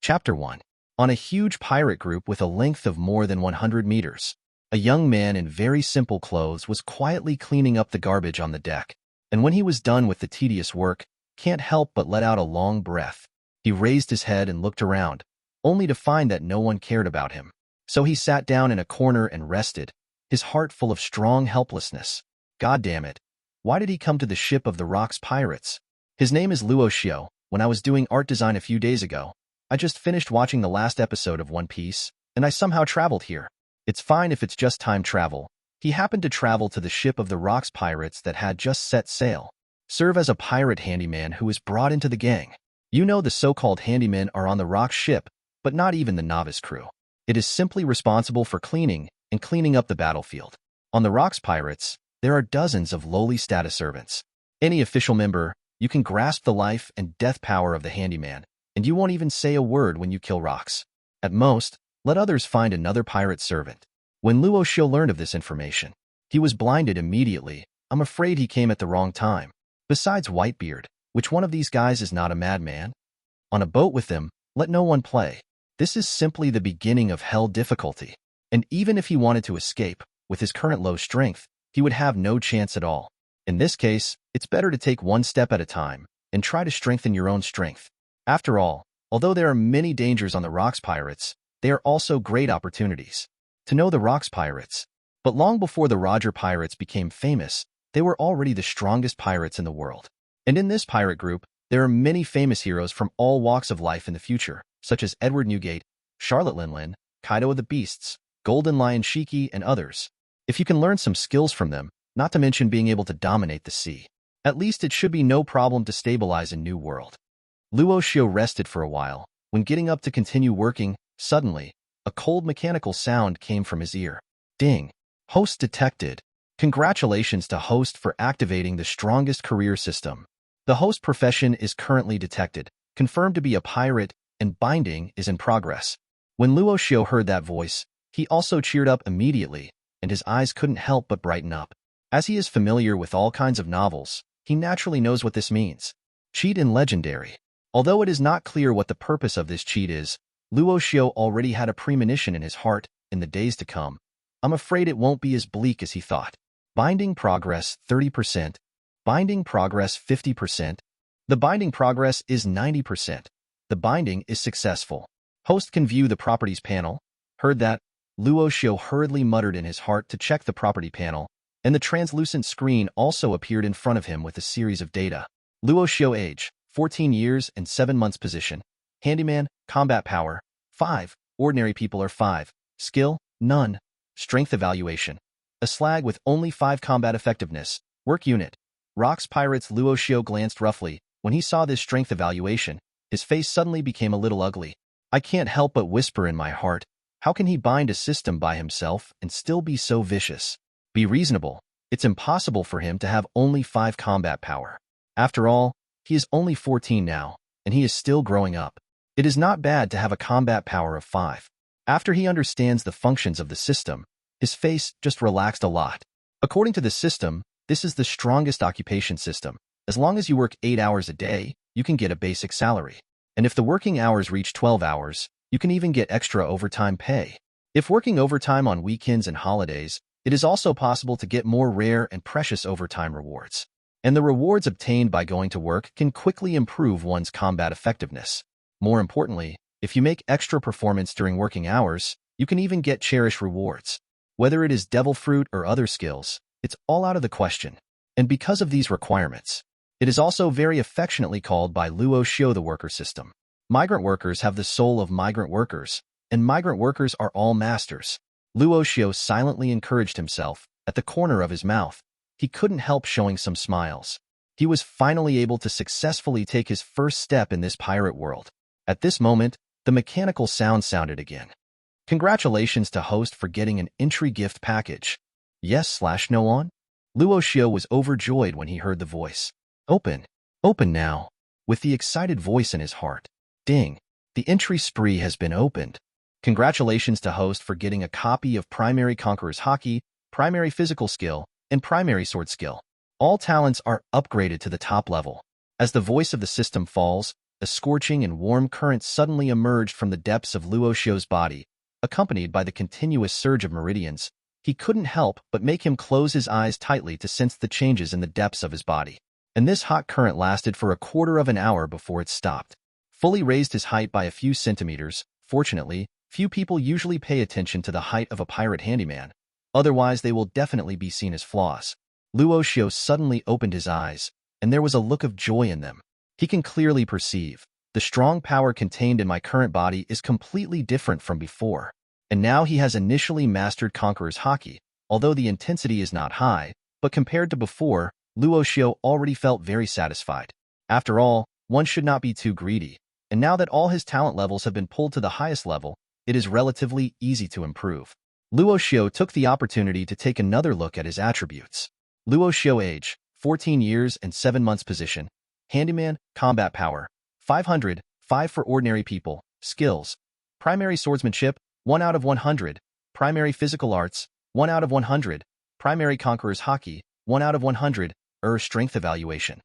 Chapter 1. On a huge pirate group with a length of more than 100 meters, a young man in very simple clothes was quietly cleaning up the garbage on the deck, and when he was done with the tedious work, can't help but let out a long breath. He raised his head and looked around, only to find that no one cared about him. So he sat down in a corner and rested, his heart full of strong helplessness. God damn it. Why did he come to the ship of the Rocks pirates? His name is Luo Xiu. When I was doing art design a few days ago, I just finished watching the last episode of One Piece, and I somehow traveled here. It's fine if it's just time travel. He happened to travel to the ship of the Rocks pirates that had just set sail. Serve as a pirate handyman who is brought into the gang. You know the so-called handymen are on the Rocks ship, but not even the novice crew. It is simply responsible for cleaning and cleaning up the battlefield. On the Rocks pirates, there are dozens of lowly status servants. Any official member, you can grasp the life and death power of the handyman, and you won't even say a word when you kill Rocks. At most, let others find another pirate servant. When Luo Xiu learned of this information, he was blinded immediately. I'm afraid he came at the wrong time. Besides Whitebeard, which one of these guys is not a madman? On a boat with them, let no one play. This is simply the beginning of hell difficulty. And even if he wanted to escape, with his current low strength, he would have no chance at all. In this case, it's better to take one step at a time and try to strengthen your own strength. After all, although there are many dangers on the Rocks pirates, they are also great opportunities. To know the Rocks pirates. But long before the Roger pirates became famous, they were already the strongest pirates in the world. And in this pirate group, there are many famous heroes from all walks of life in the future, such as Edward Newgate, Charlotte Linlin, Kaido of the Beasts, Golden Lion Shiki, and others. If you can learn some skills from them, not to mention being able to dominate the sea, at least it should be no problem to stabilize a new world. Luo Xiu rested for a while. When getting up to continue working, suddenly, a cold mechanical sound came from his ear. Ding. Host detected. Congratulations to host for activating the strongest career system. The host profession is currently detected, confirmed to be a pirate, and binding is in progress. When Luo Xiu heard that voice, he also cheered up immediately, and his eyes couldn't help but brighten up. As he is familiar with all kinds of novels, he naturally knows what this means. Cheat in Legendary. Although it is not clear what the purpose of this cheat is, Luo Xiu already had a premonition in his heart. In the days to come, I'm afraid it won't be as bleak as he thought. Binding progress 30%. Binding progress 50%. The binding progress is 90%. The binding is successful. Host can view the properties panel. Heard that? Luo Xiu hurriedly muttered in his heart to check the property panel, and the translucent screen also appeared in front of him with a series of data. Luo Xiu age, 14 years and 7 months position. Handyman, combat power, 5. Ordinary people are 5. Skill, none. Strength evaluation. A slag with only 5 combat effectiveness. Work unit. Rocks pirates. Luo Xiu glanced roughly. When he saw this strength evaluation, his face suddenly became a little ugly. I can't help but whisper in my heart, how can he bind a system by himself and still be so vicious? Be reasonable. It's impossible for him to have only 5 combat power. After all, he is only 14 now, and he is still growing up. It is not bad to have a combat power of 5. After he understands the functions of the system, his face just relaxed a lot. According to the system, this is the strongest occupation system. As long as you work 8 hours a day, you can get a basic salary. And if the working hours reach 12 hours, you can even get extra overtime pay. If working overtime on weekends and holidays, it is also possible to get more rare and precious overtime rewards. And the rewards obtained by going to work can quickly improve one's combat effectiveness. More importantly, if you make extra performance during working hours, you can even get cherished rewards. Whether it is devil fruit or other skills, it's all out of the question. And because of these requirements, it is also very affectionately called by Luo Xiu the worker system. Migrant workers have the soul of migrant workers, and migrant workers are all masters. Luo Xiu silently encouraged himself. At the corner of his mouth, he couldn't help showing some smiles. He was finally able to successfully take his first step in this pirate world. At this moment, the mechanical sound sounded again. Congratulations to host for getting an entry gift package. Yes/no on? Luo Xiu was overjoyed when he heard the voice. Open. Open now. With the excited voice in his heart. Ding. The entry spree has been opened. Congratulations to host for getting a copy of Primary Conqueror's Haki, Primary Physical Skill, and Primary Sword Skill. All talents are upgraded to the top level. As the voice of the system falls, A scorching and warm current suddenly emerged from the depths of Luo Xiu's body, accompanied by the continuous surge of meridians. He couldn't help but make him close his eyes tightly to sense the changes in the depths of his body. And this hot current lasted for a quarter of an hour before it stopped. Fully raised his height by a few centimeters. Fortunately, few people usually pay attention to the height of a pirate handyman. Otherwise, they will definitely be seen as flaws. Luo Xiu suddenly opened his eyes, and there was a look of joy in them. He can clearly perceive, the strong power contained in my current body is completely different from before. And now he has initially mastered Conqueror's Haki, although the intensity is not high, but compared to before, Luo Xiu already felt very satisfied. After all, one should not be too greedy, and now that all his talent levels have been pulled to the highest level, it is relatively easy to improve. Luo Xiu took the opportunity to take another look at his attributes. Luo Xiu age, 14 years and 7 months position. Handyman, combat power, 500, 5 for ordinary people. Skills, primary swordsmanship, 1 out of 100. Primary physical arts, 1 out of 100. Primary Conqueror's Haki, 1 out of 100. Strength evaluation.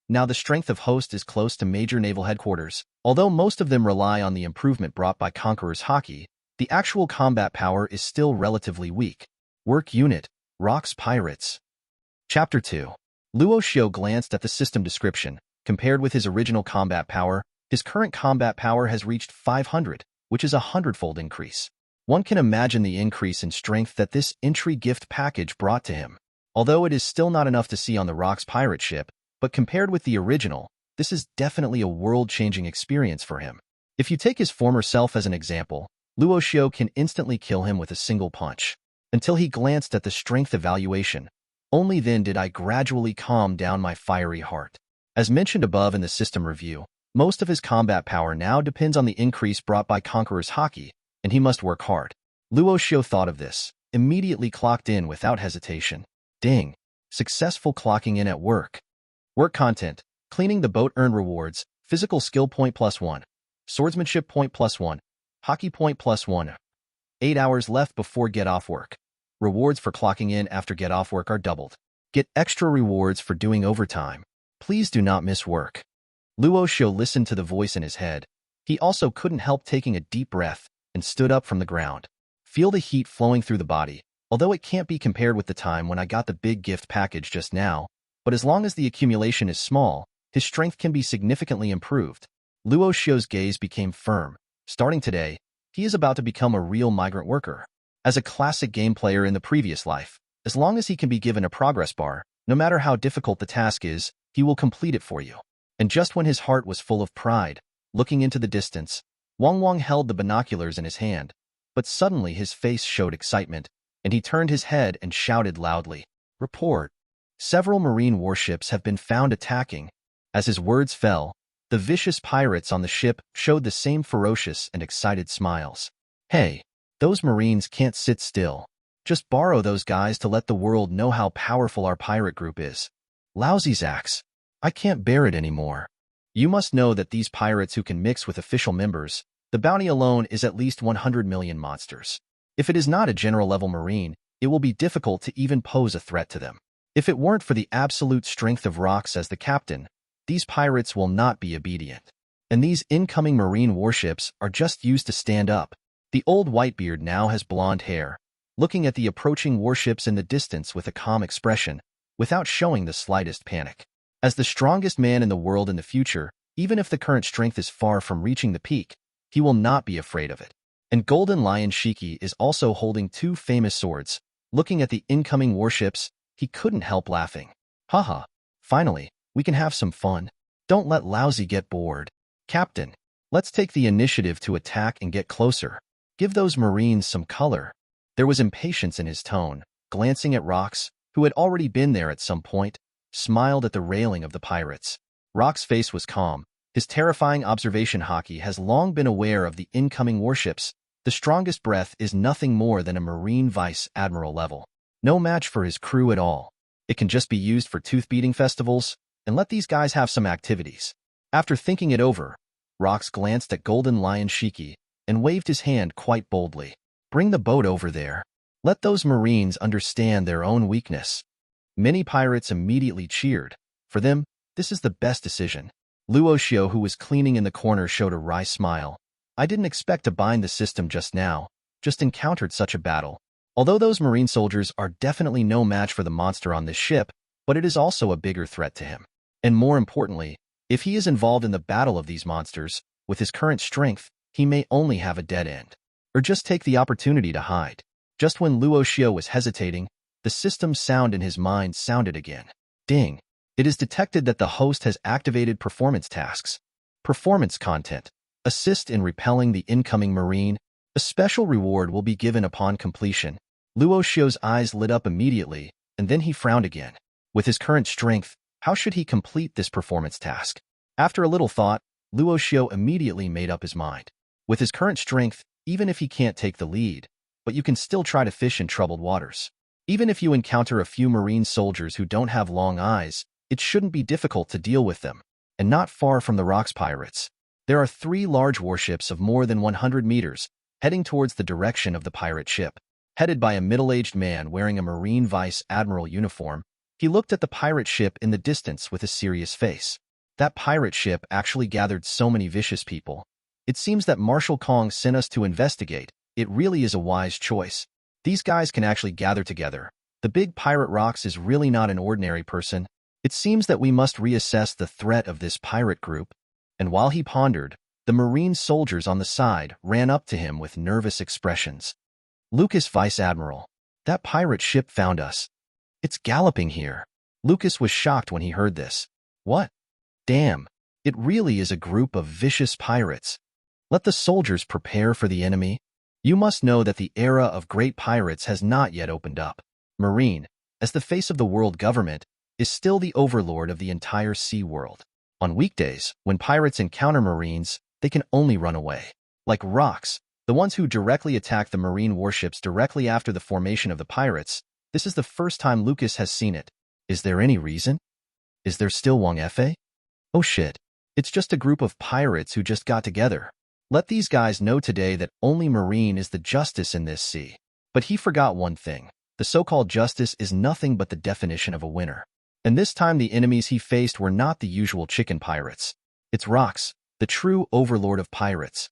Now the strength of host is close to major naval headquarters. Although most of them rely on the improvement brought by Conqueror's Haki, the actual combat power is still relatively weak. Work unit, Rocks Pirates. Chapter 2. Luo Xiu glanced at the system description. Compared with his original combat power, his current combat power has reached 500, which is a 100-fold increase. One can imagine the increase in strength that this entry gift package brought to him. Although it is still not enough to see on the Rocks pirate ship, but compared with the original, this is definitely a world-changing experience for him. If you take his former self as an example, Luo Xiu can instantly kill him with a single punch. Until he glanced at the strength evaluation, only then did I gradually calm down my fiery heart. As mentioned above in the system review, most of his combat power now depends on the increase brought by Conqueror's Haki, and he must work hard. Luo Xiu thought of this, immediately clocked in without hesitation. Ding! Successful clocking in at work. Work content. Cleaning the boat earned rewards. Physical skill point +1. Swordsmanship point +1. Haki point +1. 8 hours left before get off work. Rewards for clocking in after get off work are doubled. Get extra rewards for doing overtime. Please do not miss work. Luo Xiu listened to the voice in his head. He also couldn't help taking a deep breath and stood up from the ground. Feel the heat flowing through the body. Although it can't be compared with the time when I got the big gift package just now, but as long as the accumulation is small, his strength can be significantly improved. Luo Xiu's gaze became firm. Starting today, he is about to become a real migrant worker. As a classic game player in the previous life, as long as he can be given a progress bar, no matter how difficult the task is, he will complete it for you. And just when his heart was full of pride, looking into the distance, Wang held the binoculars in his hand, but suddenly his face showed excitement, and he turned his head and shouted loudly, "Report! Several marine warships have been found attacking." As his words fell, the vicious pirates on the ship showed the same ferocious and excited smiles. "Hey, those marines can't sit still. Just borrow those guys to let the world know how powerful our pirate group is. Lousy Zax, I can't bear it anymore. You must know that these pirates who can mix with official members, the bounty alone is at least 100 million monsters. If it is not a general-level marine, it will be difficult to even pose a threat to them. If it weren't for the absolute strength of Rocks as the captain, these pirates will not be obedient. And these incoming marine warships are just used to stand up." The old whitebeard now has blonde hair, looking at the approaching warships in the distance with a calm expression, without showing the slightest panic. As the strongest man in the world in the future, even if the current strength is far from reaching the peak, he will not be afraid of it. And Golden Lion Shiki is also holding 2 famous swords. Looking at the incoming warships, he couldn't help laughing. Haha, finally, we can have some fun. Don't let Lousy get bored. Captain, let's take the initiative to attack and get closer. Give those marines some color. There was impatience in his tone. Glancing at Rocks, who had already been there at some point, smiled at the railing of the pirates. Rock's face was calm. His terrifying observation Haki has long been aware of the incoming warships. The strongest breath is nothing more than a Marine Vice Admiral level. No match for his crew at all. It can just be used for tooth-beating festivals, and let these guys have some activities. After thinking it over, Rocks glanced at Golden Lion Shiki and waved his hand quite boldly. Bring the boat over there. Let those Marines understand their own weakness. Many pirates immediately cheered. For them, this is the best decision. Luo Xiu, who was cleaning in the corner, showed a wry smile. I didn't expect to bind the system just now, just encountered such a battle. Although those marine soldiers are definitely no match for the monster on this ship, but it is also a bigger threat to him. And more importantly, if he is involved in the battle of these monsters, with his current strength, he may only have a dead end. Or just take the opportunity to hide. Just when Luo Xiu was hesitating, the system's sound in his mind sounded again. Ding! It is detected that the host has activated performance tasks. Performance content. Assist in repelling the incoming marine. A special reward will be given upon completion. Luo Xiu's eyes lit up immediately, and then he frowned again. With his current strength, how should he complete this performance task? After a little thought, Luo Xiu immediately made up his mind. With his current strength, even if he can't take the lead, but you can still try to fish in troubled waters. Even if you encounter a few marine soldiers who don't have long eyes, it shouldn't be difficult to deal with them. And not far from the rocks pirates, there are 3 large warships of more than 100 meters, heading towards the direction of the pirate ship. Headed by a middle-aged man wearing a Marine Vice Admiral uniform, he looked at the pirate ship in the distance with a serious face. That pirate ship actually gathered so many vicious people. It seems that Marshal Kong sent us to investigate. It really is a wise choice. These guys can actually gather together. The big pirate rocks is really not an ordinary person. It seems that we must reassess the threat of this pirate group. And while he pondered, the marine soldiers on the side ran up to him with nervous expressions. Lucas, Vice Admiral, that pirate ship found us. It's galloping here. Lucas was shocked when he heard this. What? Damn, it really is a group of vicious pirates. Let the soldiers prepare for the enemy. You must know that the era of great pirates has not yet opened up. Marine, as the face of the world government, is still the overlord of the entire sea world. On weekdays, when pirates encounter marines, they can only run away. Like rocks, the ones who directly attack the marine warships directly after the formation of the pirates, this is the first time Lucas has seen it. Is there any reason? Is there still Wang Fe? Oh shit. It's just a group of pirates who just got together. Let these guys know today that only marine is the justice in this sea. But he forgot one thing. The so-called justice is nothing but the definition of a winner. And this time the enemies he faced were not the usual chicken pirates. It's Rox, the true overlord of pirates.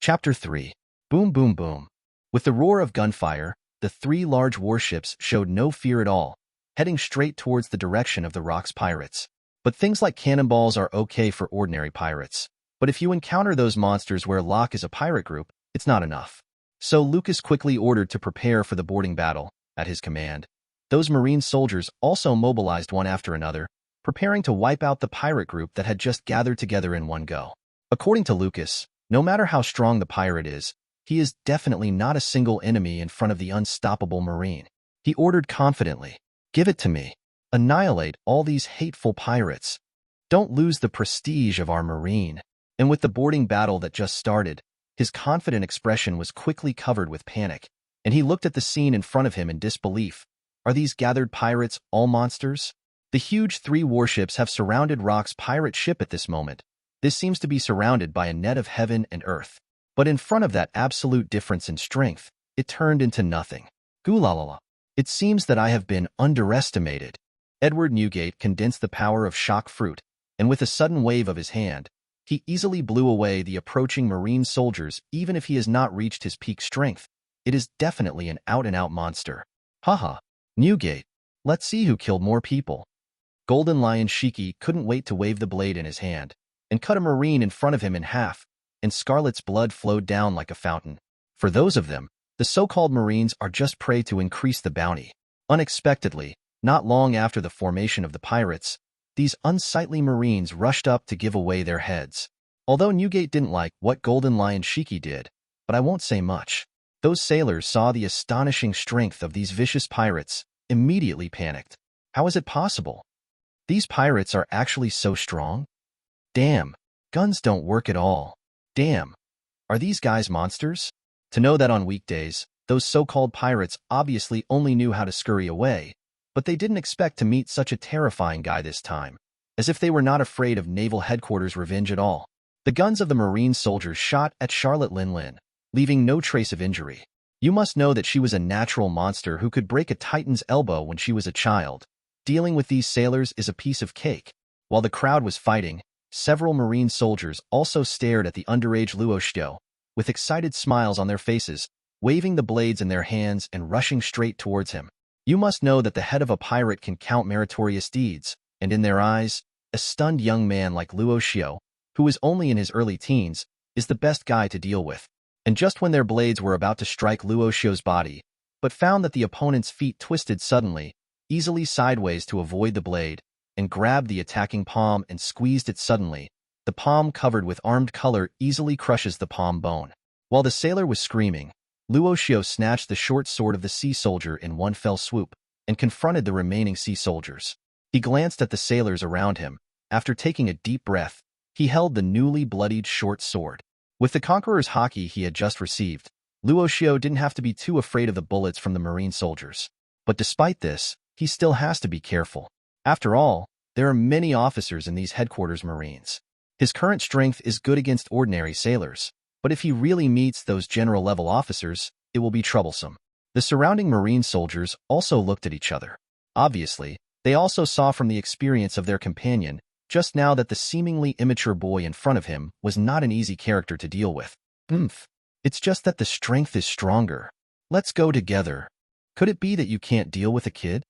Chapter 3. Boom boom boom. With the roar of gunfire, the 3 large warships showed no fear at all, heading straight towards the direction of the Rox pirates. But things like cannonballs are okay for ordinary pirates. But if you encounter those monsters where Locke is a pirate group, it's not enough. So Lucas quickly ordered to prepare for the boarding battle. At his command, those marine soldiers also mobilized one after another, preparing to wipe out the pirate group that had just gathered together in one go. According to Lucas, no matter how strong the pirate is, he is definitely not a single enemy in front of the unstoppable marine. He ordered confidently, "Give it to me. Annihilate all these hateful pirates. Don't lose the prestige of our marine." And with the boarding battle that just started, his confident expression was quickly covered with panic, and he looked at the scene in front of him in disbelief. Are these gathered pirates all monsters? The huge 3 warships have surrounded Rock's pirate ship at this moment. This seems to be surrounded by a net of heaven and earth. But in front of that absolute difference in strength, it turned into nothing. Goolalala. It seems that I have been underestimated. Edward Newgate condensed the power of shock fruit, and with a sudden wave of his hand, he easily blew away the approaching marine soldiers. Even if he has not reached his peak strength, it is definitely an out-and-out monster. Haha. Newgate, let's see who killed more people. Golden Lion Shiki couldn't wait to wave the blade in his hand and cut a marine in front of him in half, and Scarlet's blood flowed down like a fountain. For those of them, the so-called marines are just prey to increase the bounty. Unexpectedly, not long after the formation of the pirates, these unsightly marines rushed up to give away their heads. Although Newgate didn't like what Golden Lion Shiki did, but I won't say much. Those sailors saw the astonishing strength of these vicious pirates, immediately panicked. How is it possible? These pirates are actually so strong? Damn, guns don't work at all. Damn, are these guys monsters? To know that on weekdays, those so-called pirates obviously only knew how to scurry away, but they didn't expect to meet such a terrifying guy this time, as if they were not afraid of Naval Headquarters revenge at all. The guns of the marine soldiers shot at Charlotte Lin, leaving no trace of injury. You must know that she was a natural monster who could break a titan's elbow when she was a child. Dealing with these sailors is a piece of cake. While the crowd was fighting, several Marine soldiers also stared at the underage Luo Xiu, with excited smiles on their faces, waving the blades in their hands and rushing straight towards him. You must know that the head of a pirate can count meritorious deeds, and in their eyes, a stunned young man like Luo Xiu, who is only in his early teens, is the best guy to deal with. And just when their blades were about to strike Luo Xiu's body, but found that the opponent's feet twisted suddenly, easily sideways to avoid the blade, and grabbed the attacking palm and squeezed it suddenly, the palm covered with armed color easily crushes the palm bone. While the sailor was screaming, Luo Xiu snatched the short sword of the sea soldier in one fell swoop, and confronted the remaining sea soldiers. He glanced at the sailors around him. After taking a deep breath, he held the newly bloodied short sword. With the conqueror's haki he had just received, Luo Xiu didn't have to be too afraid of the bullets from the Marine soldiers. But despite this, he still has to be careful. After all, there are many officers in these headquarters Marines. His current strength is good against ordinary sailors, but if he really meets those general-level officers, it will be troublesome. The surrounding Marine soldiers also looked at each other. Obviously, they also saw from the experience of their companion just now that the seemingly immature boy in front of him was not an easy character to deal with. It's just that the strength is stronger. Let's go together. Could it be that you can't deal with a kid?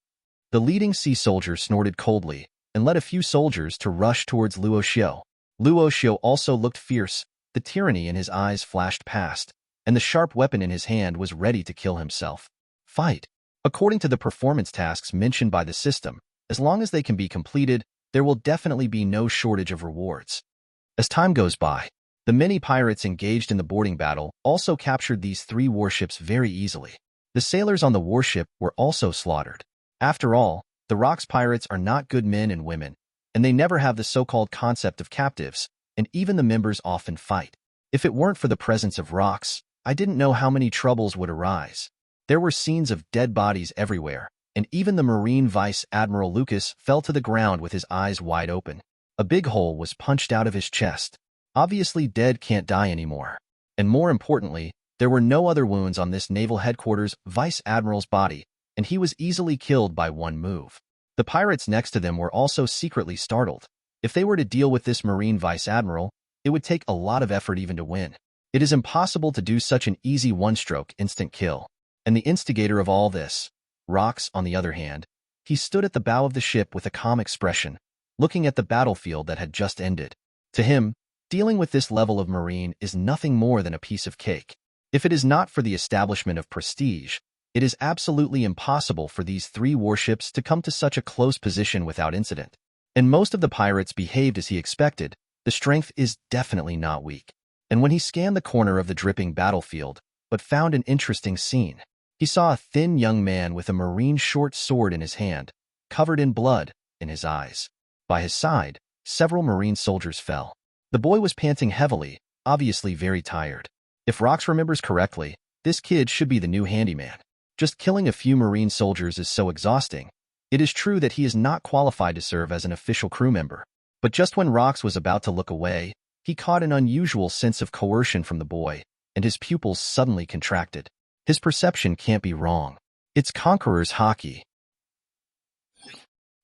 The leading sea soldier snorted coldly and led a few soldiers to rush towards Luo Xiu. Luo Xiu also looked fierce. The tyranny in his eyes flashed past, and the sharp weapon in his hand was ready to kill himself. Fight. According to the performance tasks mentioned by the system, as long as they can be completed, there will definitely be no shortage of rewards. As time goes by, the many pirates engaged in the boarding battle also captured these 3 warships very easily. The sailors on the warship were also slaughtered. After all, the Rocks pirates are not good men and women, and they never have the so-called concept of captives, and even the members often fight. If it weren't for the presence of Rocks, I didn't know how many troubles would arise. There were scenes of dead bodies everywhere, and even the Marine Vice Admiral Lucas fell to the ground with his eyes wide open. A big hole was punched out of his chest. Obviously, dead can't die anymore. And more importantly, there were no other wounds on this naval headquarters Vice Admiral's body, and he was easily killed by one move. The pirates next to them were also secretly startled. If they were to deal with this Marine Vice Admiral, it would take a lot of effort even to win. It is impossible to do such an easy one-stroke instant kill. And the instigator of all this, Rocks, on the other hand, he stood at the bow of the ship with a calm expression, looking at the battlefield that had just ended. To him, dealing with this level of Marine is nothing more than a piece of cake. If it is not for the establishment of prestige, it is absolutely impossible for these 3 warships to come to such a close position without incident. And most of the pirates behaved as he expected. The strength is definitely not weak. And when he scanned the corner of the dripping battlefield, but found an interesting scene, he saw a thin young man with a Marine short sword in his hand, covered in blood, in his eyes. By his side, several Marine soldiers fell. The boy was panting heavily, obviously very tired. If Rocks remembers correctly, this kid should be the new handyman. Just killing a few Marine soldiers is so exhausting. It is true that he is not qualified to serve as an official crew member. But just when Rocks was about to look away, he caught an unusual sense of coercion from the boy, and his pupils suddenly contracted. His perception can't be wrong. It's Conqueror's Haki.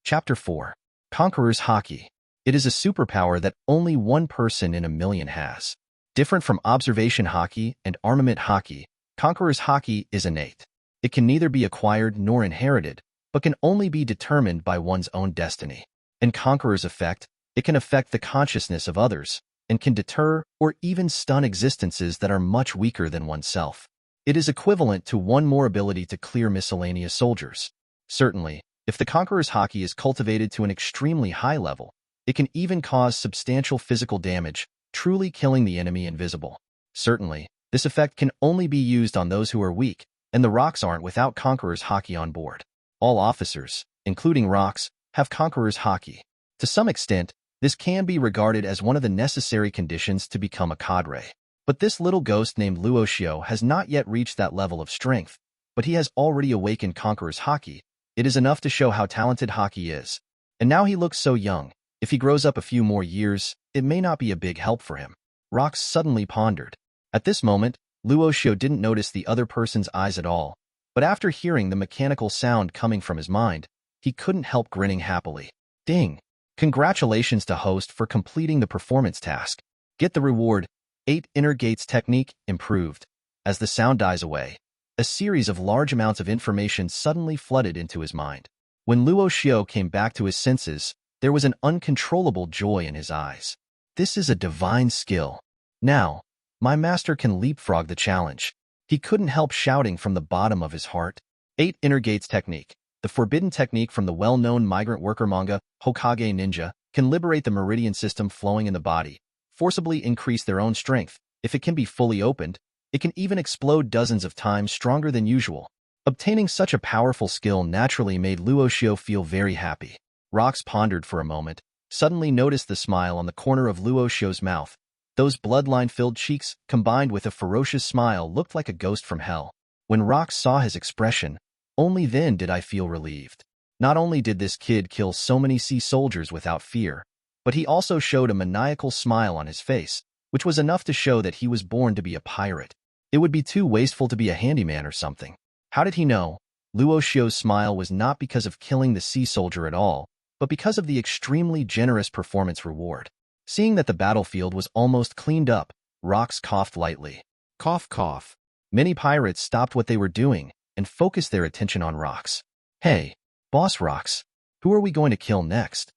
Chapter 4. Conqueror's Haki. It is a superpower that only one person in a million has. Different from observation haki and armament haki, Conqueror's Haki is innate. It can neither be acquired nor inherited, but can only be determined by one's own destiny. In Conqueror's effect, it can affect the consciousness of others, and can deter or even stun existences that are much weaker than oneself. It is equivalent to one more ability to clear miscellaneous soldiers. Certainly, if the Conqueror's Haki is cultivated to an extremely high level, it can even cause substantial physical damage, truly killing the enemy invisible. Certainly, this effect can only be used on those who are weak, and the Rocks aren't without Conqueror's Haki on board. All officers, including Rocks, have Conqueror's Haki. To some extent, this can be regarded as one of the necessary conditions to become a cadre. But this little ghost named Luo Xiu has not yet reached that level of strength, but he has already awakened Conqueror's Haki. It is enough to show how talented Haki is. And now he looks so young. If he grows up a few more years, it may not be a big help for him. Rocks suddenly pondered. At this moment, Luo Xiu didn't notice the other person's eyes at all, but after hearing the mechanical sound coming from his mind, he couldn't help grinning happily. Ding! Congratulations to host for completing the performance task. Get the reward, 8 inner gates technique improved. As the sound dies away, a series of large amounts of information suddenly flooded into his mind. When Luo Xiu came back to his senses, there was an uncontrollable joy in his eyes. This is a divine skill. Now, my master can leapfrog the challenge. He couldn't help shouting from the bottom of his heart. 8 inner gates technique. The forbidden technique from the well-known migrant worker manga, Hokage Ninja, can liberate the meridian system flowing in the body, forcibly increase their own strength. If it can be fully opened, it can even explode dozens of times stronger than usual. Obtaining such a powerful skill naturally made Luo Xiu feel very happy. Rox pondered for a moment, suddenly noticed the smile on the corner of Luo Xiu's mouth. Those bloodline-filled cheeks, combined with a ferocious smile, looked like a ghost from hell. When Rox saw his expression, only then did I feel relieved. Not only did this kid kill so many sea soldiers without fear, but he also showed a maniacal smile on his face, which was enough to show that he was born to be a pirate. It would be too wasteful to be a handyman or something. How did he know? Luo Xiu's smile was not because of killing the sea soldier at all, but because of the extremely generous performance reward. Seeing that the battlefield was almost cleaned up, Rox coughed lightly. Cough, cough. Many pirates stopped what they were doing and focused their attention on Rox. Hey, Boss Rox, who are we going to kill next?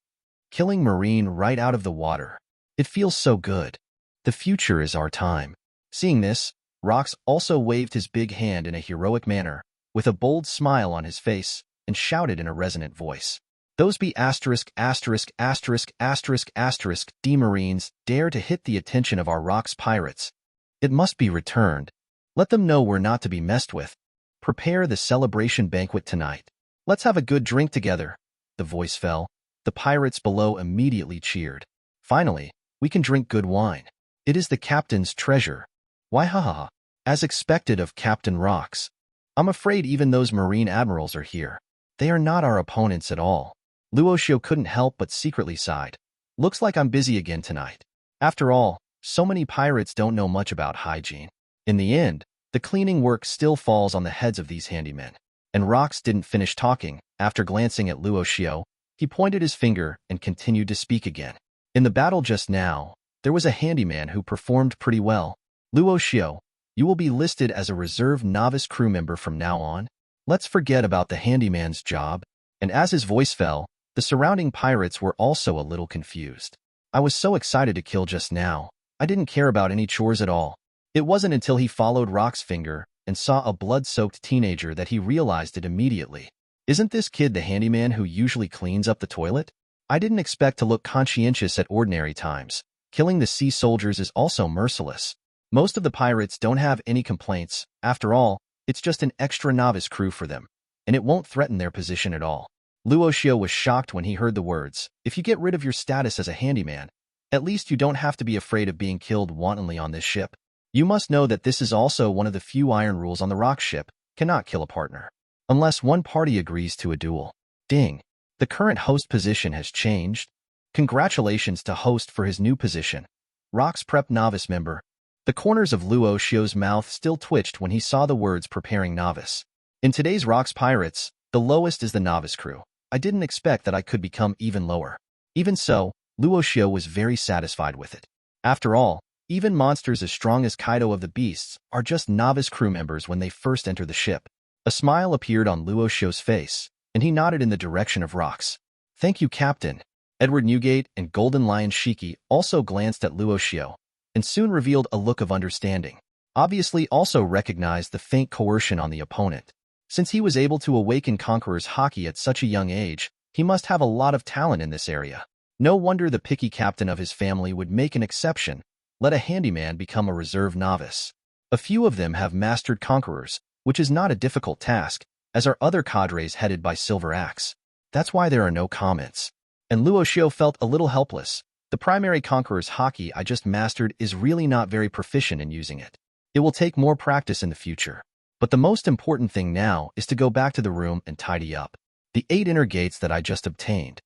Killing Marine right out of the water. It feels so good. The future is our time. Seeing this, Rox also waved his big hand in a heroic manner, with a bold smile on his face, and shouted in a resonant voice. Those be asterisk asterisk asterisk asterisk asterisk D Marines dare to hit the attention of our Rox pirates. It must be returned. Let them know we're not to be messed with. Prepare the celebration banquet tonight. Let's have a good drink together. The voice fell. The pirates below immediately cheered. Finally, we can drink good wine. It is the captain's treasure. Why ha ha ha. As expected of Captain Rox. I'm afraid even those Marine admirals are here. They are not our opponents at all. Luo Xiu couldn't help but secretly sighed. Looks like I'm busy again tonight. After all, so many pirates don't know much about hygiene. In the end, the cleaning work still falls on the heads of these handymen. And Rox didn't finish talking. After glancing at Luo Xiu, he pointed his finger and continued to speak again. In the battle just now, there was a handyman who performed pretty well. Luo Xiu, you will be listed as a reserve novice crew member from now on. Let's forget about the handyman's job. And as his voice fell, the surrounding pirates were also a little confused. I was so excited to kill just now, I didn't care about any chores at all. It wasn't until he followed Rox's finger and saw a blood-soaked teenager that he realized it immediately. Isn't this kid the handyman who usually cleans up the toilet? I didn't expect to look conscientious at ordinary times. Killing the sea soldiers is also merciless. Most of the pirates don't have any complaints. After all, it's just an extra novice crew for them, and it won't threaten their position at all. Luo Xiu was shocked when he heard the words, if you get rid of your status as a handyman, at least you don't have to be afraid of being killed wantonly on this ship. You must know that this is also one of the few iron rules on the rock ship, cannot kill a partner. Unless one party agrees to a duel. Ding. The current host position has changed. Congratulations to host for his new position. Rox Prep Novice member. The corners of Luo Xiu's mouth still twitched when he saw the words preparing novice. In today's Rox Pirates, the lowest is the novice crew. I didn't expect that I could become even lower. Even so, Luo Xiu was very satisfied with it. After all, even monsters as strong as Kaido of the Beasts are just novice crew members when they first enter the ship. A smile appeared on Luo Xiu's face, and he nodded in the direction of Rox. Thank you, Captain. Edward Newgate and Golden Lion Shiki also glanced at Luo Xiu, and soon revealed a look of understanding. Obviously also recognized the faint coercion on the opponent. Since he was able to awaken Conqueror's Haki at such a young age, he must have a lot of talent in this area. No wonder the picky captain of his family would make an exception, let a handyman become a reserve novice. A few of them have mastered Conquerors, which is not a difficult task, as are other cadres headed by Silver Axe. That's why there are no comments. And Luo Xiu felt a little helpless. The primary Conqueror's Haki I just mastered is really not very proficient in using it. It will take more practice in the future. But the most important thing now is to go back to the room and tidy up the 8 inner gates that I just obtained.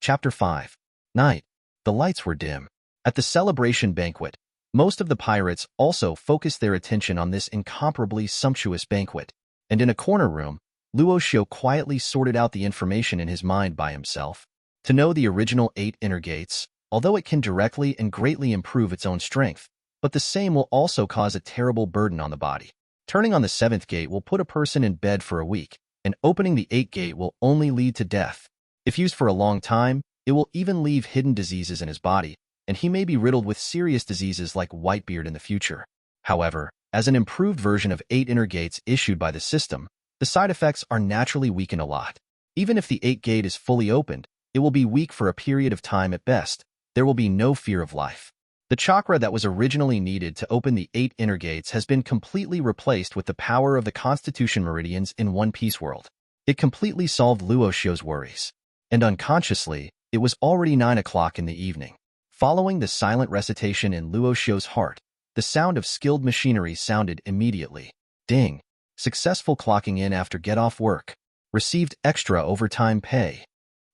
Chapter 5. Night. The lights were dim. At the celebration banquet, most of the pirates also focused their attention on this incomparably sumptuous banquet, and in a corner room, Luo Xiu quietly sorted out the information in his mind by himself. To know the original 8 inner gates, although it can directly and greatly improve its own strength, but the same will also cause a terrible burden on the body. Turning on the 7th gate will put a person in bed for a week, and opening the 8th gate will only lead to death. If used for a long time, it will even leave hidden diseases in his body, and he may be riddled with serious diseases like whitebeard in the future. However, as an improved version of 8 inner gates issued by the system, the side effects are naturally weakened a lot. Even if the 8th gate is fully opened, it will be weak for a period of time at best. There will be no fear of life. The chakra that was originally needed to open the 8 inner gates has been completely replaced with the power of the Constitution Meridians in One Piece world. It completely solved Luo Xiu's worries. And unconsciously, it was already 9 o'clock in the evening. Following the silent recitation in Luo Xiu's heart, the sound of skilled machinery sounded immediately. Ding! Successful clocking in after get-off work. Received extra overtime pay.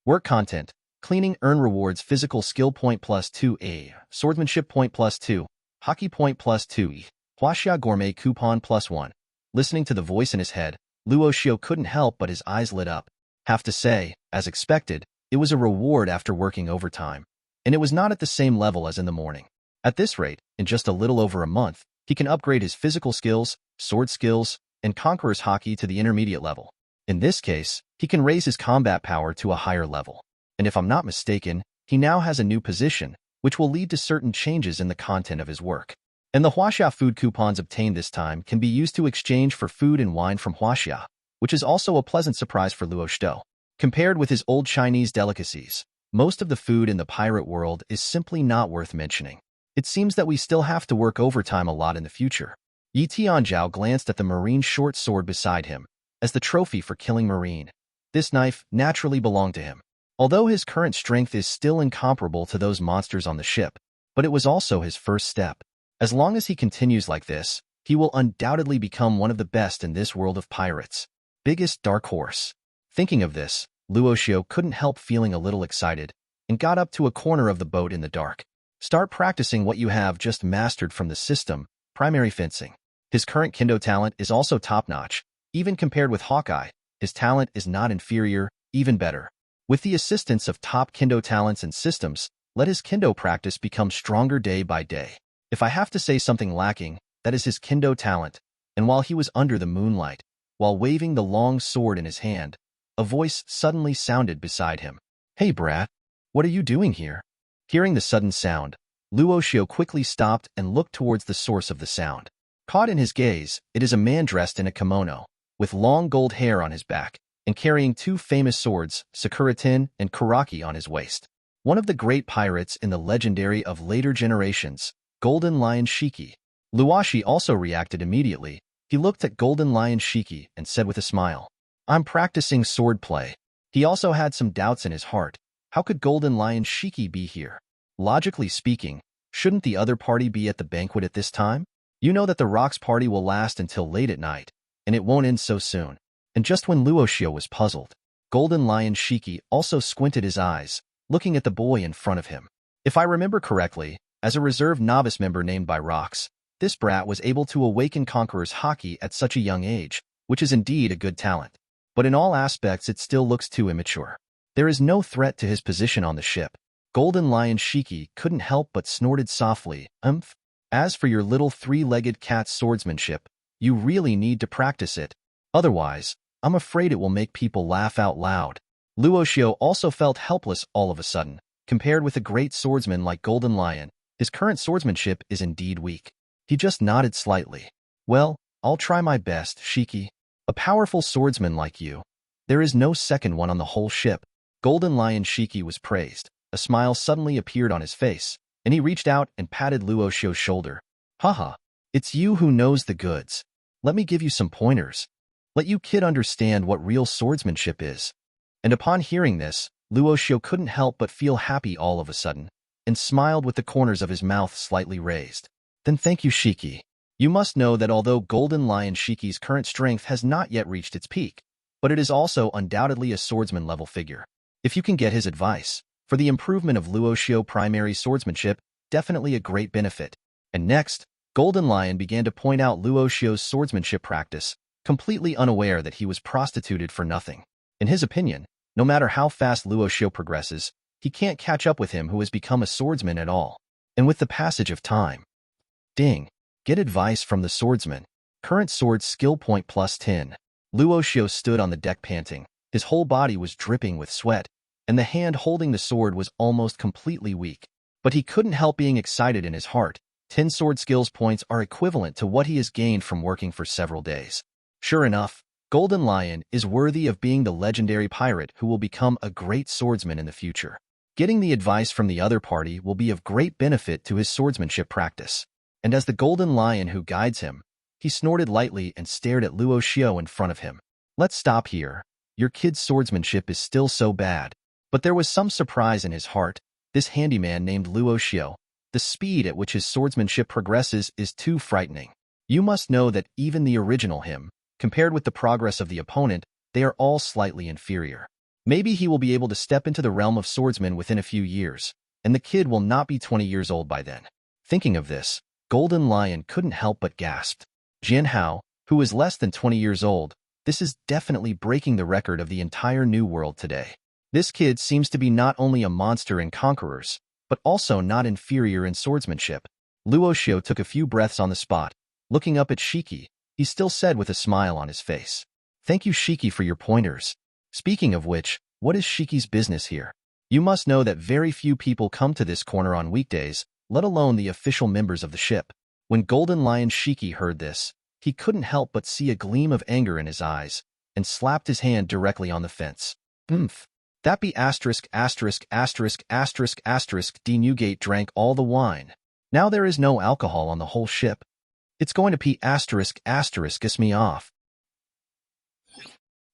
Work content. Cleaning earn rewards physical skill point +2, swordsmanship point +2, hockey point +2, Huaxia gourmet coupon +1. Listening to the voice in his head, Luo Xiu couldn't help but his eyes lit up. Have to say, as expected, it was a reward after working overtime. And it was not at the same level as in the morning. At this rate, in just a little over a month, he can upgrade his physical skills, sword skills, and conqueror's hockey to the intermediate level. In this case, he can raise his combat power to a higher level. And if I'm not mistaken, he now has a new position, which will lead to certain changes in the content of his work. And the Huaxia food coupons obtained this time can be used to exchange for food and wine from Huaxia, which is also a pleasant surprise for Luo Xiu. Compared with his old Chinese delicacies, most of the food in the pirate world is simply not worth mentioning. It seems that we still have to work overtime a lot in the future. Yi Tianzhao glanced at the marine short sword beside him, as the trophy for killing marine. This knife naturally belonged to him. Although his current strength is still incomparable to those monsters on the ship, but it was also his first step. As long as he continues like this, he will undoubtedly become one of the best in this world of pirates. Biggest dark horse. Thinking of this, Luo Xiu couldn't help feeling a little excited, and got up to a corner of the boat in the dark. Start practicing what you have just mastered from the system, primary fencing. His current kendo talent is also top-notch. Even compared with Hawkeye, his talent is not inferior, even better. With the assistance of top kendo talents and systems, let his kendo practice become stronger day by day. If I have to say something lacking, that is his kendo talent. And while he was under the moonlight, while waving the long sword in his hand, a voice suddenly sounded beside him. Hey brat, what are you doing here? Hearing the sudden sound, Luo Xiu quickly stopped and looked towards the source of the sound. Caught in his gaze, it is a man dressed in a kimono, with long gold hair on his back, and carrying 2 famous swords, Sakura-tin and Kuraki, on his waist. One of the great pirates in the legendary of later generations, Golden Lion Shiki. Luo Xiu also reacted immediately. He looked at Golden Lion Shiki and said with a smile, I'm practicing swordplay. He also had some doubts in his heart. How could Golden Lion Shiki be here? Logically speaking, shouldn't the other party be at the banquet at this time? You know that the Rocks party will last until late at night, and it won't end so soon. And just when Luo Xiu was puzzled, Golden Lion Shiki also squinted his eyes, looking at the boy in front of him. If I remember correctly, as a reserve novice member named by Rocks, this brat was able to awaken Conqueror's hockey at such a young age, which is indeed a good talent. But in all aspects it still looks too immature. There is no threat to his position on the ship. Golden Lion Shiki couldn't help but snorted softly, As for your little 3-legged cat's swordsmanship, you really need to practice it. Otherwise, I'm afraid it will make people laugh out loud. Luo Xiu also felt helpless all of a sudden. Compared with a great swordsman like Golden Lion, his current swordsmanship is indeed weak. He just nodded slightly. Well, I'll try my best, Shiki. A powerful swordsman like you. There is no second one on the whole ship. Golden Lion Shiki was praised. A smile suddenly appeared on his face, and he reached out and patted Luo Xiu's shoulder. Haha, it's you who knows the goods. Let me give you some pointers. Let you kid understand what real swordsmanship is. And upon hearing this, Luo Xiu couldn't help but feel happy all of a sudden, and smiled with the corners of his mouth slightly raised. Then thank you, Shiki. You must know that although Golden Lion Shiki's current strength has not yet reached its peak, but it is also undoubtedly a swordsman-level figure. If you can get his advice, for the improvement of Luo Xiu primary swordsmanship, definitely a great benefit. And next, Golden Lion began to point out Luo Xiu's swordsmanship practice, completely unaware that he was prostituted for nothing. In his opinion, no matter how fast Luo Xiu progresses, he can't catch up with him who has become a swordsman at all. And with the passage of time, ding, get advice from the swordsman. Current sword skill point plus 10. Luo Xiu stood on the deck panting. His whole body was dripping with sweat, and the hand holding the sword was almost completely weak. But he couldn't help being excited in his heart. 10 sword skills points are equivalent to what he has gained from working for several days. Sure enough, Golden Lion is worthy of being the legendary pirate who will become a great swordsman in the future. Getting the advice from the other party will be of great benefit to his swordsmanship practice. And as the Golden Lion who guides him, he snorted lightly and stared at Luo Xiu in front of him. Let's stop here. Your kid's swordsmanship is still so bad. But there was some surprise in his heart. This handyman named Luo Xiu, the speed at which his swordsmanship progresses is too frightening. You must know that even the original him, compared with the progress of the opponent, they are all slightly inferior. Maybe he will be able to step into the realm of swordsmen within a few years, and the kid will not be 20 years old by then. Thinking of this, Golden Lion couldn't help but gasped. Jian Hao, who is less than 20 years old, this is definitely breaking the record of the entire New World today. This kid seems to be not only a monster in conquerors, but also not inferior in swordsmanship. Luo Xiu took a few breaths on the spot. Looking up at Shiki, he still said with a smile on his face, "Thank you, Shiki, for your pointers. Speaking of which, what is Shiki's business here? You must know that very few people come to this corner on weekdays, let alone the official members of the ship." When Golden Lion Shiki heard this, he couldn't help but see a gleam of anger in his eyes, and slapped his hand directly on the fence. That be asterisk asterisk asterisk asterisk asterisk D. Newgate drank all the wine. Now there is no alcohol on the whole ship. It's going to pee asterisk asterisk us me off.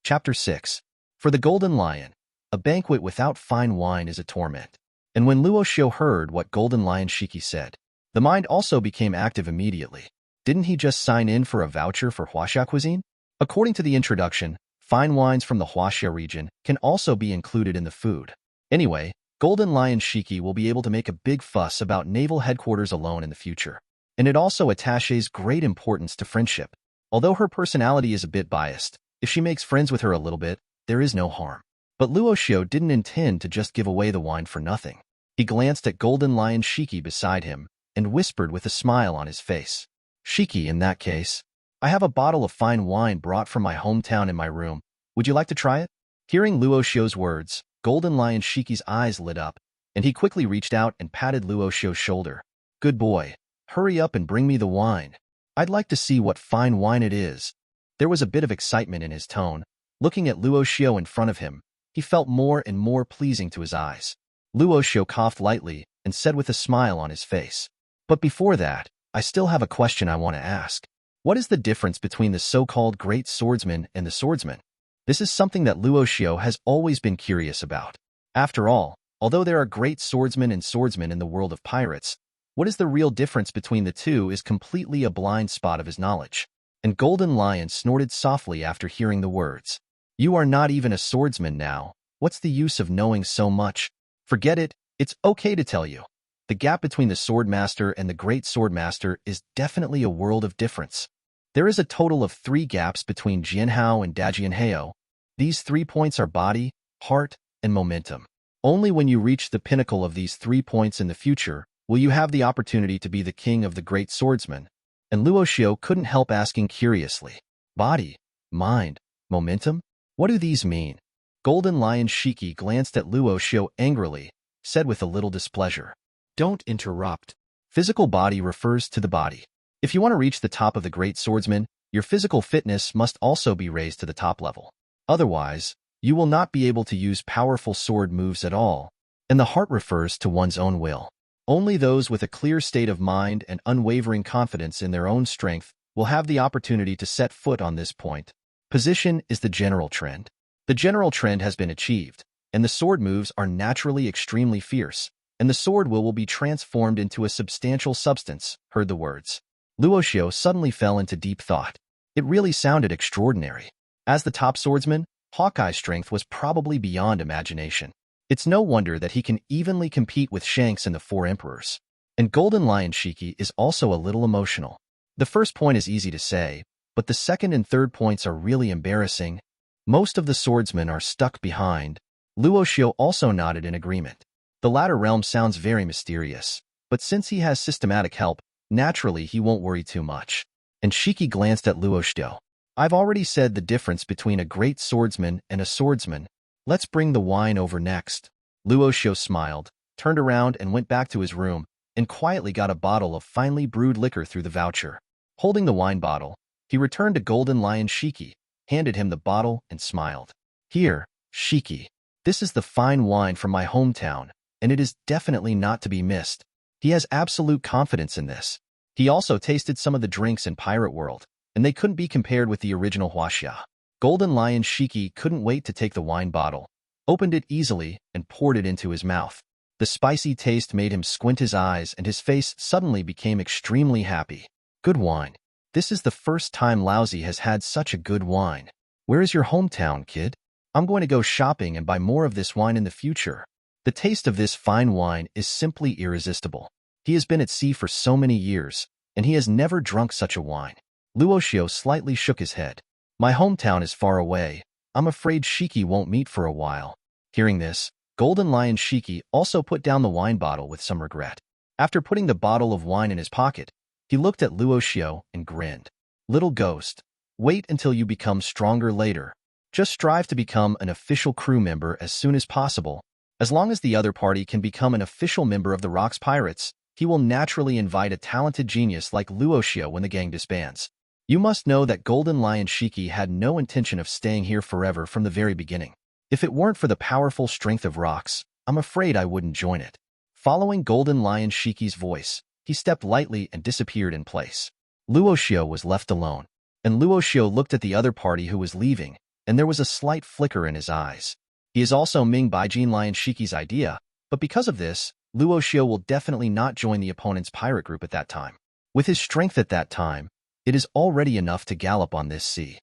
Chapter 6. For the Golden Lion, a banquet without fine wine is a torment. And when Luo Xiu heard what Golden Lion Shiki said, the mind also became active immediately. Didn't he just sign in for a voucher for Huaxia cuisine? According to the introduction, fine wines from the Huaxia region can also be included in the food. Anyway, Golden Lion Shiki will be able to make a big fuss about naval headquarters alone in the future. And it also attaches great importance to friendship. Although her personality is a bit biased, if she makes friends with her a little bit, there is no harm. But Luo Xiu didn't intend to just give away the wine for nothing. He glanced at Golden Lion Shiki beside him and whispered with a smile on his face, "Shiki, in that case, I have a bottle of fine wine brought from my hometown in my room. Would you like to try it?" Hearing Luo Xiu's words, Golden Lion Shiki's eyes lit up, and he quickly reached out and patted Luo Xiu's shoulder. "Good boy. Hurry up and bring me the wine. I'd like to see what fine wine it is." There was a bit of excitement in his tone. Looking at Luo Xiu in front of him, he felt more and more pleasing to his eyes. Luo Xiu coughed lightly and said with a smile on his face, "But before that, I still have a question I want to ask. What is the difference between the so-called great swordsman and the swordsman?" This is something that Luo Xiu has always been curious about. After all, although there are great swordsmen and swordsmen in the world of pirates, what is the real difference between the two is completely a blind spot of his knowledge. And Golden Lion snorted softly after hearing the words. "You are not even a swordsman now. What's the use of knowing so much? Forget it, it's okay to tell you. The gap between the swordmaster and the great swordmaster is definitely a world of difference. There is a total of 3 gaps between Jianhao and Dajianhao. These 3 points are body, heart, and momentum. Only when you reach the pinnacle of these 3 points in the future will you have the opportunity to be the king of the great swordsman." And Luo Xiu couldn't help asking curiously, "Body, mind, momentum? What do these mean?" Golden Lion Shiki glanced at Luo Xiu angrily, said with a little displeasure, "Don't interrupt. Physical body refers to the body. If you want to reach the top of the great swordsman, your physical fitness must also be raised to the top level. Otherwise, you will not be able to use powerful sword moves at all. And the heart refers to one's own will. Only those with a clear state of mind and unwavering confidence in their own strength will have the opportunity to set foot on this point. Position is the general trend. The general trend has been achieved, and the sword moves are naturally extremely fierce, and the sword will be transformed into a substantial substance," heard the words. Luo Xiu suddenly fell into deep thought. It really sounded extraordinary. As the top swordsman, Hawkeye's strength was probably beyond imagination. It's no wonder that he can evenly compete with Shanks and the 4 emperors. And Golden Lion Shiki is also a little emotional. The first point is easy to say, but the second and third points are really embarrassing. Most of the swordsmen are stuck behind. Luo Xiu also nodded in agreement. The latter realm sounds very mysterious, but since he has systematic help, naturally he won't worry too much. And Shiki glanced at Luo Xiu. I've already said the difference between a great swordsman and a swordsman. Let's bring the wine over next. Luo Xiu smiled, turned around and went back to his room, and quietly got a bottle of finely brewed liquor through the voucher. Holding the wine bottle, he returned to Golden Lion Shiki, handed him the bottle, and smiled. Here, Shiki. This is the fine wine from my hometown, and it is definitely not to be missed. He has absolute confidence in this. He also tasted some of the drinks in Pirate World, and they couldn't be compared with the original Huaxia. Golden Lion Shiki couldn't wait to take the wine bottle, opened it easily, and poured it into his mouth. The spicy taste made him squint his eyes, and his face suddenly became extremely happy. Good wine. This is the first time Laozi has had such a good wine. Where is your hometown, kid? I'm going to go shopping and buy more of this wine in the future. The taste of this fine wine is simply irresistible. He has been at sea for so many years, and he has never drunk such a wine. Luo Xiu slightly shook his head. My hometown is far away. I'm afraid Shiki won't meet for a while. Hearing this, Golden Lion Shiki also put down the wine bottle with some regret. After putting the bottle of wine in his pocket, he looked at Luo Xiu and grinned. Little ghost, wait until you become stronger later. Just strive to become an official crew member as soon as possible. As long as the other party can become an official member of the Rocks Pirates, he will naturally invite a talented genius like Luo Xiu when the gang disbands. You must know that Golden Lion Shiki had no intention of staying here forever from the very beginning. If it weren't for the powerful strength of rocks, I'm afraid I wouldn't join it. Following Golden Lion Shiki's voice, he stepped lightly and disappeared in place. Luo Xiu was left alone, and Luo Xiu looked at the other party who was leaving, and there was a slight flicker in his eyes. He is also Ming Baijin Lion Shiki's idea, but because of this, Luo Xiu will definitely not join the opponent's pirate group at that time. With his strength at that time, it is already enough to gallop on this sea.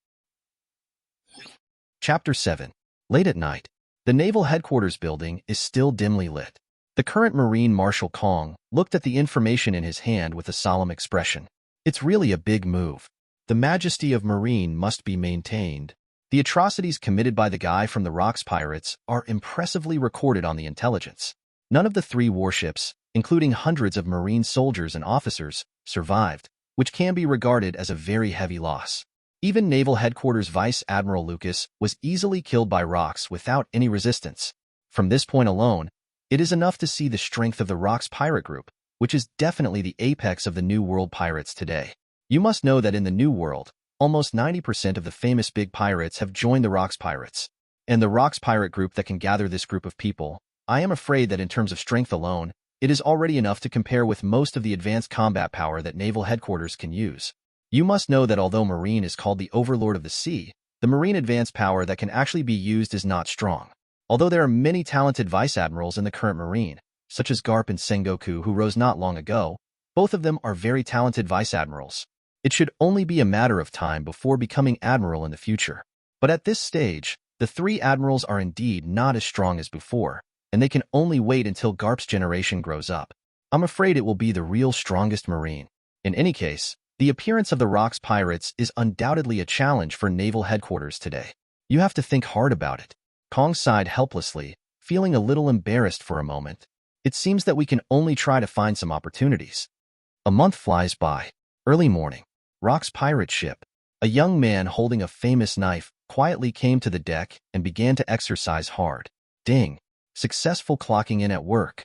Chapter 7. Late at night, the Naval Headquarters building is still dimly lit. The current Marine Marshal Kong looked at the information in his hand with a solemn expression. It's really a big move. The majesty of Marine must be maintained. The atrocities committed by the guy from the Rocks Pirates are impressively recorded on the intelligence. None of the 3 warships, including hundreds of Marine soldiers and officers, survived, which can be regarded as a very heavy loss. Even Naval Headquarters Vice Admiral Lucas was easily killed by rocks without any resistance. From this point alone, it is enough to see the strength of the Rocks Pirate Group, which is definitely the apex of the New World pirates today. You must know that in the New World, almost 90% of the famous big pirates have joined the Rocks Pirates. And the Rocks Pirate Group that can gather this group of people, I am afraid that in terms of strength alone, it is already enough to compare with most of the advanced combat power that Naval Headquarters can use. You must know that although Marine is called the Overlord of the Sea, the Marine advanced power that can actually be used is not strong. Although there are many talented Vice Admirals in the current Marine, such as Garp and Sengoku who rose not long ago, both of them are very talented Vice Admirals. It should only be a matter of time before becoming Admiral in the future. But at this stage, the 3 Admirals are indeed not as strong as before, and they can only wait until Garp's generation grows up. I'm afraid it will be the real strongest Marine. In any case, the appearance of the Rocks Pirates is undoubtedly a challenge for Naval Headquarters today. You have to think hard about it. Kong sighed helplessly, feeling a little embarrassed for a moment. It seems that we can only try to find some opportunities. A month flies by. Early morning. Rocks pirate ship. A young man holding a famous knife quietly came to the deck and began to exercise hard. Ding. Successful clocking in at work.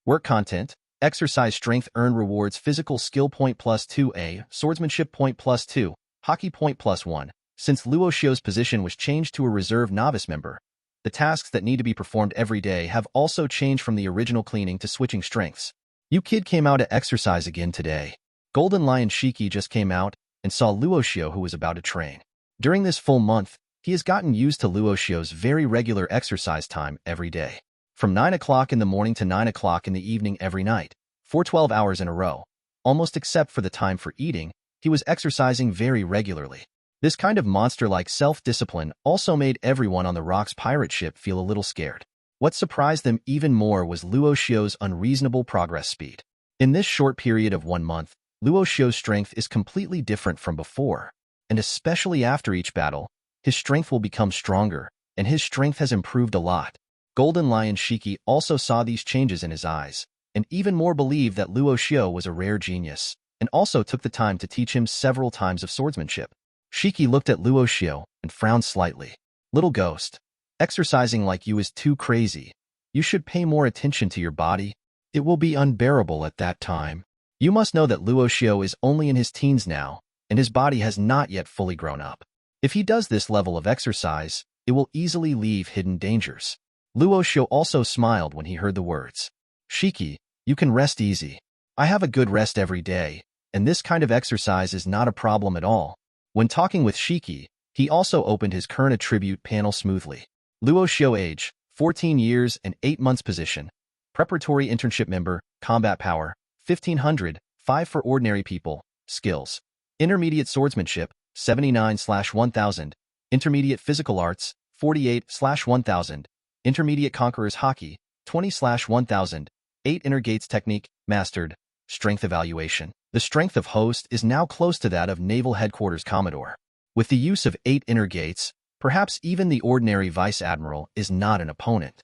Work content. Exercise strength earned rewards physical skill point +2A, swordsmanship point +2, hockey point +1. Since Luo Xiu's position was changed to a reserve novice member, the tasks that need to be performed every day have also changed from the original cleaning to switching strengths. You kid came out to exercise again today. Golden Lion Shiki just came out and saw Luo Xiu who was about to train. During this full month, he has gotten used to Luo Xiu's very regular exercise time every day. From 9 o'clock in the morning to 9 o'clock in the evening every night, for 12 hours in a row, almost except for the time for eating, he was exercising very regularly. This kind of monster-like self-discipline also made everyone on the Rocks pirate ship feel a little scared. What surprised them even more was Luo Xiu's unreasonable progress speed. In this short period of 1 month, Luo Xiu's strength is completely different from before. and especially after each battle, his strength will become stronger, and his strength has improved a lot. Golden Lion Shiki also saw these changes in his eyes, and even more believed that Luo Xiu was a rare genius, and also took the time to teach him several times of swordsmanship. Shiki looked at Luo Xiu and frowned slightly. Little ghost, exercising like you is too crazy. You should pay more attention to your body. It will be unbearable at that time. You must know that Luo Xiu is only in his teens now, and his body has not yet fully grown up. If he does this level of exercise, it will easily leave hidden dangers. Luo Xiu also smiled when he heard the words. Shiki, you can rest easy. I have a good rest every day, and this kind of exercise is not a problem at all. When talking with Shiki, he also opened his current attribute panel smoothly. Luo Xiu age, 14 years and 8 months position. Preparatory internship member, combat power, 1500, 5 for ordinary people, skills. Intermediate swordsmanship, 79/1000. Intermediate physical arts, 48/1000. Intermediate conqueror's haki, 20/1000. 8 inner gates technique, mastered. Strength evaluation. The strength of host is now close to that of Naval Headquarters Commodore. With the use of 8 inner gates, perhaps even the ordinary vice admiral is not an opponent.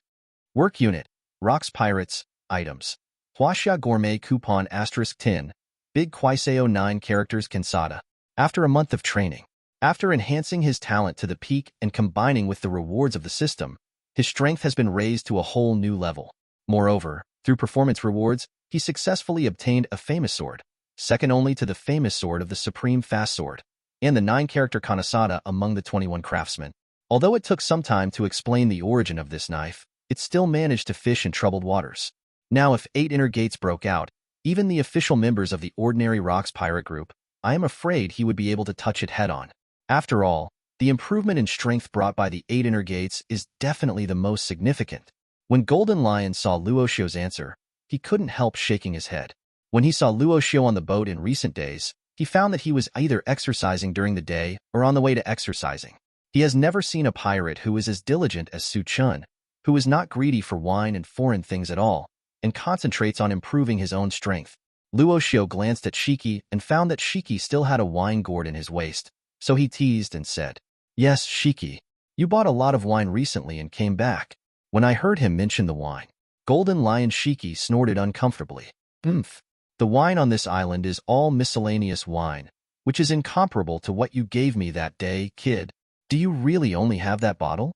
Work unit, rocks pirates, items. Huaxia gourmet coupon *10, big Kuaiseo 9 characters Kensada. After a month of training, after enhancing his talent to the peak and combining with the rewards of the system, his strength has been raised to a whole new level. Moreover, through performance rewards, he successfully obtained a famous sword, second only to the famous sword of the Supreme Fast Sword, and the 9-character Kanesada among the 21 craftsmen. Although it took some time to explain the origin of this knife, it still managed to fish in troubled waters. Now if 8 inner gates broke out, even the official members of the ordinary Rocks pirate group, I am afraid he would be able to touch it head-on. After all, the improvement in strength brought by the 8 inner gates is definitely the most significant. When Golden Lion saw Luo Xiu's answer, he couldn't help shaking his head. When he saw Luo Xiu on the boat in recent days, he found that he was either exercising during the day or on the way to exercising. He has never seen a pirate who is as diligent as Su Chun, who is not greedy for wine and foreign things at all, and concentrates on improving his own strength. Luo Xiu glanced at Shiki and found that Shiki still had a wine gourd in his waist, so he teased and said, Yes, Shiki, you bought a lot of wine recently and came back. When I heard him mention the wine, Golden Lion Shiki snorted uncomfortably. The wine on this island is all miscellaneous wine, which is incomparable to what you gave me that day, kid. Do you really only have that bottle?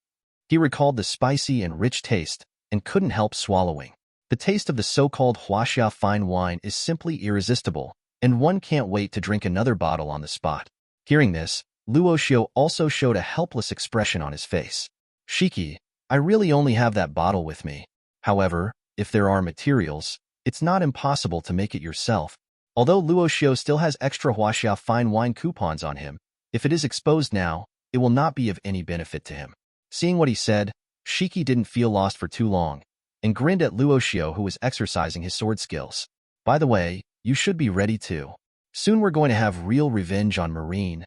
He recalled the spicy and rich taste and couldn't help swallowing. The taste of the so-called Huaxia fine wine is simply irresistible, and one can't wait to drink another bottle on the spot. Hearing this, Luo Xiu also showed a helpless expression on his face. Shiki, I really only have that bottle with me. However, if there are materials, it's not impossible to make it yourself. Although Luo Xiu still has extra Huaxia fine wine coupons on him, if it is exposed now, it will not be of any benefit to him. Seeing what he said, Shiki didn't feel lost for too long, and grinned at Luo Xiu who was exercising his sword skills. By the way, you should be ready too. Soon we're going to have real revenge on Marine.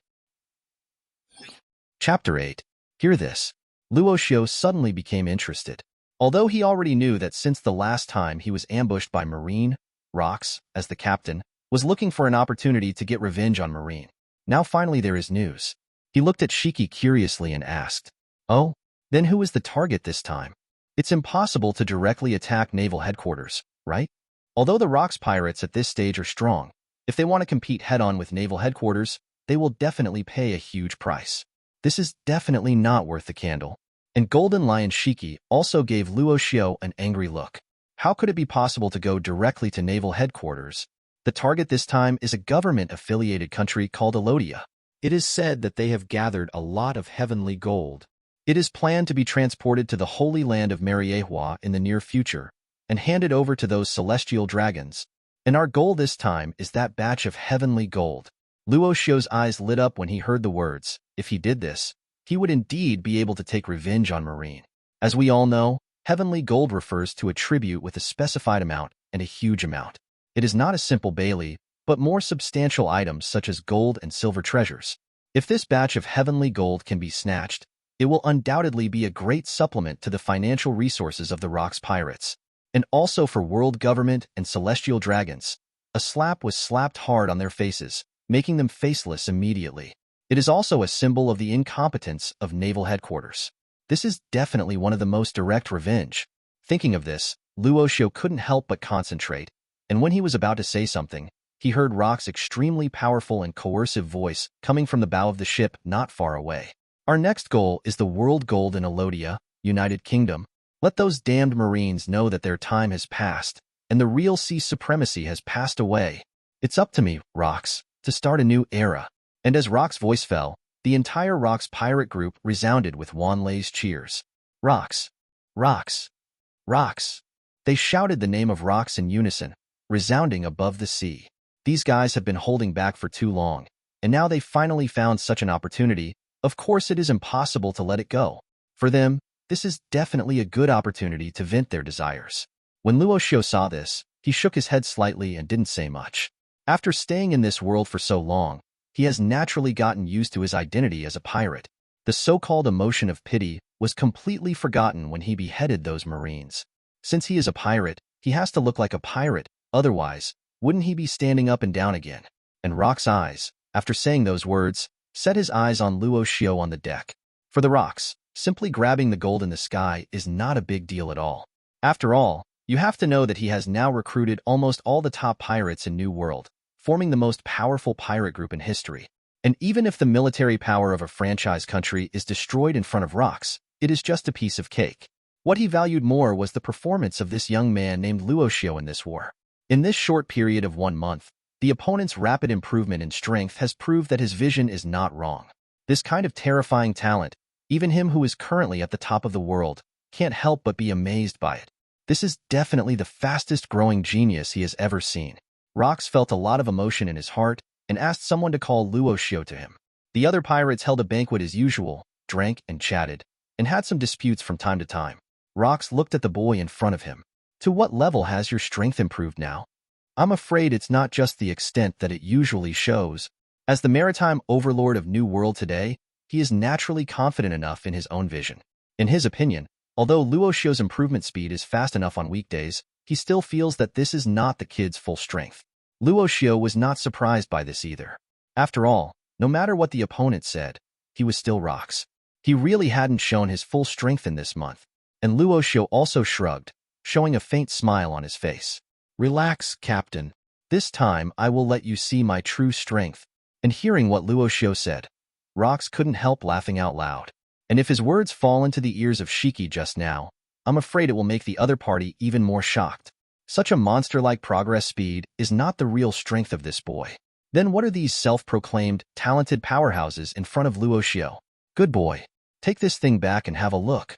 Chapter 8. Hear this. Luo Xiu suddenly became interested. Although he already knew that since the last time he was ambushed by Marine, Rocks, as the captain, was looking for an opportunity to get revenge on Marine. Now finally there is news. He looked at Shiki curiously and asked, Oh, then who is the target this time? It's impossible to directly attack naval headquarters, right? Although the Rocks pirates at this stage are strong, if they want to compete head-on with naval headquarters, they will definitely pay a huge price. This is definitely not worth the candle. And Golden Lion Shiki also gave Luo Xiu an angry look. How could it be possible to go directly to naval headquarters? The target this time is a government-affiliated country called Elodia. It is said that they have gathered a lot of heavenly gold. It is planned to be transported to the Holy Land of Mariehua in the near future and handed over to those celestial dragons. And our goal this time is that batch of heavenly gold. Luo Xiu's eyes lit up when he heard the words. If he did this, he would indeed be able to take revenge on Marine. As we all know, heavenly gold refers to a tribute with a specified amount and a huge amount. It is not a simple bailee, but more substantial items such as gold and silver treasures. If this batch of heavenly gold can be snatched, it will undoubtedly be a great supplement to the financial resources of the Rocks pirates. And also for world government and celestial dragons. A slap was slapped hard on their faces, making them faceless immediately. It is also a symbol of the incompetence of naval headquarters. This is definitely one of the most direct revenge. Thinking of this, Luo Xiu couldn't help but concentrate, and when he was about to say something, he heard Rock's extremely powerful and coercive voice coming from the bow of the ship not far away. Our next goal is the world gold in Alodia, United Kingdom. Let those damned Marines know that their time has passed, and the real sea supremacy has passed away. It's up to me, Rox, to start a new era. And as Rock's voice fell, the entire Rock's pirate group resounded with Wanlei's cheers. Rox! Rox! Rox! They shouted the name of Rox in unison, resounding above the sea. These guys have been holding back for too long, and now they finally found such an opportunity. Of course it is impossible to let it go. For them, this is definitely a good opportunity to vent their desires. When Luo Xiu saw this, he shook his head slightly and didn't say much. After staying in this world for so long, he has naturally gotten used to his identity as a pirate. The so-called emotion of pity was completely forgotten when he beheaded those Marines. Since he is a pirate, he has to look like a pirate, otherwise, wouldn't he be standing up and down again? And Rock's eyes, after saying those words, set his eyes on Luo Xiu on the deck. For the Rocks, simply grabbing the gold in the sky is not a big deal at all. After all, you have to know that he has now recruited almost all the top pirates in New World, forming the most powerful pirate group in history. And even if the military power of a franchise country is destroyed in front of Rocks, it is just a piece of cake. What he valued more was the performance of this young man named Luo Xiu in this war. In this short period of 1 month, the opponent's rapid improvement in strength has proved that his vision is not wrong. This kind of terrifying talent, even him who is currently at the top of the world, can't help but be amazed by it. This is definitely the fastest growing genius he has ever seen. Rox felt a lot of emotion in his heart and asked someone to call Luo Xiu to him. The other pirates held a banquet as usual, drank and chatted, and had some disputes from time to time. Rox looked at the boy in front of him. To what level has your strength improved now? I'm afraid it's not just the extent that it usually shows. As the maritime overlord of New World today, he is naturally confident enough in his own vision. In his opinion, although Luo Xiu's improvement speed is fast enough on weekdays, he still feels that this is not the kid's full strength. Luo Xiu was not surprised by this either. After all, no matter what the opponent said, he was still Rox. He really hadn't shown his full strength in this month, and Luo Xiu also shrugged, showing a faint smile on his face. Relax, Captain. This time I will let you see my true strength. And hearing what Luo Xiu said, Rox couldn't help laughing out loud. And if his words fall into the ears of Shiki just now, I'm afraid it will make the other party even more shocked. Such a monster-like progress speed is not the real strength of this boy. Then what are these self-proclaimed, talented powerhouses in front of Luo Xiu? Good boy. Take this thing back and have a look.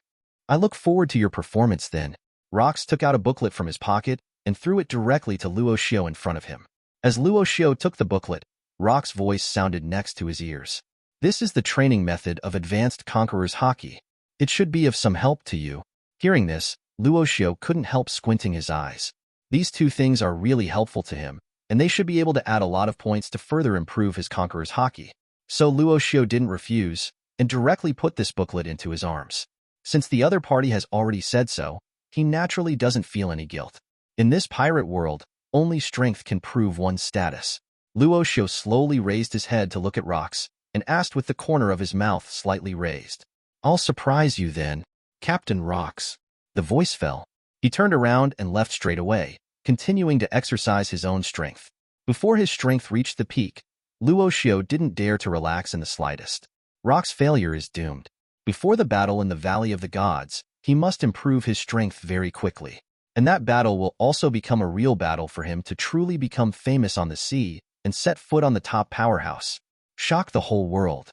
I look forward to your performance then. Rox took out a booklet from his pocket and threw it directly to Luo Xiu in front of him. As Luo Xiu took the booklet, Rox's voice sounded next to his ears. This is the training method of advanced conqueror's haki. It should be of some help to you. Hearing this, Luo Xiu couldn't help squinting his eyes. These two things are really helpful to him, and they should be able to add a lot of points to further improve his conqueror's haki. So Luo Xiu didn't refuse, and directly put this booklet into his arms. Since the other party has already said so, he naturally doesn't feel any guilt. In this pirate world, only strength can prove one's status. Luo Xiu slowly raised his head to look at Rox, and asked with the corner of his mouth slightly raised. I'll surprise you then, Captain Rox. The voice fell. He turned around and left straight away, continuing to exercise his own strength. Before his strength reached the peak, Luo Xiu didn't dare to relax in the slightest. Rox's failure is doomed. Before the battle in the Valley of the Gods, he must improve his strength very quickly. And that battle will also become a real battle for him to truly become famous on the sea and set foot on the top powerhouse. Shock the whole world.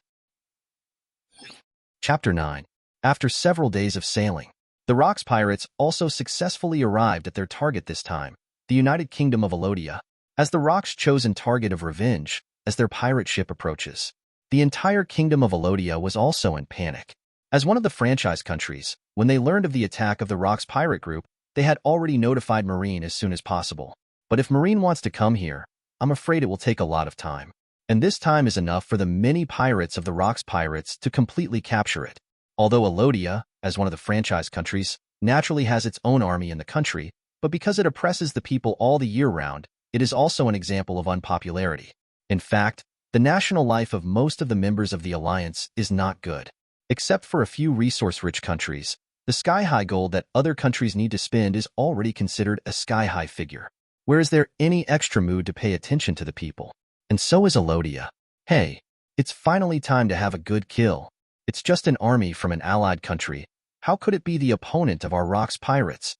Chapter 9. After several days of sailing, the Rox pirates also successfully arrived at their target this time, the United Kingdom of Alodia, as the Rox' chosen target of revenge as their pirate ship approaches. The entire kingdom of Alodia was also in panic. As one of the franchise countries, when they learned of the attack of the Rox pirate group, they had already notified Marine as soon as possible. But if Marine wants to come here, I'm afraid it will take a lot of time. And this time is enough for the many pirates of the Rox pirates to completely capture it. Although Alodia, as one of the franchise countries, naturally has its own army in the country, but because it oppresses the people all the year round, it is also an example of unpopularity. In fact, The national life of most of the members of the alliance is not good. Except for a few resource-rich countries, the sky-high gold that other countries need to spend is already considered a sky-high figure. Where is there any extra mood to pay attention to the people? And so is Alodia. Hey, it's finally time to have a good kill. It's just an army from an allied country. How could it be the opponent of our rocks pirates?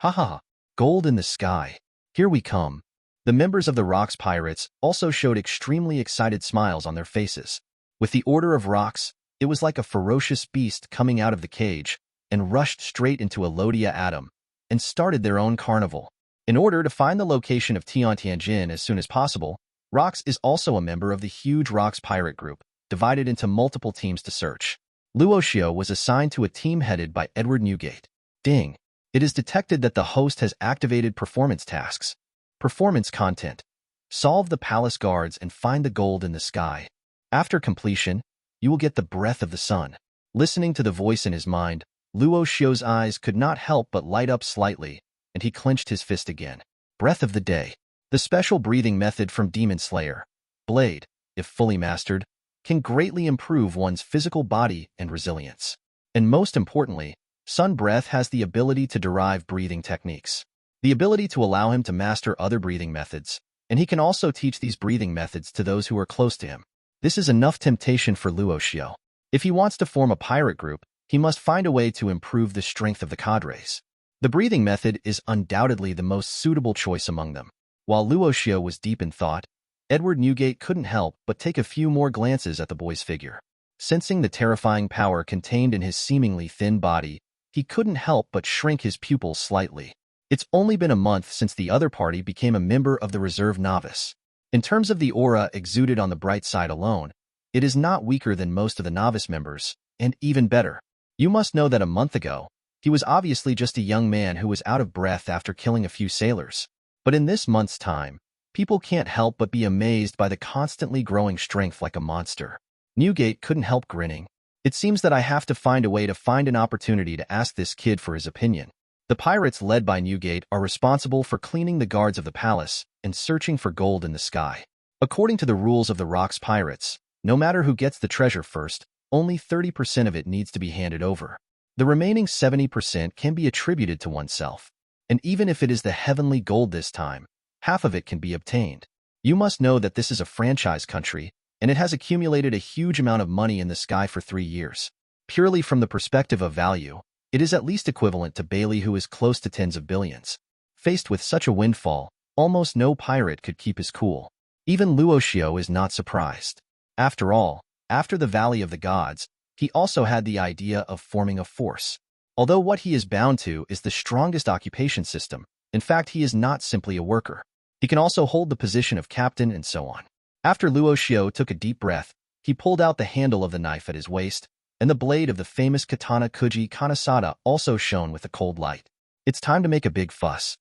Ha ha ha. Gold in the sky. Here we come. The members of the Rocks Pirates also showed extremely excited smiles on their faces. With the Order of Rocks, it was like a ferocious beast coming out of the cage and rushed straight into Alodia Atom and started their own carnival. In order to find the location of Tiantianjin as soon as possible, Rocks is also a member of the huge Rocks Pirate Group, divided into multiple teams to search. Luo Xiu was assigned to a team headed by Edward Newgate. Ding! It is detected that the host has activated performance tasks. Performance content. Solve the palace guards and find the gold in the sky. After completion, you will get the breath of the sun. Listening to the voice in his mind, Luo Xiu's eyes could not help but light up slightly, and he clenched his fist again. Breath of the day. The special breathing method from Demon Slayer, Blade, if fully mastered, can greatly improve one's physical body and resilience. And most importantly, Sun Breath has the ability to derive breathing techniques. The ability to allow him to master other breathing methods, and he can also teach these breathing methods to those who are close to him. This is enough temptation for Luo Xiu. If he wants to form a pirate group, he must find a way to improve the strength of the cadres. The breathing method is undoubtedly the most suitable choice among them. While Luo Xiu was deep in thought, Edward Newgate couldn't help but take a few more glances at the boy's figure. Sensing the terrifying power contained in his seemingly thin body, he couldn't help but shrink his pupils slightly. It's only been a month since the other party became a member of the reserve novice. In terms of the aura exuded on the bright side alone, it is not weaker than most of the novice members, and even better. You must know that a month ago, he was obviously just a young man who was out of breath after killing a few sailors. But in this month's time, people can't help but be amazed by the constantly growing strength like a monster. Newgate couldn't help grinning. It seems that I have to find a way to find an opportunity to ask this kid for his opinion. The pirates led by Newgate are responsible for cleaning the guards of the palace and searching for gold in the sky. According to the rules of the Rocks Pirates, no matter who gets the treasure first, only 30% of it needs to be handed over. The remaining 70% can be attributed to oneself. And even if it is the heavenly gold this time, half of it can be obtained. You must know that this is a franchise country, and it has accumulated a huge amount of money in the sky for 3 years. Purely from the perspective of value, it is at least equivalent to Bailey, who is close to tens of billions. Faced with such a windfall, almost no pirate could keep his cool. Even Luo Xiu is not surprised. After all, after the Valley of the Gods, he also had the idea of forming a force. Although what he is bound to is the strongest occupation system, in fact he is not simply a worker. He can also hold the position of captain and so on. After Luo Xiu took a deep breath, he pulled out the handle of the knife at his waist, and the blade of the famous katana Kuji Kanasada also shone with a cold light. It's time to make a big fuss.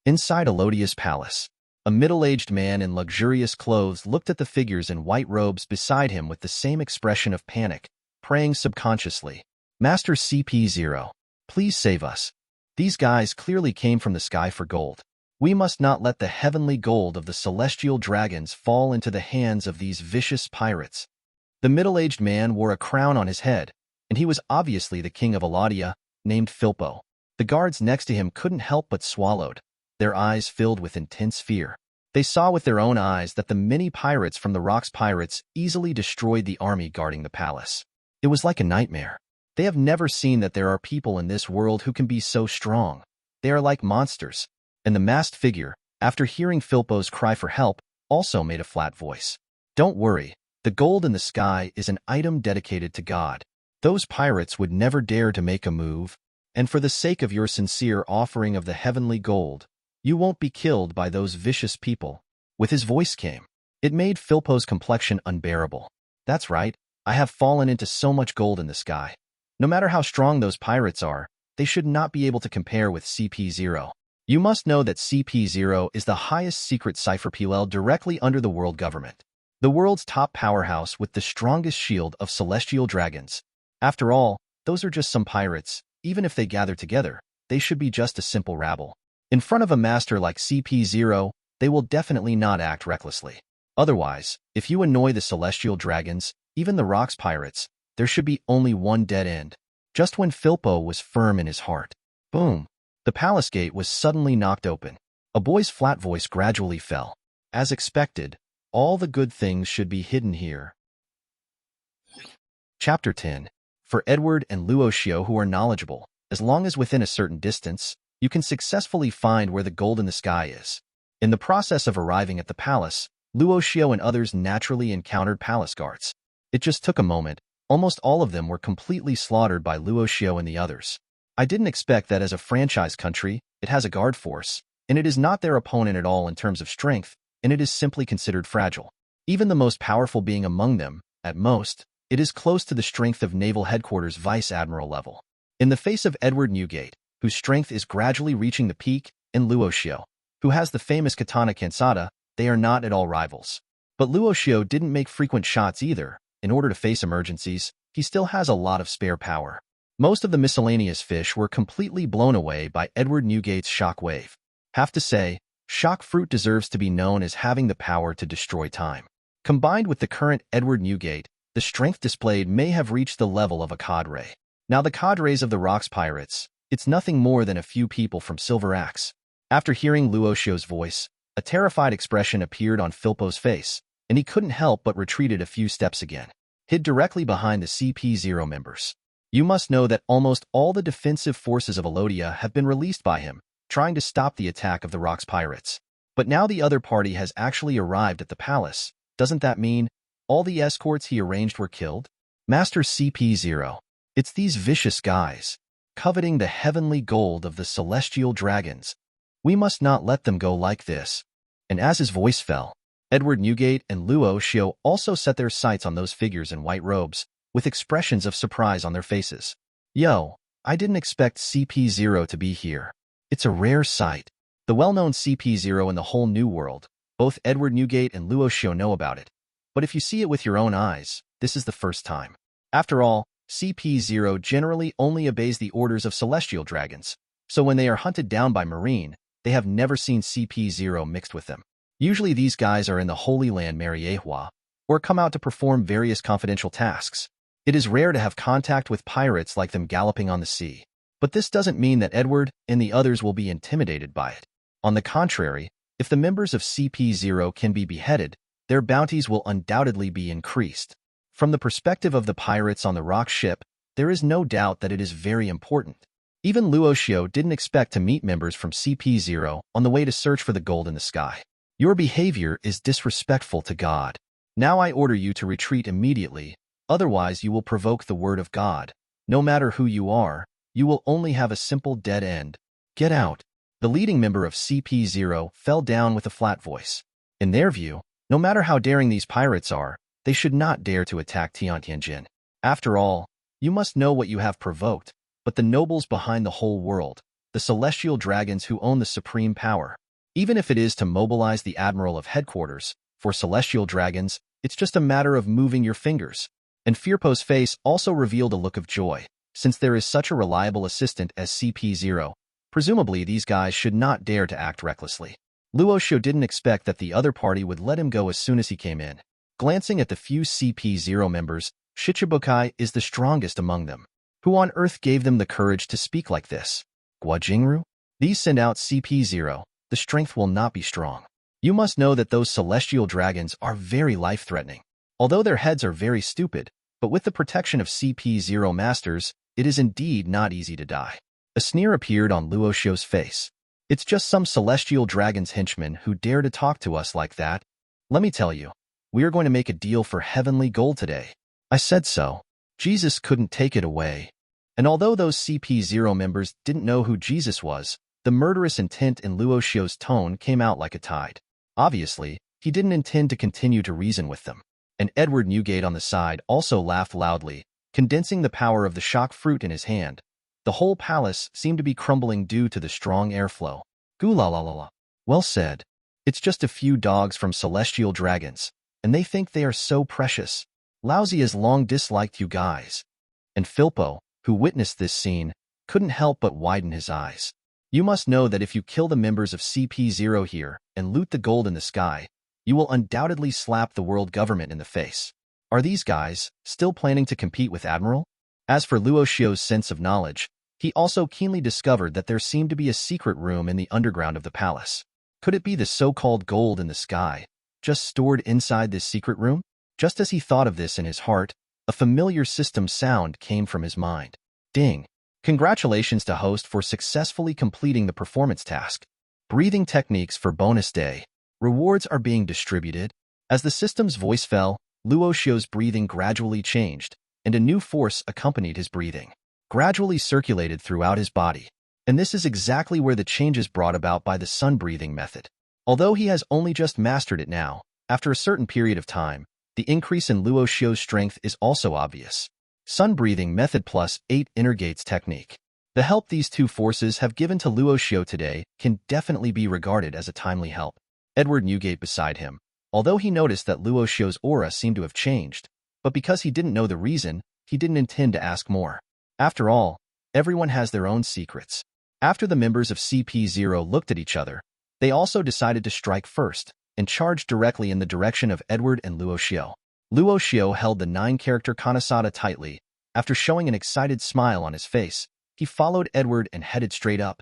Inside Alodia's palace, a middle-aged man in luxurious clothes looked at the figures in white robes beside him with the same expression of panic, praying subconsciously. Master CP0, please save us. These guys clearly came from the sky for gold. We must not let the heavenly gold of the celestial dragons fall into the hands of these vicious pirates. The middle-aged man wore a crown on his head, and he was obviously the king of Alodia, named Filpo. The guards next to him couldn't help but swallowed, their eyes filled with intense fear. They saw with their own eyes that the many pirates from the Rocks Pirates easily destroyed the army guarding the palace. It was like a nightmare. They have never seen that there are people in this world who can be so strong. They are like monsters. And the masked figure, after hearing Filpo's cry for help, also made a flat voice. Don't worry. The gold in the sky is an item dedicated to God. Those pirates would never dare to make a move, and for the sake of your sincere offering of the heavenly gold, you won't be killed by those vicious people. With his voice came. It made Filpo's complexion unbearable. That's right, I have fallen into so much gold in the sky. No matter how strong those pirates are, they should not be able to compare with CP0. You must know that CP0 is the highest secret cipher PLL directly under the world government. The world's top powerhouse with the strongest shield of celestial dragons. After all, those are just some pirates. Even if they gather together, they should be just a simple rabble. In front of a master like CP0, they will definitely not act recklessly. Otherwise, if you annoy the celestial dragons, even the rocks pirates, there should be only one dead end. Just when Filpo was firm in his heart. Boom! The palace gate was suddenly knocked open. A boy's flat voice gradually fell. As expected, all the good things should be hidden here. Chapter 10. For Edward and Luo Xiu who are knowledgeable, as long as within a certain distance, you can successfully find where the gold in the sky is. In the process of arriving at the palace, Luo Xiu and others naturally encountered palace guards. It just took a moment. Almost all of them were completely slaughtered by Luo Xiu and the others. I didn't expect that as a franchise country, it has a guard force, and it is not their opponent at all in terms of strength, and it is simply considered fragile. Even the most powerful being among them, at most, it is close to the strength of Naval Headquarters Vice Admiral level. In the face of Edward Newgate, whose strength is gradually reaching the peak, and Luo Xiu, who has the famous katana Kansada, they are not at all rivals. But Luo Xiu didn't make frequent shots either. In order to face emergencies, he still has a lot of spare power. Most of the miscellaneous fish were completely blown away by Edward Newgate's shock wave. Have to say, shock fruit deserves to be known as having the power to destroy time. Combined with the current Edward Newgate, the strength displayed may have reached the level of a cadre. Now the cadres of the Rocks Pirates, it's nothing more than a few people from Silver Axe. After hearing Luo Xiu's voice, a terrified expression appeared on Filpo's face, and he couldn't help but retreated a few steps again, hid directly behind the CP0 members. You must know that almost all the defensive forces of Elodia have been released by him, trying to stop the attack of the Rocks Pirates. But now the other party has actually arrived at the palace. Doesn't that mean all the escorts he arranged were killed? Master CP0. It's these vicious guys, coveting the heavenly gold of the celestial dragons. We must not let them go like this. And as his voice fell, Edward Newgate and Luo Xiu also set their sights on those figures in white robes, with expressions of surprise on their faces. Yo, I didn't expect CP0 to be here. It's a rare sight. The well-known CP0 in the whole New World, both Edward Newgate and Luo Xiu know about it. But if you see it with your own eyes, this is the first time. After all, CP0 generally only obeys the orders of celestial dragons, so when they are hunted down by Marine, they have never seen CP0 mixed with them. Usually these guys are in the Holy Land Mariehua, or come out to perform various confidential tasks. It is rare to have contact with pirates like them galloping on the sea. But this doesn't mean that Edward and the others will be intimidated by it. On the contrary, if the members of CP0 can be beheaded, their bounties will undoubtedly be increased. From the perspective of the pirates on the rock ship, there is no doubt that it is very important. Even Luo Xiu didn't expect to meet members from CP0 on the way to search for the gold in the sky. Your behavior is disrespectful to God. Now I order you to retreat immediately, otherwise you will provoke the word of God. No matter who you are, you will only have a simple dead end. Get out. The leading member of CP0 fell down with a flat voice. In their view, no matter how daring these pirates are, they should not dare to attack Tiantianjin. After all, you must know what you have provoked, but the nobles behind the whole world, the celestial dragons who own the supreme power. Even if it is to mobilize the Admiral of Headquarters, for celestial dragons, it's just a matter of moving your fingers. And Firpo's face also revealed a look of joy, since there is such a reliable assistant as CP0. Presumably these guys should not dare to act recklessly. Luo Xiu didn't expect that the other party would let him go as soon as he came in. Glancing at the few CP0 members, Shichibukai is the strongest among them. Who on earth gave them the courage to speak like this? Guajingru? These send out CP0. The strength will not be strong. You must know that those celestial dragons are very life-threatening. Although their heads are very stupid, but with the protection of CP0 masters, it is indeed not easy to die. A sneer appeared on Luo Xiu's face. It's just some celestial dragon's henchmen who dare to talk to us like that. Let me tell you, we are going to make a deal for heavenly gold today. I said so. Jesus couldn't take it away. And although those CP0 members didn't know who Jesus was, the murderous intent in Luo Xiu's tone came out like a tide. Obviously, he didn't intend to continue to reason with them. And Edward Newgate on the side also laughed loudly, condensing the power of the shock fruit in his hand. The whole palace seemed to be crumbling due to the strong airflow. Goo-la-la-la-la. Well said. It's just a few dogs from celestial dragons, and they think they are so precious. Lousy has long disliked you guys. And Filpo, who witnessed this scene, couldn't help but widen his eyes. You must know that if you kill the members of CP0 here and loot the gold in the sky, you will undoubtedly slap the world government in the face. Are these guys still planning to compete with Admiral? As for Luo Xiu's sense of knowledge, he also keenly discovered that there seemed to be a secret room in the underground of the palace. Could it be the so-called gold in the sky, just stored inside this secret room? Just as he thought of this in his heart, a familiar system sound came from his mind. Ding! Congratulations to host for successfully completing the performance task. Breathing techniques for bonus day. Rewards are being distributed. As the system's voice fell, Luo Xiu's breathing gradually changed, and a new force accompanied his breathing, gradually circulated throughout his body. And this is exactly where the changes brought about by the sun breathing method. Although he has only just mastered it now, after a certain period of time, the increase in Luo Xiu's strength is also obvious. Sun breathing method plus 8 inner gates technique. The help these two forces have given to Luo Xiu today can definitely be regarded as a timely help. Edward Newgate beside him, although he noticed that Luo Xiu's aura seemed to have changed, but because he didn't know the reason, he didn't intend to ask more. After all, everyone has their own secrets. After the members of CP0 looked at each other, they also decided to strike first and charged directly in the direction of Edward and Luo Xiu. Luo Xiu held the 9-character kanasada tightly. After showing an excited smile on his face, he followed Edward and headed straight up.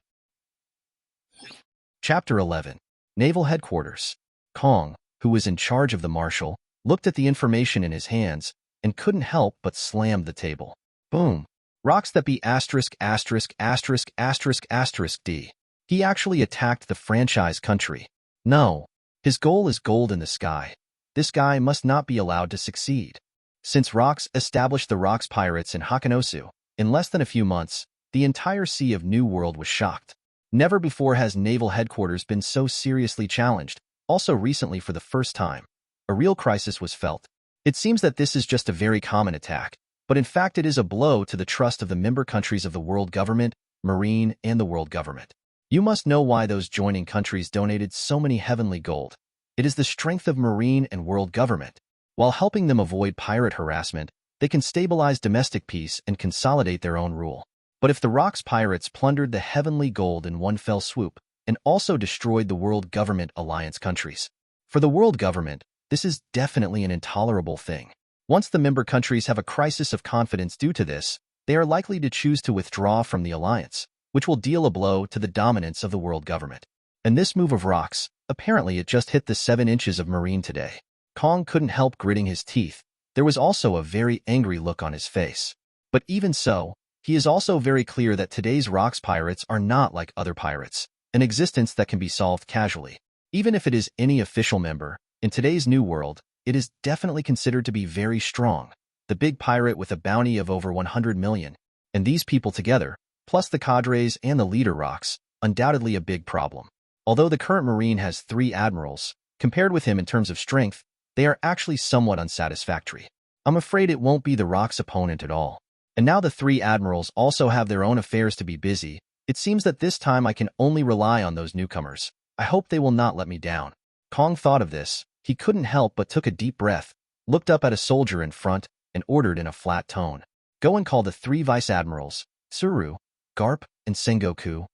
Chapter 11. Naval Headquarters. Kong, who was in charge of the marshal, looked at the information in his hands and couldn't help but slam the table. Boom. Rocks that be asterisk asterisk asterisk asterisk asterisk D. He actually attacked the franchise country. No. His goal is gold in the sky. This guy must not be allowed to succeed. Since Rocks established the Rocks Pirates in Hakanosu, in less than a few months, the entire Sea of New World was shocked. Never before has naval headquarters been so seriously challenged, also recently for the first time. A real crisis was felt. It seems that this is just a very common attack, but in fact it is a blow to the trust of the member countries of the world government, marine, and the world government. You must know why those joining countries donated so many heavenly gold. It is the strength of marine and world government. While helping them avoid pirate harassment, they can stabilize domestic peace and consolidate their own rule. But if the Rocks pirates plundered the heavenly gold in one fell swoop and also destroyed the world government alliance countries, for the world government, this is definitely an intolerable thing. Once the member countries have a crisis of confidence due to this, they are likely to choose to withdraw from the alliance, which will deal a blow to the dominance of the world government. And this move of Rocks, apparently it just hit the 7 inches of marine today. Kong couldn't help gritting his teeth. There was also a very angry look on his face. But even so, he is also very clear that today's Rocks pirates are not like other pirates, an existence that can be solved casually. Even if it is any official member, in today's new world, it is definitely considered to be very strong. The big pirate with a bounty of over 100 million. And these people together, plus the cadres and the leader Rocks, undoubtedly a big problem. Although the current Marine has 3 admirals, compared with him in terms of strength, they are actually somewhat unsatisfactory. I'm afraid it won't be the Rocks' opponent at all. And now the 3 admirals also have their own affairs to be busy. It seems that this time I can only rely on those newcomers. I hope they will not let me down. Kong thought of this. He couldn't help but took a deep breath, looked up at a soldier in front, and ordered in a flat tone. Go and call the 3 vice admirals, Tsuru, Garp, and Sengoku.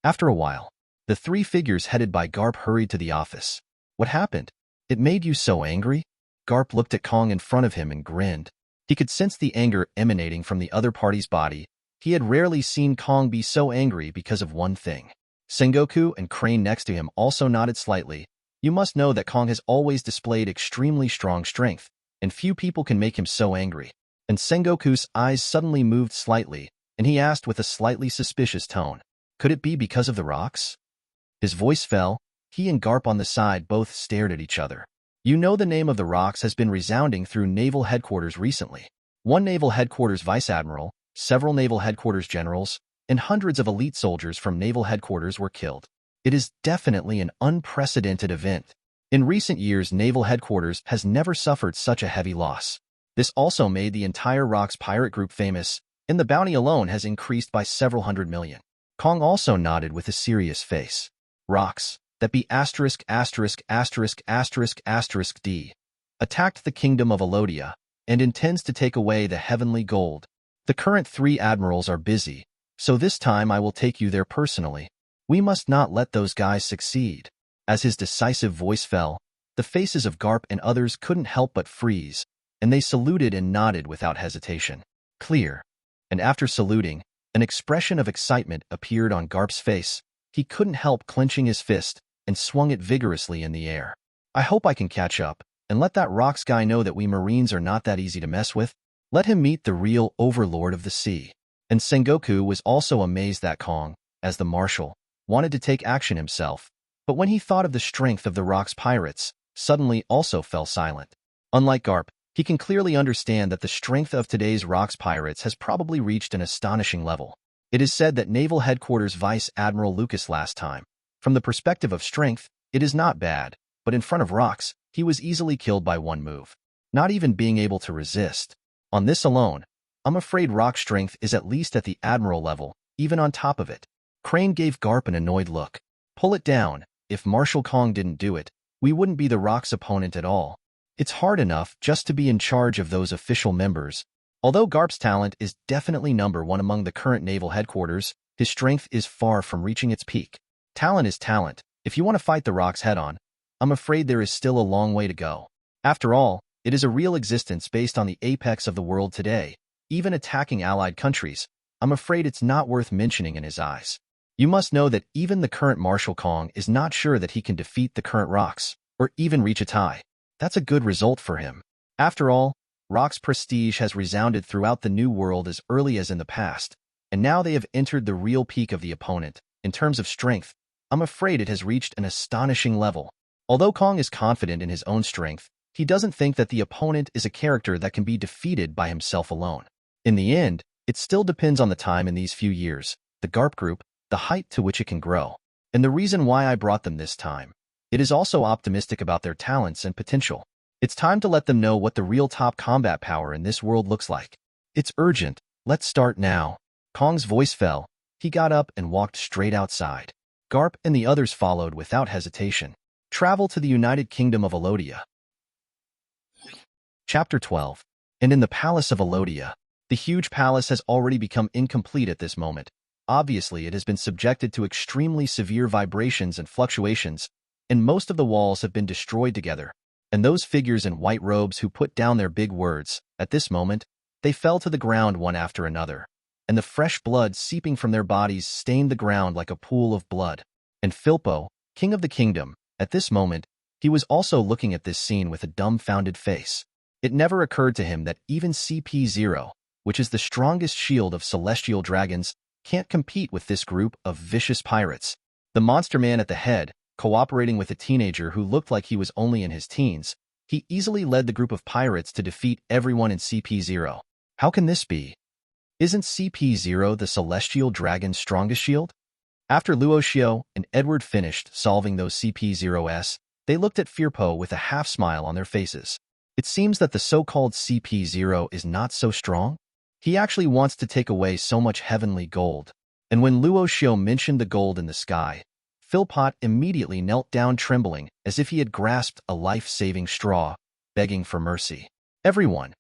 After a while, the 3 figures headed by Garp hurried to the office. What happened? It made you so angry? Garp looked at Kong in front of him and grinned. He could sense the anger emanating from the other party's body. He had rarely seen Kong be so angry because of one thing. Sengoku and Crane next to him also nodded slightly. You must know that Kong has always displayed extremely strong strength, and few people can make him so angry. And Sengoku's eyes suddenly moved slightly, and he asked with a slightly suspicious tone, could it be because of the Rocks? His voice fell. He and Garp on the side both stared at each other. You know the name of the Rocks has been resounding through naval headquarters recently. One naval headquarters vice admiral, several naval headquarters generals, and hundreds of elite soldiers from naval headquarters were killed. It is definitely an unprecedented event. In recent years, naval headquarters has never suffered such a heavy loss. This also made the entire Rocks pirate group famous, and the bounty alone has increased by several hundred million. Kong also nodded with a serious face. Rocks, that be asterisk asterisk asterisk asterisk asterisk D, attacked the kingdom of Alodia, and intends to take away the heavenly gold. The current 3 admirals are busy, so this time I will take you there personally. We must not let those guys succeed. As his decisive voice fell, The faces of Garp and others couldn't help but freeze, and they saluted and nodded without hesitation. Clear. And after saluting, an expression of excitement appeared on Garp's face. He couldn't help clenching his fist and swung it vigorously in the air. I hope I can catch up and let that rocks guy know that we Marines are not that easy to mess with. Let him meet the real overlord of the sea. And Sengoku was also amazed that Kong, as the marshal, wanted to take action himself, but when he thought of the strength of the rocks pirates, suddenly also fell silent. Unlike Garp, he can clearly understand that the strength of today's rocks pirates has probably reached an astonishing level. It is said that Naval Headquarters Vice Admiral Lucas last time, from the perspective of strength, it is not bad, but in front of rocks, he was easily killed by one move, not even being able to resist. On this alone, I'm afraid rock strength is at least at the Admiral level, even on top of it. Crane gave Garp an annoyed look. Pull it down. If Marshal Kong didn't do it, we wouldn't be the rock's opponent at all. It's hard enough just to be in charge of those official members. Although Garp's talent is definitely number one among the current naval headquarters, his strength is far from reaching its peak. Talent is talent. If you want to fight the rocks head-on, I'm afraid there is still a long way to go. After all, it is a real existence based on the apex of the world today, even attacking allied countries. I'm afraid it's not worth mentioning in his eyes. You must know that even the current Marshal Kong is not sure that he can defeat the current rocks, or even reach a tie. That's a good result for him. After all, Rock's prestige has resounded throughout the New World as early as in the past, and now they have entered the real peak of the opponent. In terms of strength, I'm afraid it has reached an astonishing level. Although Kong is confident in his own strength, he doesn't think that the opponent is a character that can be defeated by himself alone. In the end, it still depends on the time in these few years, the Garp group, the height to which it can grow, and the reason why I brought them this time. It is also optimistic about their talents and potential. It's time to let them know what the real top combat power in this world looks like. It's urgent. Let's start now. Kong's voice fell. He got up and walked straight outside. Garp and the others followed without hesitation. Travel to the United Kingdom of Alodia. Chapter 12. And in the palace of Alodia. The huge palace has already become incomplete at this moment. Obviously, it has been subjected to extremely severe vibrations and fluctuations, and most of the walls have been destroyed together. And those figures in white robes who put down their big words, at this moment, they fell to the ground one after another, and the fresh blood seeping from their bodies stained the ground like a pool of blood. And Filpo, king of the kingdom, at this moment, he was also looking at this scene with a dumbfounded face. It never occurred to him that even CP0, which is the strongest shield of celestial dragons, can't compete with this group of vicious pirates. The monster man at the head, cooperating with a teenager who looked like he was only in his teens, he easily led the group of pirates to defeat everyone in CP0. How can this be? Isn't CP0 the celestial dragon's strongest shield? After Luo Xiu and Edward finished solving those CP0s, they looked at Firpo with a half-smile on their faces. It seems that the so-called CP0 is not so strong. He actually wants to take away so much heavenly gold. And when Luo Xiu mentioned the gold in the sky, Philpot immediately knelt down trembling as if he had grasped a life-saving straw, begging for mercy. Everyone,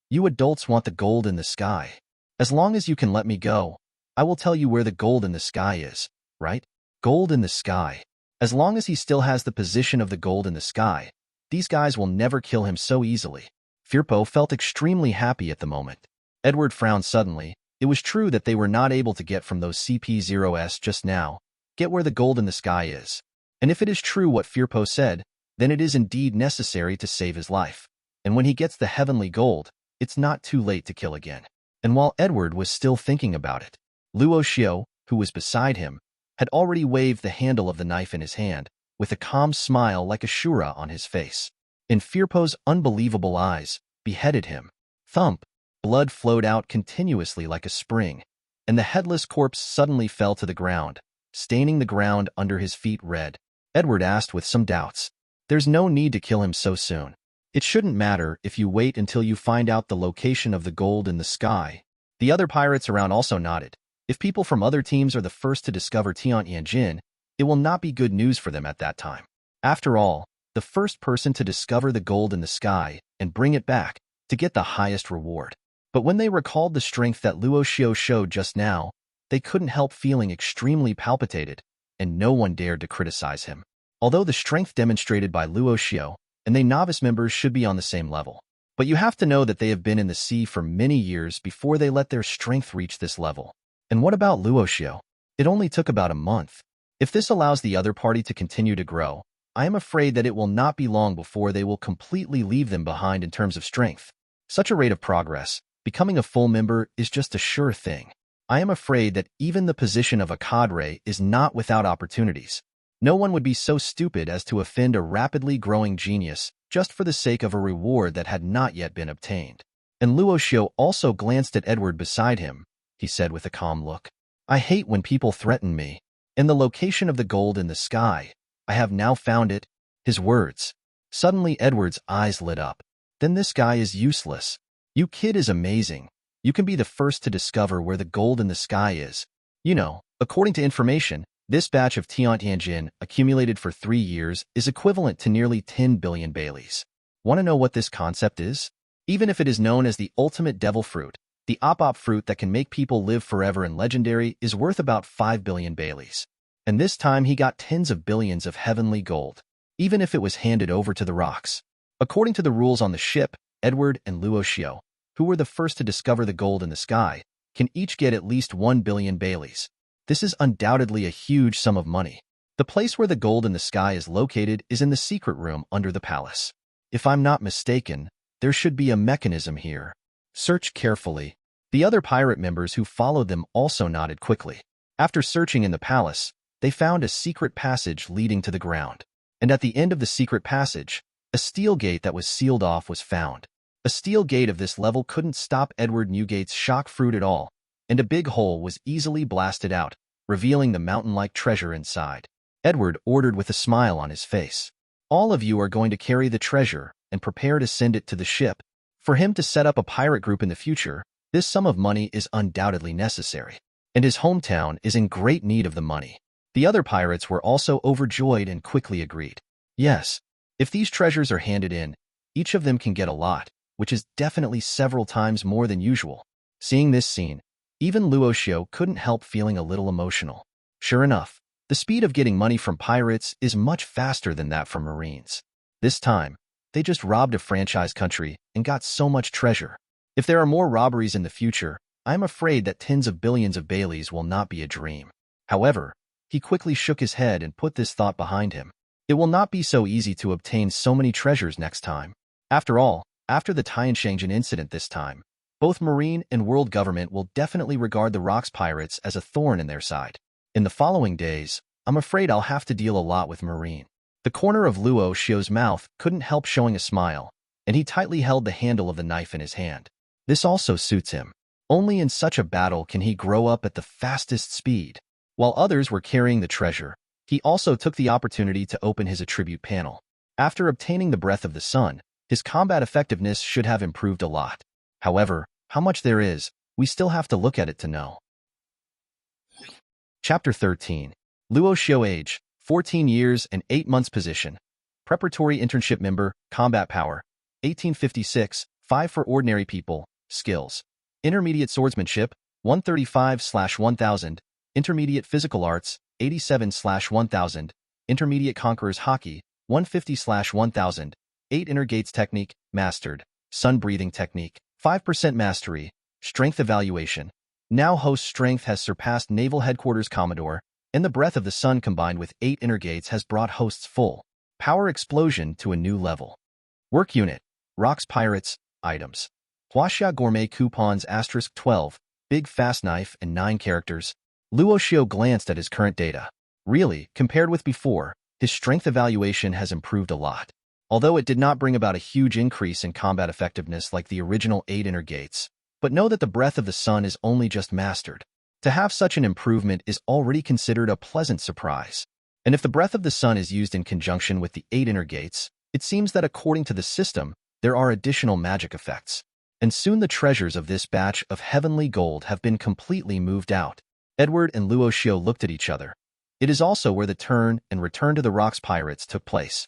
you adults want the gold in the sky. As long as you can let me go, I will tell you where the gold in the sky is, right? Gold in the sky. As long as he still has the position of the gold in the sky, these guys will never kill him so easily. Firpo felt extremely happy at the moment. Edward frowned suddenly. It was true that they were not able to get from those CP0s just now, get where the gold in the sky is. And if it is true what Firpo said, then it is indeed necessary to save his life. And when he gets the heavenly gold, it's not too late to kill again. And while Edward was still thinking about it, Luo Xiu, who was beside him, had already waved the handle of the knife in his hand, with a calm smile like a Shura on his face. In Firpo's unbelievable eyes, beheaded him. Thump! Blood flowed out continuously like a spring, and the headless corpse suddenly fell to the ground, staining the ground under his feet red. Edward asked with some doubts. There's no need to kill him so soon. It shouldn't matter if you wait until you find out the location of the gold in the sky. The other pirates around also nodded. If people from other teams are the first to discover Tianjin, it will not be good news for them at that time. After all, the first person to discover the gold in the sky and bring it back to get the highest reward. But when they recalled the strength that Luo Xiu showed just now, they couldn't help feeling extremely palpitated, and no one dared to criticize him. Although the strength demonstrated by Luo Xiu and they novice members should be on the same level. But you have to know that they have been in the sea for many years before they let their strength reach this level. And what about Luo Xiu? It only took about a month. If this allows the other party to continue to grow, I am afraid that it will not be long before they will completely leave them behind in terms of strength. Such a rate of progress, becoming a full member is just a sure thing. I am afraid that even the position of a cadre is not without opportunities. No one would be so stupid as to offend a rapidly growing genius just for the sake of a reward that had not yet been obtained. And Luo Xiu also glanced at Edward beside him. He said with a calm look, "I hate when people threaten me. In the location of the gold in the sky, I have now found it." His words. Suddenly Edward's eyes lit up. Then this guy is useless. You kid is amazing. You can be the first to discover where the gold in the sky is. You know, according to information, this batch of Tiantianjin accumulated for 3 years is equivalent to nearly 10 billion Baileys. Want to know what this concept is? Even if it is known as the ultimate devil fruit, the op fruit that can make people live forever and legendary is worth about 5 billion Baileys. And this time he got tens of billions of heavenly gold, even if it was handed over to the rocks. According to the rules on the ship, Edward and Luo Xiu, who were the first to discover the gold in the sky, can each get at least 1 billion Baileys. This is undoubtedly a huge sum of money. The place where the gold in the sky is located is in the secret room under the palace. If I'm not mistaken, there should be a mechanism here. Search carefully. The other pirate members who followed them also nodded quickly. After searching in the palace, they found a secret passage leading to the ground. And at the end of the secret passage, a steel gate that was sealed off was found. A steel gate of this level couldn't stop Edward Newgate's shock fruit at all, and a big hole was easily blasted out, revealing the mountain-like treasure inside. Edward ordered with a smile on his face. "All of you are going to carry the treasure and prepare to send it to the ship. For him to set up a pirate group in the future, this sum of money is undoubtedly necessary, and his hometown is in great need of the money." The other pirates were also overjoyed and quickly agreed. Yes, if these treasures are handed in, each of them can get a lot, which is definitely several times more than usual. Seeing this scene, even Luo Xiu couldn't help feeling a little emotional. Sure enough, the speed of getting money from pirates is much faster than that from Marines. This time, they just robbed a franchise country and got so much treasure. If there are more robberies in the future, I'm afraid that tens of billions of Baileys will not be a dream. However, he quickly shook his head and put this thought behind him. It will not be so easy to obtain so many treasures next time. After all, after the Tiantianjin incident this time, both Marine and world government will definitely regard the Rocks pirates as a thorn in their side. In the following days, I'm afraid I'll have to deal a lot with Marine. The corner of Luo Xiu's mouth couldn't help showing a smile, and he tightly held the handle of the knife in his hand. This also suits him. Only in such a battle can he grow up at the fastest speed. While others were carrying the treasure, he also took the opportunity to open his attribute panel. After obtaining the Breath of the Sun, his combat effectiveness should have improved a lot. However, how much there is, we still have to look at it to know. Chapter 13. Luo Xiu age, 14 years and 8 months position. Preparatory internship member, combat power, 1856, 5 for ordinary people, skills. Intermediate swordsmanship, 135/1000. Intermediate physical arts, 87/1000. Intermediate conqueror's hockey, 150/1000. 8 inner gates technique, mastered. Sun breathing technique, 5% mastery. Strength evaluation. Now host strength has surpassed Naval Headquarters Commodore, and the Breath of the Sun combined with 8 inner gates has brought hosts full power explosion to a new level. Work unit, Rocks Pirates, items. Huaxia Gourmet coupons *12, big fast knife and 9 characters. Luo Xiu glanced at his current data. Really, compared with before, his strength evaluation has improved a lot. Although it did not bring about a huge increase in combat effectiveness like the original 8 inner gates, but know that the Breath of the Sun is only just mastered. To have such an improvement is already considered a pleasant surprise. And if the Breath of the Sun is used in conjunction with the 8 inner gates, it seems that according to the system, there are additional magic effects. And soon the treasures of this batch of heavenly gold have been completely moved out. Edward and Luo Xiu looked at each other. It is also where the turn and return to the Rocks Pirates took place.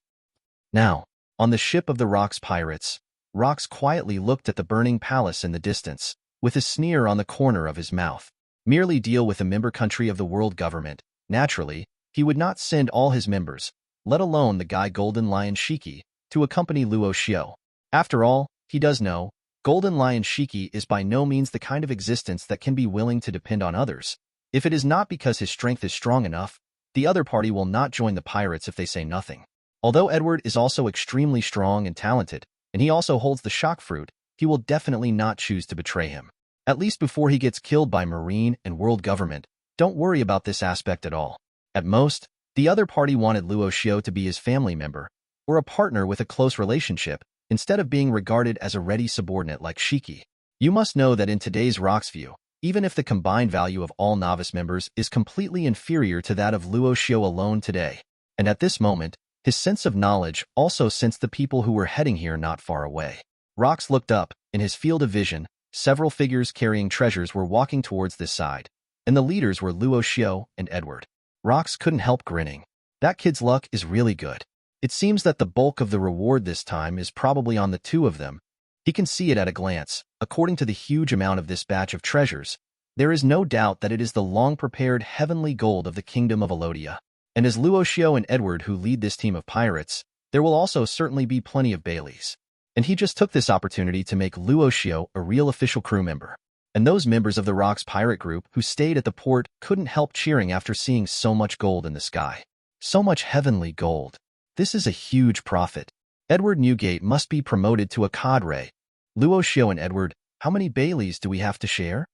Now, on the ship of the Rocks Pirates, Rocks quietly looked at the burning palace in the distance, with a sneer on the corner of his mouth. Merely deal with a member country of the world government. Naturally, he would not send all his members, let alone the guy Golden Lion Shiki, to accompany Luo Xiu. After all, he does know, Golden Lion Shiki is by no means the kind of existence that can be willing to depend on others. If it is not because his strength is strong enough, the other party will not join the pirates if they say nothing. Although Edward is also extremely strong and talented, and he also holds the shock fruit, he will definitely not choose to betray him. At least before he gets killed by Marine and world government, don't worry about this aspect at all. At most, the other party wanted Luo Xiu to be his family member, or a partner with a close relationship, instead of being regarded as a ready subordinate like Shiki. You must know that in today's Rock's view, even if the combined value of all novice members is completely inferior to that of Luo Xiu alone today, and at this moment, his sense of knowledge also sensed the people who were heading here not far away. Rox looked up. In his field of vision, several figures carrying treasures were walking towards this side, and the leaders were Luo Xiu and Edward. Rox couldn't help grinning. That kid's luck is really good. It seems that the bulk of the reward this time is probably on the two of them. He can see it at a glance. According to the huge amount of this batch of treasures, there is no doubt that it is the long-prepared heavenly gold of the kingdom of Alodia. And as Luo Xiu and Edward who lead this team of pirates, there will also certainly be plenty of Baileys. And he just took this opportunity to make Luo Xiu a real official crew member. And those members of the Rock's pirate group who stayed at the port couldn't help cheering after seeing so much gold in the sky. So much heavenly gold. This is a huge profit. Edward Newgate must be promoted to a cadre. Luo Xiu and Edward, how many Baileys do we have to share?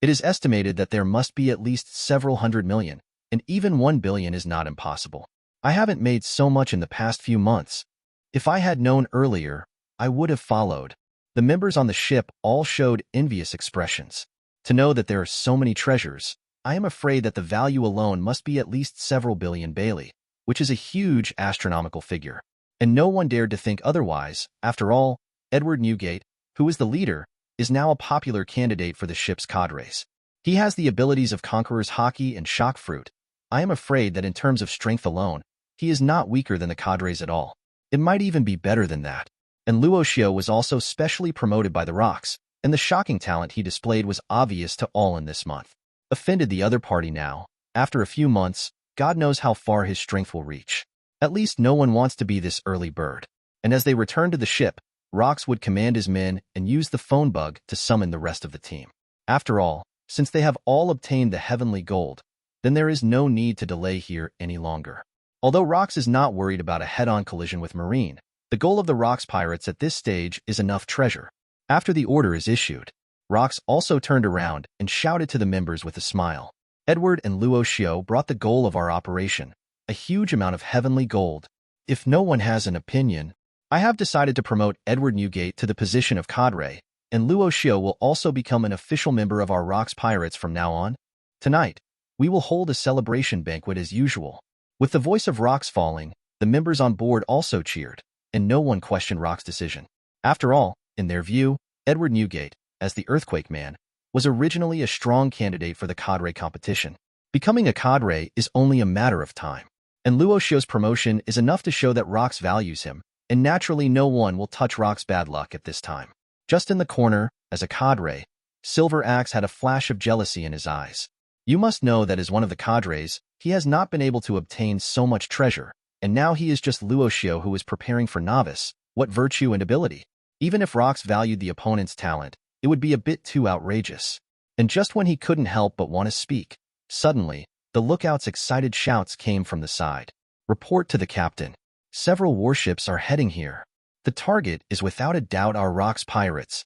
It is estimated that there must be at least several 100 million, and even 1 billion is not impossible. I haven't made so much in the past few months. If I had known earlier, I would have followed. The members on the ship all showed envious expressions. To know that there are so many treasures, I am afraid that the value alone must be at least several billion Bailey, which is a huge astronomical figure. And no one dared to think otherwise. After all, Edward Newgate, who is the leader, is now a popular candidate for the ship's cadres. He has the abilities of Conqueror's Haki and Shock Fruit. I am afraid that in terms of strength alone, he is not weaker than the cadres at all. It might even be better than that. And Luo Xiu was also specially promoted by the Rocks, and the shocking talent he displayed was obvious to all in this month. Offended the other party now. After a few months, God knows how far his strength will reach. At least no one wants to be this early bird. And as they returned to the ship, Rocks would command his men and use the phone bug to summon the rest of the team. After all, since they have all obtained the heavenly gold, then there is no need to delay here any longer. Although Rocks is not worried about a head-on collision with Marine, the goal of the Rocks pirates at this stage is enough treasure. After the order is issued, Rocks also turned around and shouted to the members with a smile. Edward and Luo Xiu brought the goal of our operation, a huge amount of heavenly gold. If no one has an opinion, I have decided to promote Edward Newgate to the position of cadre, and Luo Xiu will also become an official member of our Rocks pirates from now on. Tonight, we will hold a celebration banquet as usual. With the voice of Rocks falling, the members on board also cheered, and no one questioned Rock's decision. After all, in their view, Edward Newgate, as the Earthquake Man, was originally a strong candidate for the cadre competition. Becoming a cadre is only a matter of time, and Luo Xiu's promotion is enough to show that Rocks values him, and naturally no one will touch Rock's bad luck at this time. Just in the corner, as a cadre, Silver Axe had a flash of jealousy in his eyes. You must know that as one of the cadres, he has not been able to obtain so much treasure, and now he is just Luo Xiu who is preparing for novice. What virtue and ability? Even if Rocks valued the opponent's talent, it would be a bit too outrageous. And just when he couldn't help but want to speak, suddenly, the lookout's excited shouts came from the side. Report to the captain. Several warships are heading here. The target is without a doubt our Rocks pirates.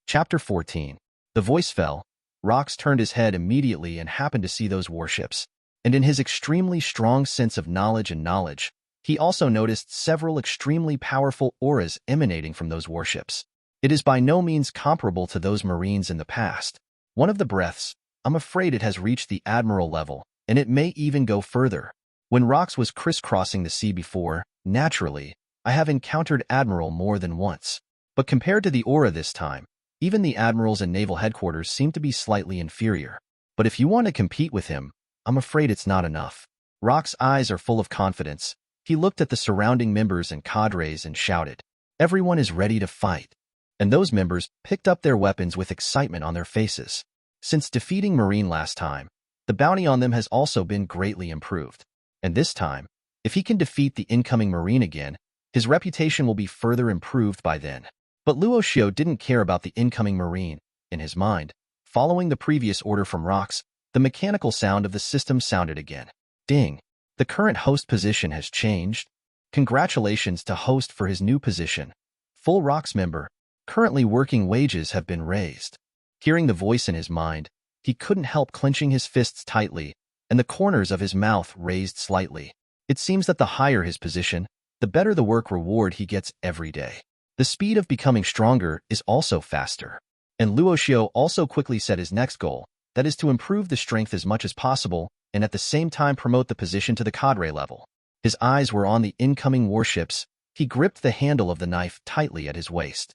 Chapter 14. The voice fell. Rocks turned his head immediately and happened to see those warships. And in his extremely strong sense of knowledge, he also noticed several extremely powerful auras emanating from those warships. It is by no means comparable to those Marines in the past. One of the breaths, I'm afraid it has reached the Admiral level, and it may even go further. When Rocks was crisscrossing the sea before, naturally, I have encountered Admiral more than once. But compared to the aura this time, even the Admirals and Naval Headquarters seem to be slightly inferior. But if you want to compete with him, I'm afraid it's not enough. Rock's eyes are full of confidence. He looked at the surrounding members and cadres and shouted, "Everyone is ready to fight." And those members picked up their weapons with excitement on their faces. Since defeating Marine last time, the bounty on them has also been greatly improved. And this time, If he can defeat the incoming marine again, his reputation will be further improved by then. But Luo Xiu didn't care about the incoming marine. In his mind, following the previous order from rocks, the mechanical sound of the system sounded again. Ding! The current host position has changed. Congratulations to host for his new position. Full rocks member. Currently working wages have been raised. Hearing the voice in his mind, he couldn't help clenching his fists tightly, and the corners of his mouth raised slightly. It seems that the higher his position, the better the work reward he gets every day. The speed of becoming stronger is also faster. And Luo Xiu also quickly set his next goal, that is to improve the strength as much as possible and at the same time promote the position to the cadre level. His eyes were on the incoming warships. He gripped the handle of the knife tightly at his waist.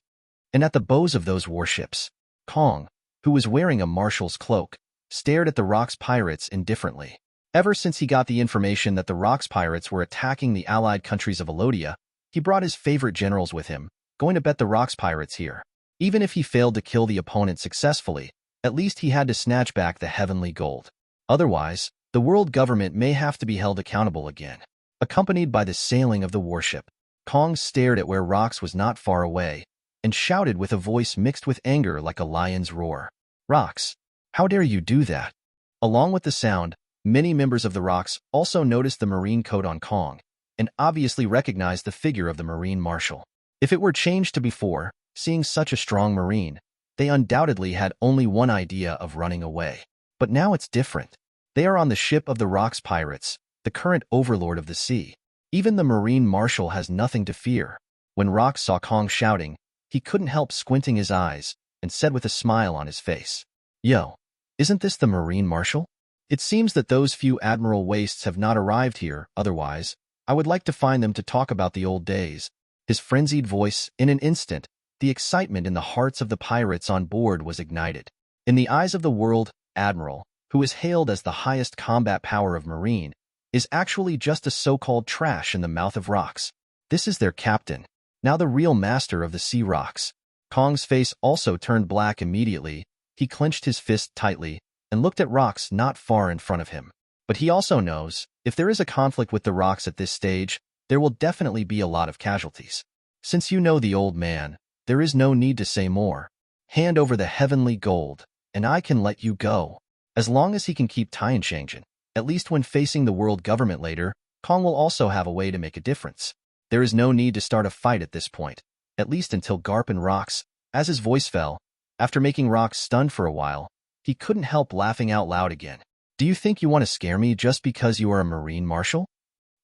And at the bows of those warships, Kong, who was wearing a marshal's cloak, stared at the Rocks pirates indifferently. Ever since he got the information that the Rocks pirates were attacking the allied countries of Alodia, he brought his favorite generals with him, going to bet the Rocks pirates here. Even if he failed to kill the opponent successfully, at least he had to snatch back the heavenly gold. Otherwise, the world government may have to be held accountable again. Accompanied by the sailing of the warship, Kong stared at where Rocks was not far away and shouted with a voice mixed with anger like a lion's roar. Rocks, how dare you do that? Along with the sound, many members of the Rocks also noticed the marine coat on Kong and obviously recognized the figure of the marine marshal. If it were changed to before, seeing such a strong marine, they undoubtedly had only one idea of running away. But now it's different. They are on the ship of the Rocks pirates, the current overlord of the sea. Even the marine marshal has nothing to fear. When Rocks saw Kong shouting, he couldn't help squinting his eyes and said with a smile on his face, Yo, isn't this the marine marshal? It seems that those few admiral wastes have not arrived here, otherwise, I would like to find them to talk about the old days. His frenzied voice, in an instant, the excitement in the hearts of the pirates on board was ignited. In the eyes of the world, Admiral, who is hailed as the highest combat power of Marine, is actually just a so-called trash in the mouth of Rocks. This is their captain, now the real master of the sea Rocks. Kong's face also turned black immediately. He clenched his fist tightly and looked at Rocks not far in front of him. But he also knows, if there is a conflict with the Rocks at this stage, there will definitely be a lot of casualties. Since you know the old man, there is no need to say more. Hand over the heavenly gold, and I can let you go. As long as he can keep Tianshangjian, at least when facing the world government later, Kong will also have a way to make a difference. There is no need to start a fight at this point, at least until Garp and Rocks. As his voice fell, after making Rocks stunned for a while, he couldn't help laughing out loud again. Do you think you want to scare me just because you are a marine marshal?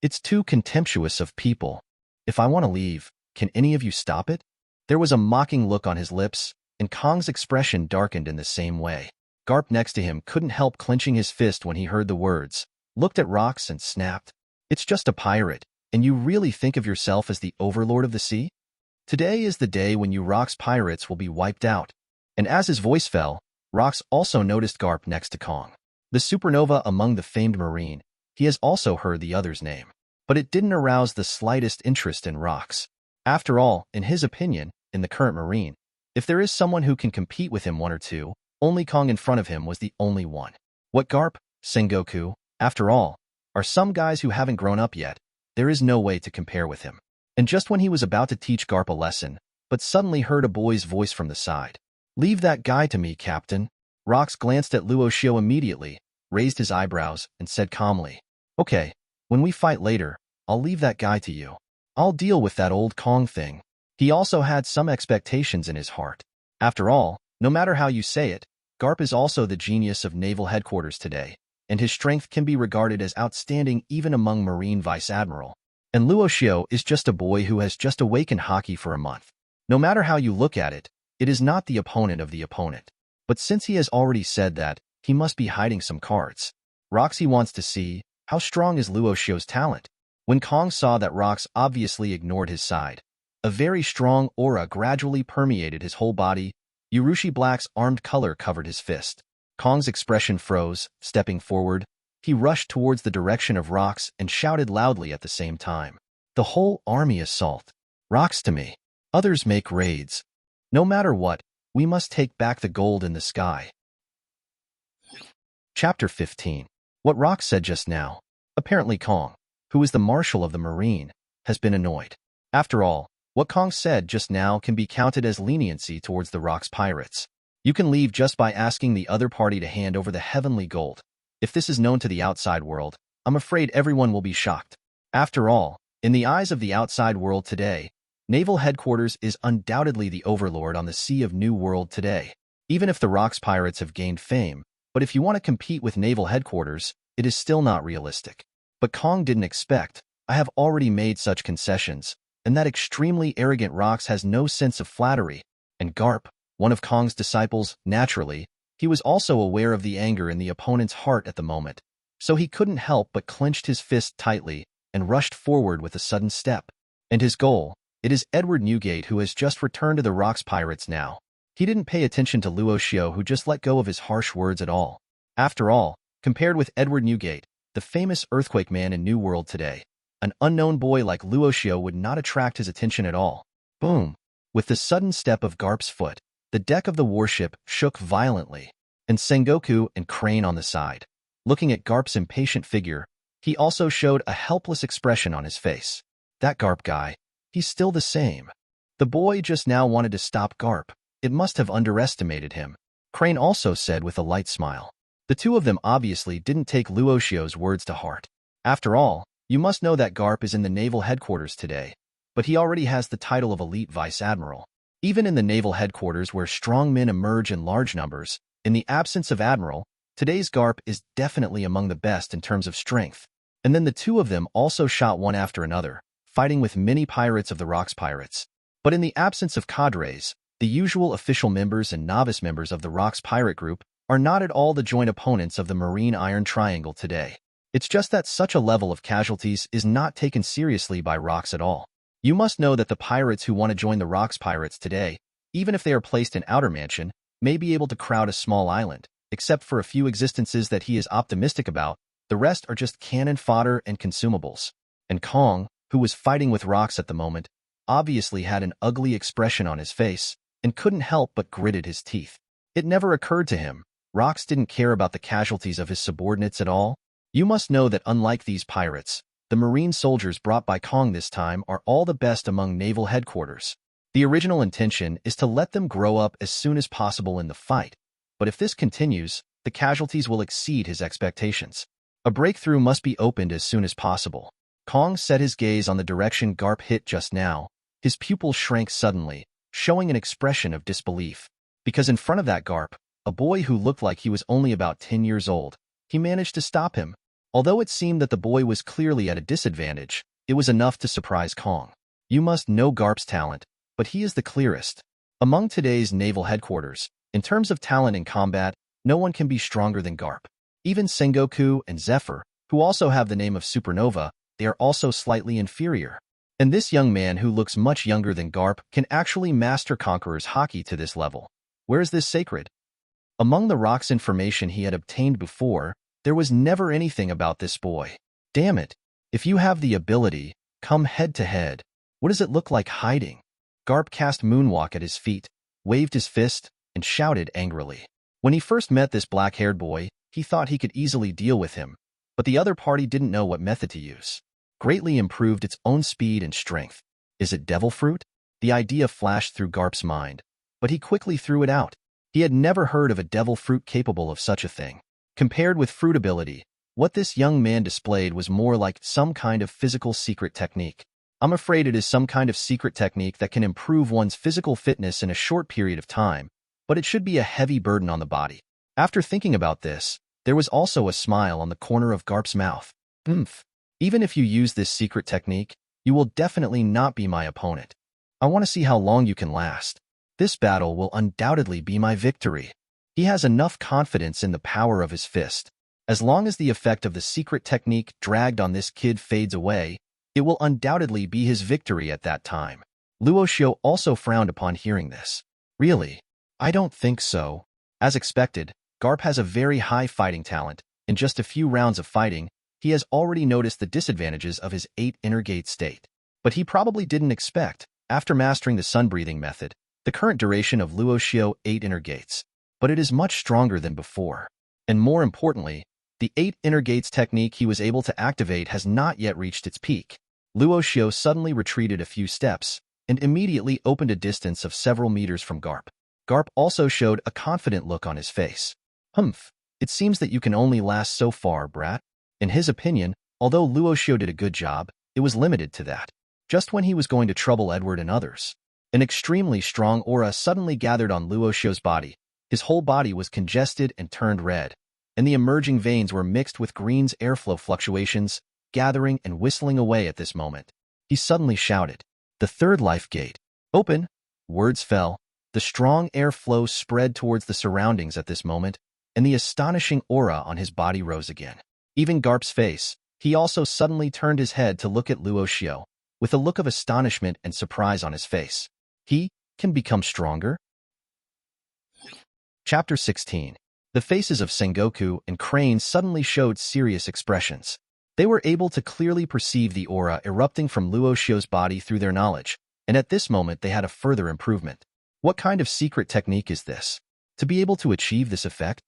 It's too contemptuous of people. If I want to leave, can any of you stop it? There was a mocking look on his lips, and Kong's expression darkened in the same way. Garp next to him couldn't help clenching his fist when he heard the words, looked at Rocks and snapped. It's just a pirate, and you really think of yourself as the overlord of the sea? Today is the day when you Rocks pirates will be wiped out. And as his voice fell, Rocks also noticed Garp next to Kong. The supernova among the famed marine, he has also heard the other's name. But it didn't arouse the slightest interest in Rocks. After all, in his opinion, in the current marine, if there is someone who can compete with him one or two, only Kong in front of him was the only one. What Garp, Sengoku, after all, are some guys who haven't grown up yet. There is no way to compare with him. And just when he was about to teach Garp a lesson, but suddenly heard a boy's voice from the side. Leave that guy to me, Captain. Rocks glanced at Luo Xiu immediately, raised his eyebrows, and said calmly, Okay, when we fight later, I'll leave that guy to you. I'll deal with that old Kong thing. He also had some expectations in his heart. After all, no matter how you say it, Garp is also the genius of naval headquarters today, and his strength can be regarded as outstanding even among Marine Vice Admiral. And Luo Xiu is just a boy who has just awakened hockey for a month. No matter how you look at it, it is not the opponent of the opponent. But since he has already said that, he must be hiding some cards. Roxy wants to see, how strong is Luo Xiu's talent? When Kong saw that Rocks obviously ignored his side, a very strong aura gradually permeated his whole body. Urushi Black's armed color covered his fist. Kong's expression froze, stepping forward. He rushed towards the direction of Rocks and shouted loudly at the same time. The whole army assault. Rocks to me. Others make raids. No matter what, we must take back the gold in the sky. Chapter 15. What Rocks said just now. Apparently Kong, who who is the marshal of the Marine, has been annoyed. After all, what Kong said just now can be counted as leniency towards the Rock's pirates. You can leave just by asking the other party to hand over the heavenly gold. If this is known to the outside world, I'm afraid everyone will be shocked. After all, in the eyes of the outside world today, Naval Headquarters is undoubtedly the overlord on the Sea of New World today. Even if the Rock's pirates have gained fame, but if you want to compete with Naval Headquarters, it is still not realistic. But Kong didn't expect, I have already made such concessions, and that extremely arrogant Rox has no sense of flattery. And Garp, one of Kong's disciples, naturally, he was also aware of the anger in the opponent's heart at the moment, so he couldn't help but clenched his fist tightly and rushed forward with a sudden step. And his goal, it is Edward Newgate who has just returned to the Rock's pirates now. He didn't pay attention to Luo Xiu who just let go of his harsh words at all. After all, compared with Edward Newgate, the famous earthquake man in New World today, an unknown boy like Luo Xiu would not attract his attention at all. Boom! With the sudden step of Garp's foot, the deck of the warship shook violently, and Sengoku and Crane on the side. Looking at Garp's impatient figure, he also showed a helpless expression on his face. That Garp guy, he's still the same. The boy just now wanted to stop Garp. It must have underestimated him, Crane also said with a light smile. The two of them obviously didn't take Luo Xiu's words to heart. After all, you must know that Garp is in the Naval Headquarters today, but he already has the title of Elite Vice Admiral. Even in the Naval Headquarters where strong men emerge in large numbers, in the absence of Admiral, today's Garp is definitely among the best in terms of strength. And then the two of them also shot one after another, fighting with many pirates of the Rock's pirates. But in the absence of cadres, the usual official members and novice members of the Rock's pirate group are not at all the joint opponents of the Marine Iron Triangle today. It's just that such a level of casualties is not taken seriously by Rock's at all. You must know that the pirates who want to join the Rock's pirates today, even if they are placed in Outer Mansion, may be able to crowd a small island, except for a few existences that he is optimistic about. The rest are just cannon fodder and consumables. And Kong, who was fighting with Rox at the moment, obviously had an ugly expression on his face and couldn't help but gritted his teeth. It never occurred to him, Rox didn't care about the casualties of his subordinates at all. You must know that unlike these pirates, the Marine soldiers brought by Kong this time are all the best among Naval Headquarters. The original intention is to let them grow up as soon as possible in the fight, but if this continues, the casualties will exceed his expectations. A breakthrough must be opened as soon as possible. Kong set his gaze on the direction Garp hit just now. His pupils shrank suddenly, showing an expression of disbelief. Because in front of that Garp, a boy who looked like he was only about 10 years old, he managed to stop him. Although it seemed that the boy was clearly at a disadvantage, it was enough to surprise Kong. You must know Garp's talent, but he is the clearest. Among today's Naval Headquarters, in terms of talent in combat, no one can be stronger than Garp. Even Sengoku and Zephyr, who also have the name of Supernova, they are also slightly inferior. And this young man who looks much younger than Garp can actually master Conqueror's Haki to this level. Where is this sacred? Among the Rock's information he had obtained before, there was never anything about this boy. Damn it. If you have the ability, come head to head. What does it look like hiding? Garp cast Moonwalk at his feet, waved his fist, and shouted angrily. When he first met this black-haired boy, he thought he could easily deal with him, but the other party didn't know what method to use. Greatly improved its own speed and strength. Is it devil fruit? The idea flashed through Garp's mind, but he quickly threw it out. He had never heard of a devil fruit capable of such a thing. Compared with fruit ability, what this young man displayed was more like some kind of physical secret technique. I'm afraid it is some kind of secret technique that can improve one's physical fitness in a short period of time, but it should be a heavy burden on the body. After thinking about this, there was also a smile on the corner of Garp's mouth. Even if you use this secret technique, you will definitely not be my opponent. I want to see how long you can last. This battle will undoubtedly be my victory. He has enough confidence in the power of his fist. As long as the effect of the secret technique dragged on this kid fades away, it will undoubtedly be his victory at that time. Luo Xiu also frowned upon hearing this. Really? I don't think so. As expected, Garp has a very high fighting talent. In just a few rounds of fighting, he has already noticed the disadvantages of his 8 inner gate state. But he probably didn't expect, after mastering the sun-breathing method, the current duration of Luo Xiu 8 inner gates. But it is much stronger than before. And more importantly, The 8 inner gates technique he was able to activate has not yet reached its peak. Luo Xiu suddenly retreated a few steps and immediately opened a distance of several meters from Garp. Garp also showed a confident look on his face. Humph, it seems that you can only last so far, brat. In his opinion, although Luo Xiu did a good job, it was limited to that. Just when he was going to trouble Edward and others, an extremely strong aura suddenly gathered on Luo Xiu's body. His whole body was congested and turned red, and the emerging veins were mixed with Green's airflow fluctuations, gathering and whistling away at this moment. He suddenly shouted, "The third life gate. Open!" Words fell. The strong airflow spread towards the surroundings at this moment, and the astonishing aura on his body rose again. Even Garp's face, he also suddenly turned his head to look at Luo Xiu, with a look of astonishment and surprise on his face. He can become stronger? Chapter 16. The faces of Sengoku and Crane suddenly showed serious expressions. They were able to clearly perceive the aura erupting from Luo Xiu's body through their knowledge, and at this moment they had a further improvement. What kind of secret technique is this? To be able to achieve this effect?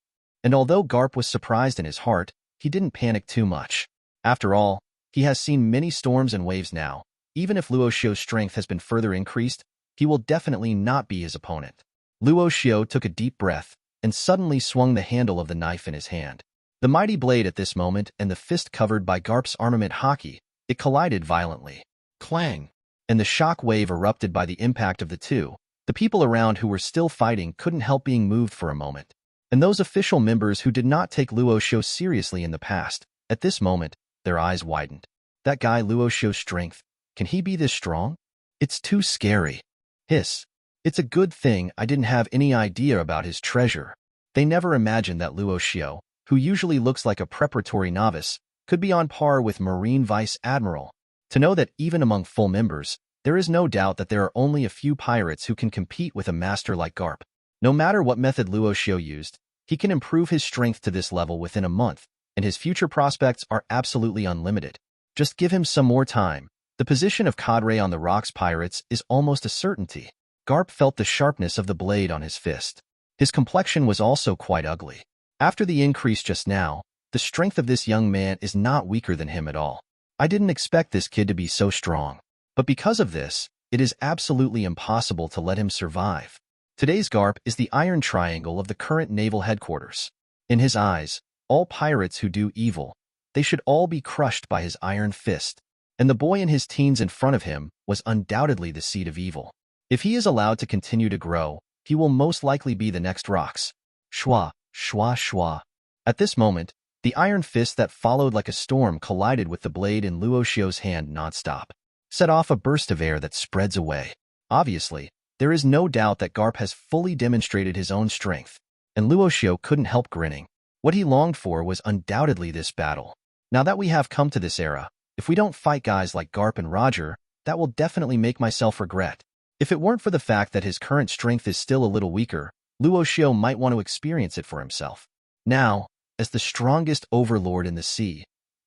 And although Garp was surprised in his heart, he didn't panic too much. After all, he has seen many storms and waves now. Even if Luo Xiu's strength has been further increased, he will definitely not be his opponent. Luo Xiu took a deep breath and suddenly swung the handle of the knife in his hand. The mighty blade at this moment and the fist covered by Garp's armament haki, it collided violently. Clang! And the shock wave erupted by the impact of the two. The people around who were still fighting couldn't help being moved for a moment. And those official members who did not take Luo Xiu seriously in the past, at this moment, their eyes widened. That guy Luo Xiu's strength, can he be this strong? It's too scary. Hiss. It's a good thing I didn't have any idea about his treasure. They never imagined that Luo Xiu, who usually looks like a preparatory novice, could be on par with Marine Vice Admiral. To know that even among full members, there is no doubt that there are only a few pirates who can compete with a master like Garp. No matter what method Luo Xiu used, he can improve his strength to this level within a month, and his future prospects are absolutely unlimited. Just give him some more time. The position of Cadre on the Rocks Pirates is almost a certainty. Garp felt the sharpness of the blade on his fist. His complexion was also quite ugly. After the increase just now, the strength of this young man is not weaker than him at all. I didn't expect this kid to be so strong. But because of this, it is absolutely impossible to let him survive. Today's Garp is the iron triangle of the current naval headquarters. In his eyes, all pirates who do evil, they should all be crushed by his iron fist. And the boy in his teens in front of him was undoubtedly the seed of evil. If he is allowed to continue to grow, he will most likely be the next Rocks. Shwa, shwa, shwa. At this moment, the iron fist that followed like a storm collided with the blade in Luo Xiu's hand nonstop, set off a burst of air that spreads away. Obviously, there is no doubt that Garp has fully demonstrated his own strength, and Luo Xiu couldn't help grinning. What he longed for was undoubtedly this battle. Now that we have come to this era, if we don't fight guys like Garp and Roger, that will definitely make myself regret. If it weren't for the fact that his current strength is still a little weaker, Luo Xiu might want to experience it for himself. Now, as the strongest overlord in the sea,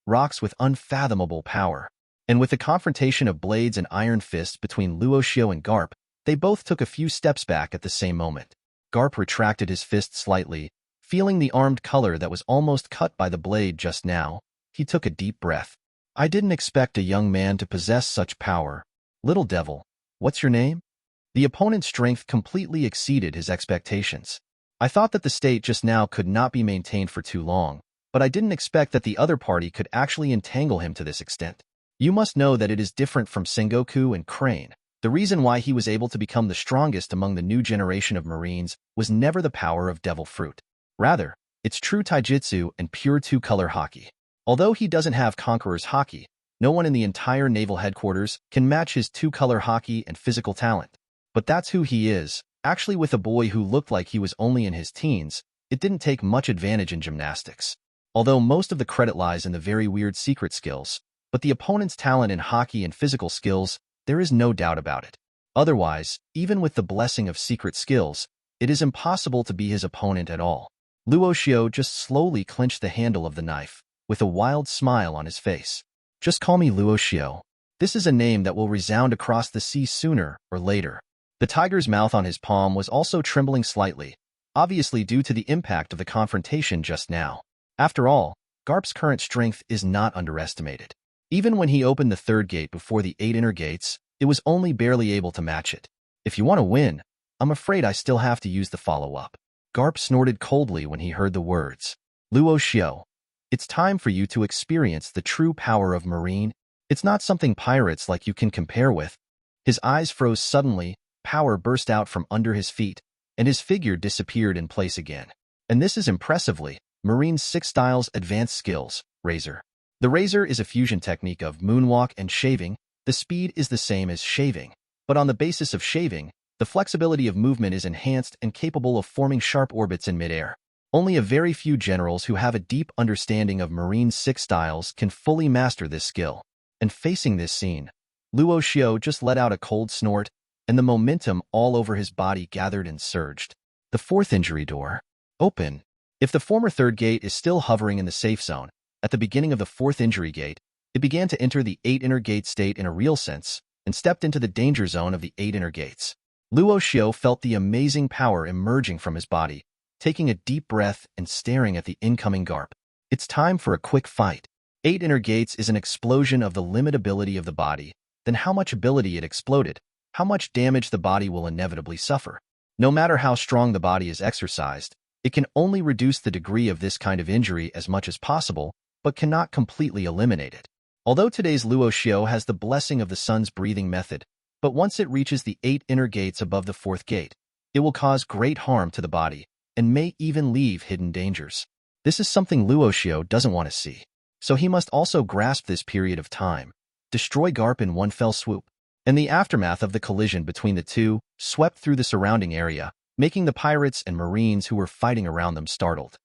Rocks with unfathomable power, and with the confrontation of blades and iron fists between Luo Xiu and Garp, they both took a few steps back at the same moment. Garp retracted his fist slightly, feeling the armed color that was almost cut by the blade just now. He took a deep breath. I didn't expect a young man to possess such power. Little devil, what's your name? The opponent's strength completely exceeded his expectations. I thought that the state just now could not be maintained for too long, but I didn't expect that the other party could actually entangle him to this extent. You must know that it is different from Sengoku and Crane. The reason why he was able to become the strongest among the new generation of Marines was never the power of Devil Fruit. Rather, it's true taijutsu and pure two-color haki. Although he doesn't have Conqueror's haki, no one in the entire naval headquarters can match his two-color haki and physical talent. But that's who he is. Actually, with a boy who looked like he was only in his teens, it didn't take much advantage in gymnastics. Although most of the credit lies in the very weird secret skills, but the opponent's talent in haki and physical skills, there is no doubt about it. Otherwise, even with the blessing of secret skills, it is impossible to be his opponent at all. Luo Xiu just slowly clenched the handle of the knife, with a wild smile on his face. Just call me Luo Xiu. This is a name that will resound across the sea sooner or later. The tiger's mouth on his palm was also trembling slightly, obviously due to the impact of the confrontation just now. After all, Garp's current strength is not underestimated. Even when he opened the third gate before the 8 inner gates, it was only barely able to match it. If you want to win, I'm afraid I still have to use the follow-up. Garp snorted coldly when he heard the words. Luo Xiu, it's time for you to experience the true power of marine. It's not something pirates like you can compare with. His eyes froze suddenly, power burst out from under his feet, and his figure disappeared in place again. And this is impressively Marine's 6 styles advanced skills, Razor. The Razor is a fusion technique of moonwalk and shaving. The speed is the same as shaving, but on the basis of shaving, the flexibility of movement is enhanced and capable of forming sharp orbits in midair. Only a very few generals who have a deep understanding of Marine's 6 styles can fully master this skill. And facing this scene, Luo Xiu just let out a cold snort, and the momentum all over his body gathered and surged. The 4th injury door. Open. If the former 3rd gate is still hovering in the safe zone, at the beginning of the 4th injury gate, it began to enter the 8 inner gate state in a real sense, and stepped into the danger zone of the 8 inner gates. Luo Xiu felt the amazing power emerging from his body, taking a deep breath and staring at the incoming Garp. It's time for a quick fight. 8 inner gates is an explosion of the limitability of the body, then how much ability it exploded, how much damage the body will inevitably suffer. No matter how strong the body is exercised, it can only reduce the degree of this kind of injury as much as possible, but cannot completely eliminate it. Although today's Luo Xiu has the blessing of the sun's breathing method, but once it reaches the 8 inner gates above the 4th gate, it will cause great harm to the body, and may even leave hidden dangers. This is something Luo Xiu doesn't want to see. So he must also grasp this period of time, destroy Garp in one fell swoop. And the aftermath of the collision between the two swept through the surrounding area, making the pirates and marines who were fighting around them startled.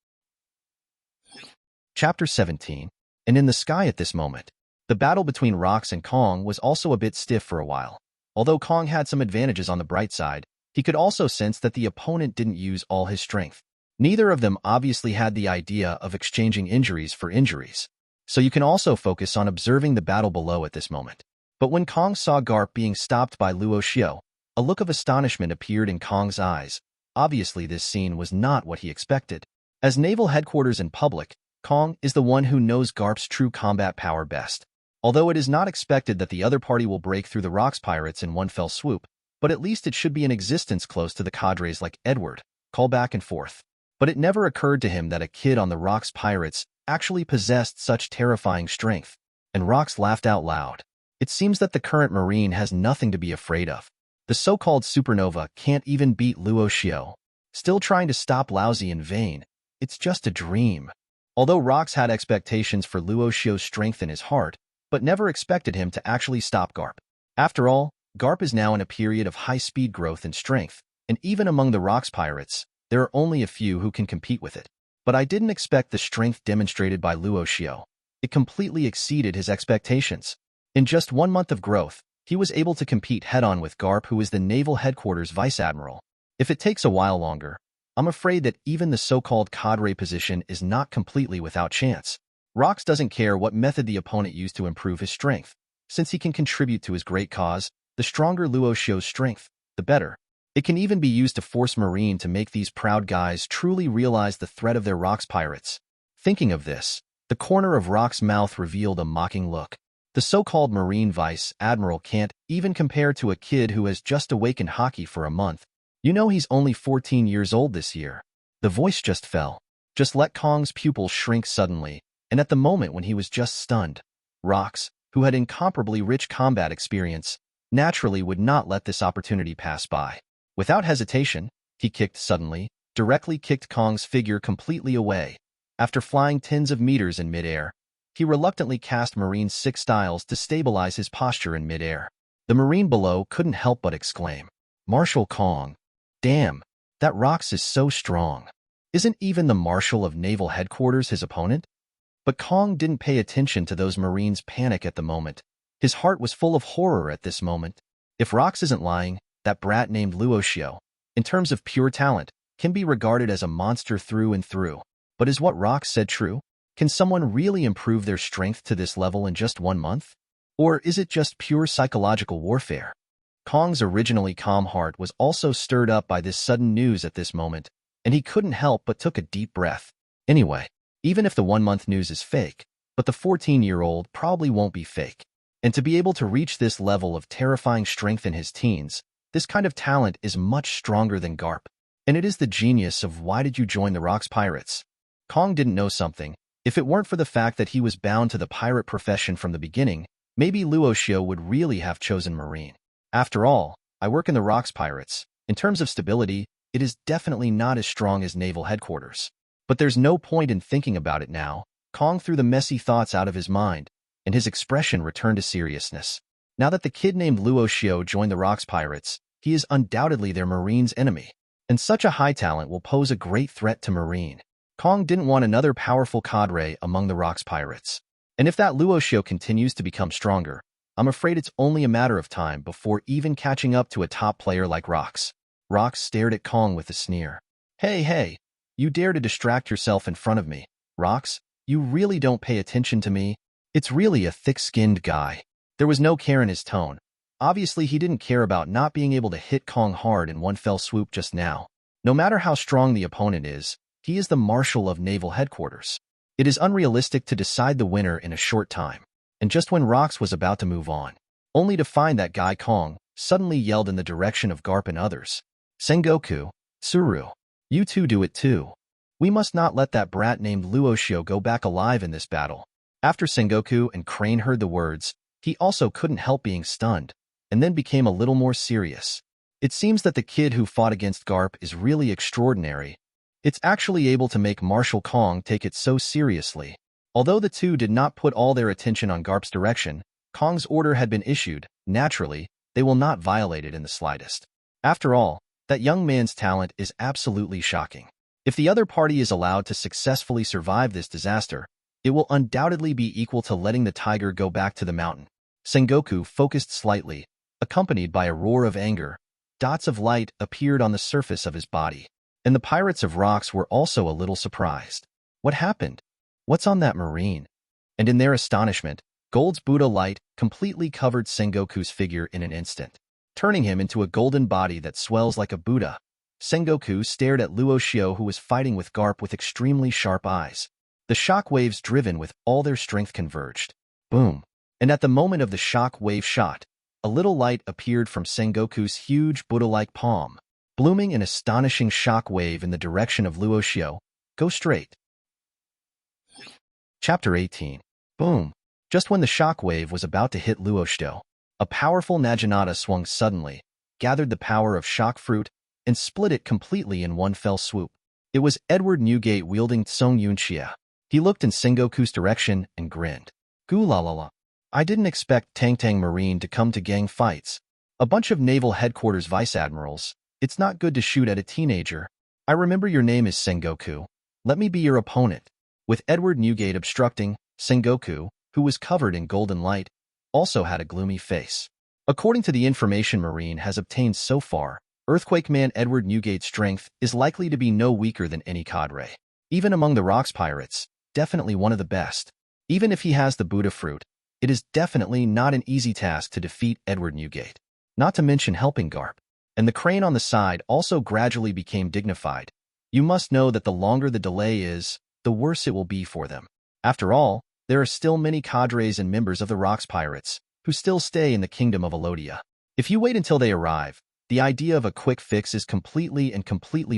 Chapter 17. And in the sky at this moment, the battle between Rox and Kong was also a bit stiff for a while. Although Kong had some advantages on the bright side, he could also sense that the opponent didn't use all his strength. Neither of them obviously had the idea of exchanging injuries for injuries. So you can also focus on observing the battle below at this moment. But when Kong saw Garp being stopped by Luo Xiu, a look of astonishment appeared in Kong's eyes. Obviously this scene was not what he expected. As naval headquarters in public, Kong is the one who knows Garp's true combat power best. Although it is not expected that the other party will break through the Rox pirates in one fell swoop, but at least it should be in existence close to the cadres like Edward, call back and forth. But it never occurred to him that a kid on the Rox pirates actually possessed such terrifying strength, and Rox laughed out loud. It seems that the current Marine has nothing to be afraid of. The so-called supernova can't even beat Luo Xiu. Still trying to stop Lousy in vain. It's just a dream. Although Rox had expectations for Luo Xiu's strength in his heart, but never expected him to actually stop Garp. After all, Garp is now in a period of high-speed growth and strength, and even among the Rox pirates, there are only a few who can compete with it. But I didn't expect the strength demonstrated by Luo Xiu. It completely exceeded his expectations. In just 1 month of growth, he was able to compete head-on with Garp, who is the naval headquarters vice-admiral. If it takes a while longer, I'm afraid that even the so-called cadre position is not completely without chance. Rox doesn't care what method the opponent used to improve his strength. Since he can contribute to his great cause, the stronger Luo Xiu's strength, the better. It can even be used to force Marine to make these proud guys truly realize the threat of their Rox pirates. Thinking of this, the corner of Rox's mouth revealed a mocking look. The so-called Marine vice-admiral can't even compare to a kid who has just awakened hockey for a month. You know he's only 14 years old this year. The voice just fell. Just let Kong's pupils shrink suddenly, and at the moment when he was just stunned, Rox, who had incomparably rich combat experience, naturally would not let this opportunity pass by. Without hesitation, he kicked suddenly, directly kicked Kong's figure completely away. After flying tens of meters in midair, he reluctantly cast Marine's 6 styles to stabilize his posture in midair. The Marine below couldn't help but exclaim, "Marshal Kong! Damn, that Rox is so strong. Isn't even the Marshal of Naval Headquarters his opponent?" But Kong didn't pay attention to those Marines' panic at the moment. His heart was full of horror at this moment. If Rox isn't lying, that brat named Luo Xiu, in terms of pure talent, can be regarded as a monster through and through. But is what Rox said true? Can someone really improve their strength to this level in just 1 month? Or is it just pure psychological warfare? Kong's originally calm heart was also stirred up by this sudden news at this moment, and he couldn't help but took a deep breath. Anyway, even if the 1-month news is fake, but the 14-year-old probably won't be fake. And to be able to reach this level of terrifying strength in his teens, this kind of talent is much stronger than Garp. And it is the genius of why did you join the Rocks Pirates? Kong didn't know something. If it weren't for the fact that he was bound to the pirate profession from the beginning, maybe Luo Xiu would really have chosen Marine. After all, I work in the Rocks Pirates. In terms of stability, it is definitely not as strong as naval headquarters. But there's no point in thinking about it now. Kong threw the messy thoughts out of his mind, and his expression returned to seriousness. Now that the kid named Luo Xiu joined the Rocks Pirates, he is undoubtedly their Marine's enemy, and such a high talent will pose a great threat to Marine. Kong didn't want another powerful cadre among the Rocks Pirates. And if that Luo Xiu continues to become stronger, I'm afraid it's only a matter of time before even catching up to a top player like Rocks. Rocks stared at Kong with a sneer. Hey, you dare to distract yourself in front of me. Rocks, you really don't pay attention to me? It's really a thick-skinned guy. There was no care in his tone. Obviously, he didn't care about not being able to hit Kong hard in one fell swoop just now. No matter how strong the opponent is, he is the Marshal of Naval Headquarters. It is unrealistic to decide the winner in a short time. And just when Rocks was about to move on, only to find that guy Kong suddenly yelled in the direction of Garp and others. Sengoku, Tsuru, you two do it too. We must not let that brat named Luo Xiu go back alive in this battle. After Sengoku and Crane heard the words, he also couldn't help being stunned, and then became a little more serious. It seems that the kid who fought against Garp is really extraordinary. It's actually able to make Marshal Kong take it so seriously. Although the two did not put all their attention on Garp's direction, Kong's order had been issued. Naturally, they will not violate it in the slightest. After all, that young man's talent is absolutely shocking. If the other party is allowed to successfully survive this disaster, it will undoubtedly be equal to letting the tiger go back to the mountain. Sengoku focused slightly, accompanied by a roar of anger. Dots of light appeared on the surface of his body, and the Pirates of Rocks were also a little surprised. What happened? What's on that Marine? And in their astonishment, Gold's Buddha light completely covered Sengoku's figure in an instant, turning him into a golden body that swells like a Buddha. Sengoku stared at Luo Xiu, who was fighting with Garp with extremely sharp eyes. The shock waves driven with all their strength converged. Boom. And at the moment of the shock wave shot, a little light appeared from Sengoku's huge Buddha-like palm, blooming an astonishing shock wave in the direction of Luo Xiu. Go straight. Chapter 18. Boom. Just when the shock wave was about to hit Luo Xiu, a powerful Naginata swung suddenly, gathered the power of shock fruit, and split it completely in one fell swoop. It was Edward Newgate wielding Tsung Yunxia. He looked in Sengoku's direction and grinned. Goo la la la. I didn't expect Tang Tang Marine to come to gang fights. A bunch of Naval Headquarters Vice Admirals. It's not good to shoot at a teenager. I remember your name is Sengoku. Let me be your opponent. With Edward Newgate obstructing, Sengoku, who was covered in golden light, also had a gloomy face. According to the information Marine has obtained so far, Earthquake Man Edward Newgate's strength is likely to be no weaker than any cadre. Even among the Rocks Pirates, definitely one of the best. Even if he has the Buddha fruit, it is definitely not an easy task to defeat Edward Newgate. Not to mention helping Garp. And the Crane on the side also gradually became dignified. You must know that the longer the delay is, the worse it will be for them. After all, there are still many cadres and members of the Rocks Pirates who still stay in the kingdom of Alodia. If you wait until they arrive, the idea of a quick fix is completely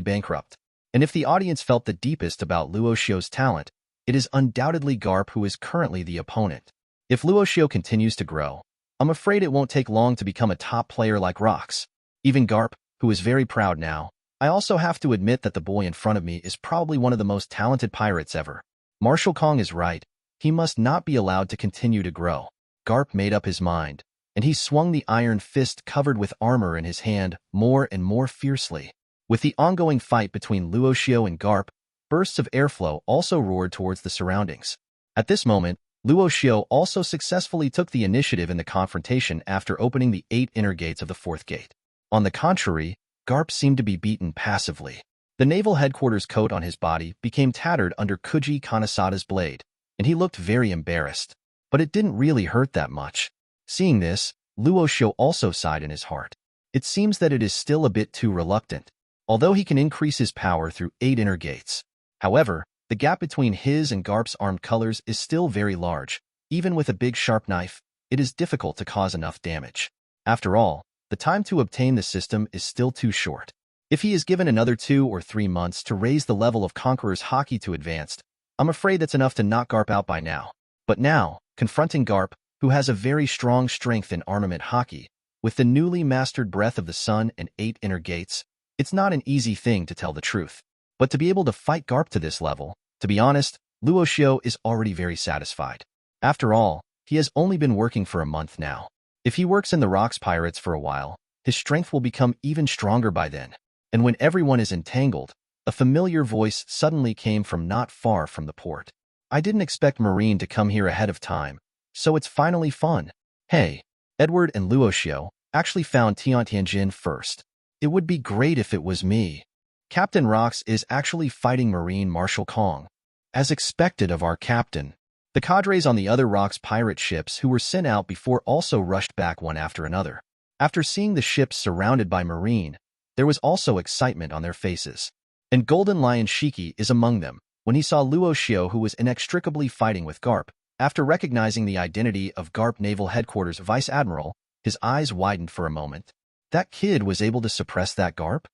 bankrupt. And if the audience felt the deepest about Luo Xiu's talent, it is undoubtedly Garp who is currently the opponent. If Luo Xiu continues to grow, I'm afraid it won't take long to become a top player like Rocks. Even Garp, who is very proud now, I also have to admit that the boy in front of me is probably one of the most talented pirates ever. Marshal Kong is right. He must not be allowed to continue to grow. Garp made up his mind, and he swung the iron fist covered with armor in his hand more and more fiercely. With the ongoing fight between Luo Xiu and Garp, bursts of airflow also roared towards the surroundings. At this moment, Luo Xiu also successfully took the initiative in the confrontation after opening the 8 inner gates of the 4th gate. On the contrary, Garp seemed to be beaten passively. The Naval Headquarters coat on his body became tattered under Kuji Kanesada's blade, and he looked very embarrassed. But it didn't really hurt that much. Seeing this, Luo Xiu also sighed in his heart. It seems that it is still a bit too reluctant, although he can increase his power through 8 inner gates. However, The gap between his and Garp's armed colors is still very large. Even with a big sharp knife, it is difficult to cause enough damage. After all, the time to obtain the system is still too short. If he is given another 2 or 3 months to raise the level of Conqueror's Haki to advanced, I'm afraid that's enough to knock Garp out by now. But now, confronting Garp, who has a very strong strength in armament Haki, with the newly mastered Breath of the Sun and 8 inner gates, it's not an easy thing to tell the truth. But to be able to fight Garp to this level, to be honest, Luo Xiu is already very satisfied. After all, he has only been working for a month now. If he works in the Rocks Pirates for a while, his strength will become even stronger by then. And when everyone is entangled, a familiar voice suddenly came from not far from the port. I didn't expect Marine to come here ahead of time, so it's finally fun. Hey, Edward and Luo Xiu actually found Tiantianjin first. It would be great if it was me. Captain Rocks is actually fighting Marine Marshal Kong. As expected of our captain. The cadres on the other Rocks pirate ships who were sent out before also rushed back one after another. After seeing the ships surrounded by Marine, there was also excitement on their faces. And Golden Lion Shiki is among them, when he saw Luo Xiu who was inextricably fighting with Garp. After recognizing the identity of Garp Naval Headquarters Vice Admiral, his eyes widened for a moment. That kid was able to suppress that Garp?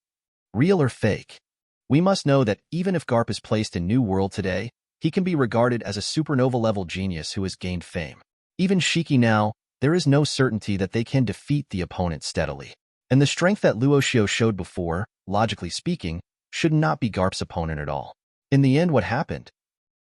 Real or fake? We must know that even if Garp is placed in New World today, he can be regarded as a supernova-level genius who has gained fame. Even Shiki now, there is no certainty that they can defeat the opponent steadily. And the strength that Luo Xiu showed before, logically speaking, should not be Garp's opponent at all. In the end, what happened?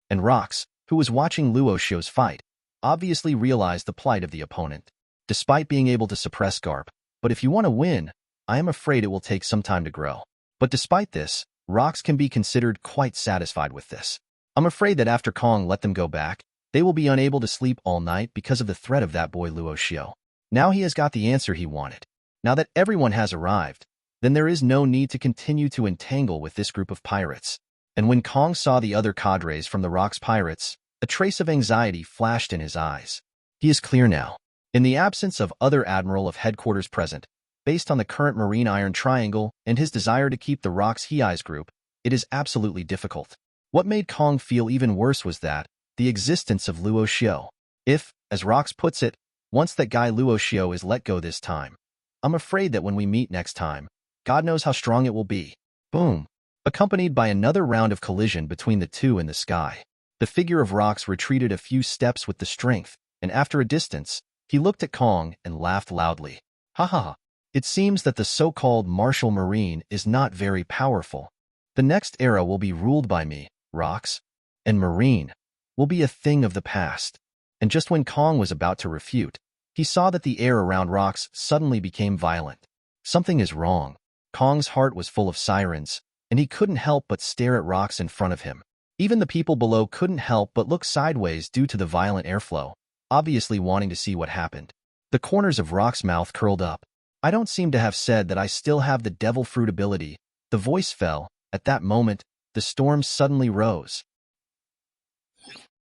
And Rocks, who was watching Luo Xiu's fight, obviously realized the plight of the opponent, despite being able to suppress Garp. But if you want to win, I am afraid it will take some time to grow. But despite this, Rocks can be considered quite satisfied with this. I'm afraid that after Kong let them go back, they will be unable to sleep all night because of the threat of that boy Luo Xiu. Now he has got the answer he wanted. Now that everyone has arrived, then there is no need to continue to entangle with this group of pirates. And when Kong saw the other cadres from the Rocks Pirates, a trace of anxiety flashed in his eyes. He is clear now. In the absence of other admiral of headquarters present, based on the current Marine Iron Triangle and his desire to keep the Rocks Hei's group, it is absolutely difficult. What made Kong feel even worse was that, the existence of Luo Xiu. If, as Rocks puts it, once that guy Luo Xiu is let go this time, I'm afraid that when we meet next time, God knows how strong it will be. Boom. Accompanied by another round of collision between the two in the sky. The figure of Rocks retreated a few steps with the strength, and after a distance, he looked at Kong and laughed loudly. Ha ha ha. It seems that the so-called martial marine is not very powerful. The next era will be ruled by me, Rocks, and Marine will be a thing of the past. And just when Kong was about to refute, he saw that the air around Rocks suddenly became violent. Something is wrong. Kong's heart was full of sirens, and he couldn't help but stare at Rocks in front of him. Even the people below couldn't help but look sideways due to the violent airflow, obviously wanting to see what happened. The corners of Rock's mouth curled up. I don't seem to have said that I still have the devil fruit ability. The voice fell. At that moment, the storm suddenly rose.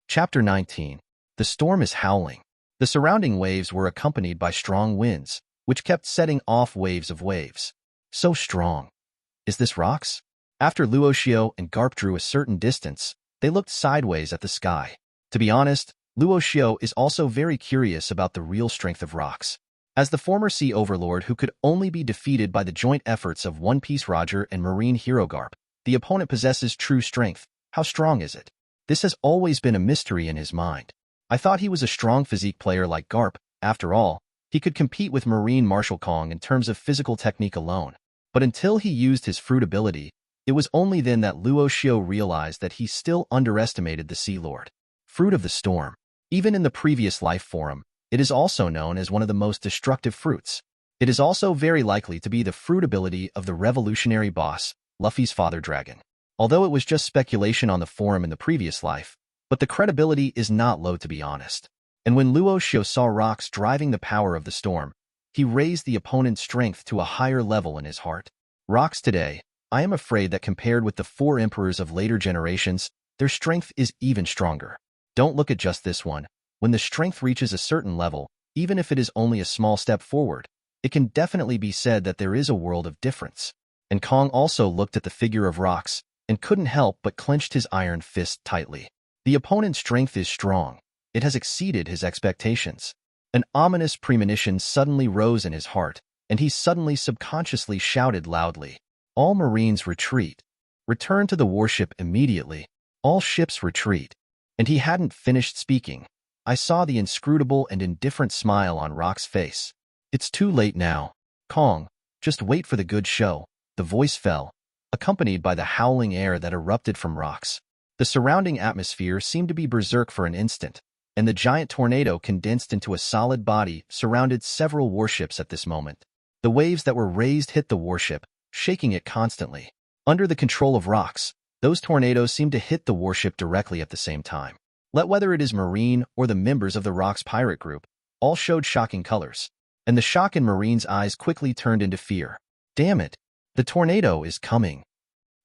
Chapter 19. The storm is howling. The surrounding waves were accompanied by strong winds, which kept setting off waves of waves. So strong. Is this Rocks? After Luo Xiu and Garp drew a certain distance, they looked sideways at the sky. To be honest, Luo Xiu is also very curious about the real strength of Rocks. As the former sea overlord who could only be defeated by the joint efforts of One Piece Roger and Marine Hero Garp, the opponent possesses true strength. How strong is it? This has always been a mystery in his mind. I thought he was a strong physique player like Garp. After all, he could compete with Marine Marshal Kong in terms of physical technique alone. But until he used his fruit ability, it was only then that Luo Xiu realized that he still underestimated the Sea Lord. Fruit of the Storm. Even in the previous life form, it is also known as one of the most destructive fruits. It is also very likely to be the fruit ability of the revolutionary boss, Luffy's father dragon. Although it was just speculation on the forum in the previous life, but the credibility is not low to be honest. And when Luo Xiu saw Rocks driving the power of the storm, he raised the opponent's strength to a higher level in his heart. Rocks today, I am afraid that compared with the 4 emperors of later generations, their strength is even stronger. Don't look at just this one. When the strength reaches a certain level, even if it is only a small step forward, it can definitely be said that there is a world of difference. And Kong also looked at the figure of Rocks, and couldn't help but clenched his iron fist tightly. The opponent's strength is strong. It has exceeded his expectations. An ominous premonition suddenly rose in his heart, and he suddenly subconsciously shouted loudly, "All Marines retreat. Return to the warship immediately. All ships retreat." And he hadn't finished speaking. I saw the inscrutable and indifferent smile on Rock's face. "It's too late now. Kong, just wait for the good show." The voice fell, accompanied by the howling air that erupted from Rocks. The surrounding atmosphere seemed to be berserk for an instant, and the giant tornado condensed into a solid body surrounded several warships at this moment. The waves that were raised hit the warship, shaking it constantly. Under the control of Rocks, those tornadoes seemed to hit the warship directly at the same time. Whether it is Marine or the members of the Rocks pirate group, all showed shocking colors, and the shock in Marine's eyes quickly turned into fear. "Damn it! The tornado is coming.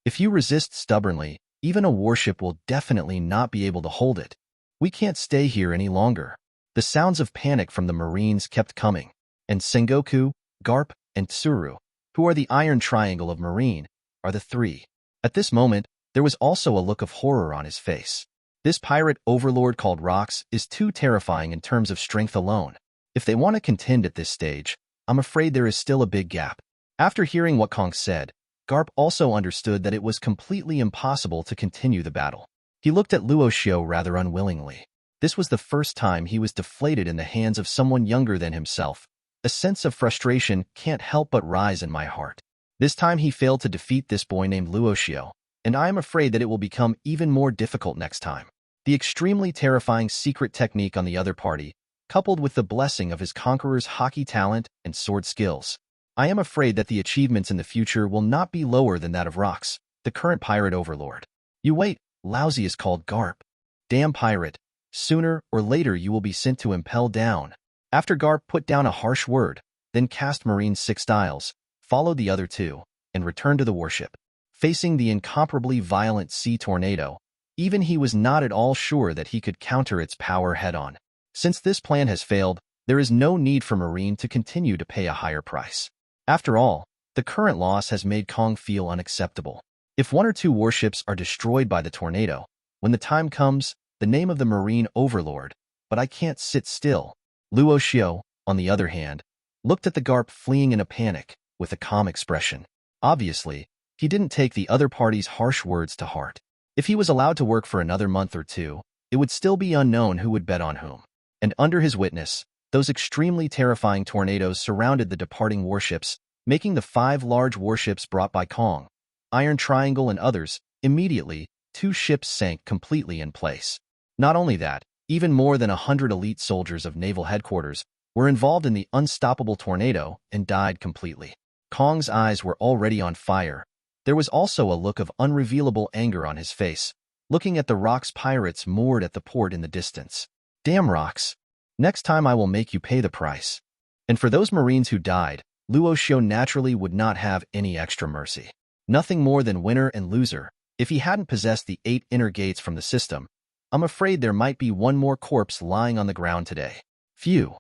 If you resist stubbornly, even a warship will definitely not be able to hold it. We can't stay here any longer." The sounds of panic from the Marines kept coming, and Sengoku, Garp, and Tsuru, who are the iron triangle of Marine, are the three. At this moment, there was also a look of horror on his face. This pirate overlord called Rocks is too terrifying in terms of strength alone. If they want to contend at this stage, I'm afraid there is still a big gap. After hearing what Kong said, Garp also understood that it was completely impossible to continue the battle. He looked at Luo Xiu rather unwillingly. This was the first time he was deflated in the hands of someone younger than himself. A sense of frustration can't help but rise in my heart. This time he failed to defeat this boy named Luo Xiu, and I am afraid that it will become even more difficult next time. The extremely terrifying secret technique on the other party, coupled with the blessing of his conqueror's hockey talent and sword skills. I am afraid that the achievements in the future will not be lower than that of Rocks, the current pirate overlord. "You wait, lousy is called Garp. Damn pirate. Sooner or later you will be sent to impel down." After Garp put down a harsh word, then cast Marine's 6 dials, followed the other 2, and returned to the warship. Facing the incomparably violent sea tornado, even he was not at all sure that he could counter its power head-on. Since this plan has failed, there is no need for Marine to continue to pay a higher price. After all, the current loss has made Kong feel unacceptable. If 1 or 2 warships are destroyed by the tornado, when the time comes, the name of the Marine overlord, but I can't sit still. Luo Xiu, on the other hand, looked at the Garp fleeing in a panic, with a calm expression. Obviously, he didn't take the other party's harsh words to heart. If he was allowed to work for another month or 2, it would still be unknown who would bet on whom. And under his witness, those extremely terrifying tornadoes surrounded the departing warships, making the 5 large warships brought by Kong, Iron Triangle and others, immediately, 2 ships sank completely in place. Not only that, even more than 100 elite soldiers of naval headquarters were involved in the unstoppable tornado and died completely. Kong's eyes were already on fire. There was also a look of unrevealable anger on his face, looking at the Rocks pirates moored at the port in the distance. "Damn Rocks. Next time I will make you pay the price." And for those Marines who died, Luo Xiu naturally would not have any extra mercy. Nothing more than winner and loser. If he hadn't possessed the 8 inner gates from the system, I'm afraid there might be 1 more corpse lying on the ground today. Phew.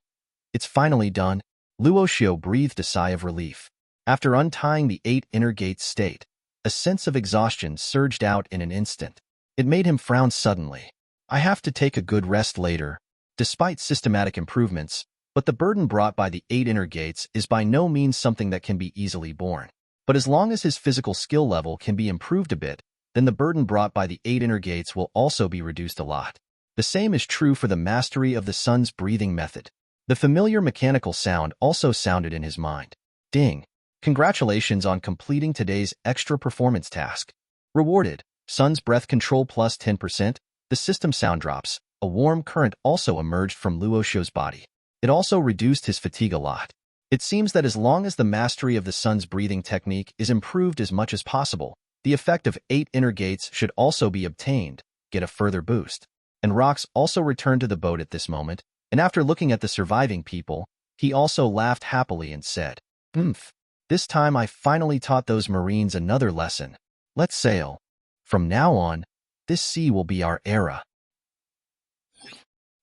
It's finally done. Luo Xiu breathed a sigh of relief. After untying the 8 inner gates state, a sense of exhaustion surged out in an instant. It made him frown suddenly. I have to take a good rest later, despite systematic improvements, but the burden brought by the 8 inner gates is by no means something that can be easily borne. But as long as his physical skill level can be improved a bit, then the burden brought by the 8 inner gates will also be reduced a lot. The same is true for the mastery of the sun's breathing method. The familiar mechanical sound also sounded in his mind. Ding. Congratulations on completing today's extra performance task. Rewarded. Sun's breath control plus 10%. The system sound drops. A warm current also emerged from Luo Xiu's body. It also reduced his fatigue a lot. It seems that as long as the mastery of the sun's breathing technique is improved as much as possible, the effect of 8 inner gates should also be obtained, get a further boost. And Rocks also returned to the boat at this moment, and after looking at the surviving people, he also laughed happily and said, "Oomph. This time I finally taught those Marines another lesson. Let's sail. From now on, this sea will be our era."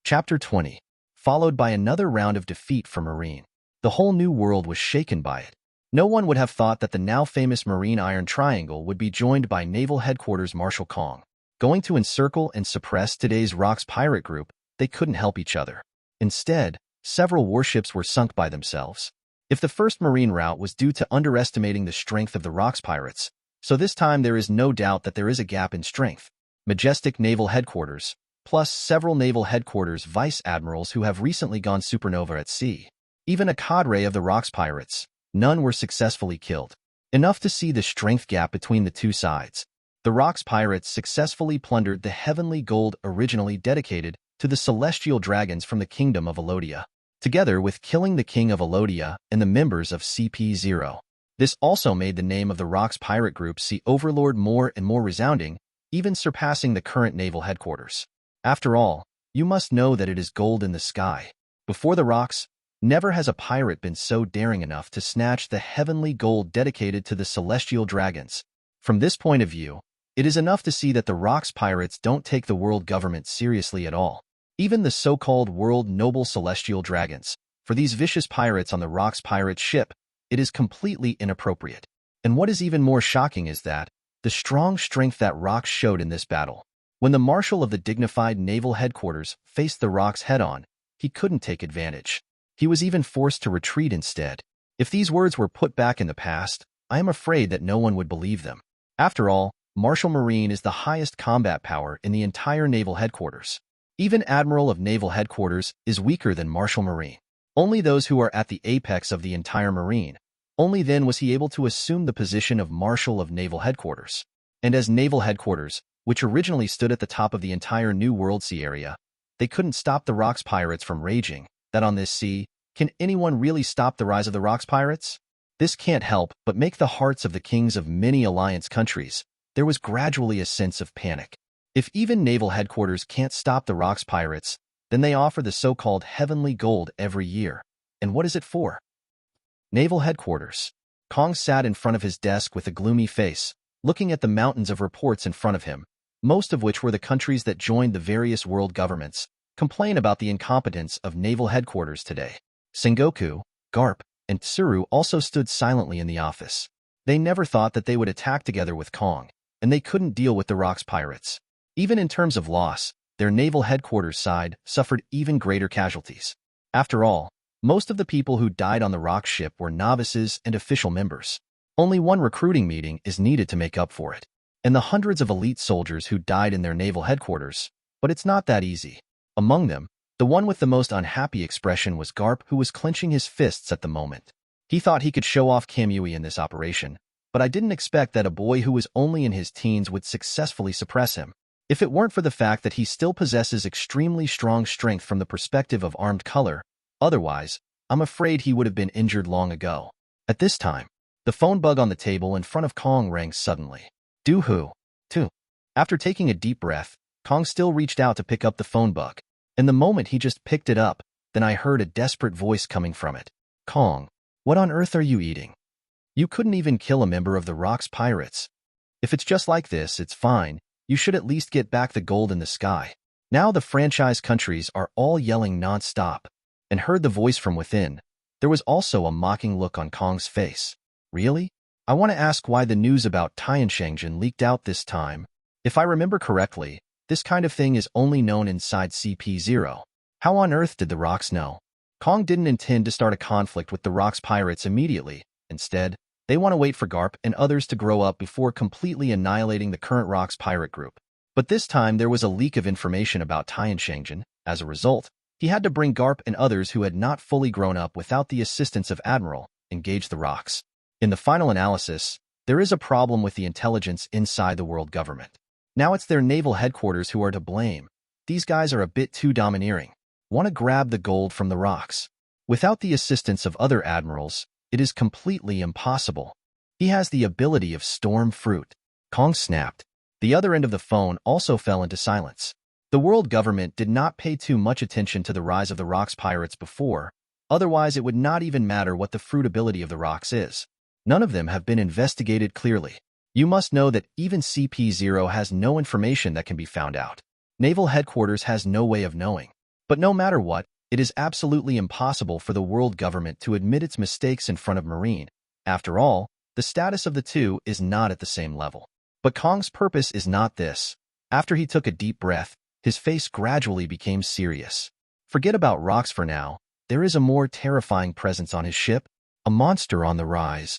Chapter 20. Followed by another round of defeat for Marine. The whole new world was shaken by it. No one would have thought that the now famous Marine Iron Triangle would be joined by Naval Headquarters Marshal Kong. Going to encircle and suppress today's Rocks pirate group, they couldn't help each other. Instead, several warships were sunk by themselves. If the first marine rout was due to underestimating the strength of the Rocks pirates, so this time there is no doubt that there is a gap in strength. Majestic Naval Headquarters, plus several Naval Headquarters vice admirals who have recently gone supernova at sea. Even a cadre of the Rocks pirates, none were successfully killed. Enough to see the strength gap between the two sides. The Rocks pirates successfully plundered the heavenly gold originally dedicated to the celestial dragons from the kingdom of Alodia, together with killing the king of Alodia and the members of CP0. This also made the name of the Rocks pirate group Sea Overlord more and more resounding, even surpassing the current naval headquarters. After all, you must know that it is gold in the sky. Before the Rocks, never has a pirate been so daring enough to snatch the heavenly gold dedicated to the celestial dragons. From this point of view, it is enough to see that the Rocks pirates don't take the world government seriously at all. Even the so-called world noble celestial dragons. For these vicious pirates on the Rocks pirate ship, it is completely inappropriate. And what is even more shocking is that the strong strength that Rocks showed in this battle. When the marshal of the dignified naval headquarters faced the Rocks head-on, he couldn't take advantage. He was even forced to retreat instead. If these words were put back in the past, I am afraid that no one would believe them. After all, Marshal Marine is the highest combat power in the entire naval headquarters. Even Admiral of Naval Headquarters is weaker than Marshal Marine. Only those who are at the apex of the entire Marine. Only then was he able to assume the position of Marshal of Naval Headquarters. And as Naval Headquarters, which originally stood at the top of the entire New World Sea area, they couldn't stop the Rocks pirates from raging. That on this sea, can anyone really stop the rise of the Rocks pirates? This can't help but make the hearts of the kings of many alliance countries. There was gradually a sense of panic. If even Naval Headquarters can't stop the Rocks pirates, then they offer the so-called heavenly gold every year. And what is it for? Naval Headquarters. Kong sat in front of his desk with a gloomy face, looking at the mountains of reports in front of him, most of which were the countries that joined the various world governments, complain about the incompetence of Naval Headquarters today. Sengoku, Garp, and Tsuru also stood silently in the office. They never thought that they would attack together with Kong, and they couldn't deal with the Rocks pirates. Even in terms of loss, their Naval Headquarters side suffered even greater casualties. After all, most of the people who died on the Rocks ship were novices and official members. Only one recruiting meeting is needed to make up for it. And the hundreds of elite soldiers who died in their Naval Headquarters, but it's not that easy. Among them, the one with the most unhappy expression was Garp, who was clenching his fists at the moment. He thought he could show off Kamui in this operation, but I didn't expect that a boy who was only in his teens would successfully suppress him. If it weren't for the fact that he still possesses extremely strong strength from the perspective of armed color, otherwise, I'm afraid he would have been injured long ago. At this time, the phone bug on the table in front of Kong rang suddenly. Do who? To. After taking a deep breath, Kong still reached out to pick up the phone bug. And the moment he just picked it up, then I heard a desperate voice coming from it. Kong, what on earth are you eating? You couldn't even kill a member of the Rocks pirates. If it's just like this, it's fine. You should at least get back the gold in the sky. Now the franchise countries are all yelling non-stop. And heard the voice from within. There was also a mocking look on Kong's face. Really? I want to ask why the news about Tianshengzhen leaked out this time. If I remember correctly, this kind of thing is only known inside CP0. How on earth did the Rocks know? Kong didn't intend to start a conflict with the Rocks pirates immediately. Instead, they want to wait for Garp and others to grow up before completely annihilating the current Rocks pirate group. But this time there was a leak of information about Tianshengzhen. As a result, he had to bring Garp and others who had not fully grown up without the assistance of Admiral, engage the Rocks. In the final analysis, there is a problem with the intelligence inside the world government. Now it's their naval headquarters who are to blame. These guys are a bit too domineering. Want to grab the gold from the Rocks. Without the assistance of other admirals, it is completely impossible. He has the ability of storm fruit. Kong snapped. The other end of the phone also fell into silence. The world government did not pay too much attention to the rise of the Rocks pirates before, otherwise it would not even matter what the fruitability of the Rocks is. None of them have been investigated clearly. You must know that even CP0 has no information that can be found out. Naval Headquarters has no way of knowing. But no matter what, it is absolutely impossible for the world government to admit its mistakes in front of Marine, After all, the status of the two is not at the same level. But Kong's purpose is not this. After he took a deep breath, his face gradually became serious. Forget about rocks for now. There is a more terrifying presence on his ship, a monster on the rise.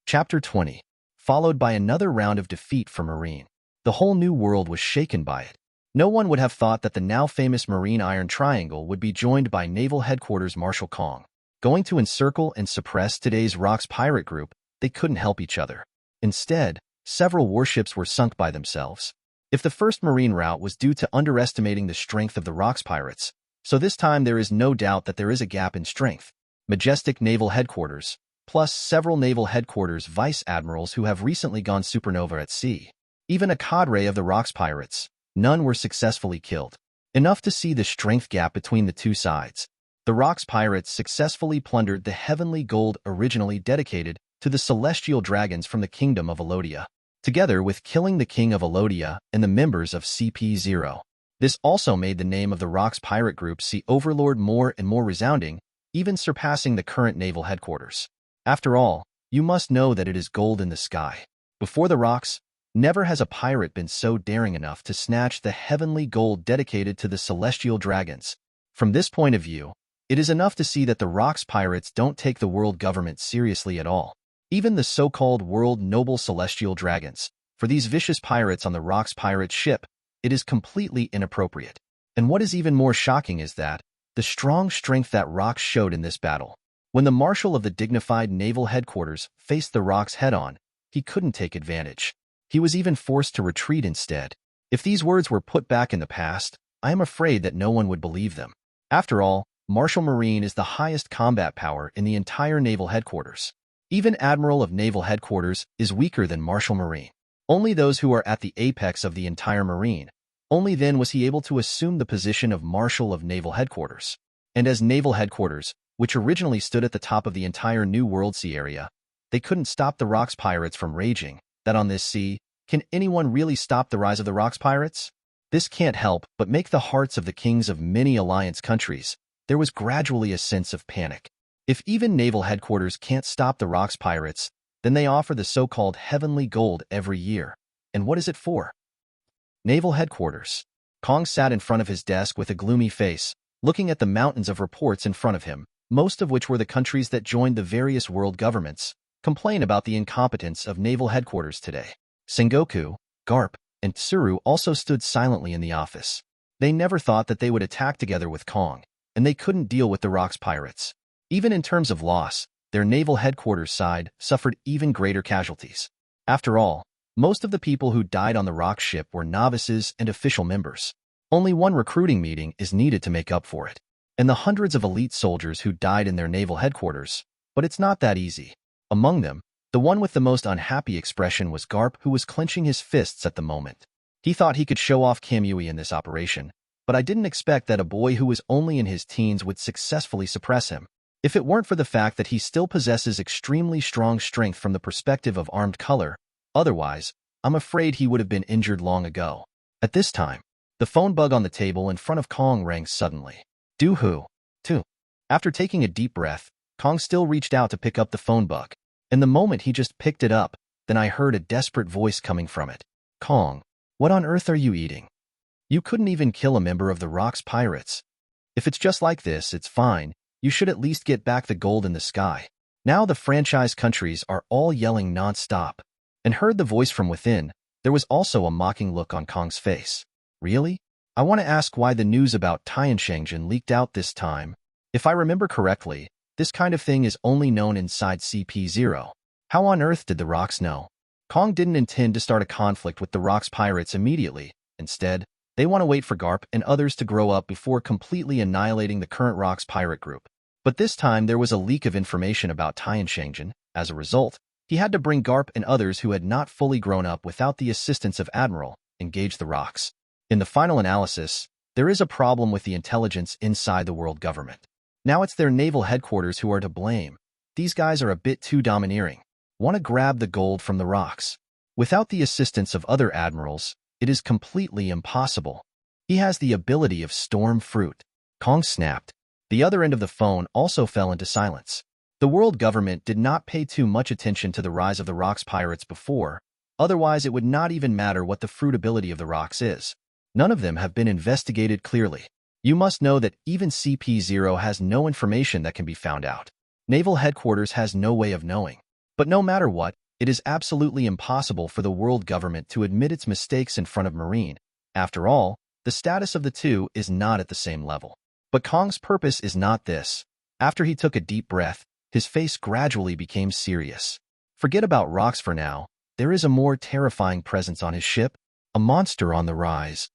Chapter 20. Followed by another round of defeat for Marine. The whole new world was shaken by it. No one would have thought that the now famous Marine Iron Triangle would be joined by Naval Headquarters Marshal Kong. Going to encircle and suppress today's Rocks pirate group, they couldn't help each other. Instead, several warships were sunk by themselves. If the first Marine rout was due to underestimating the strength of the Rocks pirates, so this time there is no doubt that there is a gap in strength. Majestic Naval Headquarters, plus several Naval Headquarters Vice Admirals who have recently gone supernova at sea. Even a cadre of the Rocks pirates, none were successfully killed. Enough to see the strength gap between the two sides. The Rocks pirates successfully plundered the heavenly gold originally dedicated to the celestial dragons from the kingdom of Alodia, together with killing the king of Alodia and the members of CP0. This also made the name of the Rocks pirate group Sea Overlord more and more resounding, even surpassing the current naval headquarters. After all, you must know that it is gold in the sky. Before the Rocks, never has a pirate been so daring enough to snatch the heavenly gold dedicated to the celestial dragons. From this point of view, it is enough to see that the Rocks pirates don't take the world government seriously at all. Even the so-called world noble celestial dragons. For these vicious pirates on the Rocks pirate ship, it is completely inappropriate. And what is even more shocking is that the strong strength that Rocks showed in this battle. When the Marshal of the dignified naval headquarters faced the Rocks head-on, he couldn't take advantage. He was even forced to retreat instead. If these words were put back in the past, I am afraid that no one would believe them. After all, Marshal Marine is the highest combat power in the entire naval headquarters. Even Admiral of Naval Headquarters is weaker than Marshal Marine. Only those who are at the apex of the entire Marine. Only then was he able to assume the position of Marshal of Naval Headquarters. And as Naval Headquarters, which originally stood at the top of the entire New World Sea area, they couldn't stop the Rocks pirates from raging. That on this sea, can anyone really stop the rise of the Rocks pirates? This can't help but make the hearts of the kings of many alliance countries. There was gradually a sense of panic. If even Naval Headquarters can't stop the Rocks pirates, then they offer the so-called heavenly gold every year. And what is it for? Naval Headquarters. Kong sat in front of his desk with a gloomy face, looking at the mountains of reports in front of him, most of which were the countries that joined the various world governments, complain about the incompetence of Naval Headquarters today. Sengoku, Garp, and Tsuru also stood silently in the office. They never thought that they would attack together with Kong, and they couldn't deal with the Rocks pirates. Even in terms of loss, their naval headquarters side suffered even greater casualties. After all, most of the people who died on the Rocks ship were novices and official members. Only one recruiting meeting is needed to make up for it. And the hundreds of elite soldiers who died in their naval headquarters, but it's not that easy. Among them, the one with the most unhappy expression was Garp, who was clenching his fists at the moment. He thought he could show off Kamui in this operation, but I didn't expect that a boy who was only in his teens would successfully suppress him. If it weren't for the fact that he still possesses extremely strong strength from the perspective of armed color, otherwise, I'm afraid he would have been injured long ago. At this time, the phone bug on the table in front of Kong rang suddenly. Do who? To. After taking a deep breath, Kong still reached out to pick up the phone bug. And the moment he just picked it up, then I heard a desperate voice coming from it. Kong, what on earth are you eating? You couldn't even kill a member of the Rocks pirates. If it's just like this, it's fine. You should at least get back the gold in the sky. Now the franchise countries are all yelling non-stop. And heard the voice from within, there was also a mocking look on Kong's face. Really? I want to ask why the news about Tianshengzhen leaked out this time. If I remember correctly, this kind of thing is only known inside CP0. How on earth did the Rocks know? Kong didn't intend to start a conflict with the Rocks pirates immediately. Instead, they want to wait for Garp and others to grow up before completely annihilating the current Rocks pirate group. But this time there was a leak of information about Tianshengzhen. As a result, he had to bring Garp and others who had not fully grown up without the assistance of Admiral, engage the Rocks. In the final analysis, there is a problem with the intelligence inside the world government. Now it's their naval headquarters who are to blame. These guys are a bit too domineering. Want to grab the gold from the Rocks. Without the assistance of other admirals, it is completely impossible. He has the ability of storm fruit. Kong snapped. The other end of the phone also fell into silence. The world government did not pay too much attention to the rise of the rocks pirates before, otherwise it would not even matter what the fruitability of the rocks is. None of them have been investigated clearly. You must know that even CP0 has no information that can be found out. Naval Headquarters has no way of knowing. But no matter what, it is absolutely impossible for the world government to admit its mistakes in front of Marine. After all, the status of the two is not at the same level. But Kong's purpose is not this. After he took a deep breath, his face gradually became serious. Forget about rocks for now. There is a more terrifying presence on his ship, a monster on the rise.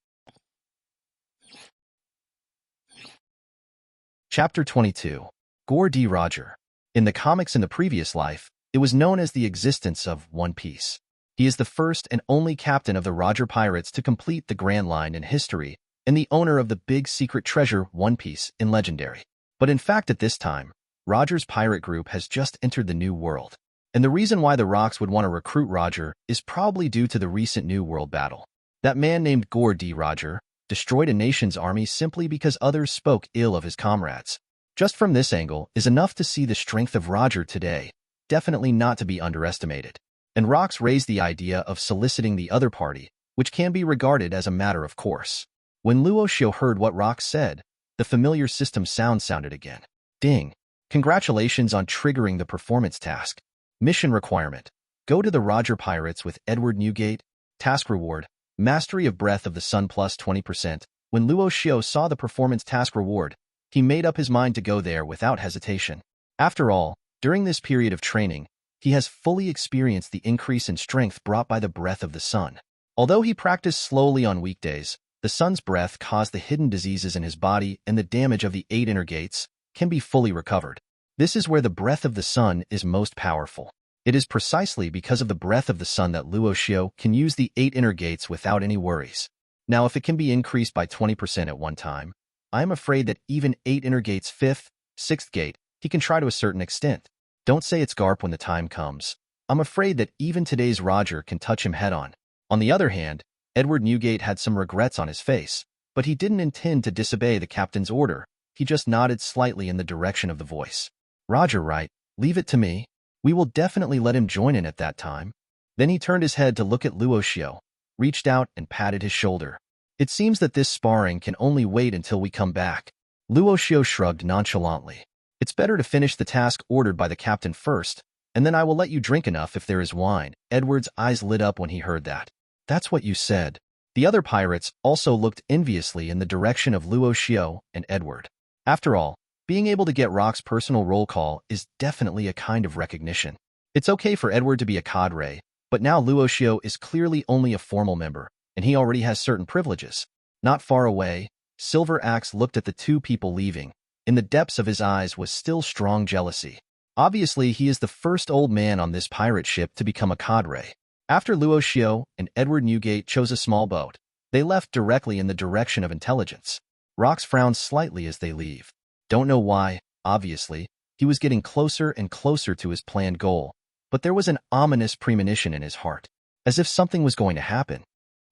Chapter 22. Gore D. Roger. In the comics in the previous life, it was known as the existence of One Piece. He is the first and only captain of the Roger Pirates to complete the Grand Line in history and the owner of the big secret treasure One Piece in Legendary. But in fact at this time, Roger's pirate group has just entered the New World. And the reason why the Rocks would want to recruit Roger is probably due to the recent New World battle. That man named Gore D. Roger destroyed a nation's army simply because others spoke ill of his comrades. Just from this angle is enough to see the strength of Roger today, definitely not to be underestimated. And Rocks raised the idea of soliciting the other party, which can be regarded as a matter of course. When Luo Xiu heard what Rocks said, the familiar system sound sounded again. Ding! Congratulations on triggering the performance task. Mission requirement. Go to the Roger Pirates with Edward Newgate. Task reward. Mastery of Breath of the Sun plus 20%. When Luo Xiu saw the performance task reward, he made up his mind to go there without hesitation. After all, during this period of training, he has fully experienced the increase in strength brought by the breath of the sun. Although he practiced slowly on weekdays, the sun's breath caused the hidden diseases in his body and the damage of the 8 inner gates can be fully recovered. This is where the breath of the sun is most powerful. It is precisely because of the breath of the sun that Luo Xiu can use the 8 inner gates without any worries. Now, if it can be increased by 20% at one time, I am afraid that even 8 inner gates 5th, 6th gate, he can try to a certain extent. Don't say it's garp when the time comes. I'm afraid that even today's Roger can touch him head-on. On the other hand, Edward Newgate had some regrets on his face, but he didn't intend to disobey the captain's order. He just nodded slightly in the direction of the voice. Roger, right? Leave it to me. We will definitely let him join in at that time. Then he turned his head to look at Luo Xiu, reached out and patted his shoulder. It seems that this sparring can only wait until we come back. Luo Xiu shrugged nonchalantly. It's better to finish the task ordered by the captain first, and then I will let you drink enough if there is wine. Edward's eyes lit up when he heard that. That's what you said. The other pirates also looked enviously in the direction of Luo Xiu and Edward. After all, being able to get Rock's personal roll call is definitely a kind of recognition. It's okay for Edward to be a cadre, but now Luo Xiu is clearly only a formal member, and he already has certain privileges. Not far away, Silver Axe looked at the two people leaving. In the depths of his eyes was still strong jealousy. Obviously, he is the first old man on this pirate ship to become a cadre. After Luo Xiu and Edward Newgate chose a small boat, they left directly in the direction of intelligence. Rocks frowns slightly as they leave. Don't know why, obviously, he was getting closer and closer to his planned goal, but there was an ominous premonition in his heart, as if something was going to happen.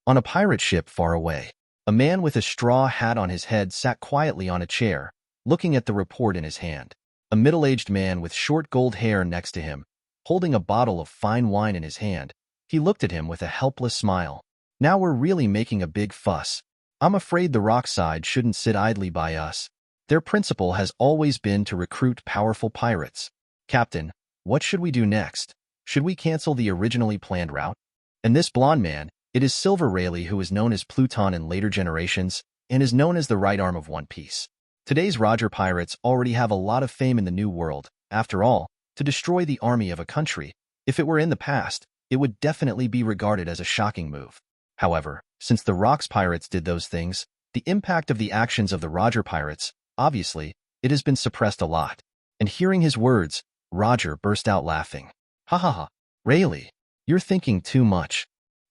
On a pirate ship far away, a man with a straw hat on his head sat quietly on a chair, looking at the report in his hand. A middle-aged man with short gold hair next to him, holding a bottle of fine wine in his hand, he looked at him with a helpless smile. Now we're really making a big fuss. I'm afraid the Rock side shouldn't sit idly by us. Their principle has always been to recruit powerful pirates. Captain, what should we do next? Should we cancel the originally planned route? And this blonde man, it is Silver Rayleigh, who is known as Pluton in later generations and is known as the right arm of One Piece. Today's Roger pirates already have a lot of fame in the New World. After all, to destroy the army of a country, if it were in the past, it would definitely be regarded as a shocking move. However, since the Rocks pirates did those things, the impact of the actions of the Roger pirates, obviously, it has been suppressed a lot. And hearing his words, Roger burst out laughing. Ha ha ha, Rayleigh, you're thinking too much.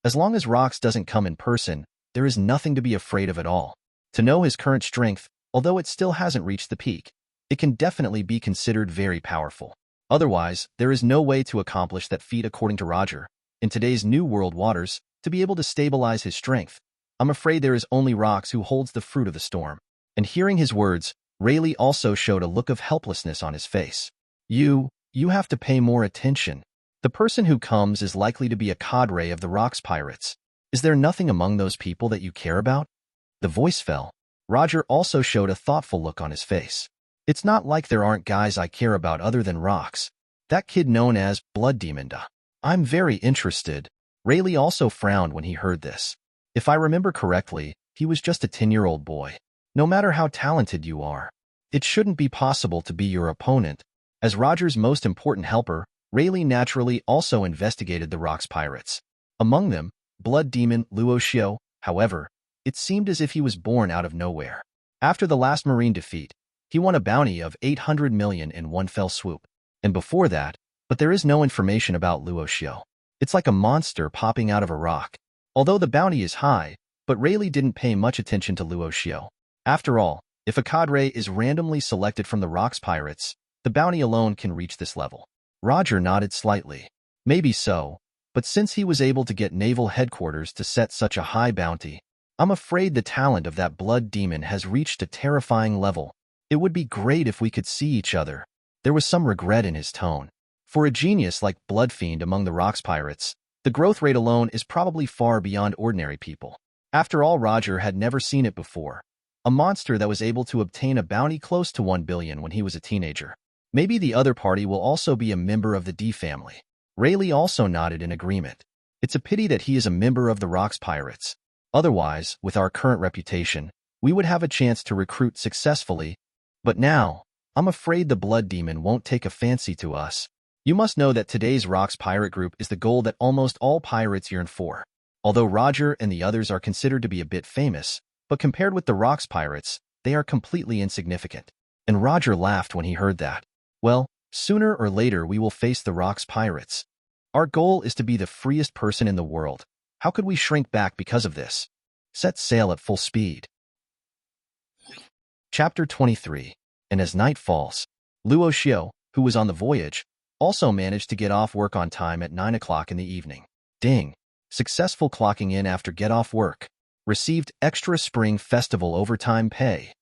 As long as Rocks doesn't come in person, there is nothing to be afraid of at all. To know his current strength, although it still hasn't reached the peak, it can definitely be considered very powerful. Otherwise, there is no way to accomplish that feat according to Roger. In today's New World waters, to be able to stabilize his strength, I'm afraid there is only Rocks who holds the fruit of the storm. And hearing his words, Rayleigh also showed a look of helplessness on his face. You have to pay more attention. The person who comes is likely to be a cadre of the Rocks Pirates. Is there nothing among those people that you care about? The voice fell. Roger also showed a thoughtful look on his face. It's not like there aren't guys I care about other than Rocks. That kid known as Blood Demon. I'm very interested. Rayleigh also frowned when he heard this. If I remember correctly, he was just a 10-year-old boy. No matter how talented you are, it shouldn't be possible to be your opponent. As Roger's most important helper, Rayleigh naturally also investigated the Rocks Pirates. Among them, Blood Demon Luo Xiu, however, it seemed as if he was born out of nowhere. After the last Marine defeat, he won a bounty of 800 million in one fell swoop. And before that, but there is no information about Luo Xiu. It's like a monster popping out of a rock. Although the bounty is high, but Rayleigh didn't pay much attention to Luo Xiu. After all, if a cadre is randomly selected from the Rocks Pirates, the bounty alone can reach this level. Roger nodded slightly. Maybe so, but since he was able to get naval headquarters to set such a high bounty, I'm afraid the talent of that Blood Demon has reached a terrifying level. It would be great if we could see each other. There was some regret in his tone. For a genius like Bloodfiend among the Rocks Pirates, the growth rate alone is probably far beyond ordinary people. After all, Roger had never seen it before. A monster that was able to obtain a bounty close to 1 billion when he was a teenager. Maybe the other party will also be a member of the D family. Rayleigh also nodded in agreement. It's a pity that he is a member of the Rocks Pirates. Otherwise, with our current reputation, we would have a chance to recruit successfully. But now, I'm afraid the Blood Demon won't take a fancy to us. You must know that today's Rocks pirate group is the goal that almost all pirates yearn for. Although Roger and the others are considered to be a bit famous, but compared with the Rocks Pirates, they are completely insignificant. And Roger laughed when he heard that. Well, sooner or later we will face the Rocks Pirates. Our goal is to be the freest person in the world. How could we shrink back because of this? Set sail at full speed. Chapter 23. And as night falls, Luo Xiu, who was on the voyage, also managed to get off work on time at 9 o'clock in the evening. Ding! Successful clocking in after get off work. Received extra Spring Festival overtime pay.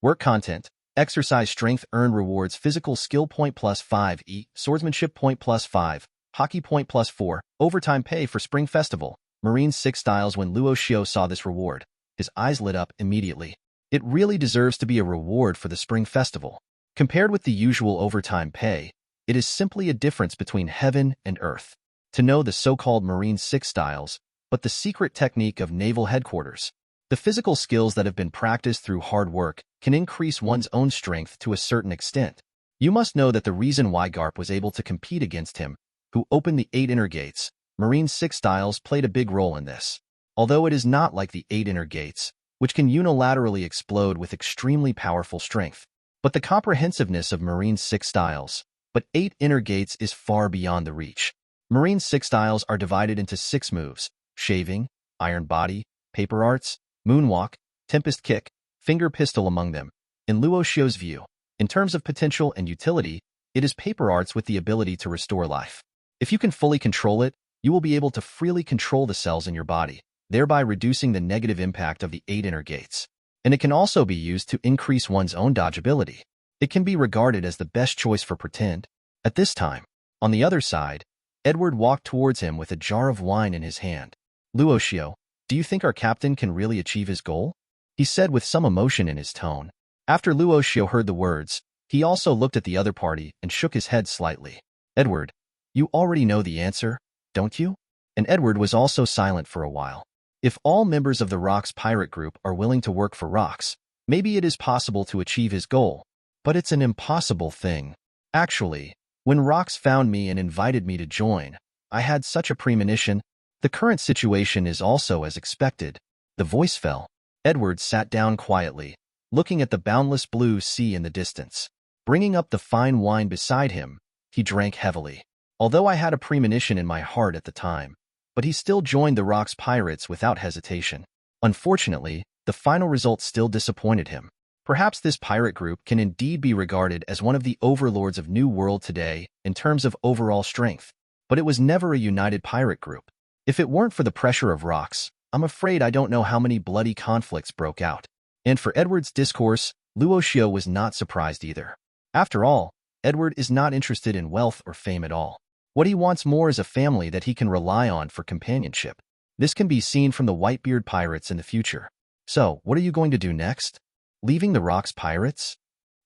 Work content. Exercise strength earned rewards physical skill point +5 swordsmanship point +5, hockey point +4, overtime pay for Spring Festival. Marine 6 styles. When Luo Xiu saw this reward, his eyes lit up immediately. It really deserves to be a reward for the Spring Festival. Compared with the usual overtime pay, it is simply a difference between heaven and earth. To know the so-called Marine 6 styles, but the secret technique of naval headquarters. The physical skills that have been practiced through hard work can increase one's own strength to a certain extent. You must know that the reason why Garp was able to compete against him, who opened the 8 inner gates, Marine 6 styles played a big role in this. Although it is not like the 8 inner gates, which can unilaterally explode with extremely powerful strength. But the comprehensiveness of Marine 6 styles, but 8 inner gates is far beyond the reach. Marine 6 styles are divided into 6 moves: shaving, iron body, paper arts, moonwalk, tempest kick, finger pistol among them. In Luo Xiu's view, in terms of potential and utility, it is paper arts with the ability to restore life. If you can fully control it, you will be able to freely control the cells in your body, thereby reducing the negative impact of the 8 inner gates. And it can also be used to increase one's own dodge ability. It can be regarded as the best choice for pretend. At this time, on the other side, Edward walked towards him with a jar of wine in his hand. Luo Xiu, do you think our captain can really achieve his goal? He said with some emotion in his tone. After Luo Xiu heard the words, he also looked at the other party and shook his head slightly. Edward, you already know the answer, don't you? And Edward was also silent for a while. If all members of the Rocks pirate group are willing to work for Rocks, maybe it is possible to achieve his goal. But it's an impossible thing. Actually, when Rocks found me and invited me to join, I had such a premonition. The current situation is also as expected. The voice fell. Edward sat down quietly, looking at the boundless blue sea in the distance. Bringing up the fine wine beside him, he drank heavily. Although I had a premonition in my heart at the time, but he still joined the Rocks pirates without hesitation. Unfortunately, the final result still disappointed him. Perhaps this pirate group can indeed be regarded as one of the overlords of New World today in terms of overall strength, but it was never a united pirate group. If it weren't for the pressure of Rocks, I'm afraid I don't know how many bloody conflicts broke out. And for Edward's discourse, Luo Xiu was not surprised either. After all, Edward is not interested in wealth or fame at all. What he wants more is a family that he can rely on for companionship. This can be seen from the Whitebeard pirates in the future. So, what are you going to do next? Leaving the Rocks pirates?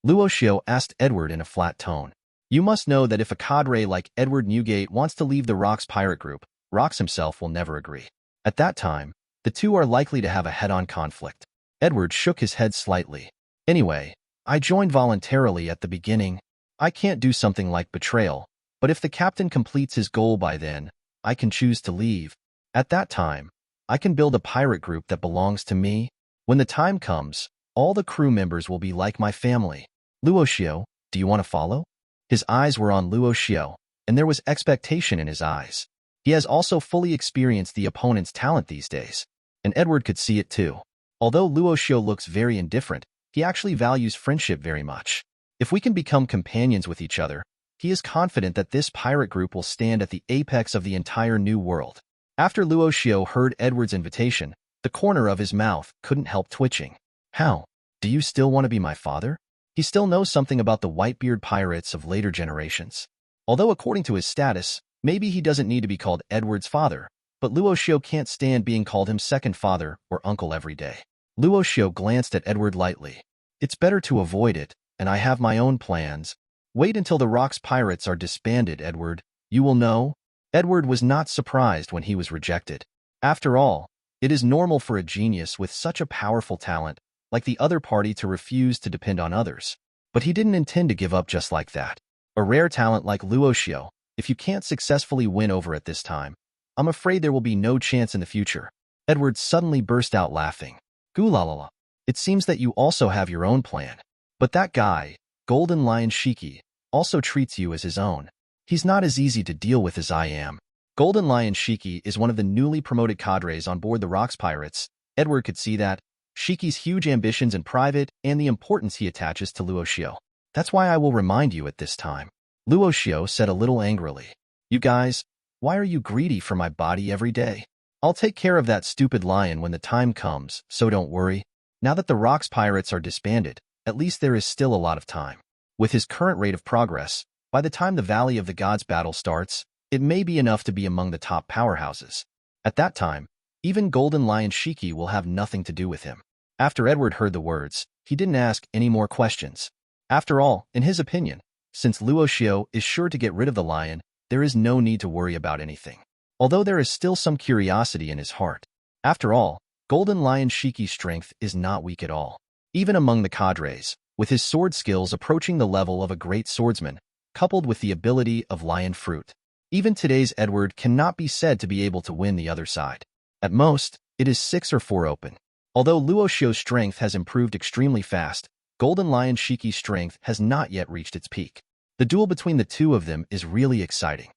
Luo Xiu asked Edward in a flat tone. You must know that if a cadre like Edward Newgate wants to leave the Rocks pirate group, Rocks himself will never agree. At that time, the two are likely to have a head-on conflict. Edward shook his head slightly. Anyway, I joined voluntarily at the beginning. I can't do something like betrayal, but if the captain completes his goal by then, I can choose to leave. At that time, I can build a pirate group that belongs to me. When the time comes, all the crew members will be like my family. Luo Xiu, do you want to follow? His eyes were on Luo Xiu, and there was expectation in his eyes. He has also fully experienced the opponent's talent these days, and Edward could see it too. Although Luo Xiu looks very indifferent, he actually values friendship very much. If we can become companions with each other, he is confident that this pirate group will stand at the apex of the entire new world. After Luo Xiu heard Edward's invitation, the corner of his mouth couldn't help twitching. How? Do you still want to be my father? He still knows something about the Whitebeard pirates of later generations. Although according to his status, maybe he doesn't need to be called Edward's father, but Luo Xiu can't stand being called him second father or uncle every day. Luo Xiu glanced at Edward lightly. It's better to avoid it, and I have my own plans. Wait until the Rocks pirates are disbanded, Edward. You will know. Edward was not surprised when he was rejected. After all, it is normal for a genius with such a powerful talent, like the other party, to refuse to depend on others. But he didn't intend to give up just like that. A rare talent like Luo Xiu, if you can't successfully win over at this time, I'm afraid there will be no chance in the future. Edward suddenly burst out laughing. Goolalala. It seems that you also have your own plan. But that guy, Golden Lion Shiki, also treats you as his own. He's not as easy to deal with as I am. Golden Lion Shiki is one of the newly promoted cadres on board the Rocks pirates. Edward could see that. Shiki's huge ambitions in private and the importance he attaches to Luo Xiu. That's why I will remind you at this time. Luo Xiu said a little angrily. You guys, why are you greedy for my body every day? I'll take care of that stupid lion when the time comes, so don't worry. Now that the Rocks pirates are disbanded, at least there is still a lot of time. With his current rate of progress, by the time the Valley of the Gods battle starts, it may be enough to be among the top powerhouses. At that time, even Golden Lion Shiki will have nothing to do with him. After Edward heard the words, he didn't ask any more questions. After all, in his opinion, since Luo Xiu is sure to get rid of the lion, there is no need to worry about anything. Although there is still some curiosity in his heart. After all, Golden Lion Shiki's strength is not weak at all. Even among the cadres, with his sword skills approaching the level of a great swordsman, coupled with the ability of lion fruit. Even today's Edward cannot be said to be able to win the other side. At most, it is 6 or 4 open. Although Luo Xiu's strength has improved extremely fast, Golden Lion Shiki's strength has not yet reached its peak. The duel between the two of them is really exciting.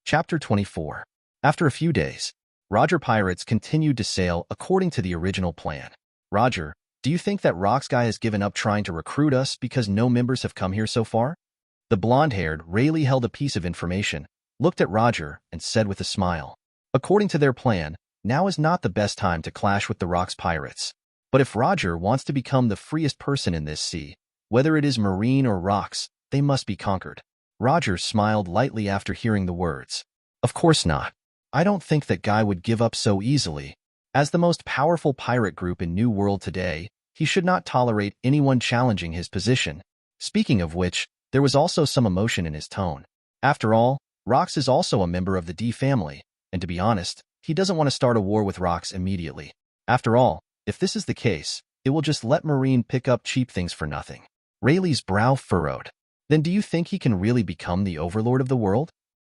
Chapter 24. After a few days, Roger pirates continued to sail according to the original plan. Roger, do you think that Rocks guy has given up trying to recruit us because no members have come here so far? The blonde-haired Rayleigh held a piece of information, looked at Roger, and said with a smile. According to their plan, now is not the best time to clash with the Rocks pirates. But if Roger wants to become the freest person in this sea, whether it is Marine or Rocks, they must be conquered. Roger smiled lightly after hearing the words. Of course not. I don't think that guy would give up so easily. As the most powerful pirate group in New World today, he should not tolerate anyone challenging his position. Speaking of which, there was also some emotion in his tone. After all, Rocks is also a member of the D family, and to be honest, he doesn't want to start a war with Rocks immediately. After all, if this is the case, it will just let Marine pick up cheap things for nothing. Rayleigh's brow furrowed. Then do you think he can really become the overlord of the world?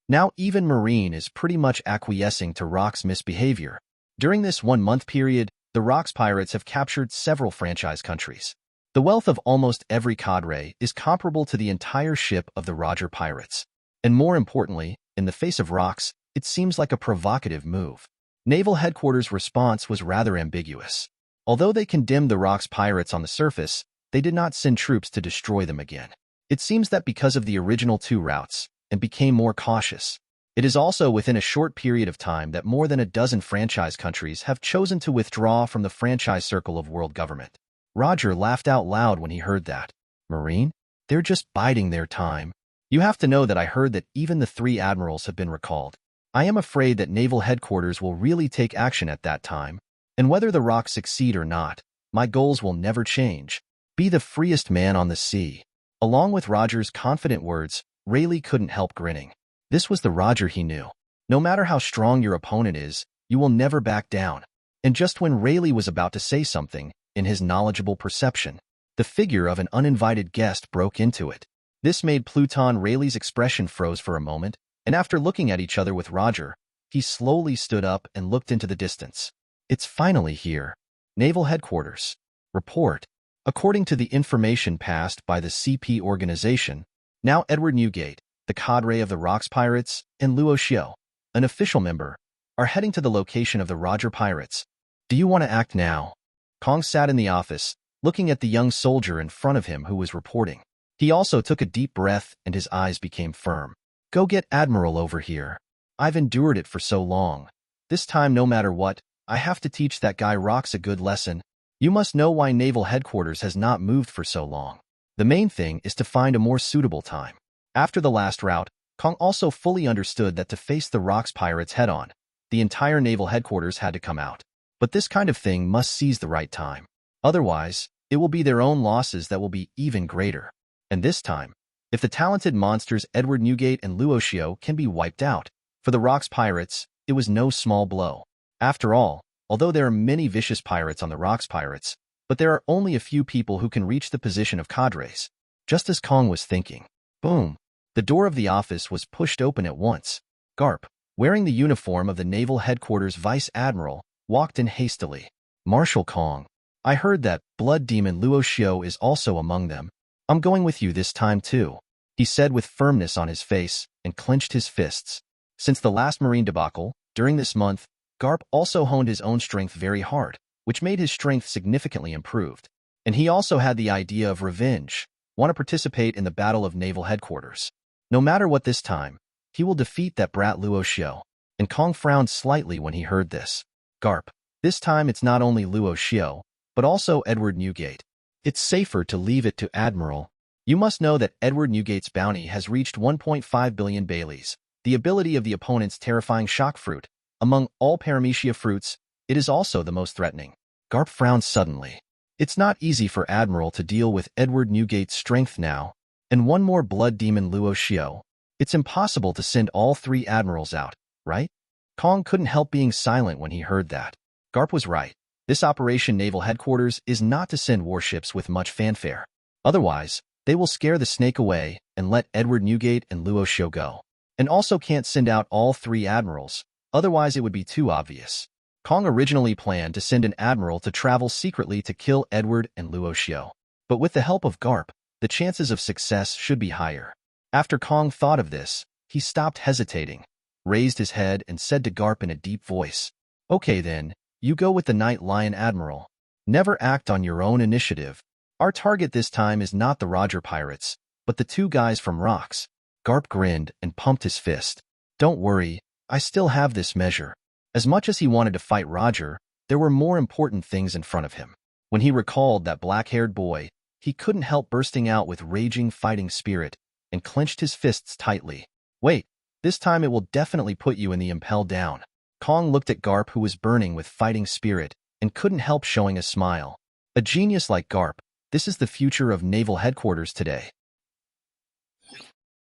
Now even Marine is pretty much acquiescing to Rocks' misbehavior. During this 1-month period, the Rocks pirates have captured several franchise countries. The wealth of almost every cadre is comparable to the entire ship of the Roger pirates. And more importantly, in the face of Rocks, it seems like a provocative move. Naval Headquarters' response was rather ambiguous. Although they condemned the Rocks pirates on the surface, they did not send troops to destroy them again. It seems that because of the original 2 routes, and became more cautious. It is also within a short period of time that more than a dozen franchise countries have chosen to withdraw from the franchise circle of world government. Roger laughed out loud when he heard that. Marine? They're just biding their time. You have to know that I heard that even the 3 admirals have been recalled. I am afraid that naval headquarters will really take action at that time. And whether the rocks succeed or not, my goals will never change. Be the freest man on the sea. Along with Roger's confident words, Rayleigh couldn't help grinning. This was the Roger he knew. No matter how strong your opponent is, you will never back down. And just when Rayleigh was about to say something, in his knowledgeable perception, the figure of an uninvited guest broke into it. This made Pluton Rayleigh's expression froze for a moment, and after looking at each other with Roger, he slowly stood up and looked into the distance. It's finally here. Naval Headquarters. Report. According to the information passed by the CP organization, now Edward Newgate, the cadre of the Rocks Pirates, and Luo Xiu, an official member, are heading to the location of the Roger Pirates. Do you want to act now? Kong sat in the office, looking at the young soldier in front of him who was reporting. He also took a deep breath and his eyes became firm. Go get Admiral over here. I've endured it for so long. This time, no matter what, I have to teach that guy Rocks a good lesson. You must know why Naval Headquarters has not moved for so long. The main thing is to find a more suitable time. After the last rout, Kong also fully understood that to face the Rocks Pirates head-on, the entire Naval Headquarters had to come out. But this kind of thing must seize the right time. Otherwise, it will be their own losses that will be even greater. And this time, if the talented monsters Edward Newgate and Luo Xiu can be wiped out, for the Rocks Pirates, it was no small blow. After all, although there are many vicious pirates on the Rocks Pirates, but there are only a few people who can reach the position of cadres. Just as Kong was thinking. Boom! The door of the office was pushed open at once. Garp, wearing the uniform of the Naval Headquarters Vice Admiral, walked in hastily. Marshal Kong, I heard that blood demon Luo Xiu is also among them. I'm going with you this time too, he said with firmness on his face and clenched his fists. Since the last marine debacle, during this month, Garp also honed his own strength very hard, which made his strength significantly improved. And he also had the idea of revenge, want to participate in the Battle of Naval Headquarters. No matter what this time, he will defeat that brat Luo Xiu. And Kong frowned slightly when he heard this. Garp, this time it's not only Luo Xiu, but also Edward Newgate. It's safer to leave it to Admiral. You must know that Edward Newgate's bounty has reached 1.5 billion Baileys. The ability of the opponent's terrifying shock fruit. Among all paramecia fruits, it is also the most threatening. Garp frowned suddenly. It's not easy for Admiral to deal with Edward Newgate's strength now, and one more blood demon Luo Xiu. It's impossible to send all 3 admirals out, right? Kong couldn't help being silent when he heard that. Garp was right. This Operation Naval Headquarters is not to send warships with much fanfare. Otherwise, they will scare the snake away and let Edward Newgate and Luo Xiu go. And also can't send out all 3 admirals, otherwise it would be too obvious. Kong originally planned to send an admiral to travel secretly to kill Edward and Luo Xiu. But with the help of Garp, the chances of success should be higher. After Kong thought of this, he stopped hesitating, raised his head and said to Garp in a deep voice, Okay then, you go with the Night Lion Admiral. Never act on your own initiative. Our target this time is not the Roger Pirates, but the 2 guys from Rocks. Garp grinned and pumped his fist. Don't worry, I still have this measure. As much as he wanted to fight Roger, there were more important things in front of him. When he recalled that black-haired boy, he couldn't help bursting out with raging fighting spirit and clenched his fists tightly. Wait, this time it will definitely put you in the impel down. Kong looked at Garp, who was burning with fighting spirit, and couldn't help showing a smile. A genius like Garp, this is the future of Naval Headquarters today.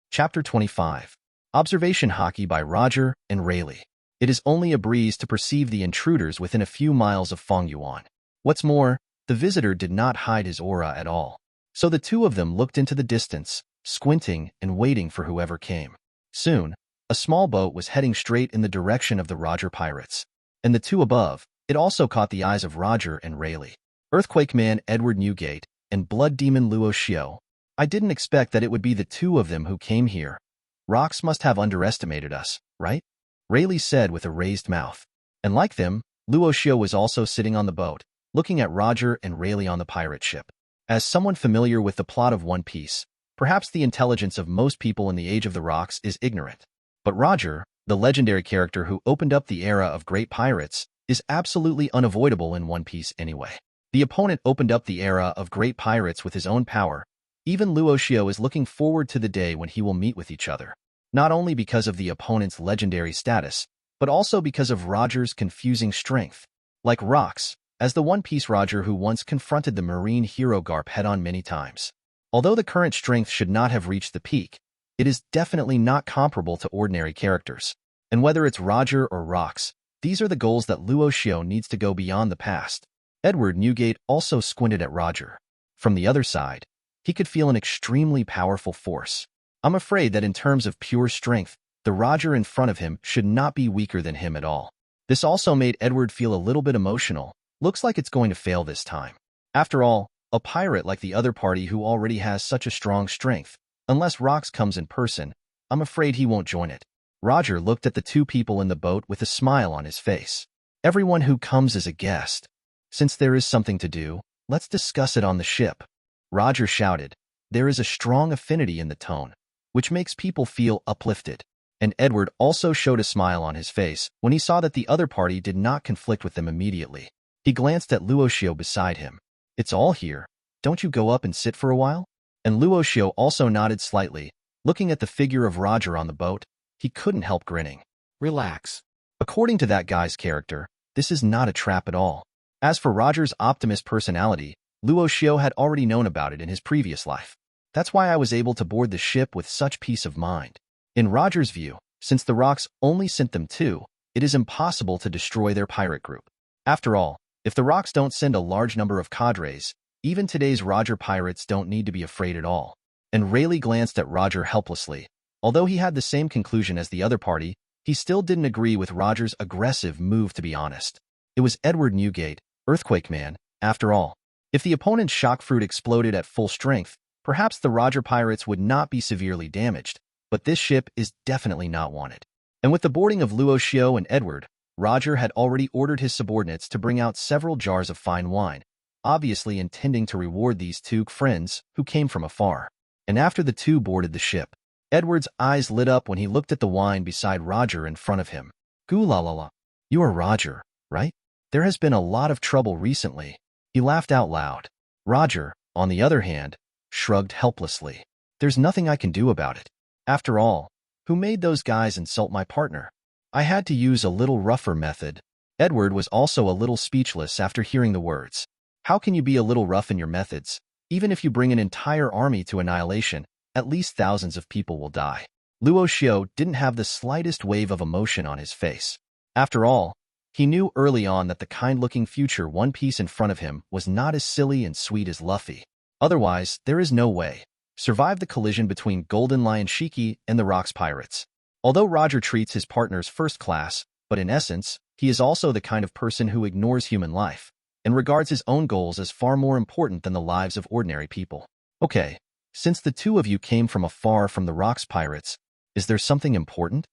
Chapter 25. Observation Hockey by Roger and Rayleigh. It is only a breeze to perceive the intruders within a few miles of Fengyuan. What's more, the visitor did not hide his aura at all. So the 2 of them looked into the distance, squinting and waiting for whoever came. Soon, a small boat was heading straight in the direction of the Roger Pirates. And the 2 above, it also caught the eyes of Roger and Rayleigh. Earthquake Man Edward Newgate and Blood Demon Luo Xiu. I didn't expect that it would be the 2 of them who came here. Rocks must have underestimated us, right? Rayleigh said with a raised mouth. And like them, Luo Xiu was also sitting on the boat, looking at Roger and Rayleigh on the pirate ship. As someone familiar with the plot of One Piece, perhaps the intelligence of most people in the Age of the Rocks is ignorant. But Roger, the legendary character who opened up the era of great pirates, is absolutely unavoidable in One Piece anyway. The opponent opened up the era of great pirates with his own power, Even Luo Xiu is looking forward to the day when he will meet with each other, not only because of the opponent's legendary status, but also because of Roger's confusing strength. Like rocks, as the One Piece Roger who once confronted the marine hero Garp head-on many times. Although the current strength should not have reached the peak, it is definitely not comparable to ordinary characters. And whether it's Roger or rocks, these are the goals that Luo Xiu needs to go beyond the past. Edward Newgate also squinted at Roger. From the other side, he could feel an extremely powerful force. I'm afraid that in terms of pure strength, the Roger in front of him should not be weaker than him at all. This also made Edward feel a little bit emotional. Looks like it's going to fail this time. After all, a pirate like the other party who already has such a strong strength, unless Rocks comes in person, I'm afraid he won't join it. Roger looked at the two people in the boat with a smile on his face. Everyone who comes is a guest. Since there is something to do, let's discuss it on the ship. Roger shouted. There is a strong affinity in the tone, which makes people feel uplifted. And Edward also showed a smile on his face when he saw that the other party did not conflict with them immediately. He glanced at Luo Xiu beside him. It's all here. Don't you go up and sit for a while? And Luo Xiu also nodded slightly. Looking at the figure of Roger on the boat, he couldn't help grinning. Relax. According to that guy's character, this is not a trap at all. As for Roger's optimist personality, Luo Xiu had already known about it in his previous life. That's why I was able to board the ship with such peace of mind. In Roger's view, since the Rocks only sent them two, it is impossible to destroy their pirate group. After all, if the Rocks don't send a large number of cadres, even today's Roger pirates don't need to be afraid at all. And Rayleigh glanced at Roger helplessly. Although he had the same conclusion as the other party, he still didn't agree with Roger's aggressive move, to be honest. It was Edward Newgate, Earthquake Man, after all. If the opponent's shock fruit exploded at full strength, perhaps the Roger pirates would not be severely damaged, but this ship is definitely not wanted. And with the boarding of Luo Xiu and Edward, Roger had already ordered his subordinates to bring out several jars of fine wine, obviously intending to reward these two friends who came from afar. And after the two boarded the ship, Edward's eyes lit up when he looked at the wine beside Roger in front of him. Goo la la la. You are Roger, right? There has been a lot of trouble recently. He laughed out loud. Roger, on the other hand, shrugged helplessly. There's nothing I can do about it. After all, who made those guys insult my partner? I had to use a little rougher method. Edward was also a little speechless after hearing the words. How can you be a little rough in your methods? Even if you bring an entire army to annihilation, at least thousands of people will die. Luo Xiu didn't have the slightest wave of emotion on his face. After all, he knew early on that the kind-looking future One Piece in front of him was not as silly and sweet as Luffy. Otherwise, there is no way. Survive the collision between Golden Lion Shiki and the Rocks Pirates. Although Roger treats his partners first class, but in essence, he is also the kind of person who ignores human life and regards his own goals as far more important than the lives of ordinary people. Okay, since the two of you came from afar from the Rocks Pirates, is there something important?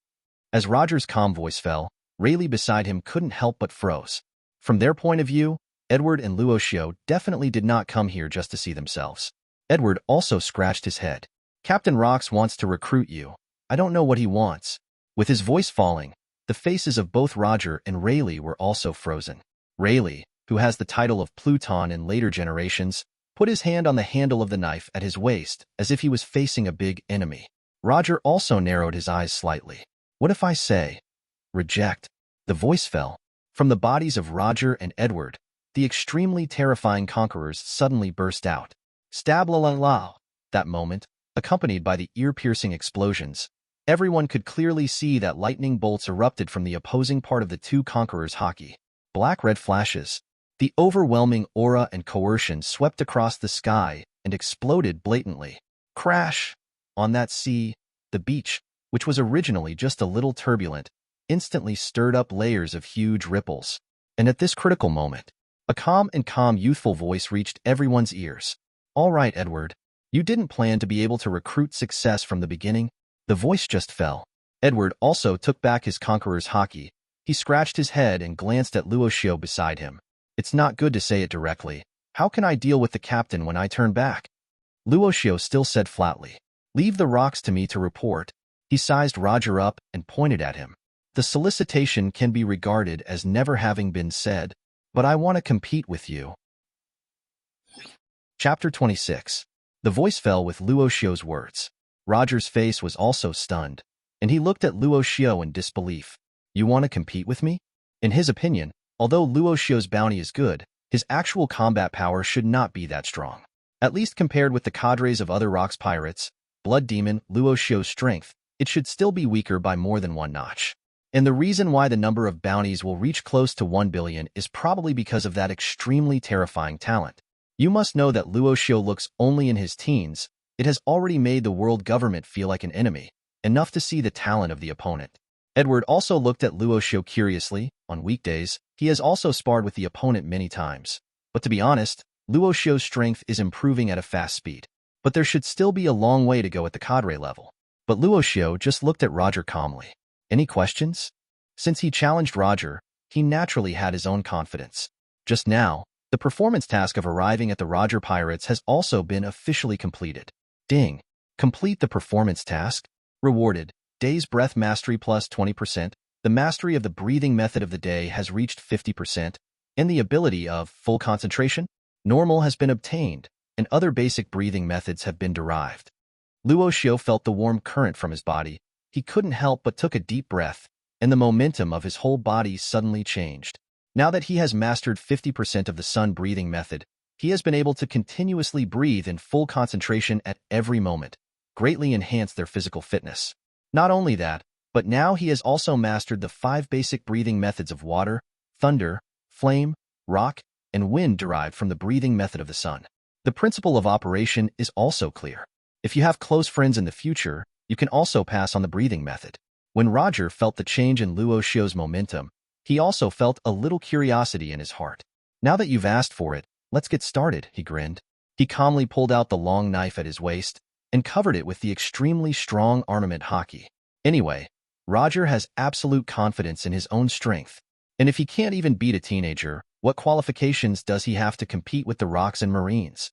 As Roger's calm voice fell, Rayleigh beside him couldn't help but froze. From their point of view, Edward and Luo Xiu definitely did not come here just to see themselves. Edward also scratched his head. Captain Rocks wants to recruit you. I don't know what he wants. With his voice falling, the faces of both Roger and Rayleigh were also frozen. Rayleigh, who has the title of Pluton in later generations, put his hand on the handle of the knife at his waist as if he was facing a big enemy. Roger also narrowed his eyes slightly. What if I say, reject? The voice fell. From the bodies of Roger and Edward, the extremely terrifying conquerors suddenly burst out. Stab la la la. That moment, accompanied by the ear-piercing explosions, everyone could clearly see that lightning bolts erupted from the opposing part of the two conquerors' haki. Black-red flashes. The overwhelming aura and coercion swept across the sky and exploded blatantly. Crash! On that sea, the beach, which was originally just a little turbulent, instantly stirred up layers of huge ripples. And at this critical moment, a calm youthful voice reached everyone's ears. All right, Edward. You didn't plan to be able to recruit success from the beginning. The voice just fell. Edward also took back his conqueror's haki. He scratched his head and glanced at Luo Xiu beside him. It's not good to say it directly. How can I deal with the captain when I turn back? Luo Xiu still said flatly. Leave the Rocks to me to report. He sized Roger up and pointed at him. The solicitation can be regarded as never having been said, but I want to compete with you. Chapter 26. The voice fell with Luo Xiu's words. Roger's face was also stunned, and he looked at Luo Xiu in disbelief. You want to compete with me? In his opinion, although Luo Xiu's bounty is good, his actual combat power should not be that strong. At least compared with the cadres of other rocks pirates, Blood Demon, Luo Xiu's strength, it should still be weaker by more than one notch. And the reason why the number of bounties will reach close to 1 billion is probably because of that extremely terrifying talent. You must know that Luo Xiu looks only in his teens. It has already made the world government feel like an enemy, enough to see the talent of the opponent. Edward also looked at Luo Xiu curiously. On weekdays, he has also sparred with the opponent many times. But to be honest, Luo Xiu's strength is improving at a fast speed. But there should still be a long way to go at the cadre level. But Luo Xiu just looked at Roger calmly. Any questions? Since he challenged Roger, he naturally had his own confidence. Just now, the performance task of arriving at the Roger Pirates has also been officially completed. Ding! Complete the performance task. Rewarded. Day's breath mastery plus 20%. The mastery of the breathing method of the day has reached 50%. And the ability of full concentration, normal, has been obtained, and other basic breathing methods have been derived. Luo Xiu felt the warm current from his body. He couldn't help but took a deep breath, and the momentum of his whole body suddenly changed. Now that he has mastered 50% of the sun breathing method, he has been able to continuously breathe in full concentration at every moment, greatly enhanced their physical fitness. Not only that, but now he has also mastered the 5 basic breathing methods of water, thunder, flame, rock, and wind derived from the breathing method of the sun. The principle of operation is also clear. If you have close friends in the future, you can also pass on the breathing method. When Roger felt the change in Luo Xiu's momentum, he also felt a little curiosity in his heart. Now that you've asked for it, let's get started, he grinned. He calmly pulled out the long knife at his waist and covered it with the extremely strong armament haki. Anyway, Roger has absolute confidence in his own strength. And if he can't even beat a teenager, what qualifications does he have to compete with the rocks and marines?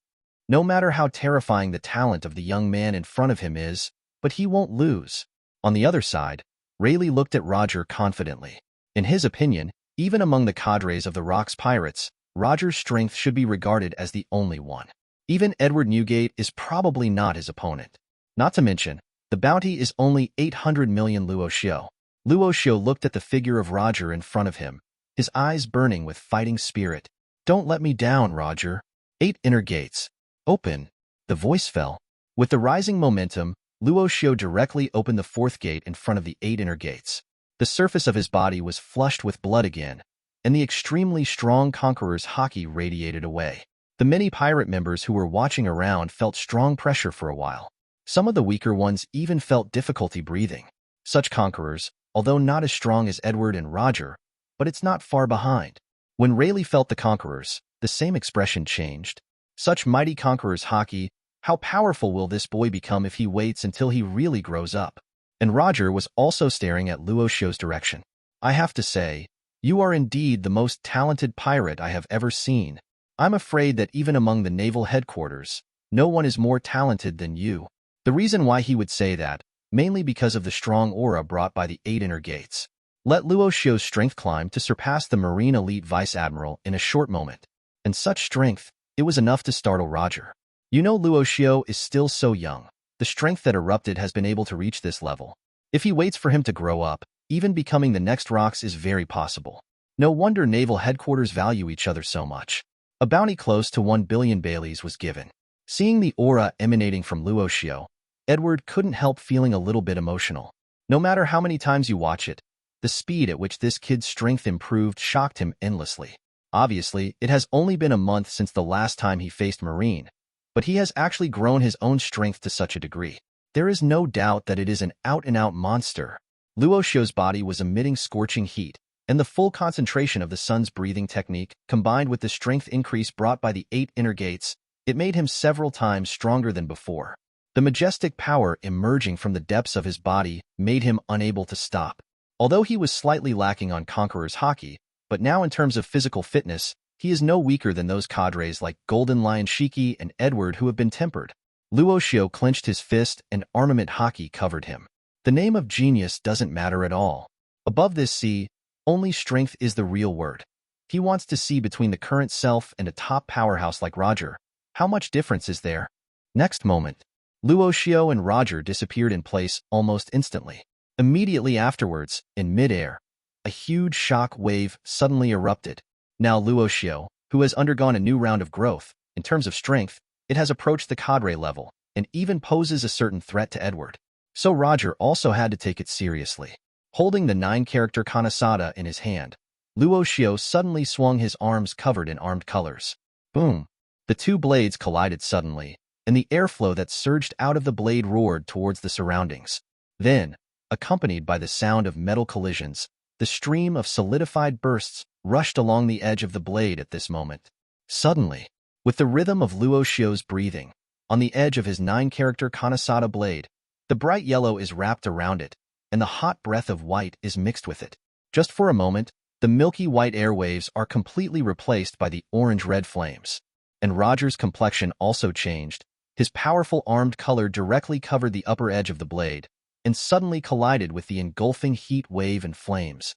No matter how terrifying the talent of the young man in front of him is, but he won't lose. On the other side, Rayleigh looked at Roger confidently. In his opinion, even among the cadres of the Rocks Pirates, Roger's strength should be regarded as the only one. Even Edward Newgate is probably not his opponent. Not to mention, the bounty is only 800 million Luo Xiu. Luo Xiu looked at the figure of Roger in front of him, his eyes burning with fighting spirit. Don't let me down, Roger. 8 inner gates. Open. The voice fell. With the rising momentum, Luo Xiu directly opened the 4th gate in front of the 8 inner gates. The surface of his body was flushed with blood again, and the extremely strong conqueror's haki radiated away. The many pirate members who were watching around felt strong pressure for a while. Some of the weaker ones even felt difficulty breathing. Such conquerors, although not as strong as Edward and Roger, but it's not far behind. When Rayleigh felt the conquerors, the same expression changed. Such mighty conquerors haki, how powerful will this boy become if he waits until he really grows up? And Roger was also staring at Luo Xiu's direction. I have to say, you are indeed the most talented pirate I have ever seen. I'm afraid that even among the naval headquarters, no one is more talented than you. The reason why he would say that, mainly because of the strong aura brought by the 8 inner gates. Let Luo Xiu's strength climb to surpass the Marine Elite Vice Admiral in a short moment. And such strength, it was enough to startle Roger. You know, Luo Xiu is still so young. The strength that erupted has been able to reach this level. If he waits for him to grow up, even becoming the next Rocks is very possible. No wonder naval headquarters value each other so much. A bounty close to 1 billion Baileys was given. Seeing the aura emanating from Luo Xiu, Edward couldn't help feeling a little bit emotional. No matter how many times you watch it, the speed at which this kid's strength improved shocked him endlessly. Obviously, it has only been a month since the last time he faced Marine, but he has actually grown his own strength to such a degree. There is no doubt that it is an out-and-out monster. Luo Xiu's body was emitting scorching heat, and the full concentration of the sun's breathing technique, combined with the strength increase brought by the 8 inner gates, it made him several times stronger than before. The majestic power emerging from the depths of his body made him unable to stop. Although he was slightly lacking on Conqueror's haki, but now in terms of physical fitness, he is no weaker than those cadres like Golden Lion Shiki and Edward who have been tempered. Luo Xiu clenched his fist and armament haki covered him. The name of genius doesn't matter at all. Above this sea, only strength is the real word. He wants to see between the current self and a top powerhouse like Roger. How much difference is there? Next moment, Luo Xiu and Roger disappeared in place almost instantly. Immediately afterwards, in midair, a huge shock wave suddenly erupted. Now Luo Xiu, who has undergone a new round of growth, in terms of strength, it has approached the cadre level, and even poses a certain threat to Edward. So Roger also had to take it seriously. Holding the 9-character Kanasada in his hand, Luo Xiu suddenly swung his arms covered in armed colors. Boom! The two blades collided suddenly, and the airflow that surged out of the blade roared towards the surroundings. Then, accompanied by the sound of metal collisions, the stream of solidified bursts rushed along the edge of the blade at this moment. Suddenly, with the rhythm of Luo Xiu's breathing, on the edge of his 9-character Kanasada blade, the bright yellow is wrapped around it, and the hot breath of white is mixed with it. Just for a moment, the milky white airwaves are completely replaced by the orange-red flames. And Roger's complexion also changed. His powerful armed color directly covered the upper edge of the blade, and suddenly collided with the engulfing heat wave and flames.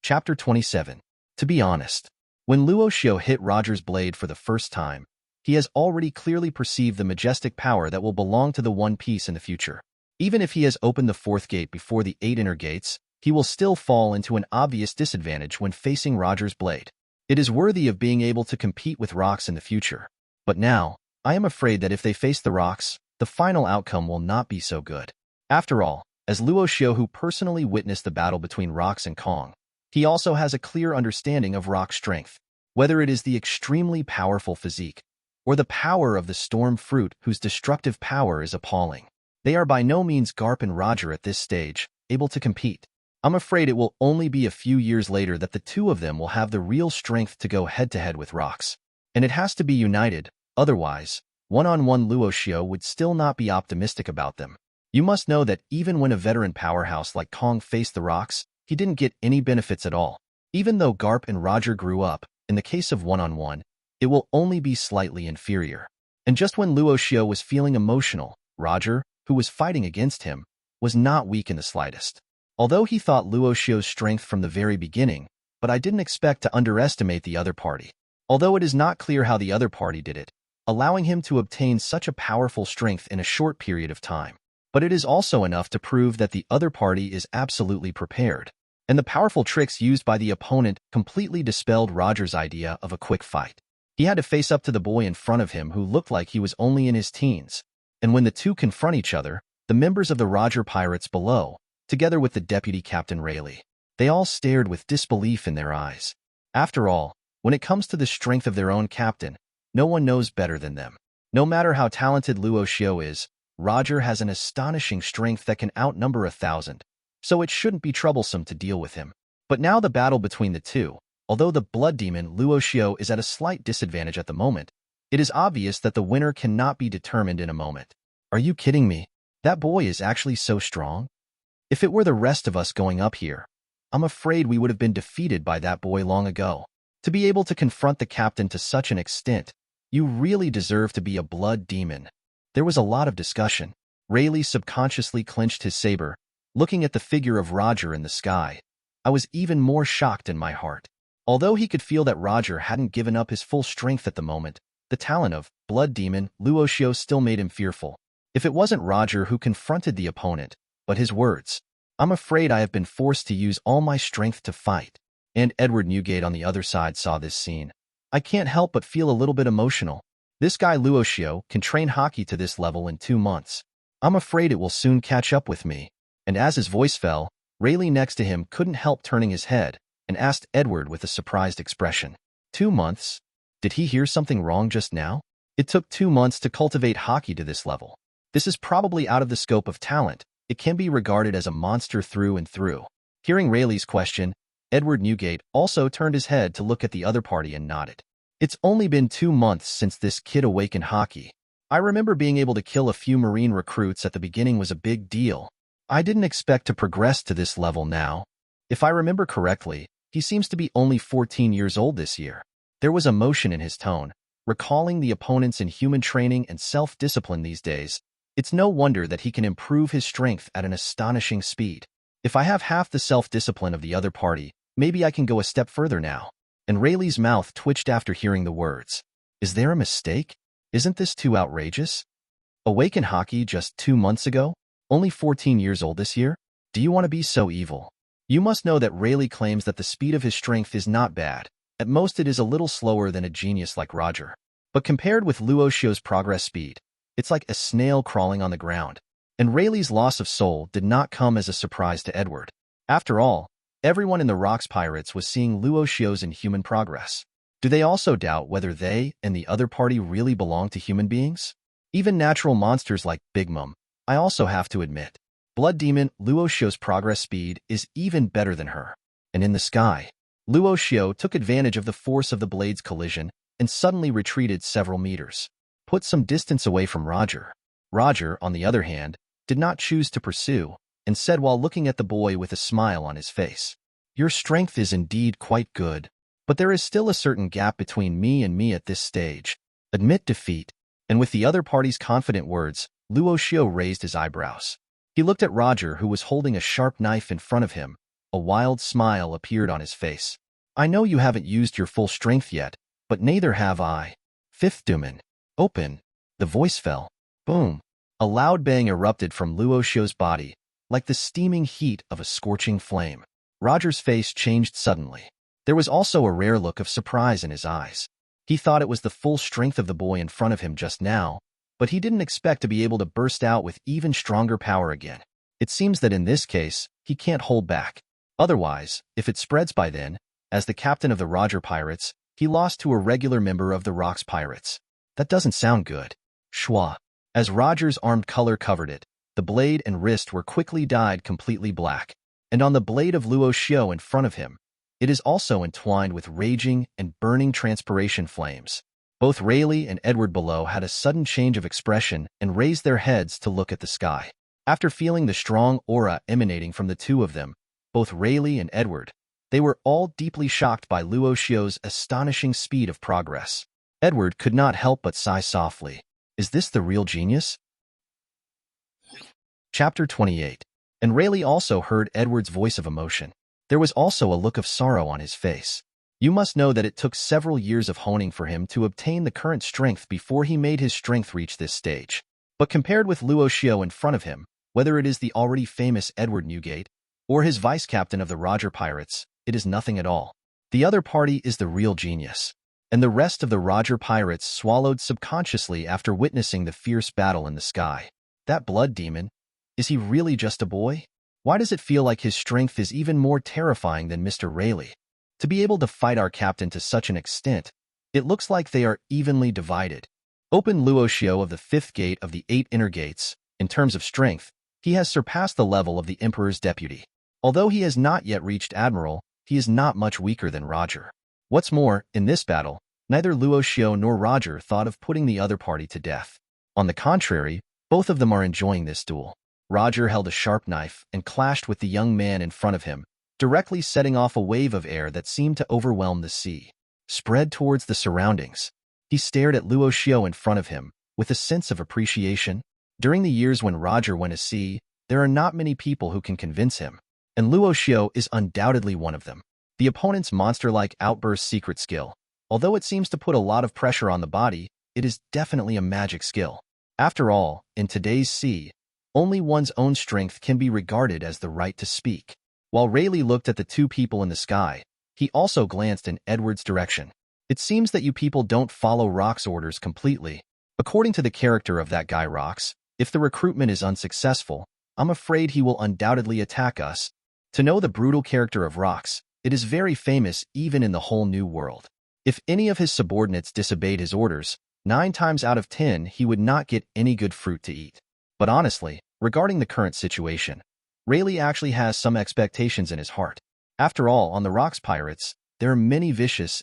Chapter 27. To be honest, when Luo Xiu hit Roger's blade for the first time, he has already clearly perceived the majestic power that will belong to the One Piece in the future. Even if he has opened the 4th gate before the 8 inner gates, he will still fall into an obvious disadvantage when facing Roger's blade. It is worthy of being able to compete with rocks in the future. But now, I am afraid that if they face the rocks, the final outcome will not be so good. After all, as Luo Xiu, who personally witnessed the battle between rocks and Kong, he also has a clear understanding of rock strength, whether it is the extremely powerful physique, or the power of the storm fruit whose destructive power is appalling. They are by no means Garp and Roger at this stage, able to compete. I'm afraid it will only be a few years later that the two of them will have the real strength to go head-to-head with rocks. And it has to be united, otherwise, one-on-one Luo Xiu would still not be optimistic about them. You must know that even when a veteran powerhouse like Kong faced the rocks, he didn't get any benefits at all. Even though Garp and Roger grew up, in the case of one-on-one, it will only be slightly inferior. And just when Luo Xiu was feeling emotional, Roger, who was fighting against him, was not weak in the slightest. Although he thought Luo Xiu's strength from the very beginning, but I didn't expect to underestimate the other party. Although it is not clear how the other party did it, allowing him to obtain such a powerful strength in a short period of time. But it is also enough to prove that the other party is absolutely prepared. And the powerful tricks used by the opponent completely dispelled Roger's idea of a quick fight. He had to face up to the boy in front of him who looked like he was only in his teens. And when the two confront each other, the members of the Roger Pirates below, together with the Deputy Captain Rayleigh, they all stared with disbelief in their eyes. After all, when it comes to the strength of their own captain, no one knows better than them. No matter how talented Luo Xiu is, Roger has an astonishing strength that can outnumber 1,000, so it shouldn't be troublesome to deal with him. But now the battle between the two, although the blood demon Luo Xiu is at a slight disadvantage at the moment, it is obvious that the winner cannot be determined in a moment. Are you kidding me? That boy is actually so strong? If it were the rest of us going up here, I'm afraid we would have been defeated by that boy long ago. To be able to confront the captain to such an extent, you really deserve to be a blood demon. There was a lot of discussion. Rayleigh subconsciously clenched his saber, looking at the figure of Roger in the sky. I was even more shocked in my heart. Although he could feel that Roger hadn't given up his full strength at the moment, the talent of blood demon Luo Xiu still made him fearful. If it wasn't Roger who confronted the opponent, but his words, I'm afraid I have been forced to use all my strength to fight. And Edward Newgate on the other side saw this scene. I can't help but feel a little bit emotional. This guy Luo Xiu can train hockey to this level in 2 months. I'm afraid it will soon catch up with me. And as his voice fell, Rayleigh next to him couldn't help turning his head and asked Edward with a surprised expression. 2 months? Did he hear something wrong just now? It took 2 months to cultivate hockey to this level. This is probably out of the scope of talent. It can be regarded as a monster through and through. Hearing Rayleigh's question, Edward Newgate also turned his head to look at the other party and nodded. It's only been 2 months since this kid awakened hockey. I remember being able to kill a few Marine recruits at the beginning was a big deal. I didn't expect to progress to this level now. If I remember correctly, he seems to be only 14 years old this year. There was emotion in his tone, recalling the opponents in human training and self-discipline these days. It's no wonder that he can improve his strength at an astonishing speed. If I have half the self-discipline of the other party, maybe I can go a step further now. And Rayleigh's mouth twitched after hearing the words. Is there a mistake? Isn't this too outrageous? Awake in hockey just 2 months ago? Only 14 years old this year? Do you want to be so evil? You must know that Rayleigh claims that the speed of his strength is not bad. At most it is a little slower than a genius like Roger. But compared with Luo Xiu's progress speed, it's like a snail crawling on the ground. And Rayleigh's loss of soul did not come as a surprise to Edward. After all, everyone in the Rocks Pirates was seeing Luo Xiu's inhuman progress. Do they also doubt whether they and the other party really belong to human beings? Even natural monsters like Big Mom, I also have to admit. Blood Demon Luo Xiu's progress speed is even better than her. And in the sky, Luo Xiu took advantage of the force of the blade's collision and suddenly retreated several meters, put some distance away from Roger. Roger, on the other hand, did not choose to pursue, and said while looking at the boy with a smile on his face, "Your strength is indeed quite good, but there is still a certain gap between me and me at this stage. Admit defeat." And with the other party's confident words, Luo Xiu raised his eyebrows. He looked at Roger, who was holding a sharp knife in front of him. A wild smile appeared on his face. "I know you haven't used your full strength yet, but neither have I." Fifth Demon. Open. The voice fell. Boom. A loud bang erupted from Luo Xiu's body, like the steaming heat of a scorching flame. Roger's face changed suddenly. There was also a rare look of surprise in his eyes. He thought it was the full strength of the boy in front of him just now, but he didn't expect to be able to burst out with even stronger power again. It seems that in this case, he can't hold back. Otherwise, if it spreads by then, as the captain of the Roger Pirates, he lost to a regular member of the Rocks Pirates. That doesn't sound good. Schwa. As Roger's armed color covered it, the blade and wrist were quickly dyed completely black, and on the blade of Luo Xiu in front of him, it is also entwined with raging and burning transpiration flames. Both Rayleigh and Edward below had a sudden change of expression and raised their heads to look at the sky. After feeling the strong aura emanating from the two of them, both Rayleigh and Edward, they were all deeply shocked by Luo Xiu's astonishing speed of progress. Edward could not help but sigh softly. Is this the real genius? Chapter 28. And Rayleigh also heard Edward's voice of emotion. There was also a look of sorrow on his face. You must know that it took several years of honing for him to obtain the current strength before he made his strength reach this stage. But compared with Luo Xiu in front of him, whether it is the already famous Edward Newgate, or his vice-captain of the Roger Pirates, it is nothing at all. The other party is the real genius. And the rest of the Roger Pirates swallowed subconsciously after witnessing the fierce battle in the sky. That blood demon, is he really just a boy? Why does it feel like his strength is even more terrifying than Mr. Rayleigh? To be able to fight our captain to such an extent, it looks like they are evenly divided. Open Luo Xiu of the 5th gate of the 8 inner gates. In terms of strength, he has surpassed the level of the Emperor's deputy. Although he has not yet reached Admiral, he is not much weaker than Roger. What's more, in this battle, neither Luo Xiu nor Roger thought of putting the other party to death. On the contrary, both of them are enjoying this duel. Roger held a sharp knife and clashed with the young man in front of him, directly setting off a wave of air that seemed to overwhelm the sea. Spread towards the surroundings. He stared at Luo Xiu in front of him, with a sense of appreciation. During the years when Roger went to sea, there are not many people who can convince him, and Luo Xiu is undoubtedly one of them. The opponent's monster-like outburst secret skill. Although it seems to put a lot of pressure on the body, it is definitely a magic skill. After all, in today's sea, only one's own strength can be regarded as the right to speak. While Rayleigh looked at the two people in the sky, he also glanced in Edward's direction. It seems that you people don't follow Rock's orders completely. According to the character of that guy Rocks, if the recruitment is unsuccessful, I'm afraid he will undoubtedly attack us. To know the brutal character of Rocks, it is very famous even in the whole new world. If any of his subordinates disobeyed his orders, 9 times out of 10 he would not get any good fruit to eat. But honestly, regarding the current situation, Rayleigh actually has some expectations in his heart. After all, on the Rocks Pirates, there are many vicious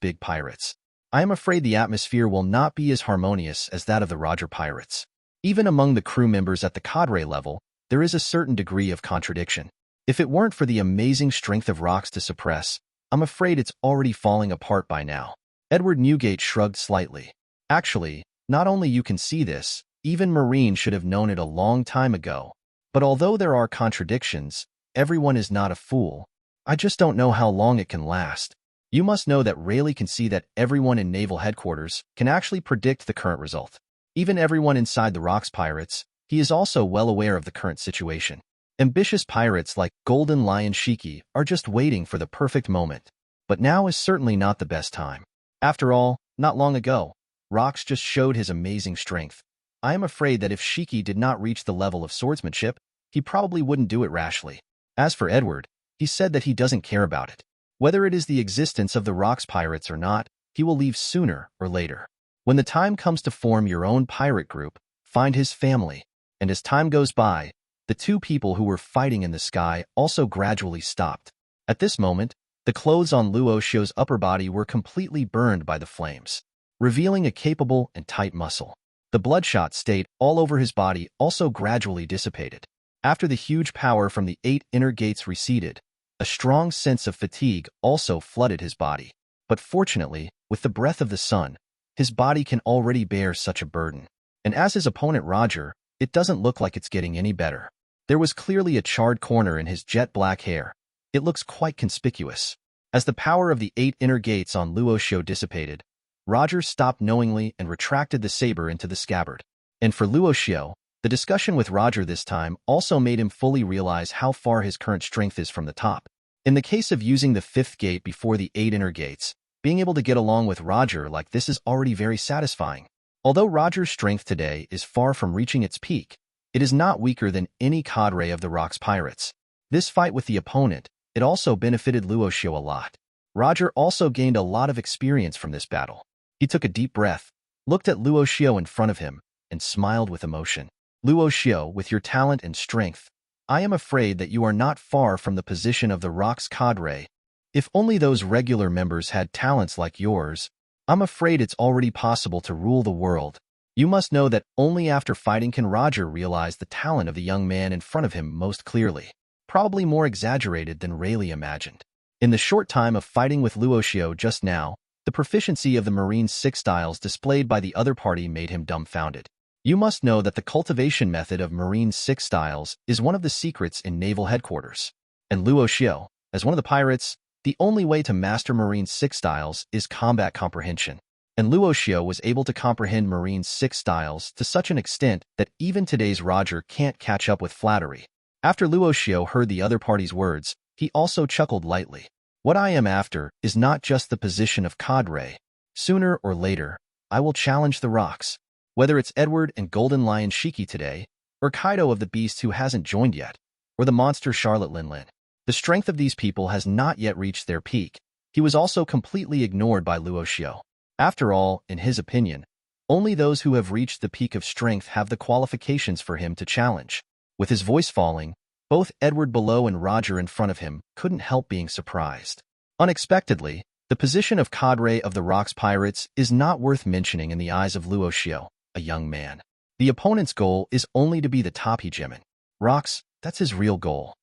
big pirates. I am afraid the atmosphere will not be as harmonious as that of the Roger Pirates. Even among the crew members at the cadre level, there is a certain degree of contradiction. If it weren't for the amazing strength of Rocks to suppress, I'm afraid it's already falling apart by now. Edward Newgate shrugged slightly. Actually, not only you can see this, even Marine should have known it a long time ago. But although there are contradictions, everyone is not a fool. I just don't know how long it can last. You must know that Rayleigh can see that everyone in naval headquarters can actually predict the current result. Even everyone inside the Rocks Pirates, he is also well aware of the current situation. Ambitious pirates like Golden Lion Shiki are just waiting for the perfect moment. But now is certainly not the best time. After all, not long ago, Rocks just showed his amazing strength. I am afraid that if Shiki did not reach the level of swordsmanship, he probably wouldn't do it rashly. As for Edward, he said that he doesn't care about it. Whether it is the existence of the Rocks Pirates or not, he will leave sooner or later. When the time comes to form your own pirate group, find his family. And as time goes by, the two people who were fighting in the sky also gradually stopped. At this moment, the clothes on Luo Xiu's upper body were completely burned by the flames, revealing a capable and tight muscle. The bloodshot state all over his body also gradually dissipated. After the huge power from the 8 inner gates receded, a strong sense of fatigue also flooded his body. But fortunately, with the breath of the sun, his body can already bear such a burden. And as his opponent Roger, it doesn't look like it's getting any better. There was clearly a charred corner in his jet black hair. It looks quite conspicuous. As the power of the 8 inner gates on Luo Xiu dissipated, Roger stopped knowingly and retracted the saber into the scabbard. And for Luo Xiu, the discussion with Roger this time also made him fully realize how far his current strength is from the top. In the case of using the 5th gate before the 8 inner gates, being able to get along with Roger like this is already very satisfying. Although Roger's strength today is far from reaching its peak, it is not weaker than any cadre of the Rocks Pirates. This fight with the opponent, it also benefited Luo Xiu a lot. Roger also gained a lot of experience from this battle. He took a deep breath, looked at Luo Xiu in front of him, and smiled with emotion. Luo Xiu, with your talent and strength, I am afraid that you are not far from the position of the Rocks cadre. If only those regular members had talents like yours, I'm afraid it's already possible to rule the world. You must know that only after fighting can Roger realize the talent of the young man in front of him most clearly, probably more exaggerated than Rayleigh imagined. In the short time of fighting with Luo Xiu just now, the proficiency of the Marine 6 styles displayed by the other party made him dumbfounded. You must know that the cultivation method of Marine 6 styles is one of the secrets in naval headquarters. And Luo Xiu, as one of the pirates, the only way to master Marine 6 styles is combat comprehension. And Luo Xiu was able to comprehend Marine 6 styles to such an extent that even today's Roger can't catch up with flattery. After Luo Xiu heard the other party's words, he also chuckled lightly. What I am after is not just the position of cadre. Sooner or later, I will challenge the Rocks. Whether it's Edward and Golden Lion Shiki today, or Kaido of the Beast who hasn't joined yet, or the monster Charlotte Linlin. The strength of these people has not yet reached their peak. He was also completely ignored by Luo Xiu. After all, in his opinion, only those who have reached the peak of strength have the qualifications for him to challenge. With his voice falling, both Edward below and Roger in front of him couldn't help being surprised. Unexpectedly, the position of cadre of the Rocks Pirates is not worth mentioning in the eyes of Luo Xiu, a young man. The opponent's goal is only to be the top hegemon. Rocks, that's his real goal.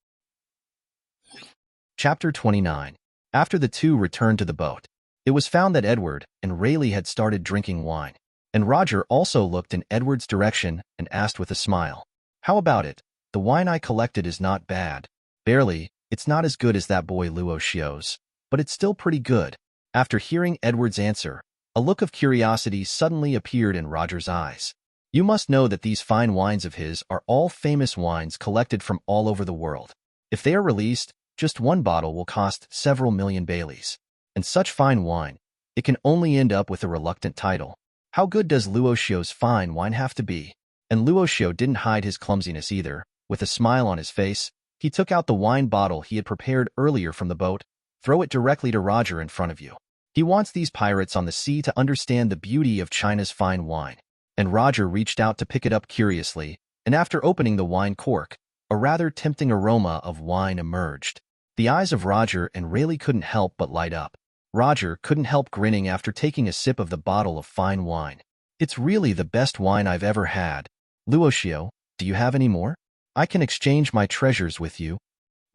Chapter 29. After the two returned to the boat, it was found that Edward and Rayleigh had started drinking wine, and Roger also looked in Edward's direction and asked with a smile, "How about it? The wine I collected is not bad. Barely, it's not as good as that boy Luo Xiu's, but it's still pretty good." After hearing Edward's answer, a look of curiosity suddenly appeared in Roger's eyes. You must know that these fine wines of his are all famous wines collected from all over the world. If they are released, just one bottle will cost several million Baileys. And such fine wine, it can only end up with a reluctant title. How good does Luo Xiu's fine wine have to be? And Luo Xiu didn't hide his clumsiness either. With a smile on his face, he took out the wine bottle he had prepared earlier from the boat. Throw it directly to Roger in front of you. He wants these pirates on the sea to understand the beauty of China's fine wine. And Roger reached out to pick it up curiously, and after opening the wine cork, a rather tempting aroma of wine emerged. The eyes of Roger and Rayleigh couldn't help but light up. Roger couldn't help grinning after taking a sip of the bottle of fine wine. "It's really the best wine I've ever had. Luo Xiu, do you have any more? I can exchange my treasures with you."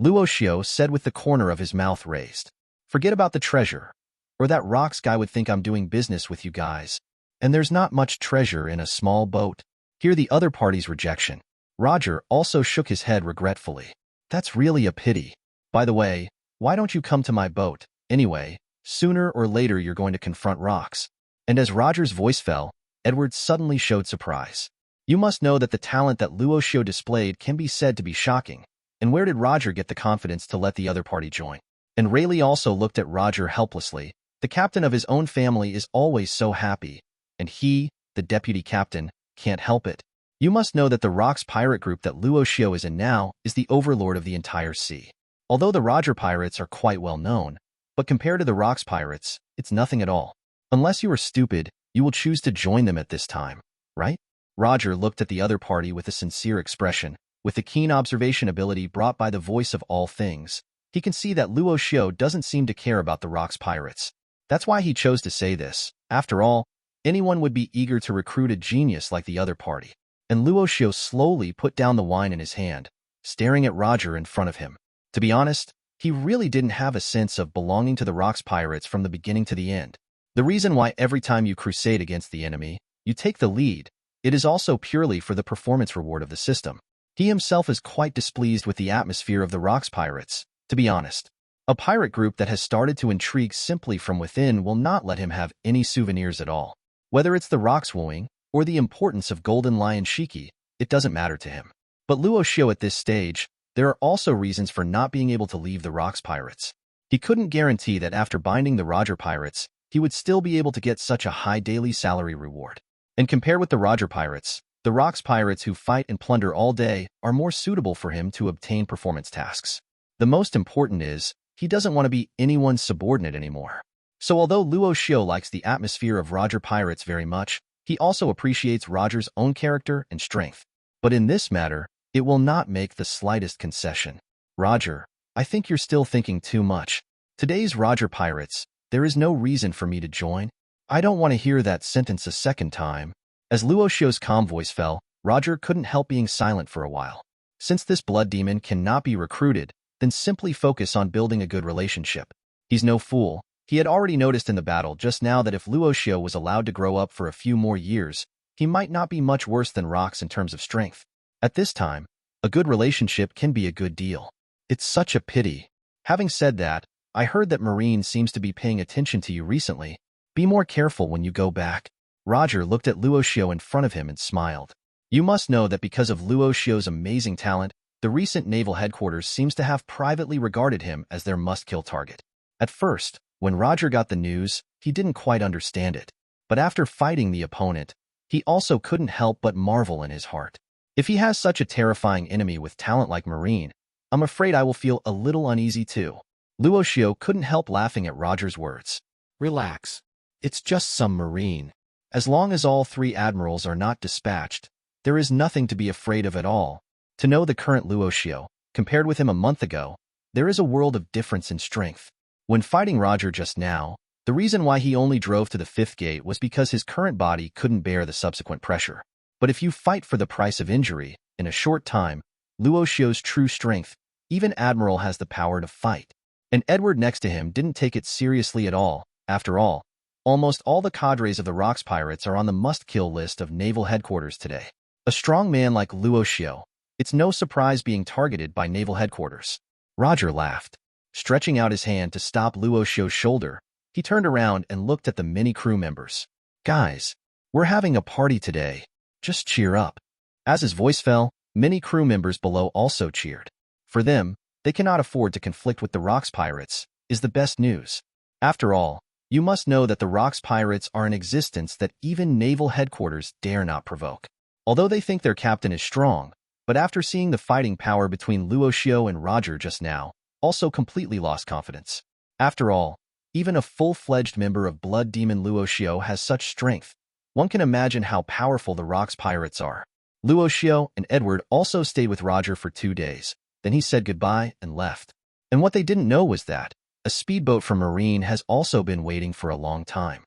Luo Xiu said with the corner of his mouth raised. "Forget about the treasure, or that Rocks guy would think I'm doing business with you guys. And there's not much treasure in a small boat." Hear the other party's rejection. Roger also shook his head regretfully. "That's really a pity. By the way, why don't you come to my boat? Anyway, Sooner or later you're going to confront rocks. And as Roger's voice fell, Edward suddenly showed surprise. You must know that the talent that Luo Xiu displayed can be said to be shocking. And where did Roger get the confidence to let the other party join? And Rayleigh also looked at Roger helplessly. The captain of his own family is always so happy, and he, the deputy captain, can't help it. You must know that the Rocks pirate group that Luo Xiu is in now is the overlord of the entire sea. Although the Roger pirates are quite well known, but compared to the Rocks pirates, it's nothing at all. Unless you are stupid, you will choose to join them at this time, right? Roger looked at the other party with a sincere expression. With the keen observation ability brought by the voice of all things, he can see that Luo Xiu doesn't seem to care about the Rocks pirates. That's why he chose to say this. After all, anyone would be eager to recruit a genius like the other party. And Luo Xiu slowly put down the wine in his hand, staring at Roger in front of him. To be honest, he really didn't have a sense of belonging to the Rocks pirates from the beginning to the end. The reason why every time you crusade against the enemy, you take the lead, it is also purely for the performance reward of the system. He himself is quite displeased with the atmosphere of the Rocks pirates, to be honest. A pirate group that has started to intrigue simply from within will not let him have any souvenirs at all. Whether it's the Rocks wooing, or the importance of Golden Lion Shiki, it doesn't matter to him. But Luo Xiu at this stage, there are also reasons for not being able to leave the Rocks pirates. He couldn't guarantee that after binding the Roger pirates, he would still be able to get such a high daily salary reward. And compared with the Roger pirates, the Rocks pirates who fight and plunder all day are more suitable for him to obtain performance tasks. The most important is, he doesn't want to be anyone's subordinate anymore. So although Luo Xiu likes the atmosphere of Roger pirates very much, he also appreciates Roger's own character and strength. But in this matter, it will not make the slightest concession. Roger, I think you're still thinking too much. Today's Roger pirates, there is no reason for me to join. I don't want to hear that sentence a second time. As Luo Xiu's calm voice fell, Roger couldn't help being silent for a while. Since this blood demon cannot be recruited, then simply focus on building a good relationship. He's no fool. He had already noticed in the battle just now that if Luo Xiu was allowed to grow up for a few more years, he might not be much worse than Rocks in terms of strength. At this time, a good relationship can be a good deal. It's such a pity. Having said that, I heard that Marine seems to be paying attention to you recently. Be more careful when you go back. Roger looked at Luo Xiu in front of him and smiled. You must know that because of Luo Xiu's amazing talent, the recent naval headquarters seems to have privately regarded him as their must-kill target. At first, when Roger got the news, he didn't quite understand it. But after fighting the opponent, he also couldn't help but marvel in his heart. If he has such a terrifying enemy with talent like Marine, I'm afraid I will feel a little uneasy too. Luo Xiu couldn't help laughing at Roger's words. Relax. It's just some Marine. As long as all three admirals are not dispatched, there is nothing to be afraid of at all. To know the current Luo Xiu, compared with him a month ago, there is a world of difference in strength. When fighting Roger just now, the reason why he only drove to the fifth gate was because his current body couldn't bear the subsequent pressure. But if you fight for the price of injury, in a short time, Luo Xiu's true strength, even Admiral has the power to fight. And Edward next to him didn't take it seriously at all. After all, almost all the cadres of the Rocks pirates are on the must-kill list of naval headquarters today. A strong man like Luo Xiu, it's no surprise being targeted by naval headquarters. Roger laughed. Stretching out his hand to stop Luo Xiu's shoulder, he turned around and looked at the many crew members. Guys, we're having a party today. Just cheer up. As his voice fell, many crew members below also cheered. For them, they cannot afford to conflict with the Rocks pirates, is the best news. After all, you must know that the Rocks pirates are an existence that even naval headquarters dare not provoke. Although they think their captain is strong, but after seeing the fighting power between Luo Xiu and Roger just now, also completely lost confidence. After all, even a full-fledged member of Blood Demon Luo Xiu has such strength. One can imagine how powerful the Rocks pirates are. Luo Xiu and Edward also stayed with Roger for 2 days. Then he said goodbye and left. And what they didn't know was that a speedboat from Marine has also been waiting for a long time.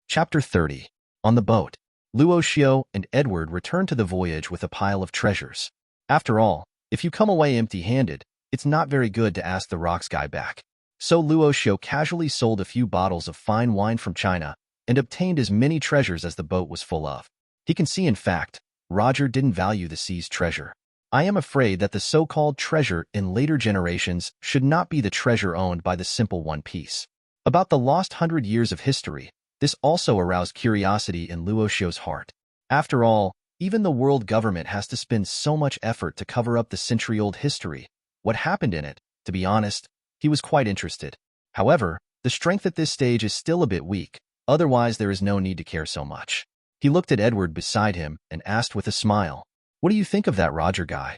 Chapter 30. On the boat, Luo Xiu and Edward returned to the voyage with a pile of treasures. After all, if you come away empty-handed, it's not very good to ask the Rocks guy back. So Luo Xiu casually sold a few bottles of fine wine from China and obtained as many treasures as the boat was full of. He can see, in fact, Roger didn't value the sea's treasure. I am afraid that the so-called treasure in later generations should not be the treasure owned by the simple One Piece. About the lost 100 years of history, this also aroused curiosity in Luo Xiu's heart. After all, even the world government has to spend so much effort to cover up the century-old history. What happened in it? To be honest, he was quite interested. However, the strength at this stage is still a bit weak, otherwise there is no need to care so much. He looked at Edward beside him and asked with a smile, "What do you think of that Roger guy?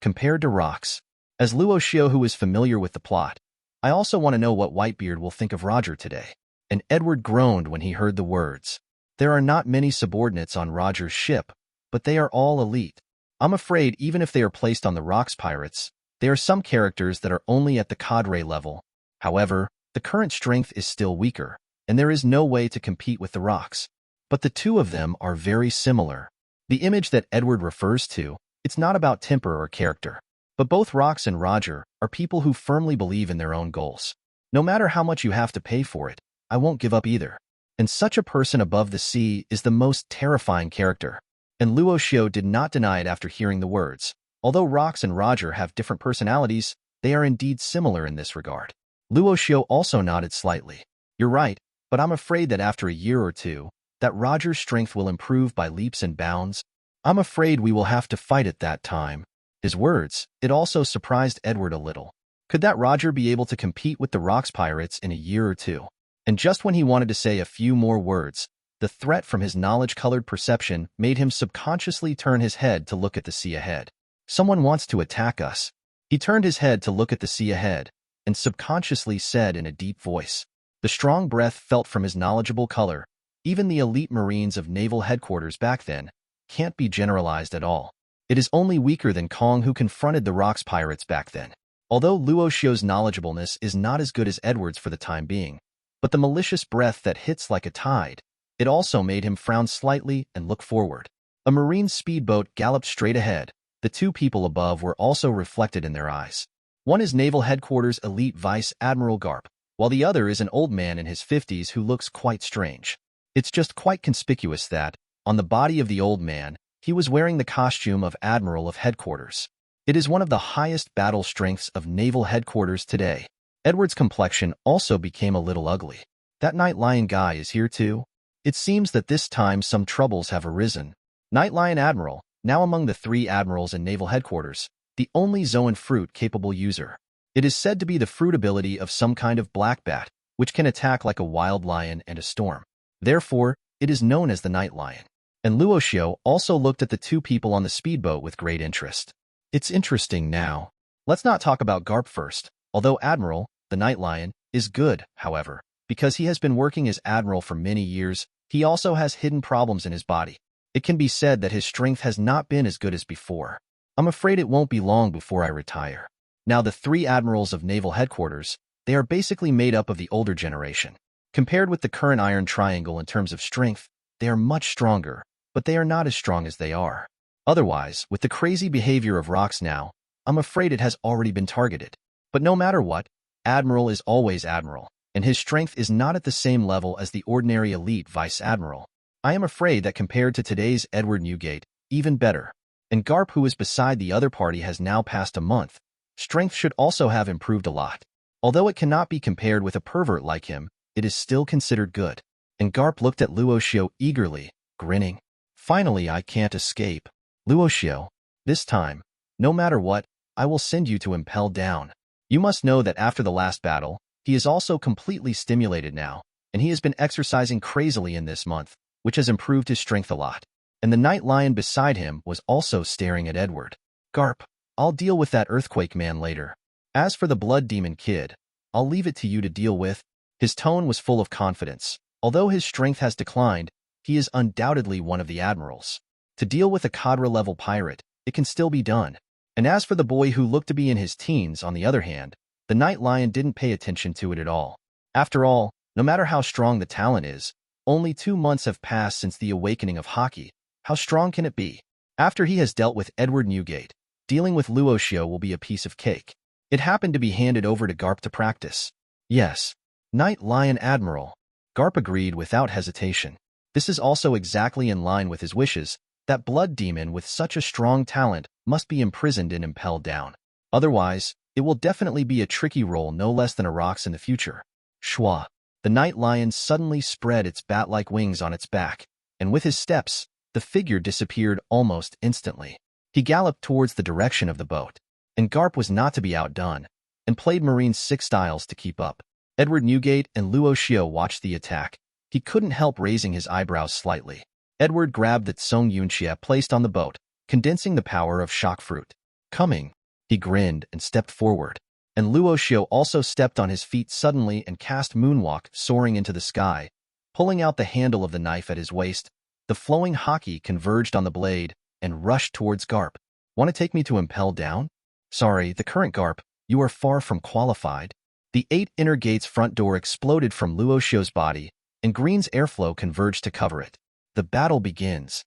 Compared to rocks?" As Luo Xiu, who is familiar with the plot, "I also want to know what Whitebeard will think of Roger today." And Edward groaned when he heard the words. There are not many subordinates on Roger's ship, but they are all elite. I'm afraid even if they are placed on the Rocks Pirates, there are some characters that are only at the cadre level. However, the current strength is still weaker, and there is no way to compete with the Rocks. But the two of them are very similar. The image that Edward refers to, it's not about temper or character. But both Rocks and Roger are people who firmly believe in their own goals. No matter how much you have to pay for it, I won't give up either. And such a person above the sea is the most terrifying character. And Luo Xiu did not deny it after hearing the words. Although Rocks and Roger have different personalities, they are indeed similar in this regard. Luo Xiu also nodded slightly. You're right, but I'm afraid that after a year or two, that Roger's strength will improve by leaps and bounds. I'm afraid we will have to fight at that time. His words, it also surprised Edward a little. Could that Roger be able to compete with the Rocks Pirates in a year or two? And just when he wanted to say a few more words, the threat from his knowledge-colored perception made him subconsciously turn his head to look at the sea ahead. Someone wants to attack us. He turned his head to look at the sea ahead, and subconsciously said in a deep voice. The strong breath felt from his knowledgeable color. Even the elite Marines of naval headquarters back then can't be generalized at all. It is only weaker than Kong, who confronted the Rocks Pirates back then. Although Luo Xiu's knowledgeableness is not as good as Edward's for the time being, but the malicious breath that hits like a tide, it also made him frown slightly and look forward. A marine speedboat galloped straight ahead. The two people above were also reflected in their eyes. One is Naval Headquarters Elite Vice Admiral Garp, while the other is an old man in his 50s who looks quite strange. It's just quite conspicuous that, on the body of the old man, he was wearing the costume of Admiral of Headquarters. It is one of the highest battle strengths of Naval Headquarters today. Edward's complexion also became a little ugly. That Night Lion guy is here too? It seems that this time some troubles have arisen. Night Lion Admiral, now among the 3 admirals in Naval Headquarters, the only Zoan fruit capable user. It is said to be the fruit ability of some kind of black bat, which can attack like a wild lion and a storm. Therefore, it is known as the Night Lion. And Luo Xiu also looked at the two people on the speedboat with great interest. It's interesting now. Let's not talk about Garp first. Although Admiral, the Night Lion, is good, however, because he has been working as Admiral for many years, he also has hidden problems in his body. It can be said that his strength has not been as good as before. I'm afraid it won't be long before I retire. Now the 3 admirals of Naval Headquarters, they are basically made up of the older generation. Compared with the current Iron Triangle in terms of strength, they are much stronger, but they are not as strong as they are. Otherwise, with the crazy behavior of Rocks now, I'm afraid it has already been targeted. But no matter what, Admiral is always Admiral, and his strength is not at the same level as the ordinary elite Vice Admiral. I am afraid that compared to today's Edward Newgate, even better. And Garp, who is beside the other party, has now passed a month. Strength should also have improved a lot. Although it cannot be compared with a pervert like him, it is still considered good. And Garp looked at Luo Xiu eagerly, grinning. Finally, I can't escape. Luo Xiu, this time, no matter what, I will send you to Impel Down. You must know that after the last battle, he is also completely stimulated now, and he has been exercising crazily in this month, which has improved his strength a lot. And the Night Lion beside him was also staring at Edward. Garp, I'll deal with that earthquake man later. As for the Blood Demon Kid, I'll leave it to you to deal with. His tone was full of confidence. Although his strength has declined, he is undoubtedly one of the admirals. To deal with a cadre-level pirate, it can still be done. And as for the boy who looked to be in his teens, on the other hand, the Night Lion didn't pay attention to it at all. After all, no matter how strong the talent is, only 2 months have passed since the awakening of Haki. How strong can it be? After he has dealt with Edward Newgate, dealing with Luo Xiu will be a piece of cake. It happened to be handed over to Garp to practice. Yes, Night Lion Admiral. Garp agreed without hesitation. This is also exactly in line with his wishes. That blood demon with such a strong talent must be imprisoned and impelled down. Otherwise, it will definitely be a tricky role no less than a rocks in the future. Shwa. The night lion suddenly spread its bat-like wings on its back, and with his steps, the figure disappeared almost instantly. He galloped towards the direction of the boat, and Garp was not to be outdone, and played Marine 6 styles to keep up. Edward Newgate and Luo Xiu watched the attack. He couldn't help raising his eyebrows slightly. Edward grabbed the Tsong Yunxia placed on the boat, condensing the power of shock fruit. Coming, he grinned and stepped forward, and Luo Xiu also stepped on his feet suddenly and cast moonwalk, soaring into the sky. Pulling out the handle of the knife at his waist, the flowing haki converged on the blade and rushed towards Garp. Want to take me to impel down? Sorry, the current Garp, you are far from qualified. The 8 inner gates front door exploded from Luo Xiu's body, and Green's airflow converged to cover it. The battle begins.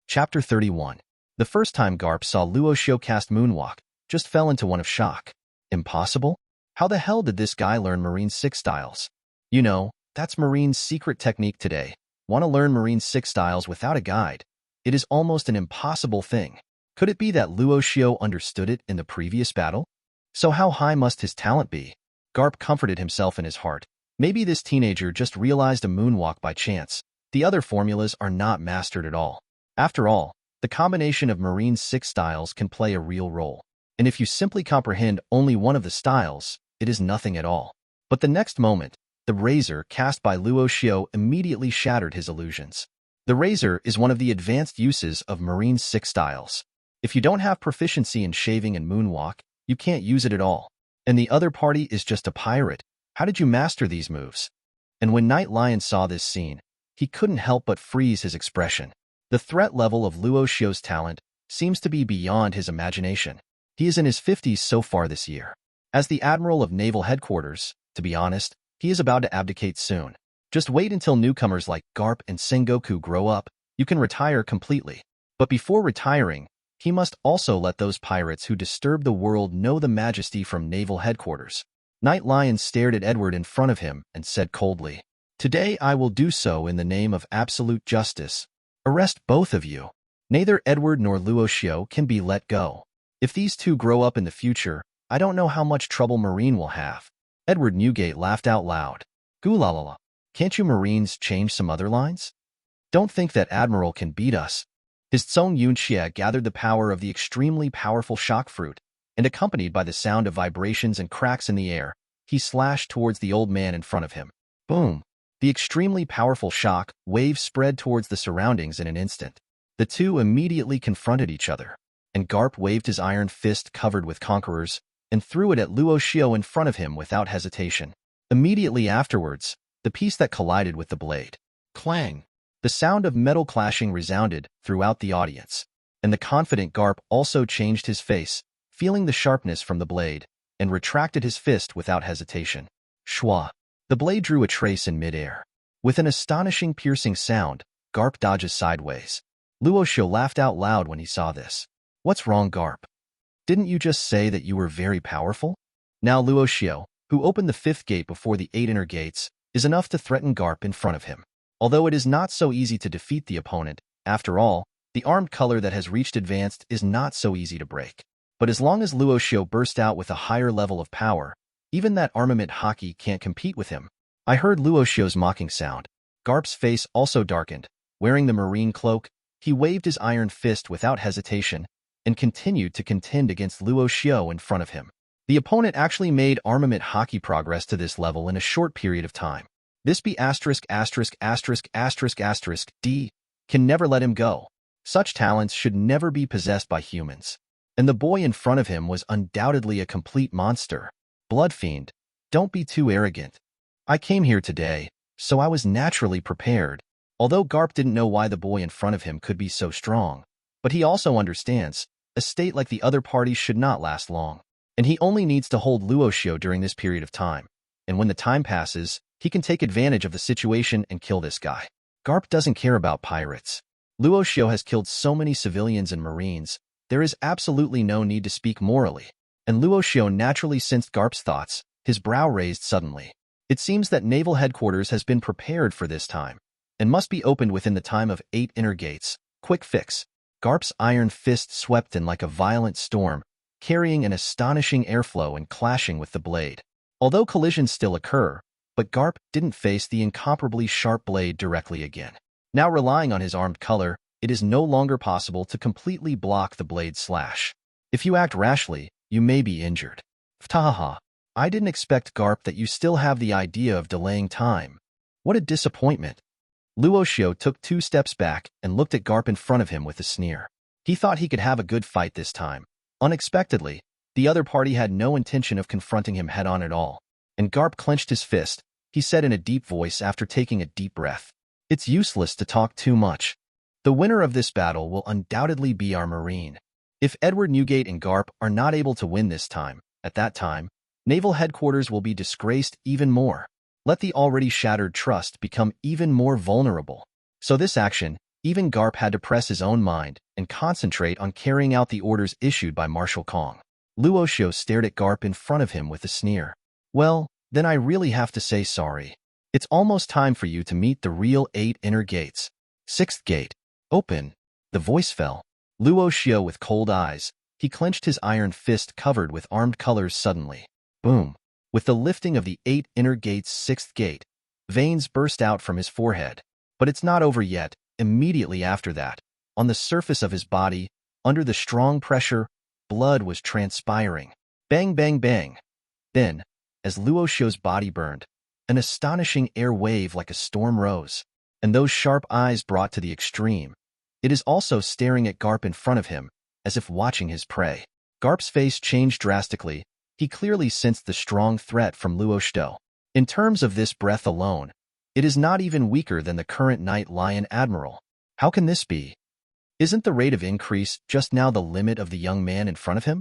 Chapter 31. The first time Garp saw Luo Xiu cast moonwalk, just fell into one of shock. Impossible? How the hell did this guy learn Marine 6 styles? You know, that's Marine's secret technique today. Want to learn Marine 6 styles without a guide? It is almost an impossible thing. Could it be that Luo Xiu understood it in the previous battle? So how high must his talent be? Garp comforted himself in his heart. Maybe this teenager just realized a moonwalk by chance. The other formulas are not mastered at all. After all, the combination of Marine 6 styles can play a real role. And if you simply comprehend only one of the styles, it is nothing at all. But the next moment, the razor cast by Luo Xiu immediately shattered his illusions. The razor is one of the advanced uses of Marine 6 styles. If you don't have proficiency in shaving and moonwalk, you can't use it at all. And the other party is just a pirate. How did you master these moves? And when Night Lion saw this scene, he couldn't help but freeze his expression. The threat level of Luo Xiu's talent seems to be beyond his imagination. He is in his 50s so far this year. As the Admiral of Naval Headquarters, to be honest, he is about to abdicate soon. Just wait until newcomers like Garp and Sengoku grow up, you can retire completely. But before retiring, he must also let those pirates who disturb the world know the majesty from Naval Headquarters. Night Lion stared at Edward in front of him and said coldly, "Today I will do so in the name of absolute justice. Arrest both of you. Neither Edward nor Luo Xiu can be let go. If these two grow up in the future, I don't know how much trouble Marine will have." Edward Newgate laughed out loud. "Goolalala. Can't you Marines change some other lines? Don't think that Admiral can beat us." His Tsong Yunxia gathered the power of the extremely powerful shock fruit, and accompanied by the sound of vibrations and cracks in the air, he slashed towards the old man in front of him. Boom! The extremely powerful shock wave spread towards the surroundings in an instant. The two immediately confronted each other, and Garp waved his iron fist covered with conquerors and threw it at Luo Xiu in front of him without hesitation. Immediately afterwards, the piece that collided with the blade. Clang! The sound of metal clashing resounded throughout the audience, and the confident Garp also changed his face, feeling the sharpness from the blade, and retracted his fist without hesitation. Shwa! The blade drew a trace in midair. With an astonishing piercing sound, Garp dodges sideways. Luo Xiu laughed out loud when he saw this. "What's wrong, Garp? Didn't you just say that you were very powerful?" Now Luo Xiu, who opened the 5th gate before the 8 inner gates, is enough to threaten Garp in front of him. Although it is not so easy to defeat the opponent, after all, the armed color that has reached advanced is not so easy to break. But as long as Luo Xiu burst out with a higher level of power, even that armament haki can't compete with him. I heard Luo Xiu's mocking sound. Garp's face also darkened. Wearing the marine cloak, he waved his iron fist without hesitation and continued to contend against Luo Xiu in front of him. The opponent actually made armament haki progress to this level in a short period of time. This be D can never let him go. Such talents should never be possessed by humans. And the boy in front of him was undoubtedly a complete monster. Blood fiend, don't be too arrogant. I came here today, so I was naturally prepared. Although Garp didn't know why the boy in front of him could be so strong, but he also understands, a state like the other party should not last long. And he only needs to hold Luo Xiu during this period of time. And when the time passes, he can take advantage of the situation and kill this guy. Garp doesn't care about pirates. Luo Xiu has killed so many civilians and marines, there is absolutely no need to speak morally. And Luo Xiu naturally sensed Garp's thoughts, his brow raised suddenly. It seems that Naval Headquarters has been prepared for this time, and must be opened within the time of 8 inner gates. Quick fix. Garp's iron fist swept in like a violent storm, carrying an astonishing airflow and clashing with the blade. Although collisions still occur, but Garp didn't face the incomparably sharp blade directly again. Now relying on his armed color, it is no longer possible to completely block the blade's slash. If you act rashly, you may be injured. Ftahaha. I didn't expect, Garp, that you still have the idea of delaying time. What a disappointment. Luo Xiu took 2 steps back and looked at Garp in front of him with a sneer. He thought he could have a good fight this time. Unexpectedly, the other party had no intention of confronting him head-on at all. And Garp clenched his fist. He said in a deep voice after taking a deep breath, "It's useless to talk too much. The winner of this battle will undoubtedly be our Marine. If Edward Newgate and Garp are not able to win this time, at that time, Naval Headquarters will be disgraced even more. Let the already shattered trust become even more vulnerable." So this action, even Garp had to press his own mind and concentrate on carrying out the orders issued by Marshal Kong. Luo Xiu stared at Garp in front of him with a sneer. "Well, then I really have to say sorry. It's almost time for you to meet the real 8 inner gates. 6th gate. Open." The voice fell. Luo Xiu with cold eyes, he clenched his iron fist covered with armed colors suddenly. Boom. With the lifting of the 8 inner gates' 6th gate, veins burst out from his forehead. But it's not over yet. Immediately after that, on the surface of his body, under the strong pressure, blood was transpiring. Bang, bang, bang. Then, as Luo Xiu's body burned, an astonishing air wave like a storm rose, and those sharp eyes brought to the extreme. It is also staring at Garp in front of him, as if watching his prey. Garp's face changed drastically. He clearly sensed the strong threat from Luo Xiu. In terms of this breath alone, it is not even weaker than the current Night Lion Admiral. How can this be? Isn't the rate of increase just now the limit of the young man in front of him?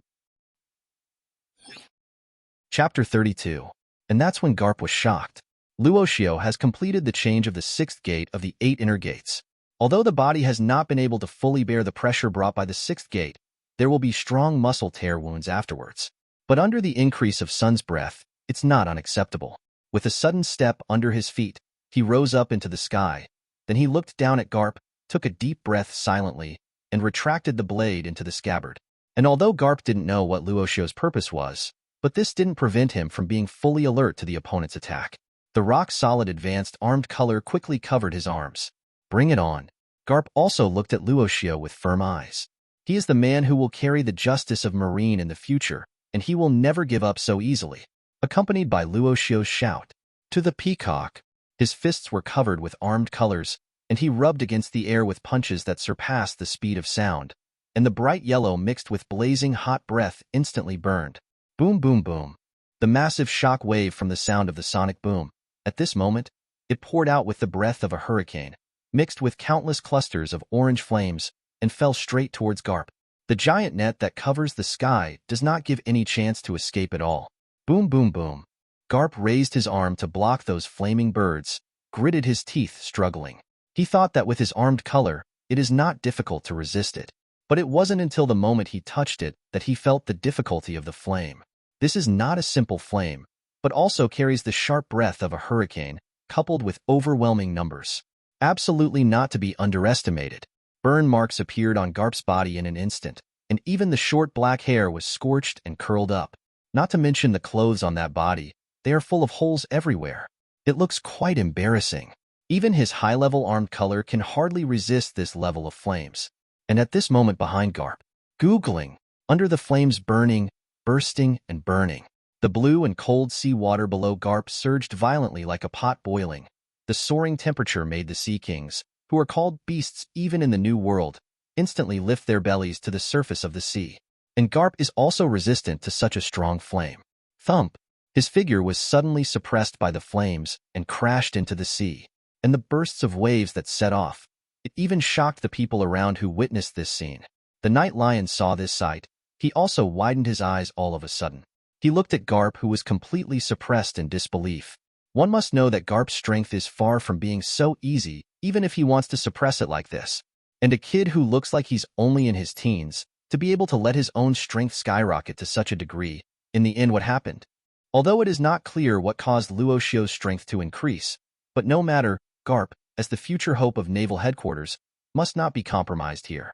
Chapter 32. And that's when Garp was shocked. Luo Xiu has completed the change of the 6th gate of the 8 inner gates. Although the body has not been able to fully bear the pressure brought by the 6th gate, there will be strong muscle tear wounds afterwards. But under the increase of Sun's breath, it's not unacceptable. With a sudden step under his feet, he rose up into the sky. Then he looked down at Garp, took a deep breath silently, and retracted the blade into the scabbard. And although Garp didn't know what Luo Xiu's purpose was, but this didn't prevent him from being fully alert to the opponent's attack. The rock-solid advanced armed color quickly covered his arms. Bring it on. Garp also looked at Luo Xiu with firm eyes. He is the man who will carry the justice of Marine in the future, and he will never give up so easily. Accompanied by Luo Xiu's shout, "To the peacock!" His fists were covered with armed colors, and he rubbed against the air with punches that surpassed the speed of sound, and the bright yellow mixed with blazing hot breath instantly burned. Boom, boom, boom. The massive shock wave from the sound of the sonic boom. At this moment, it poured out with the breath of a hurricane, mixed with countless clusters of orange flames, and fell straight towards Garp. The giant net that covers the sky does not give any chance to escape at all. Boom, boom, boom. Garp raised his arm to block those flaming birds, gritted his teeth, struggling. He thought that with his armed color, it is not difficult to resist it. But it wasn't until the moment he touched it that he felt the difficulty of the flame. This is not a simple flame, but also carries the sharp breath of a hurricane, coupled with overwhelming numbers. Absolutely not to be underestimated. Burn marks appeared on Garp's body in an instant, and even the short black hair was scorched and curled up. Not to mention the clothes on that body, they are full of holes everywhere. It looks quite embarrassing. Even his high-level armed color can hardly resist this level of flames. And at this moment behind Garp, googling, under the flames burning, bursting, and burning. The blue and cold sea water below Garp surged violently like a pot boiling. The soaring temperature made the sea kings, who are called beasts even in the New World, instantly lift their bellies to the surface of the sea. And Garp is also resistant to such a strong flame. Thump! His figure was suddenly suppressed by the flames and crashed into the sea. And the bursts of waves that set off, it even shocked the people around who witnessed this scene. The Night Lion saw this sight. He also widened his eyes all of a sudden. He looked at Garp, who was completely suppressed in disbelief. One must know that Garp's strength is far from being so easy, even if he wants to suppress it like this. And a kid who looks like he's only in his teens, to be able to let his own strength skyrocket to such a degree, in the end what happened? Although it is not clear what caused Luo Xiu's strength to increase, but no matter, Garp, as the future hope of Naval Headquarters, must not be compromised here.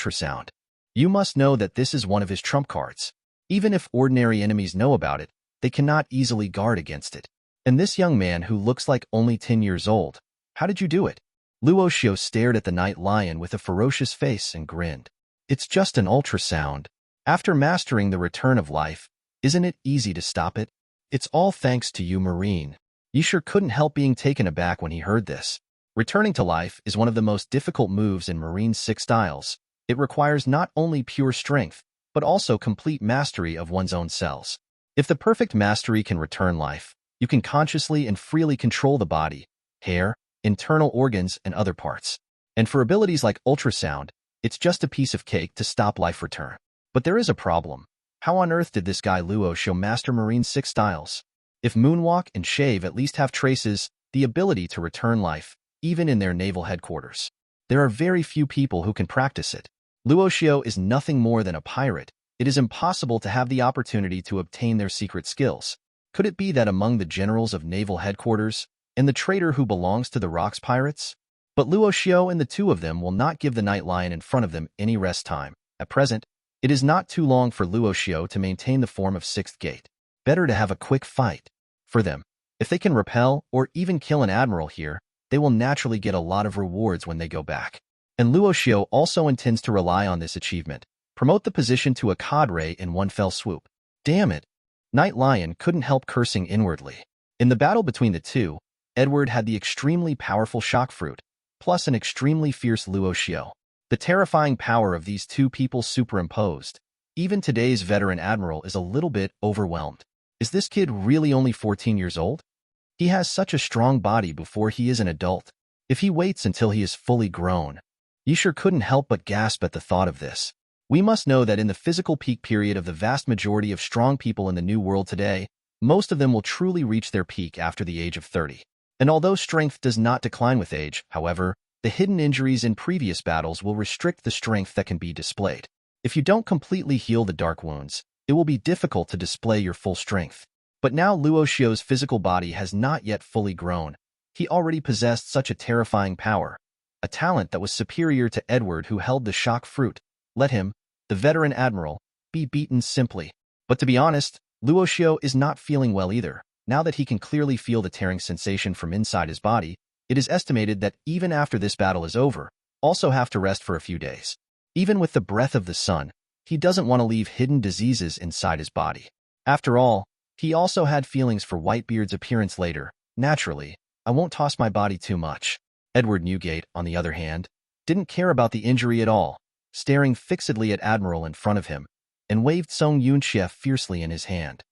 ultrasound. You must know that this is one of his trump cards. Even if ordinary enemies know about it, they cannot easily guard against it. And this young man who looks like only 10 years old, how did you do it? Luo Xiu stared at the night lion with a ferocious face and grinned. It's just an ultrasound. After mastering the return of life, isn't it easy to stop it? It's all thanks to you, Marine. Yi sure couldn't help being taken aback when he heard this. Returning to life is one of the most difficult moves in Marine's 6 styles. It requires not only pure strength, but also complete mastery of one's own cells. If the perfect mastery can return life, you can consciously and freely control the body, hair, internal organs, and other parts. And for abilities like ultrasound, it's just a piece of cake to stop life return. But there is a problem. How on earth did this guy Luo Xiu master Marine's 6 styles? If Moonwalk and Shave at least have traces, the ability to return life, even in their naval headquarters. There are very few people who can practice it. Luo Xiu is nothing more than a pirate. It is impossible to have the opportunity to obtain their secret skills. Could it be that among the generals of naval headquarters and the trader who belongs to the Rocks Pirates? But Luo Xiu and the two of them will not give the Night Lion in front of them any rest time. At present, it is not too long for Luo Xiu to maintain the form of Sixth Gate. Better to have a quick fight. For them, if they can repel or even kill an admiral here, they will naturally get a lot of rewards when they go back. And Luo Xiu also intends to rely on this achievement, promote the position to a cadre in one fell swoop. Damn it! Night Lion couldn't help cursing inwardly. In the battle between the two, Edward had the extremely powerful shock fruit, plus an extremely fierce Luo Xiu. The terrifying power of these two people superimposed. Even today's veteran admiral is a little bit overwhelmed. Is this kid really only 14 years old? He has such a strong body before he is an adult. If he waits until he is fully grown, you sure couldn't help but gasp at the thought of this. We must know that in the physical peak period of the vast majority of strong people in the New World today, most of them will truly reach their peak after the age of 30. And although strength does not decline with age, however, the hidden injuries in previous battles will restrict the strength that can be displayed. If you don't completely heal the dark wounds, it will be difficult to display your full strength. But now Luo Xiu's physical body has not yet fully grown. He already possessed such a terrifying power, a talent that was superior to Edward who held the shock fruit. Let him, the veteran admiral, be beaten simply. But to be honest, Luo Xiu is not feeling well either. Now that he can clearly feel the tearing sensation from inside his body, it is estimated that even after this battle is over, also have to rest for a few days. Even with the breath of the sun, he doesn't want to leave hidden diseases inside his body. After all, he also had feelings for Whitebeard's appearance later. Naturally, I won't toss my body too much. Edward Newgate, on the other hand, didn't care about the injury at all, staring fixedly at Admiral in front of him, and waved Song Yunxie fiercely in his hand.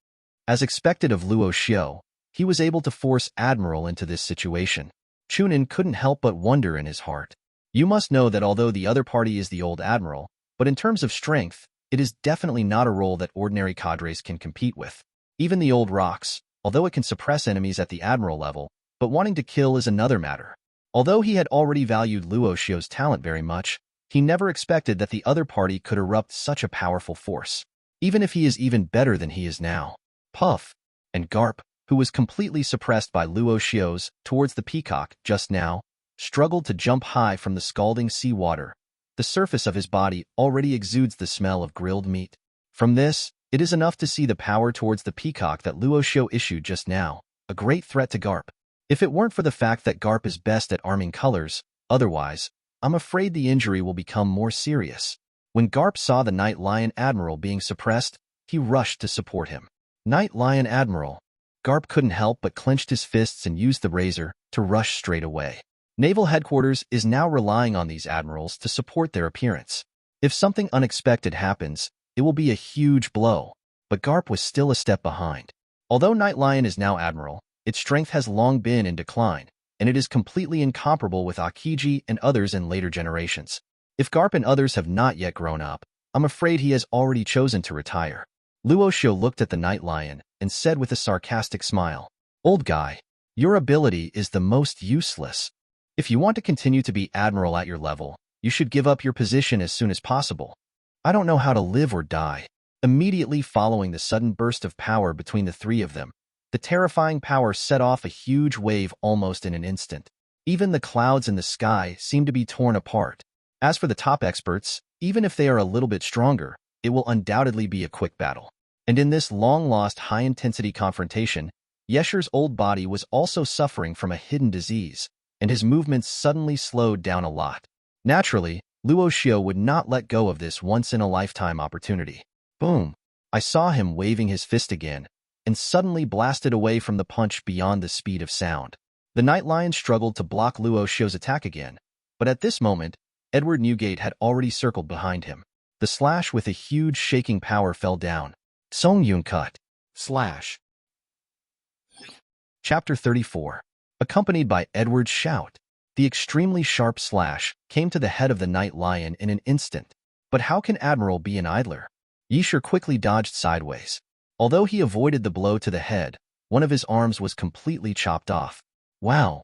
As expected of Luo Xiu, he was able to force Admiral into this situation. Chunin couldn't help but wonder in his heart. You must know that although the other party is the old Admiral, but in terms of strength, it is definitely not a role that ordinary cadres can compete with. Even the old Rocks, although it can suppress enemies at the Admiral level, but wanting to kill is another matter. Although he had already valued Luo Xiu's talent very much, he never expected that the other party could erupt such a powerful force, even if he is even better than he is now. Puff and Garp, who was completely suppressed by Luo Xiu's towards the peacock just now, struggled to jump high from the scalding sea water. The surface of his body already exudes the smell of grilled meat. From this, it is enough to see the power towards the peacock that Luo Xiu issued just now, a great threat to Garp. If it weren't for the fact that Garp is best at arming colors, otherwise, I'm afraid the injury will become more serious. When Garp saw the Night Lion Admiral being suppressed, he rushed to support him. Night Lion Admiral. Garp couldn't help but clenched his fists and used the razor to rush straight away. Naval headquarters is now relying on these admirals to support their appearance. If something unexpected happens, it will be a huge blow. But Garp was still a step behind. Although Night Lion is now Admiral, its strength has long been in decline, and it is completely incomparable with Akiji and others in later generations. If Garp and others have not yet grown up, I'm afraid he has already chosen to retire. Luo Xiu looked at the Night Lion and said with a sarcastic smile, "Old guy, your ability is the most useless. If you want to continue to be Admiral at your level, you should give up your position as soon as possible. I don't know how to live or die." Immediately following the sudden burst of power between the three of them, the terrifying power set off a huge wave almost in an instant. Even the clouds in the sky seemed to be torn apart. As for the top experts, even if they are a little bit stronger, it will undoubtedly be a quick battle. And in this long-lost high-intensity confrontation, Yesher's old body was also suffering from a hidden disease, and his movements suddenly slowed down a lot. Naturally, Luo Xiu would not let go of this once-in-a-lifetime opportunity. Boom! I saw him waving his fist again, and suddenly blasted away from the punch beyond the speed of sound. The Night Lion struggled to block Luo Xiu's attack again, but at this moment, Edward Newgate had already circled behind him. The slash with a huge shaking power fell down. Song Yun cut. Slash. Chapter 34. Accompanied by Edward's shout, the extremely sharp slash came to the head of the Night Lion in an instant. But how can Admiral be an idler? Yesher quickly dodged sideways. Although he avoided the blow to the head, one of his arms was completely chopped off. Wow!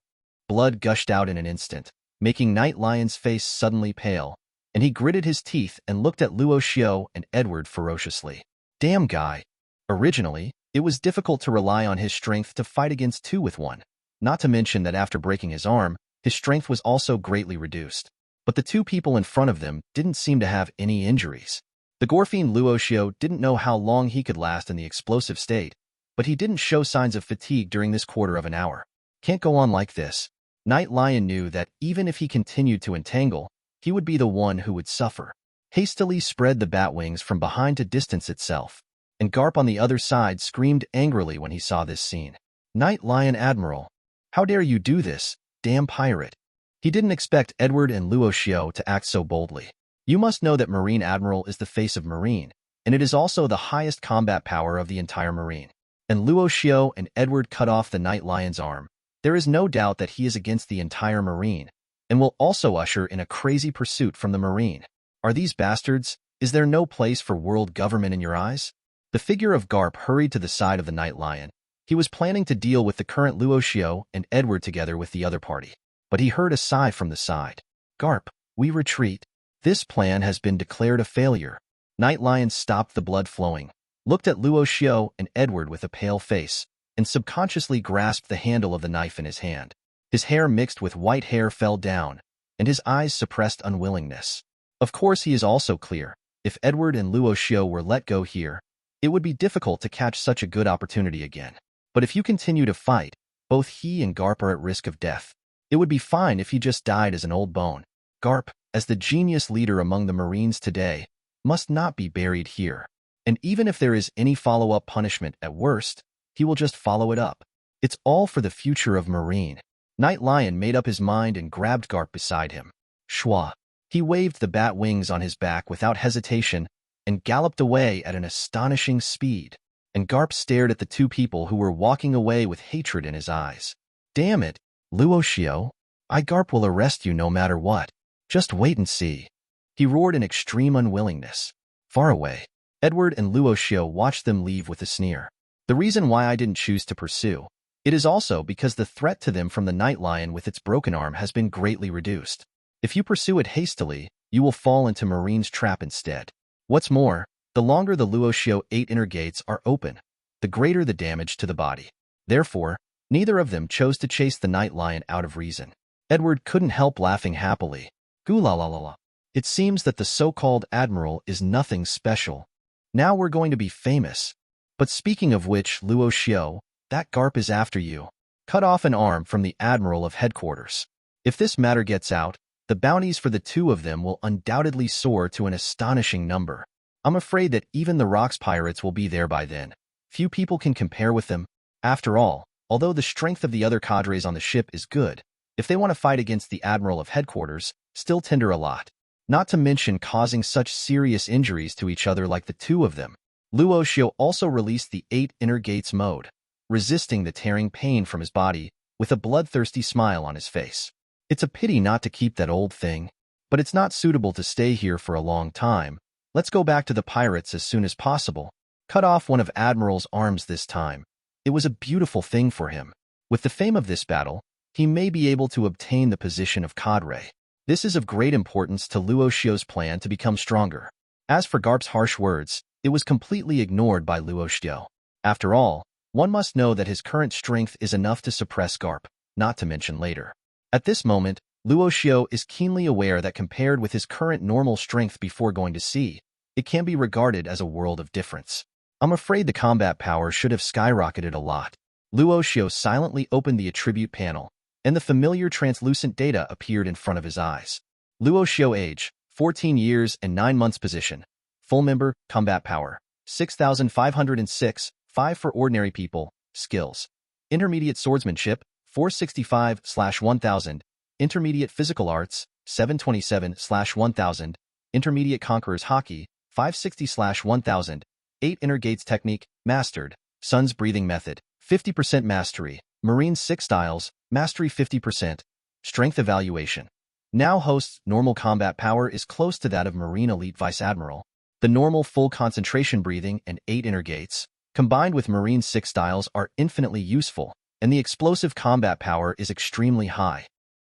Blood gushed out in an instant, making Night Lion's face suddenly pale, and he gritted his teeth and looked at Luo Xiu and Edward ferociously. Damn guy. Originally, it was difficult to rely on his strength to fight against two with one, not to mention that after breaking his arm, his strength was also greatly reduced. But the two people in front of them didn't seem to have any injuries. The Gorfiend Luo Xiu didn't know how long he could last in the explosive state, but he didn't show signs of fatigue during this quarter of an hour. Can't go on like this. Night Lion knew that even if he continued to entangle, he would be the one who would suffer. Hastily spread the bat wings from behind to distance itself, and Garp on the other side screamed angrily when he saw this scene. Night Lion Admiral, how dare you do this, damn pirate. He didn't expect Edward and Luo Xiu to act so boldly. You must know that Marine Admiral is the face of Marine, and it is also the highest combat power of the entire Marine. And Luo Xiu and Edward cut off the Night Lion's arm. There is no doubt that he is against the entire Marine, and will also usher in a crazy pursuit from the Marine. Are these bastards? Is there no place for world government in your eyes? The figure of Garp hurried to the side of the Night Lion. He was planning to deal with the current Luo Xiu and Edward together with the other party. But he heard a sigh from the side. Garp, we retreat. This plan has been declared a failure. Night Lion stopped the blood flowing, looked at Luo Xiu and Edward with a pale face, and subconsciously grasped the handle of the knife in his hand. His hair mixed with white hair fell down, and his eyes suppressed unwillingness. Of course he is also clear, if Edward and Luo Xiu were let go here, it would be difficult to catch such a good opportunity again. But if you continue to fight, both he and Garp are at risk of death. It would be fine if he just died as an old bone. Garp, as the genius leader among the Marines today, must not be buried here. And even if there is any follow-up punishment at worst, he will just follow it up. It's all for the future of Marine. Night Lion made up his mind and grabbed Garp beside him. Shwa. He waved the bat wings on his back without hesitation and galloped away at an astonishing speed. And Garp stared at the two people who were walking away with hatred in his eyes. Damn it, Luo Xiu. Garp will arrest you no matter what. Just wait and see. He roared in extreme unwillingness. Far away, Edward and Luo Xiu watched them leave with a sneer. The reason why I didn't choose to pursue, it is also because the threat to them from the Night Lion with its broken arm has been greatly reduced. If you pursue it hastily, you will fall into Marine's trap instead. What's more, the longer the Luo Xiu 8 inner gates are open, the greater the damage to the body. Therefore, neither of them chose to chase the Night Lion out of reason. Edward couldn't help laughing happily. Goo-la-la-la-la. It seems that the so-called Admiral is nothing special. Now we're going to be famous. But speaking of which, Luo Xiu, that Garp is after you. Cut off an arm from the Admiral of Headquarters. If this matter gets out, the bounties for the two of them will undoubtedly soar to an astonishing number. I'm afraid that even the Rocks pirates will be there by then. Few people can compare with them. After all, although the strength of the other cadres on the ship is good, if they want to fight against the Admiral of Headquarters, still tender a lot. Not to mention causing such serious injuries to each other like the two of them. Luo Xiu also released the 8 inner gates mode, resisting the tearing pain from his body, with a bloodthirsty smile on his face. It's a pity not to keep that old thing, but it's not suitable to stay here for a long time. Let's go back to the pirates as soon as possible. Cut off one of Admiral's arms this time. It was a beautiful thing for him. With the fame of this battle, he may be able to obtain the position of cadre. This is of great importance to Luo Xiu's plan to become stronger. As for Garp's harsh words, it was completely ignored by Luo Xiu. After all, one must know that his current strength is enough to suppress Garp, not to mention later. At this moment, Luo Xiu is keenly aware that compared with his current normal strength before going to sea, it can be regarded as a world of difference. I'm afraid the combat power should have skyrocketed a lot. Luo Xiu silently opened the attribute panel, and the familiar translucent data appeared in front of his eyes. Luo Xiu age, 14 years and 9 months position. Full member, combat power, 6,506, 5 for ordinary people, skills. Intermediate swordsmanship, 465/1000. Intermediate physical arts, 727/1000. Intermediate conqueror's hockey, 560/1000. 8 inner gates technique, mastered. Sun's breathing method, 50% mastery. Marine 6 styles, mastery 50%. Strength evaluation. Now hosts normal combat power is close to that of Marine Elite Vice Admiral. The normal full concentration breathing and 8 inner gates, combined with Marine 6 styles, are infinitely useful, and the explosive combat power is extremely high.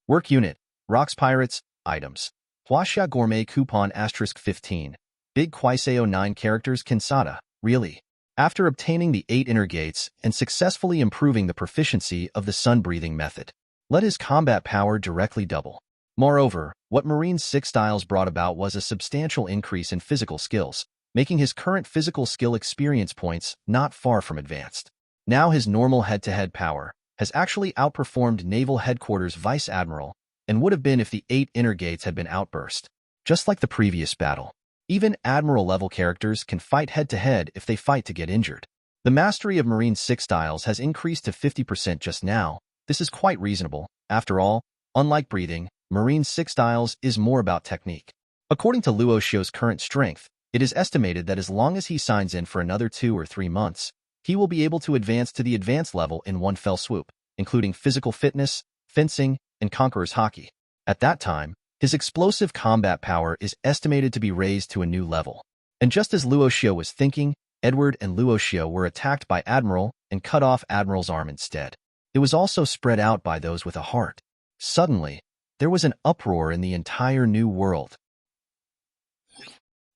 Work unit, Rocks Pirates, items. Huaxia Gourmet Coupon *15. Big Quaiseo 9 characters Kinsada, really. After obtaining the 8 inner gates and successfully improving the proficiency of the sun-breathing method, let his combat power directly double. Moreover, what Marine 6 Styles brought about was a substantial increase in physical skills, making his current physical skill experience points not far from advanced. Now his normal head-to-head power has actually outperformed Naval Headquarters Vice Admiral and would have been if the 8 inner gates had been outburst. Just like the previous battle, even Admiral-level characters can fight head-to-head if they fight to get injured. The mastery of Marine 6 Styles has increased to 50% just now. This is quite reasonable. After all, unlike breathing, Marine 6 Styles is more about technique. According to Luo Xiu's current strength, it is estimated that as long as he signs in for another 2 or 3 months, he will be able to advance to the advanced level in one fell swoop, including physical fitness, fencing, and Conqueror's Haki. At that time, his explosive combat power is estimated to be raised to a new level. And just as Luo Xiu was thinking, Edward and Luo Xiu were attacked by Admiral and cut off Admiral's arm instead. It was also spread out by those with a heart. Suddenly, there was an uproar in the entire new world.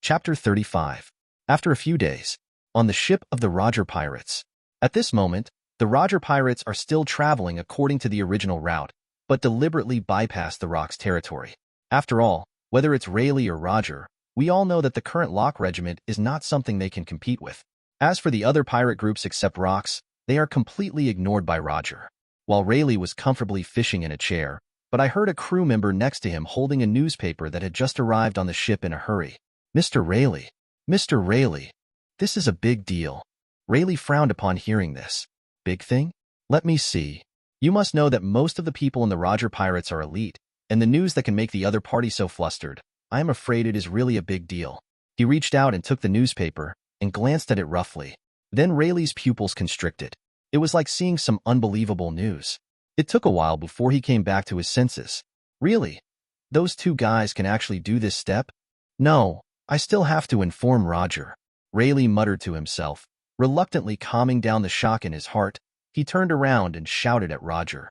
Chapter 35. After a few days, on the ship of the Roger Pirates. At this moment, the Roger Pirates are still traveling according to the original route, but deliberately bypass the Rock's territory. After all, whether it's Rayleigh or Roger, we all know that the current Lock Regiment is not something they can compete with. As for the other pirate groups except Rocks, they are completely ignored by Roger. While Rayleigh was comfortably fishing in a chair, but I heard a crew member next to him holding a newspaper that had just arrived on the ship in a hurry. Mr. Rayleigh. Mr. Rayleigh. This is a big deal. Rayleigh frowned upon hearing this. Big thing? Let me see. You must know that most of the people in the Roger Pirates are elite, and the news that can make the other party so flustered, I am afraid it is really a big deal. He reached out and took the newspaper and glanced at it roughly. Then Rayleigh's pupils constricted. It was like seeing some unbelievable news. It took a while before he came back to his senses. Really? Those 2 guys can actually do this step? No, I still have to inform Roger. Rayleigh muttered to himself, reluctantly calming down the shock in his heart. He turned around and shouted at Roger.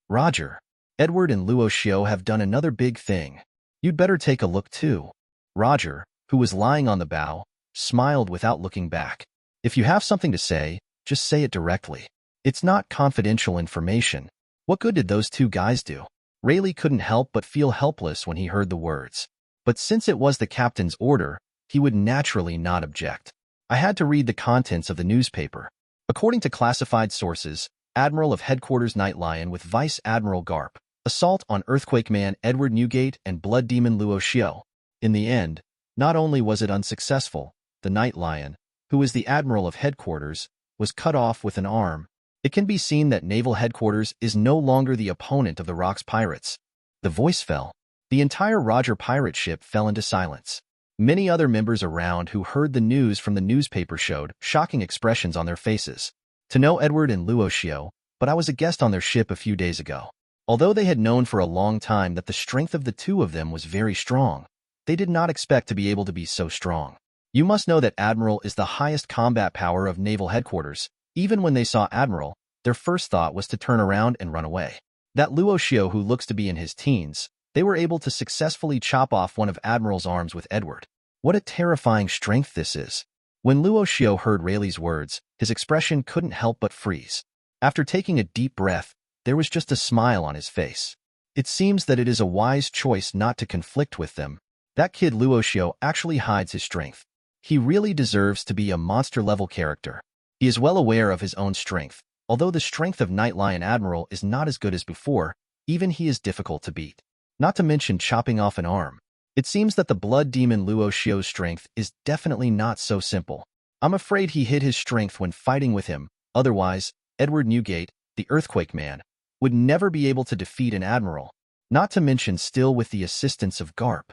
Roger, Edward and Luo Xiu have done another big thing. You'd better take a look too. Roger, who was lying on the bow, smiled without looking back. If you have something to say, just say it directly. It's not confidential information. What good did those 2 guys do? Rayleigh couldn't help but feel helpless when he heard the words. But since it was the captain's order, he would naturally not object. I had to read the contents of the newspaper. According to classified sources, Admiral of Headquarters Night Lion with Vice Admiral Garp, assault on Earthquake Man Edward Newgate and Blood Demon Luo Xiu. In the end, not only was it unsuccessful, the Night Lion, who is the Admiral of Headquarters, was cut off with an arm. It can be seen that Naval Headquarters is no longer the opponent of the Rocks Pirates. The voice fell. The entire Roger pirate ship fell into silence. Many other members around who heard the news from the newspaper showed shocking expressions on their faces. To know Edward and Luo Xiu, but I was a guest on their ship a few days ago. Although they had known for a long time that the strength of the 2 of them was very strong, they did not expect to be able to be so strong. You must know that Admiral is the highest combat power of Naval Headquarters. Even when they saw Admiral, their first thought was to turn around and run away. That Luo Xiu, who looks to be in his teens, they were able to successfully chop off one of Admiral's arms with Edward. What a terrifying strength this is. When Luo Xiu heard Rayleigh's words, his expression couldn't help but freeze. After taking a deep breath, there was just a smile on his face. It seems that it is a wise choice not to conflict with them. That kid Luo Xiu actually hides his strength. He really deserves to be a monster-level character. He is well aware of his own strength. Although the strength of Night Lion Admiral is not as good as before, even he is difficult to beat. Not to mention chopping off an arm. It seems that the Blood Demon Luo Xiu's strength is definitely not so simple. I'm afraid he hid his strength when fighting with him. Otherwise, Edward Newgate, the Earthquake Man, would never be able to defeat an admiral. Not to mention still with the assistance of Garp.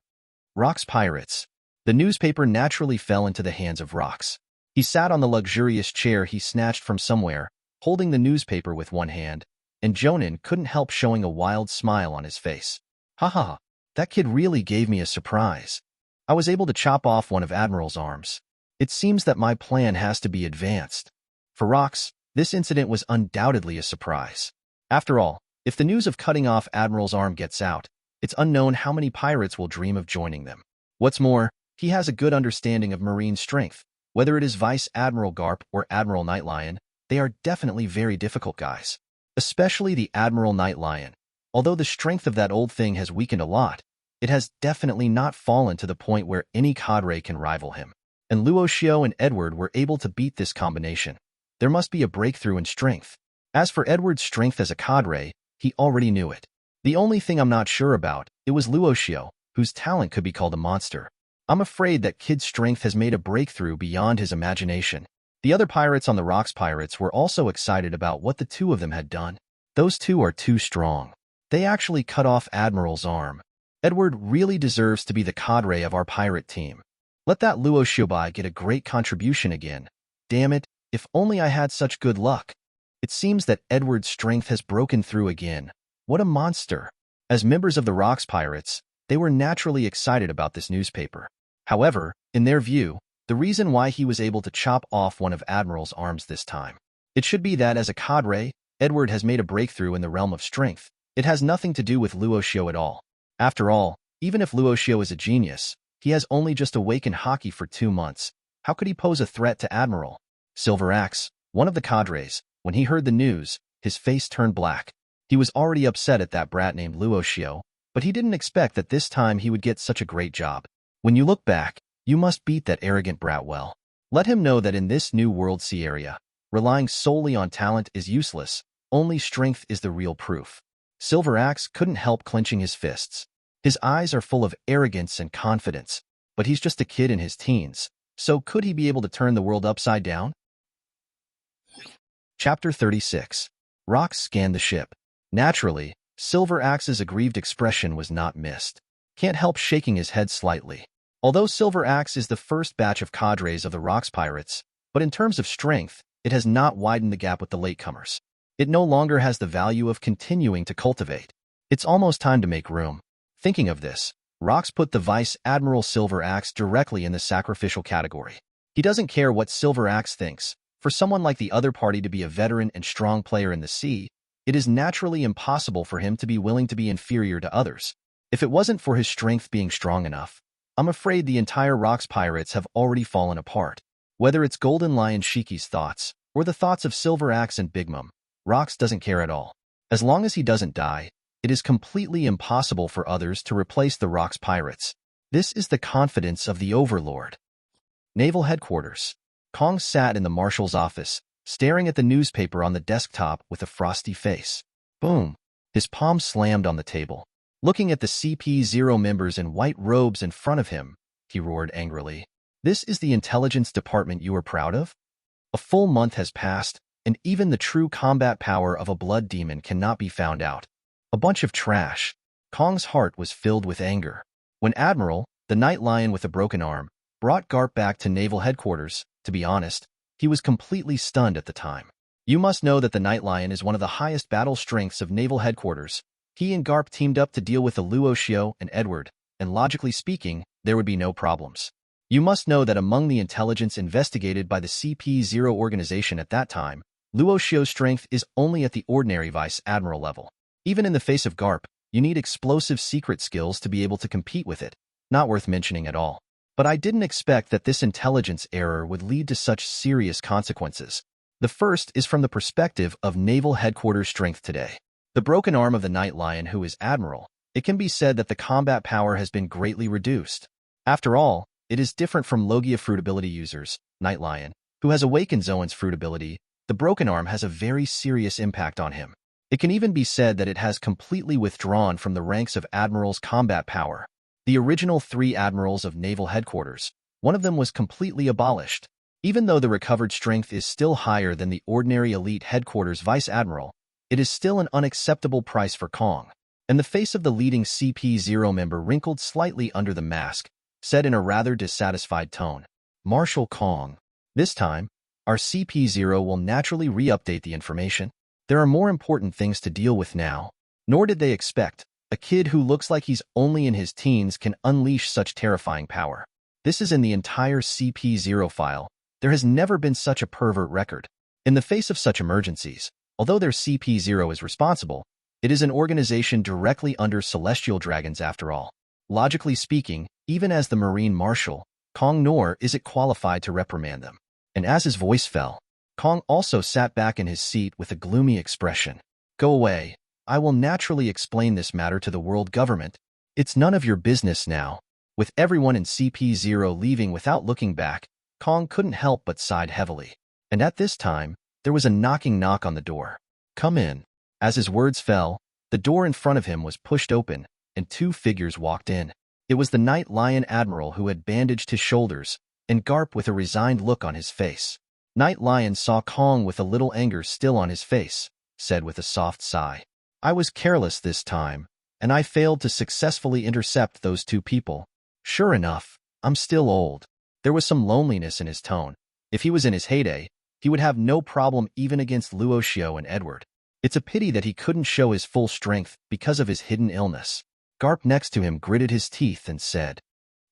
Rocks Pirates. The newspaper naturally fell into the hands of Rocks. He sat on the luxurious chair he snatched from somewhere, holding the newspaper with one hand, and Jonin couldn't help showing a wild smile on his face. Ha ha ha. That kid really gave me a surprise. I was able to chop off one of Admiral's arms. It seems that my plan has to be advanced. For Rocks, this incident was undoubtedly a surprise. After all, if the news of cutting off Admiral's arm gets out, It's unknown how many pirates will dream of joining them. What's more, he has a good understanding of marine strength. Whether it is Vice Admiral Garp or Admiral Nightlion, they are definitely very difficult guys. Especially the Admiral Nightlion. Although the strength of that old thing has weakened a lot, it has definitely not fallen to the point where any cadre can rival him. And Luo Xiu and Edward were able to beat this combination. There must be a breakthrough in strength. As for Edward's strength as a cadre, he already knew it. The only thing I'm not sure about, it was Luo Xiu, whose talent could be called a monster. I'm afraid that Kid's strength has made a breakthrough beyond his imagination. The other pirates on the Rocks Pirates were also excited about what the two of them had done. Those two are too strong. They actually cut off Admiral's arm. Edward really deserves to be the cadre of our pirate team. Let that Luo Xiu get a great contribution again. Damn it, if only I had such good luck. It seems that Edward's strength has broken through again. What a monster. As members of the Rocks Pirates, they were naturally excited about this newspaper. However, in their view, the reason why he was able to chop off one of Admiral's arms this time, it should be that as a cadre, Edward has made a breakthrough in the realm of strength. It has nothing to do with Luo Xiu at all. After all, even if Luo Xiu is a genius, he has only just awakened hockey for 2 months. How could he pose a threat to Admiral? Silver Axe, one of the cadres, when he heard the news, his face turned black. He was already upset at that brat named Luo Xiu, but he didn't expect that this time he would get such a great job. When you look back, you must beat that arrogant brat well. Let him know that in this new World Sea area, relying solely on talent is useless, only strength is the real proof. Silver Axe couldn't help clenching his fists. His eyes are full of arrogance and confidence, but he's just a kid in his teens, so could he be able to turn the world upside down? Chapter 36. Rocks scanned the ship. Naturally, Silver Axe's aggrieved expression was not missed. Can't help shaking his head slightly. Although Silver Axe is the first batch of cadres of the Rocks Pirates, but in terms of strength, it has not widened the gap with the latecomers. It no longer has the value of continuing to cultivate. It's almost time to make room. Thinking of this, Rocks put the Vice Admiral Silver Axe directly in the sacrificial category. He doesn't care what Silver Axe thinks. For someone like the other party to be a veteran and strong player in the sea, it is naturally impossible for him to be willing to be inferior to others. If it wasn't for his strength being strong enough, I'm afraid the entire Rocks Pirates have already fallen apart. Whether it's Golden Lion Shiki's thoughts, or the thoughts of Silver Axe and Big Mom, Rocks doesn't care at all. As long as he doesn't die, it is completely impossible for others to replace the Rocks Pirates. This is the confidence of the Overlord. Naval Headquarters. Kong sat in the marshal's office, staring at the newspaper on the desktop with a frosty face. Boom! His palm slammed on the table. Looking at the CP0 members in white robes in front of him, he roared angrily. This is the intelligence department you are proud of? A full month has passed, and even the true combat power of a blood demon cannot be found out. A bunch of trash. Kong's heart was filled with anger. When Admiral, the Night Lion with a broken arm, brought Garp back to Naval Headquarters, to be honest, he was completely stunned at the time. You must know that the Night Lion is one of the highest battle strengths of Naval Headquarters. He and Garp teamed up to deal with the Luo Xiu and Edward, and logically speaking, there would be no problems. You must know that among the intelligence investigated by the CP0 organization at that time, Luo Xiu's strength is only at the ordinary Vice Admiral level. Even in the face of Garp, you need explosive secret skills to be able to compete with it. Not worth mentioning at all. But I didn't expect that this intelligence error would lead to such serious consequences. The first is from the perspective of Naval Headquarters strength today. The broken arm of the Night Lion, who is Admiral, it can be said that the combat power has been greatly reduced. After all, it is different from Logia fruit ability users, Night Lion, who has awakened Zoan's fruit ability. The broken arm has a very serious impact on him. It can even be said that it has completely withdrawn from the ranks of Admiral's combat power. The original 3 admirals of Naval Headquarters, one of them was completely abolished. Even though the recovered strength is still higher than the ordinary elite headquarters vice admiral, it is still an unacceptable price for Kong. And the face of the leading CP0 member wrinkled slightly under the mask, said in a rather dissatisfied tone, "Marshal Kong, this time, our CP0 will naturally re-update the information. There are more important things to deal with now." Nor did they expect a kid who looks like he's only in his teens can unleash such terrifying power. This is in the entire CP0 file. There has never been such a pervert record. In the face of such emergencies, although their CP0 is responsible, It is an organization directly under celestial dragons after all. Logically speaking, even as the Marine Marshal, Kong nor is it qualified to reprimand them. And as his voice fell, Kong also sat back in his seat with a gloomy expression. Go away. I will naturally explain this matter to the world government. It's none of your business now. With everyone in CP0 leaving without looking back, Kong couldn't help but sighed heavily. And at this time, there was a knocking knock on the door. Come in. As his words fell, the door in front of him was pushed open, and two figures walked in. It was the Night Lion Admiral who had bandaged his shoulders, and Garp with a resigned look on his face. Night Lion saw Kong with a little anger still on his face, said with a soft sigh. I was careless this time, and I failed to successfully intercept those two people. Sure enough, I'm still old. There was some loneliness in his tone. If he was in his heyday, he would have no problem even against Luo Xiu and Edward. It's a pity that he couldn't show his full strength because of his hidden illness. Garp next to him gritted his teeth and said,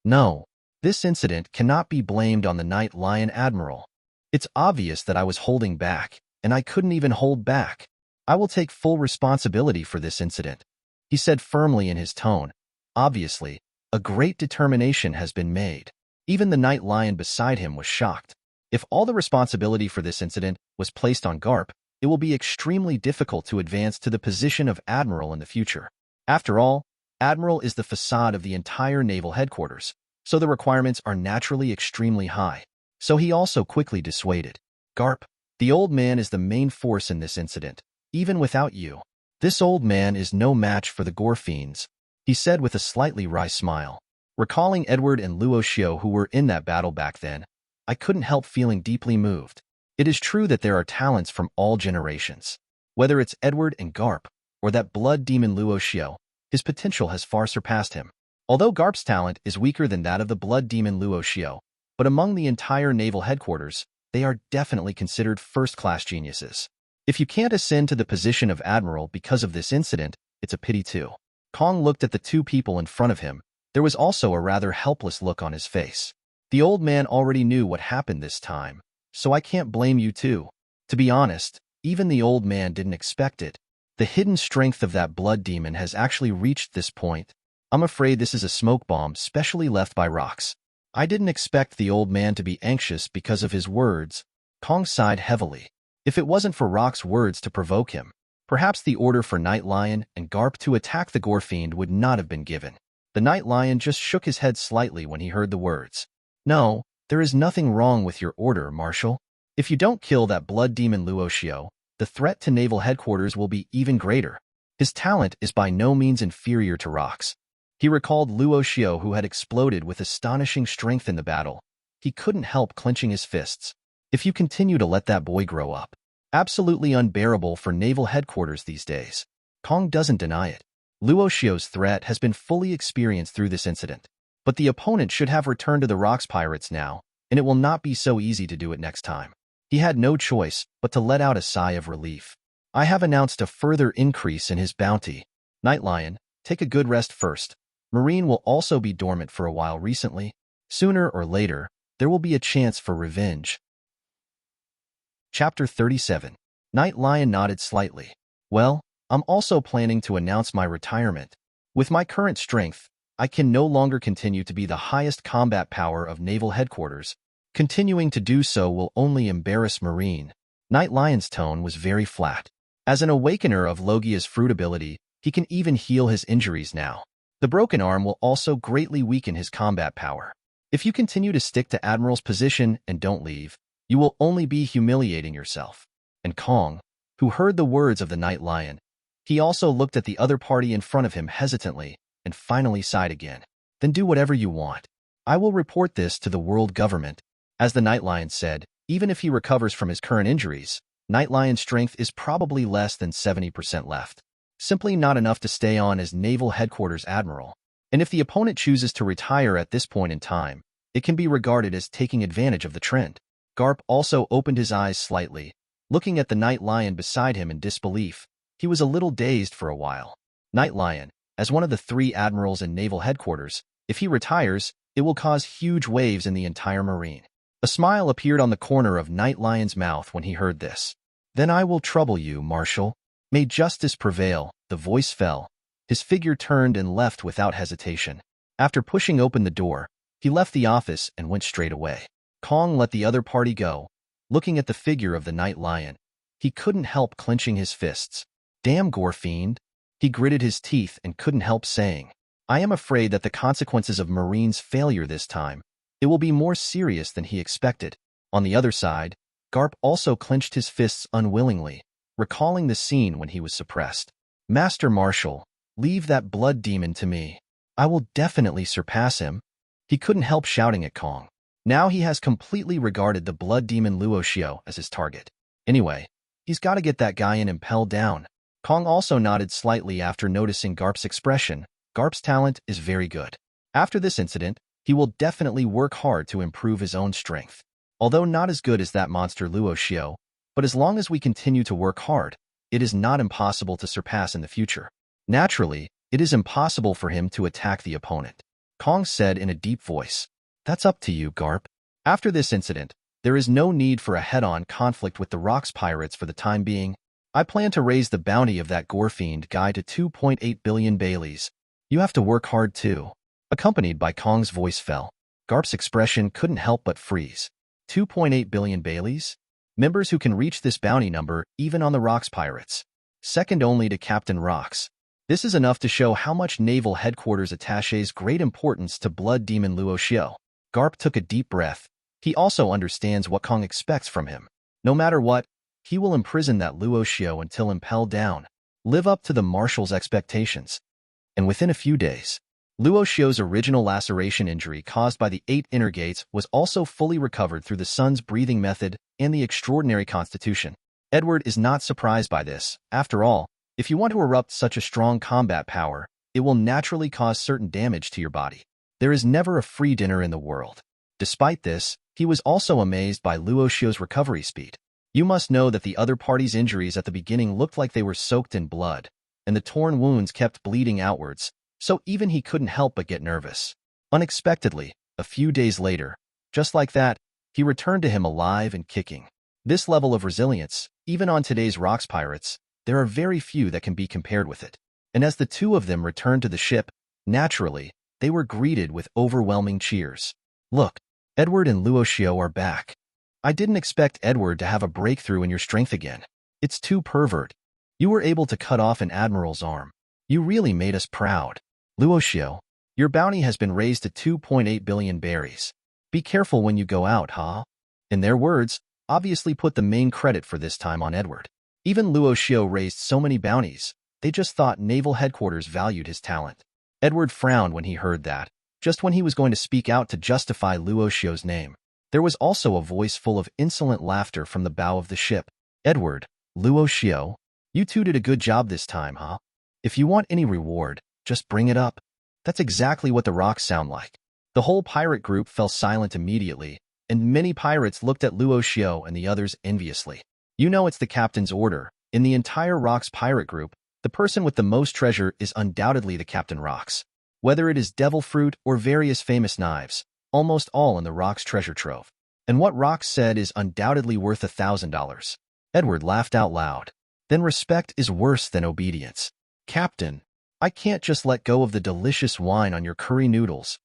No, this incident cannot be blamed on the Night Lion Admiral. It's obvious that I was holding back, and I couldn't even hold back. I will take full responsibility for this incident, he said firmly in his tone. Obviously, a great determination has been made. Even the Night Lion beside him was shocked. If all the responsibility for this incident was placed on Garp, it will be extremely difficult to advance to the position of Admiral in the future. After all, Admiral is the facade of the entire naval headquarters, so the requirements are naturally extremely high. So he also quickly dissuaded. Garp, the old man is the main force in this incident, even without you. This old man is no match for the gore fiends, he said with a slightly wry smile. Recalling Edward and Luo Xiu who were in that battle back then, I couldn't help feeling deeply moved. It is true that there are talents from all generations. Whether it's Edward and Garp, or that blood demon Luo Xiu, his potential has far surpassed him. Although Garp's talent is weaker than that of the blood demon Luo Xiu, but among the entire naval headquarters, they are definitely considered first-class geniuses. If you can't ascend to the position of Admiral because of this incident, it's a pity too. Kong looked at the two people in front of him. There was also a rather helpless look on his face. The old man already knew what happened this time, so I can't blame you too. To be honest, even the old man didn't expect it. The hidden strength of that blood demon has actually reached this point. I'm afraid this is a smoke bomb specially left by rocks. I didn't expect the old man to be anxious because of his words. Kong sighed heavily. If it wasn't for Rock's words to provoke him, perhaps the order for Night Lion and Garp to attack the Gore Fiend would not have been given. The Night Lion just shook his head slightly when he heard the words. No, there is nothing wrong with your order, Marshal. If you don't kill that blood demon Luo Xiu, the threat to naval headquarters will be even greater. His talent is by no means inferior to Rock's. He recalled Luo Xiu who had exploded with astonishing strength in the battle. He couldn't help clenching his fists. If you continue to let that boy grow up, absolutely unbearable for naval headquarters these days. Kong doesn't deny it. Luo Xiu's threat has been fully experienced through this incident. But the opponent should have returned to the Rocks Pirates now, and it will not be so easy to do it next time. He had no choice but to let out a sigh of relief. I have announced a further increase in his bounty. Night Lion, take a good rest first. Marine will also be dormant for a while recently. Sooner or later, there will be a chance for revenge. Chapter 37. Night Lion nodded slightly. Well, I'm also planning to announce my retirement. With my current strength, I can no longer continue to be the highest combat power of naval headquarters. Continuing to do so will only embarrass Marine. Night Lion's tone was very flat. As an awakener of Logia's fruit ability, he can even heal his injuries now. The broken arm will also greatly weaken his combat power. If you continue to stick to Admiral's position and don't leave, you will only be humiliating yourself. And Kong, who heard the words of the Night Lion, he also looked at the other party in front of him hesitantly and finally sighed again. Then do whatever you want. I will report this to the world government. As the Night Lion said, even if he recovers from his current injuries, Night Lion's strength is probably less than 70% left. Simply not enough to stay on as Naval Headquarters Admiral. And if the opponent chooses to retire at this point in time, it can be regarded as taking advantage of the trend. Garp also opened his eyes slightly, looking at the Night Lion beside him in disbelief. He was a little dazed for a while. Night Lion, as one of the 3 admirals in Naval Headquarters, if he retires, it will cause huge waves in the entire Marine. A smile appeared on the corner of Night Lion's mouth when he heard this. Then I will trouble you, Marshal. May justice prevail, the voice fell. His figure turned and left without hesitation. After pushing open the door, he left the office and went straight away. Kong let the other party go. Looking at the figure of the night lion, he couldn't help clenching his fists. Damn gore fiend. He gritted his teeth and couldn't help saying, I am afraid that the consequences of Marine's failure this time, it will be more serious than he expected. On the other side, Garp also clenched his fists unwillingly, recalling the scene when he was suppressed. Master Marshal, leave that blood demon to me. I will definitely surpass him. He couldn't help shouting at Kong. Now he has completely regarded the blood demon Luo Xiu as his target. Anyway, he's got to get that guy in and impelled down. Kong also nodded slightly after noticing Garp's expression. Garp's talent is very good. After this incident, he will definitely work hard to improve his own strength. Although not as good as that monster Luo Xiu, but as long as we continue to work hard, it is not impossible to surpass in the future. Naturally, it is impossible for him to attack the opponent. Kong said in a deep voice, That's up to you, Garp. After this incident, there is no need for a head-on conflict with the Rocks Pirates for the time being. I plan to raise the bounty of that gore-fiend guy to 2.8 billion Baileys. You have to work hard too. Accompanied by Kong's voice fell. Garp's expression couldn't help but freeze. 2.8 billion Baileys? Members who can reach this bounty number even on the Rocks Pirates. Second only to Captain Rocks. This is enough to show how much Naval Headquarters attaches great importance to Blood Demon Luo Xiu. Garp took a deep breath. He also understands what Kong expects from him. No matter what, he will imprison that Luo Xiu until impelled down. Live up to the Marshal's expectations. And within a few days, Luo Xiu's original laceration injury caused by the 8 inner gates was also fully recovered through the sun's breathing method and the extraordinary constitution. Edward is not surprised by this. After all, if you want to erupt such a strong combat power, it will naturally cause certain damage to your body. There is never a free dinner in the world. Despite this, he was also amazed by Luo Xiu's recovery speed. You must know that the other party's injuries at the beginning looked like they were soaked in blood, and the torn wounds kept bleeding outwards, so even he couldn't help but get nervous. Unexpectedly, a few days later, just like that, he returned to him alive and kicking. This level of resilience, even on today's Rocks Pirates, there are very few that can be compared with it. And as the two of them returned to the ship, naturally, they were greeted with overwhelming cheers. Look, Edward and Luo Xiu are back. I didn't expect Edward to have a breakthrough in your strength again. It's too pervert. You were able to cut off an admiral's arm. You really made us proud. Luo Xiu, your bounty has been raised to 2.8 billion berries. Be careful when you go out, huh? In their words, obviously put the main credit for this time on Edward. Even Luo Xiu raised so many bounties, they just thought Naval Headquarters valued his talent. Edward frowned when he heard that, just when he was going to speak out to justify Luo Xiu's name. There was also a voice full of insolent laughter from the bow of the ship. Edward, Luo Xiu, you two did a good job this time, huh? If you want any reward, just bring it up. That's exactly what the rocks sound like. The whole pirate group fell silent immediately, and many pirates looked at Luo Xiu and the others enviously. You know it's the captain's order. In the entire Rocks pirate group, the person with the most treasure is undoubtedly the Captain Rocks. Whether it is devil fruit or various famous knives, almost all in the Rocks treasure trove. And what Rocks said is undoubtedly worth $1,000. Edward laughed out loud. Then respect is worse than obedience. Captain, I can't just let go of the delicious wine on your curry noodles.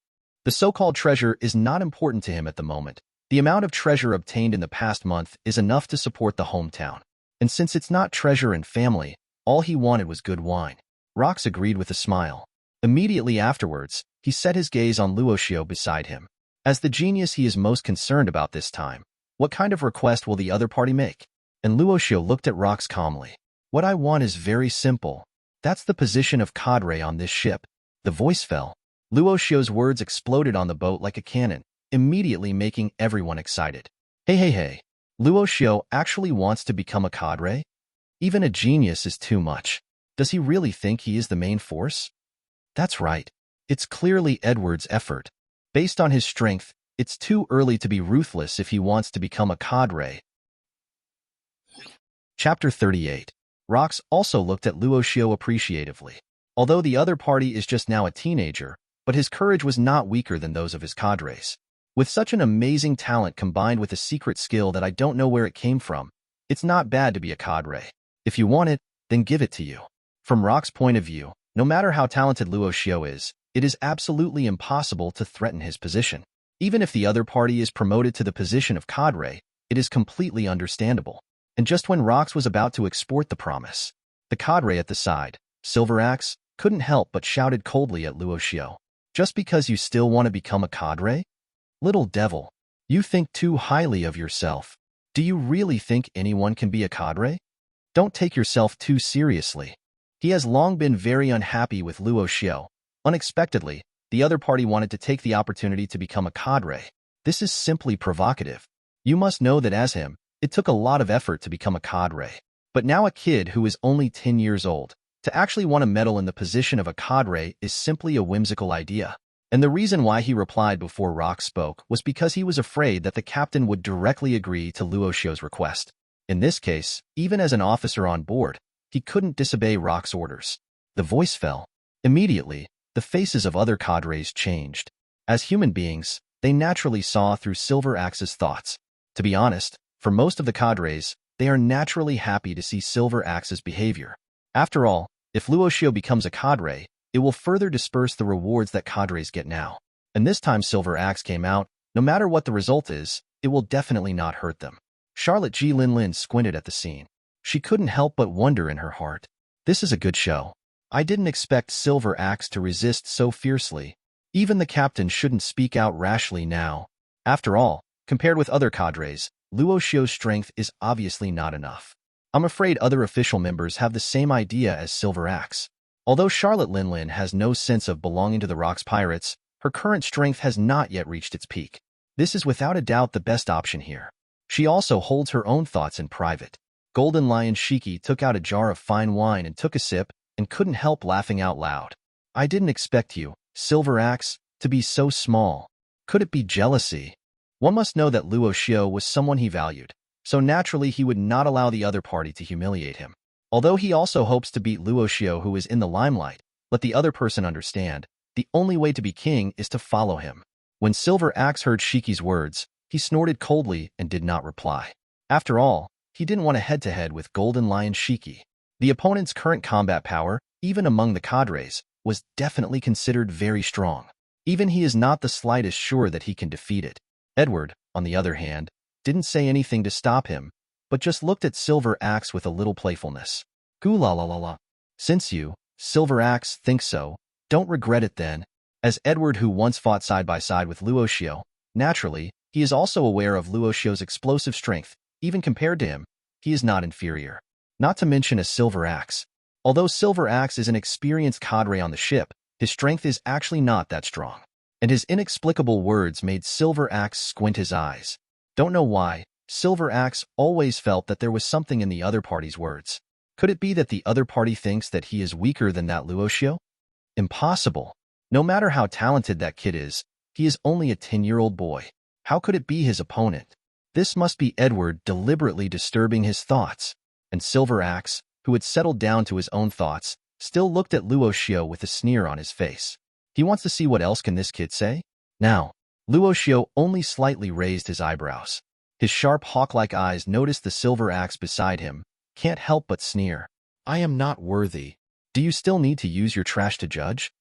The so-called treasure is not important to him at the moment. The amount of treasure obtained in the past month is enough to support the hometown. And since it's not treasure and family, all he wanted was good wine. Rocks agreed with a smile. Immediately afterwards, he set his gaze on Luo Xiu beside him. As the genius he is most concerned about this time, what kind of request will the other party make? And Luo Xiu looked at Rocks calmly. What I want is very simple. That's the position of cadre on this ship. The voice fell. Luo Xiu's words exploded on the boat like a cannon, immediately making everyone excited. Hey. Luo Xiu actually wants to become a cadre? Even a genius is too much. Does he really think he is the main force? That's right. It's clearly Edward's effort. Based on his strength, it's too early to be ruthless if he wants to become a cadre. Chapter 38. Rocks also looked at Luo Xiu appreciatively. Although the other party is just now a teenager, but his courage was not weaker than those of his cadres. With such an amazing talent combined with a secret skill that I don't know where it came from, it's not bad to be a cadre. If you want it, then give it to you. From Rock's point of view, no matter how talented Luo Xiu is, it is absolutely impossible to threaten his position. Even if the other party is promoted to the position of cadre, it is completely understandable. And just when Rox was about to export the promise, the cadre at the side, Silver Axe, couldn't help but shouted coldly at Luo Xiu. Just because you still want to become a cadre? Little devil, you think too highly of yourself. Do you really think anyone can be a cadre? Don't take yourself too seriously. He has long been very unhappy with Luo Xiu. Unexpectedly, the other party wanted to take the opportunity to become a cadre. This is simply provocative. You must know that as him, it took a lot of effort to become a cadre. But now a kid who is only 10 years old, to actually want to medal in the position of a cadre is simply a whimsical idea. And the reason why he replied before Rock spoke was because he was afraid that the captain would directly agree to Luo Xiu's request. In this case, even as an officer on board, he couldn't disobey Rock's orders. The voice fell. Immediately, the faces of other cadres changed. As human beings, they naturally saw through Silver Axe's thoughts. To be honest, for most of the cadres, they are naturally happy to see Silver Axe's behavior. After all, if Luo Xiu becomes a cadre, it will further disperse the rewards that cadres get now. And this time Silver Axe came out, no matter what the result is, it will definitely not hurt them. Charlotte Ji Lin squinted at the scene. She couldn't help but wonder in her heart. This is a good show. I didn't expect Silver Axe to resist so fiercely. Even the captain shouldn't speak out rashly now. After all, compared with other cadres, Luo Xiu's strength is obviously not enough. I'm afraid other official members have the same idea as Silver Axe. Although Charlotte Lin has no sense of belonging to the Rocks Pirates, her current strength has not yet reached its peak. This is without a doubt the best option here. She also holds her own thoughts in private. Golden Lion Shiki took out a jar of fine wine and took a sip, and couldn't help laughing out loud. I didn't expect you, Silver Axe, to be so small. Could it be jealousy? One must know that Luo Xiu was someone he valued, so naturally he would not allow the other party to humiliate him. Although he also hopes to beat Luo Xiu, who is in the limelight, let the other person understand, the only way to be king is to follow him. When Silver Axe heard Shiki's words, he snorted coldly and did not reply. After all, he didn't want a head-to-head with Golden Lion Shiki. The opponent's current combat power, even among the cadres, was definitely considered very strong. Even he is not the slightest sure that he can defeat it. Edward, on the other hand, didn't say anything to stop him, but just looked at Silver Axe with a little playfulness. Goo la la la la. Since you, Silver Axe, think so, don't regret it then. As Edward, who once fought side by side with Luo Xiu, naturally, he is also aware of Luo Xiu's explosive strength. Even compared to him, he is not inferior. Not to mention a Silver Axe. Although Silver Axe is an experienced cadre on the ship, his strength is actually not that strong. And his inexplicable words made Silver Axe squint his eyes. Don't know why, Silver Axe always felt that there was something in the other party's words. Could it be that the other party thinks that he is weaker than that Luo Xiu? Impossible. No matter how talented that kid is, he is only a 10-year-old boy. How could it be his opponent? This must be Edward deliberately disturbing his thoughts. And Silver Axe, who had settled down to his own thoughts, still looked at Luo Xiu with a sneer on his face. He wants to see what else can this kid say? Now, Luo Xiu only slightly raised his eyebrows. His sharp hawk-like eyes noticed the Silver Axe beside him, can't help but sneer. I am not worthy. Do you still need to use your trash to judge?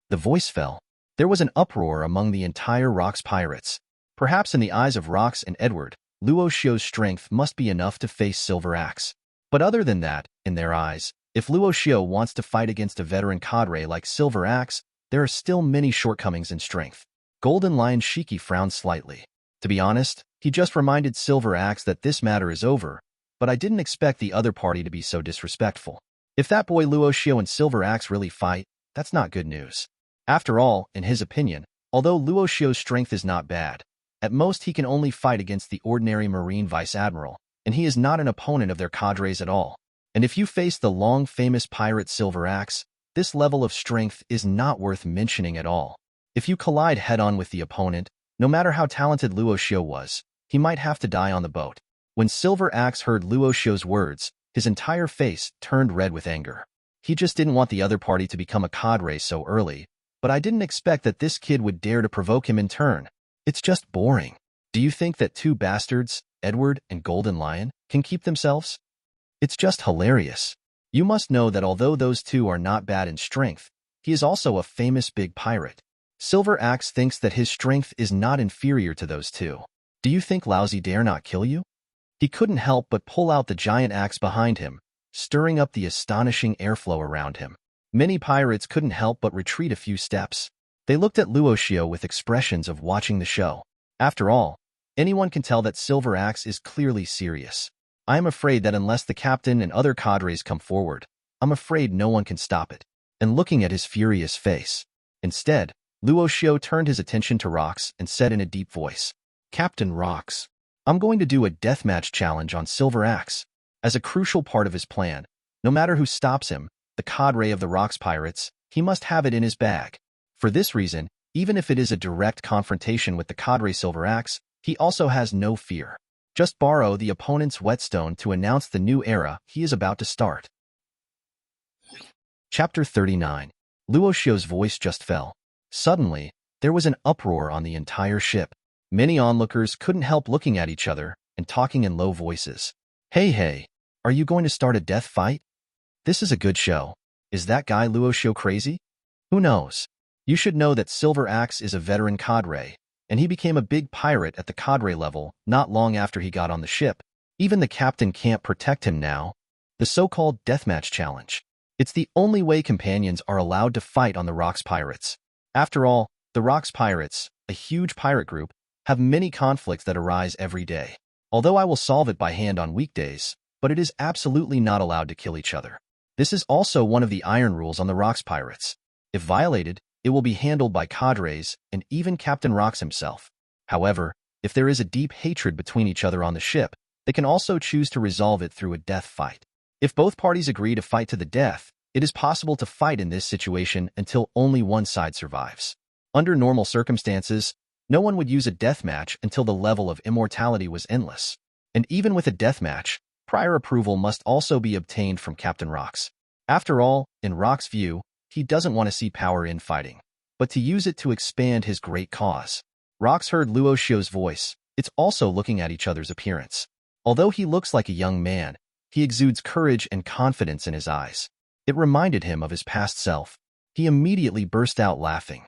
The voice fell. There was an uproar among the entire Rocks Pirates. Perhaps in the eyes of Rox and Edward, Luo Xiu's strength must be enough to face Silver Axe. But other than that, in their eyes, if Luo Xiu wants to fight against a veteran cadre like Silver Axe, there are still many shortcomings in strength. Golden Lion Shiki frowned slightly. To be honest, he just reminded Silver Axe that this matter is over, but I didn't expect the other party to be so disrespectful. If that boy Luo Xiu and Silver Axe really fight, that's not good news. After all, in his opinion, although Luo Xiu's strength is not bad, at most he can only fight against the ordinary Marine Vice Admiral, and he is not an opponent of their cadres at all. And if you face the long-famous pirate Silver Axe, this level of strength is not worth mentioning at all. If you collide head-on with the opponent, no matter how talented Luo Xiu was, he might have to die on the boat. When Silver Axe heard Luo Xiu's words, his entire face turned red with anger. He just didn't want the other party to become a cadre so early, but I didn't expect that this kid would dare to provoke him in turn. It's just boring. Do you think that two bastards, Edward and Golden Lion, can keep themselves? It's just hilarious. You must know that although those two are not bad in strength, he is also a famous big pirate. Silver Axe thinks that his strength is not inferior to those two. Do you think Lousy dare not kill you? He couldn't help but pull out the giant axe behind him, stirring up the astonishing airflow around him. Many pirates couldn't help but retreat a few steps. They looked at Luo Xiu with expressions of watching the show. After all, anyone can tell that Silver Axe is clearly serious. I am afraid that unless the captain and other cadres come forward, I'm afraid no one can stop it. And looking at his furious face. Instead, Luo Xiu turned his attention to Rox and said in a deep voice, Captain Rox, I'm going to do a deathmatch challenge on Silver Axe. As a crucial part of his plan, no matter who stops him, the cadre of the Rox pirates, he must have it in his bag. For this reason, even if it is a direct confrontation with the cadre Silver Axe, he also has no fear. Just borrow the opponent's whetstone to announce the new era he is about to start. Chapter 39. Luo Xiu's voice just fell. Suddenly, there was an uproar on the entire ship. Many onlookers couldn't help looking at each other and talking in low voices. Hey, are you going to start a death fight? This is a good show. Is that guy Luo Xiu crazy? Who knows? You should know that Silver Axe is a veteran cadre, and he became a big pirate at the cadre level not long after he got on the ship. Even the captain can't protect him now. The so-called deathmatch challenge. It's the only way companions are allowed to fight on the Rox Pirates. After all, the Rox Pirates, a huge pirate group, have many conflicts that arise every day. Although I will solve it by hand on weekdays, but it is absolutely not allowed to kill each other. This is also one of the iron rules on the Rox Pirates. If violated, it will be handled by cadres and even Captain Rox himself. However, if there is a deep hatred between each other on the ship, they can also choose to resolve it through a death fight. If both parties agree to fight to the death, it is possible to fight in this situation until only one side survives. Under normal circumstances, no one would use a death match until the level of immortality was endless. And even with a death match, prior approval must also be obtained from Captain Rox. After all, in Rox's view, he doesn't want to see power in fighting, but to use it to expand his great cause. Rox heard Luo Xiu's voice. It's also looking at each other's appearance. Although he looks like a young man, he exudes courage and confidence in his eyes. It reminded him of his past self. He immediately burst out laughing.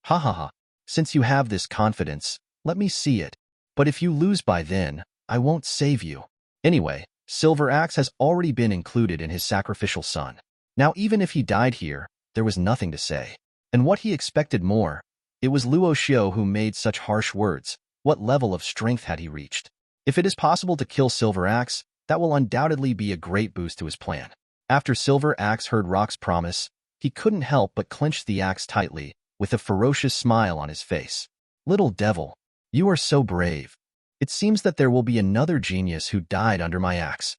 Ha ha ha. Since you have this confidence, let me see it. But if you lose by then, I won't save you. Anyway, Silver Axe has already been included in his sacrificial son. Now even if he died here, there was nothing to say. And what he expected more? It was Luo Xiu who made such harsh words. What level of strength had he reached? If it is possible to kill Silver Axe, that will undoubtedly be a great boost to his plan. After Silver Axe heard Rox's promise, he couldn't help but clench the axe tightly, with a ferocious smile on his face. Little devil, you are so brave. It seems that there will be another genius who died under my axe.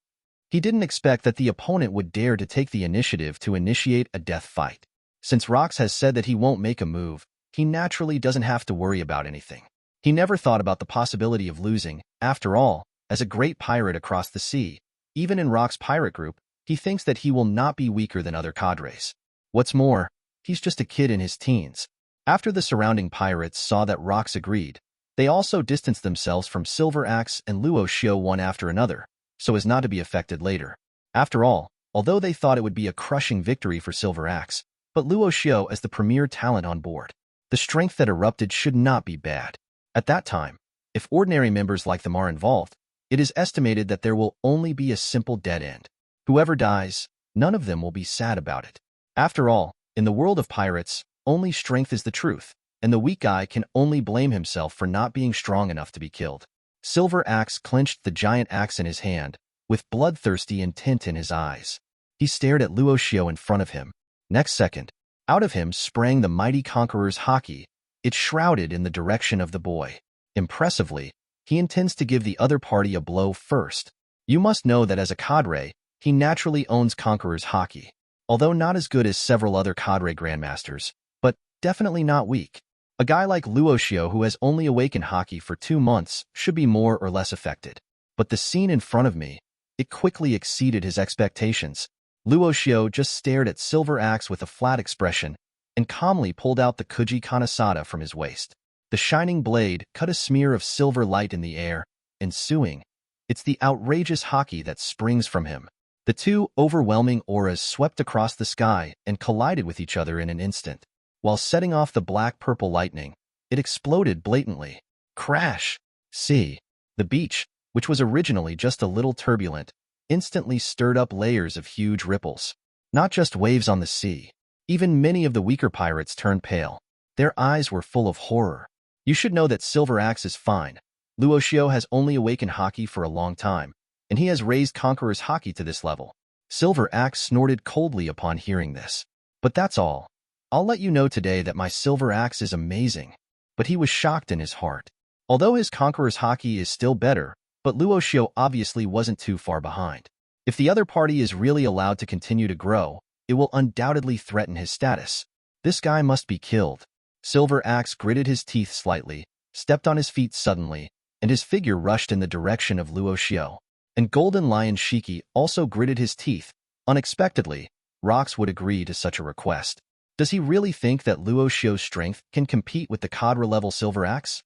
He didn't expect that the opponent would dare to take the initiative to initiate a death fight. Since Rox has said that he won't make a move, he naturally doesn't have to worry about anything. He never thought about the possibility of losing. After all, as a great pirate across the sea, even in Rox's pirate group, he thinks that he will not be weaker than other cadres. What's more, he's just a kid in his teens. After the surrounding pirates saw that Rox agreed, they also distanced themselves from Silver Axe and Luo Xiu one after another, so as not to be affected later. After all, although they thought it would be a crushing victory for Silver Axe, but Luo Xiu as the premier talent on board, the strength that erupted should not be bad. At that time, if ordinary members like them are involved, it is estimated that there will only be a simple dead end. Whoever dies, none of them will be sad about it. After all, in the world of pirates, only strength is the truth, and the weak guy can only blame himself for not being strong enough to be killed. Silver Axe clenched the giant axe in his hand, with bloodthirsty intent in his eyes. He stared at Luo Xiu in front of him. Next second, out of him sprang the mighty conqueror's haki. It shrouded in the direction of the boy. Impressively, he intends to give the other party a blow first. You must know that as a cadre, he naturally owns Conqueror's haki. Although not as good as several other cadre grandmasters, but definitely not weak. A guy like Luo Xiu who has only awakened haki for 2 months should be more or less affected. But the scene in front of me, it quickly exceeded his expectations. Luo Xiu just stared at Silver Axe with a flat expression and calmly pulled out the Kuji Kanasada from his waist. The shining blade cut a smear of silver light in the air, ensuing. It's the outrageous haki that springs from him. The two overwhelming auras swept across the sky and collided with each other in an instant. While setting off the black-purple lightning, it exploded blatantly. Crash! See. The beach, which was originally just a little turbulent, instantly stirred up layers of huge ripples. Not just waves on the sea. Even many of the weaker pirates turned pale. Their eyes were full of horror. You should know that Silver Axe is fine. Luo Xiu has only awakened Haki for a long time, and he has raised Conqueror's Haki to this level. Silver Axe snorted coldly upon hearing this. But that's all. I'll let you know today that my Silver Axe is amazing. But he was shocked in his heart. Although his Conqueror's Haki is still better, but Luo Xiu obviously wasn't too far behind. If the other party is really allowed to continue to grow, it will undoubtedly threaten his status. This guy must be killed. Silver Axe gritted his teeth slightly, stepped on his feet suddenly, and his figure rushed in the direction of Luo Xiu. And Golden Lion Shiki also gritted his teeth. Unexpectedly, Rox would agree to such a request. Does he really think that Luo Xiu's strength can compete with the cadre-level Silver Axe?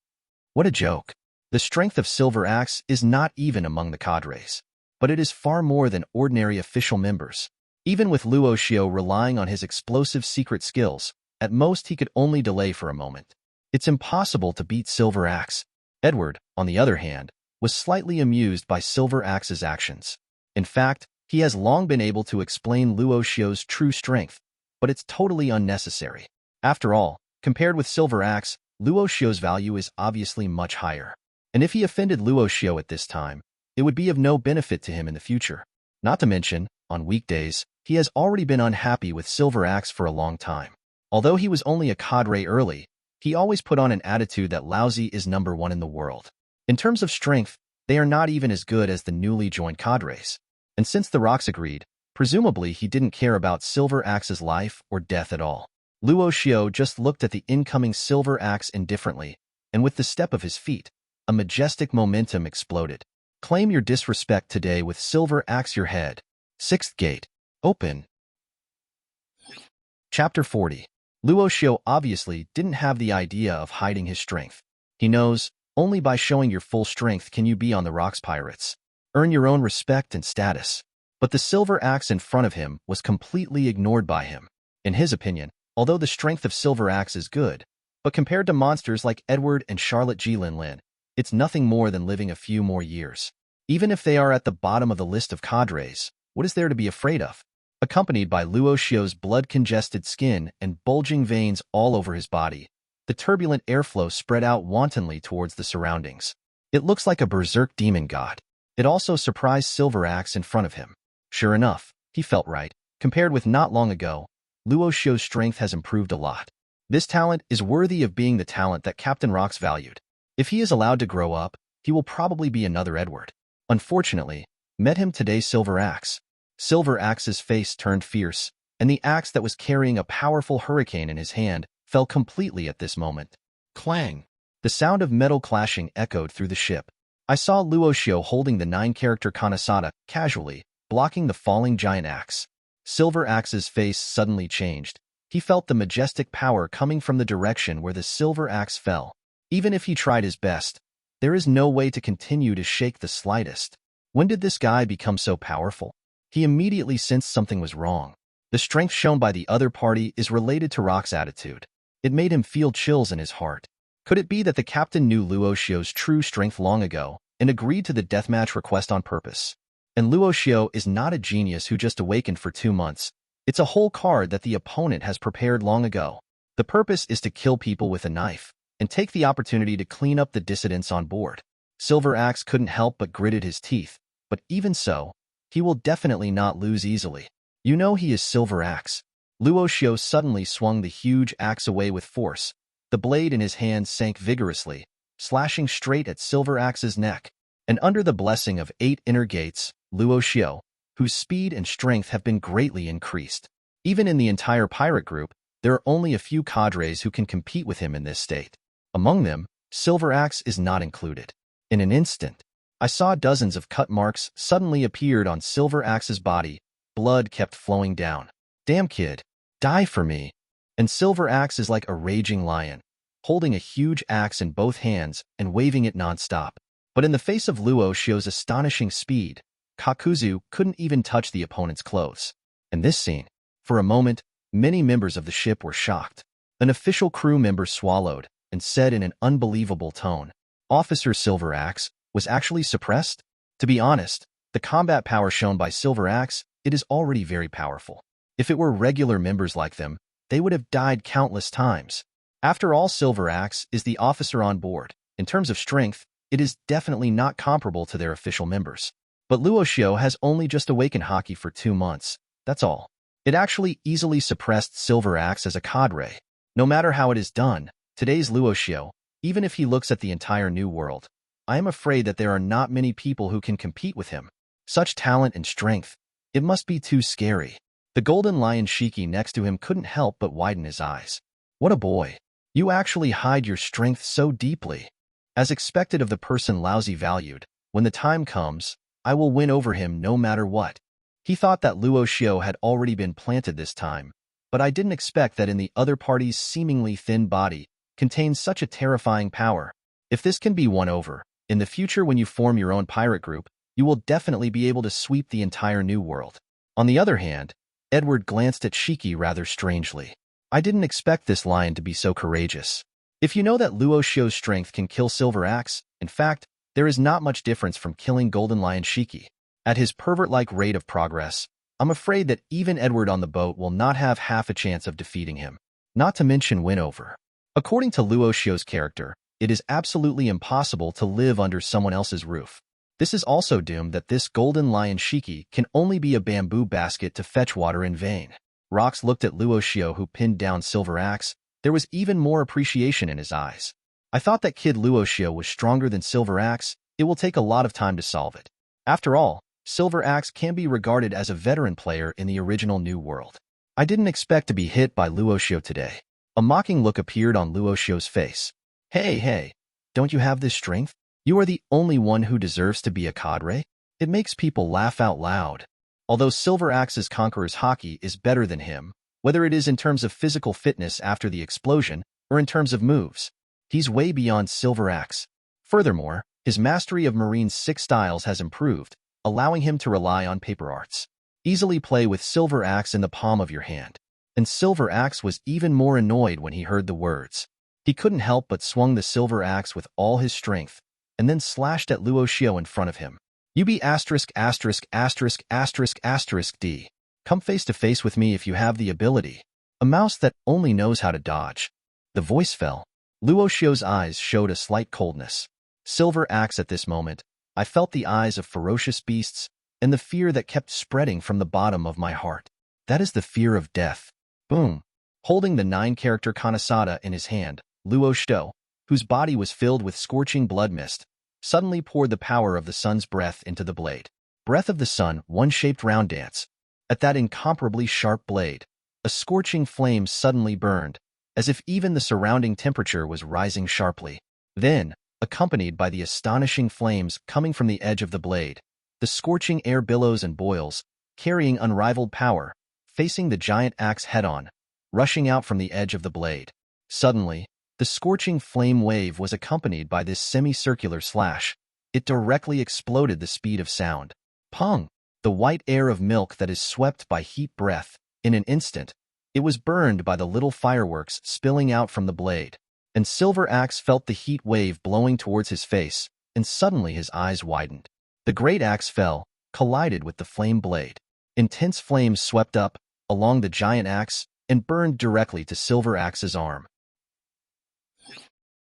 What a joke. The strength of Silver Axe is not even among the cadres, but it is far more than ordinary official members. Even with Luo Xiu relying on his explosive secret skills, at most he could only delay for a moment. It's impossible to beat Silver Axe. Edward, on the other hand, was slightly amused by Silver Axe's actions. In fact, he has long been able to explain Luo Xiu's true strength, but it's totally unnecessary. After all, compared with Silver Axe, Luo Xiu's value is obviously much higher. And if he offended Luo Xiu at this time, it would be of no benefit to him in the future. Not to mention, on weekdays, he has already been unhappy with Silver Axe for a long time. Although he was only a cadre early, he always put on an attitude that Lousy is #1 in the world. In terms of strength, they are not even as good as the newly joined cadres. And since the Rox agreed, presumably he didn't care about Silver Axe's life or death at all. Luo Xiu just looked at the incoming Silver Axe indifferently, and with the step of his feet, a majestic momentum exploded. Claim your disrespect today with Silver Axe your head. Sixth Gate. Open. Chapter 40. Luo Xiu obviously didn't have the idea of hiding his strength. He knows, only by showing your full strength can you be on the Rox Pirates. Earn your own respect and status. But the Silver Axe in front of him was completely ignored by him. In his opinion, although the strength of Silver Axe is good, but compared to monsters like Edward and Charlotte Jilin, it's nothing more than living a few more years. Even if they are at the bottom of the list of cadres, what is there to be afraid of? Accompanied by Luo Xiu's blood-congested skin and bulging veins all over his body, the turbulent airflow spread out wantonly towards the surroundings. It looks like a berserk demon god. It also surprised Silver Axe in front of him. Sure enough, he felt right. Compared with not long ago, Luo Xiu's strength has improved a lot. This talent is worthy of being the talent that Captain Rox valued. If he is allowed to grow up, he will probably be another Edward. Unfortunately, met him today Silver Axe. Silver Axe's face turned fierce, and the axe that was carrying a powerful hurricane in his hand fell completely at this moment. Clang! The sound of metal clashing echoed through the ship. I saw Luo Xiu holding the 9-character Kanasada casually, blocking the falling giant axe. Silver Axe's face suddenly changed. He felt the majestic power coming from the direction where the Silver Axe fell. Even if he tried his best, there is no way to continue to shake the slightest. When did this guy become so powerful? He immediately sensed something was wrong. The strength shown by the other party is related to Rox's attitude. It made him feel chills in his heart. Could it be that the captain knew Luo Xiu's true strength long ago and agreed to the deathmatch request on purpose? And Luo Xiu is not a genius who just awakened for 2 months. It's a whole card that the opponent has prepared long ago. The purpose is to kill people with a knife and take the opportunity to clean up the dissidents on board. Silver Axe couldn't help but gritted his teeth, but even so, he will definitely not lose easily. You know he is Silver Axe. Luo Xiu suddenly swung the huge axe away with force. The blade in his hand sank vigorously, slashing straight at Silver Axe's neck. And under the blessing of 8 inner gates, Luo Xiu, whose speed and strength have been greatly increased. Even in the entire pirate group, there are only a few cadres who can compete with him in this state. Among them, Silver Axe is not included. In an instant, I saw dozens of cut marks suddenly appeared on Silver Axe's body. Blood kept flowing down. Damn kid, die for me. And Silver Axe is like a raging lion, holding a huge axe in both hands and waving it non-stop. But in the face of Luo Xiu's astonishing speed, Kakuzu couldn't even touch the opponent's clothes. In this scene, for a moment, many members of the ship were shocked. An official crew member swallowed and said in an unbelievable tone, "Officer Silver Axe was actually suppressed?" To be honest, the combat power shown by Silver Axe, it is already very powerful. If it were regular members like them, they would have died countless times. After all, Silver Axe is the officer on board. In terms of strength, it is definitely not comparable to their official members. But Luo Xiu has only just awakened Haki for 2 months. That's all. It actually easily suppressed Silver Axe as a cadre. No matter how it is done, today's Luo Xiu, even if he looks at the entire new world, I am afraid that there are not many people who can compete with him. Such talent and strength, it must be too scary. The golden lion Shiki next to him couldn't help but widen his eyes. What a boy. You actually hide your strength so deeply. As expected of the person Lousy valued, when the time comes, I will win over him no matter what. He thought that Luo Xiu had already been planted this time, but I didn't expect that in the other party's seemingly thin body contains such a terrifying power. If this can be won over, in the future when you form your own pirate group, you will definitely be able to sweep the entire new world. On the other hand, Edward glanced at Shiki rather strangely. I didn't expect this lion to be so courageous. If you know that Luo Xiu's strength can kill Silver Axe, in fact, there is not much difference from killing Golden Lion Shiki. At his pervert-like rate of progress, I'm afraid that even Edward on the boat will not have half a chance of defeating him. Not to mention win over. According to Luo Xiu's character, it is absolutely impossible to live under someone else's roof. This is also doomed that this Golden Lion Shiki can only be a bamboo basket to fetch water in vain. Rox looked at Luo Xiu, who pinned down Silver Axe. There was even more appreciation in his eyes. I thought that kid Luo Xiu was stronger than Silver Axe. It will take a lot of time to solve it. After all, Silver Axe can be regarded as a veteran player in the original New World. I didn't expect to be hit by Luo Xiu today. A mocking look appeared on Luo Xiu's face. Hey, don't you have this strength? You are the only one who deserves to be a cadre? It makes people laugh out loud. Although Silver Axe's Conqueror's Haki is better than him, whether it is in terms of physical fitness after the explosion or in terms of moves, he's way beyond Silver Axe. Furthermore, his mastery of Marine's 6 styles has improved, allowing him to rely on paper arts. Easily play with Silver Axe in the palm of your hand. And Silver Axe was even more annoyed when he heard the words. He couldn't help but swung the Silver Axe with all his strength, and then slashed at Luo Xiu in front of him. You be ********D. Come face to face with me if you have the ability. A mouse that only knows how to dodge. The voice fell. Luo Xiu's eyes showed a slight coldness. Silver Axe at this moment, I felt the eyes of ferocious beasts and the fear that kept spreading from the bottom of my heart. That is the fear of death. Boom. Holding the 9-character Kanasada in his hand, Luo Xiu, whose body was filled with scorching blood mist, suddenly poured the power of the sun's breath into the blade. Breath of the sun, one-shaped round dance. At that incomparably sharp blade, a scorching flame suddenly burned, as if even the surrounding temperature was rising sharply. Then, accompanied by the astonishing flames coming from the edge of the blade, the scorching air billows and boils, carrying unrivaled power, facing the giant axe head-on, rushing out from the edge of the blade. Suddenly, the scorching flame wave was accompanied by this semicircular slash. It directly exploded the speed of sound. Pong! The white air of milk that is swept by heat breath. In an instant, it was burned by the little fireworks spilling out from the blade. And Silver Axe felt the heat wave blowing towards his face, and suddenly his eyes widened. The great axe fell, collided with the flame blade. Intense flames swept up, along the giant axe, and burned directly to Silver Axe's arm.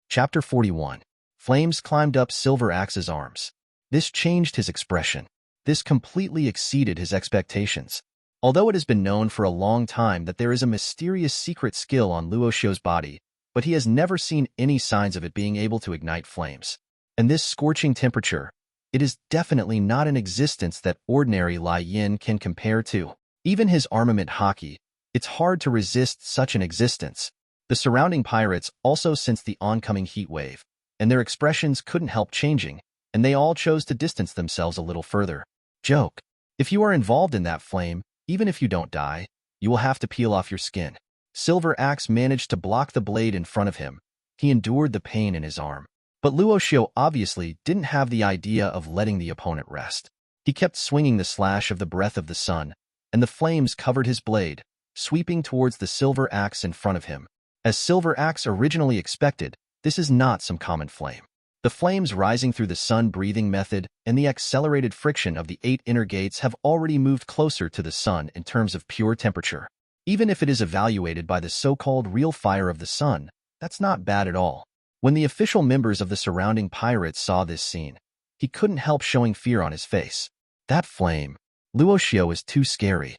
Chapter 41. Flames climbed up Silver Axe's arms. This changed his expression. This completely exceeded his expectations. Although it has been known for a long time that there is a mysterious secret skill on Luo Xiu's body, but he has never seen any signs of it being able to ignite flames. And this scorching temperature, it is definitely not an existence that ordinary Lai Yin can compare to. Even his armament Haki, it's hard to resist such an existence. The surrounding pirates also sensed the oncoming heat wave, and their expressions couldn't help changing, and they all chose to distance themselves a little further. Joke. If you are involved in that flame, even if you don't die, you will have to peel off your skin. Silver Axe managed to block the blade in front of him. He endured the pain in his arm. But Luo Xiu obviously didn't have the idea of letting the opponent rest. He kept swinging the slash of the breath of the sun, and the flames covered his blade, sweeping towards the silver axe in front of him. As Silver Axe originally expected, this is not some common flame. The flames rising through the sun-breathing method and the accelerated friction of the 8 inner gates have already moved closer to the sun in terms of pure temperature. Even if it is evaluated by the so-called real fire of the sun, that's not bad at all. When the official members of the surrounding pirates saw this scene, he couldn't help showing fear on his face. That flame. Luo Xiu is too scary.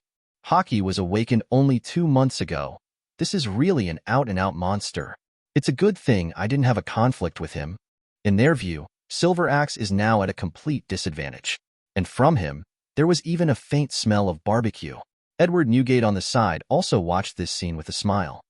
Haki was awakened only 2 months ago. This is really an out-and-out monster. It's a good thing I didn't have a conflict with him. In their view, Silver Axe is now at a complete disadvantage. And from him, there was even a faint smell of barbecue. Edward Newgate on the side also watched this scene with a smile.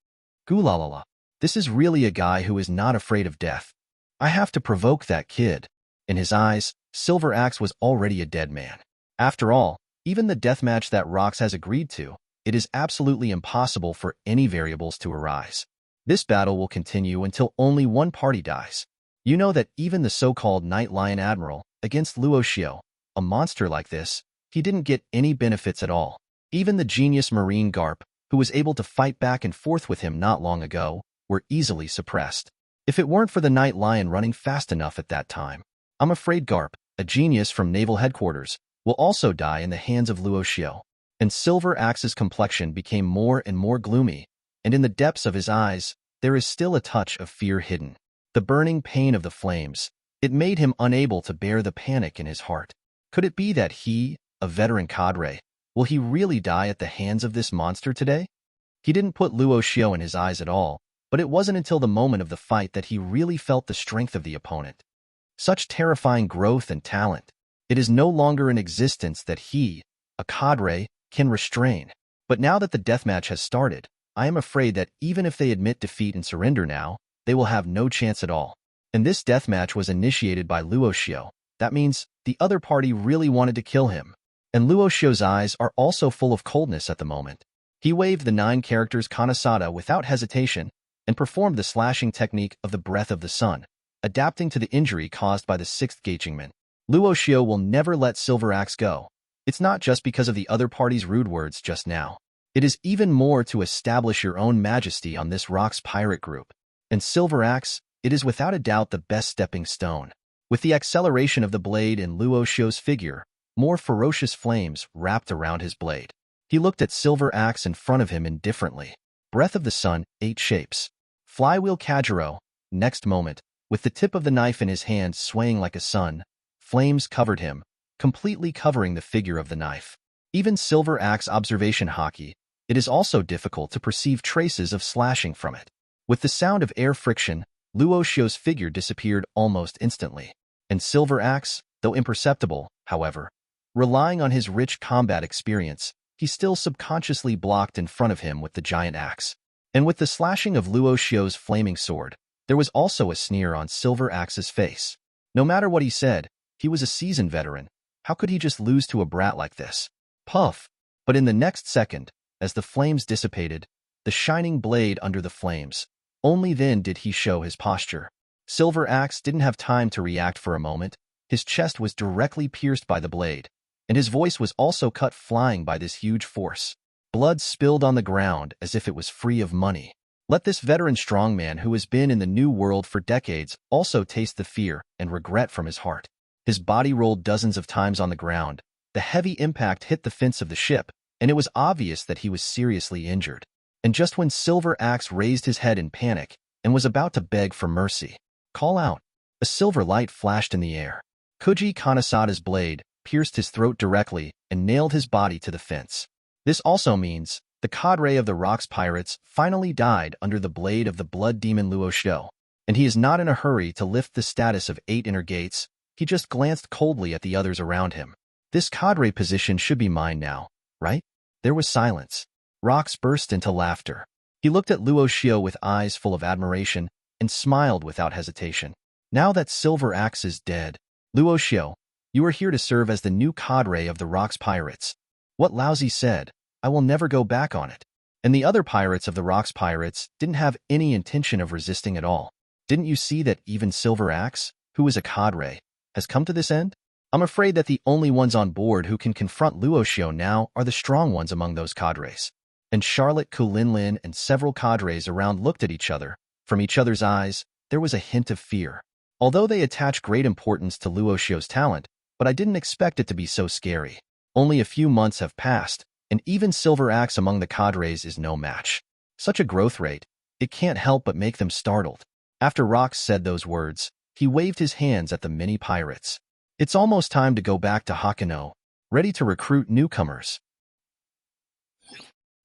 Goolalala. This is really a guy who is not afraid of death. I have to provoke that kid. In his eyes, Silver Axe was already a dead man. After all, even the deathmatch that Rox has agreed to, it is absolutely impossible for any variables to arise. This battle will continue until only one party dies. You know that even the so-called Night Lion Admiral, against Luo Xiu, a monster like this, he didn't get any benefits at all. Even the genius Marine Garp, who was able to fight back and forth with him not long ago, were easily suppressed. If it weren't for the Night Lion running fast enough at that time, I'm afraid Garp, a genius from Naval Headquarters, will also die in the hands of Luo Xiu. And Silver Axe's complexion became more and more gloomy, and in the depths of his eyes, there is still a touch of fear hidden. The burning pain of the flames, it made him unable to bear the panic in his heart. Could it be that he, a veteran cadre, will he really die at the hands of this monster today? He didn't put Luo Xiu in his eyes at all, but it wasn't until the moment of the fight that he really felt the strength of the opponent. Such terrifying growth and talent. It is no longer in existence that he, a cadre, can restrain. But now that the deathmatch has started, I am afraid that even if they admit defeat and surrender now, they will have no chance at all. And this deathmatch was initiated by Luo Xiu. That means the other party really wanted to kill him. And Luo Xiu's eyes are also full of coldness at the moment. He waved the 9 characters Kanasada without hesitation and performed the slashing technique of the breath of the sun, adapting to the injury caused by the 6th Gachingman. Luo Xiu will never let Silver Axe go. It's not just because of the other party's rude words just now. It is even more to establish your own majesty on this Rock's pirate group. And Silver Axe, it is without a doubt the best stepping stone. With the acceleration of the blade in Luo Xiu's figure, more ferocious flames wrapped around his blade. He looked at Silver Axe in front of him indifferently. Breath of the sun, 8 shapes. Flywheel Kajiro. Next moment, with the tip of the knife in his hand swaying like a sun, flames covered him, completely covering the figure of the knife. Even Silver Axe observation Haki, it is also difficult to perceive traces of slashing from it. With the sound of air friction, Luo Xiu's figure disappeared almost instantly. And Silver Axe, though imperceptible, however, relying on his rich combat experience, he still subconsciously blocked in front of him with the giant axe. And with the slashing of Luo Xiu's flaming sword, there was also a sneer on Silver Axe's face. No matter what he said, he was a seasoned veteran. How could he just lose to a brat like this? Puff! But in the next second, as the flames dissipated, the shining blade under the flames, only then did he show his posture. Silver Axe didn't have time to react for a moment. His chest was directly pierced by the blade, and his voice was also cut flying by this huge force. Blood spilled on the ground as if it was free of money. Let this veteran strongman who has been in the New World for decades also taste the fear and regret from his heart. His body rolled dozens of times on the ground. The heavy impact hit the fence of the ship, and it was obvious that he was seriously injured. And just when Silver Axe raised his head in panic and was about to beg for mercy, call out, a silver light flashed in the air. Kuji Kanasada's blade pierced his throat directly and nailed his body to the fence. This also means the cadre of the Rocks Pirates finally died under the blade of the blood demon Luo Xiu, and he is not in a hurry to lift the status of 8 inner gates. He just glanced coldly at the others around him. This cadre position should be mine now, right? There was silence. Rox burst into laughter. He looked at Luo Xiu with eyes full of admiration and smiled without hesitation. Now that Silver Axe is dead, Luo Xiu, you are here to serve as the new cadre of the Rocks Pirates. What Laozi said, I will never go back on it. And the other pirates of the Rocks Pirates didn't have any intention of resisting at all. Didn't you see that even Silver Axe, who is a cadre, has come to this end? I'm afraid that the only ones on board who can confront Luo Xiu now are the strong ones among those cadres. And Charlotte Kulinlin and several cadres around looked at each other. From each other's eyes, there was a hint of fear. Although they attach great importance to Luo Xiu's talent, but I didn't expect it to be so scary. Only a few months have passed, and even Silver Axe among the cadres is no match. Such a growth rate, it can't help but make them startled. After Rox said those words, he waved his hands at the mini pirates. It's almost time to go back to Hokkaido, ready to recruit newcomers.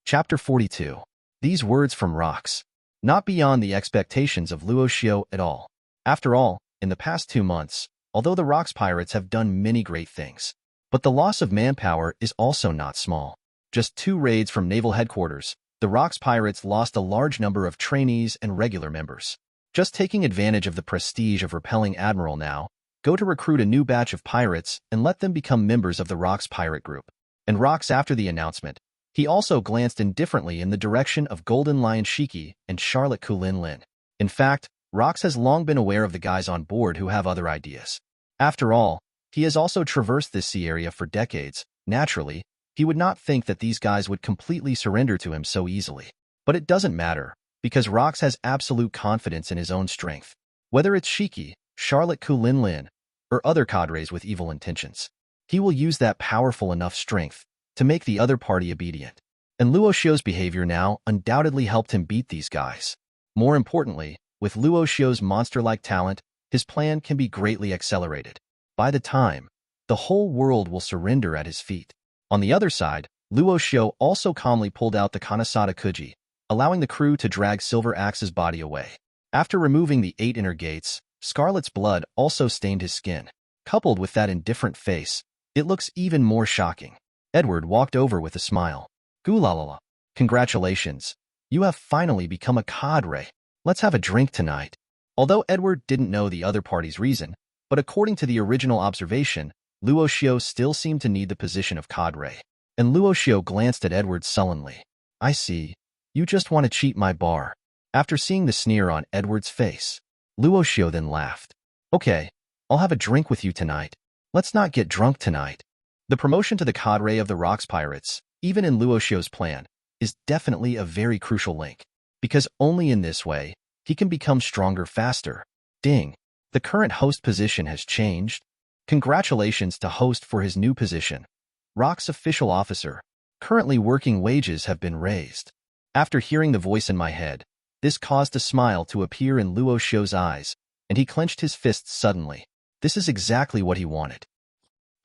Chapter 42. These words from Rox. Not beyond the expectations of Luo Xiu at all. After all, in the past 2 months, although the Rox pirates have done many great things, but the loss of manpower is also not small. Just 2 raids from naval headquarters, the Rox pirates lost a large number of trainees and regular members. Just taking advantage of the prestige of repelling Admiral now, go to recruit a new batch of pirates and let them become members of the Rox pirate group. And Rox, after the announcement, he also glanced indifferently in the direction of Golden Lion Shiki and Charlotte Kulinlin. In fact, Rox has long been aware of the guys on board who have other ideas. After all, he has also traversed this sea area for decades. Naturally, he would not think that these guys would completely surrender to him so easily. But it doesn't matter, because Rox has absolute confidence in his own strength. Whether it's Shiki, Charlotte Kulinlin, or other cadres with evil intentions, he will use that powerful enough strength to make the other party obedient. And Luo Xiu's behavior now undoubtedly helped him beat these guys. More importantly, with Luo Xiu's monster-like talent, his plan can be greatly accelerated. By the time, the whole world will surrender at his feet. On the other side, Luo Xiu also calmly pulled out the Kanesada Kuji, allowing the crew to drag Silver Axe's body away. After removing the 8 inner gates, Scarlet's blood also stained his skin. Coupled with that indifferent face, it looks even more shocking. Edward walked over with a smile. Gulalala. Congratulations. You have finally become a cadre. Let's have a drink tonight. Although Edward didn't know the other party's reason, but according to the original observation, Luo Xiu still seemed to need the position of cadre. And Luo Xiu glanced at Edward sullenly. I see. You just want to cheat my bar. After seeing the sneer on Edward's face, Luo Xiu then laughed. Okay, I'll have a drink with you tonight. Let's not get drunk tonight. The promotion to the cadre of the Rox Pirates, even in Luo Xiu's plan, is definitely a very crucial link. Because only in this way, he can become stronger faster. Ding. The current host position has changed. Congratulations to host for his new position. Rox official officer. Currently working wages have been raised. After hearing the voice in my head, this caused a smile to appear in Luo Xiu's eyes, and he clenched his fists suddenly. This is exactly what he wanted.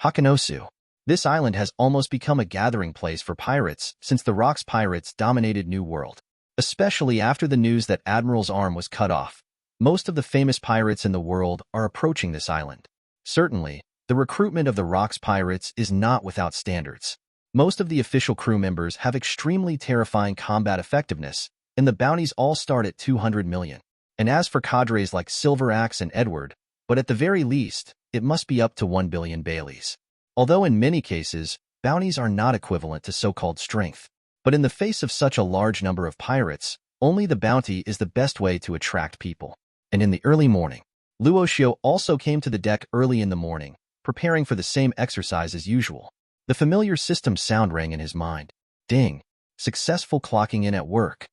Hakanosu. This island has almost become a gathering place for pirates since the Rox pirates dominated New World. Especially after the news that Admiral's arm was cut off. Most of the famous pirates in the world are approaching this island. Certainly, the recruitment of the Rox pirates is not without standards. Most of the official crew members have extremely terrifying combat effectiveness, and the bounties all start at 200 million. And as for cadres like Silver Axe and Edward, but at the very least, it must be up to 1 billion Baileys. Although in many cases, bounties are not equivalent to so-called strength. But in the face of such a large number of pirates, only the bounty is the best way to attract people. And in the early morning, Luo Xiu also came to the deck early in the morning, preparing for the same exercise as usual. The familiar system sound rang in his mind. Ding. Successful clocking in at work.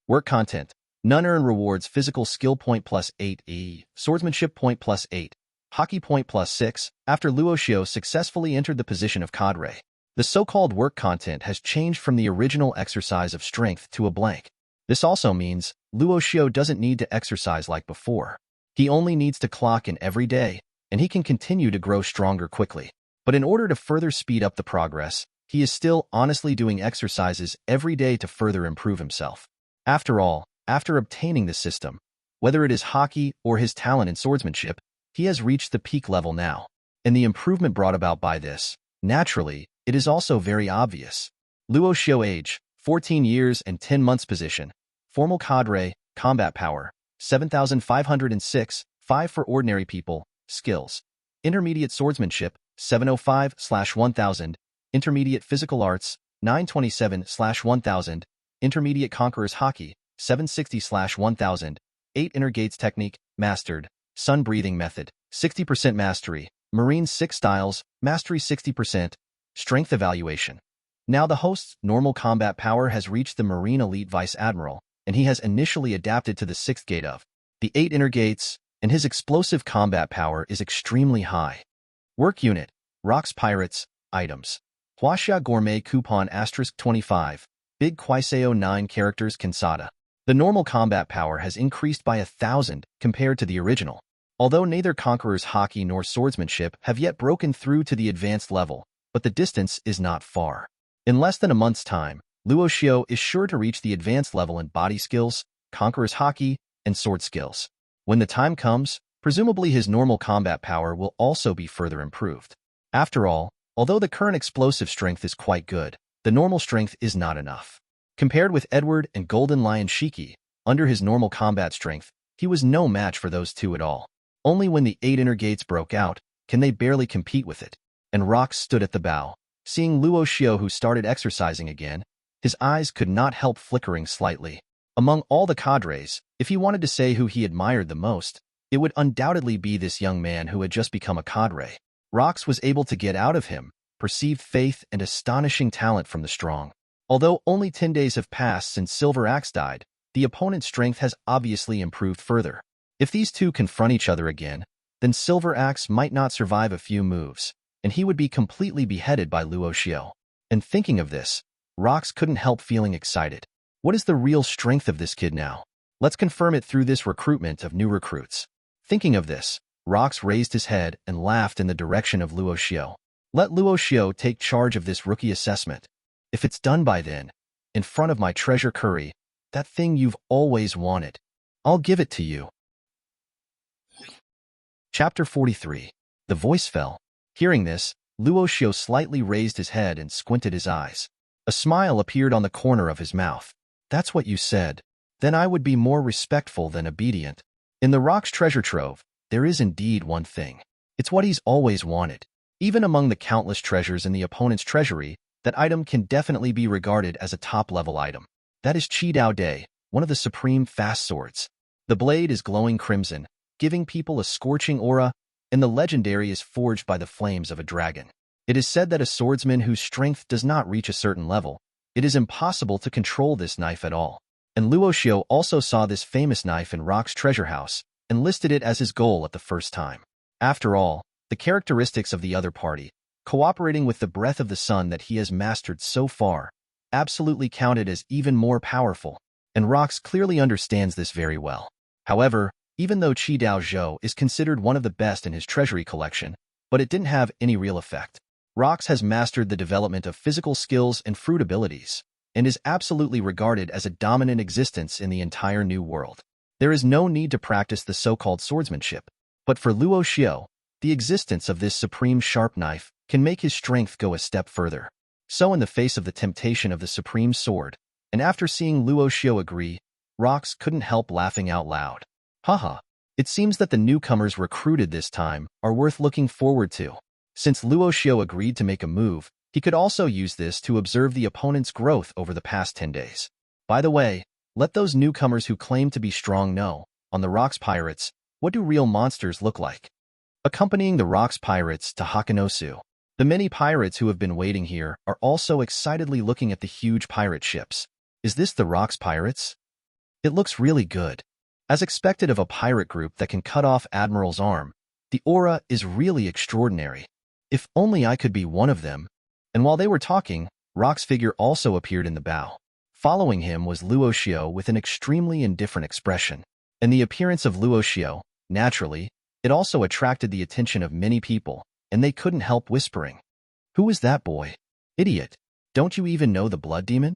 Work content. None earn rewards physical skill point +8, swordsmanship point +8, hockey point +6. After Luo Xiu successfully entered the position of cadre, the so-called work content has changed from the original exercise of strength to a blank. This also means Luo Xiu doesn't need to exercise like before. He only needs to clock in every day, and he can continue to grow stronger quickly. But in order to further speed up the progress, he is still honestly doing exercises every day to further improve himself. After all, after obtaining the system, whether it is hockey or his talent in swordsmanship, he has reached the peak level now. And the improvement brought about by this, naturally, it is also very obvious. Luo Xiu age, 14 years and 10 months position, formal cadre, combat power, 7,506, 5 for ordinary people, skills, intermediate swordsmanship, 705/1000, intermediate physical arts, 927/1000, intermediate conqueror's hockey, 760/1000, 8 inner gates technique, mastered, sun breathing method, 60% mastery, Marine 6 styles, mastery 60%, strength evaluation. Now the host's normal combat power has reached the Marine Elite Vice Admiral, and he has initially adapted to the 6th gate of the 8 inner gates, and his explosive combat power is extremely high. Work unit, Rocks Pirates, items. Huaxia Gourmet Coupon *25, Big Quaiseo 9 characters Kansada. The normal combat power has increased by 1,000 compared to the original. Although neither Conqueror's Haki nor Swordsmanship have yet broken through to the advanced level, but the distance is not far. In less than a month's time, Luo Xiu is sure to reach the advanced level in body skills, Conqueror's Haki, and sword skills. When the time comes, presumably his normal combat power will also be further improved. After all, although the current explosive strength is quite good, the normal strength is not enough. Compared with Edward and Golden Lion Shiki, under his normal combat strength, he was no match for those two at all. Only when the 8 inner gates broke out can they barely compete with it. And Rox stood at the bow. Seeing Luo Xiu, who started exercising again, his eyes could not help flickering slightly. Among all the cadres, if he wanted to say who he admired the most, it would undoubtedly be this young man who had just become a cadre. Rox was able to get out of him perceived faith and astonishing talent from the strong. Although only 10 days have passed since Silver Axe died, the opponent's strength has obviously improved further. If these two confront each other again, then Silver Axe might not survive a few moves, and he would be completely beheaded by Luo Xiu. And thinking of this, Rox couldn't help feeling excited. What is the real strength of this kid now? Let's confirm it through this recruitment of new recruits. Thinking of this, Rox raised his head and laughed in the direction of Luo Xiu. Let Luo Xiu take charge of this rookie assessment. If it's done by then, in front of my treasure curry, that thing you've always wanted, I'll give it to you. Chapter 43. The voice fell. Hearing this, Luo Xiu slightly raised his head and squinted his eyes. A smile appeared on the corner of his mouth. That's what you said. Then I would be more respectful than obedient. In the Rock's treasure trove, there is indeed one thing. It's what he's always wanted. Even among the countless treasures in the opponent's treasury, that item can definitely be regarded as a top-level item. That is Chi Dao Day, one of the supreme fast swords. The blade is glowing crimson, giving people a scorching aura, and the legendary is forged by the flames of a dragon. It is said that a swordsman whose strength does not reach a certain level, it is impossible to control this knife at all. And Luo Xiu also saw this famous knife in Rock's treasure house, and listed it as his goal at the first time. After all, the characteristics of the other party, cooperating with the breath of the sun that he has mastered so far, absolutely counted as even more powerful, and Rox clearly understands this very well. However, even though Chi Dao Zhou is considered one of the best in his treasury collection, but it didn't have any real effect. Rox has mastered the development of physical skills and fruit abilities, and is absolutely regarded as a dominant existence in the entire new world. There is no need to practice the so-called swordsmanship, but for Luo Xiu, the existence of this supreme sharp knife can make his strength go a step further. So in the face of the temptation of the supreme sword, and after seeing Luo Xiu agree, Rox couldn't help laughing out loud. Haha, it seems that the newcomers recruited this time are worth looking forward to. Since Luo Xiu agreed to make a move, he could also use this to observe the opponent's growth over the past 10 days. By the way, let those newcomers who claim to be strong know, on the Rocks Pirates, what do real monsters look like? Accompanying the Rocks Pirates to Hakanosu, the many pirates who have been waiting here are also excitedly looking at the huge pirate ships. Is this the Rocks Pirates? It looks really good. As expected of a pirate group that can cut off Admiral's arm, the aura is really extraordinary. If only I could be one of them. And while they were talking, Rock's figure also appeared in the bow. Following him was Luo Xiu with an extremely indifferent expression. And the appearance of Luo Xiu, naturally, it also attracted the attention of many people, and they couldn't help whispering. Who is that boy? Idiot. Don't you even know the blood demon?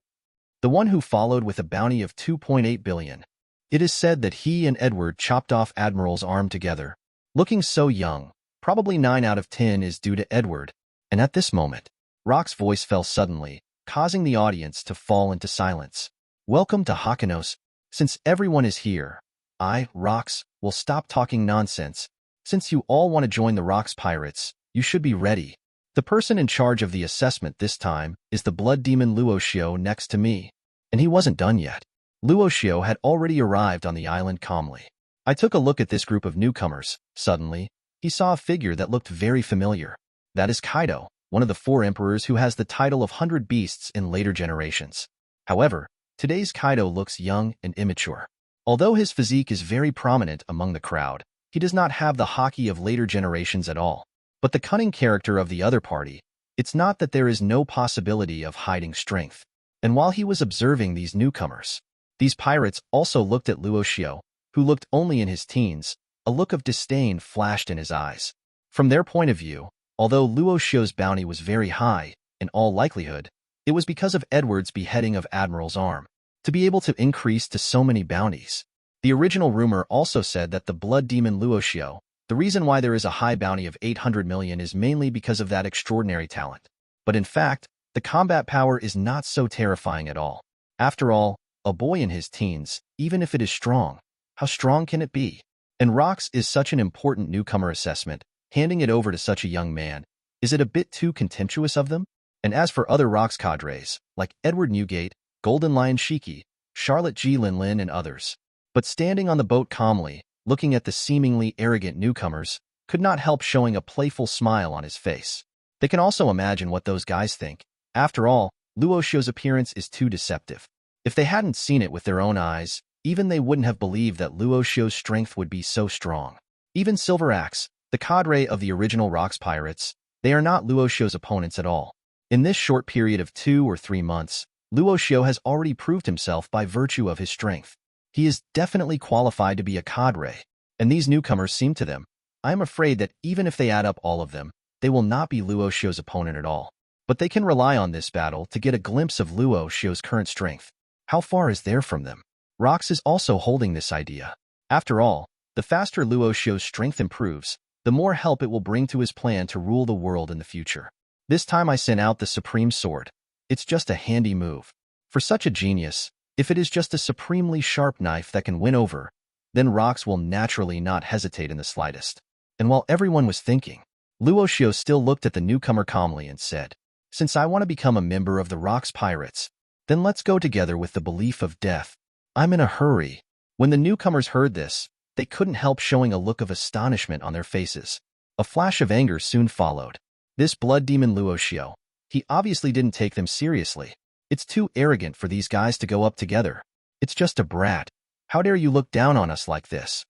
The one who followed with a bounty of 2.8 billion. It is said that he and Edward chopped off Admiral's arm together. Looking so young, probably 9 out of 10 is due to Edward. And at this moment, Rock's voice fell suddenly, causing the audience to fall into silence. Welcome to Hakanos. Since everyone is here, I, Rox, will stop talking nonsense. Since you all want to join the Rocks Pirates, you should be ready. The person in charge of the assessment this time is the blood demon Luo Xiu next to me. And he wasn't done yet. Luo Xiu had already arrived on the island calmly. I took a look at this group of newcomers. Suddenly, he saw a figure that looked very familiar. That is Kaido, one of the 4 emperors who has the title of 100 Beasts in later generations. However, today's Kaido looks young and immature. Although his physique is very prominent among the crowd, he does not have the haki of later generations at all. But the cunning character of the other party, it's not that there is no possibility of hiding strength. And while he was observing these newcomers, these pirates also looked at Luo Xiu, who looked only in his teens. A look of disdain flashed in his eyes. From their point of view, although Luo Xiu's bounty was very high, in all likelihood, it was because of Edward's beheading of Admiral's arm. To be able to increase to so many bounties. The original rumor also said that the blood demon Luo Xiu, the reason why there is a high bounty of 800 million is mainly because of that extraordinary talent. But in fact, the combat power is not so terrifying at all. After all, a boy in his teens, even if it is strong, how strong can it be? And rocks is such an important newcomer assessment, handing it over to such a young man. Is it a bit too contemptuous of them? And as for other rocks cadres, like Edward Newgate, Golden Lion Shiki, Charlotte G. Lin and others, but standing on the boat calmly, looking at the seemingly arrogant newcomers, could not help showing a playful smile on his face. They can also imagine what those guys think. After all, Luo Xiu's appearance is too deceptive. If they hadn't seen it with their own eyes, even they wouldn't have believed that Luo Xiu's strength would be so strong. Even Silver Axe, the cadre of the original Rocks Pirates, they are not Luo Xiu's opponents at all. In this short period of 2 or 3 months, Luo Xiu has already proved himself by virtue of his strength. He is definitely qualified to be a cadre, and these newcomers seem to them. I am afraid that even if they add up all of them, they will not be Luo Xiu's opponent at all. But they can rely on this battle to get a glimpse of Luo Xiu's current strength. How far is there from them? Rox is also holding this idea. After all, the faster Luo Xiu's strength improves, the more help it will bring to his plan to rule the world in the future. This time I sent out the Supreme Sword. It's just a handy move. For such a genius, if it is just a supremely sharp knife that can win over, then Rox will naturally not hesitate in the slightest. And while everyone was thinking, Luo Xiu still looked at the newcomer calmly and said, "Since I want to become a member of the Rocks Pirates, then let's go together with the belief of death. I'm in a hurry." When the newcomers heard this, they couldn't help showing a look of astonishment on their faces. A flash of anger soon followed. This blood demon Luo Xiu, he obviously didn't take them seriously. It's too arrogant for these guys to go up together. It's just a brat. How dare you look down on us like this?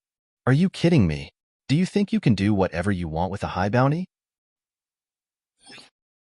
Are you kidding me? Do you think you can do whatever you want with a high bounty?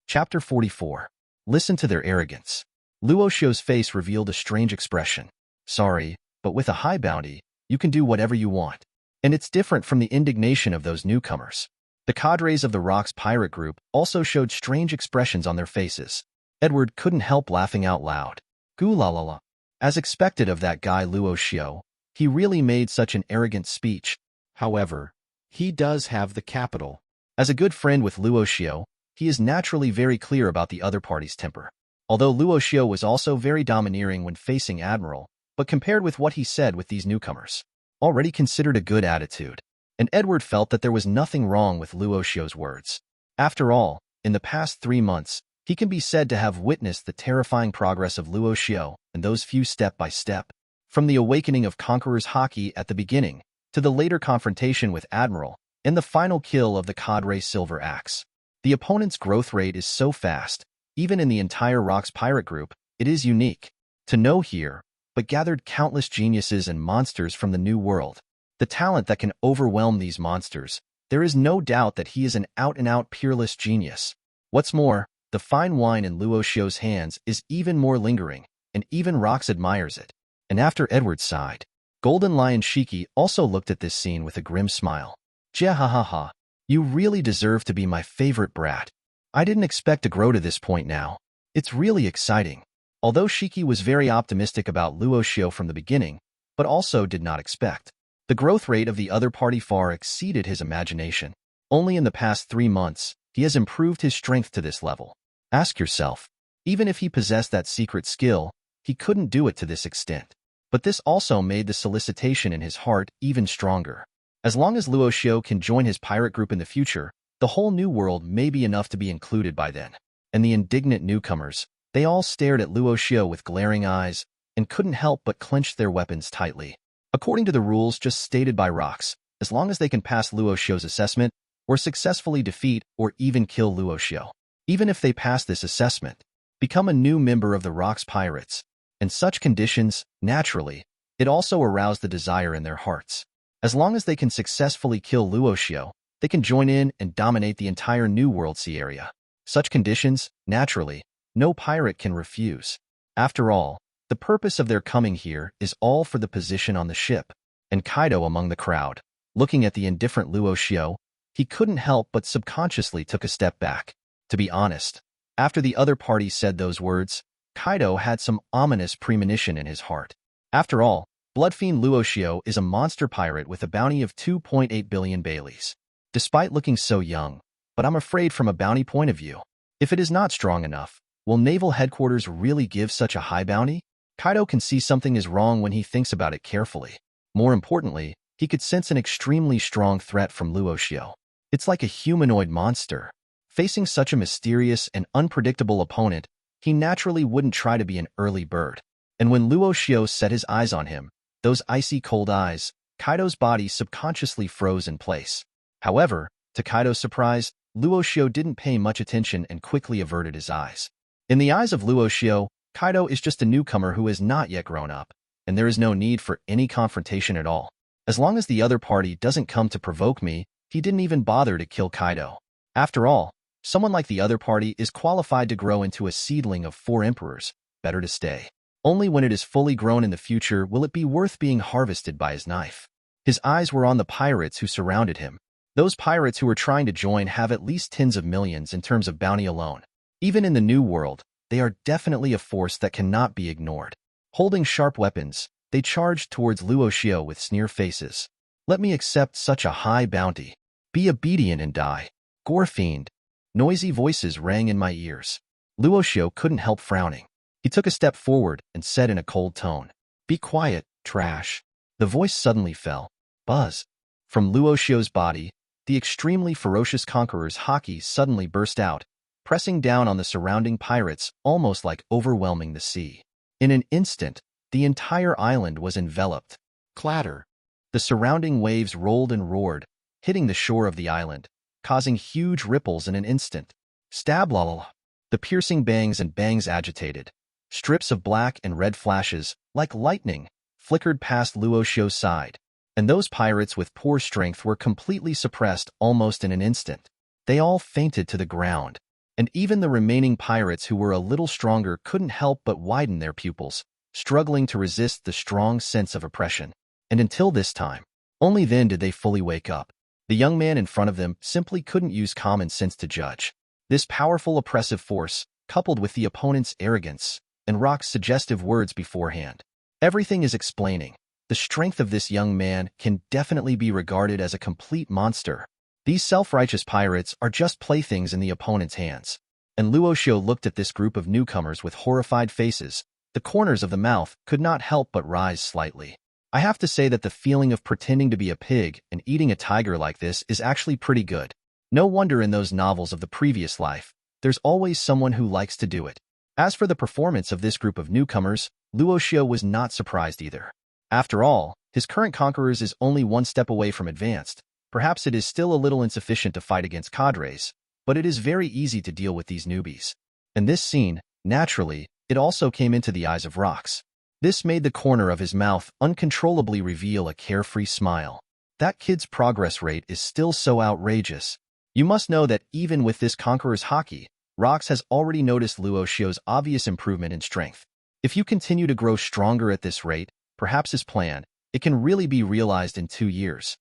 Chapter 44. Listen to their arrogance. Luo Xiu's face revealed a strange expression. Sorry, but with a high bounty, you can do whatever you want. And it's different from the indignation of those newcomers. The cadres of the Rocks pirate group also showed strange expressions on their faces. Edward couldn't help laughing out loud. Goo la la la. As expected of that guy Luo Xiu, he really made such an arrogant speech. However, he does have the capital. As a good friend with Luo Xiu, he is naturally very clear about the other party's temper. Although Luo Xiu was also very domineering when facing Admiral, but compared with what he said with these newcomers, already considered a good attitude. And Edward felt that there was nothing wrong with Luo Xiu's words. After all, in the past 3 months, he can be said to have witnessed the terrifying progress of Luo Xiu and those few step by step. From the awakening of Conqueror's Haki at the beginning, to the later confrontation with Admiral, and the final kill of the cadre Silver Axe. The opponent's growth rate is so fast, even in the entire Rocks pirate group, it is unique. To know here, but gathered countless geniuses and monsters from the New World. The talent that can overwhelm these monsters, there is no doubt that he is an out-and-out peerless genius. What's more, the fine wine in Luo Xiu's hands is even more lingering, and even Rox admires it. And after Edward sighed, Golden Lion Shiki also looked at this scene with a grim smile. "Ja ha ha ha, you really deserve to be my favorite brat. I didn't expect to grow to this point now. It's really exciting." Although Shiki was very optimistic about Luo Xiu from the beginning, but also did not expect. The growth rate of the other party far exceeded his imagination. Only in the past 3 months, he has improved his strength to this level. Ask yourself, even if he possessed that secret skill, he couldn't do it to this extent. But this also made the solicitation in his heart even stronger. As long as Luo Xiu can join his pirate group in the future, the whole New World may be enough to be included by then. And the indignant newcomers, they all stared at Luo Xiu with glaring eyes, and couldn't help but clench their weapons tightly. According to the rules just stated by Rox, as long as they can pass Luo Xiu's assessment, or successfully defeat or even kill Luo Xiu. Even if they pass this assessment, become a new member of the Rocks Pirates. In such conditions, naturally, it also aroused the desire in their hearts. As long as they can successfully kill Luo Xiu, they can join in and dominate the entire New World Sea area. Such conditions, naturally, no pirate can refuse. After all, the purpose of their coming here is all for the position on the ship. And Kaido among the crowd, looking at the indifferent Luo Xiu, he couldn't help but subconsciously took a step back. To be honest, after the other party said those words, Kaido had some ominous premonition in his heart. After all, Bloodfiend Luo Xiu is a monster pirate with a bounty of 2.8 billion Baileys. Despite looking so young, but I'm afraid from a bounty point of view, if it is not strong enough, will Naval Headquarters really give such a high bounty? Kaido can see something is wrong when he thinks about it carefully. More importantly, he could sense an extremely strong threat from Luo Xiu. It's like a humanoid monster. Facing such a mysterious and unpredictable opponent, he naturally wouldn't try to be an early bird. And when Luo Xiu set his eyes on him, those icy cold eyes, Kaido's body subconsciously froze in place. However, to Kaido's surprise, Luo Xiu didn't pay much attention and quickly averted his eyes. In the eyes of Luo Xiu, Kaido is just a newcomer who has not yet grown up, and there is no need for any confrontation at all. As long as the other party doesn't come to provoke me, he didn't even bother to kill Kaido. After all, someone like the other party is qualified to grow into a seedling of 4 emperors. Better to stay. Only when it is fully grown in the future will it be worth being harvested by his knife. His eyes were on the pirates who surrounded him. Those pirates who were trying to join have at least tens of millions in terms of bounty alone. Even in the New World, they are definitely a force that cannot be ignored. Holding sharp weapons, they charged towards Luo Xiu with sneer faces. Let me accept such a high bounty. Be obedient and die. Gore fiend. Noisy voices rang in my ears. Luo Xiu couldn't help frowning. He took a step forward and said in a cold tone, "Be quiet, trash." The voice suddenly fell. Buzz. From Luo Xiu's body, the extremely ferocious conqueror's haki suddenly burst out, pressing down on the surrounding pirates almost like overwhelming the sea. In an instant, the entire island was enveloped. Clatter. The surrounding waves rolled and roared, hitting the shore of the island, causing huge ripples in an instant. Stab lol. The piercing bangs and bangs agitated. Strips of black and red flashes, like lightning, flickered past Luo Xiu's side, and those pirates with poor strength were completely suppressed almost in an instant. They all fainted to the ground, and even the remaining pirates who were a little stronger couldn't help but widen their pupils, struggling to resist the strong sense of oppression. And until this time, only then did they fully wake up. The young man in front of them simply couldn't use common sense to judge. This powerful oppressive force, coupled with the opponent's arrogance, and Rock's suggestive words beforehand. Everything is explaining. The strength of this young man can definitely be regarded as a complete monster. These self-righteous pirates are just playthings in the opponent's hands. And Luo Xiu looked at this group of newcomers with horrified faces. The corners of the mouth could not help but rise slightly. I have to say that the feeling of pretending to be a pig and eating a tiger like this is actually pretty good. No wonder in those novels of the previous life, there's always someone who likes to do it. As for the performance of this group of newcomers, Luo Xiu was not surprised either. After all, his current conquerors is only one step away from advanced. Perhaps it is still a little insufficient to fight against cadres, but it is very easy to deal with these newbies. In this scene, naturally, it also came into the eyes of Rocks. This made the corner of his mouth uncontrollably reveal a carefree smile. That kid's progress rate is still so outrageous. You must know that even with this conqueror's haki, Rocks has already noticed Luo Xiu's obvious improvement in strength. If you continue to grow stronger at this rate, perhaps his plan, it can really be realized in 2 years.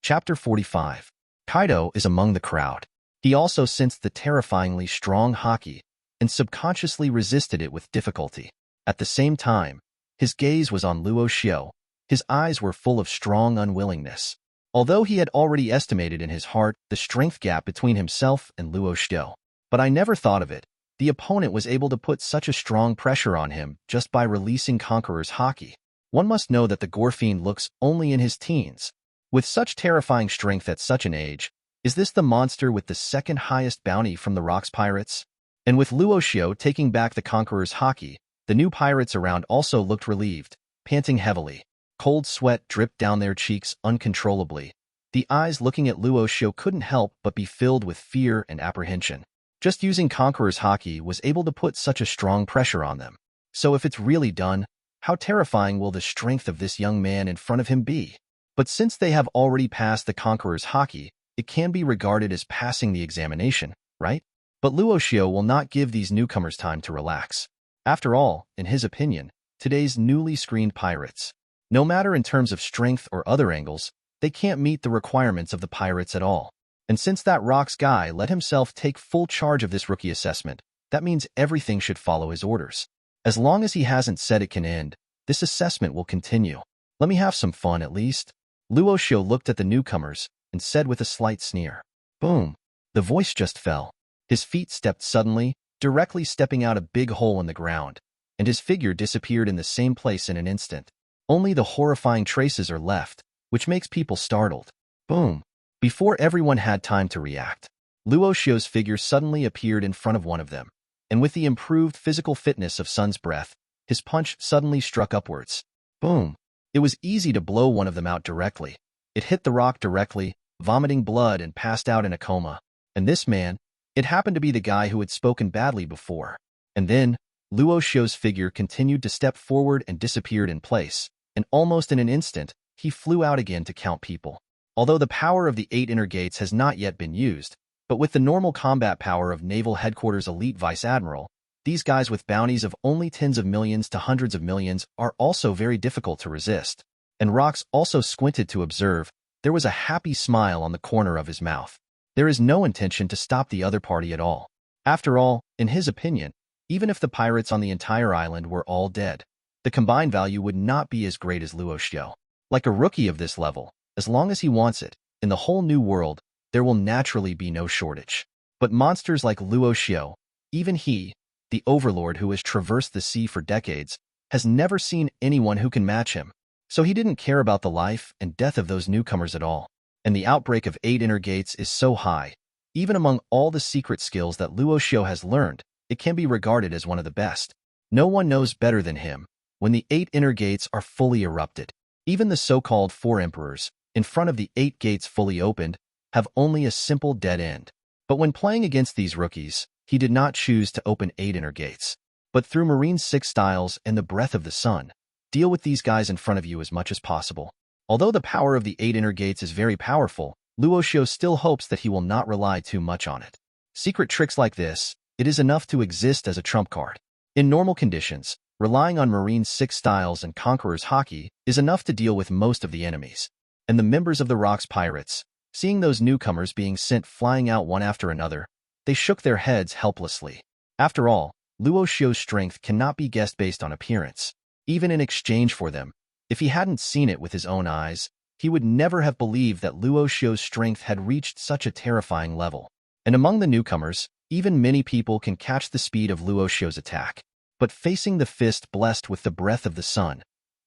Chapter 45. Kaido is among the crowd. He also sensed the terrifyingly strong haki, and subconsciously resisted it with difficulty. At the same time, his gaze was on Luo Xiu. His eyes were full of strong unwillingness. Although he had already estimated in his heart the strength gap between himself and Luo Xiu, but I never thought of it. The opponent was able to put such a strong pressure on him just by releasing Conqueror's haki. One must know that the Gorfiend looks only in his teens. With such terrifying strength at such an age, is this the monster with the second highest bounty from the Rocks Pirates? And with Luo Xiu taking back the Conqueror's haki, the new pirates around also looked relieved, panting heavily. Cold sweat dripped down their cheeks uncontrollably. The eyes looking at Luo Xiu couldn't help but be filled with fear and apprehension. Just using Conqueror's Haki was able to put such a strong pressure on them. So if it's really done, how terrifying will the strength of this young man in front of him be? But since they have already passed the Conqueror's Haki, it can be regarded as passing the examination, right? But Luo Xiu will not give these newcomers time to relax. After all, in his opinion, today's newly screened pirates, no matter in terms of strength or other angles, they can't meet the requirements of the pirates at all. And since that Rocks guy let himself take full charge of this rookie assessment, that means everything should follow his orders. As long as he hasn't said it can end, this assessment will continue. Let me have some fun at least. Luo Xiu looked at the newcomers and said with a slight sneer. Boom. The voice just fell. His feet stepped suddenly, directly stepping out a big hole in the ground, and his figure disappeared in the same place in an instant. Only the horrifying traces are left, which makes people startled. Boom. Before everyone had time to react, Luo Xiu's figure suddenly appeared in front of one of them, and with the improved physical fitness of Sun's breath, his punch suddenly struck upwards. Boom. It was easy to blow one of them out directly. It hit the rock directly, vomiting blood and passed out in a coma. And this man, it happened to be the guy who had spoken badly before. And then, Luo Xiu's figure continued to step forward and disappeared in place, and almost in an instant, he flew out again to count people. Although the power of the 8 inner gates has not yet been used, but with the normal combat power of Naval Headquarters Elite Vice Admiral, these guys with bounties of only tens of millions to hundreds of millions are also very difficult to resist. And Rocks also squinted to observe. There was a happy smile on the corner of his mouth. There is no intention to stop the other party at all. After all, in his opinion, even if the pirates on the entire island were all dead, the combined value would not be as great as Luo Xiu. Like a rookie of this level, as long as he wants it, in the whole new world, there will naturally be no shortage. But monsters like Luo Xiu, even he, the overlord who has traversed the sea for decades, has never seen anyone who can match him. So he didn't care about the life and death of those newcomers at all. And the outbreak of 8 inner gates is so high, even among all the secret skills that Luo Xiu has learned, it can be regarded as one of the best. No one knows better than him when the 8 inner gates are fully erupted. Even the so-called 4 emperors, in front of the 8 gates fully opened, have only a simple dead end. But when playing against these rookies, he did not choose to open 8 inner gates, but through Marine 6 styles and the breath of the sun, deal with these guys in front of you as much as possible. Although the power of the 8 inner gates is very powerful, Luo Xiu still hopes that he will not rely too much on it. Secret tricks like this, it is enough to exist as a trump card. In normal conditions, relying on Marine 6 styles and Conqueror's Haki is enough to deal with most of the enemies. And the members of the Rocks Pirates, seeing those newcomers being sent flying out one after another, they shook their heads helplessly. After all, Luo Xiu's strength cannot be guessed based on appearance. Even in exchange for them, if he hadn't seen it with his own eyes, he would never have believed that Luo Xiu's strength had reached such a terrifying level. And among the newcomers, even many people can catch the speed of Luo Xiu's attack. But facing the fist blessed with the breath of the sun,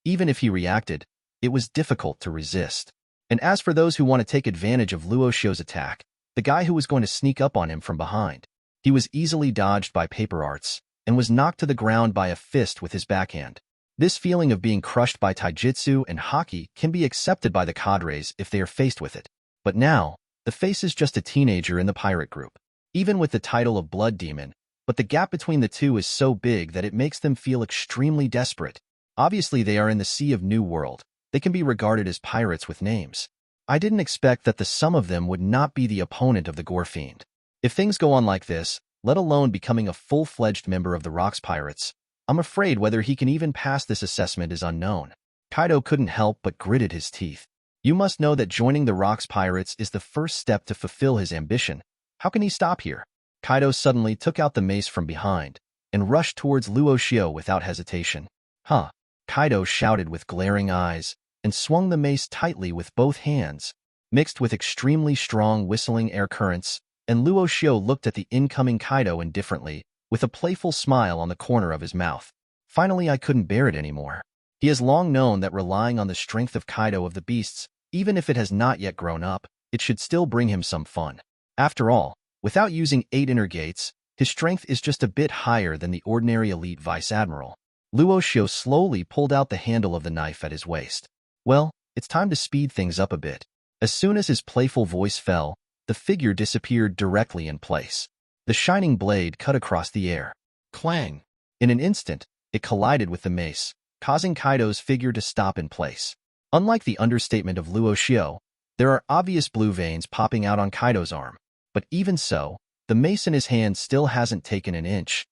even if he reacted, it was difficult to resist. And as for those who want to take advantage of Luo Xiu's attack, the guy who was going to sneak up on him from behind, he was easily dodged by paper arts and was knocked to the ground by a fist with his backhand. This feeling of being crushed by taijutsu and haki can be accepted by the cadres if they are faced with it. But now, the face is just a teenager in the pirate group, even with the title of Blood Demon, but the gap between the two is so big that it makes them feel extremely desperate. Obviously, they are in the Sea of New World. They can be regarded as pirates with names. I didn't expect that the sum of them would not be the opponent of the Gore Fiend. If things go on like this, let alone becoming a full-fledged member of the Rocks Pirates, I'm afraid whether he can even pass this assessment is unknown. Kaido couldn't help but gritted his teeth. You must know that joining the Rocks Pirates is the first step to fulfill his ambition. How can he stop here? Kaido suddenly took out the mace from behind and rushed towards Luo Xiu without hesitation. Huh? Kaido shouted with glaring eyes and swung the mace tightly with both hands, mixed with extremely strong whistling air currents, and Luo Xiu looked at the incoming Kaido indifferently, with a playful smile on the corner of his mouth. Finally, I couldn't bear it anymore. He has long known that relying on the strength of Kaido of the Beasts, even if it has not yet grown up, it should still bring him some fun. After all, without using 8 inner gates, his strength is just a bit higher than the ordinary elite Vice Admiral. Luo Xiu slowly pulled out the handle of the knife at his waist. Well, it's time to speed things up a bit. As soon as his playful voice fell, the figure disappeared directly in place. The shining blade cut across the air. Clang! In an instant, it collided with the mace, causing Kaido's figure to stop in place. Unlike the understatement of Luo Xiu, there are obvious blue veins popping out on Kaido's arm. But even so, the mace in his hand still hasn't taken an inch.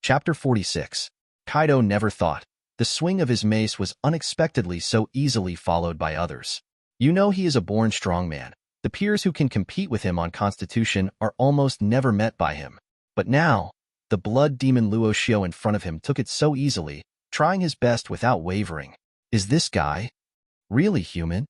Chapter 46. Kaido never thought. The swing of his mace was unexpectedly so easily followed by others. You know he is a born strongman. The peers who can compete with him on constitution are almost never met by him. But now, the blood demon Luo Xiu in front of him took it so easily, trying his best without wavering. Is this guy really human?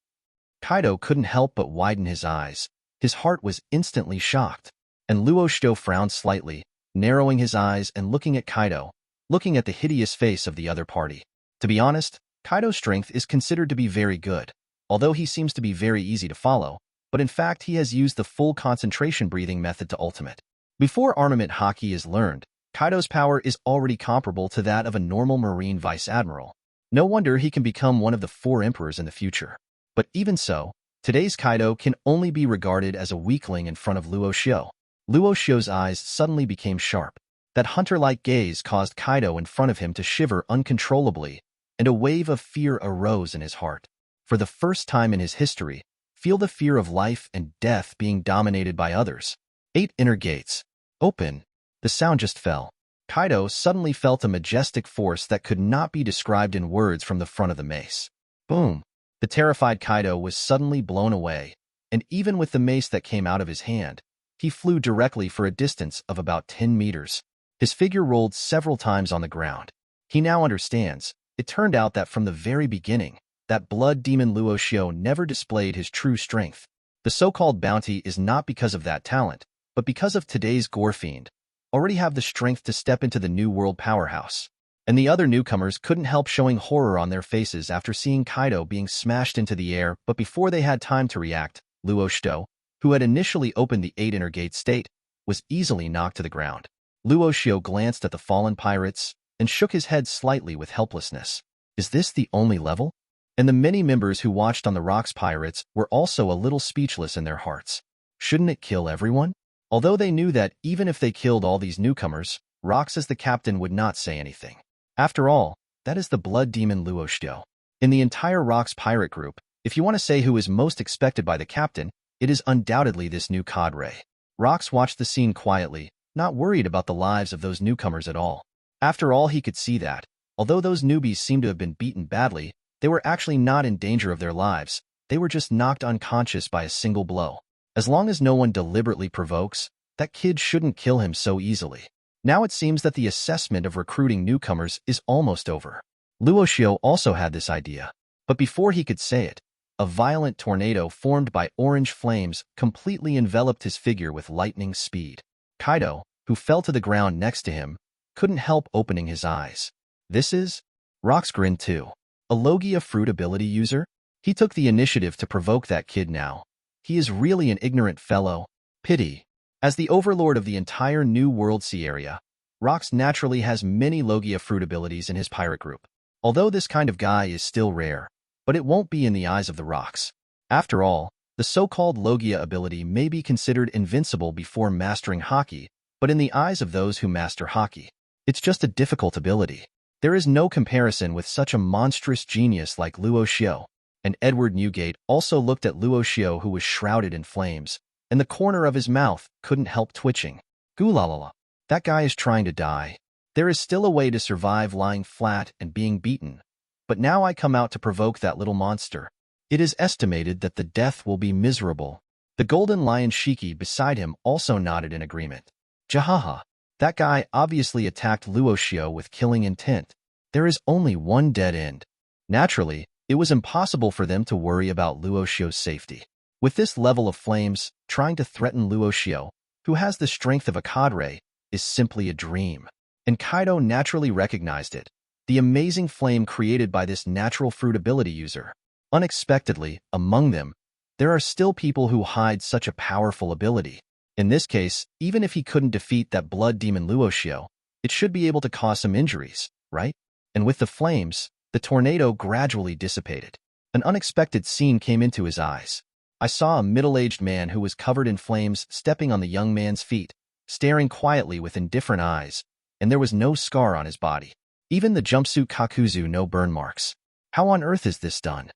Kaido couldn't help but widen his eyes. His heart was instantly shocked. And Luo Xiu frowned slightly, narrowing his eyes and looking at Kaido, looking at the hideous face of the other party. To be honest, Kaido's strength is considered to be very good, although he seems to be very easy to follow, but in fact he has used the full concentration breathing method to ultimate. Before armament haki is learned, Kaido's power is already comparable to that of a normal marine vice admiral. No wonder he can become one of the 4 emperors in the future. But even so, today's Kaido can only be regarded as a weakling in front of Luo Xiu. Luo Xiu's eyes suddenly became sharp. That hunter-like gaze caused Kaido in front of him to shiver uncontrollably, and a wave of fear arose in his heart. For the first time in his history, feel the fear of life and death being dominated by others. 8 inner gates. Open. The sound just fell. Kaido suddenly felt a majestic force that could not be described in words from the front of the mace. Boom. The terrified Kaido was suddenly blown away, and even with the mace that came out of his hand, he flew directly for a distance of about 10 meters. His figure rolled several times on the ground. He now understands. It turned out that from the very beginning, that blood demon Luo Xiu never displayed his true strength. The so-called bounty is not because of that talent, but because of today's gore fiend, already have the strength to step into the new world powerhouse. And the other newcomers couldn't help showing horror on their faces after seeing Kaido being smashed into the air, but before they had time to react, Luo Xiu, who had initially opened the 8 inner gate state, was easily knocked to the ground. Luo Xiu glanced at the fallen pirates and shook his head slightly with helplessness. Is this the only level? And the many members who watched on the rocks pirates were also a little speechless in their hearts. Shouldn't it kill everyone? Although they knew that even if they killed all these newcomers, Rocks as the captain would not say anything. After all, that is the blood demon Luo Xiu. In the entire Rocks pirate group, if you want to say who is most expected by the captain, it is undoubtedly this new cadre. Rocks watched the scene quietly, not worried about the lives of those newcomers at all. After all, he could see that, although those newbies seemed to have been beaten badly, they were actually not in danger of their lives. They were just knocked unconscious by a single blow. As long as no one deliberately provokes, that kid shouldn't kill him so easily. Now it seems that the assessment of recruiting newcomers is almost over. Luo Xiu also had this idea, but before he could say it, a violent tornado formed by orange flames completely enveloped his figure with lightning speed. Kaido, who fell to the ground next to him, couldn't help opening his eyes. This is? Rocks grinned too. A Logia fruit ability user? He took the initiative to provoke that kid now. He is really an ignorant fellow. Pity. As the overlord of the entire New World Sea area, Rocks naturally has many Logia fruit abilities in his pirate group. Although this kind of guy is still rare, but it won't be in the eyes of the Rocks. After all, the so-called Logia ability may be considered invincible before mastering Haki, but in the eyes of those who master Haki, it's just a difficult ability. There is no comparison with such a monstrous genius like Luo Xiu. And Edward Newgate also looked at Luo Xiu, who was shrouded in flames, and the corner of his mouth couldn't help twitching. Goolalala. That guy is trying to die. There is still a way to survive lying flat and being beaten. But now I come out to provoke that little monster. It is estimated that the death will be miserable. The golden lion Shiki beside him also nodded in agreement. Jahaha. That guy obviously attacked Luo Xiu with killing intent. There is only one dead end. Naturally, it was impossible for them to worry about Luo Xiu's safety. With this level of flames, trying to threaten Luo Xiu, who has the strength of a cadre, is simply a dream. And Kaido naturally recognized it. The amazing flame created by this natural fruit ability user. Unexpectedly, among them, there are still people who hide such a powerful ability. In this case, even if he couldn't defeat that blood demon Luo Xiu, it should be able to cause some injuries, right? And with the flames, the tornado gradually dissipated. An unexpected scene came into his eyes. I saw a middle-aged man who was covered in flames stepping on the young man's feet, staring quietly with indifferent eyes, and there was no scar on his body. Even the jumpsuit kakuzu, no burn marks. How on earth is this done?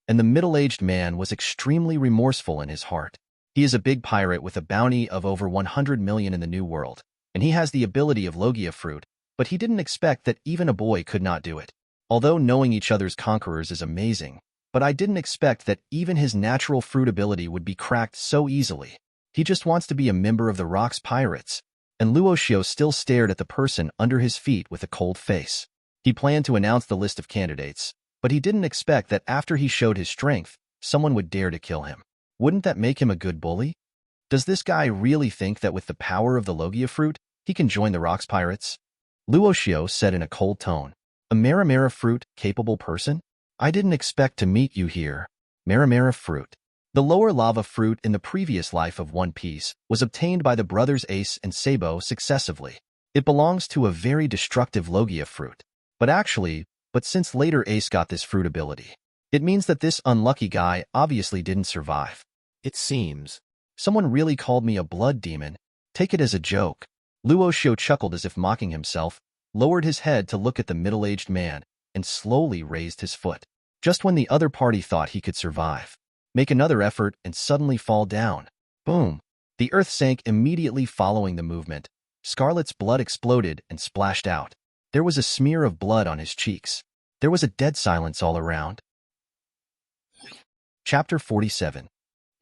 And the middle-aged man was extremely remorseful in his heart. He is a big pirate with a bounty of over 100 million in the New World, and he has the ability of Logia fruit, but he didn't expect that even a boy could not do it. Although knowing each other's conquerors is amazing, but I didn't expect that even his natural fruit ability would be cracked so easily. He just wants to be a member of the Rocks Pirates, and Luo Xiu still stared at the person under his feet with a cold face. He planned to announce the list of candidates, but he didn't expect that after he showed his strength, someone would dare to kill him. Wouldn't that make him a good bully? Does this guy really think that with the power of the Logia fruit, he can join the Rocks Pirates? Luo Xiu said in a cold tone. A Maramara fruit capable person? I didn't expect to meet you here. Maramara fruit. The lower lava fruit in the previous life of One Piece was obtained by the brothers Ace and Sabo successively. It belongs to a very destructive Logia fruit. But since later Ace got this fruit ability, it means that this unlucky guy obviously didn't survive. It seems. Someone really called me a blood demon. Take it as a joke. Luo Xiu chuckled as if mocking himself, lowered his head to look at the middle-aged man, and slowly raised his foot. Just when the other party thought he could survive, make another effort and suddenly fall down. Boom. The earth sank immediately following the movement. Scarlet's blood exploded and splashed out. There was a smear of blood on his cheeks. There was a dead silence all around. Chapter 47.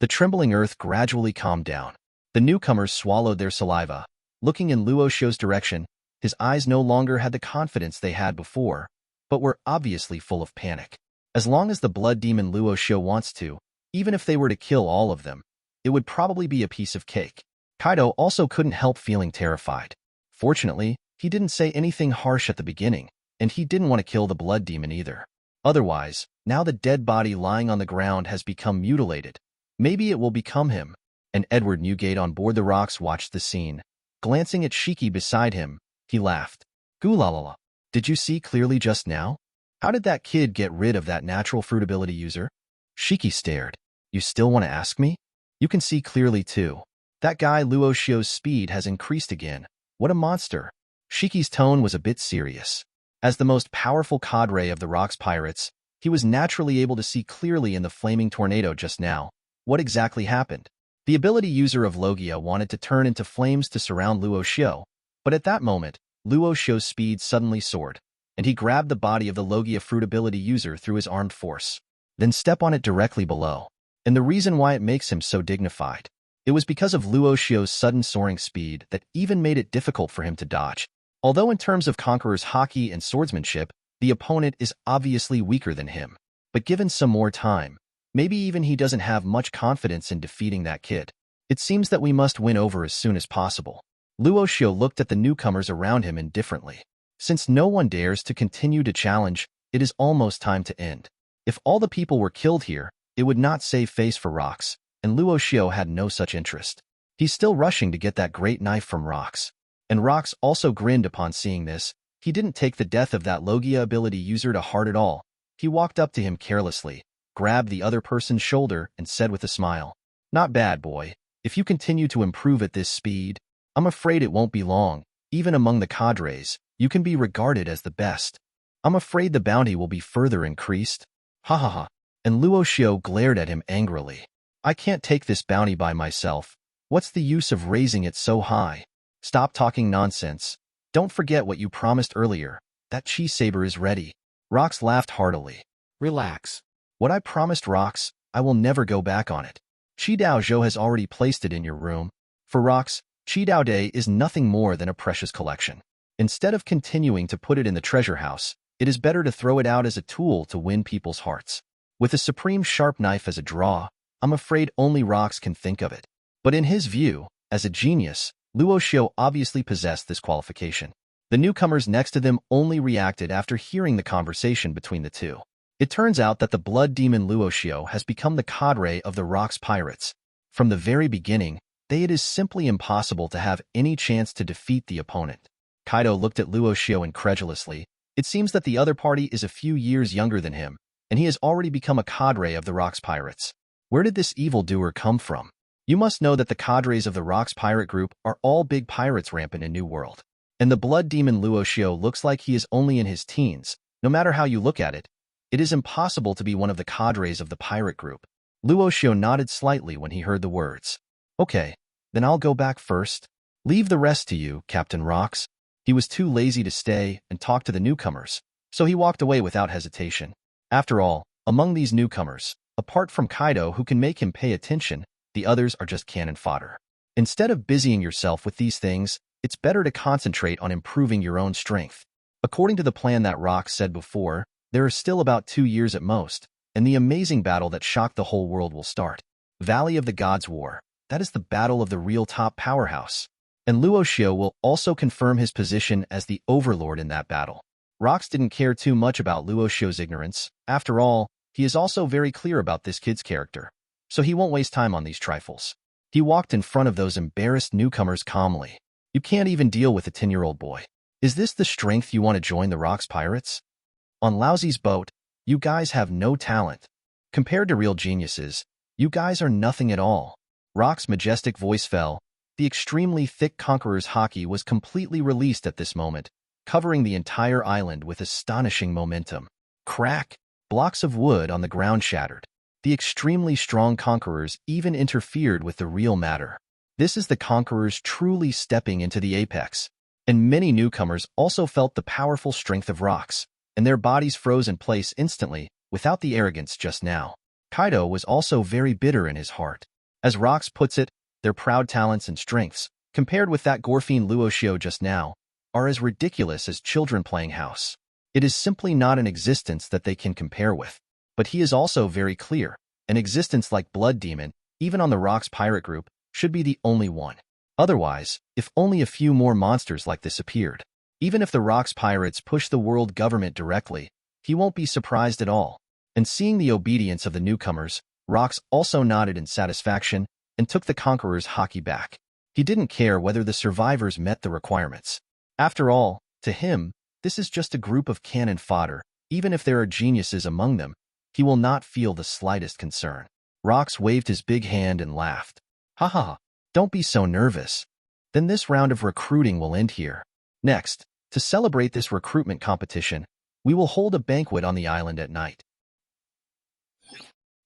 The trembling earth gradually calmed down. The newcomers swallowed their saliva. Looking in Luo Xiu's direction, his eyes no longer had the confidence they had before, but were obviously full of panic. As long as the blood demon Luo Xiu wants to, even if they were to kill all of them, it would probably be a piece of cake. Kaido also couldn't help feeling terrified. Fortunately, he didn't say anything harsh at the beginning, and he didn't want to kill the blood demon either. Otherwise, now the dead body lying on the ground has become mutilated. Maybe it will become him. And Edward Newgate on board the rocks watched the scene. Glancing at Shiki beside him, he laughed. Goolalala. Did you see clearly just now? How did that kid get rid of that natural fruit ability user? Shiki stared. You still want to ask me? You can see clearly too. That guy Luo Xiu's speed has increased again. What a monster. Shiki's tone was a bit serious. As the most powerful cadre of the Rocks Pirates, he was naturally able to see clearly in the flaming tornado just now. What exactly happened? The ability user of Logia wanted to turn into flames to surround Luo Xiu, but at that moment, Luo Xiu's speed suddenly soared, and he grabbed the body of the Logia fruit ability user through his armed force. Then step on it directly below. And the reason why it makes him so dignified, it was because of Luo Xiu's sudden soaring speed that even made it difficult for him to dodge. Although in terms of Conqueror's hockey and swordsmanship, the opponent is obviously weaker than him. But given some more time, maybe even he doesn't have much confidence in defeating that kid. It seems that we must win over as soon as possible. Luo Xiu looked at the newcomers around him indifferently. Since no one dares to continue to challenge, it is almost time to end. If all the people were killed here, it would not save face for Rocks, and Luo Xiu had no such interest. He's still rushing to get that great knife from Rocks. And Rocks also grinned upon seeing this. He didn't take the death of that Logia ability user to heart at all. He walked up to him carelessly, grabbed the other person's shoulder, and said with a smile, Not bad, boy. If you continue to improve at this speed, I'm afraid it won't be long. Even among the cadres, you can be regarded as the best. I'm afraid the bounty will be further increased. Ha ha ha. And Luo Xiu glared at him angrily. I can't take this bounty by myself. What's the use of raising it so high? Stop talking nonsense. Don't forget what you promised earlier. That cheese saber is ready. Rocks laughed heartily. Relax. What I promised, Rocks, I will never go back on it. Chi Dao Zhou has already placed it in your room. For Rocks, Chi Dao Day is nothing more than a precious collection. Instead of continuing to put it in the treasure house, it is better to throw it out as a tool to win people's hearts. With a supreme sharp knife as a draw, I'm afraid only Rocks can think of it. But in his view, as a genius, Luo Xiu obviously possessed this qualification. The newcomers next to them only reacted after hearing the conversation between the two. It turns out that the blood demon Luo Xiu has become the cadre of the Rocks Pirates. From the very beginning, it is simply impossible to have any chance to defeat the opponent. Kaido looked at Luo Xiu incredulously. It seems that the other party is a few years younger than him, and he has already become a cadre of the Rocks Pirates. Where did this evildoer come from? You must know that the cadres of the Rocks Pirate Group are all big pirates rampant in New World. And the blood demon Luo Xiu looks like he is only in his teens. No matter how you look at it, it is impossible to be one of the cadres of the pirate group. Luo Xiu nodded slightly when he heard the words. Okay, then I'll go back first. Leave the rest to you, Captain Rocks. He was too lazy to stay and talk to the newcomers, so he walked away without hesitation. After all, among these newcomers, apart from Kaido who can make him pay attention, the others are just cannon fodder. Instead of busying yourself with these things, it's better to concentrate on improving your own strength. According to the plan that Rocks said before, there are still about 2 years at most, and the amazing battle that shocked the whole world will start. Valley of the Gods War. That is the battle of the real top powerhouse. And Luo Xiu will also confirm his position as the overlord in that battle. Rocks didn't care too much about Luo Xiu's ignorance. After all, he is also very clear about this kid's character, so he won't waste time on these trifles. He walked in front of those embarrassed newcomers calmly. You can't even deal with a 10-year-old boy. Is this the strength you want to join the Rocks Pirates? On Lousy's boat, you guys have no talent. Compared to real geniuses, you guys are nothing at all. Rock's majestic voice fell. The extremely thick Conqueror's haki was completely released at this moment, covering the entire island with astonishing momentum. Crack! Blocks of wood on the ground shattered. The extremely strong Conquerors even interfered with the real matter. This is the Conquerors truly stepping into the apex. And many newcomers also felt the powerful strength of Rocks, and their bodies froze in place instantly, without the arrogance just now. Kaido was also very bitter in his heart. As Rocks puts it, their proud talents and strengths, compared with that Gorfine Luo Xiu just now, are as ridiculous as children playing house. It is simply not an existence that they can compare with. But he is also very clear, an existence like Blood Demon, even on the Rocks Pirate Group, should be the only one. Otherwise, if only a few more monsters like this appeared, even if the Rocks Pirates push the world government directly, he won't be surprised at all. And seeing the obedience of the newcomers, Rocks also nodded in satisfaction and took the Conqueror's haki back. He didn't care whether the survivors met the requirements. After all, to him, this is just a group of cannon fodder. Even if there are geniuses among them, he will not feel the slightest concern. Rocks waved his big hand and laughed. Ha ha ha, don't be so nervous. Then this round of recruiting will end here. Next, to celebrate this recruitment competition, we will hold a banquet on the island at night.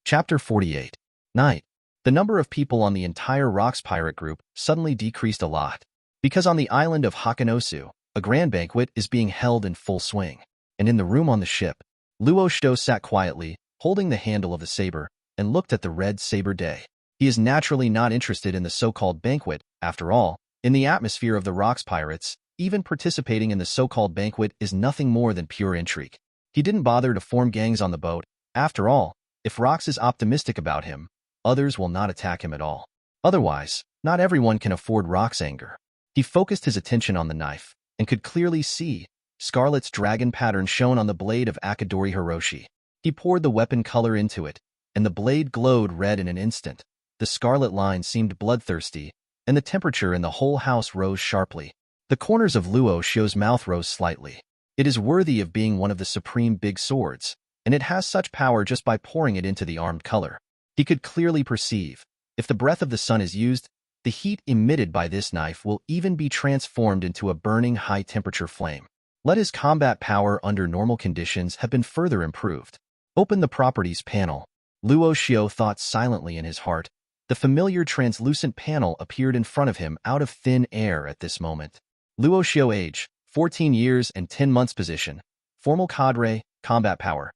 Chapter 48. Night. The number of people on the entire Rocks Pirate Group suddenly decreased a lot, because on the island of Hakanosu, a grand banquet is being held in full swing, and in the room on the ship, Luo Xiu sat quietly, holding the handle of the saber, and looked at the red saber day. He is naturally not interested in the so-called banquet. After all, in the atmosphere of the Rocks Pirates, even participating in the so-called banquet is nothing more than pure intrigue. He didn't bother to form gangs on the boat. After all, if Rocks is optimistic about him, others will not attack him at all. Otherwise, not everyone can afford Rocks' anger. He focused his attention on the knife, and could clearly see Scarlet's dragon pattern shown on the blade of Akadori Hiroshi. He poured the weapon color into it, and the blade glowed red in an instant. The scarlet line seemed bloodthirsty, and the temperature in the whole house rose sharply. The corners of Luo Xiu's mouth rose slightly. It is worthy of being one of the supreme big swords, and it has such power just by pouring it into the armed color. He could clearly perceive, if the breath of the sun is used, the heat emitted by this knife will even be transformed into a burning high-temperature flame. Let his combat power under normal conditions have been further improved. Open the properties panel. Luo Xiu thought silently in his heart. The familiar translucent panel appeared in front of him out of thin air at this moment. Luo Xiu age, 14 years and 10 months position. Formal cadre, combat power.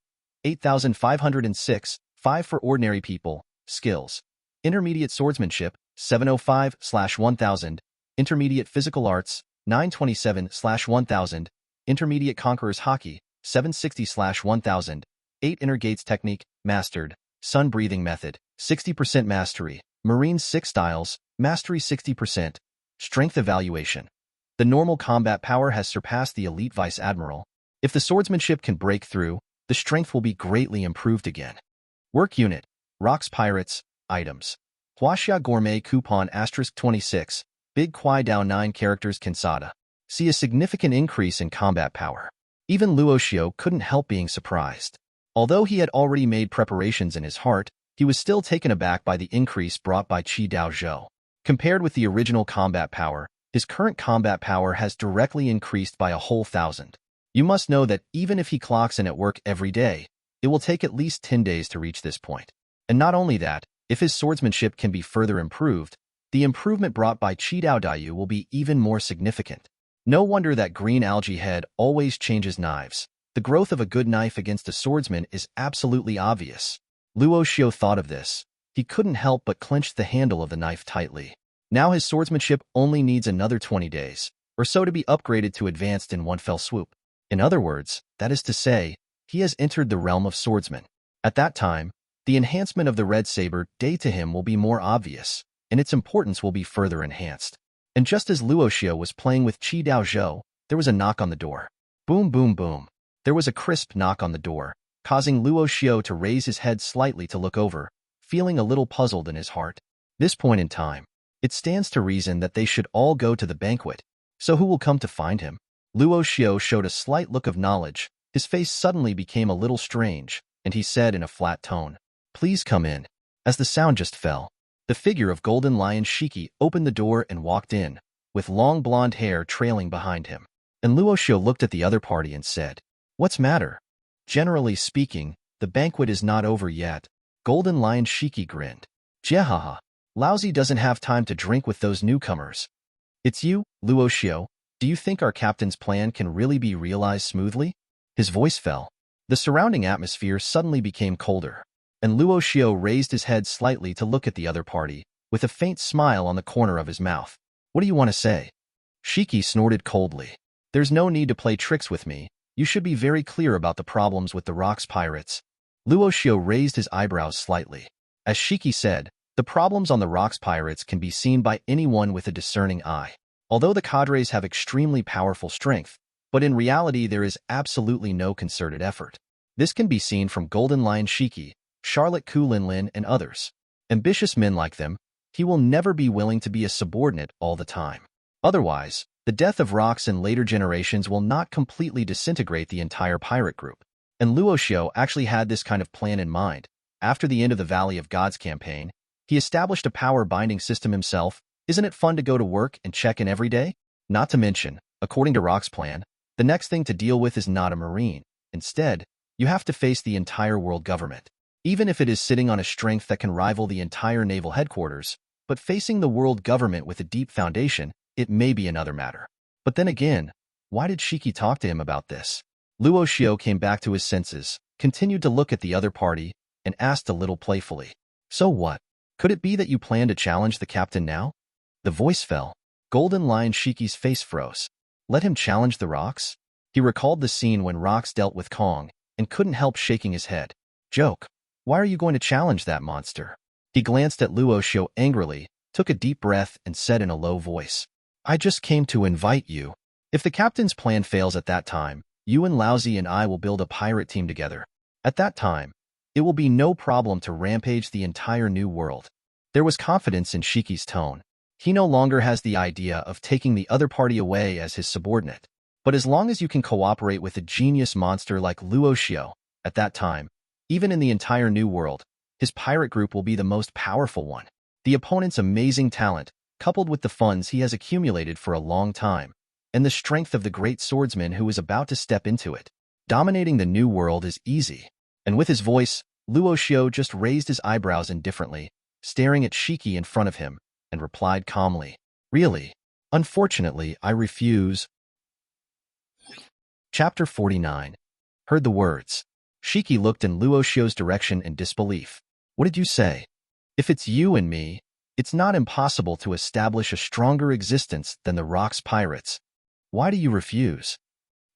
8,506, 5 for ordinary people, skills. Intermediate swordsmanship, 705/1000. Intermediate physical arts, 927/1000. Intermediate conqueror's haki, 760/1000. 8 inner gates technique, mastered. Sun breathing method, 60% mastery. Marine 6 styles, mastery 60%. Strength evaluation. The normal combat power has surpassed the elite vice admiral. If the swordsmanship can break through, the strength will be greatly improved again. Work unit, Rocks Pirates, items. Huaxia Gourmet Coupon *26, Big Kwai Dao 9 characters Kinsada. See a significant increase in combat power. Even Luo Xiu couldn't help being surprised. Although he had already made preparations in his heart, he was still taken aback by the increase brought by Qi Dao Zhou. Compared with the original combat power, his current combat power has directly increased by a whole 1,000. You must know that even if he clocks in at work every day, it will take at least 10 days to reach this point. And not only that, if his swordsmanship can be further improved, the improvement brought by Qi Dao Daiyu will be even more significant. No wonder that green algae head always changes knives. The growth of a good knife against a swordsman is absolutely obvious. Luo Xiu thought of this. He couldn't help but clench the handle of the knife tightly. Now his swordsmanship only needs another 20 days or so to be upgraded to advanced in one fell swoop. In other words, that is to say, he has entered the realm of swordsman. At that time, the enhancement of the red saber day to him will be more obvious, and its importance will be further enhanced. And just as Luo Xiu was playing with Qi Dao Zhou, there was a knock on the door. Boom, boom, boom. There was a crisp knock on the door, causing Luo Xiu to raise his head slightly to look over, feeling a little puzzled in his heart. This point in time, it stands to reason that they should all go to the banquet. So who will come to find him? Luo Xiu showed a slight look of knowledge. His face suddenly became a little strange, and he said in a flat tone, "Please come in." As the sound just fell, the figure of Golden Lion Shiki opened the door and walked in, with long blonde hair trailing behind him. And Luo Xiu looked at the other party and said, "What's matter?" "Generally speaking, the banquet is not over yet." Golden Lion Shiki grinned. "Jehaha, Lousy doesn't have time to drink with those newcomers." "It's you, Luo Xiu. Do you think our captain's plan can really be realized smoothly?" His voice fell. The surrounding atmosphere suddenly became colder, and Luo Xiu raised his head slightly to look at the other party, with a faint smile on the corner of his mouth. "What do you want to say?" Shiki snorted coldly. "There's no need to play tricks with me. You should be very clear about the problems with the Rocks pirates." Luo Xiu raised his eyebrows slightly. As Shiki said, the problems on the Rocks pirates can be seen by anyone with a discerning eye. Although the cadres have extremely powerful strength, but in reality there is absolutely no concerted effort. This can be seen from Golden Lion Shiki, Charlotte Ku Linlin, and others. Ambitious men like them, he will never be willing to be a subordinate all the time. Otherwise, the death of Rocks in later generations will not completely disintegrate the entire pirate group. And Luo Xiu actually had this kind of plan in mind. After the end of the Valley of Gods campaign, he established a power binding system himself. Isn't it fun to go to work and check in every day? Not to mention, according to Rock's plan, the next thing to deal with is not a marine. Instead, you have to face the entire world government. Even if it is sitting on a strength that can rival the entire naval headquarters, but facing the world government with a deep foundation, it may be another matter. But then again, why did Shiki talk to him about this? Luo Xiu came back to his senses, continued to look at the other party, and asked a little playfully, "So what? Could it be that you plan to challenge the captain now?" The voice fell. Golden Lion Shiki's face froze. Let him challenge the Rocks? He recalled the scene when Rocks dealt with Kong, and couldn't help shaking his head. "Joke. Why are you going to challenge that monster?" He glanced at Luo Xiu angrily, took a deep breath, and said in a low voice, "I just came to invite you. If the captain's plan fails at that time, you and Lousy and I will build a pirate team together. At that time, it will be no problem to rampage the entire new world." There was confidence in Shiki's tone. He no longer has the idea of taking the other party away as his subordinate. But as long as you can cooperate with a genius monster like Luo Xiu, at that time, even in the entire new world, his pirate group will be the most powerful one. The opponent's amazing talent, coupled with the funds he has accumulated for a long time, and the strength of the great swordsman who is about to step into it. Dominating the new world is easy. And with his voice, Luo Xiu just raised his eyebrows indifferently, staring at Shiki in front of him, and replied calmly, "Really? Unfortunately, I refuse." Chapter 49. Heard the words. Shiki looked in Luo Xiu's direction in disbelief. "What did you say? If it's you and me, it's not impossible to establish a stronger existence than the Rocks pirates. Why do you refuse?"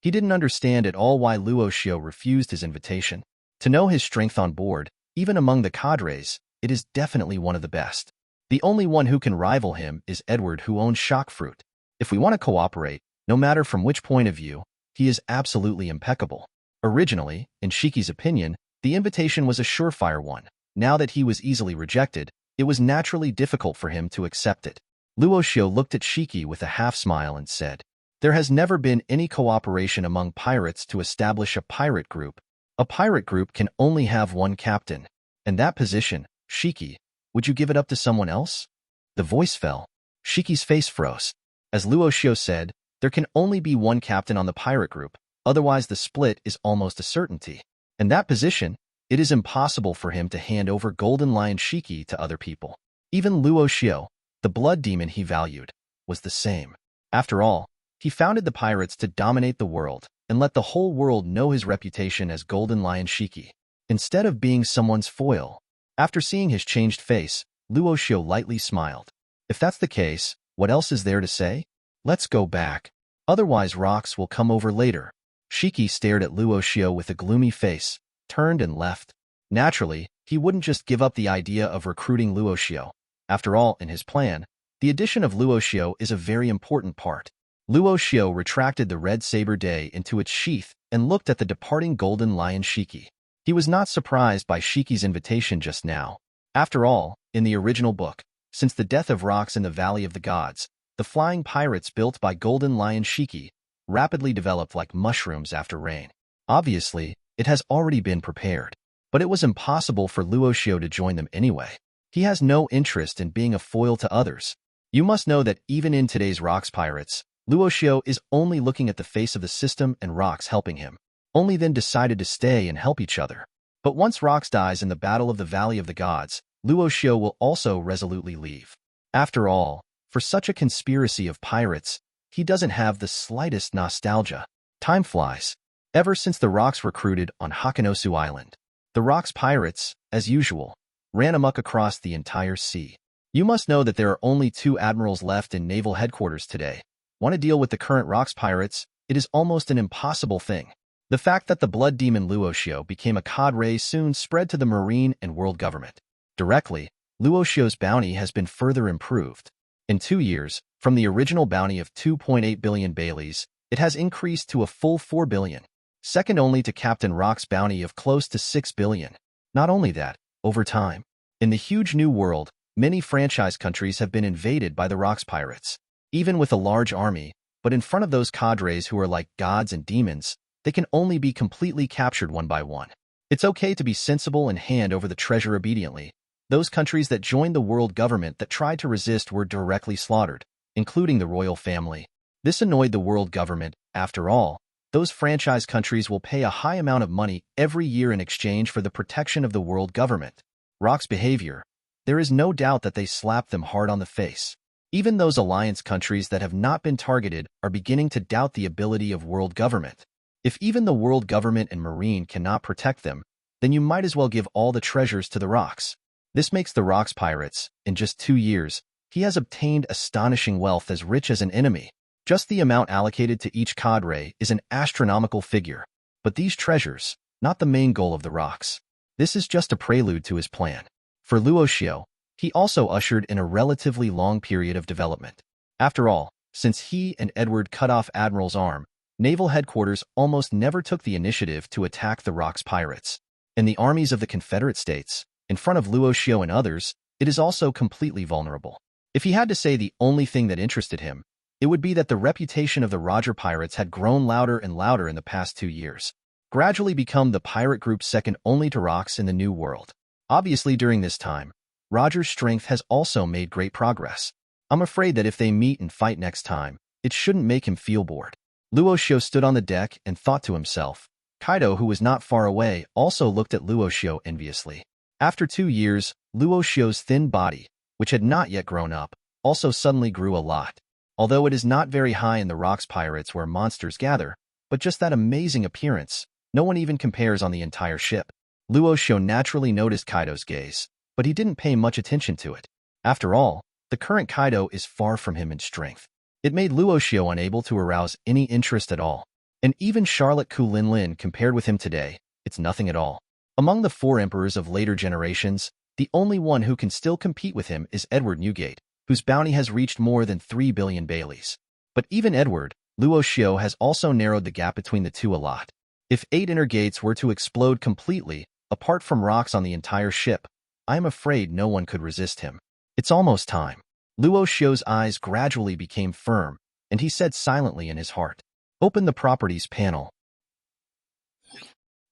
He didn't understand at all why Luo Xiu refused his invitation. To know his strength on board, even among the cadres, it is definitely one of the best. The only one who can rival him is Edward, who owns Shockfruit. If we want to cooperate, no matter from which point of view, he is absolutely impeccable. Originally, in Shiki's opinion, the invitation was a surefire one. Now that he was easily rejected, it was naturally difficult for him to accept it. Luo Xiu looked at Shiki with a half-smile and said, "There has never been any cooperation among pirates to establish a pirate group. A pirate group can only have one captain, and that position, Shiki, would you give it up to someone else? The voice fell. Shiki's face froze. As Luo Xiu said, there can only be one captain on the pirate group, otherwise the split is almost a certainty. In that position, it is impossible for him to hand over Golden Lion Shiki to other people. Even Luo Xiu, the blood demon he valued, was the same. After all, he founded the pirates to dominate the world and let the whole world know his reputation as Golden Lion Shiki, instead of being someone's foil. After seeing his changed face, Luo Xiu lightly smiled. If that's the case, what else is there to say? Let's go back. Otherwise rocks will come over later. Shiki stared at Luo Xiu with a gloomy face, turned and left. Naturally, he wouldn't just give up the idea of recruiting Luo Xiu. After all, in his plan, the addition of Luo Xiu is a very important part. Luo Xiu retracted the red saber day into its sheath and looked at the departing Golden Lion Shiki. He was not surprised by Shiki's invitation just now. After all, in the original book, since the death of rocks in the Valley of the Gods, the flying pirates built by Golden Lion Shiki rapidly developed like mushrooms after rain. Obviously, it has already been prepared, but it was impossible for Luo Xiu to join them anyway. He has no interest in being a foil to others. You must know that even in today's rocks pirates, Luo Xiu is only looking at the face of the system and rocks helping him. Only then decided to stay and help each other. But once rocks dies in the Battle of the Valley of the Gods, Luo Xiu will also resolutely leave. After all, for such a conspiracy of pirates, he doesn't have the slightest nostalgia. Time flies. Ever since the rocks recruited on Hakanosu Island, the rocks pirates, as usual, ran amok across the entire sea. You must know that there are only 2 admirals left in naval headquarters today. Want to deal with the current rocks pirates? It is almost an impossible thing. The fact that the blood demon Luo Xiu became a cadre soon spread to the marine and world government. Directly, Luo Xiu's bounty has been further improved. In 2 years, from the original bounty of 2.8 billion Baileys, it has increased to a full 4 billion, second only to Captain Rock's bounty of close to 6 billion. Not only that, over time, in the huge new world, many franchise countries have been invaded by the rocks pirates. Even with a large army, but in front of those cadres who are like gods and demons, they can only be completely captured one by one. It's okay to be sensible and hand over the treasure obediently. Those countries that joined the world government that tried to resist were directly slaughtered, including the royal family. This annoyed the world government. After all, those franchise countries will pay a high amount of money every year in exchange for the protection of the world government. Rock's behavior, there is no doubt that they slapped them hard on the face. Even those alliance countries that have not been targeted are beginning to doubt the ability of world government. If even the world government and marine cannot protect them, then you might as well give all the treasures to the rocks. This makes the rocks pirates, in just 2 years, he has obtained astonishing wealth as rich as an enemy. Just the amount allocated to each cadre is an astronomical figure. But these treasures, not the main goal of the rocks. This is just a prelude to his plan. For Luo Xiu, he also ushered in a relatively long period of development. After all, since he and Edward cut off Admiral's arm, naval headquarters almost never took the initiative to attack the rocks pirates. In the armies of the Confederate States, in front of Luo Xiu and others, it is also completely vulnerable. If he had to say the only thing that interested him, it would be that the reputation of the Roger pirates had grown louder and louder in the past 2 years, gradually become the pirate group second only to rocks in the New World. Obviously, during this time, Roger's strength has also made great progress. I'm afraid that if they meet and fight next time, it shouldn't make him feel bored. Luo Xiu stood on the deck and thought to himself. Kaido, who was not far away, also looked at Luo Xiu enviously. After 2 years, Luo Xiu's thin body, which had not yet grown up, also suddenly grew a lot. Although it is not very high in the rocks pirates where monsters gather, but just that amazing appearance, no one even compares on the entire ship. Luo Xiu naturally noticed Kaido's gaze, but he didn't pay much attention to it. After all, the current Kaido is far from him in strength. It made Luo Xiu unable to arouse any interest at all. And even Charlotte Kulin compared with him today, it's nothing at all. Among the 4 emperors of later generations, the only one who can still compete with him is Edward Newgate, whose bounty has reached more than 3 billion Baileys. But even Edward, Luo Xiu has also narrowed the gap between the two a lot. If 8 inner gates were to explode completely, apart from rocks on the entire ship, I am afraid no one could resist him. It's almost time. Luo Xiu's eyes gradually became firm, and he said silently in his heart, "Open the properties panel."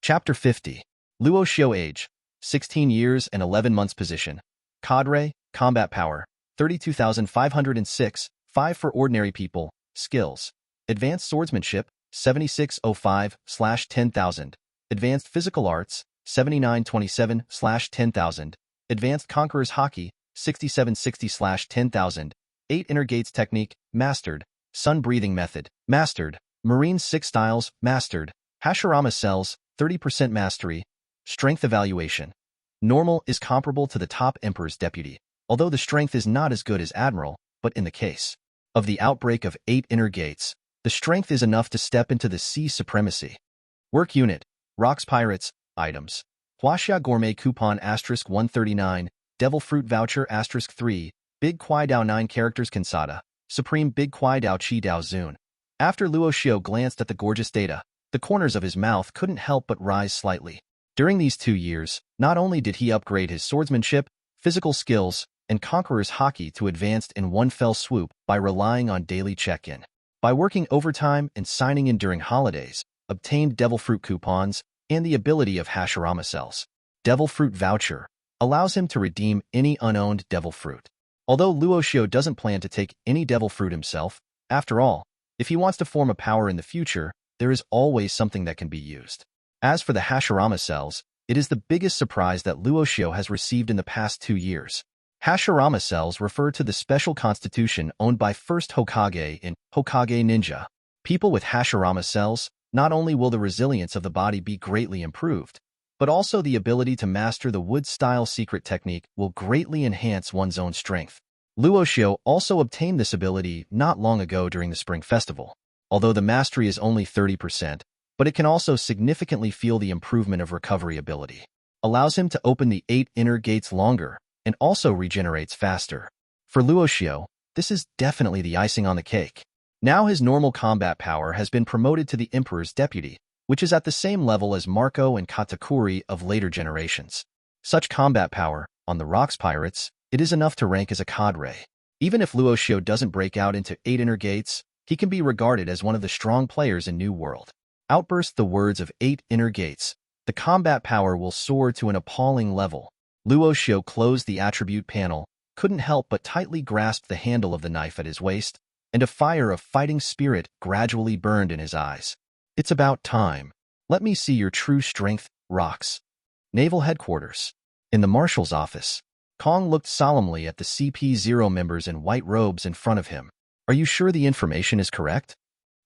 Chapter 50. Luo Xiu age, 16 years and 11 months position. Cadre, combat power, 32,506, 5 for ordinary people, skills. Advanced swordsmanship, 7605/10,000. Advanced physical arts, 7927/10,000. Advanced conqueror's haki, 6760/10,000. 8 inner gates technique, mastered. Sun breathing method, mastered. Marine 6 styles, mastered. Hashirama cells, 30% mastery. Strength evaluation. Normal is comparable to the top emperor's deputy, although the strength is not as good as admiral, but in the case of the outbreak of 8 inner gates, the strength is enough to step into the sea supremacy. Work unit, rocks pirates, items. Huaxia gourmet coupon *139, devil fruit voucher *3, big kwai dao 9 characters Kansada, supreme big kwai dao chi dao zun. After Luo Xiu glanced at the gorgeous data, the corners of his mouth couldn't help but rise slightly. During these 2 years, not only did he upgrade his swordsmanship, physical skills, and conqueror's haki to advanced in one fell swoop by relying on daily check-in. By working overtime and signing in during holidays, obtained devil fruit coupons, and the ability of Hashirama cells. Devil fruit voucher allows him to redeem any unowned devil fruit. Although Luo Xiu doesn't plan to take any devil fruit himself, after all, if he wants to form a power in the future, there is always something that can be used. As for the Hashirama cells, it is the biggest surprise that Luo Xiu has received in the past 2 years. Hashirama cells refer to the special constitution owned by first Hokage in Hokage Ninja. People with Hashirama cells, not only will the resilience of the body be greatly improved, but also the ability to master the wood-style secret technique will greatly enhance one's own strength. Luo Xiu also obtained this ability not long ago during the Spring Festival. Although the mastery is only 30%, but it can also significantly feel the improvement of recovery ability. Allows him to open the 8 inner gates longer, and also regenerates faster. For Luo Xiu, this is definitely the icing on the cake. Now his normal combat power has been promoted to the Emperor's Deputy, which is at the same level as Marco and Katakuri of later generations. Such combat power, on the Rocks Pirates, it is enough to rank as a cadre. Even if Luo Xiu doesn't break out into 8 inner gates, he can be regarded as one of the strong players in New World. Outburst the words of 8 inner gates. The combat power will soar to an appalling level. Luo Xiu closed the attribute panel, couldn't help but tightly grasp the handle of the knife at his waist, and a fire of fighting spirit gradually burned in his eyes. It's about time. Let me see your true strength, Rocks. Naval Headquarters. In the Marshal's office, Kong looked solemnly at the CP0 members in white robes in front of him. Are you sure the information is correct?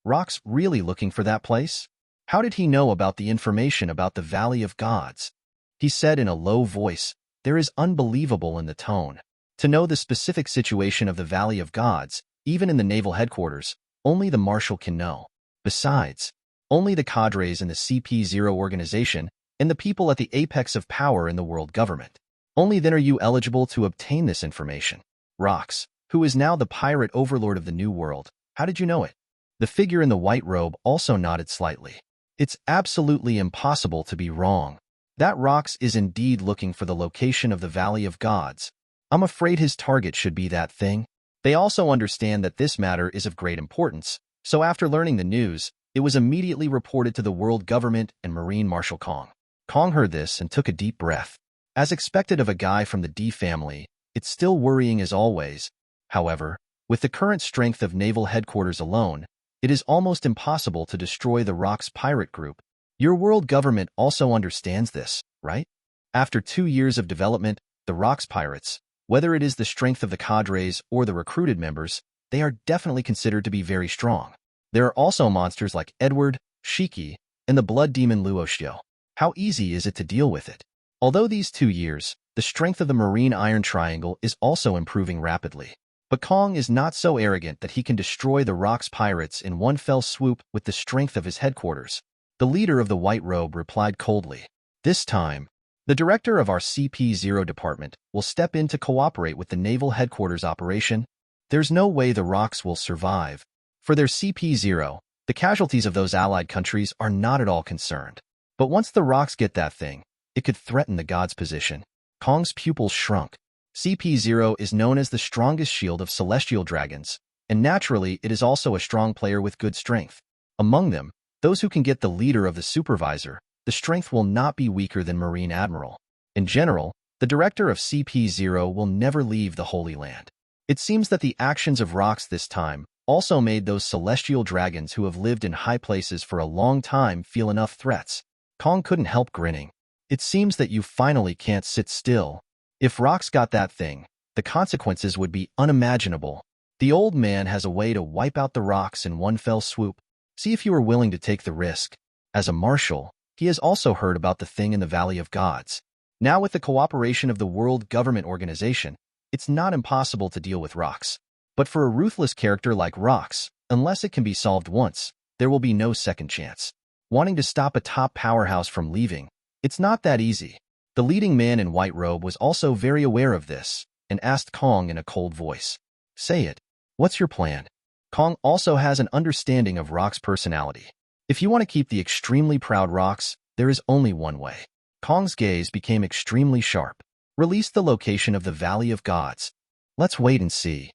Rocks really looking for that place? How did he know about the information about the Valley of Gods? He said in a low voice. There is unbelievable in the tone. To know the specific situation of the Valley of Gods, even in the naval headquarters, only the Marshal can know. Besides, only the cadres in the CP0 organization and the people at the apex of power in the world government. Only then are you eligible to obtain this information. Rocks, who is now the pirate overlord of the New World, how did you know it? The figure in the white robe also nodded slightly. It's absolutely impossible to be wrong. That Rocks is indeed looking for the location of the Valley of Gods. I'm afraid his target should be that thing. They also understand that this matter is of great importance, so after learning the news, it was immediately reported to the world government and Marine Marshal Kong. Kong heard this and took a deep breath. As expected of a guy from the D family, it's still worrying as always. However, with the current strength of naval headquarters alone, it is almost impossible to destroy the Rocks pirate group. Your world government also understands this, right? After 2 years of development, the Rocks Pirates, whether it is the strength of the cadres or the recruited members, they are definitely considered to be very strong. There are also monsters like Edward, Shiki, and the blood demon Luo Xiu. How easy is it to deal with it? Although these 2 years, the strength of the Marine Iron Triangle is also improving rapidly. But Kong is not so arrogant that he can destroy the Rocks Pirates in one fell swoop with the strength of his headquarters. The leader of the White Robe replied coldly. This time, the director of our CP0 department will step in to cooperate with the naval headquarters operation. There's no way the Rocks will survive. For their CP0, the casualties of those allied countries are not at all concerned. But once the Rocks get that thing, it could threaten the God's position. Kong's pupils shrunk. CP0 is known as the strongest shield of celestial dragons, and naturally it is also a strong player with good strength. Among them, those who can get the leader of the supervisor, the strength will not be weaker than Marine Admiral. In general, the director of CP0 will never leave the Holy Land. It seems that the actions of rocks this time also made those celestial dragons who have lived in high places for a long time feel enough threats. Kong couldn't help grinning. It seems that you finally can't sit still. If rocks got that thing, the consequences would be unimaginable. The old man has a way to wipe out the rocks in one fell swoop. See if you are willing to take the risk. As a marshal, he has also heard about the thing in the Valley of Gods. Now with the cooperation of the World Government Organization, it's not impossible to deal with rocks. But for a ruthless character like Rocks, unless it can be solved once, there will be no second chance. Wanting to stop a top powerhouse from leaving, it's not that easy. The leading man in white robe was also very aware of this, and asked Kong in a cold voice. Say it. What's your plan? Kong also has an understanding of Rock's personality. If you want to keep the extremely proud Rocks, there is only one way. Kong's gaze became extremely sharp. Release the location of the Valley of Gods. Let's wait and see.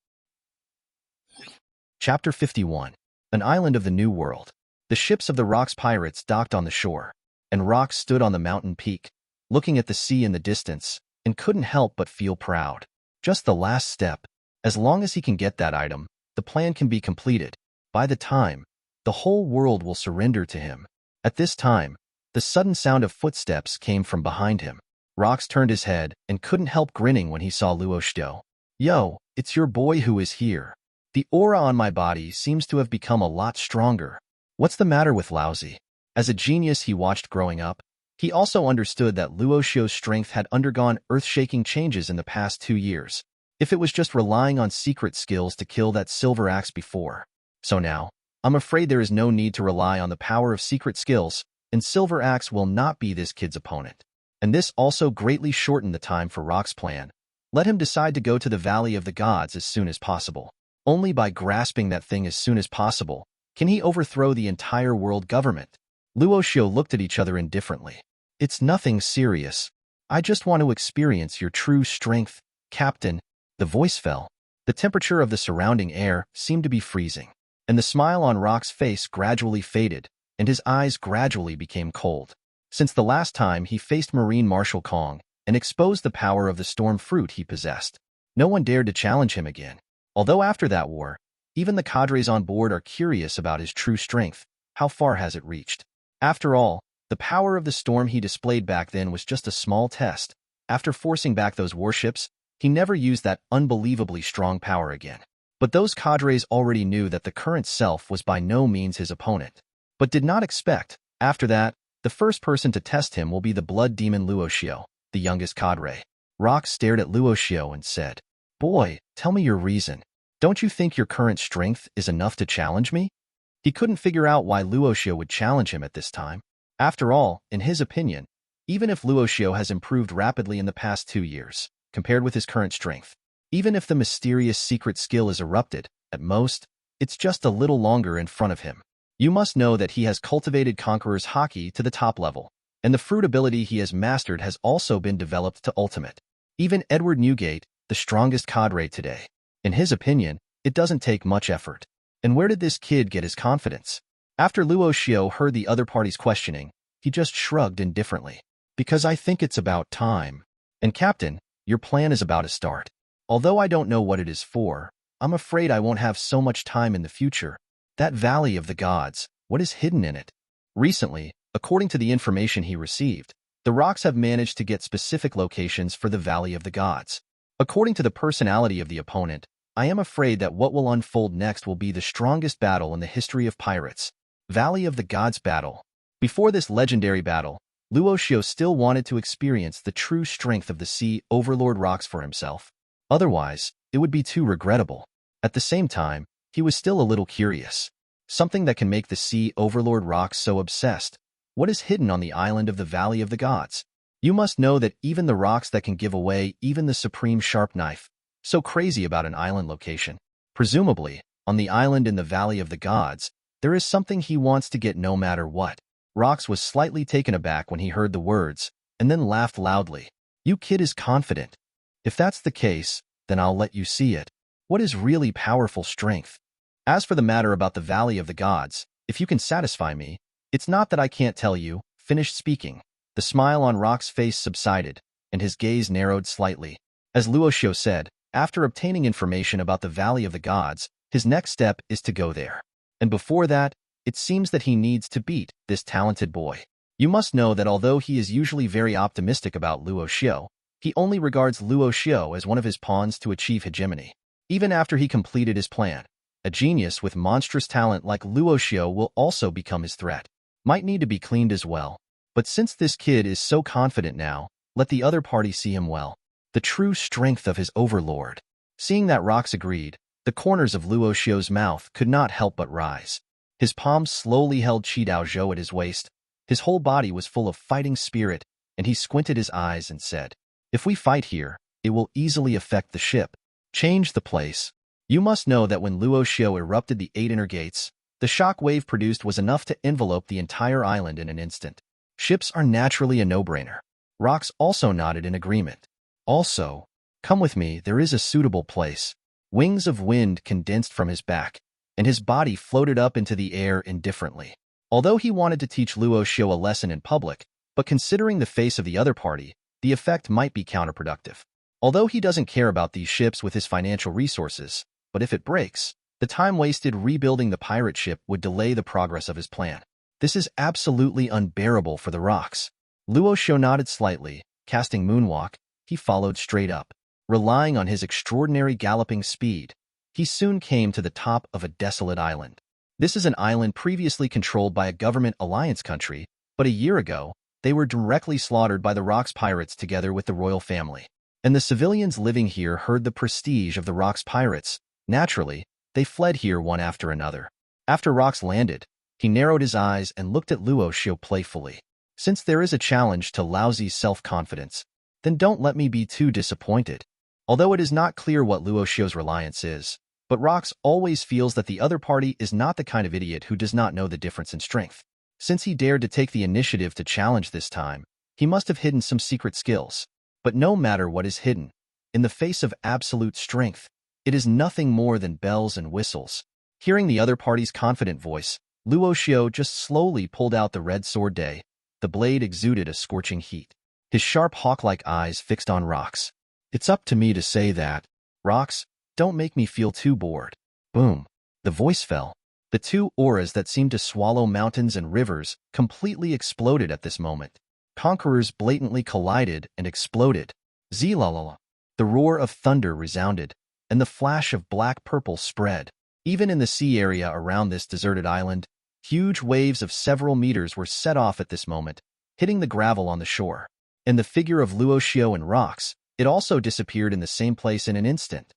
Chapter 51. An Island of the New World. The ships of the Rocks pirates docked on the shore, and Rocks stood on the mountain peak, looking at the sea in the distance, and couldn't help but feel proud. Just the last step. As long as he can get that item, the plan can be completed. By the time, the whole world will surrender to him. At this time, the sudden sound of footsteps came from behind him. Rocks turned his head and couldn't help grinning when he saw Luo Xiu. Yo, it's your boy who is here. The aura on my body seems to have become a lot stronger. What's the matter with Lousy? As a genius he watched growing up, he also understood that Luo Xiu's strength had undergone earth-shaking changes in the past 2 years. If it was just relying on secret skills to kill that silver axe before. So now, I'm afraid there is no need to rely on the power of secret skills, and silver axe will not be this kid's opponent. And this also greatly shortened the time for Rock's plan. Let him decide to go to the Valley of the Gods as soon as possible. Only by grasping that thing as soon as possible can he overthrow the entire world government. Luo Xiu looked at each other indifferently. It's nothing serious. I just want to experience your true strength, Captain. The voice fell. The temperature of the surrounding air seemed to be freezing, and the smile on Rock's face gradually faded, and his eyes gradually became cold. Since the last time he faced Marine Marshal Kong and exposed the power of the storm fruit he possessed, no one dared to challenge him again. Although after that war, even the cadres on board are curious about his true strength. How far has it reached? After all, the power of the storm he displayed back then was just a small test. After forcing back those warships, he never used that unbelievably strong power again. But those cadres already knew that the current self was by no means his opponent, but did not expect, after that, the first person to test him will be the blood demon Luo Xiu, the youngest cadre. Rock stared at Luo Xiu and said, Boy, tell me your reason. Don't you think your current strength is enough to challenge me? He couldn't figure out why Luo Xiu would challenge him at this time. After all, in his opinion, even if Luo Xiu has improved rapidly in the past 2 years, compared with his current strength, even if the mysterious secret skill is erupted, at most, it's just a little longer in front of him. You must know that he has cultivated Conqueror's Haki to the top level, and the fruit ability he has mastered has also been developed to ultimate. Even Edward Newgate, the strongest cadre today, in his opinion, it doesn't take much effort. And where did this kid get his confidence? After Luo Xiu heard the other party's questioning, he just shrugged indifferently. Because I think it's about time. And Captain, your plan is about to start. Although I don't know what it is for, I'm afraid I won't have so much time in the future. That Valley of the Gods, what is hidden in it? Recently, according to the information he received, the Rocks have managed to get specific locations for the Valley of the Gods. According to the personality of the opponent, I am afraid that what will unfold next will be the strongest battle in the history of pirates. Valley of the Gods battle. Before this legendary battle, Luo Xiu still wanted to experience the true strength of the Sea Overlord Rocks for himself. Otherwise, it would be too regrettable. At the same time, he was still a little curious. Something that can make the Sea Overlord Rocks so obsessed. What is hidden on the island of the Valley of the Gods? You must know that even the rocks that can give away even the supreme sharp knife, so crazy about an island location. Presumably, on the island in the Valley of the Gods, there is something he wants to get no matter what. Rocks was slightly taken aback when he heard the words, and then laughed loudly. You kid is confident. If that's the case, then I'll let you see it. What is really powerful strength? As for the matter about the Valley of the Gods, if you can satisfy me, it's not that I can't tell you, finished speaking, the smile on Rock's face subsided, and his gaze narrowed slightly. As Luo Xiu said, after obtaining information about the Valley of the Gods, his next step is to go there. And before that, it seems that he needs to beat this talented boy. You must know that although he is usually very optimistic about Luo Xiu, he only regards Luo Xiu as one of his pawns to achieve hegemony. Even after he completed his plan, a genius with monstrous talent like Luo Xiu will also become his threat. Might need to be cleaned as well. But since this kid is so confident now, let the other party see him well. The true strength of his overlord. Seeing that Rox agreed, the corners of Luo Xiu's mouth could not help but rise. His palms slowly held Qidao Zhou at his waist. His whole body was full of fighting spirit, and he squinted his eyes and said, "If we fight here, it will easily affect the ship. Change the place." You must know that when Luo Xiu erupted the 8 inner gates, the shock wave produced was enough to envelope the entire island in an instant. Ships are naturally a no-brainer. Rox also nodded in agreement. Also, come with me, there is a suitable place. Wings of wind condensed from his back, and his body floated up into the air indifferently. Although he wanted to teach Luo Xiu a lesson in public, but considering the face of the other party, the effect might be counterproductive. Although he doesn't care about these ships with his financial resources, but if it breaks, the time wasted rebuilding the pirate ship would delay the progress of his plan. This is absolutely unbearable for the Rox. Luo Xiu nodded slightly, casting Moonwalk. He followed straight up. Relying on his extraordinary galloping speed, he soon came to the top of a desolate island. This is an island previously controlled by a government alliance country, but a year ago, they were directly slaughtered by the Rox pirates together with the royal family. And the civilians living here heard the prestige of the Rox pirates. Naturally, they fled here one after another. After Rox landed, he narrowed his eyes and looked at Luo Xiu playfully. Since there is a challenge to Laozi's self-confidence, then don't let me be too disappointed. Although it is not clear what Luo Xiu's reliance is, but Rox always feels that the other party is not the kind of idiot who does not know the difference in strength. Since he dared to take the initiative to challenge this time, he must have hidden some secret skills. But no matter what is hidden, in the face of absolute strength, it is nothing more than bells and whistles. Hearing the other party's confident voice, Luo Xiu just slowly pulled out the red sword day. The blade exuded a scorching heat. His sharp hawk-like eyes fixed on Rox. "It's up to me to say that. Rox, don't make me feel too bored." Boom. The voice fell. The two auras that seemed to swallow mountains and rivers completely exploded at this moment. Conquerors blatantly collided and exploded. Zee-la-la-la. The roar of thunder resounded, and the flash of black-purple spread. Even in the sea area around this deserted island, huge waves of several meters were set off at this moment, hitting the gravel on the shore. And the figure of Luo Xiu and Rox, it also disappeared in the same place in an instant.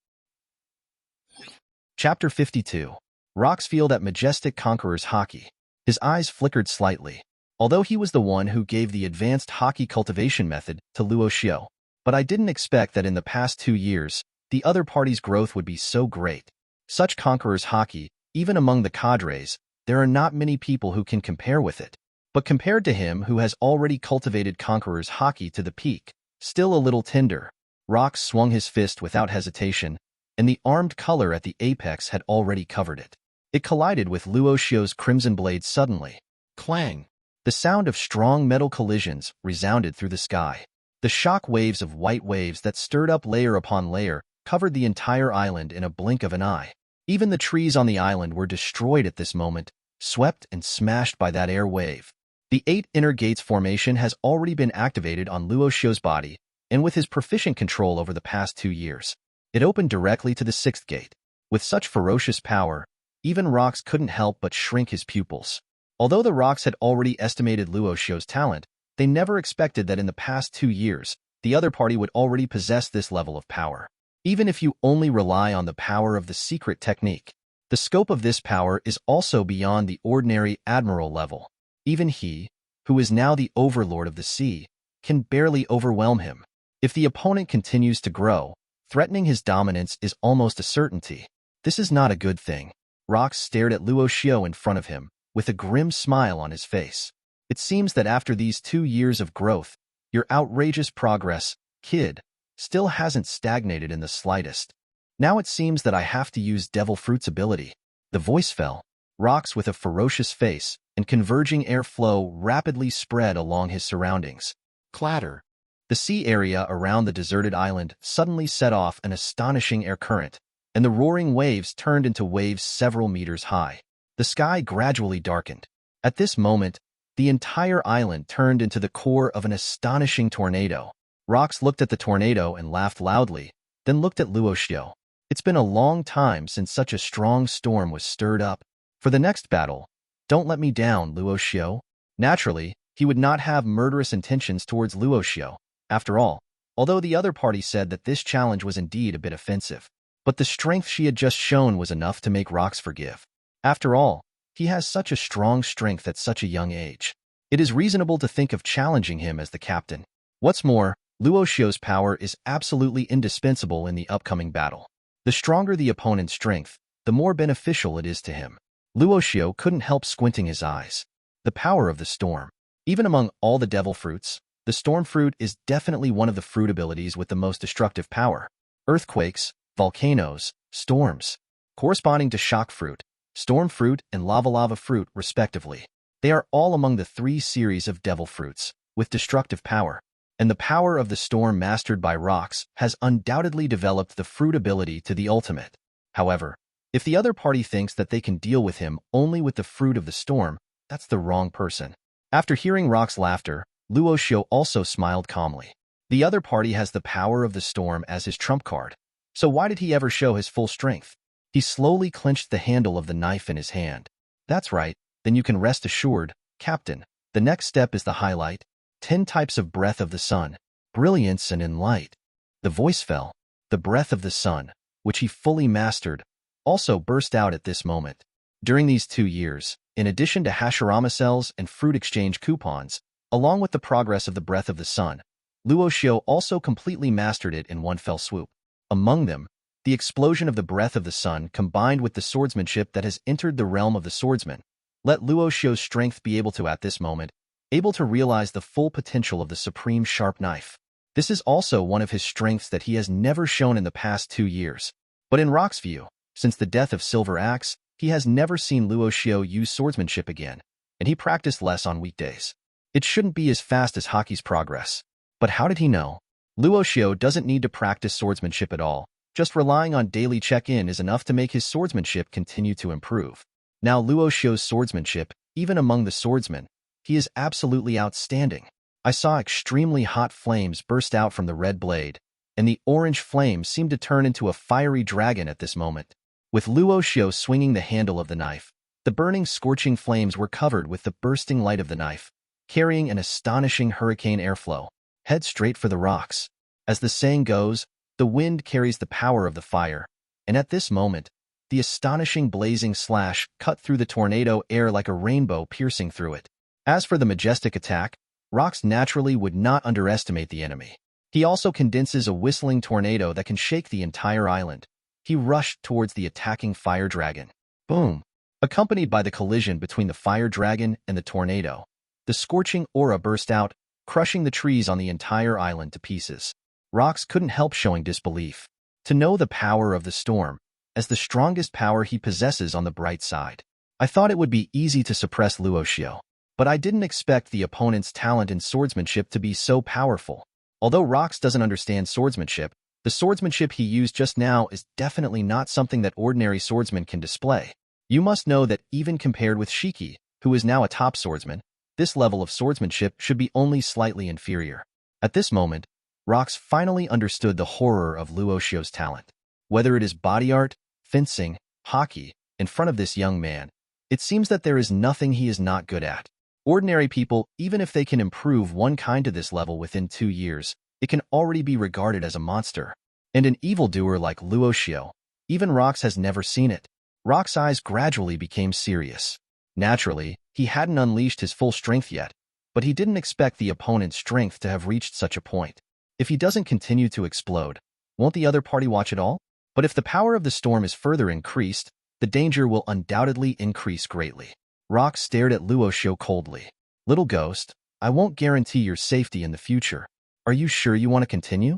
Chapter 52. Rox feel that majestic conqueror's haki. His eyes flickered slightly. Although he was the one who gave the advanced haki cultivation method to Luo Xiu, but I didn't expect that in the past 2 years, the other party's growth would be so great. Such conqueror's haki, even among the cadres, there are not many people who can compare with it. But compared to him who has already cultivated conqueror's haki to the peak, still a little tender, Rox swung his fist without hesitation, and the armed color at the apex had already covered it. It collided with Luo Xiu's crimson blade suddenly. Clang! The sound of strong metal collisions resounded through the sky. The shock waves of white waves that stirred up layer upon layer covered the entire island in a blink of an eye. Even the trees on the island were destroyed at this moment, swept and smashed by that air wave. The 8 inner gates formation has already been activated on Luo Xiu's body, and with his proficient control over the past 2 years, it opened directly to the 6th gate. With such ferocious power, even Rox couldn't help but shrink his pupils. Although the Rox had already estimated Luo Xiu's talent, they never expected that in the past 2 years, the other party would already possess this level of power. Even if you only rely on the power of the secret technique, the scope of this power is also beyond the ordinary admiral level. Even he, who is now the overlord of the sea, can barely overwhelm him. If the opponent continues to grow, threatening his dominance is almost a certainty. This is not a good thing. Rox stared at Luo Xiu in front of him, with a grim smile on his face. It seems that after these 2 years of growth, your outrageous progress, kid, still hasn't stagnated in the slightest. Now it seems that I have to use Devil Fruit's ability. The voice fell. Rox, with a ferocious face, and converging airflow rapidly spread along his surroundings. Clatter. The sea area around the deserted island suddenly set off an astonishing air current, and the roaring waves turned into waves several meters high. The sky gradually darkened. At this moment, the entire island turned into the core of an astonishing tornado. Rox looked at the tornado and laughed loudly, then looked at Luo Xiu. It's been a long time since such a strong storm was stirred up. For the next battle, don't let me down, Luo Xiu. Naturally, he would not have murderous intentions towards Luo Xiu. After all, although the other party said that this challenge was indeed a bit offensive, but the strength she had just shown was enough to make Rox forgive. After all, he has such a strong strength at such a young age. It is reasonable to think of challenging him as the captain. What's more, Luo Xiu's power is absolutely indispensable in the upcoming battle. The stronger the opponent's strength, the more beneficial it is to him. Luo Xiu couldn't help squinting his eyes. The power of the storm. Even among all the devil fruits, the storm fruit is definitely one of the fruit abilities with the most destructive power. Earthquakes, volcanoes, storms, corresponding to shock fruit, storm fruit, and lava fruit, respectively. They are all among the 3 series of devil fruits, with destructive power. And the power of the storm mastered by Rox has undoubtedly developed the fruit ability to the ultimate. However, if the other party thinks that they can deal with him only with the fruit of the storm, that's the wrong person. After hearing Rox's laughter, Luo Xiu also smiled calmly. The other party has the power of the storm as his trump card. So why did he ever show his full strength? He slowly clenched the handle of the knife in his hand. That's right, then you can rest assured, Captain. The next step is the highlight. 10 types of breath of the sun, brilliance and in light. The voice fell. The breath of the sun, which he fully mastered, also burst out at this moment. During these 2 years, in addition to Hashirama cells and fruit exchange coupons, along with the progress of the breath of the sun, Luo Xiu also completely mastered it in one fell swoop. Among them, the explosion of the breath of the sun combined with the swordsmanship that has entered the realm of the swordsman, let Luo Xiu's strength be able to at this moment, able to realize the full potential of the supreme sharp knife. This is also one of his strengths that he has never shown in the past 2 years. But in Rox's view, since the death of Silver Axe, he has never seen Luo Xiu use swordsmanship again, and he practiced less on weekdays. It shouldn't be as fast as hockey's progress. But how did he know? Luo Xiu doesn't need to practice swordsmanship at all. Just relying on daily check-in is enough to make his swordsmanship continue to improve. Now Luo Xiu's swordsmanship, even among the swordsmen, he is absolutely outstanding. I saw extremely hot flames burst out from the red blade, and the orange flame seemed to turn into a fiery dragon at this moment. With Luo Xiu swinging the handle of the knife, the burning scorching flames were covered with the bursting light of the knife, carrying an astonishing hurricane airflow. Head straight for the rocks. As the saying goes, the wind carries the power of the fire, and at this moment, the astonishing blazing slash cut through the tornado air like a rainbow piercing through it. As for the majestic attack, Rox naturally would not underestimate the enemy. He also condenses a whistling tornado that can shake the entire island. He rushed towards the attacking fire dragon. Boom! Accompanied by the collision between the fire dragon and the tornado, the scorching aura burst out, crushing the trees on the entire island to pieces. Rox couldn't help showing disbelief. To know the power of the storm, as the strongest power he possesses on the bright side. I thought it would be easy to suppress Luo Xiu, but I didn't expect the opponent's talent in swordsmanship to be so powerful. Although Rox doesn't understand swordsmanship, the swordsmanship he used just now is definitely not something that ordinary swordsmen can display. You must know that even compared with Shiki, who is now a top swordsman, this level of swordsmanship should be only slightly inferior. At this moment, Rox finally understood the horror of Luo Xiu's talent. Whether it is body art, fencing, hockey, in front of this young man, it seems that there is nothing he is not good at. Ordinary people, even if they can improve one kind to this level within 2 years, it can already be regarded as a monster. And an evildoer like Luo Xiu, even Rox has never seen it. Rox's eyes gradually became serious. Naturally, he hadn't unleashed his full strength yet, but he didn't expect the opponent's strength to have reached such a point. If he doesn't continue to explode, won't the other party watch it all? But if the power of the storm is further increased, the danger will undoubtedly increase greatly. Rox stared at Luo Xiu coldly. Little ghost, I won't guarantee your safety in the future. Are you sure you want to continue?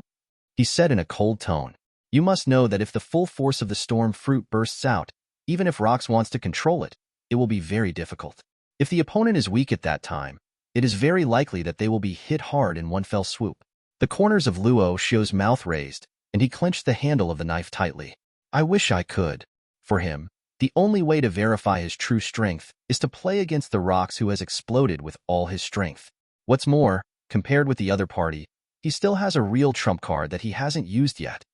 He said in a cold tone. You must know that if the full force of the storm fruit bursts out, even if Rox wants to control it, it will be very difficult. If the opponent is weak at that time, it is very likely that they will be hit hard in one fell swoop. The corners of Luo Xiu's mouth raised, and he clenched the handle of the knife tightly. I wish I could. For him, the only way to verify his true strength is to play against the rocks who has exploded with all his strength. What's more, compared with the other party, he still has a real trump card that he hasn't used yet.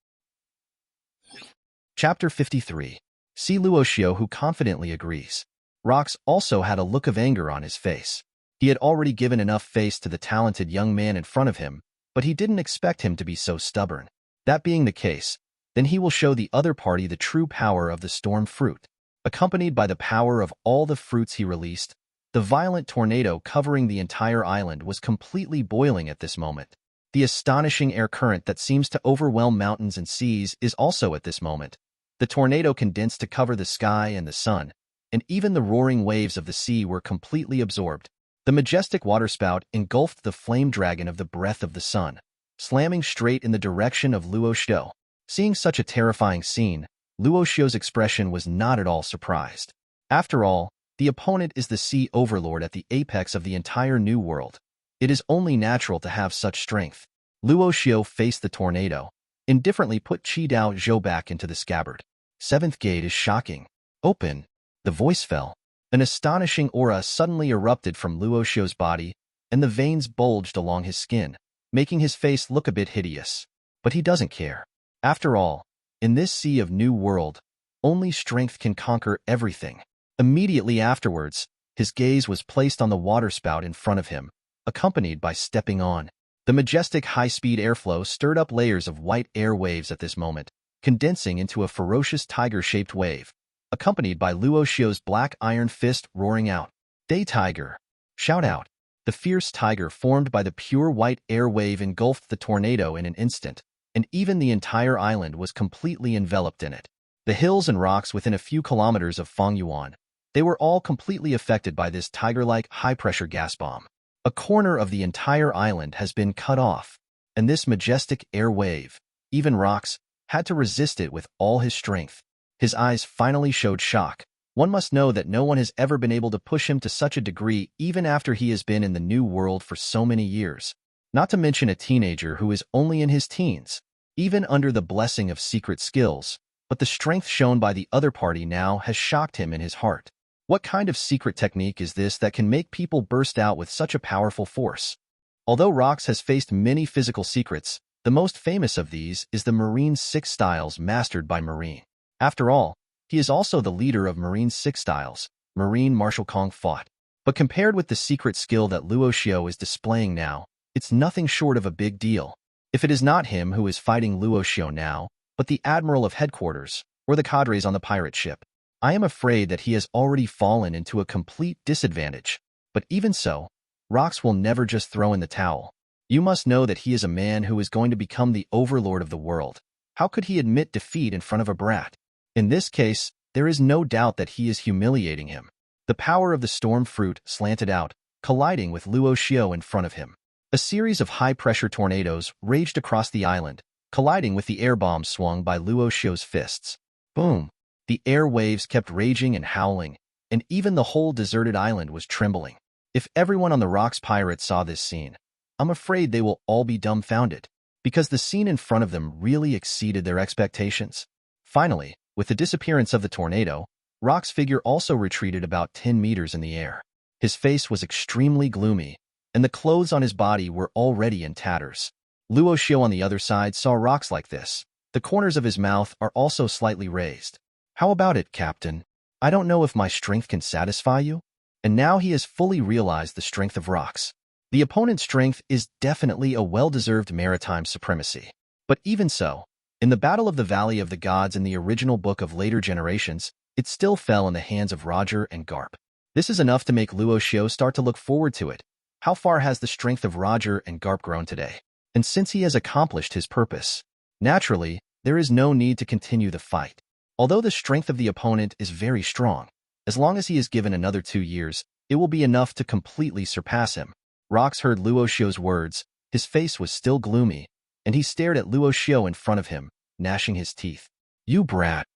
Chapter 53. See Luo Xiu, who confidently agrees. Rox also had a look of anger on his face. He had already given enough face to the talented young man in front of him, but he didn't expect him to be so stubborn. That being the case, then he will show the other party the true power of the storm fruit. Accompanied by the power of all the fruits he released, the violent tornado covering the entire island was completely boiling at this moment. The astonishing air current that seems to overwhelm mountains and seas is also at this moment. The tornado condensed to cover the sky and the sun, and even the roaring waves of the sea were completely absorbed. The majestic waterspout engulfed the flame dragon of the breath of the sun, slamming straight in the direction of Luo Xiu. Seeing such a terrifying scene, Luo Xiu's expression was not at all surprised. After all, the opponent is the sea overlord at the apex of the entire new world. It is only natural to have such strength. Luo Xiu faced the tornado, indifferently put Qi Dao Zhou back into the scabbard. Seventh gate is shocking. Open. The voice fell. An astonishing aura suddenly erupted from Luo Xiu's body, and the veins bulged along his skin, making his face look a bit hideous. But he doesn't care. After all, in this sea of new world, only strength can conquer everything. Immediately afterwards, his gaze was placed on the waterspout in front of him, accompanied by stepping on. The majestic high-speed airflow stirred up layers of white air waves at this moment, condensing into a ferocious tiger-shaped wave, accompanied by Luo Xiu's black iron fist roaring out. Day Tiger! Shout out! The fierce tiger formed by the pure white air wave engulfed the tornado in an instant, and even the entire island was completely enveloped in it. The hills and rocks within a few kilometers of Fengyuan, they were all completely affected by this tiger-like high-pressure gas bomb. A corner of the entire island has been cut off, and this majestic air wave, even Rox, had to resist it with all his strength. His eyes finally showed shock. One must know that no one has ever been able to push him to such a degree even after he has been in the new world for so many years. Not to mention a teenager who is only in his teens, even under the blessing of secret skills, but the strength shown by the other party now has shocked him in his heart. What kind of secret technique is this that can make people burst out with such a powerful force? Although Rox has faced many physical secrets, the most famous of these is the Marine 6 styles mastered by Marine. After all, he is also the leader of Marine 6 styles, Marine Marshal Kong fought. But compared with the secret skill that Luo Xiu is displaying now, it's nothing short of a big deal. If it is not him who is fighting Luo Xiu now, but the Admiral of Headquarters, or the cadres on the pirate ship, I am afraid that he has already fallen into a complete disadvantage. But even so, Rox will never just throw in the towel. You must know that he is a man who is going to become the overlord of the world. How could he admit defeat in front of a brat? In this case, there is no doubt that he is humiliating him. The power of the storm fruit slanted out, colliding with Luo Xiu in front of him. A series of high-pressure tornadoes raged across the island, colliding with the air bombs swung by Luo Xiu's fists. Boom! The air waves kept raging and howling, and even the whole deserted island was trembling. If everyone on the Rocks Pirates saw this scene, I'm afraid they will all be dumbfounded, because the scene in front of them really exceeded their expectations. Finally, with the disappearance of the tornado, Rock's figure also retreated about 10 meters in the air. His face was extremely gloomy, and the clothes on his body were already in tatters. Luo Xiu on the other side saw Rox like this. The corners of his mouth are also slightly raised. How about it, Captain? I don't know if my strength can satisfy you? And now he has fully realized the strength of Rox. The opponent's strength is definitely a well-deserved maritime supremacy. But even so, in the Battle of the Valley of the Gods in the original book of later generations, it still fell in the hands of Roger and Garp. This is enough to make Luo Xiu start to look forward to it. How far has the strength of Roger and Garp grown today? And since he has accomplished his purpose, naturally, there is no need to continue the fight. Although the strength of the opponent is very strong, as long as he is given another 2 years, it will be enough to completely surpass him. Rox heard Luo Xiu's words. His face was still gloomy, and he stared at Luo Xiu in front of him, gnashing his teeth. You brat!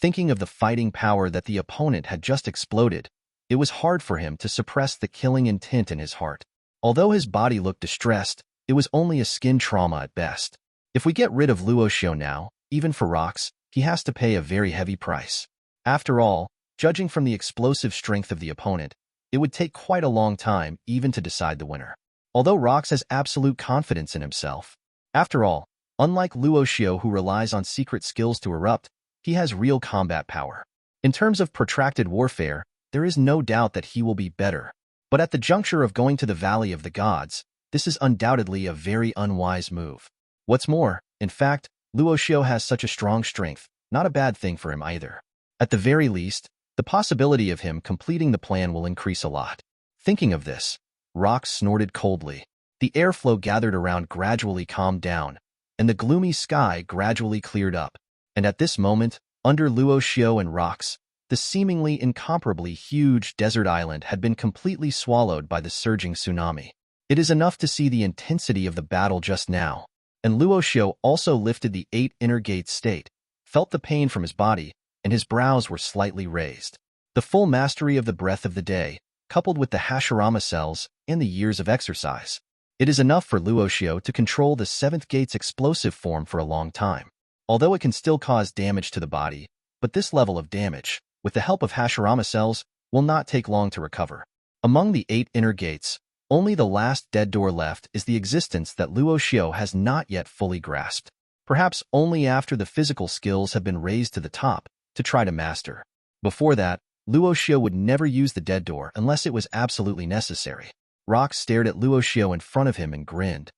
Thinking of the fighting power that the opponent had just exploded, it was hard for him to suppress the killing intent in his heart. Although his body looked distressed, it was only a skin trauma at best. If we get rid of Luo Xiu now, even for rocks, he has to pay a very heavy price. After all, judging from the explosive strength of the opponent, it would take quite a long time even to decide the winner. Although Rox has absolute confidence in himself. After all, unlike Luo Xiu who relies on secret skills to erupt, he has real combat power. In terms of protracted warfare, there is no doubt that he will be better. But at the juncture of going to the Valley of the Gods, this is undoubtedly a very unwise move. What's more, in fact, Luo Xiu has such a strong strength, not a bad thing for him either. At the very least, the possibility of him completing the plan will increase a lot. Thinking of this, Rox snorted coldly. The airflow gathered around gradually calmed down, and the gloomy sky gradually cleared up. And at this moment, under Luo Xiu and Rox, the seemingly incomparably huge desert island had been completely swallowed by the surging tsunami. It is enough to see the intensity of the battle just now. And Luo Xiu also lifted the 8 inner gates state, felt the pain from his body, and his brows were slightly raised. The full mastery of the breath of the day, coupled with the Hashirama cells and the years of exercise. It is enough for Luo Xiu to control the 7th gate's explosive form for a long time. Although it can still cause damage to the body, but this level of damage, with the help of Hashirama cells, will not take long to recover. Among the 8 inner gates, only the last dead door left is the existence that Luo Xiu has not yet fully grasped. Perhaps only after the physical skills have been raised to the top to try to master. Before that, Luo Xiu would never use the dead door unless it was absolutely necessary. Rox stared at Luo Xiu in front of him and grinned.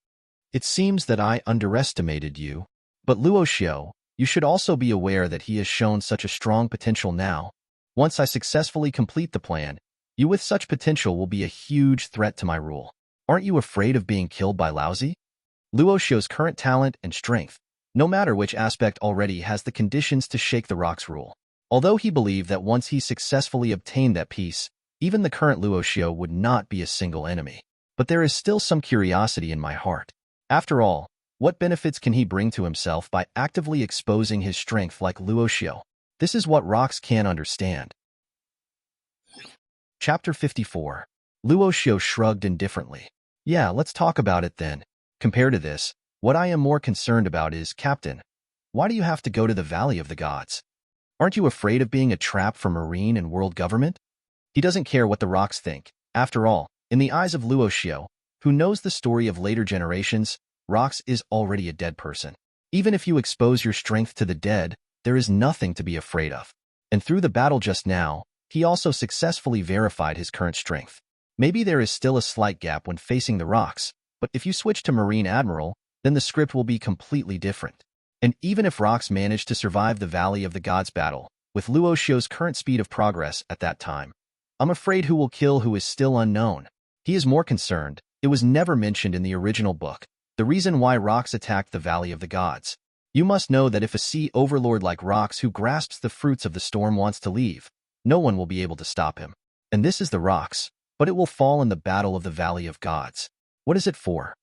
It seems that I underestimated you. But Luo Xiu, you should also be aware that he has shown such a strong potential now. Once I successfully complete the plan, you with such potential will be a huge threat to my rule. Aren't you afraid of being killed by Laozi? Luo Xiu's current talent and strength, no matter which aspect, already has the conditions to shake the Rock's rule. Although he believed that once he successfully obtained that piece, even the current Luo Xiu would not be a single enemy. But there is still some curiosity in my heart. After all, what benefits can he bring to himself by actively exposing his strength like Luo Xiu? This is what Rox can't understand. Chapter 54. Luo Xiu shrugged indifferently. Yeah, let's talk about it then. Compared to this, what I am more concerned about is, Captain, why do you have to go to the Valley of the Gods? Aren't you afraid of being a trap for marine and world government? He doesn't care what the Rocks think. After all, in the eyes of Luo Xiu, who knows the story of later generations, Rox is already a dead person. Even if you expose your strength to the dead, there is nothing to be afraid of. And through the battle just now, he also successfully verified his current strength. Maybe there is still a slight gap when facing the Rocks, but if you switch to Marine Admiral, then the script will be completely different. And even if Rox managed to survive the Valley of the Gods battle, with Luo Xiu's current speed of progress at that time, I'm afraid who will kill who is still unknown. He is more concerned. It was never mentioned in the original book, the reason why Rox attacked the Valley of the Gods. You must know that if a sea overlord like Rox who grasps the fruits of the storm wants to leave, no one will be able to stop him. And this is the Rox, but it will fall in the battle of the Valley of Gods. What is it for?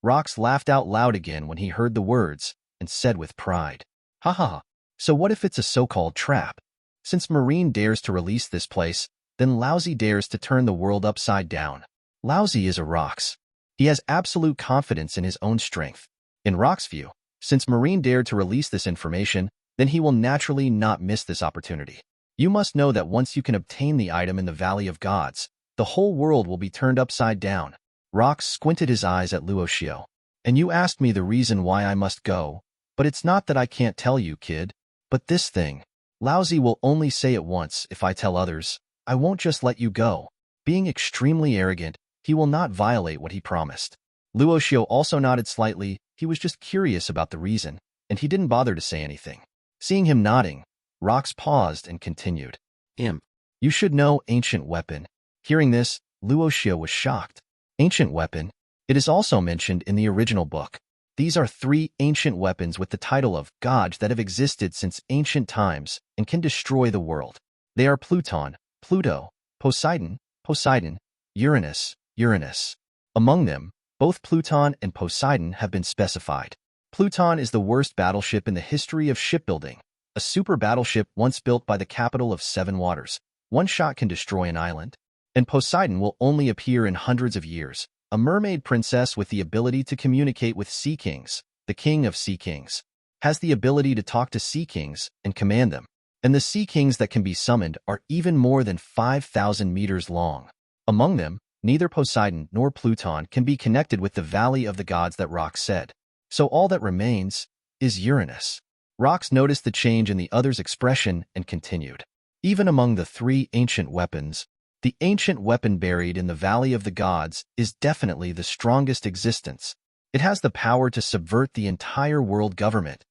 Rox laughed out loud again when he heard the words, and said with pride, "Ha ha ha, so what if it's a so-called trap? Since Marine dares to release this place, then Laozi dares to turn the world upside down. Laozi is a Rox. He has absolute confidence in his own strength. In Rox's view, since Marine dared to release this information, then he will naturally not miss this opportunity. You must know that once you can obtain the item in the Valley of Gods, the whole world will be turned upside down." Rox squinted his eyes at Luo Xiu. "And you asked me the reason why I must go, but it's not that I can't tell you, kid. But this thing, Laozi will only say it once. If I tell others, I won't just let you go. Being extremely arrogant, he will not violate what he promised." Luo Xiu also nodded slightly. He was just curious about the reason, and he didn't bother to say anything. Seeing him nodding, Rox paused and continued. You should know ancient weapon." Hearing this, Luo Xiu was shocked. Ancient weapon? It is also mentioned in the original book. These are 3 ancient weapons with the title of gods that have existed since ancient times and can destroy the world. They are Pluton, Pluto, Poseidon, Poseidon, Uranus, Uranus. Among them, both Pluton and Poseidon have been specified. Pluton is the worst battleship in the history of shipbuilding, a super battleship once built by the capital of 7 waters. One shot can destroy an island. And Poseidon will only appear in hundreds of years, a mermaid princess with the ability to communicate with sea kings. The king of sea kings has the ability to talk to sea kings and command them. And the sea kings that can be summoned are even more than 5,000 meters long. Among them, neither Poseidon nor Pluton can be connected with the Valley of the Gods that Rox said. So all that remains is Uranus. Rox noticed the change in the other's expression and continued. Even among the three ancient weapons, the ancient weapon buried in the Valley of the Gods is definitely the strongest existence. It has the power to subvert the entire world government.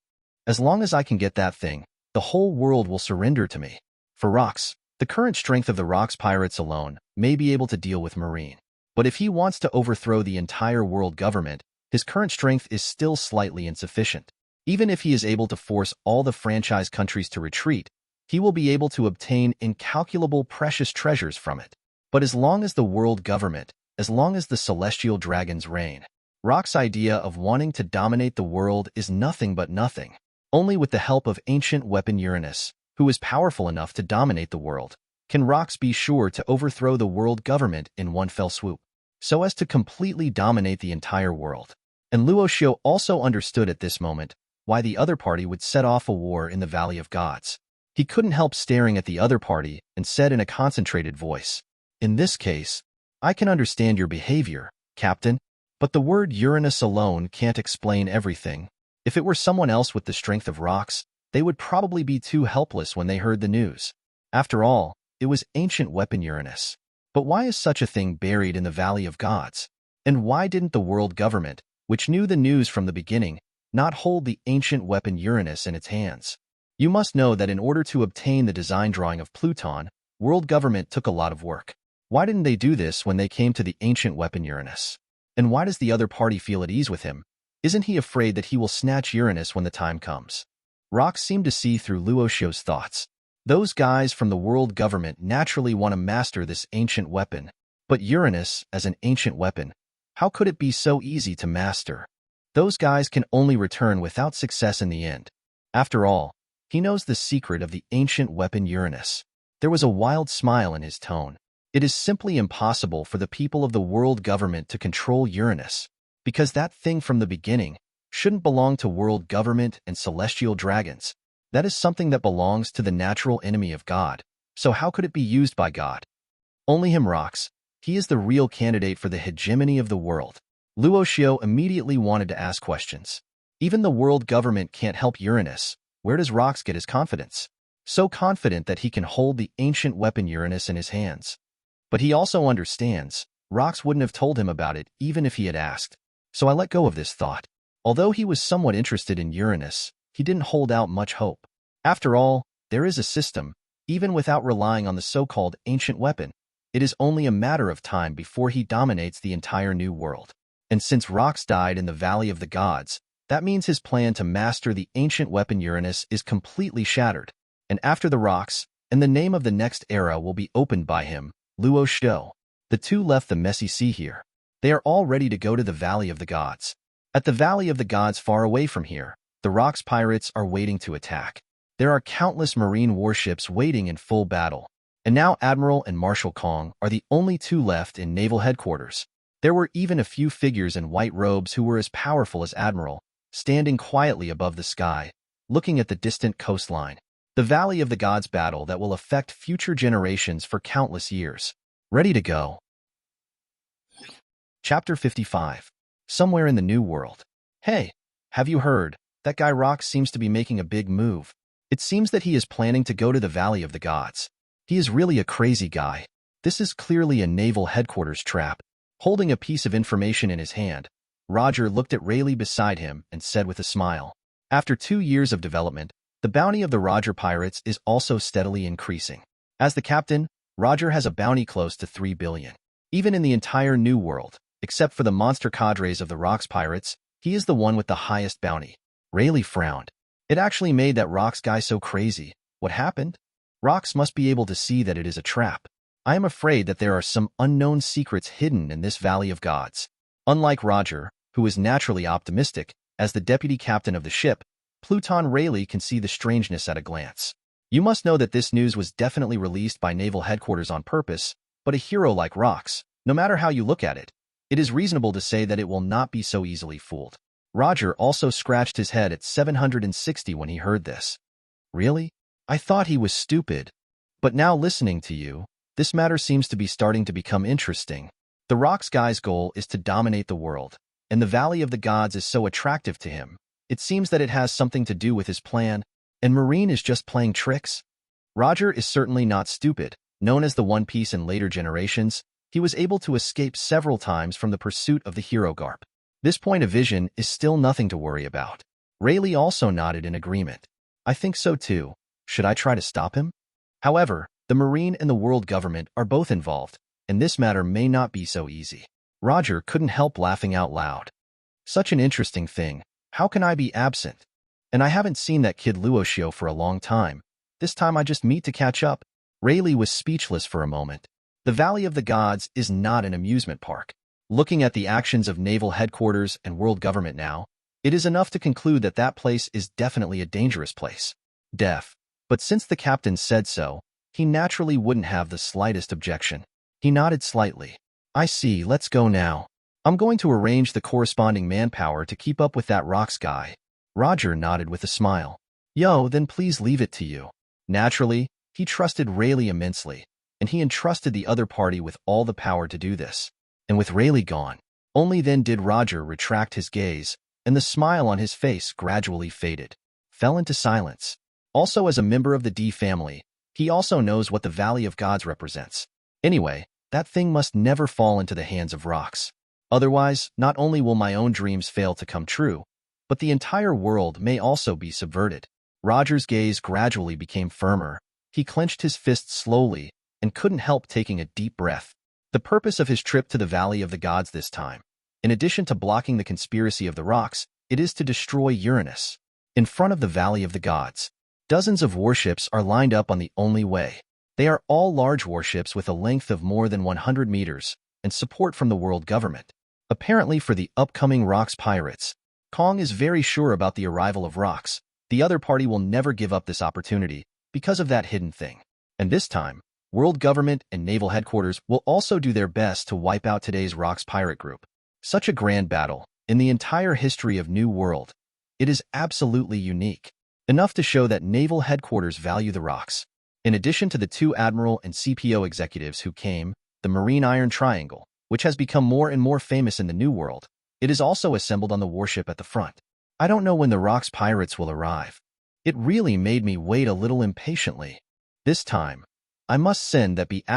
As long as I can get that thing, the whole world will surrender to me. For Rox, the current strength of the Rox pirates alone may be able to deal with Marine. But if he wants to overthrow the entire world government, his current strength is still slightly insufficient. Even if he is able to force all the franchise countries to retreat, he will be able to obtain incalculable precious treasures from it. But as long as the world government, as long as the celestial dragons reign, Rox's idea of wanting to dominate the world is nothing but nothing. Only with the help of ancient weapon Uranus, who is powerful enough to dominate the world, can Rox be sure to overthrow the world government in one fell swoop, so as to completely dominate the entire world. And Luo Xiu also understood at this moment why the other party would set off a war in the Valley of Gods. He couldn't help staring at the other party and said in a concentrated voice, "In this case, I can understand your behavior, Captain, but the word Uranus alone can't explain everything. If it were someone else with the strength of Rox, they would probably be too helpless when they heard the news. After all, it was ancient weapon Uranus. But why is such a thing buried in the Valley of Gods? And why didn't the world government, which knew the news from the beginning, not hold the ancient weapon Uranus in its hands? You must know that in order to obtain the design drawing of Pluton, world government took a lot of work. Why didn't they do this when they came to the ancient weapon Uranus? And why does the other party feel at ease with him? Isn't he afraid that he will snatch Uranus when the time comes?" Rox seemed to see through Luo Xiu's thoughts. Those guys from the world government naturally want to master this ancient weapon. But Uranus, as an ancient weapon, how could it be so easy to master? Those guys can only return without success in the end. After all, he knows the secret of the ancient weapon Uranus. There was a wild smile in his tone. It is simply impossible for the people of the world government to control Uranus, because that thing from the beginning shouldn't belong to world government and celestial dragons. That is something that belongs to the natural enemy of God. So how could it be used by God? Only him Rox. He is the real candidate for the hegemony of the world. Luo Xiu immediately wanted to ask questions. Even the world government can't help Uranus. Where does Rox get his confidence? So confident that he can hold the ancient weapon Uranus in his hands. But he also understands, Rox wouldn't have told him about it even if he had asked. So I let go of this thought. Although he was somewhat interested in Uranus, he didn't hold out much hope. After all, there is a system, even without relying on the so-called ancient weapon. It is only a matter of time before he dominates the entire new world. And since Rox died in the Valley of the Gods, that means his plan to master the ancient weapon Uranus is completely shattered. And after the Rox, and the name of the next era will be opened by him, Luo Xiu. The two left the messy sea here. They are all ready to go to the Valley of the Gods. At the Valley of the Gods far away from here, the Rox pirates are waiting to attack. There are countless marine warships waiting in full battle. And now Admiral and Marshal Kong are the only two left in naval headquarters. There were even a few figures in white robes who were as powerful as Admiral, standing quietly above the sky, looking at the distant coastline. The Valley of the Gods battle that will affect future generations for countless years. Ready to go. Chapter 55. Somewhere in the New World. Hey, have you heard? That guy Rox seems to be making a big move. It seems that he is planning to go to the Valley of the Gods. He is really a crazy guy. This is clearly a naval headquarters trap. Holding a piece of information in his hand, Roger looked at Rayleigh beside him and said with a smile, "After 2 years of development, the bounty of the Roger pirates is also steadily increasing. As the captain, Roger has a bounty close to 3 billion. Even in the entire New World, except for the monster cadres of the Rox pirates, he is the one with the highest bounty." Rayleigh frowned. It actually made that Rox guy so crazy. What happened? Rox must be able to see that it is a trap. I am afraid that there are some unknown secrets hidden in this Valley of Gods. Unlike Roger, who is naturally optimistic, as the deputy captain of the ship, Pluton Rayleigh can see the strangeness at a glance. You must know that this news was definitely released by naval headquarters on purpose, but a hero like Rocks, no matter how you look at it, it is reasonable to say that it will not be so easily fooled. Roger also scratched his head at 760 when he heard this. Really? I thought he was stupid. But now listening to you, this matter seems to be starting to become interesting. The Rocks guy's goal is to dominate the world, and the Valley of the Gods is so attractive to him. It seems that it has something to do with his plan, and Marine is just playing tricks. Roger is certainly not stupid. Known as the One Piece in later generations, he was able to escape several times from the pursuit of the hero Garp. This point of vision is still nothing to worry about. Rayleigh also nodded in agreement. I think so too. Should I try to stop him? However, the Marine and the world government are both involved, and this matter may not be so easy. Roger couldn't help laughing out loud. Such an interesting thing. How can I be absent? And I haven't seen that kid Luo Xiu for a long time. This time I just meet to catch up. Rayleigh was speechless for a moment. The Valley of the Gods is not an amusement park. Looking at the actions of naval headquarters and world government now, it is enough to conclude that that place is definitely a dangerous place. But since the captain said so, he naturally wouldn't have the slightest objection. He nodded slightly. I see, let's go now. I'm going to arrange the corresponding manpower to keep up with that Rocks guy. Roger nodded with a smile. Yo, then please leave it to you. Naturally, he trusted Rayleigh immensely, and he entrusted the other party with all the power to do this. And with Rayleigh gone, only then did Roger retract his gaze, and the smile on his face gradually faded, fell into silence. Also, as a member of the D family, he also knows what the Valley of Gods represents. Anyway, that thing must never fall into the hands of Rocks. Otherwise, not only will my own dreams fail to come true, but the entire world may also be subverted. Roger's gaze gradually became firmer. He clenched his fists slowly and couldn't help taking a deep breath. The purpose of his trip to the Valley of the Gods this time, in addition to blocking the conspiracy of the Rocks, it is to destroy Uranus. In front of the Valley of the Gods, dozens of warships are lined up on the only way. They are all large warships with a length of more than 100 meters and support from the world government. Apparently for the upcoming Rocks pirates, Kong is very sure about the arrival of Rocks. The other party will never give up this opportunity because of that hidden thing. And this time, world government and naval headquarters will also do their best to wipe out today's Rocks pirate group. Such a grand battle in the entire history of New World. It is absolutely unique. Enough to show that naval headquarters value the Rocks. In addition to the two admiral and CPO executives who came, the Marine Iron Triangle, which has become more and more famous in the New World, it is also assembled on the warship at the front. I don't know when the Rocks pirates will arrive. It really made me wait a little impatiently. This time, I must send that be ********* D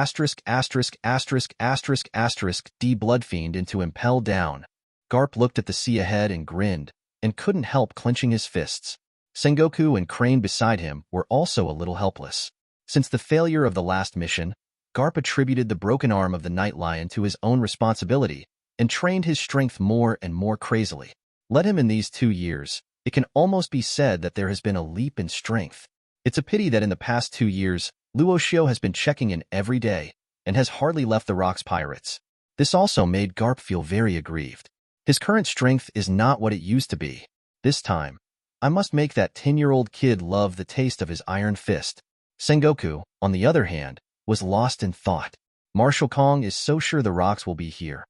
Bloodfiend into impel down. Garp looked at the sea ahead and grinned, and couldn't help clenching his fists. Sengoku and Crane beside him were also a little helpless. Since the failure of the last mission, Garp attributed the broken arm of the Night Lion to his own responsibility and trained his strength more and more crazily. Let him in these 2 years, it can almost be said that there has been a leap in strength. It's a pity that in the past 2 years, Luo Xiu has been checking in every day and has hardly left the Rocks pirates. This also made Garp feel very aggrieved. His current strength is not what it used to be. This time, I must make that 10-year-old kid love the taste of his iron fist. Sengoku, on the other hand, was lost in thought. Marshal Kong is so sure the Rocks will be here.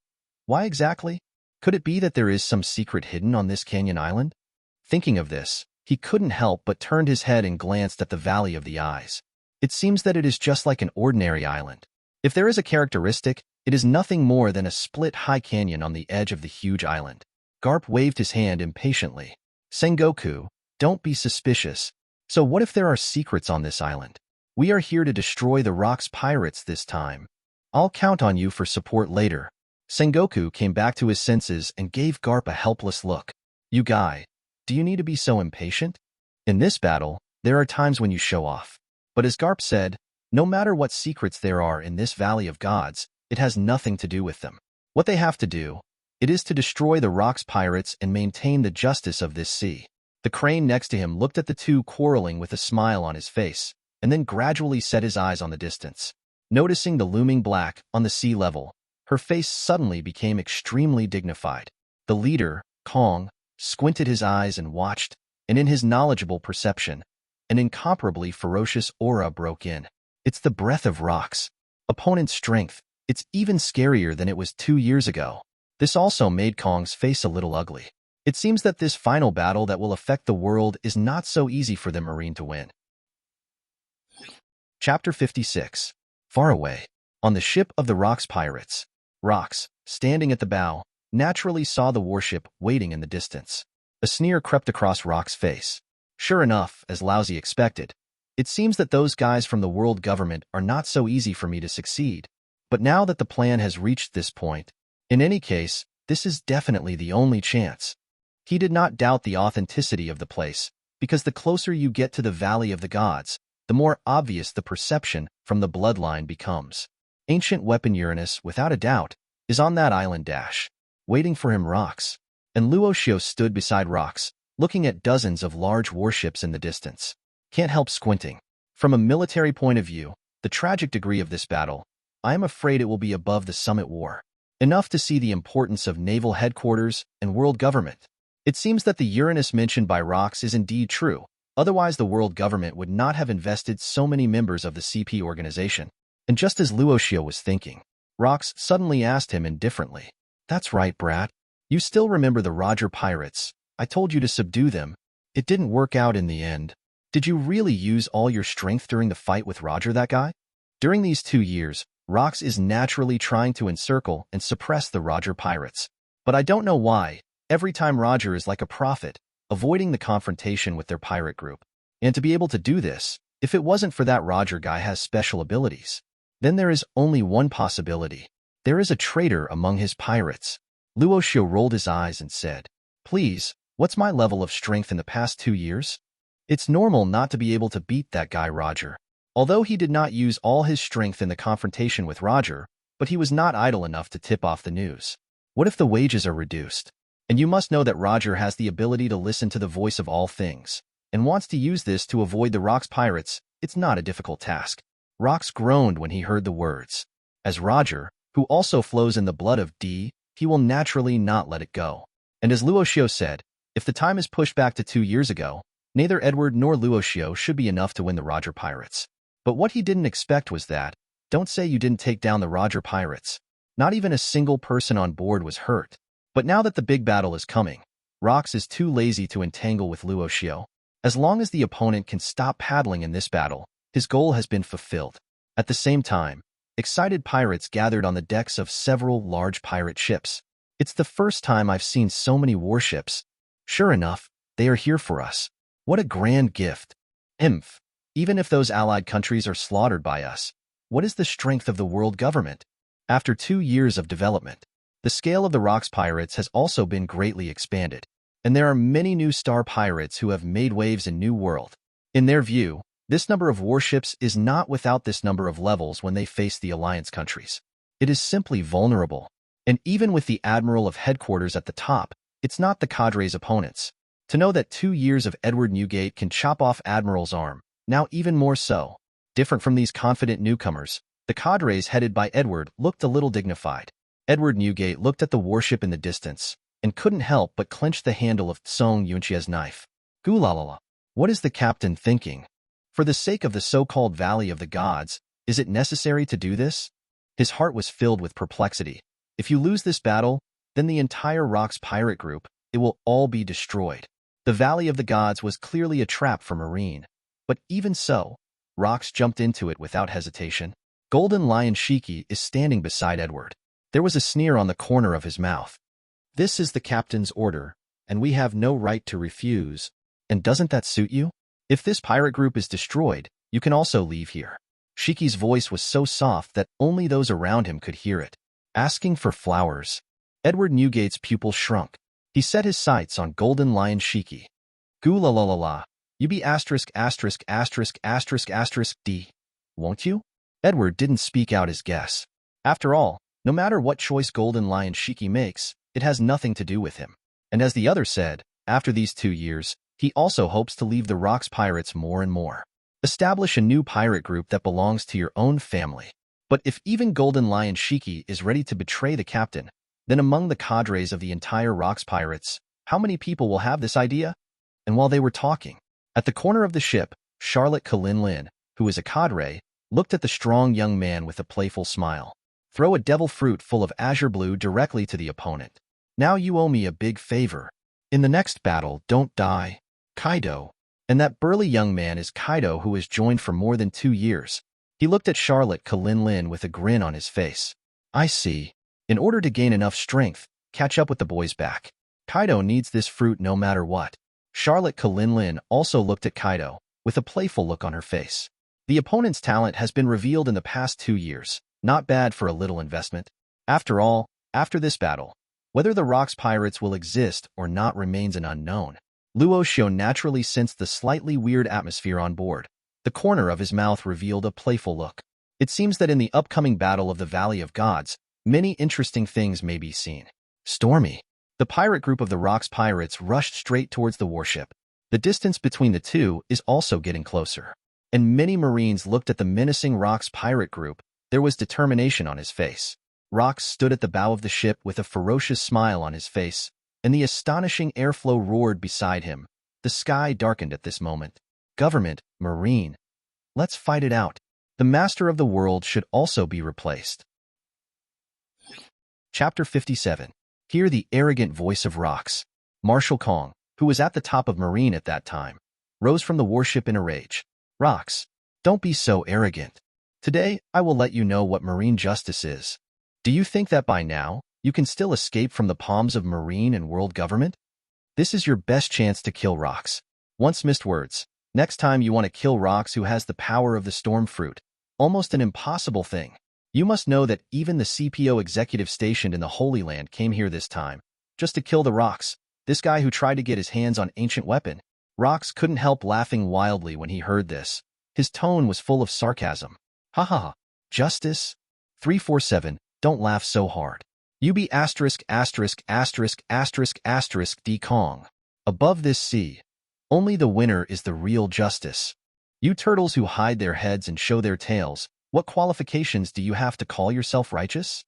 Why exactly? Could it be that there is some secret hidden on this canyon island? Thinking of this, he couldn't help but turned his head and glanced at the Valley of the Eyes. It seems that it is just like an ordinary island. If there is a characteristic, it is nothing more than a split high canyon on the edge of the huge island. Garp waved his hand impatiently. Sengoku, don't be suspicious. So what if there are secrets on this island? We are here to destroy the Rocks pirates this time. I'll count on you for support later. Sengoku came back to his senses and gave Garp a helpless look. You guy, do you need to be so impatient? In this battle, there are times when you show off. But as Garp said, no matter what secrets there are in this Valley of Gods, it has nothing to do with them. What they have to do, it is to destroy the Rocks pirates and maintain the justice of this sea. The Crane next to him looked at the two quarreling with a smile on his face, and then gradually set his eyes on the distance. Noticing the looming black on the sea level, her face suddenly became extremely dignified. The leader, Kong, squinted his eyes and watched, and in his knowledgeable perception, an incomparably ferocious aura broke in. It's the breath of rocks. Opponent's strength. It's even scarier than it was 2 years ago. This also made Kong's face a little ugly. It seems that this final battle that will affect the world is not so easy for the Marine to win. Chapter 56. Far away. On the ship of the Rocks pirates. Rocks, standing at the bow, naturally saw the warship waiting in the distance. A sneer crept across Rock's face. Sure enough, as Lousy expected, it seems that those guys from the world government are not so easy for me to succeed. But now that the plan has reached this point, in any case, this is definitely the only chance. He did not doubt the authenticity of the place, because the closer you get to the Valley of the Gods, the more obvious the perception from the bloodline becomes. Ancient weapon Uranus, without a doubt, is on that island dash. Waiting for him Rocks. And Luo Xiu stood beside Rocks, looking at dozens of large warships in the distance. Can't help squinting. From a military point of view, the tragic degree of this battle, I am afraid it will be above the Summit War. Enough to see the importance of naval headquarters and world government. It seems that the Uranus mentioned by Rocks is indeed true, otherwise the world government would not have invested so many members of the CP organization. And just as Luo Xiu was thinking, Rocks suddenly asked him indifferently, "That's right, brat. You still remember the Roger pirates? I told you to subdue them. It didn't work out in the end. Did you really use all your strength during the fight with Roger, that guy?" During these 2 years, Rocks is naturally trying to encircle and suppress the Roger pirates. But I don't know why. Every time Roger is like a prophet, avoiding the confrontation with their pirate group. And to be able to do this, if it wasn't for that Roger guy has special abilities, then there is only one possibility. There is a traitor among his pirates. Luo Xiu rolled his eyes and said, "Please, what's my level of strength in the past 2 years? It's normal not to be able to beat that guy Roger." Although he did not use all his strength in the confrontation with Roger, but he was not idle enough to tip off the news. What if the wages are reduced? And you must know that Roger has the ability to listen to the voice of all things, and wants to use this to avoid the Rocks pirates. It's not a difficult task. Rocks groaned when he heard the words. As Roger, who also flows in the blood of D, he will naturally not let it go. And as Luo Xiu said, if the time is pushed back to 2 years ago, neither Edward nor Luo Xiu should be enough to win the Roger pirates. But what he didn't expect was that, don't say you didn't take down the Roger pirates. Not even a single person on board was hurt. But now that the big battle is coming, Rocks is too lazy to entangle with Luo Xiu. As long as the opponent can stop paddling in this battle, his goal has been fulfilled. At the same time, excited pirates gathered on the decks of several large pirate ships. It's the first time I've seen so many warships. Sure enough, they are here for us. What a grand gift. Even if those allied countries are slaughtered by us, what is the strength of the world government? After 2 years of development, the scale of the Rocks pirates has also been greatly expanded, and there are many new star pirates who have made waves in New World. In their view, this number of warships is not without this number of levels when they face the alliance countries. It is simply vulnerable. And even with the Admiral of Headquarters at the top, it's not the cadre's opponents. To know that 2 years of Edward Newgate can chop off Admiral's arm, now even more so. Different from these confident newcomers, the cadres headed by Edward looked a little dignified. Edward Newgate looked at the warship in the distance, and couldn't help but clench the handle of Tsong Yunqia's knife. Gulalala. What is the captain thinking? For the sake of the so-called Valley of the Gods, is it necessary to do this? His heart was filled with perplexity. If you lose this battle, then the entire Rocks pirate group, it will all be destroyed. The Valley of the Gods was clearly a trap for Marine. But even so, Rocks jumped into it without hesitation. Golden Lion Shiki is standing beside Edward. There was a sneer on the corner of his mouth. "This is the captain's order, and we have no right to refuse. And doesn't that suit you? If this pirate group is destroyed, you can also leave here." Shiki's voice was so soft that only those around him could hear it. Asking for flowers. Edward Newgate's pupil shrunk. He set his sights on Golden Lion Shiki. "Goo-la-la-la-la. You be *******D, won't you?" Edward didn't speak out his guess. After all, no matter what choice Golden Lion Shiki makes, it has nothing to do with him. And as the other said, after these 2 years, he also hopes to leave the Rocks pirates more and more. Establish a new pirate group that belongs to your own family. But if even Golden Lion Shiki is ready to betray the captain, then among the cadres of the entire Rocks pirates, how many people will have this idea? And while they were talking, at the corner of the ship, Charlotte Kalin, who is a cadre, looked at the strong young man with a playful smile. Throw a devil fruit full of azure blue directly to the opponent. Now you owe me a big favor. In the next battle, don't die. Kaido. And that burly young man is Kaido, who has joined for more than 2 years. He looked at Charlotte Kalin with a grin on his face. I see. In order to gain enough strength, catch up with the boys back. Kaido needs this fruit no matter what. Charlotte Kalin also looked at Kaido, with a playful look on her face. The opponent's talent has been revealed in the past 2 years. Not bad for a little investment. After all, after this battle, whether the Rocks Pirates will exist or not remains an unknown. Luo Xiu naturally sensed the slightly weird atmosphere on board. The corner of his mouth revealed a playful look. It seems that in the upcoming battle of the Valley of Gods, many interesting things may be seen. Stormy. The pirate group of the Rocks Pirates rushed straight towards the warship. The distance between the two is also getting closer. And many Marines looked at the menacing Rocks pirate group. There was determination on his face. Rocks stood at the bow of the ship with a ferocious smile on his face, and the astonishing airflow roared beside him. The sky darkened at this moment. Government, Marine. Let's fight it out. The master of the world should also be replaced. Chapter 57. Hear the arrogant voice of Rocks. Marshal Kong, who was at the top of Marine at that time, rose from the warship in a rage. Rocks, don't be so arrogant. Today, I will let you know what Marine justice is. Do you think that by now, you can still escape from the palms of Marine and world government? This is your best chance to kill Rocks. Once missed words. Next time you want to kill Rocks, who has the power of the storm fruit. Almost an impossible thing. You must know that even the CPO executive stationed in the Holy Land came here this time, just to kill the Rocks. This guy who tried to get his hands on ancient weapon. Rocks couldn't help laughing wildly when he heard this. His tone was full of sarcasm. Ha ha ha. Justice? 347, don't laugh so hard. You be asterisk asterisk asterisk asterisk asterisk D Kong. Above this sea, only the winner is the real justice. You turtles who hide their heads and show their tails, what qualifications do you have to call yourself righteous?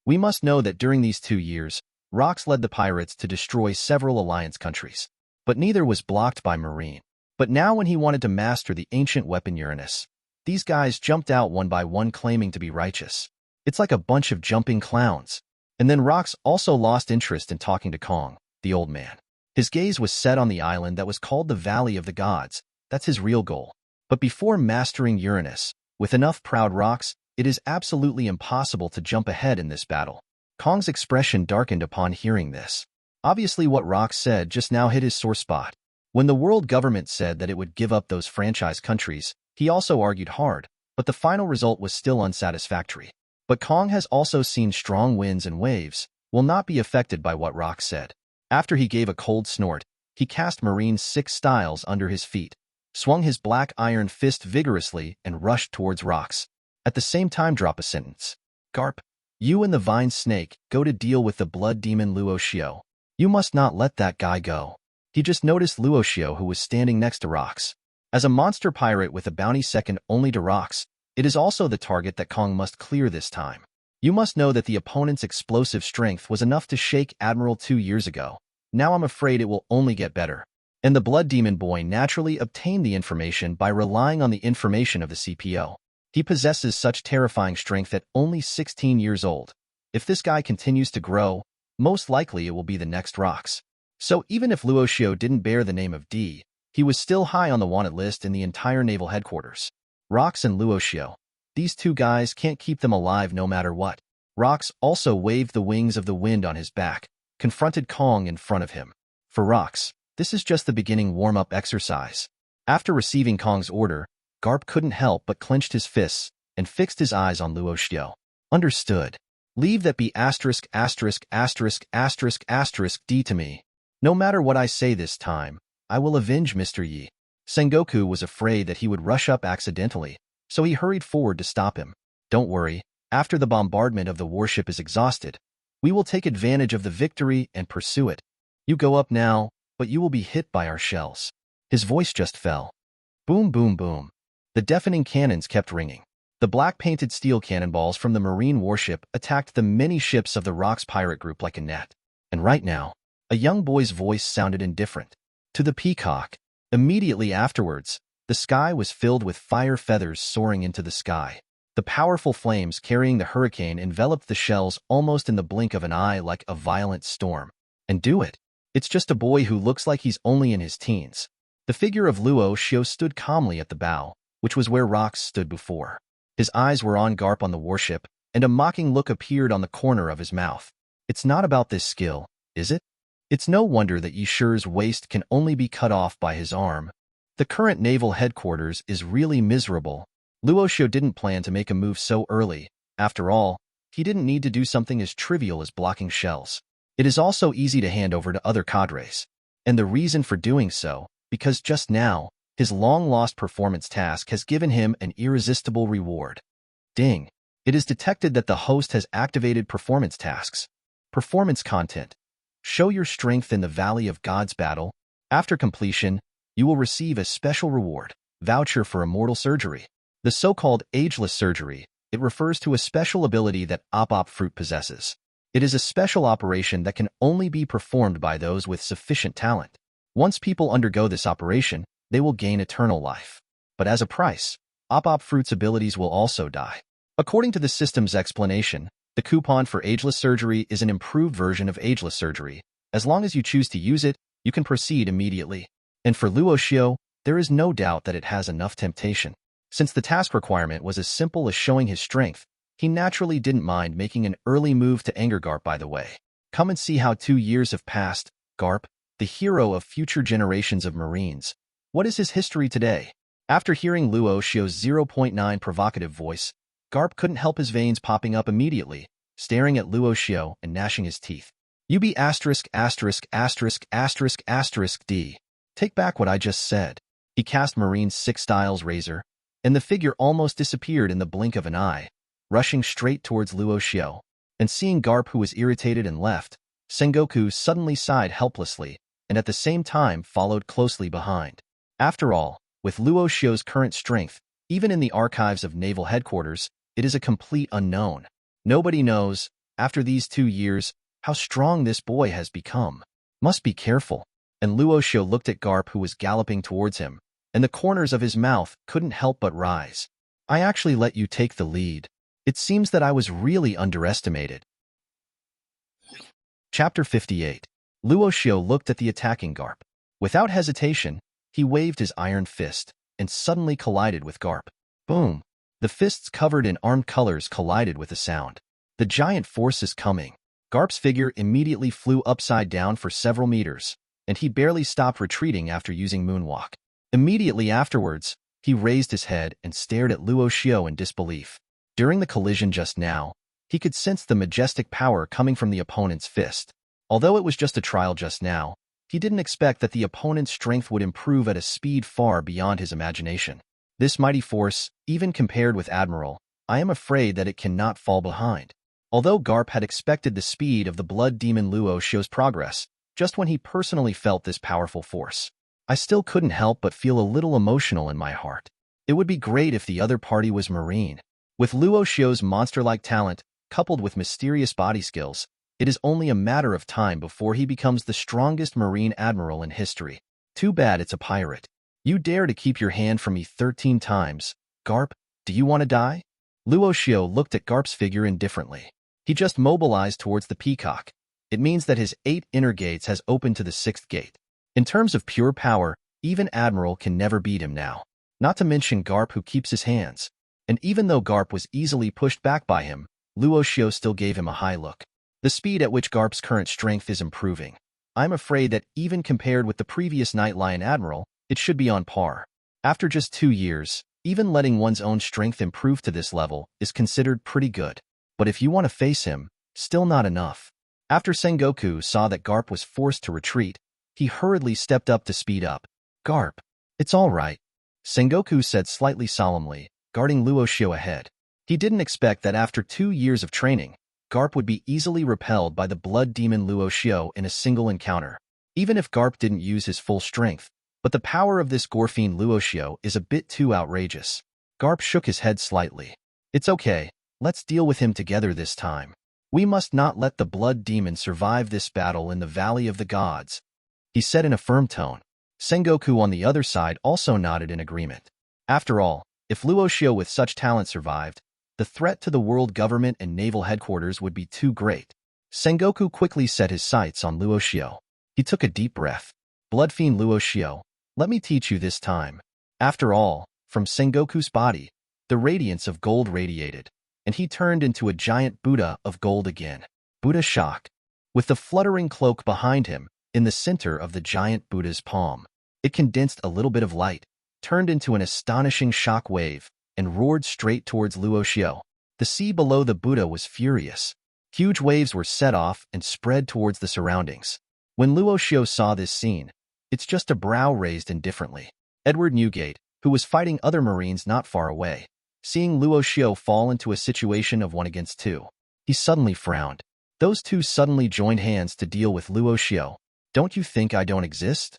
We must know that during these 2 years, Rocks led the pirates to destroy several alliance countries, but neither was blocked by Marine. But now when he wanted to master the ancient weapon Uranus, these guys jumped out one by one claiming to be righteous. It's like a bunch of jumping clowns. And then Rocks also lost interest in talking to Kong, the old man. His gaze was set on the island that was called the Valley of the Gods. That's his real goal. But before mastering Uranus, with enough proud Rocks, it is absolutely impossible to jump ahead in this battle. Kong's expression darkened upon hearing this. Obviously what Rocks said just now hit his sore spot. When the world government said that it would give up those franchise countries, he also argued hard, but the final result was still unsatisfactory. But Kong has also seen strong winds and waves, will not be affected by what Rocks said. After he gave a cold snort, he cast Marine's 6 styles under his feet, swung his black iron fist vigorously and rushed towards Rocks. At the same time drop a sentence. Garp, you and the vine snake go to deal with the blood demon Luo Xiu. You must not let that guy go. He just noticed Luo Xiu, who was standing next to Rocks. As a monster pirate with a bounty second only to Rocks, it is also the target that Kong must clear this time. You must know that the opponent's explosive strength was enough to shake Admiral 2 years ago. Now I'm afraid it will only get better. And the Blood Demon boy naturally obtained the information by relying on the information of the CPO. He possesses such terrifying strength at only 16 years old. If this guy continues to grow, most likely it will be the next Rocks. So even if Luo Xiu didn't bear the name of D, he was still high on the wanted list in the entire naval headquarters. Rocks and Luo Xiu. These 2 guys can't keep them alive no matter what. Rocks also waved the wings of the wind on his back, confronted Kong in front of him. For Rocks, this is just the beginning warm-up exercise. After receiving Kong's order, Garp couldn't help but clenched his fists and fixed his eyes on Luo Xiu. Understood. Leave that be asterisk asterisk asterisk asterisk asterisk D to me. No matter what I say this time, I will avenge Mr. Yi. Sengoku was afraid that he would rush up accidentally, so he hurried forward to stop him. Don't worry, after the bombardment of the warship is exhausted, we will take advantage of the victory and pursue it. You go up now, but you will be hit by our shells. His voice just fell. Boom, boom, boom. The deafening cannons kept ringing. The black-painted steel cannonballs from the Marine warship attacked the many ships of the Rocks pirate group like a net. And right now, a young boy's voice sounded indifferent. To the peacock. Immediately afterwards, The sky was filled with fire feathers soaring into the sky. The powerful flames carrying the hurricane enveloped the shells almost in the blink of an eye like a violent storm. And do it. It's just a boy who looks like he's only in his teens. The figure of Luo Xiu stood calmly at the bow, which was where rocks stood before. His eyes were on Garp on the warship, and a mocking look appeared on the corner of his mouth. It's not about this skill, is it? It's no wonder that Yi Shi's waist can only be cut off by his arm. The current naval headquarters is really miserable. Luo Xiu didn't plan to make a move so early. After all, he didn't need to do something as trivial as blocking shells. It is also easy to hand over to other cadres. And the reason for doing so, because just now, his long-lost performance task has given him an irresistible reward. Ding! It is detected that the host has activated performance tasks. Performance content. Show your strength in the Valley of Gods battle. After completion, you will receive a special reward, voucher for immortal surgery. The so-called ageless surgery, it refers to a special ability that Op Fruit possesses. It is a special operation that can only be performed by those with sufficient talent. Once people undergo this operation, they will gain eternal life. But as a price, Op Fruit's abilities will also die. According to the system's explanation, the coupon for ageless surgery is an improved version of ageless surgery. As long as you choose to use it, you can proceed immediately. And for Luo Xiu, there is no doubt that it has enough temptation. Since the task requirement was as simple as showing his strength, he naturally didn't mind making an early move to anger Garp by the way. Come and see how 2 years have passed, Garp, the hero of future generations of Marines. What is his history today? After hearing Luo Xiu's 0.9 provocative voice, Garp couldn't help his veins popping up immediately, staring at Luo Xiu and gnashing his teeth. You be asterisk asterisk asterisk asterisk asterisk D. Take back what I just said. He cast Marine's 6 styles razor, and the figure almost disappeared in the blink of an eye, rushing straight towards Luo Xiu. And seeing Garp, who was irritated and left, Sengoku suddenly sighed helplessly, and at the same time followed closely behind. After all, with Luo Xiu's current strength, even in the archives of naval headquarters, it is a complete unknown. Nobody knows, after these 2 years, how strong this boy has become. Must be careful. And Luo Xiu looked at Garp, who was galloping towards him, and the corners of his mouth couldn't help but rise. I actually let you take the lead. It seems that I was really underestimated. Chapter 58. Luo Xiu looked at the attacking Garp. Without hesitation, he waved his iron fist, and suddenly collided with Garp. Boom! The fists covered in armed colors collided with a sound. The giant force is coming. Garp's figure immediately flew upside down for several meters, and he barely stopped retreating after using Moonwalk. Immediately afterwards, he raised his head and stared at Luo Xiu in disbelief. During the collision just now, he could sense the majestic power coming from the opponent's fist. Although it was just a trial just now, he didn't expect that the opponent's strength would improve at a speed far beyond his imagination. This mighty force, even compared with Admiral, I am afraid that it cannot fall behind. Although Garp had expected the speed of the blood demon Luo Xiu's progress, just when he personally felt this powerful force, I still couldn't help but feel a little emotional in my heart. It would be great if the other party was Marine. With Luo Xiu's monster-like talent, coupled with mysterious body skills, it is only a matter of time before he becomes the strongest Marine admiral in history. Too bad it's a pirate. You dare to keep your hand from me 13 times. Garp, do you want to die? Luo Xiu looked at Garp's figure indifferently. He just mobilized towards the peacock. It means that his 8 inner gates has opened to the 6th gate. In terms of pure power, even Admiral can never beat him now. Not to mention Garp, who keeps his hands. And even though Garp was easily pushed back by him, Luo Xiu still gave him a high look. The speed at which Garp's current strength is improving. I'm afraid that even compared with the previous Night Lion Admiral, it should be on par. After just 2 years, even letting one's own strength improve to this level is considered pretty good. But if you want to face him, still not enough. After Sengoku saw that Garp was forced to retreat, he hurriedly stepped up to speed up. Garp, it's all right, Sengoku said slightly solemnly, guarding Luo Xiu ahead. He didn't expect that after 2 years of training, Garp would be easily repelled by the blood demon Luo Xiu in a single encounter. Even if Garp didn't use his full strength, but the power of this gore-fiend Luo Xiu is a bit too outrageous. Garp shook his head slightly. It's okay, let's deal with him together this time. We must not let the blood demon survive this battle in the Valley of the Gods, he said in a firm tone. Sengoku on the other side also nodded in agreement. After all, if Luo Xiu with such talent survived, the threat to the world government and naval headquarters would be too great. Sengoku quickly set his sights on Luo Xiu. He took a deep breath. Blood fiend Luo Xiu, let me teach you this time. After all, from Sengoku's body, the radiance of gold radiated, and he turned into a giant Buddha of gold again. Buddha shocked. With the fluttering cloak behind him, in the center of the giant Buddha's palm, it condensed a little bit of light, turned into an astonishing shock wave, and roared straight towards Luo Xiu. The sea below the Buddha was furious. Huge waves were set off and spread towards the surroundings. When Luo Xiu saw this scene, its just a brow raised indifferently. Edward Newgate, who was fighting other Marines not far away, seeing Luo Xiu fall into a situation of 1 against 2, he suddenly frowned. Those two suddenly joined hands to deal with Luo Xiu. Don't you think I don't exist?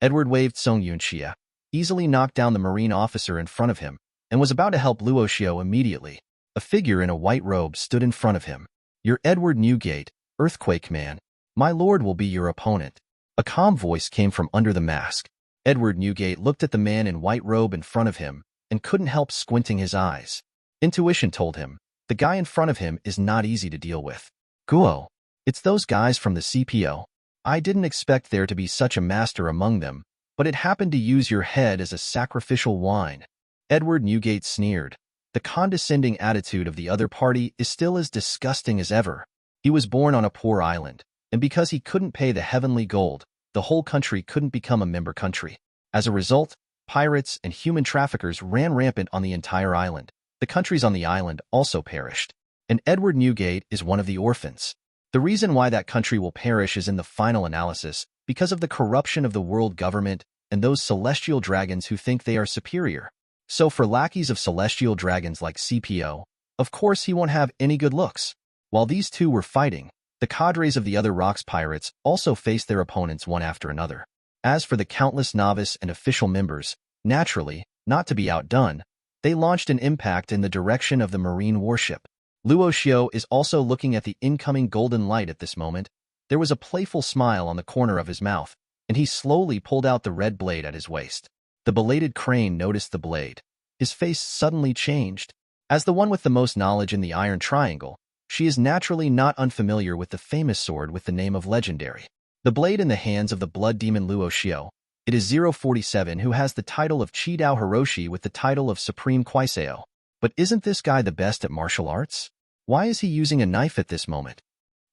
Edward waved Song Yunxia, easily knocked down the Marine officer in front of him, and was about to help Luo Xiu immediately. A figure in a white robe stood in front of him. You're Edward Newgate, Earthquake Man. My lord will be your opponent. A calm voice came from under the mask. Edward Newgate looked at the man in white robe in front of him and couldn't help squinting his eyes. Intuition told him, the guy in front of him is not easy to deal with. Guo, it's those guys from the CPO. I didn't expect there to be such a master among them, but it happened to use your head as a sacrificial wine. Edward Newgate sneered. The condescending attitude of the other party is still as disgusting as ever. He was born on a poor island, and because he couldn't pay the heavenly gold, the whole country couldn't become a member country. As a result, pirates and human traffickers ran rampant on the entire island. The countries on the island also perished. And Edward Newgate is one of the orphans. The reason why that country will perish is in the final analysis, because of the corruption of the world government and those celestial dragons who think they are superior. So for lackeys of celestial dragons like CPO, of course he won't have any good looks. While these two were fighting, the cadres of the other Rocks pirates also faced their opponents one after another. As for the countless novice and official members, naturally, not to be outdone, they launched an impact in the direction of the marine warship. Luo Xiu is also looking at the incoming golden light at this moment. There was a playful smile on the corner of his mouth, and he slowly pulled out the red blade at his waist. The belated Crane noticed the blade. His face suddenly changed. As the one with the most knowledge in the Iron Triangle, she is naturally not unfamiliar with the famous sword with the name of Legendary. The blade in the hands of the blood demon Luo Xiu. It is 047 who has the title of Chidao Hiroshi with the title of Supreme Kwaiseo. But isn't this guy the best at martial arts? Why is he using a knife at this moment?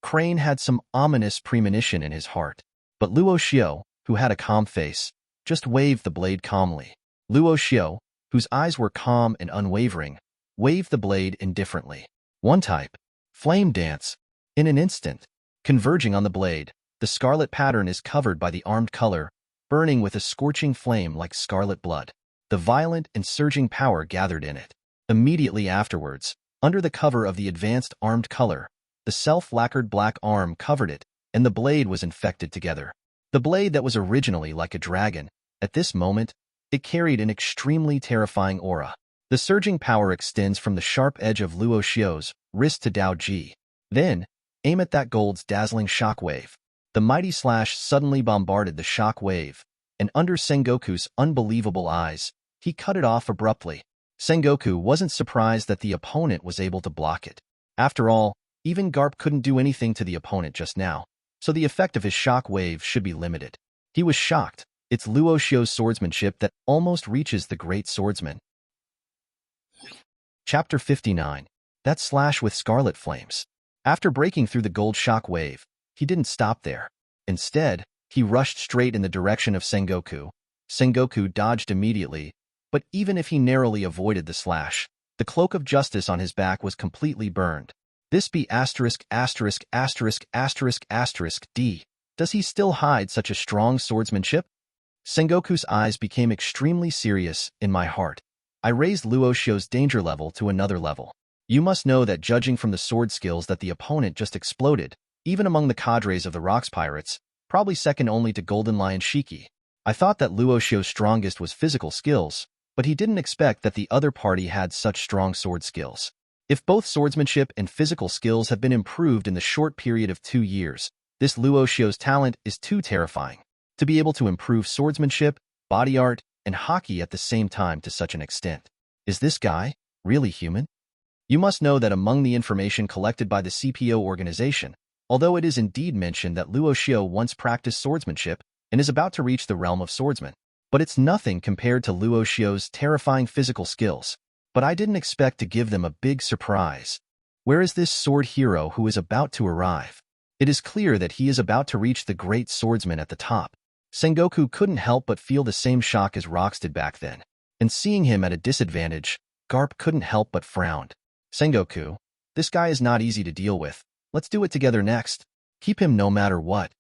Crane had some ominous premonition in his heart. But Luo Xiu, who had a calm face, just waved the blade calmly. Luo Xiu, whose eyes were calm and unwavering, waved the blade indifferently. One type. Flame dance. In an instant, converging on the blade, the scarlet pattern is covered by the armed color, burning with a scorching flame like scarlet blood. The violent and surging power gathered in it. Immediately afterwards, under the cover of the advanced armed color, the self-lacquered black arm covered it, and the blade was infected together. The blade that was originally like a dragon, at this moment, it carried an extremely terrifying aura. The surging power extends from the sharp edge of Luo Xiu's wrist to Dao Ji. Then, aim at that gold's dazzling shockwave. The mighty slash suddenly bombarded the shockwave, and under Sengoku's unbelievable eyes, he cut it off abruptly. Sengoku wasn't surprised that the opponent was able to block it. After all, even Garp couldn't do anything to the opponent just now, so the effect of his shockwave should be limited. He was shocked. It's Luo Xiu's swordsmanship that almost reaches the great swordsman. Chapter 59. That slash with scarlet flames. After breaking through the gold shock wave, he didn't stop there. Instead, he rushed straight in the direction of Sengoku. Sengoku dodged immediately, but even if he narrowly avoided the slash, the cloak of justice on his back was completely burned. This be asterisk asterisk asterisk asterisk asterisk D. Does he still hide such a strong swordsmanship? Sengoku's eyes became extremely serious in my heart. I raised Luo Xiu's danger level to another level. You must know that judging from the sword skills that the opponent just exploded, even among the cadres of the Rocks Pirates, probably second only to Golden Lion Shiki. I thought that Luo Xiu's strongest was physical skills, but he didn't expect that the other party had such strong sword skills. If both swordsmanship and physical skills have been improved in the short period of 2 years, this Luo Xiu's talent is too terrifying. to be able to improve swordsmanship, body art, and hockey at the same time to such an extent. Is this guy really human? You must know that among the information collected by the CPO organization, although it is indeed mentioned that Luo Xiu once practiced swordsmanship and is about to reach the realm of swordsman, but it's nothing compared to Luo Xiu's terrifying physical skills. But I didn't expect to give them a big surprise. Where is this sword hero who is about to arrive? It is clear that he is about to reach the great swordsman at the top. Sengoku couldn't help but feel the same shock as Rox did back then. And seeing him at a disadvantage, Garp couldn't help but frown. Sengoku, this guy is not easy to deal with. Let's do it together next. Keep him no matter what.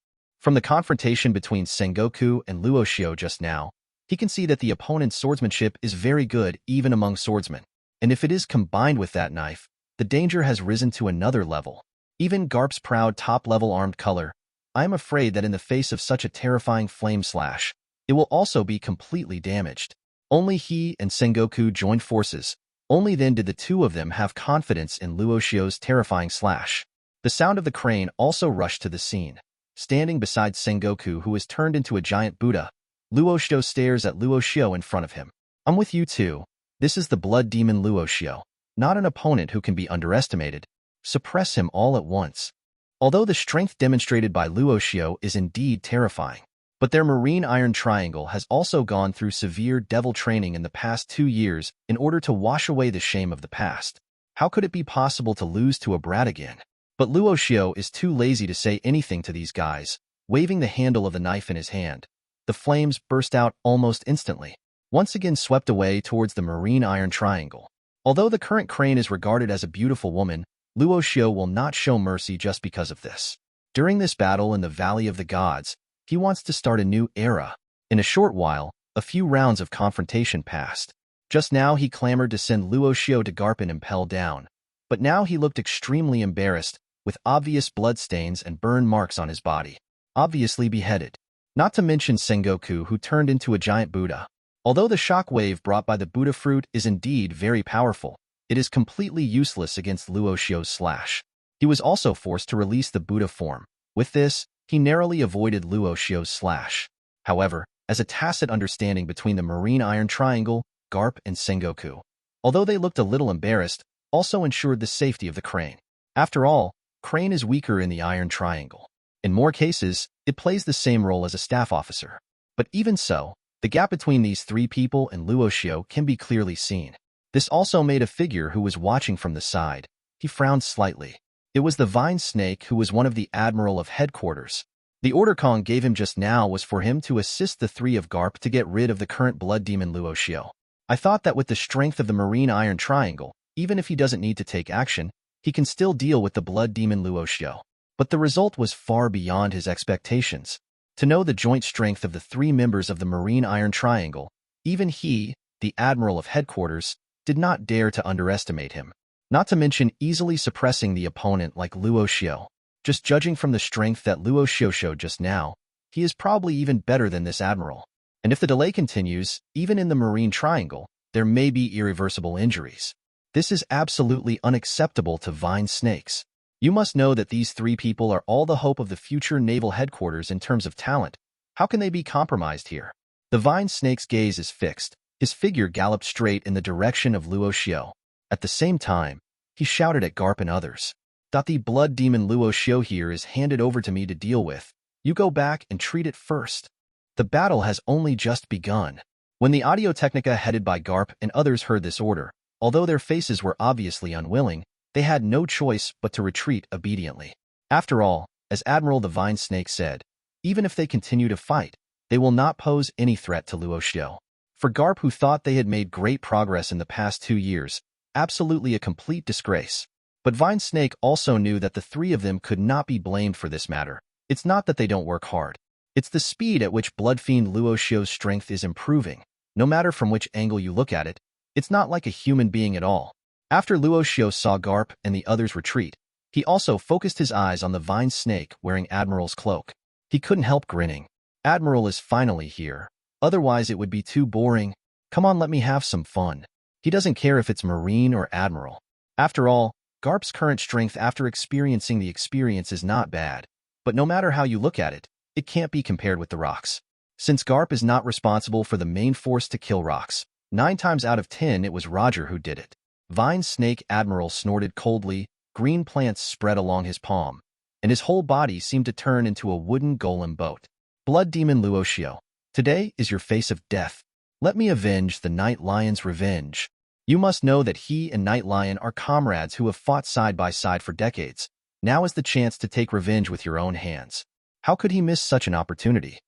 From the confrontation between Sengoku and Luo Xiu just now, he can see that the opponent's swordsmanship is very good even among swordsmen. And if it is combined with that knife, the danger has risen to another level. Even Garp's proud top-level armed color, I am afraid that in the face of such a terrifying flame slash, it will also be completely damaged. Only he and Sengoku joined forces. Only then did the two of them have confidence in Luo Xiu's terrifying slash. The sound of the crane also rushed to the scene. Standing beside Sengoku, who is turned into a giant Buddha, Luo Xiu stares at Luo Xiu in front of him. I'm with you too. This is the blood demon Luo Xiu, not an opponent who can be underestimated. Suppress him all at once. Although the strength demonstrated by Luo Xiu is indeed terrifying, but their marine iron triangle has also gone through severe devil training in the past 2 years in order to wash away the shame of the past. How could it be possible to lose to a brat again? But Luo Xiu is too lazy to say anything to these guys, waving the handle of the knife in his hand. The flames burst out almost instantly, once again swept away towards the marine iron triangle. Although the current crane is regarded as a beautiful woman, Luo Xiu will not show mercy just because of this. During this battle in the Valley of the Gods, he wants to start a new era. In a short while, a few rounds of confrontation passed. Just now he clamored to send Luo Xiu to Garp and impel down. But now he looked extremely embarrassed, with obvious bloodstains and burn marks on his body. Obviously beheaded. Not to mention Sengoku, who turned into a giant Buddha. Although the shock wave brought by the Buddha fruit is indeed very powerful, it is completely useless against Luo Xiu's slash. He was also forced to release the Buddha form. With this, he narrowly avoided Luo Xiu's slash. However, as a tacit understanding between the marine iron triangle, Garp and Sengoku, although they looked a little embarrassed, also ensured the safety of the crane. After all, crane is weaker in the iron triangle. In more cases, it plays the same role as a staff officer. But even so, the gap between these three people and Luo Xiu can be clearly seen. This also made a figure who was watching from the side. He frowned slightly. It was the vine snake who was one of the admiral of headquarters. The order Kong gave him just now was for him to assist the three of Garp to get rid of the current blood demon Luo Xiu. I thought that with the strength of the marine iron triangle, even if he doesn't need to take action, he can still deal with the blood demon Luo Xiu. But the result was far beyond his expectations. To know the joint strength of the three members of the marine iron triangle, even he, the admiral of headquarters, did not dare to underestimate him. Not to mention easily suppressing the opponent like Luo Xiu. Just judging from the strength that Luo Xiu showed just now, he is probably even better than this admiral. And if the delay continues, even in the marine triangle, there may be irreversible injuries. This is absolutely unacceptable to vine snakes. You must know that these three people are all the hope of the future naval headquarters in terms of talent. How can they be compromised here? The vine snake's gaze is fixed. His figure galloped straight in the direction of Luo Xiu. At the same time, he shouted at Garp and others. The blood demon Luo Xiu here is handed over to me to deal with. You go back and treat it first. The battle has only just begun. When the Audio Technica headed by Garp and others heard this order, although their faces were obviously unwilling, they had no choice but to retreat obediently. After all, as Admiral the Vine Snake said, even if they continue to fight, they will not pose any threat to Luo Xiu. For Garp, who thought they had made great progress in the past 2 years, absolutely a complete disgrace. But Vine Snake also knew that the three of them could not be blamed for this matter. It's not that they don't work hard. It's the speed at which Blood Fiend Luo Xiu's strength is improving. No matter from which angle you look at it, it's not like a human being at all. After Luo Xiu saw Garp and the others retreat, he also focused his eyes on the Vine Snake wearing Admiral's cloak. He couldn't help grinning. Admiral is finally here. Otherwise it would be too boring. Come on, let me have some fun. He doesn't care if it's Marine or Admiral. After all, Garp's current strength after experiencing the experience is not bad. But no matter how you look at it, it can't be compared with the rocks. Since Garp is not responsible for the main force to kill rocks, 9 times out of 10 it was Roger who did it. Vine Snake Admiral snorted coldly, green plants spread along his palm, and his whole body seemed to turn into a wooden golem boat. Blood Demon Luo Xiu, today is your face of death. Let me avenge the Night Lion's revenge. You must know that he and Night Lion are comrades who have fought side by side for decades. Now is the chance to take revenge with your own hands. How could he miss such an opportunity?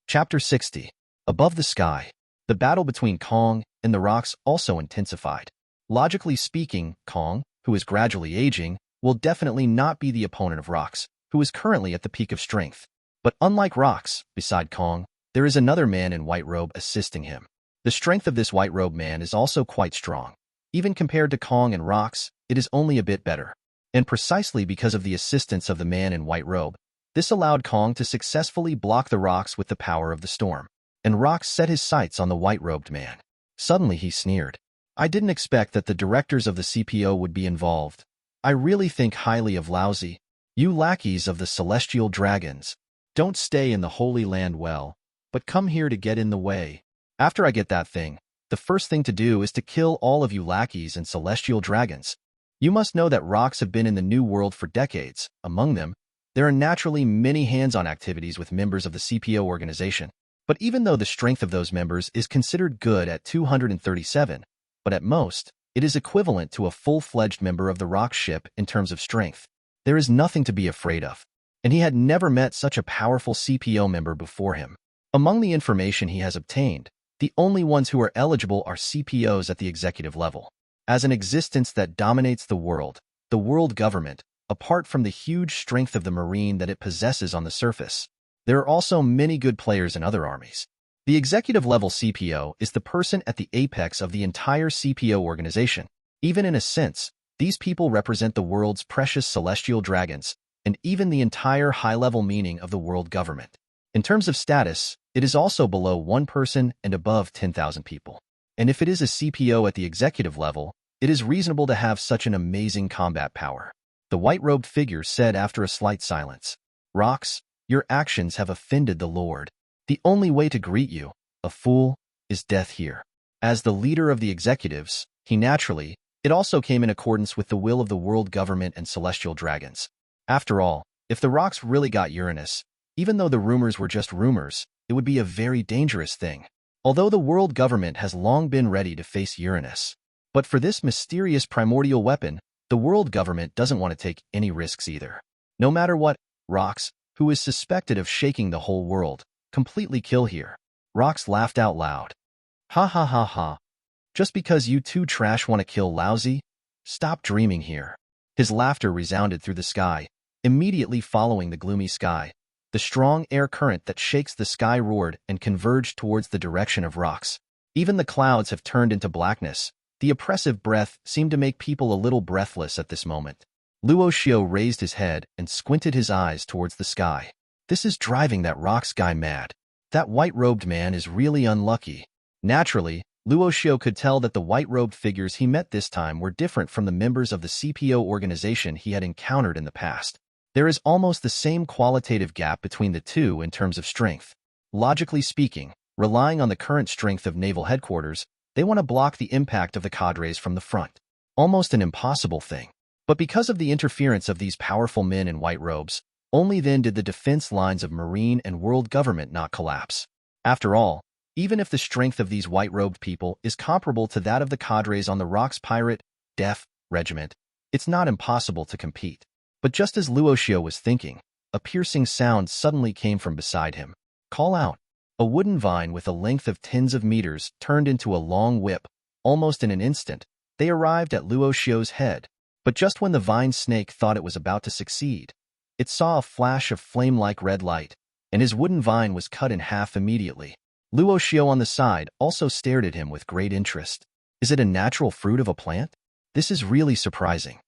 Chapter 60. Above the Sky. The battle between Kong and the rocks also intensified. Logically speaking, Kong, who is gradually aging, will definitely not be the opponent of Rocks, who is currently at the peak of strength. But unlike Rocks, beside Kong, there is another man in white robe assisting him. The strength of this white robe man is also quite strong. Even compared to Kong and Rocks, it is only a bit better. And precisely because of the assistance of the man in white robe, this allowed Kong to successfully block the rocks with the power of the storm. And Rocks set his sights on the white-robed man. Suddenly he sneered. I didn't expect that the directors of the CPO would be involved. I really think highly of Lousy. You lackeys of the celestial dragons. Don't stay in the Holy Land well, but come here to get in the way. After I get that thing, the first thing to do is to kill all of you lackeys and celestial dragons. You must know that rocks have been in the New World for decades. Among them, there are naturally many hands-on activities with members of the CPO organization. But even though the strength of those members is considered good at 237, but at most, it is equivalent to a full-fledged member of the rock ship in terms of strength, there is nothing to be afraid of. And he had never met such a powerful CPO member before him. Among the information he has obtained, the only ones who are eligible are CPOs at the executive level. As an existence that dominates the world government, apart from the huge strength of the marine that it possesses on the surface, there are also many good players in other armies. The executive-level CPO is the person at the apex of the entire CPO organization. Even in a sense, these people represent the world's precious celestial dragons, and even the entire high-level meaning of the world government. In terms of status, it is also below 1 person and above 10,000 people. And if it is a CPO at the executive level, it is reasonable to have such an amazing combat power. The white-robed figure said after a slight silence, Rocks, your actions have offended the Lord. The only way to greet you, a fool, is death here. As the leader of the executives, it also came in accordance with the will of the world government and celestial dragons. After all, if the rocks really got Uranus, even though the rumors were just rumors, it would be a very dangerous thing. Although the world government has long been ready to face Uranus. But for this mysterious primordial weapon, the world government doesn't want to take any risks either. No matter what, Rocks, who is suspected of shaking the whole world, completely kill here. Rocks laughed out loud. Ha ha ha ha. Just because you two trash want to kill Lousy? Stop dreaming here. His laughter resounded through the sky, immediately following the gloomy sky. The strong air current that shakes the sky roared and converged towards the direction of Rocks. Even the clouds have turned into blackness. The oppressive breath seemed to make people a little breathless at this moment. Luo Xiu raised his head and squinted his eyes towards the sky. This is driving that Rocks guy mad. That white-robed man is really unlucky. Naturally, Luo Xiu could tell that the white-robed figures he met this time were different from the members of the CPO organization he had encountered in the past. There is almost the same qualitative gap between the two in terms of strength. Logically speaking, relying on the current strength of naval headquarters, they want to block the impact of the cadres from the front. Almost an impossible thing. But because of the interference of these powerful men in white robes, only then did the defense lines of Marine and world government not collapse. After all, even if the strength of these white-robed people is comparable to that of the cadres on the Rocks Pirate, Def, Regiment, it's not impossible to compete. But just as Luo Xiu was thinking, a piercing sound suddenly came from beside him. Call out. A wooden vine with a length of tens of meters turned into a long whip. Almost in an instant, they arrived at Luo Xiu's head. But just when the vine snake thought it was about to succeed, it saw a flash of flame-like red light, and his wooden vine was cut in half immediately. Luo Xiu on the side also stared at him with great interest. Is it a natural fruit of a plant? This is really surprising.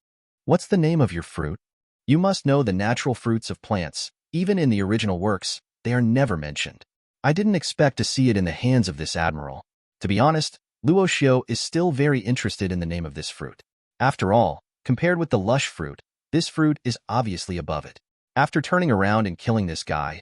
What's the name of your fruit? You must know the natural fruits of plants. Even in the original works, they are never mentioned. I didn't expect to see it in the hands of this admiral. To be honest, Luo Xiu is still very interested in the name of this fruit. After all, compared with the lush fruit, this fruit is obviously above it. After turning around and killing this guy,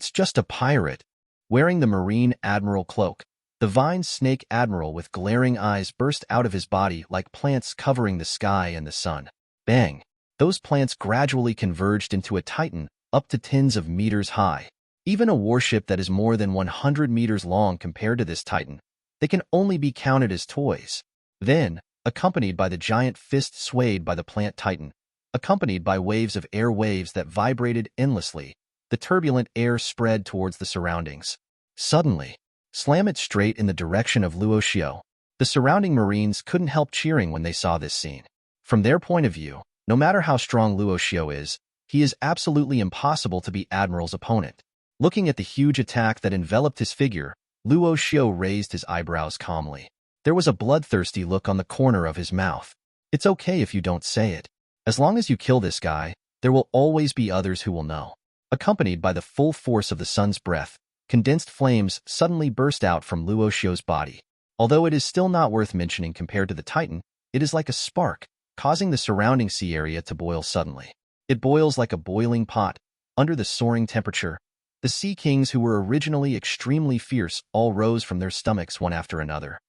It's just a pirate. Wearing the Marine Admiral cloak, the vine snake admiral with glaring eyes burst out of his body like plants covering the sky and the sun. Bang! Those plants gradually converged into a titan up to tens of meters high. Even a warship that is more than 100 meters long compared to this titan, they can only be counted as toys. Then, accompanied by the giant fist swayed by the plant titan, accompanied by waves of air waves that vibrated endlessly, the turbulent air spread towards the surroundings. Suddenly, slam it straight in the direction of Luo Xiu. The surrounding Marines couldn't help cheering when they saw this scene. From their point of view, no matter how strong Luo Xiu is, he is absolutely impossible to be Admiral's opponent. Looking at the huge attack that enveloped his figure, Luo Xiu raised his eyebrows calmly. There was a bloodthirsty look on the corner of his mouth. It's okay if you don't say it. As long as you kill this guy, there will always be others who will know. Accompanied by the full force of the sun's breath, condensed flames suddenly burst out from Luo Xiu's body. Although it is still not worth mentioning compared to the Titan, it is like a spark, causing the surrounding sea area to boil suddenly. It boils like a boiling pot. Under the soaring temperature, the Sea Kings who were originally extremely fierce all rose from their stomachs one after another.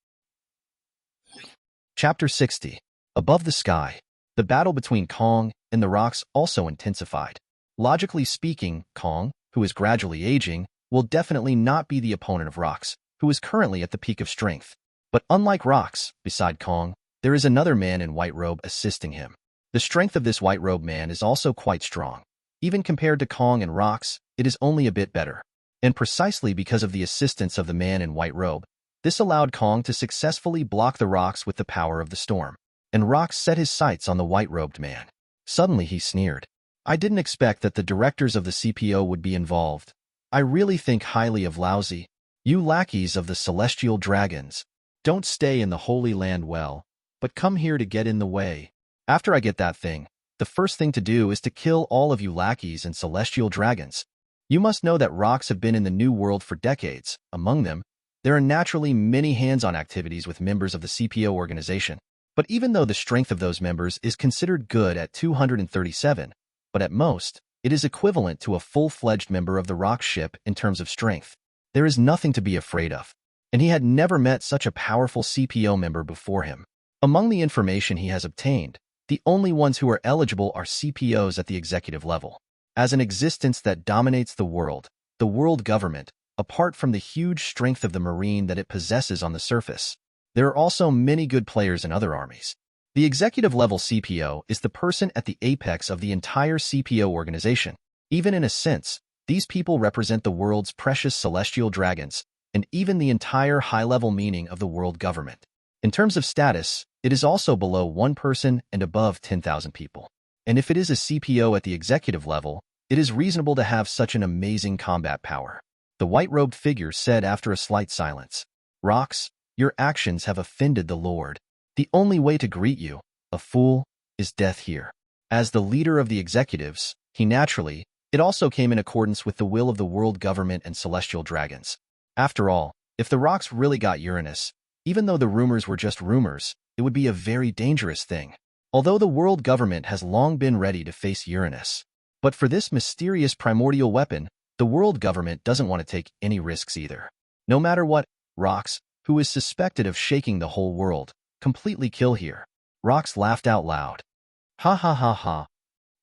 Chapter 60. Above the sky, the battle between Kong and the rocks also intensified. Logically speaking, Kong, who is gradually aging, will definitely not be the opponent of Rocks, who is currently at the peak of strength. But unlike Rocks, beside Kong, there is another man in white robe assisting him. The strength of this white robe man is also quite strong. Even compared to Kong and Rocks, it is only a bit better. And precisely because of the assistance of the man in white robe, this allowed Kong to successfully block the rocks with the power of the storm. And Rocks set his sights on the white-robed man. Suddenly he sneered. I didn't expect that the directors of the CPO would be involved. I really think highly of Laozi. You lackeys of the celestial dragons. Don't stay in the Holy Land well, but come here to get in the way. After I get that thing, the first thing to do is to kill all of you lackeys and celestial dragons. You must know that rocks have been in the New World for decades. Among them, there are naturally many hands-on activities with members of the CPO organization. But even though the strength of those members is considered good at 237, but at most, it is equivalent to a full-fledged member of the rock ship in terms of strength. There is nothing to be afraid of. And he had never met such a powerful CPO member before him. Among the information he has obtained, the only ones who are eligible are CPOs at the executive level. As an existence that dominates the world government, apart from the huge strength of the Marine that it possesses on the surface, there are also many good players in other armies. The executive-level CPO is the person at the apex of the entire CPO organization. Even in a sense, these people represent the world's precious celestial dragons, and even the entire high-level meaning of the world government. In terms of status, it is also below 1 person and above 10,000 people. And if it is a CPO at the executive level, it is reasonable to have such an amazing combat power. The white-robed figure said after a slight silence, Rocks, your actions have offended the Lord. The only way to greet you, a fool, is death here. As the leader of the executives, it also came in accordance with the will of the world government and celestial dragons. After all, if the rocks really got Uranus, even though the rumors were just rumors, it would be a very dangerous thing. Although the world government has long been ready to face Uranus. But for this mysterious primordial weapon, the world government doesn't want to take any risks either. No matter what, Rocks, who is suspected of shaking the whole world, completely kill here. Rocks laughed out loud. Ha ha ha ha.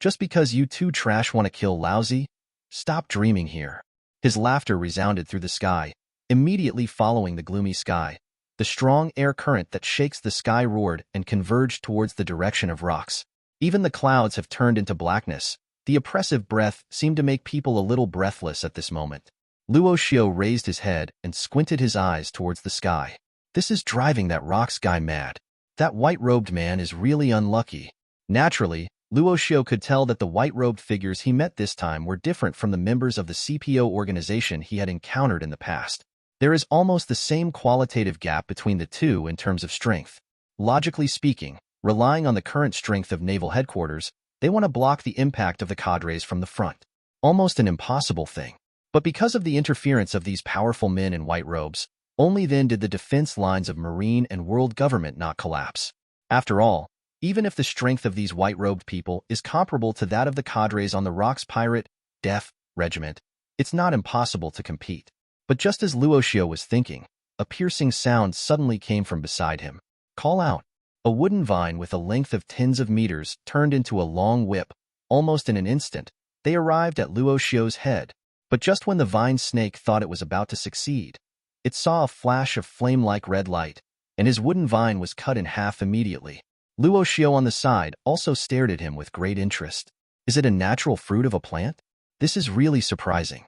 Just because you two trash want to kill Laozi? Stop dreaming here. His laughter resounded through the sky, immediately following the gloomy sky. The strong air current that shakes the sky roared and converged towards the direction of Rocks. Even the clouds have turned into blackness. The oppressive breath seemed to make people a little breathless at this moment. Luo Xiu raised his head and squinted his eyes towards the sky. This is driving that Rocks guy mad. That white-robed man is really unlucky. Naturally, Luo Xiu could tell that the white-robed figures he met this time were different from the members of the CPO organization he had encountered in the past. There is almost the same qualitative gap between the two in terms of strength. Logically speaking, relying on the current strength of naval headquarters, they want to block the impact of the cadres from the front. Almost an impossible thing. But because of the interference of these powerful men in white robes, only then did the defense lines of Marine and world government not collapse. After all, even if the strength of these white-robed people is comparable to that of the cadres on the Rocks Pirate, Deaf, Regiment, it's not impossible to compete. But just as Luo Xiu was thinking, a piercing sound suddenly came from beside him. Call out. A wooden vine with a length of tens of meters turned into a long whip. Almost in an instant, they arrived at Luo Xiu's head. But just when the vine snake thought it was about to succeed, it saw a flash of flame-like red light, and his wooden vine was cut in half immediately. Luo Xiu on the side also stared at him with great interest. Is it a natural fruit of a plant? This is really surprising.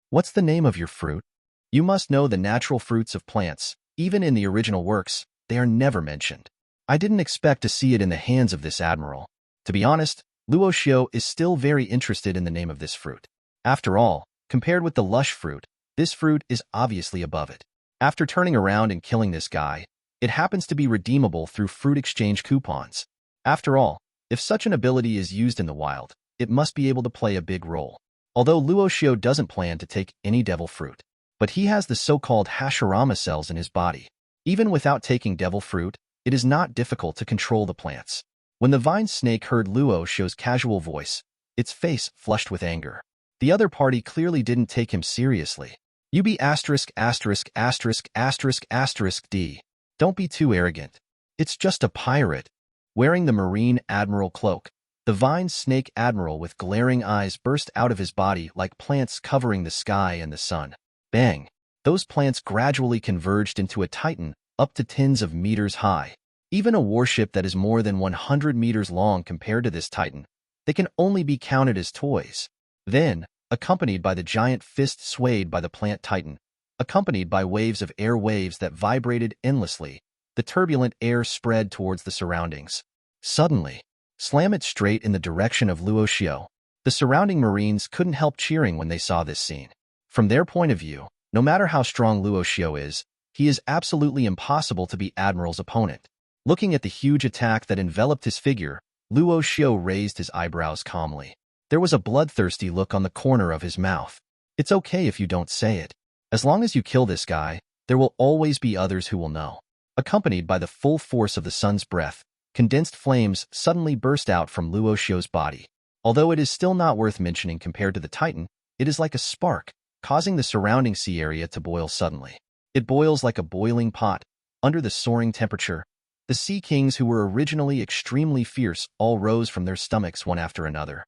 What's the name of your fruit? You must know the natural fruits of plants. Even in the original works, they are never mentioned. I didn't expect to see it in the hands of this admiral. To be honest, Luo Xiu is still very interested in the name of this fruit. After all, compared with the lush fruit, this fruit is obviously above it. After turning around and killing this guy, it happens to be redeemable through fruit exchange coupons. After all, if such an ability is used in the wild, it must be able to play a big role. Although Luo Xiu doesn't plan to take any devil fruit, but he has the so-called Hashirama cells in his body. Even without taking devil fruit, it is not difficult to control the plants. When the vine snake heard Luo Xiu's casual voice, its face flushed with anger. The other party clearly didn't take him seriously. You be ********D. Don't be too arrogant. It's just a pirate. Wearing the Marine Admiral cloak, the vine snake admiral with glaring eyes burst out of his body like plants covering the sky and the sun. Bang! Those plants gradually converged into a titan up to tens of meters high. Even a warship that is more than 100 meters long compared to this titan, they can only be counted as toys. Then, accompanied by the giant fist swayed by the plant titan, accompanied by waves of air waves that vibrated endlessly, the turbulent air spread towards the surroundings. Suddenly, slam it straight in the direction of Luo Xiu. The surrounding Marines couldn't help cheering when they saw this scene. From their point of view, no matter how strong Luo Xiu is, he is absolutely impossible to be Admiral's opponent. Looking at the huge attack that enveloped his figure, Luo Xiu raised his eyebrows calmly. There was a bloodthirsty look on the corner of his mouth. It's okay if you don't say it. As long as you kill this guy, there will always be others who will know. Accompanied by the full force of the sun's breath, condensed flames suddenly burst out from Luo Xiu's body. Although it is still not worth mentioning compared to the Titan, it is like a spark, causing the surrounding sea area to boil suddenly. It boils like a boiling pot. Under the soaring temperature, the Sea Kings who were originally extremely fierce all rose from their stomachs one after another.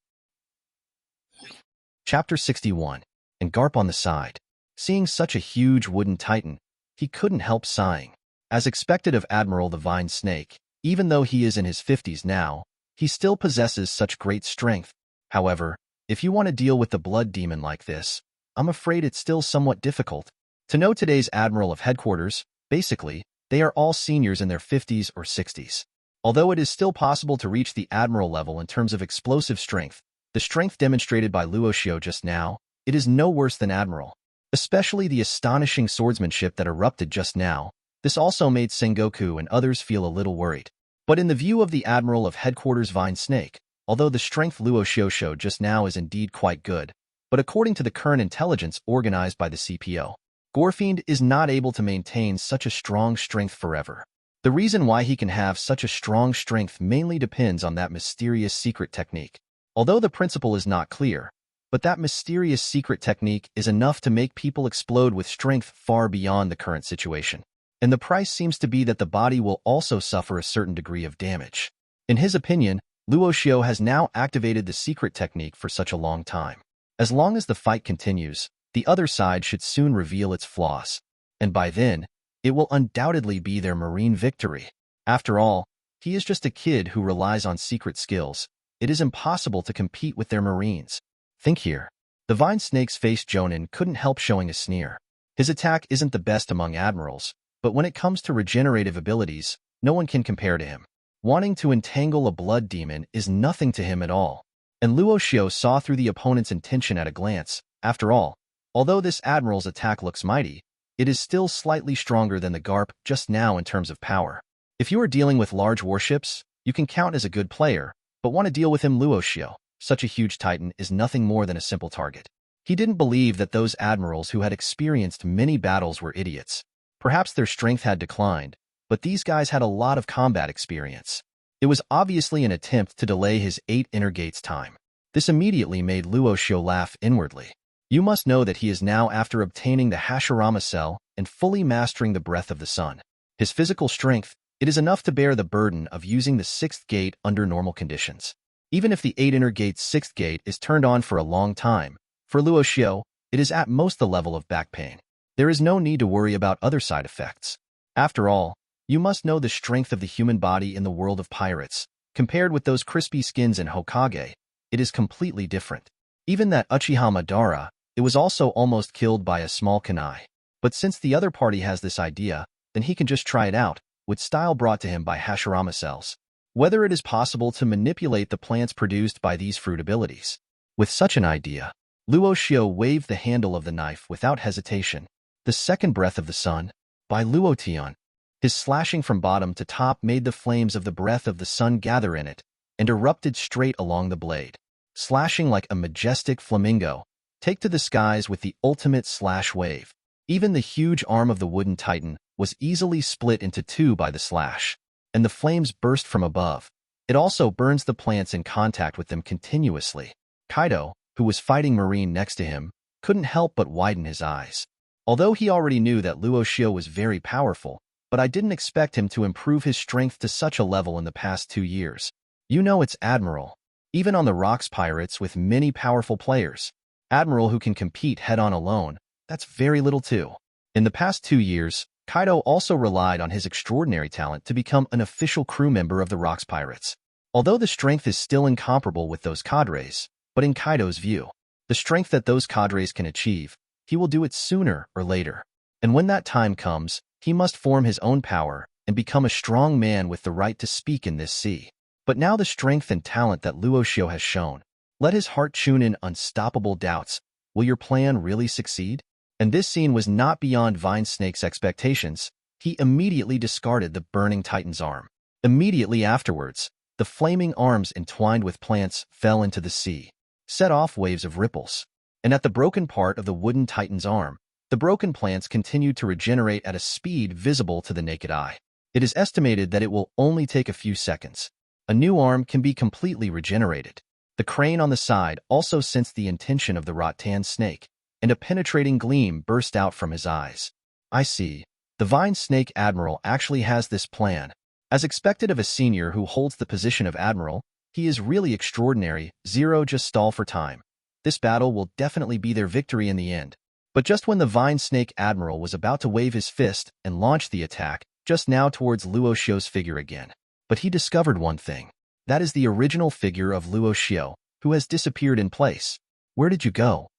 Chapter 61. And Garp on the side. Seeing such a huge wooden titan, he couldn't help sighing. As expected of Admiral the Vine Snake, even though he is in his 50s now, he still possesses such great strength. However, if you want to deal with the blood demon like this, I'm afraid it's still somewhat difficult. To know today's Admiral of Headquarters, basically, they are all seniors in their 50s or 60s. Although it is still possible to reach the Admiral level in terms of explosive strength, the strength demonstrated by Luo Xiu just now, it is no worse than Admiral. Especially the astonishing swordsmanship that erupted just now, this also made Sengoku and others feel a little worried. But in the view of the Admiral of Headquarters Vine Snake, although the strength Luo Xiu showed just now is indeed quite good, but according to the current intelligence organized by the CPO, Gorfiend is not able to maintain such a strong strength forever. The reason why he can have such a strong strength mainly depends on that mysterious secret technique. Although the principle is not clear, but that mysterious secret technique is enough to make people explode with strength far beyond the current situation. And the price seems to be that the body will also suffer a certain degree of damage. In his opinion, Luo Xiu has now activated the secret technique for such a long time. As long as the fight continues, the other side should soon reveal its flaws. And by then, it will undoubtedly be their marine victory. After all, he is just a kid who relies on secret skills. It is impossible to compete with their marines. Think here. The Vine Snake's face Jonin couldn't help showing a sneer. His attack isn't the best among admirals, but when it comes to regenerative abilities, no one can compare to him. Wanting to entangle a blood demon is nothing to him at all. And Luo Xiu saw through the opponent's intention at a glance. After all, although this admiral's attack looks mighty, it is still slightly stronger than the garp just now in terms of power. If you are dealing with large warships, you can count as a good player, but want to deal with him Luo Xiu. Such a huge titan is nothing more than a simple target. He didn't believe that those admirals who had experienced many battles were idiots. Perhaps their strength had declined, but these guys had a lot of combat experience. It was obviously an attempt to delay his 8 inner gates time. This immediately made Luo Xiu laugh inwardly. You must know that he is now after obtaining the Hashirama cell and fully mastering the breath of the sun. His physical strength, it is enough to bear the burden of using the 6th gate under normal conditions. Even if the 8 inner gate's 6th gate is turned on for a long time, for Luo Xiu, it is at most the level of back pain. There is no need to worry about other side effects. After all, you must know the strength of the human body in the world of pirates. Compared with those crispy skins in Hokage, it is completely different. Even that Uchiha Madara, it was also almost killed by a small kunai. But since the other party has this idea, then he can just try it out, with style brought to him by Hashirama cells. Whether it is possible to manipulate the plants produced by these fruit abilities. With such an idea, Luo Xiu waved the handle of the knife without hesitation. The second breath of the sun, by Luo Tian. His slashing from bottom to top made the flames of the breath of the sun gather in it, and erupted straight along the blade. Slashing like a majestic flamingo, take to the skies with the ultimate slash wave. Even the huge arm of the wooden titan was easily split into 2 by the slash, and the flames burst from above. It also burns the plants in contact with them continuously. Kaido, who was fighting Marine next to him, couldn't help but widen his eyes. Although he already knew that Luo Xiu was very powerful, but I didn't expect him to improve his strength to such a level in the past 2 years. You know it's Admiral. Even on the rocks pirates with many powerful players, Admiral who can compete head-on alone, that's very little too. In the past 2 years, Kaido also relied on his extraordinary talent to become an official crew member of the rocks pirates. Although the strength is still incomparable with those cadres, but in Kaido's view, the strength that those cadres can achieve, he will do it sooner or later. And when that time comes, he must form his own power and become a strong man with the right to speak in this sea. But now the strength and talent that Luo Xiu has shown, let his heart tune in unstoppable doubts. Will your plan really succeed? And this scene was not beyond Vine Snake's expectations. He immediately discarded the burning titan's arm. Immediately afterwards, the flaming arms entwined with plants fell into the sea, set off waves of ripples. And at the broken part of the wooden titan's arm, the broken plants continued to regenerate at a speed visible to the naked eye. It is estimated that it will only take a few seconds. A new arm can be completely regenerated. The crane on the side also sensed the intention of the rattan snake, and a penetrating gleam burst out from his eyes. I see. The Vine Snake Admiral actually has this plan. As expected of a senior who holds the position of Admiral, he is really extraordinary. Zero, just stall for time. This battle will definitely be their victory in the end. But just when the Vine Snake Admiral was about to wave his fist and launch the attack, just now towards Luo Xiu's figure again. But he discovered one thing. That is the original figure of Luo Xiu, who has disappeared in place. Where did you go?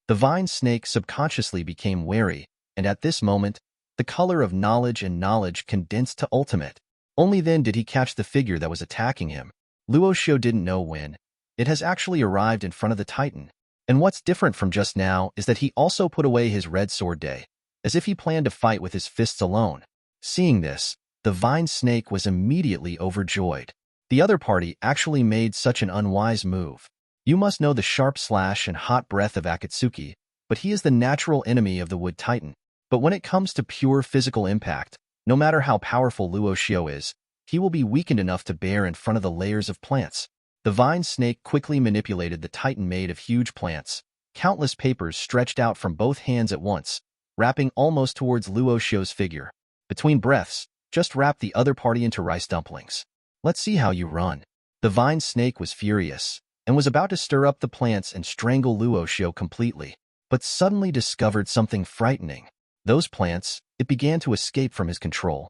The Vine Snake subconsciously became wary, and at this moment, the color of knowledge and knowledge condensed to ultimate. Only then did he catch the figure that was attacking him. Luo Xiu didn't know when. It has actually arrived in front of the Titan. And what's different from just now is that he also put away his red sword day, as if he planned to fight with his fists alone. Seeing this, the Vine Snake was immediately overjoyed. The other party actually made such an unwise move. You must know the sharp slash and hot breath of Akatsuki, but he is the natural enemy of the Wood Titan. But when it comes to pure physical impact, no matter how powerful Luo Xiu is, he will be weakened enough to bear in front of the layers of plants. The Vine Snake quickly manipulated the Titan made of huge plants. Countless papers stretched out from both hands at once, wrapping almost towards Luo Xiu's figure. Between breaths, just wrap the other party into rice dumplings. Let's see how you run. The Vine Snake was furious, and was about to stir up the plants and strangle Luo Xiu completely, but suddenly discovered something frightening. Those plants, it began to escape from his control.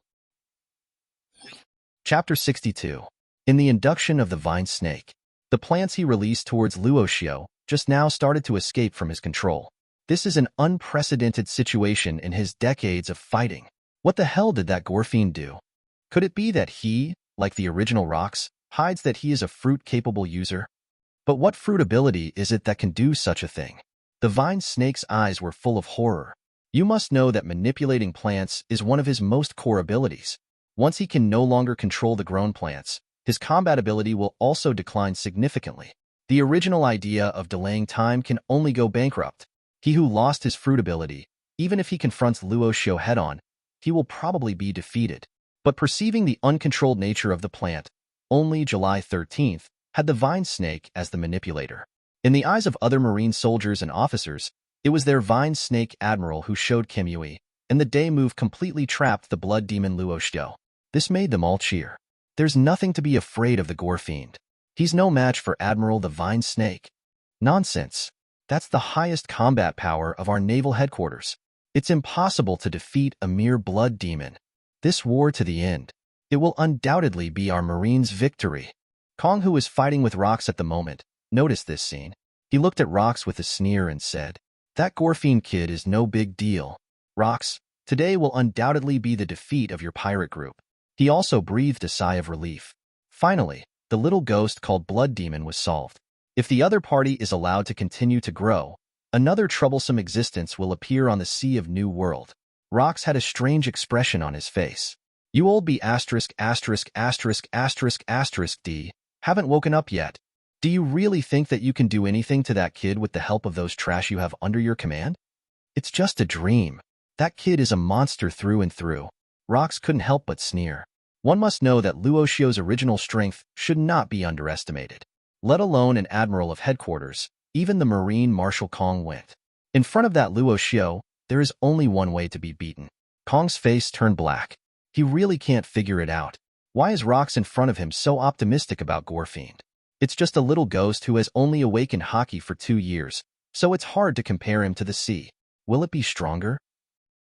Chapter 62. In the induction of the Vine Snake, the plants he released towards Luo Xiu just now started to escape from his control. This is an unprecedented situation in his decades of fighting. What the hell did that Gorfiend do? Could it be that he, like the original rocks, hides that he is a fruit-capable user. But what fruit ability is it that can do such a thing? The vine snake's eyes were full of horror. You must know that manipulating plants is one of his most core abilities. Once he can no longer control the grown plants, his combat ability will also decline significantly. The original idea of delaying time can only go bankrupt. He who lost his fruit ability, even if he confronts Luo Xiu head-on, he will probably be defeated. But perceiving the uncontrolled nature of the plant, only July 13th had the vine snake as the manipulator. In the eyes of other marine soldiers and officers, it was their vine snake admiral who showed Kim Yui, and the day move completely trapped the blood demon Luo Xiu. This made them all cheer. There's nothing to be afraid of the gore fiend. He's no match for Admiral the Vine Snake. Nonsense. That's the highest combat power of our naval headquarters. It's impossible to defeat a mere blood demon. This war to the end. It will undoubtedly be our Marines' victory. Kong, who is fighting with Rox at the moment, noticed this scene. He looked at Rox with a sneer and said, "That Gorfiend kid is no big deal. Rox, today will undoubtedly be the defeat of your pirate group." He also breathed a sigh of relief. Finally, the little ghost called Blood Demon was solved. If the other party is allowed to continue to grow, another troublesome existence will appear on the Sea of New World. Rox had a strange expression on his face. "You old B**************** D, haven't woken up yet. Do you really think that you can do anything to that kid with the help of those trash you have under your command? It's just a dream. That kid is a monster through and through." Rox couldn't help but sneer. One must know that Luo Xiu's original strength should not be underestimated. Let alone an admiral of headquarters, even the Marine Marshal Kong went. In front of that Luo Xiu, there is only one way to be beaten. Kong's face turned black. He really can't figure it out. Why is Rox in front of him so optimistic about Gorfiend? It's just a little ghost who has only awakened Haki for 2 years, so it's hard to compare him to the sea. Will it be stronger?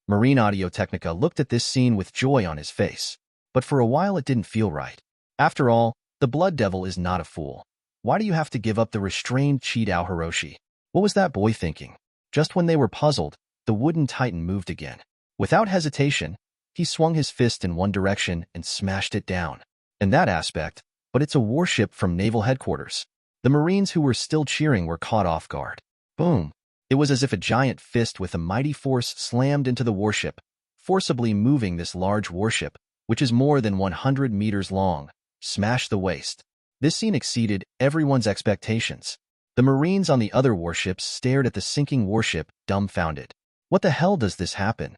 Marine Audio Technica looked at this scene with joy on his face, but for a while it didn't feel right. After all, the Blood Devil is not a fool. Why do you have to give up the restrained Chidao Hiroshi? What was that boy thinking? Just when they were puzzled, the wooden titan moved again. Without hesitation, he swung his fist in one direction and smashed it down. In that aspect, but it's a warship from naval headquarters. The Marines who were still cheering were caught off guard. Boom! It was as if a giant fist with a mighty force slammed into the warship, forcibly moving this large warship, which is more than 100 meters long, smashed the waist. This scene exceeded everyone's expectations. The Marines on the other warships stared at the sinking warship, dumbfounded. What the hell does this happen?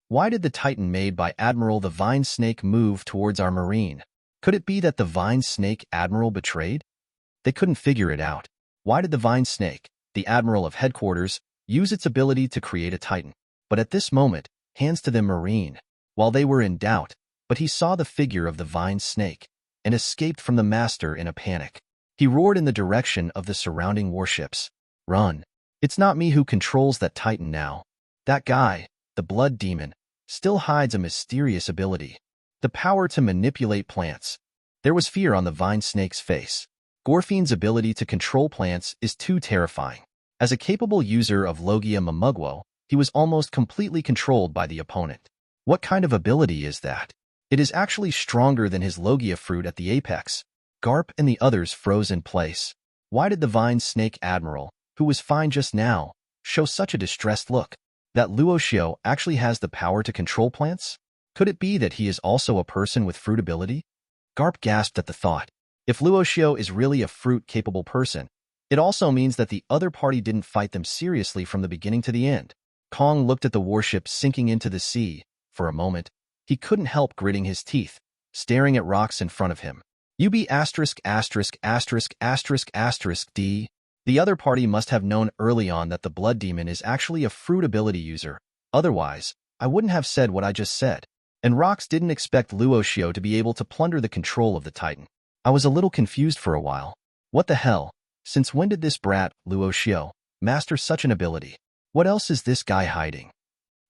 Why did the Titan made by Admiral the Vine Snake move towards our Marine? Could it be that the Vine Snake Admiral betrayed? They couldn't figure it out. Why did the Vine Snake, the Admiral of Headquarters, use its ability to create a Titan? But at this moment, hands to the Marine. While they were in doubt, but he saw the figure of the Vine Snake, and escaped from the master in a panic. He roared in the direction of the surrounding warships. "Run! It's not me who controls that Titan now. That guy, the Blood Demon, still hides a mysterious ability. The power to manipulate plants." There was fear on the Vine Snake's face. Gorfiend's ability to control plants is too terrifying. As a capable user of Logia Mamugwo, he was almost completely controlled by the opponent. What kind of ability is that? It is actually stronger than his Logia fruit at the apex. Garp and the others froze in place. Why did the Vine Snake Admiral, who was fine just now, show such a distressed look? That Luo Xiu actually has the power to control plants? Could it be that he is also a person with fruit ability? Garp gasped at the thought. If Luo Xiu is really a fruit-capable person, it also means that the other party didn't fight them seriously from the beginning to the end. Kong looked at the warship sinking into the sea. For a moment, he couldn't help gritting his teeth, staring at rocks in front of him. UB**************************************** D. The other party must have known early on that the Blood Demon is actually a fruit ability user. Otherwise, I wouldn't have said what I just said. And Rox didn't expect Luo Xiu to be able to plunder the control of the Titan. I was a little confused for a while. What the hell? Since when did this brat, Luo Xiu, master such an ability? What else is this guy hiding?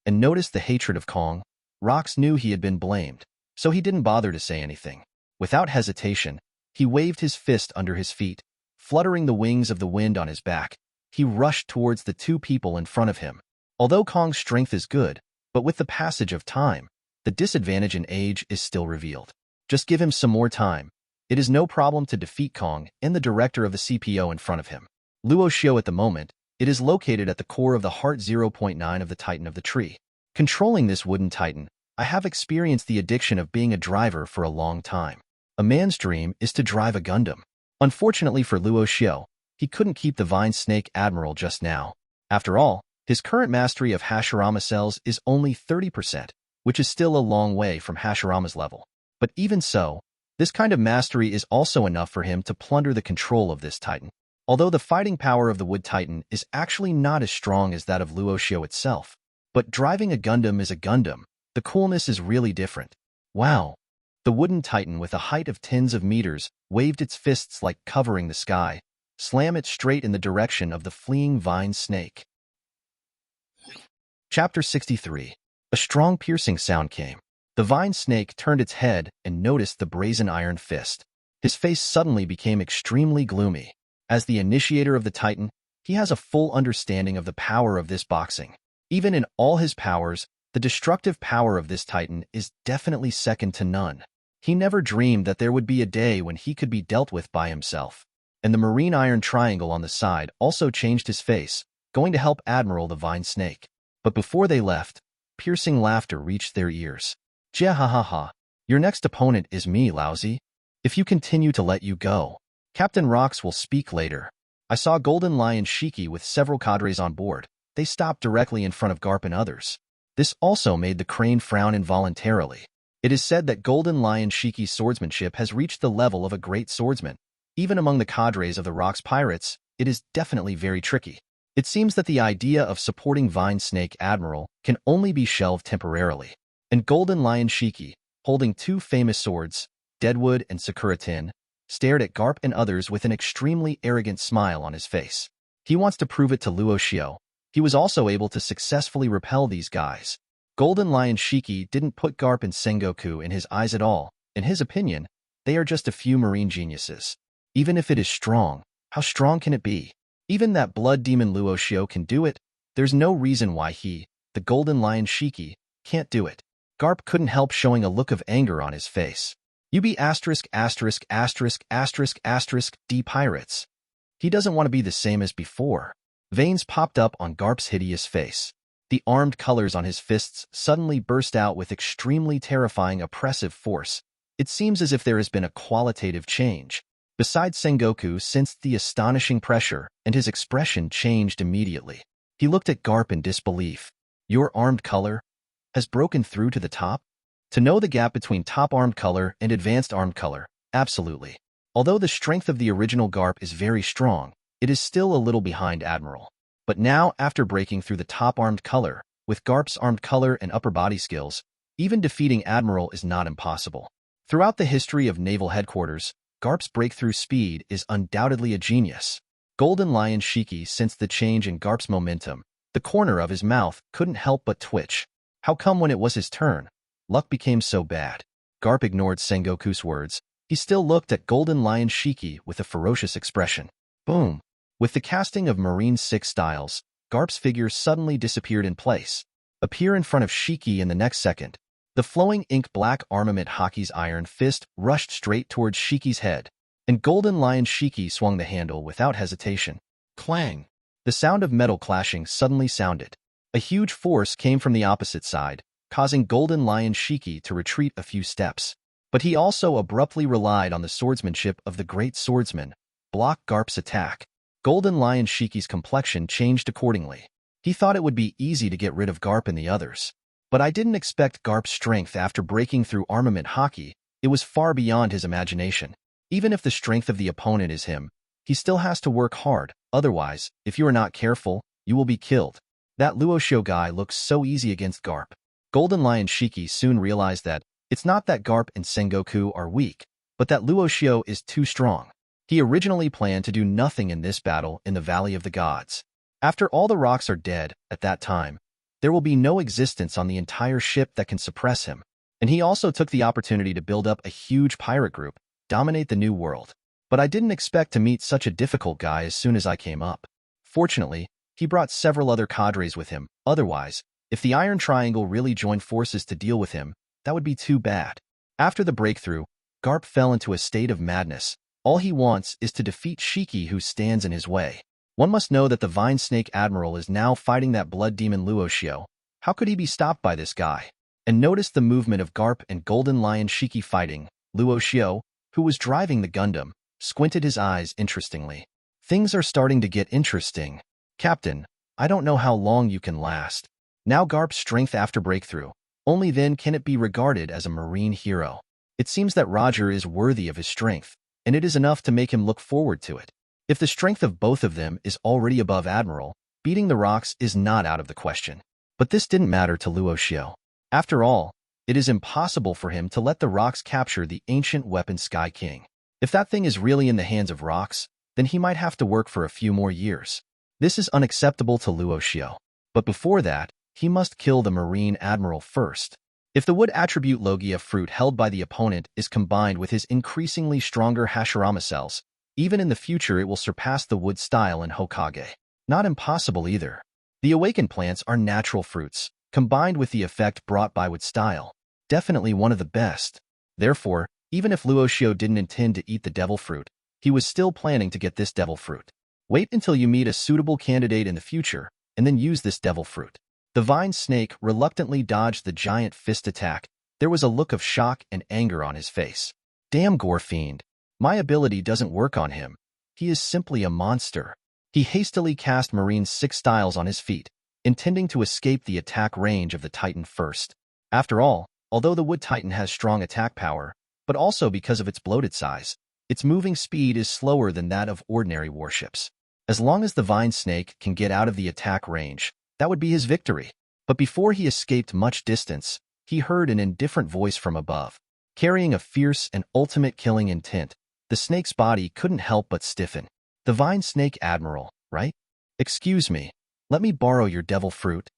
And notice the hatred of Kong. Rox knew he had been blamed, so he didn't bother to say anything. Without hesitation, he waved his fist under his feet, fluttering the wings of the wind on his back. He rushed towards the two people in front of him. Although Kong's strength is good, but with the passage of time, the disadvantage in age is still revealed. Just give him some more time. It is no problem to defeat Kong and the director of the CPO in front of him. Luo Xiu at the moment, it is located at the core of the heart 0.9 of the Titan of the tree. Controlling this wooden Titan, I have experienced the addiction of being a driver for a long time. A man's dream is to drive a Gundam. Unfortunately for Luo Xiu, he couldn't keep the Vine Snake Admiral just now. After all, his current mastery of Hashirama cells is only 30%, which is still a long way from Hashirama's level. But even so, this kind of mastery is also enough for him to plunder the control of this Titan. Although the fighting power of the Wood Titan is actually not as strong as that of Luo Xiu itself. But driving a Gundam is a Gundam. The coolness is really different. Wow! The wooden Titan with a height of tens of meters waved its fists like covering the sky, slam it straight in the direction of the fleeing vine snake. Chapter 63. A strong piercing sound came. The vine snake turned its head and noticed the brazen iron fist. His face suddenly became extremely gloomy. As the initiator of the Titan, he has a full understanding of the power of this boxing. Even in all his powers, the destructive power of this Titan is definitely second to none. He never dreamed that there would be a day when he could be dealt with by himself. And the marine iron triangle on the side also changed his face, going to help Admiral the Vine Snake. But before they left, piercing laughter reached their ears. "Jia ha ha ha, your next opponent is me, lousy. If you continue to let you go, Captain Rox will speak later." I saw Golden Lion Shiki with several cadres on board. They stopped directly in front of Garp and others. This also made the crane frown involuntarily. It is said that Golden Lion Shiki's swordsmanship has reached the level of a great swordsman. Even among the cadres of the Rocks Pirates, it is definitely very tricky. It seems that the idea of supporting Vine Snake Admiral can only be shelved temporarily. And Golden Lion Shiki, holding two famous swords, Deadwood and Sakura Tin, stared at Garp and others with an extremely arrogant smile on his face. He wants to prove it to Luo Xiu. He was also able to successfully repel these guys. Golden Lion Shiki didn't put Garp and Sengoku in his eyes at all. In his opinion, they are just a few marine geniuses. Even if it is strong, how strong can it be? Even that blood demon Luo Xiu can do it. There's no reason why he, the Golden Lion Shiki, can't do it. Garp couldn't help showing a look of anger on his face. "You be asterisk asterisk asterisk asterisk asterisk D pirates." He doesn't want to be the same as before. Veins popped up on Garp's hideous face. The armed colors on his fists suddenly burst out with extremely terrifying oppressive force. It seems as if there has been a qualitative change. Besides, Sengoku sensed the astonishing pressure, and his expression changed immediately. He looked at Garp in disbelief. "Your armed color has broken through to the top?" To know the gap between top armed color and advanced armed color, absolutely. Although the strength of the original Garp is very strong, it is still a little behind Admiral. But now, after breaking through the top armed color, with Garp's armed color and upper body skills, even defeating Admiral is not impossible. Throughout the history of naval headquarters, Garp's breakthrough speed is undoubtedly a genius. Golden Lion Shiki sensed the change in Garp's momentum. The corner of his mouth couldn't help but twitch. How come when it was his turn, luck became so bad? Garp ignored Sengoku's words. He still looked at Golden Lion Shiki with a ferocious expression. Boom! With the casting of Marine 6 styles, Garp's figure suddenly disappeared in place. Appear in front of Shiki in the next second. The flowing ink-black armament Haki's iron fist rushed straight towards Shiki's head, and Golden Lion Shiki swung the handle without hesitation. Clang! The sound of metal clashing suddenly sounded. A huge force came from the opposite side, causing Golden Lion Shiki to retreat a few steps. But he also abruptly relied on the swordsmanship of the great swordsman, block Garp's attack. Golden Lion Shiki's complexion changed accordingly. He thought it would be easy to get rid of Garp and the others. But I didn't expect Garp's strength after breaking through armament Haki. It was far beyond his imagination. Even if the strength of the opponent is him, he still has to work hard. Otherwise, if you are not careful, you will be killed. That Luo Xiu guy looks so easy against Garp. Golden Lion Shiki soon realized that it's not that Garp and Sengoku are weak, but that Luo Xiu is too strong. He originally planned to do nothing in this battle in the Valley of the Gods. After all the rocks are dead, at that time, there will be no existence on the entire ship that can suppress him. And he also took the opportunity to build up a huge pirate group, dominate the new world. But I didn't expect to meet such a difficult guy as soon as I came up. Fortunately, he brought several other cadres with him. Otherwise, if the Iron Triangle really joined forces to deal with him, that would be too bad. After the breakthrough, Garp fell into a state of madness. All he wants is to defeat Shiki, who stands in his way. One must know that the Vine Snake Admiral is now fighting that blood demon Luo Xiu. How could he be stopped by this guy? And notice the movement of Garp and Golden Lion Shiki fighting. Luo Xiu, who was driving the Gundam, squinted his eyes interestingly. Things are starting to get interesting. Captain, I don't know how long you can last. Now Garp's strength after breakthrough. Only then can it be regarded as a marine hero. It seems that Roger is worthy of his strength, and it is enough to make him look forward to it. If the strength of both of them is already above Admiral, beating the rocks is not out of the question. But this didn't matter to Luo Xiu. After all, it is impossible for him to let the rocks capture the ancient weapon Sky King. If that thing is really in the hands of rocks, then he might have to work for a few more years. This is unacceptable to Luo Xiu. But before that, he must kill the Marine Admiral first. If the wood attribute Logia fruit held by the opponent is combined with his increasingly stronger Hashirama cells, even in the future it will surpass the wood style in Hokage. Not impossible either. The awakened plants are natural fruits, combined with the effect brought by wood style. Definitely one of the best. Therefore, even if Luo Xiu didn't intend to eat the devil fruit, he was still planning to get this devil fruit. Wait until you meet a suitable candidate in the future, and then use this devil fruit. The vine snake reluctantly dodged the giant fist attack. There was a look of shock and anger on his face. Damn gore fiend. My ability doesn't work on him. He is simply a monster. He hastily cast Marine's 6 styles on his feet, intending to escape the attack range of the Titan first. After all, although the Wood Titan has strong attack power, but also because of its bloated size, its moving speed is slower than that of ordinary warships. As long as the vine snake can get out of the attack range, that would be his victory. But before he escaped much distance, he heard an indifferent voice from above. Carrying a fierce and ultimate killing intent, the snake's body couldn't help but stiffen. The vine snake admiral, right? Excuse me, let me borrow your devil fruit.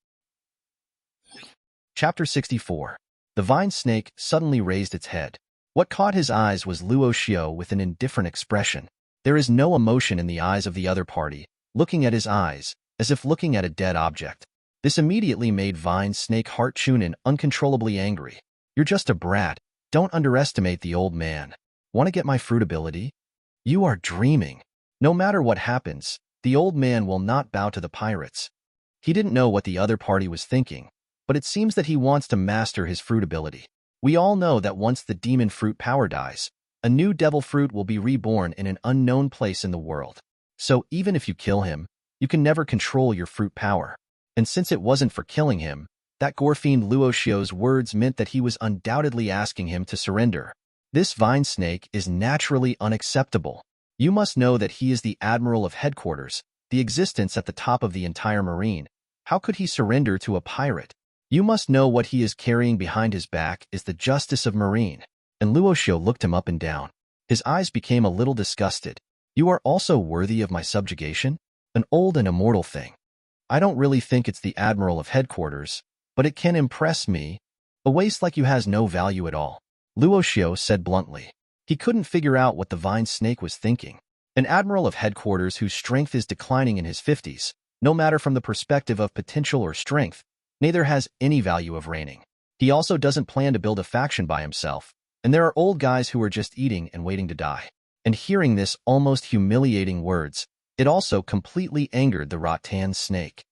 Chapter 64. The vine snake suddenly raised its head. What caught his eyes was Luo Xiu with an indifferent expression. There is no emotion in the eyes of the other party, looking at his eyes, as if looking at a dead object. This immediately made Vine Snake Heart Chunin uncontrollably angry. You're just a brat. Don't underestimate the old man. Want to get my fruit ability? You are dreaming. No matter what happens, the old man will not bow to the pirates. He didn't know what the other party was thinking, but it seems that he wants to master his fruit ability. We all know that once the demon fruit power dies, a new devil fruit will be reborn in an unknown place in the world. So even if you kill him, you can never control your fruit power. And since it wasn't for killing him, that gore-fiend Luo Xiu's words meant that he was undoubtedly asking him to surrender. This vine snake is naturally unacceptable. You must know that he is the admiral of headquarters, the existence at the top of the entire marine. How could he surrender to a pirate? You must know what he is carrying behind his back is the justice of marine. And Luo Xiu looked him up and down. His eyes became a little disgusted. You are also worthy of my subjugation? An old and immortal thing. I don't really think it's the admiral of headquarters, but it can impress me. A waste like you has no value at all. Luo Xiu said bluntly. He couldn't figure out what the vine snake was thinking. An admiral of headquarters whose strength is declining in his 50s, no matter from the perspective of potential or strength, neither has any value of reigning. He also doesn't plan to build a faction by himself, and there are old guys who are just eating and waiting to die. And hearing this almost humiliating words, it also completely angered the rattan snake.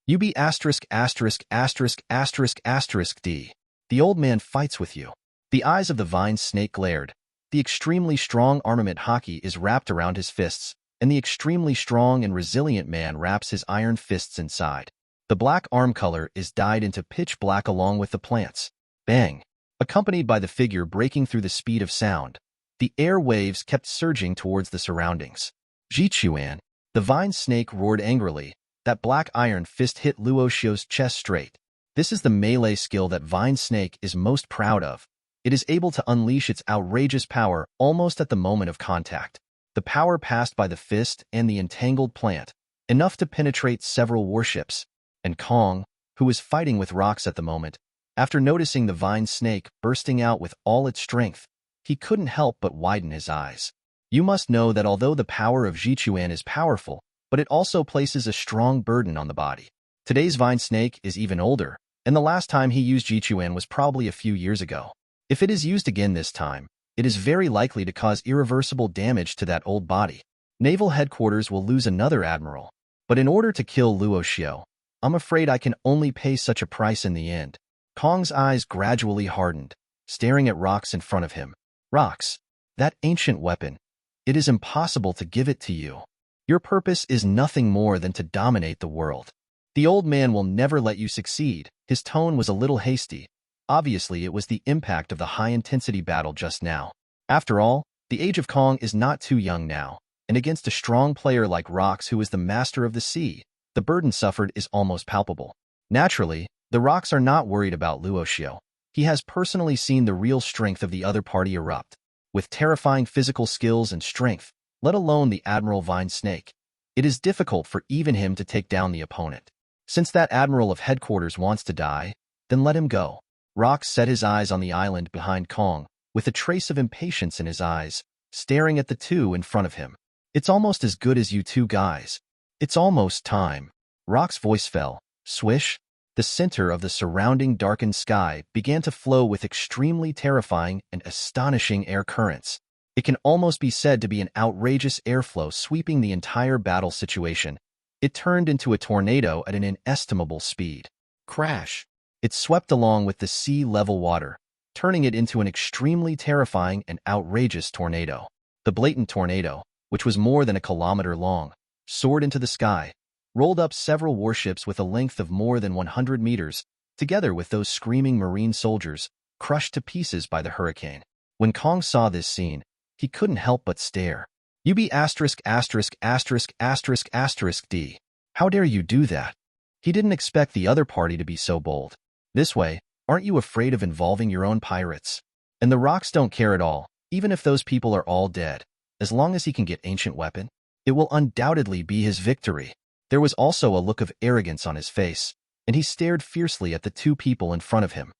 You be asterisk asterisk asterisk asterisk asterisk D. The old man fights with you. The eyes of the vine snake glared. The extremely strong armament haki is wrapped around his fists, and the extremely strong and resilient man wraps his iron fists inside. The black arm color is dyed into pitch black along with the plants. Bang! Accompanied by the figure breaking through the speed of sound, the air waves kept surging towards the surroundings. Jichuan, the vine snake roared angrily. That black iron fist hit Luo Xiu's chest straight. This is the melee skill that Vine Snake is most proud of. It is able to unleash its outrageous power almost at the moment of contact. The power passed by the fist and the entangled plant, enough to penetrate several warships. And Kong, who was fighting with rocks at the moment, after noticing the vine snake bursting out with all its strength, he couldn't help but widen his eyes. You must know that although the power of Jichuan is powerful, but it also places a strong burden on the body. Today's vine snake is even older, and the last time he used Jichuan was probably a few years ago. If it is used again this time, it is very likely to cause irreversible damage to that old body. Naval headquarters will lose another admiral. But in order to kill Luo Xiu, I'm afraid I can only pay such a price in the end. Kong's eyes gradually hardened, staring at rocks in front of him. Rocks, that ancient weapon. It is impossible to give it to you. Your purpose is nothing more than to dominate the world. The old man will never let you succeed. His tone was a little hasty. Obviously, it was the impact of the high-intensity battle just now. After all, the age of Kong is not too young now, and against a strong player like Rocks, who is the master of the sea, the burden suffered is almost palpable. Naturally, the Rocks are not worried about Luo Xiu. He has personally seen the real strength of the other party erupt. With terrifying physical skills and strength, let alone the Admiral Vine Snake, it is difficult for even him to take down the opponent. Since that Admiral of Headquarters wants to die, then let him go. Rocks set his eyes on the island behind Kong, with a trace of impatience in his eyes, staring at the two in front of him. It's almost as good as you two guys. It's almost time. Rock's voice fell. Swish. The center of the surrounding darkened sky began to flow with extremely terrifying and astonishing air currents. It can almost be said to be an outrageous airflow sweeping the entire battle situation. It turned into a tornado at an inestimable speed. Crash! It swept along with the sea-level water, turning it into an extremely terrifying and outrageous tornado. The blatant tornado, which was more than a kilometer long, soared into the sky, rolled up several warships with a length of more than 100 meters, together with those screaming marine soldiers, crushed to pieces by the hurricane. When Kong saw this scene, he couldn't help but stare. "You be asterisk asterisk asterisk asterisk asterisk D. How dare you do that?" He didn't expect the other party to be so bold. This way, aren't you afraid of involving your own pirates? And the Rocks don't care at all, even if those people are all dead. As long as he can get ancient weapon, it will undoubtedly be his victory. There was also a look of arrogance on his face, and he stared fiercely at the two people in front of him.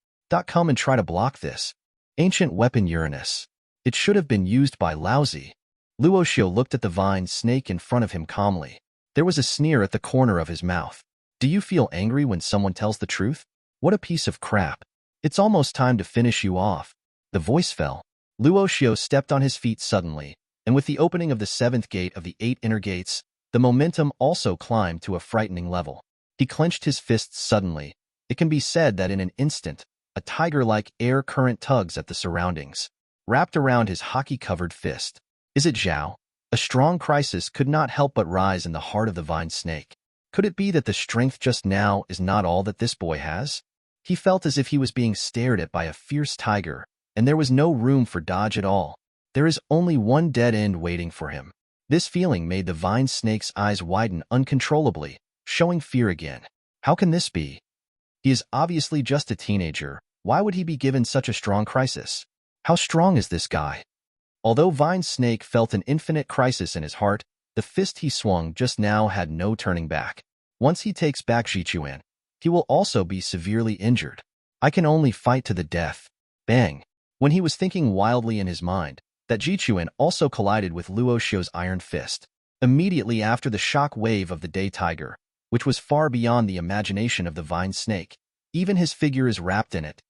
Come and try to block this. Ancient weapon Uranus. It should have been used by Lousy. Luo Xiu looked at the vine snake in front of him calmly. There was a sneer at the corner of his mouth. Do you feel angry when someone tells the truth? What a piece of crap. It's almost time to finish you off. The voice fell. Luo Xiu stepped on his feet suddenly, and with the opening of the 7th gate of the 8 inner gates, the momentum also climbed to a frightening level. He clenched his fists suddenly. It can be said that in an instant, a tiger-like air current tugs at the surroundings, wrapped around his hockey-covered fist. Is it Zhao? A strong crisis could not help but rise in the heart of the vine snake. Could it be that the strength just now is not all that this boy has? He felt as if he was being stared at by a fierce tiger, and there was no room for dodge at all. There is only one dead end waiting for him. This feeling made the vine snake's eyes widen uncontrollably, showing fear again. How can this be? He is obviously just a teenager. Why would he be given such a strong crisis? How strong is this guy? Although Vine Snake felt an infinite crisis in his heart, the fist he swung just now had no turning back. Once he takes back Jichuan, he will also be severely injured. I can only fight to the death. Bang! When he was thinking wildly in his mind, that Jichuan also collided with Luo Xiu's iron fist. Immediately after the shock wave of the day tiger, which was far beyond the imagination of the vine snake, even his figure is wrapped in it.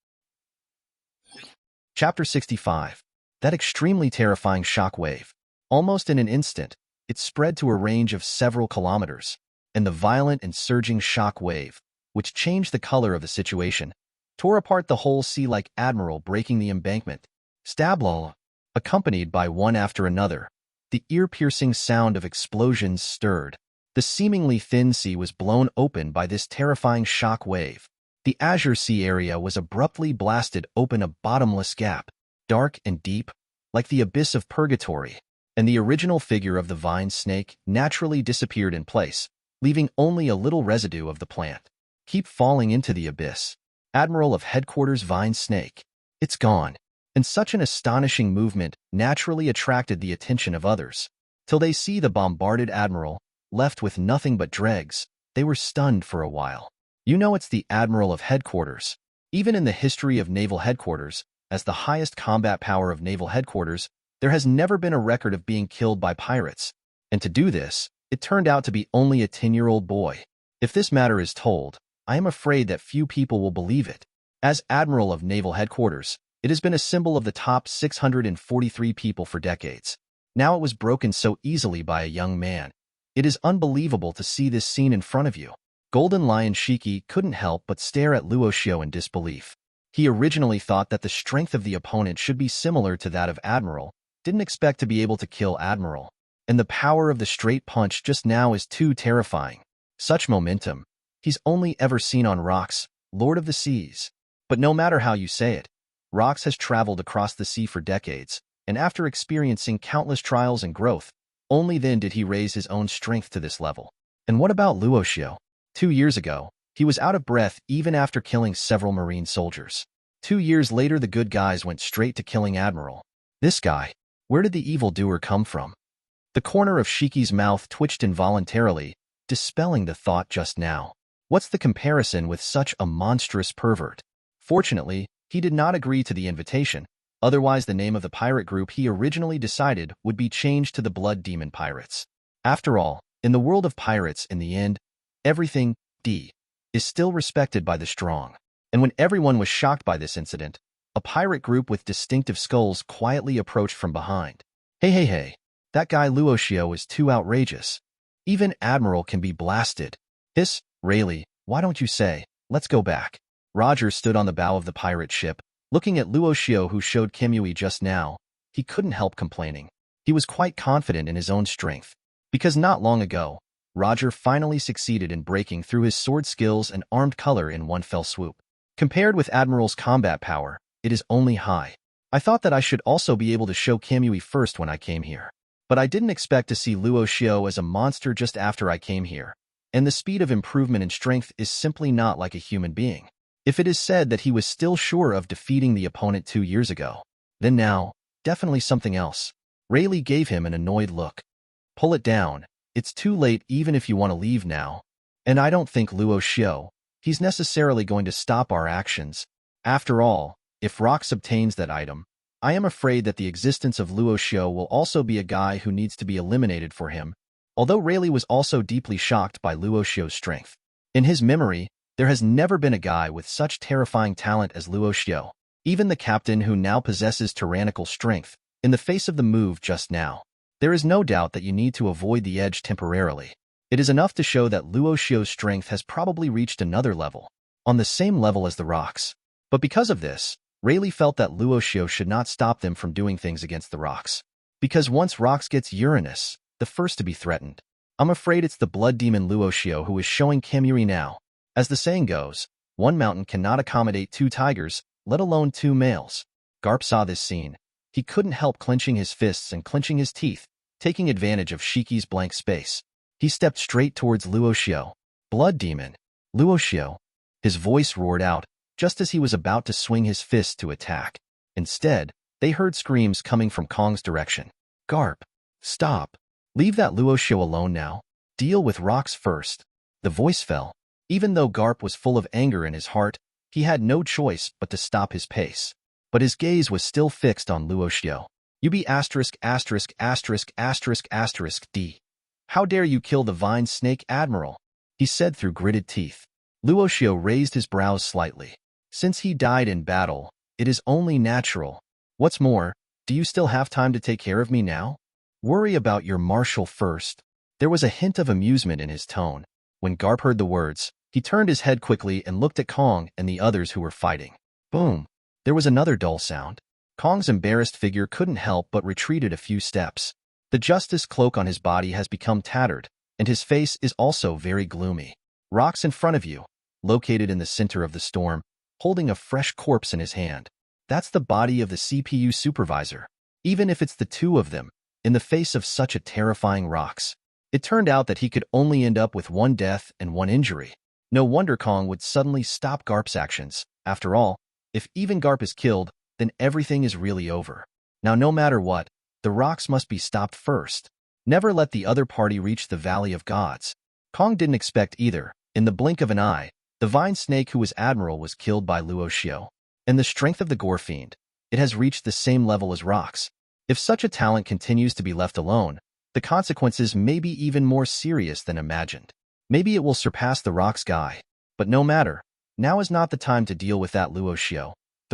Chapter 65. That extremely terrifying shock wave. Almost in an instant, it spread to a range of several kilometers, and the violent and surging shock wave, which changed the color of the situation, tore apart the whole sea like admiral breaking the embankment. Stablo, accompanied by one after another, the ear-piercing sound of explosions stirred. The seemingly thin sea was blown open by this terrifying shock wave. The Azure Sea area was abruptly blasted open, a bottomless gap, dark and deep, like the abyss of purgatory, and the original figure of the vine snake naturally disappeared in place, leaving only a little residue of the plant. Keep falling into the abyss. Admiral of Headquarters Vine Snake. It's gone. And such an astonishing movement naturally attracted the attention of others. Till they see the bombarded admiral, left with nothing but dregs, they were stunned for a while. You know, it's the Admiral of Headquarters. Even in the history of naval headquarters, as the highest combat power of naval headquarters, there has never been a record of being killed by pirates. And to do this, it turned out to be only a 10-year-old boy. If this matter is told, I am afraid that few people will believe it. As Admiral of Naval Headquarters, It has been a symbol of the top 643 people for decades. Now it was broken so easily by a young man. It is unbelievable to see this scene in front of you. Golden Lion Shiki couldn't help but stare at Luo Xiu in disbelief. He originally thought that the strength of the opponent should be similar to that of Admiral, didn't expect to be able to kill Admiral. And the power of the straight punch just now is too terrifying. Such momentum, he's only ever seen on Rocks, Lord of the Seas. But no matter how you say it, Rocks has traveled across the sea for decades, and after experiencing countless trials and growth, only then did he raise his own strength to this level. And what about Luo Xiu? 2 years ago, he was out of breath even after killing several Marine soldiers. 2 years later, the good guys went straight to killing Admiral. This guy, where did the evildoer come from? The corner of Shiki's mouth twitched involuntarily, dispelling the thought just now. What's the comparison with such a monstrous pervert? Fortunately, he did not agree to the invitation, otherwise the name of the pirate group he originally decided would be changed to the Blood Demon Pirates. After all, in the world of pirates, in the end, everything, is still respected by the strong. And when everyone was shocked by this incident, a pirate group with distinctive skulls quietly approached from behind. Hey, that guy Luo Xiu is too outrageous. Even Admiral can be blasted. Hiss, Rayleigh, why don't you say, let's go back? Roger stood on the bow of the pirate ship, looking at Luo Xiu who showed Kimui just now. He couldn't help complaining. He was quite confident in his own strength, because not long ago, Roger finally succeeded in breaking through his sword skills and armed color in one fell swoop. Compared with Admiral's combat power, it is only high. I thought that I should also be able to show Kimui first when I came here. But I didn't expect to see Luo Xiu as a monster just after I came here. And the speed of improvement in strength is simply not like a human being. If it is said that he was still sure of defeating the opponent 2 years ago, then now, definitely something else. Rayleigh gave him an annoyed look. Pull it down. It's too late even if you want to leave now. And I don't think Luo Xiu, he's necessarily going to stop our actions. After all, if Rox obtains that item, I am afraid that the existence of Luo Xiu will also be a guy who needs to be eliminated for him, although Rayleigh was also deeply shocked by Luo Xiu's strength. In his memory, there has never been a guy with such terrifying talent as Luo Xiu. Even the captain who now possesses tyrannical strength, in the face of the move just now. There is no doubt that you need to avoid the edge temporarily. It is enough to show that Luo Xiu's strength has probably reached another level, on the same level as the Rocks. But because of this, Rayleigh felt that Luo Xiu should not stop them from doing things against the Rocks. Because once Rocks gets Uranus, the first to be threatened, I'm afraid it's the blood demon Luo Xiu who is showing Kimuri now. As the saying goes, one mountain cannot accommodate 2 tigers, let alone 2 males. Garp saw this scene. He couldn't help clenching his fists and clenching his teeth, taking advantage of Shiki's blank space. He stepped straight towards Luo Xiu. Blood demon. Luo Xiu. His voice roared out, just as he was about to swing his fist to attack. Instead, they heard screams coming from Kong's direction. Garp. Stop. Leave that Luo Xiu alone now. Deal with Rocks first. The voice fell. Even though Garp was full of anger in his heart, he had no choice but to stop his pace. But his gaze was still fixed on Luo Xiu. You be ********D. How dare you kill the Vine Snake Admiral? He said through gritted teeth. Luo Xiu raised his brows slightly. Since he died in battle, it is only natural. What's more, do you still have time to take care of me now? Worry about your marshal first. There was a hint of amusement in his tone. When Garp heard the words, he turned his head quickly and looked at Kong and the others who were fighting. Boom! There was another dull sound. Kong's embarrassed figure couldn't help but retreated a few steps. The justice cloak on his body has become tattered, and his face is also very gloomy. Rocks in front of you, located in the center of the storm, holding a fresh corpse in his hand. That's the body of the CPU supervisor. Even if it's the 2 of them, in the face of such a terrifying Rocks. It turned out that he could only end up with 1 death and 1 injury. No wonder Kong would suddenly stop Garp's actions. After all, if even Garp is killed, then everything is really over. Now no matter what, the Rocks must be stopped first. Never let the other party reach the Valley of Gods. Kong didn't expect either. In the blink of an eye, the Vine Snake who was Admiral was killed by Luo Xiu. And the strength of the Gore Fiend, it has reached the same level as Rocks. If such a talent continues to be left alone, the consequences may be even more serious than imagined. Maybe it will surpass the Rocks guy. But no matter, now is not the time to deal with that Luo Xiu. The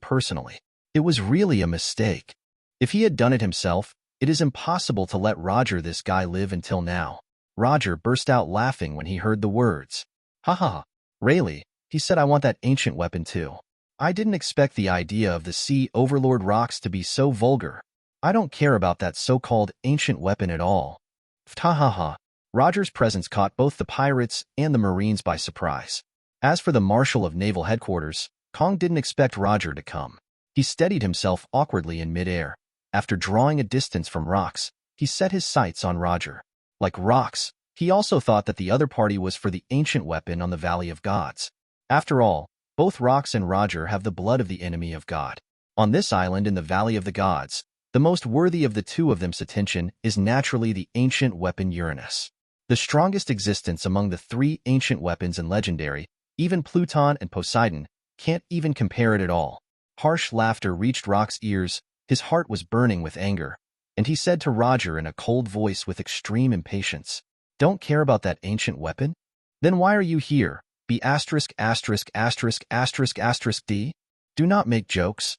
personally. It was really a mistake. If he had done it himself, it is impossible to let Roger this guy live until now. Roger burst out laughing when he heard the words. Ha ha ha. Really? He said I want that ancient weapon too. I didn't expect the idea of the Sea Overlord rocks to be so vulgar. I don't care about that so-called ancient weapon at all. Ha ha ha. Roger's presence caught both the pirates and the Marines by surprise. As for the Marshal of Naval Headquarters, Kong didn't expect Roger to come. He steadied himself awkwardly in midair. After drawing a distance from rocks, he set his sights on Roger. Like rocks, he also thought that the other party was for the ancient weapon on the Valley of Gods. After all, both Rocks and Roger have the blood of the enemy of God. On this island in the Valley of the Gods, the most worthy of the two of them's attention is naturally the ancient weapon Uranus. The strongest existence among the three ancient weapons and legendary, even Pluton and Poseidon, can't even compare it at all. Harsh laughter reached Rock's ears, his heart was burning with anger, and he said to Roger in a cold voice with extreme impatience, "Don't care about that ancient weapon? Then why are you here? B******************** D? Do not make jokes.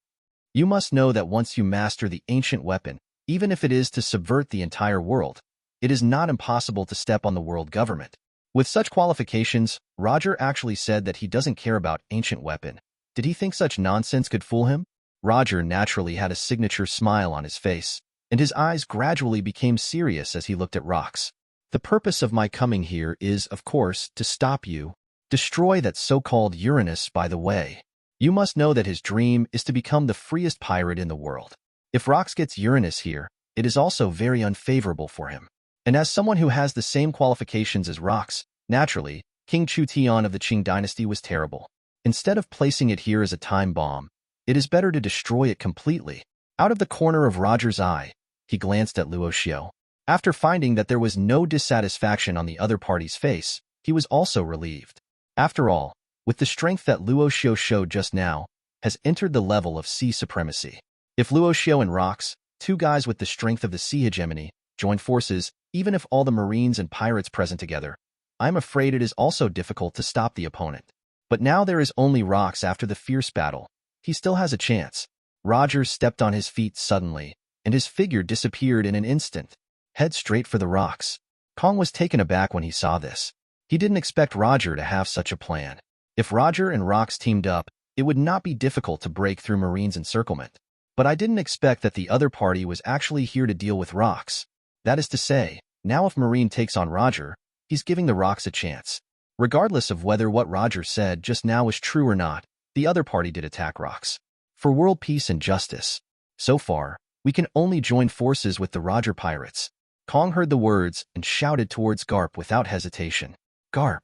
You must know that once you master the ancient weapon, even if it is to subvert the entire world, it is not impossible to step on the world government." With such qualifications, Roger actually said that he doesn't care about ancient weapon. Did he think such nonsense could fool him? Roger naturally had a signature smile on his face, and his eyes gradually became serious as he looked at Rocks. "The purpose of my coming here is, of course, to stop you. Destroy that so-called Uranus, by the way. You must know that his dream is to become the freest pirate in the world. If Rocks gets Uranus here, it is also very unfavorable for him. And as someone who has the same qualifications as Rocks, naturally, King Chu Tian of the Qing dynasty was terrible. Instead of placing it here as a time bomb, it is better to destroy it completely." Out of the corner of Roger's eye, he glanced at Luo Xiu. After finding that there was no dissatisfaction on the other party's face, he was also relieved. After all, with the strength that Luo Xiu showed just now, has entered the level of sea supremacy. If Luo Xiu and Rocks, two guys with the strength of the sea hegemony, join forces, even if all the Marines and pirates present together, I'm afraid it is also difficult to stop the opponent. But now there is only Rocks after the fierce battle. He still has a chance. Roger stepped on his feet suddenly, and his figure disappeared in an instant. Head straight for the rocks. Kong was taken aback when he saw this. He didn't expect Roger to have such a plan. If Roger and Rocks teamed up, it would not be difficult to break through Marine's encirclement. But I didn't expect that the other party was actually here to deal with Rocks. That is to say, now if Marine takes on Roger, he's giving the Rocks a chance. Regardless of whether what Roger said just now was true or not, the other party did attack Rocks. For world peace and justice. So far, we can only join forces with the Roger pirates. Kong heard the words and shouted towards Garp without hesitation. "Garp,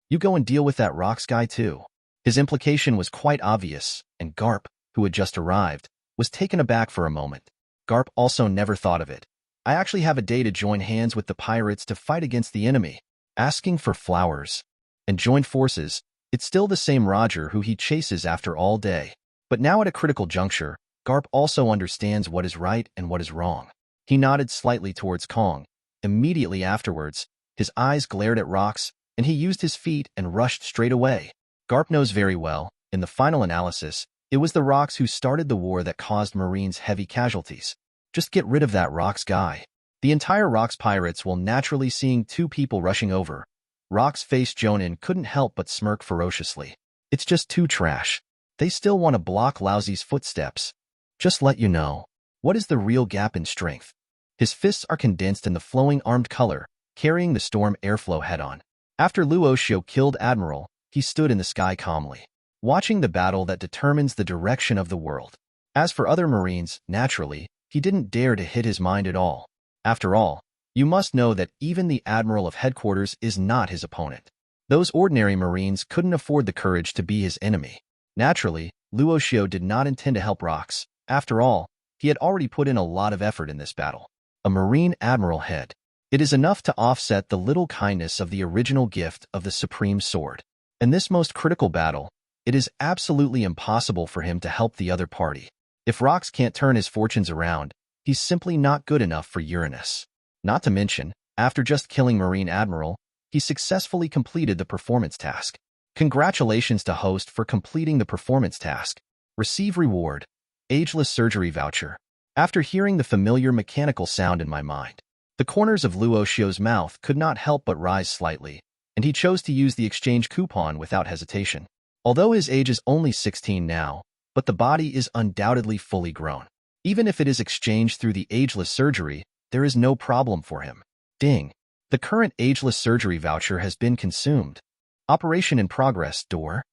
you go and deal with that Rocks guy too." His implication was quite obvious, and Garp, who had just arrived, was taken aback for a moment. Garp also never thought of it. "I actually have a day to join hands with the pirates to fight against the enemy." Asking for flowers and join forces, it's still the same Roger who he chases after all day. But now at a critical juncture, Garp also understands what is right and what is wrong. He nodded slightly towards Kong. Immediately afterwards, his eyes glared at Rocks, and he used his feet and rushed straight away. Garp knows very well, in the final analysis, it was the Rocks who started the war that caused Marines heavy casualties. Just get rid of that Rocks guy. The entire Rocks pirates will naturally seeing two people rushing over. Rocks' face Jonin couldn't help but smirk ferociously. It's just too trash. They still want to block Laozi's footsteps. Just let you know. What is the real gap in strength? His fists are condensed in the flowing armed color, carrying the storm airflow head-on. After Luo Xiu killed Admiral, he stood in the sky calmly, watching the battle that determines the direction of the world. As for other Marines, naturally, he didn't dare to hit his mind at all. After all, you must know that even the Admiral of Headquarters is not his opponent. Those ordinary Marines couldn't afford the courage to be his enemy. Naturally, Luo Xiu did not intend to help Rox. After all, he had already put in a lot of effort in this battle. A Marine Admiral head. It is enough to offset the little kindness of the original gift of the Supreme Sword. In this most critical battle, it is absolutely impossible for him to help the other party. If Rox can't turn his fortunes around, he's simply not good enough for Uranus. Not to mention, after just killing Marine Admiral, he successfully completed the performance task. Congratulations to host for completing the performance task. Receive reward. Ageless surgery voucher. After hearing the familiar mechanical sound in my mind, the corners of Luo Xiu's mouth could not help but rise slightly, and he chose to use the exchange coupon without hesitation. Although his age is only 16 now, but the body is undoubtedly fully grown. Even if it is exchanged through the ageless surgery, there is no problem for him. Ding. The current ageless surgery voucher has been consumed. Operation in progress, door.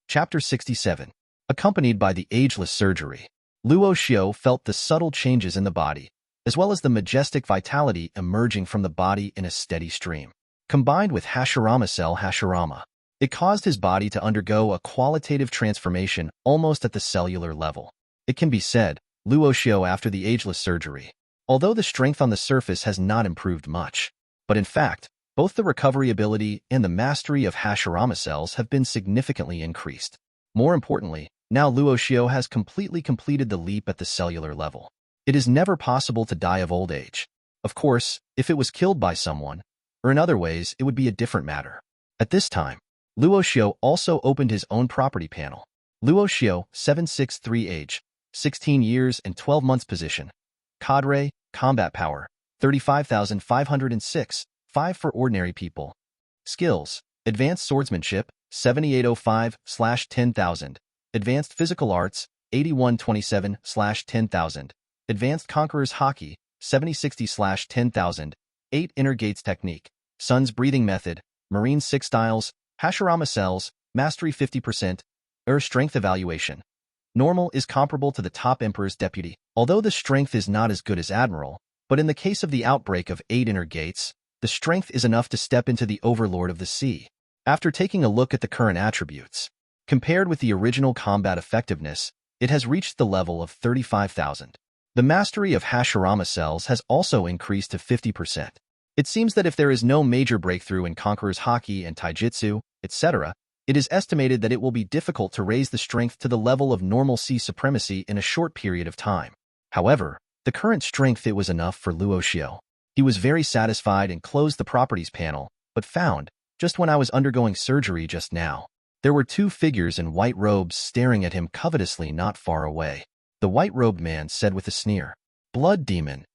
Chapter 67. Accompanied by the ageless surgery, Luo Xiu felt the subtle changes in the body, as well as the majestic vitality emerging from the body in a steady stream. Combined with Hashirama Cell Hashirama, it caused his body to undergo a qualitative transformation almost at the cellular level. It can be said, Luo Xiu after the ageless surgery, although the strength on the surface has not improved much, but in fact, both the recovery ability and the mastery of Hashirama cells have been significantly increased. More importantly, now Luo Xiu has completely completed the leap at the cellular level. It is never possible to die of old age. Of course, if it was killed by someone, or in other ways, it would be a different matter. At this time, Luo Xiu also opened his own property panel. Luo Xiu, 763 age, 16 years and 12 months position. Cadre, combat power, 35,506, 5 for ordinary people. Skills, advanced swordsmanship, 7805/10,000. Advanced physical arts, 8127/10,000. Advanced Conqueror's Haki, 7060/10,000. 8 Inner Gates Technique, Sun's Breathing Method, Marine 6 Styles, Hashirama Cells, Mastery 50%, Strength Evaluation. Normal is comparable to the top Emperor's Deputy, although the strength is not as good as Admiral, but in the case of the outbreak of 8 Inner Gates, the strength is enough to step into the Overlord of the Sea. After taking a look at the current attributes, compared with the original combat effectiveness, it has reached the level of 35,000. The mastery of Hashirama Cells has also increased to 50%. It seems that if there is no major breakthrough in Conqueror's Haki and Taijutsu, etc., it is estimated that it will be difficult to raise the strength to the level of normal sea supremacy in a short period of time. However, the current strength it was enough for Luo Xiu. He was very satisfied and closed the properties panel, but found, just when I was undergoing surgery just now, there were 2 figures in white robes staring at him covetously not far away. The white-robed man said with a sneer, "Blood demon,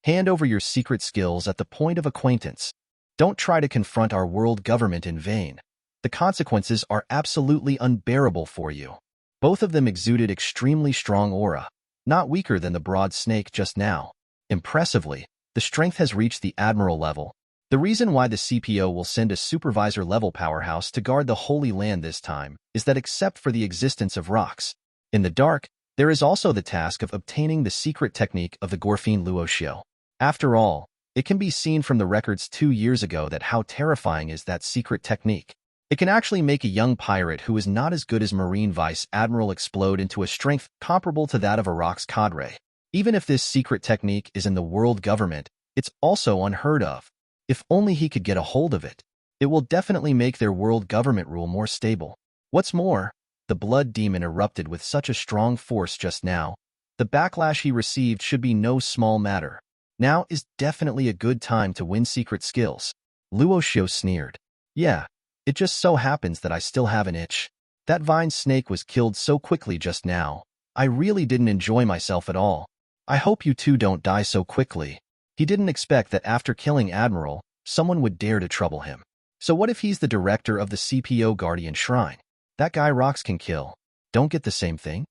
hand over your secret skills at the point of acquaintance. Don't try to confront our world government in vain. The consequences are absolutely unbearable for you." Both of them exuded extremely strong aura, not weaker than the broad snake just now. Impressively, the strength has reached the Admiral level. The reason why the CPO will send a supervisor-level powerhouse to guard the Holy Land this time is that except for the existence of rocks in the dark, there is also the task of obtaining the secret technique of the Gorfine Luo Xiu. After all, it can be seen from the records 2 years ago that how terrifying is that secret technique. It can actually make a young pirate who is not as good as Marine Vice Admiral explode into a strength comparable to that of a Rock's cadre. Even if this secret technique is in the world government, it's also unheard of. If only he could get a hold of it, it will definitely make their world government rule more stable. What's more, the blood demon erupted with such a strong force just now. The backlash he received should be no small matter. Now is definitely a good time to win secret skills. Luo Xiu sneered. Yeah, it just so happens that I still have an itch. That vine snake was killed so quickly just now. I really didn't enjoy myself at all. I hope you two don't die so quickly. He didn't expect that after killing Admiral, someone would dare to trouble him. So what if he's the director of the CPO Guardian Shrine? That guy rocks can kill. Don't get the same thing?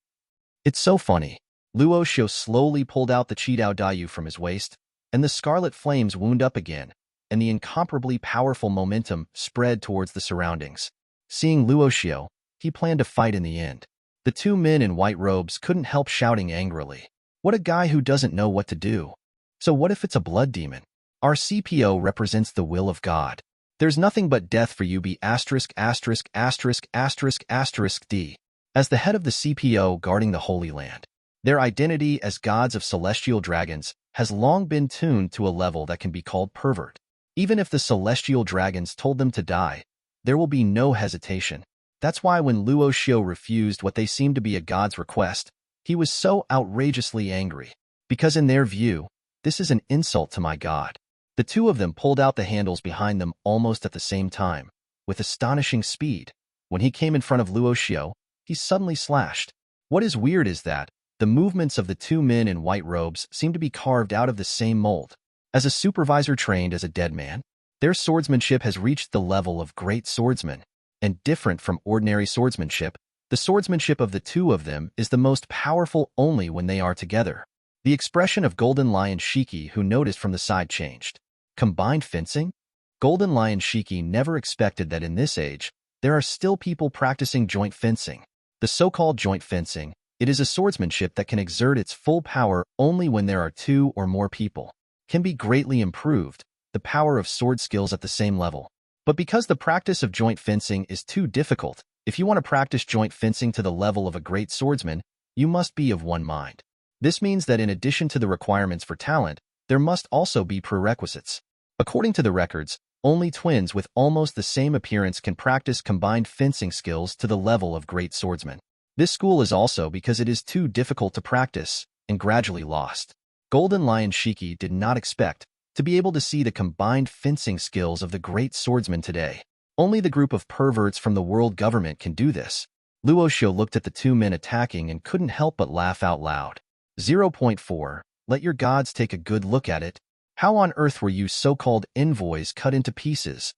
It's so funny. Luo Xiu slowly pulled out the Qidao Dayu from his waist, and the scarlet flames wound up again, and the incomparably powerful momentum spread towards the surroundings. Seeing Luo Xiu, he planned to fight in the end. The two men in white robes couldn't help shouting angrily. What a guy who doesn't know what to do. So what if it's a blood demon? Our CPO represents the will of God. There's nothing but death for you be asterisk asterisk asterisk asterisk asterisk D. As the head of the CPO guarding the Holy Land, their identity as gods of celestial dragons has long been tuned to a level that can be called pervert. Even if the celestial dragons told them to die, there will be no hesitation. That's why when Luo Xiu refused what they seemed to be a god's request, he was so outrageously angry. Because in their view, this is an insult to my god. The two of them pulled out the handles behind them almost at the same time, with astonishing speed. When he came in front of Luo Xiu, he suddenly slashed. What is weird is that the movements of the two men in white robes seem to be carved out of the same mold. As a supervisor trained as a dead man, their swordsmanship has reached the level of great swordsmen. And different from ordinary swordsmanship, the swordsmanship of the two of them is the most powerful only when they are together. The expression of Golden Lion Shiki, who noticed from the side, changed. Combined fencing? Golden Lion Shiki never expected that in this age, there are still people practicing joint fencing. The so-called joint fencing, it is a swordsmanship that can exert its full power only when there are two or more people. Can be greatly improved, the power of sword skills at the same level. But because the practice of joint fencing is too difficult, if you want to practice joint fencing to the level of a great swordsman, you must be of one mind. This means that in addition to the requirements for talent, there must also be prerequisites. According to the records, only twins with almost the same appearance can practice combined fencing skills to the level of great swordsmen. This school is also because it is too difficult to practice and gradually lost. Golden Lion Shiki did not expect to be able to see the combined fencing skills of the great swordsmen today. Only the group of perverts from the world government can do this. Luo Xiu looked at the two men attacking and couldn't help but laugh out loud. 0.4. Let your gods take a good look at it. How on earth were you so-called envoys cut into pieces?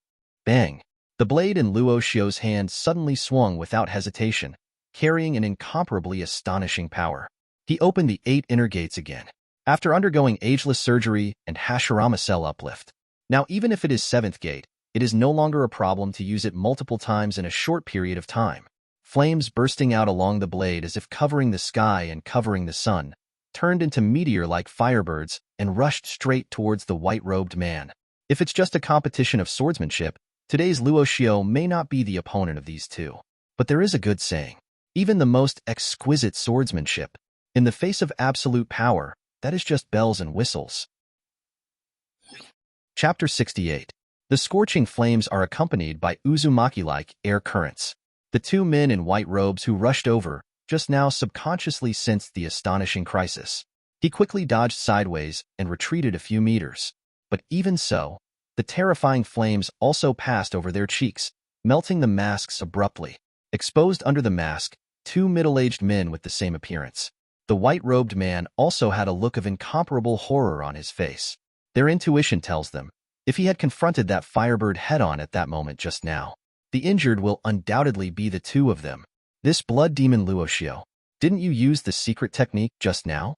Bang! The blade in Luo Xiu's hand suddenly swung without hesitation, carrying an incomparably astonishing power. He opened the 8 inner gates again, after undergoing ageless surgery and Hashirama cell uplift. Now even if it is 7th gate, it is no longer a problem to use it multiple times in a short period of time. Flames bursting out along the blade as if covering the sky and covering the sun, turned into meteor-like firebirds and rushed straight towards the white-robed man. If it's just a competition of swordsmanship, today's Luo Xiu may not be the opponent of these two. But there is a good saying. Even the most exquisite swordsmanship, in the face of absolute power, that is just bells and whistles. Chapter 68. The scorching flames are accompanied by Uzumaki-like air currents. The two men in white robes who rushed over just now subconsciously sensed the astonishing crisis. He quickly dodged sideways and retreated a few meters. But even so, the terrifying flames also passed over their cheeks, melting the masks abruptly. Exposed under the mask, 2 middle-aged men with the same appearance. The white-robed man also had a look of incomparable horror on his face. Their intuition tells them, if he had confronted that firebird head-on at that moment just now, the injured will undoubtedly be the two of them. This blood demon Luo Xiu, didn't you use the secret technique just now?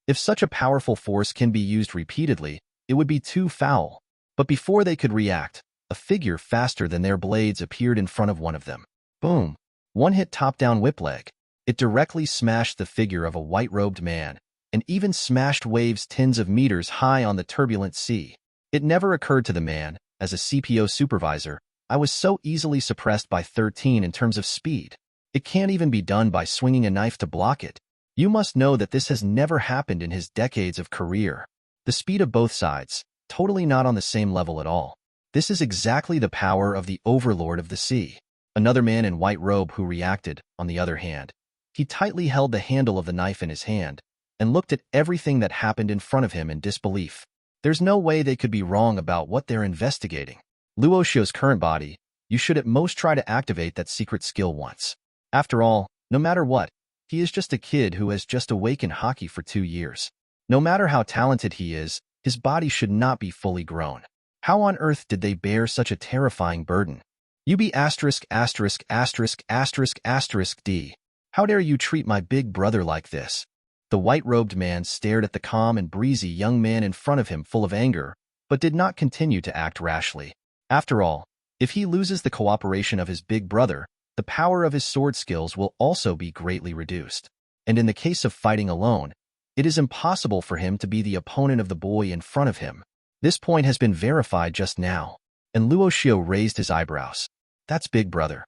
If such a powerful force can be used repeatedly, it would be too foul. But before they could react, a figure faster than their blades appeared in front of one of them. Boom! One hit top-down whip leg. It directly smashed the figure of a white-robed man, and even smashed waves tens of meters high on the turbulent sea. It never occurred to the man, as a CPO supervisor, I was so easily suppressed by 13 in terms of speed. It can't even be done by swinging a knife to block it. You must know that this has never happened in his decades of career. The speed of both sides, totally not on the same level at all. This is exactly the power of the overlord of the sea. Another man in white robe who reacted, on the other hand. He tightly held the handle of the knife in his hand and looked at everything that happened in front of him in disbelief. There's no way they could be wrong about what they're investigating. Luo Xiu's current body, you should at most try to activate that secret skill once. After all, no matter what, he is just a kid who has just awakened hockey for 2 years. No matter how talented he is, his body should not be fully grown. How on earth did they bear such a terrifying burden? You be asterisk asterisk asterisk asterisk asterisk D. How dare you treat my big brother like this? The white-robed man stared at the calm and breezy young man in front of him full of anger, but did not continue to act rashly. After all, if he loses the cooperation of his big brother, the power of his sword skills will also be greatly reduced. And in the case of fighting alone, it is impossible for him to be the opponent of the boy in front of him. This point has been verified just now. And Luo Xiu raised his eyebrows. That's big brother.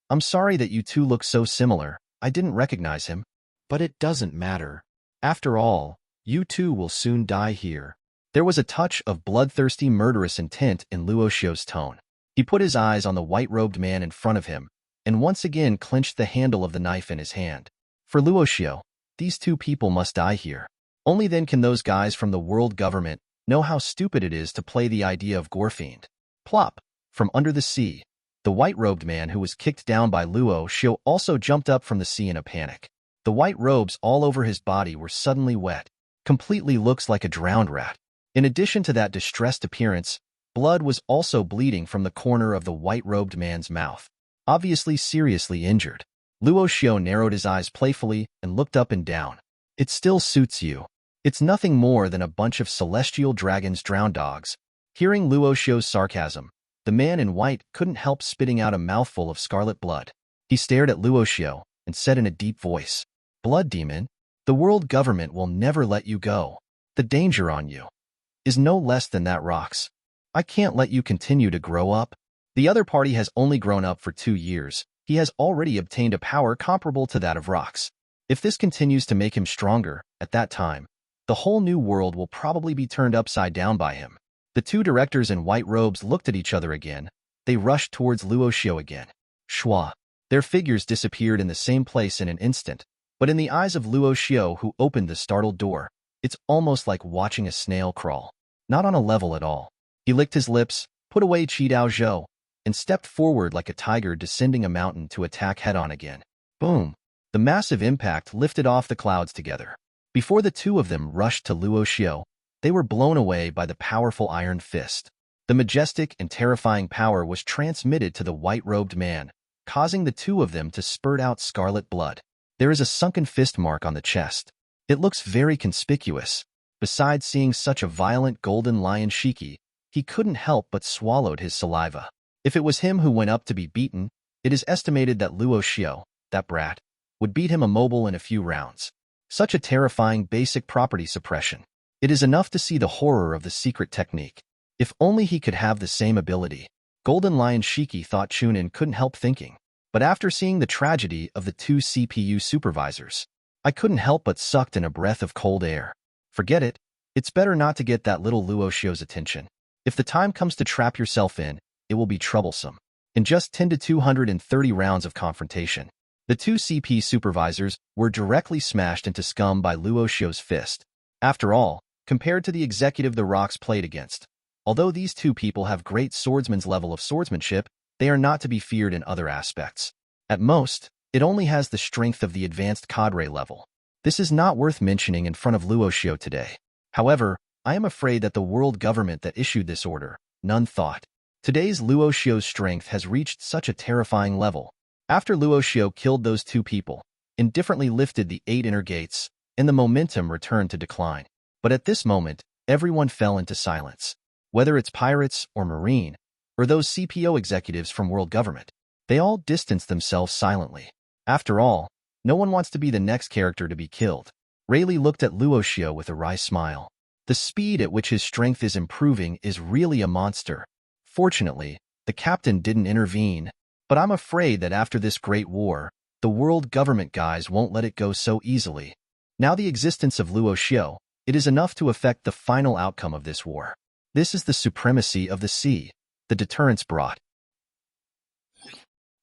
I'm sorry that you two look so similar. I didn't recognize him. But it doesn't matter. After all, you two will soon die here. There was a touch of bloodthirsty murderous intent in Luo Xiu's tone. He put his eyes on the white-robed man in front of him, and once again clenched the handle of the knife in his hand. For Luo Xiu, these two people must die here. Only then can those guys from the world government know how stupid it is to play the idea of Gorefiend. Plop! From under the sea, the white-robed man who was kicked down by Luo Xiu also jumped up from the sea in a panic. The white robes all over his body were suddenly wet. Completely looks like a drowned rat. In addition to that distressed appearance, blood was also bleeding from the corner of the white-robed man's mouth. Obviously seriously injured. Luo Xiu narrowed his eyes playfully and looked up and down. It still suits you. It's nothing more than a bunch of celestial dragons drowned dogs. Hearing Luo Xiu's sarcasm, the man in white couldn't help spitting out a mouthful of scarlet blood. He stared at Luo Xiu and said in a deep voice, "Blood demon, the world government will never let you go. The danger on you is no less than that rocks. I can't let you continue to grow up. The other party has only grown up for 2 years. He has already obtained a power comparable to that of rocks. If this continues to make him stronger, at that time, the whole new world will probably be turned upside down by him." The two directors in white robes looked at each other again. They rushed towards Luo Xiu again. Shwa. Their figures disappeared in the same place in an instant, but in the eyes of Luo Xiu, who opened the startled door, it's almost like watching a snail crawl. Not on a level at all. He licked his lips, put away Qi Dao Zhou, and stepped forward like a tiger descending a mountain to attack head-on again. Boom! The massive impact lifted off the clouds together. Before the two of them rushed to Luo Xiu, they were blown away by the powerful iron fist. The majestic and terrifying power was transmitted to the white-robed man, causing the two of them to spurt out scarlet blood. There is a sunken fist mark on the chest. It looks very conspicuous. Besides seeing such a violent golden lion shiki, he couldn't help but swallowed his saliva. If it was him who went up to be beaten, it is estimated that Luo Xiu, that brat, would beat him immobile in a few rounds. Such a terrifying basic property suppression. It is enough to see the horror of the secret technique. If only he could have the same ability. Golden Lion Shiki thought Chunin couldn't help thinking. But after seeing the tragedy of the two CPU supervisors, I couldn't help but sucked in a breath of cold air. Forget it. It's better not to get that little Luo Xiu's attention. If the time comes to trap yourself in, it will be troublesome. In just 10 to 230 rounds of confrontation, the two CP supervisors were directly smashed into scum by Luo Xiu's fist. After all, compared to the executive the Rocks played against, although these two people have great swordsman's level of swordsmanship, they are not to be feared in other aspects. At most, it only has the strength of the advanced cadre level. This is not worth mentioning in front of Luo Xiu today. However, I am afraid that the world government that issued this order, none thought. Today's Luo Xiu's strength has reached such a terrifying level. After Luo Xiu killed those two people, indifferently lifted the 8 inner gates, and the momentum returned to decline. But at this moment, everyone fell into silence. Whether it's pirates or marine, or those CPO executives from world government, they all distanced themselves silently. After all, no one wants to be the next character to be killed. Rayleigh looked at Luo Xiu with a wry smile. The speed at which his strength is improving is really a monster. Fortunately, the captain didn't intervene, but I'm afraid that after this great war, the world government guys won't let it go so easily. Now the existence of Luo Xiu, it is enough to affect the final outcome of this war. This is the supremacy of the sea, the deterrence brought.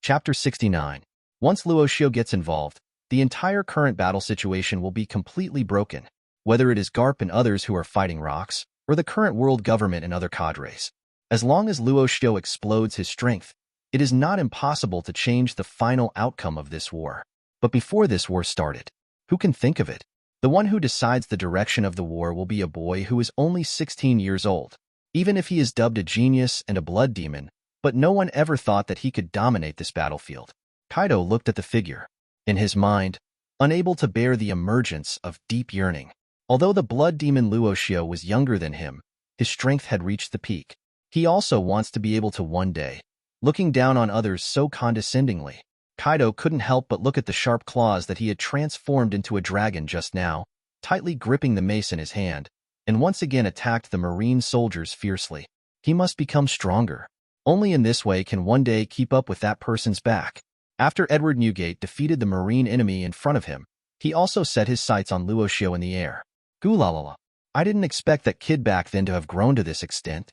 Chapter 69. Once Luo Xiu gets involved, the entire current battle situation will be completely broken, whether it is Garp and others who are fighting rocks, or the current world government and other cadres. As long as Luo Xiu explodes his strength, it is not impossible to change the final outcome of this war. But before this war started, who can think of it? The one who decides the direction of the war will be a boy who is only 16 years old. Even if he is dubbed a genius and a blood demon, But no one ever thought that he could dominate this battlefield. Kaido looked at the figure. In his mind, unable to bear the emergence of deep yearning. Although the blood demon Luo Xiu was younger than him, his strength had reached the peak. He also wants to be able to one day, looking down on others so condescendingly. Kaido couldn't help but look at the sharp claws that he had transformed into a dragon just now, tightly gripping the mace in his hand, and once again attacked the marine soldiers fiercely. He must become stronger. Only in this way can one day keep up with that person's back. After Edward Newgate defeated the marine enemy in front of him, he also set his sights on Luo Xiu in the air. Goolalala. I didn't expect that kid back then to have grown to this extent.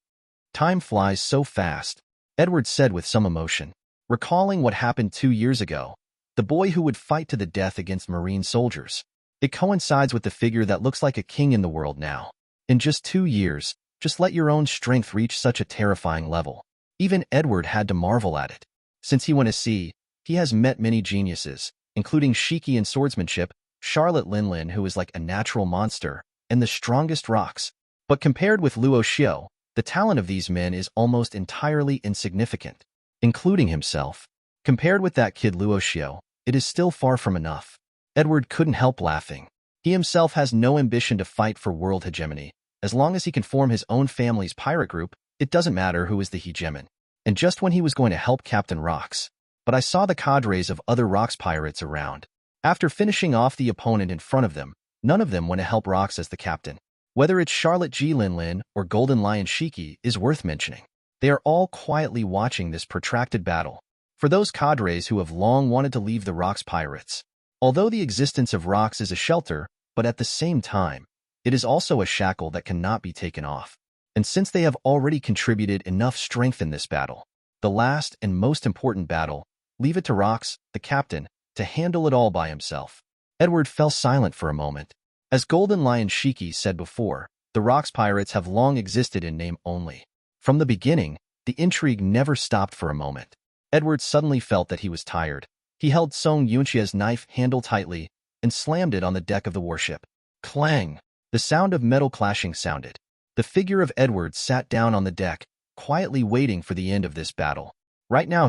Time flies so fast, Edward said with some emotion, recalling what happened 2 years ago, the boy who would fight to the death against marine soldiers. It coincides with the figure that looks like a king in the world now. In just 2 years, just let your own strength reach such a terrifying level. Even Edward had to marvel at it. Since he went to sea, he has met many geniuses, including Shiki in swordsmanship, Charlotte Linlin, who is like a natural monster, and the strongest rocks. But compared with Luo Xiu, the talent of these men is almost entirely insignificant, including himself. Compared with that kid Luo Xiu, it is still far from enough. Edward couldn't help laughing. He himself has no ambition to fight for world hegemony. As long as he can form his own family's pirate group, it doesn't matter who is the hegemon. And just when he was going to help Captain Rocks, but I saw the cadres of other Rocks pirates around. After finishing off the opponent in front of them, none of them went to help Rocks as the captain. Whether it's Charlotte G. Linlin or Golden Lion Shiki is worth mentioning. They are all quietly watching this protracted battle. For those cadres who have long wanted to leave the Rocks pirates. Although the existence of Rocks is a shelter, but at the same time, it is also a shackle that cannot be taken off. And since they have already contributed enough strength in this battle, the last and most important battle, leave it to Rocks, the captain, to handle it all by himself. Edward fell silent for a moment. As Golden Lion Shiki said before, the Rocks pirates have long existed in name only. From the beginning, the intrigue never stopped for a moment. Edward suddenly felt that he was tired. He held Song Yunxia's knife handle tightly and slammed it on the deck of the warship. Clang! The sound of metal clashing sounded. The figure of Edward sat down on the deck, quietly waiting for the end of this battle. Right now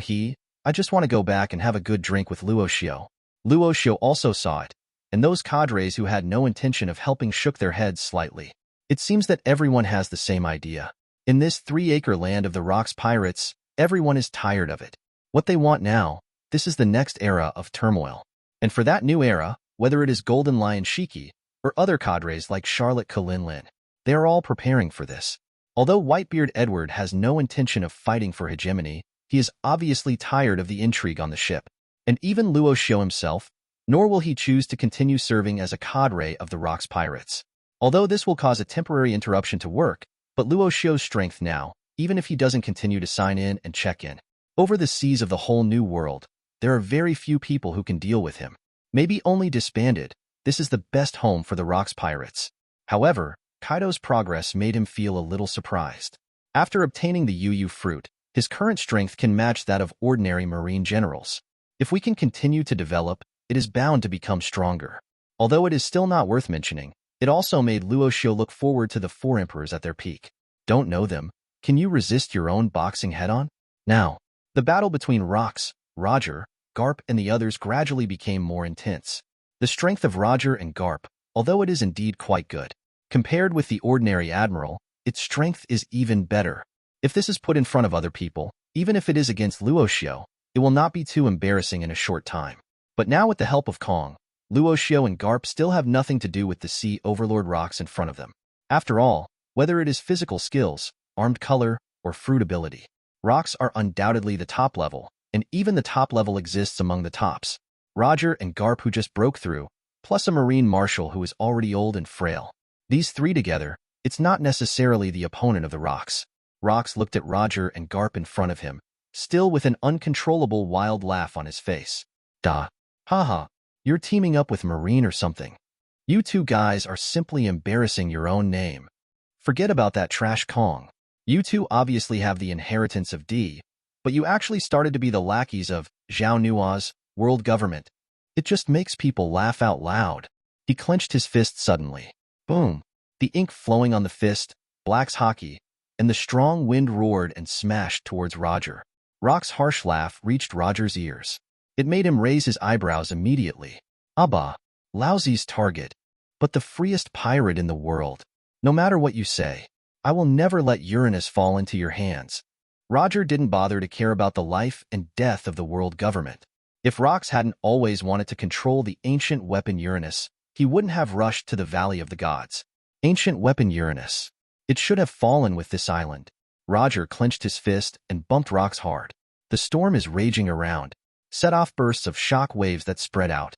I just want to go back and have a good drink with Luo Xiu. Luo Xiu also saw it, and those cadres who had no intention of helping shook their heads slightly. It seems that everyone has the same idea. In this 3-acre land of the Rocks pirates, everyone is tired of it. What they want now, this is the next era of turmoil. And for that new era, whether it is Golden Lion Shiki or other cadres like Charlotte Linlin, they are all preparing for this. Although Whitebeard Edward has no intention of fighting for hegemony, he is obviously tired of the intrigue on the ship. And even Luo Xiu himself, nor will he choose to continue serving as a cadre of the Rocks pirates. Although this will cause a temporary interruption to work, but Luo Xiu's strength now, even if he doesn't continue to sign in and check in. Over the seas of the whole new world, there are very few people who can deal with him. Maybe only disbanded, this is the best home for the Rocks pirates. However, Kaido's progress made him feel a little surprised. After obtaining the Yu fruit, his current strength can match that of ordinary marine generals. If we can continue to develop, it is bound to become stronger. Although it is still not worth mentioning, it also made Luo Xiu look forward to the 4 emperors at their peak. Don't know them? Can you resist your own boxing head-on? Now, the battle between Rocks, Roger, Garp and the others gradually became more intense. The strength of Roger and Garp, although it is indeed quite good, compared with the ordinary admiral, its strength is even better. If this is put in front of other people, even if it is against Luo Xiu, it will not be too embarrassing in a short time. But now with the help of Kong, Luo Xiu and Garp still have nothing to do with the sea overlord Rocks in front of them. After all, whether it is physical skills, armed color, or fruit ability, Rocks are undoubtedly the top level, and even the top level exists among the tops. Roger and Garp who just broke through, plus a marine marshal who is already old and frail. These 3 together, it's not necessarily the opponent of the Rocks. Rocks looked at Roger and Garp in front of him, still with an uncontrollable wild laugh on his face. Haha, you're teaming up with Marine or something. You 2 guys are simply embarrassing your own name. Forget about that trash Kong. You 2 obviously have the inheritance of D, but you actually started to be the lackeys of Zhao Nua's world government. It just makes people laugh out loud. He clenched his fist suddenly. Boom. The ink flowing on the fist, Black's hockey, and the strong wind roared and smashed towards Roger. Rock's harsh laugh reached Roger's ears. It made him raise his eyebrows immediately. Abba, Lousy's target, but the freest pirate in the world. No matter what you say, I will never let Uranus fall into your hands. Roger didn't bother to care about the life and death of the world government. If Rox hadn't always wanted to control the ancient weapon Uranus, he wouldn't have rushed to the Valley of the Gods. Ancient weapon Uranus. It should have fallen with this island. Roger clenched his fist and bumped Rox hard. The storm is raging around, set off bursts of shock waves that spread out.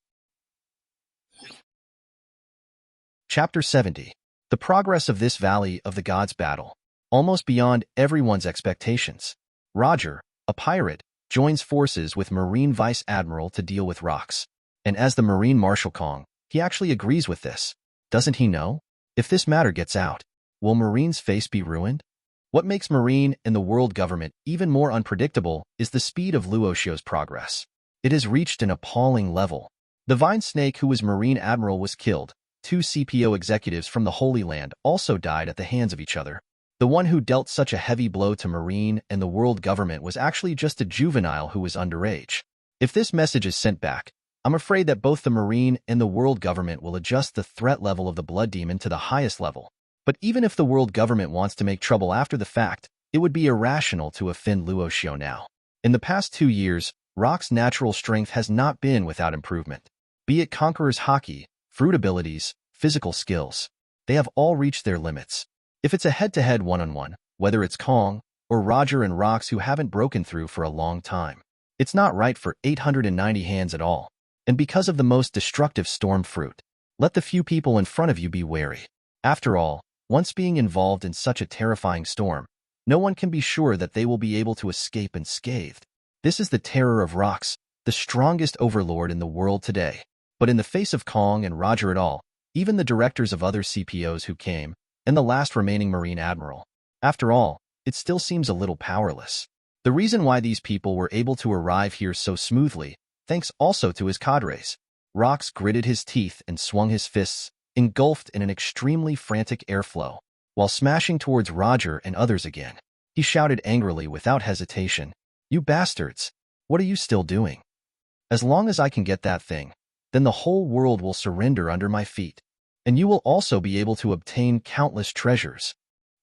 Chapter 70. The progress of this Valley of the Gods battle. Almost beyond everyone's expectations. Roger, a pirate, joins forces with Marine Vice Admiral to deal with Rox. And as the Marine Marshal Kong, he actually agrees with this. Doesn't he know? If this matter gets out, will Marine's face be ruined? What makes Marine and the world government even more unpredictable is the speed of Luo Xiu's progress. It has reached an appalling level. The Vine Snake who was Marine Admiral was killed. 2 CPO executives from the Holy Land also died at the hands of each other. The one who dealt such a heavy blow to Marine and the world government was actually just a juvenile who was underage. If this message is sent back, I'm afraid that both the Marine and the world government will adjust the threat level of the Blood Demon to the highest level. But even if the world government wants to make trouble after the fact, it would be irrational to offend Luo Xiu now. In the past 2 years, Rock's natural strength has not been without improvement. Be it Conqueror's Haki, fruit abilities, physical skills, they have all reached their limits. If it's a head-to-head one-on-one, whether it's Kong or Roger and Rox who haven't broken through for a long time, it's not right for 890 hands at all. And because of the most destructive storm fruit, let the few people in front of you be wary. After all, once being involved in such a terrifying storm, no one can be sure that they will be able to escape unscathed. This is the terror of Rox, the strongest overlord in the world today. But in the face of Kong and Roger et al., even the directors of other CPOs who came, and the last remaining Marine Admiral, after all, it still seems a little powerless. The reason why these people were able to arrive here so smoothly, thanks also to his cadres. Rox gritted his teeth and swung his fists, engulfed in an extremely frantic airflow, while smashing towards Roger and others again. He shouted angrily without hesitation, "You bastards! What are you still doing? As long as I can get that thing, then the whole world will surrender under my feet. And you will also be able to obtain countless treasures."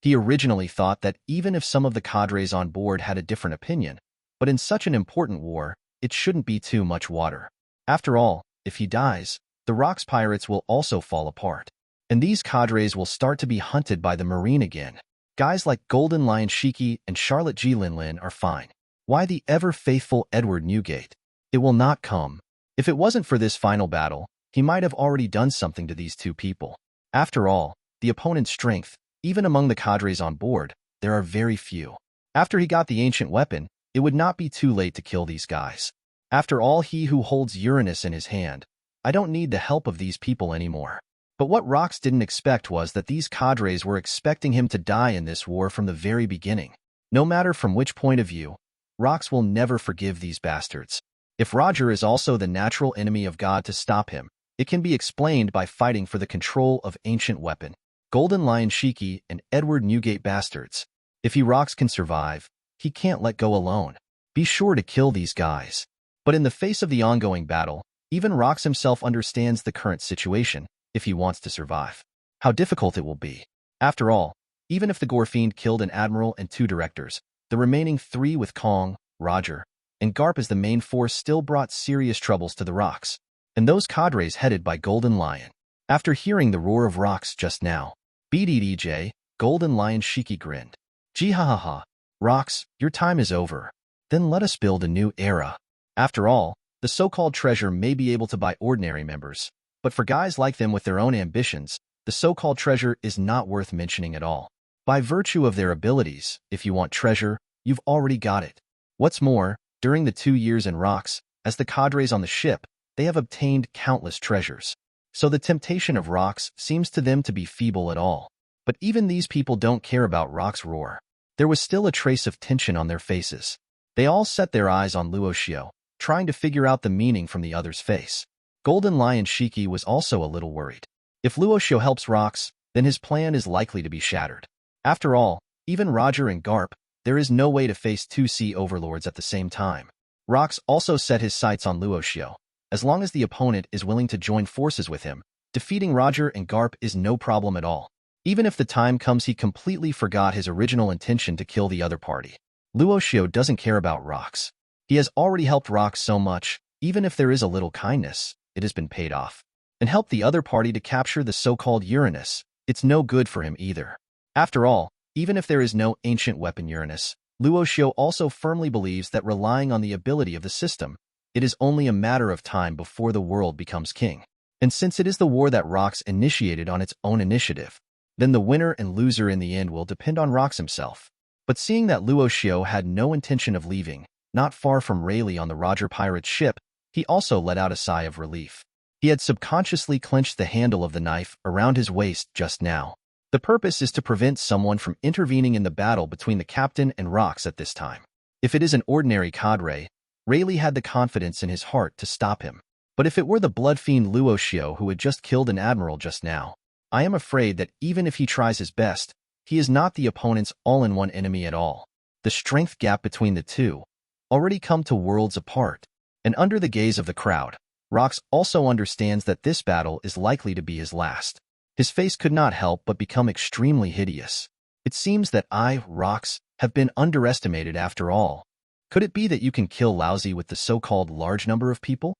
He originally thought that even if some of the cadres on board had a different opinion, but in such an important war, it shouldn't be too much water. After all, if he dies, the Rox pirates will also fall apart. And these cadres will start to be hunted by the Marine again. Guys like Golden Lion Shiki and Charlotte G. Linlin are fine. Why the ever-faithful Edward Newgate? It will not come. If it wasn't for this final battle, he might have already done something to these 2 people. After all, the opponent's strength, even among the cadres on board, there are very few. After he got the ancient weapon, it would not be too late to kill these guys. After all, he who holds Uranus in his hand, I don't need the help of these people anymore. But what Rox didn't expect was that these cadres were expecting him to die in this war from the very beginning. No matter from which point of view, Rox will never forgive these bastards. If Roger is also the natural enemy of God to stop him, it can be explained by fighting for the control of ancient weapon. Golden Lion Shiki and Edward Newgate bastards. If he Rox can survive, he can't let go alone. Be sure to kill these guys. But in the face of the ongoing battle, even Rox himself understands the current situation, if he wants to survive. How difficult it will be. After all, even if the Gorfiend killed an admiral and 2 directors, the remaining 3 with Kong, Roger, and Garp as the main force still brought serious troubles to the Rox, and those cadres headed by Golden Lion. After hearing the roar of Rox just now, BDDJ, Golden Lion Shiki grinned. Gee ha ha ha, Rox, your time is over. Then let us build a new era. After all, the so-called treasure may be able to buy ordinary members, but for guys like them with their own ambitions, the so-called treasure is not worth mentioning at all. By virtue of their abilities, if you want treasure, you've already got it. What's more, during the 2 years in Rox, as the cadres on the ship, they have obtained countless treasures. So the temptation of Rox seems to them to be feeble at all. But even these people don't care about Rox's roar. There was still a trace of tension on their faces. They all set their eyes on Luo Xiu, trying to figure out the meaning from the other's face. Golden Lion Shiki was also a little worried. If Luo Xiu helps Rox, then his plan is likely to be shattered. After all, even Roger and Garp, There is no way to face two sea overlords at the same time. Rox also set his sights on Luo Xiu. As long as the opponent is willing to join forces with him, defeating Roger and Garp is no problem at all. Even if the time comes he completely forgot his original intention to kill the other party. Luo Xiu doesn't care about Rox. He has already helped Rox so much, even if there is a little kindness, it has been paid off. And helped the other party to capture the so-called Uranus, it's no good for him either. After all, even if there is no ancient weapon Uranus, Luo Xiu also firmly believes that relying on the ability of the system, it is only a matter of time before the world becomes king. And since it is the war that Rox initiated on its own initiative, then the winner and loser in the end will depend on Rox himself. But seeing that Luo Xiu had no intention of leaving, not far from Rayleigh on the Roger pirate's ship, he also let out a sigh of relief. He had subconsciously clenched the handle of the knife around his waist just now. The purpose is to prevent someone from intervening in the battle between the captain and Rox at this time. If it is an ordinary cadre, Rayleigh had the confidence in his heart to stop him. But if it were the blood fiend Luo Xiu who had just killed an admiral just now, I am afraid that even if he tries his best, he is not the opponent's all-in-one enemy at all. The strength gap between the two already come to worlds apart, and under the gaze of the crowd, Rox also understands that this battle is likely to be his last. His face could not help but become extremely hideous. It seems that I, Rox, have been underestimated after all. Could it be that you can kill Lousy with the so-called large number of people?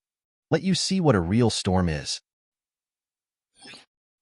Let you see what a real storm is.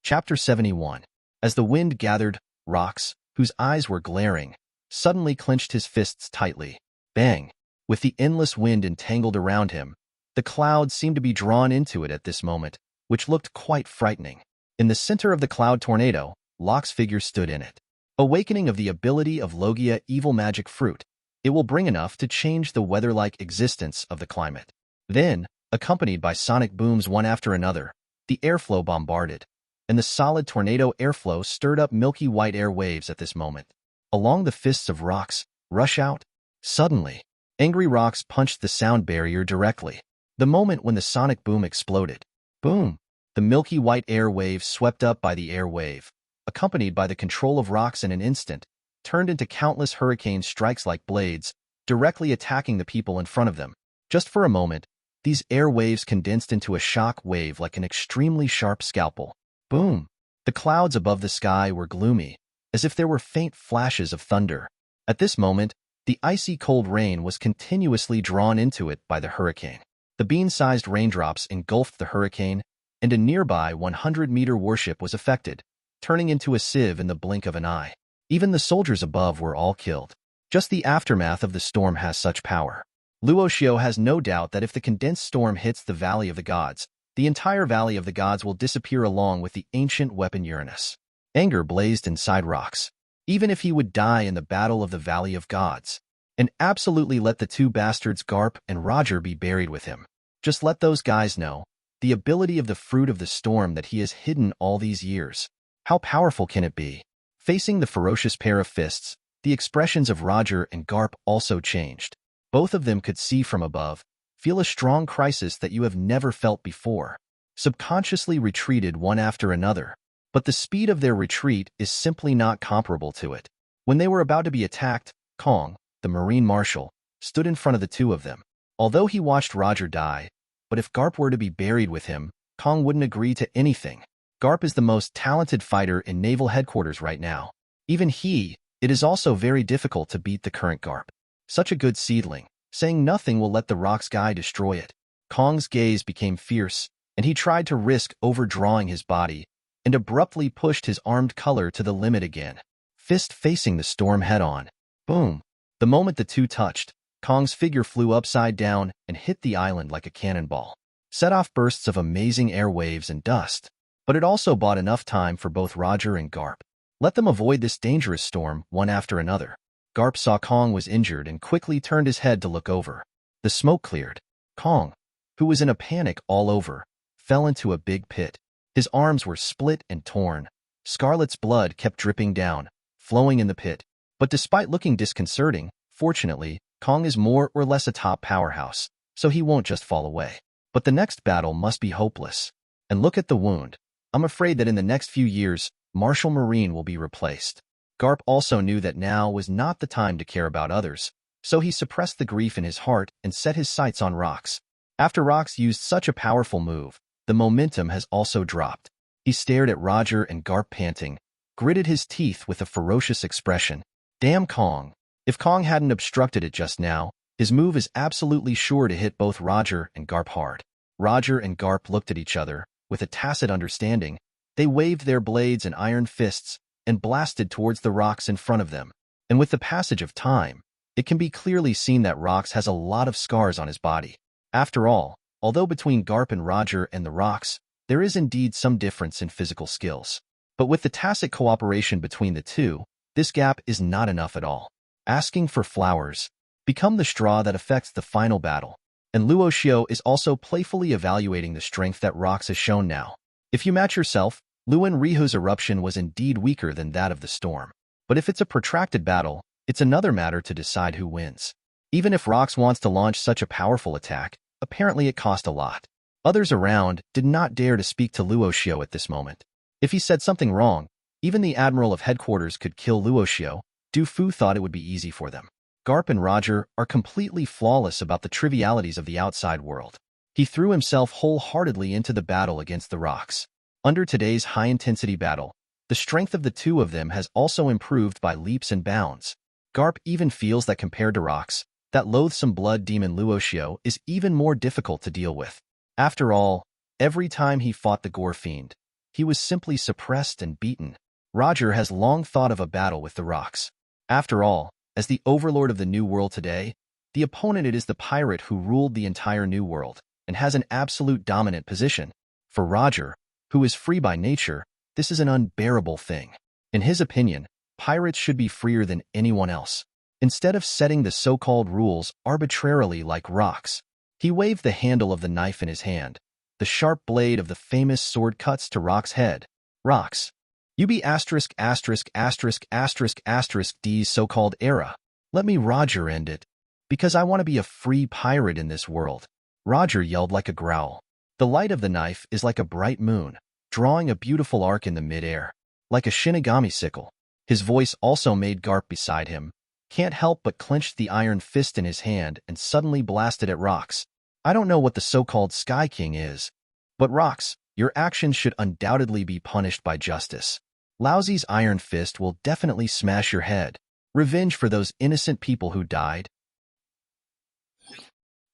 Chapter 71. As the wind gathered, Rox, whose eyes were glaring, suddenly clenched his fists tightly. Bang! With the endless wind entangled around him, the clouds seemed to be drawn into it at this moment, which looked quite frightening. In the center of the cloud tornado, Locke's figure stood in it. Awakening of the ability of Logia evil magic fruit, it will bring enough to change the weather-like existence of the climate. Then, accompanied by sonic booms one after another, the airflow bombarded, and the solid tornado airflow stirred up milky white air waves at this moment. Along the fists of Rox, rush out. Suddenly, angry Rox punched the sound barrier directly. The moment when the sonic boom exploded. Boom! The milky white air wave swept up by the air wave, accompanied by the control of Rox in an instant, turned into countless hurricane strikes like blades, directly attacking the people in front of them. Just for a moment, these air waves condensed into a shock wave like an extremely sharp scalpel. Boom! The clouds above the sky were gloomy, as if there were faint flashes of thunder. At this moment, the icy cold rain was continuously drawn into it by the hurricane. The bean-sized raindrops engulfed the hurricane, and a nearby 100-meter warship was affected, turning into a sieve in the blink of an eye. Even the soldiers above were all killed. Just the aftermath of the storm has such power. Luo Xiu has no doubt that if the condensed storm hits the Valley of the Gods, the entire Valley of the Gods will disappear along with the ancient weapon Uranus. Anger blazed inside Rox. Even if he would die in the battle of the Valley of Gods, and absolutely let the two bastards Garp and Roger be buried with him. Just let those guys know the ability of the fruit of the storm that he has hidden all these years. How powerful can it be? Facing the ferocious pair of fists, the expressions of Roger and Garp also changed. Both of them could see from above, feel a strong crisis that you have never felt before. Subconsciously retreated one after another, but the speed of their retreat is simply not comparable to it. When they were about to be attacked, Kong, the Marine Marshal, stood in front of the two of them. Although he watched Roger die, but if Garp were to be buried with him, Kong wouldn't agree to anything. Garp is the most talented fighter in naval headquarters right now. Even it is also very difficult to beat the current Garp. Such a good seedling, saying nothing will let the Rox guy destroy it. Kong's gaze became fierce, and he tried to risk overdrawing his body, and abruptly pushed his armed color to the limit again. Fist facing the storm head-on. Boom! The moment the two touched, Kong's figure flew upside down and hit the island like a cannonball. Set off bursts of amazing air waves and dust. But it also bought enough time for both Roger and Garp. Let them avoid this dangerous storm one after another. Garp saw Kong was injured and quickly turned his head to look over. The smoke cleared. Kong, who was in a panic all over, fell into a big pit. His arms were split and torn. Scarlet's blood kept dripping down, flowing in the pit. But despite looking disconcerting, fortunately, Kong is more or less a top powerhouse, so he won't just fall away. But the next battle must be hopeless. And look at the wound. I'm afraid that in the next few years, Marshal Marine will be replaced. Garp also knew that now was not the time to care about others, so he suppressed the grief in his heart and set his sights on Rocks. After Rocks used such a powerful move, the momentum has also dropped. He stared at Roger and Garp panting, gritted his teeth with a ferocious expression. Damn Kong. If Kong hadn't obstructed it just now, his move is absolutely sure to hit both Roger and Garp hard. Roger and Garp looked at each other, with a tacit understanding. They waved their blades and iron fists and blasted towards the Rocks in front of them. And with the passage of time, it can be clearly seen that Rocks has a lot of scars on his body. After all, although between Garp and Roger and the Rocks, there is indeed some difference in physical skills. But with the tacit cooperation between the two, this gap is not enough at all. Asking for flowers. Become the straw that affects the final battle. And Luo Xiu is also playfully evaluating the strength that Rocks has shown now. If you match yourself, Luan Rihu's eruption was indeed weaker than that of the storm. But if it's a protracted battle, it's another matter to decide who wins. Even if Rocks wants to launch such a powerful attack, apparently it cost a lot. Others around did not dare to speak to Luo Xiu at this moment. If he said something wrong, even the Admiral of Headquarters could kill Luo Xiu. Du Fu thought it would be easy for them. Garp and Roger are completely flawless about the trivialities of the outside world. He threw himself wholeheartedly into the battle against the Rocks. Under today's high-intensity battle, the strength of the two of them has also improved by leaps and bounds. Garp even feels that compared to Rocks, that loathsome blood demon Luo Xiu is even more difficult to deal with. After all, every time he fought the Gore Fiend, he was simply suppressed and beaten. Roger has long thought of a battle with the Rocks. After all, as the overlord of the New World today, the opponent is the pirate who ruled the entire New World and has an absolute dominant position. For Roger, who is free by nature, this is an unbearable thing. In his opinion, pirates should be freer than anyone else. Instead of setting the so-called rules arbitrarily like Rocks, he waved the handle of the knife in his hand. The sharp blade of the famous sword cuts to Rock's head. Rocks. You be asterisk asterisk asterisk asterisk asterisk D's so-called era. Let me Roger end it. Because I want to be a free pirate in this world. Roger yelled like a growl. The light of the knife is like a bright moon, drawing a beautiful arc in the mid-air, like a Shinigami sickle. His voice also made Garp beside him. Can't help but clenched the iron fist in his hand and suddenly blasted at Rocks. I don't know what the so-called Sky King is, but Rocks, your actions should undoubtedly be punished by justice. Laozi's iron fist will definitely smash your head. Revenge for those innocent people who died.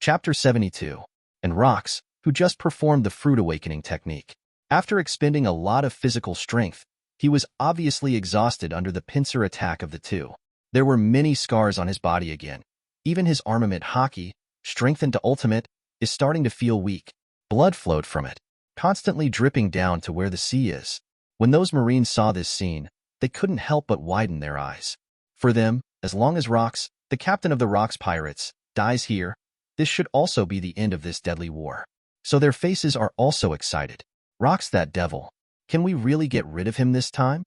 Chapter 72. And Rocks, who just performed the Fruit Awakening technique. After expending a lot of physical strength, he was obviously exhausted under the pincer attack of the two. There were many scars on his body again. Even his armament Haki, strengthened to ultimate, is starting to feel weak. Blood flowed from it, constantly dripping down to where the sea is. When those Marines saw this scene, they couldn't help but widen their eyes. For them, as long as Rocks, the captain of the Rocks pirates, dies here, this should also be the end of this deadly war. So their faces are also excited. Rocks, that devil. Can we really get rid of him this time?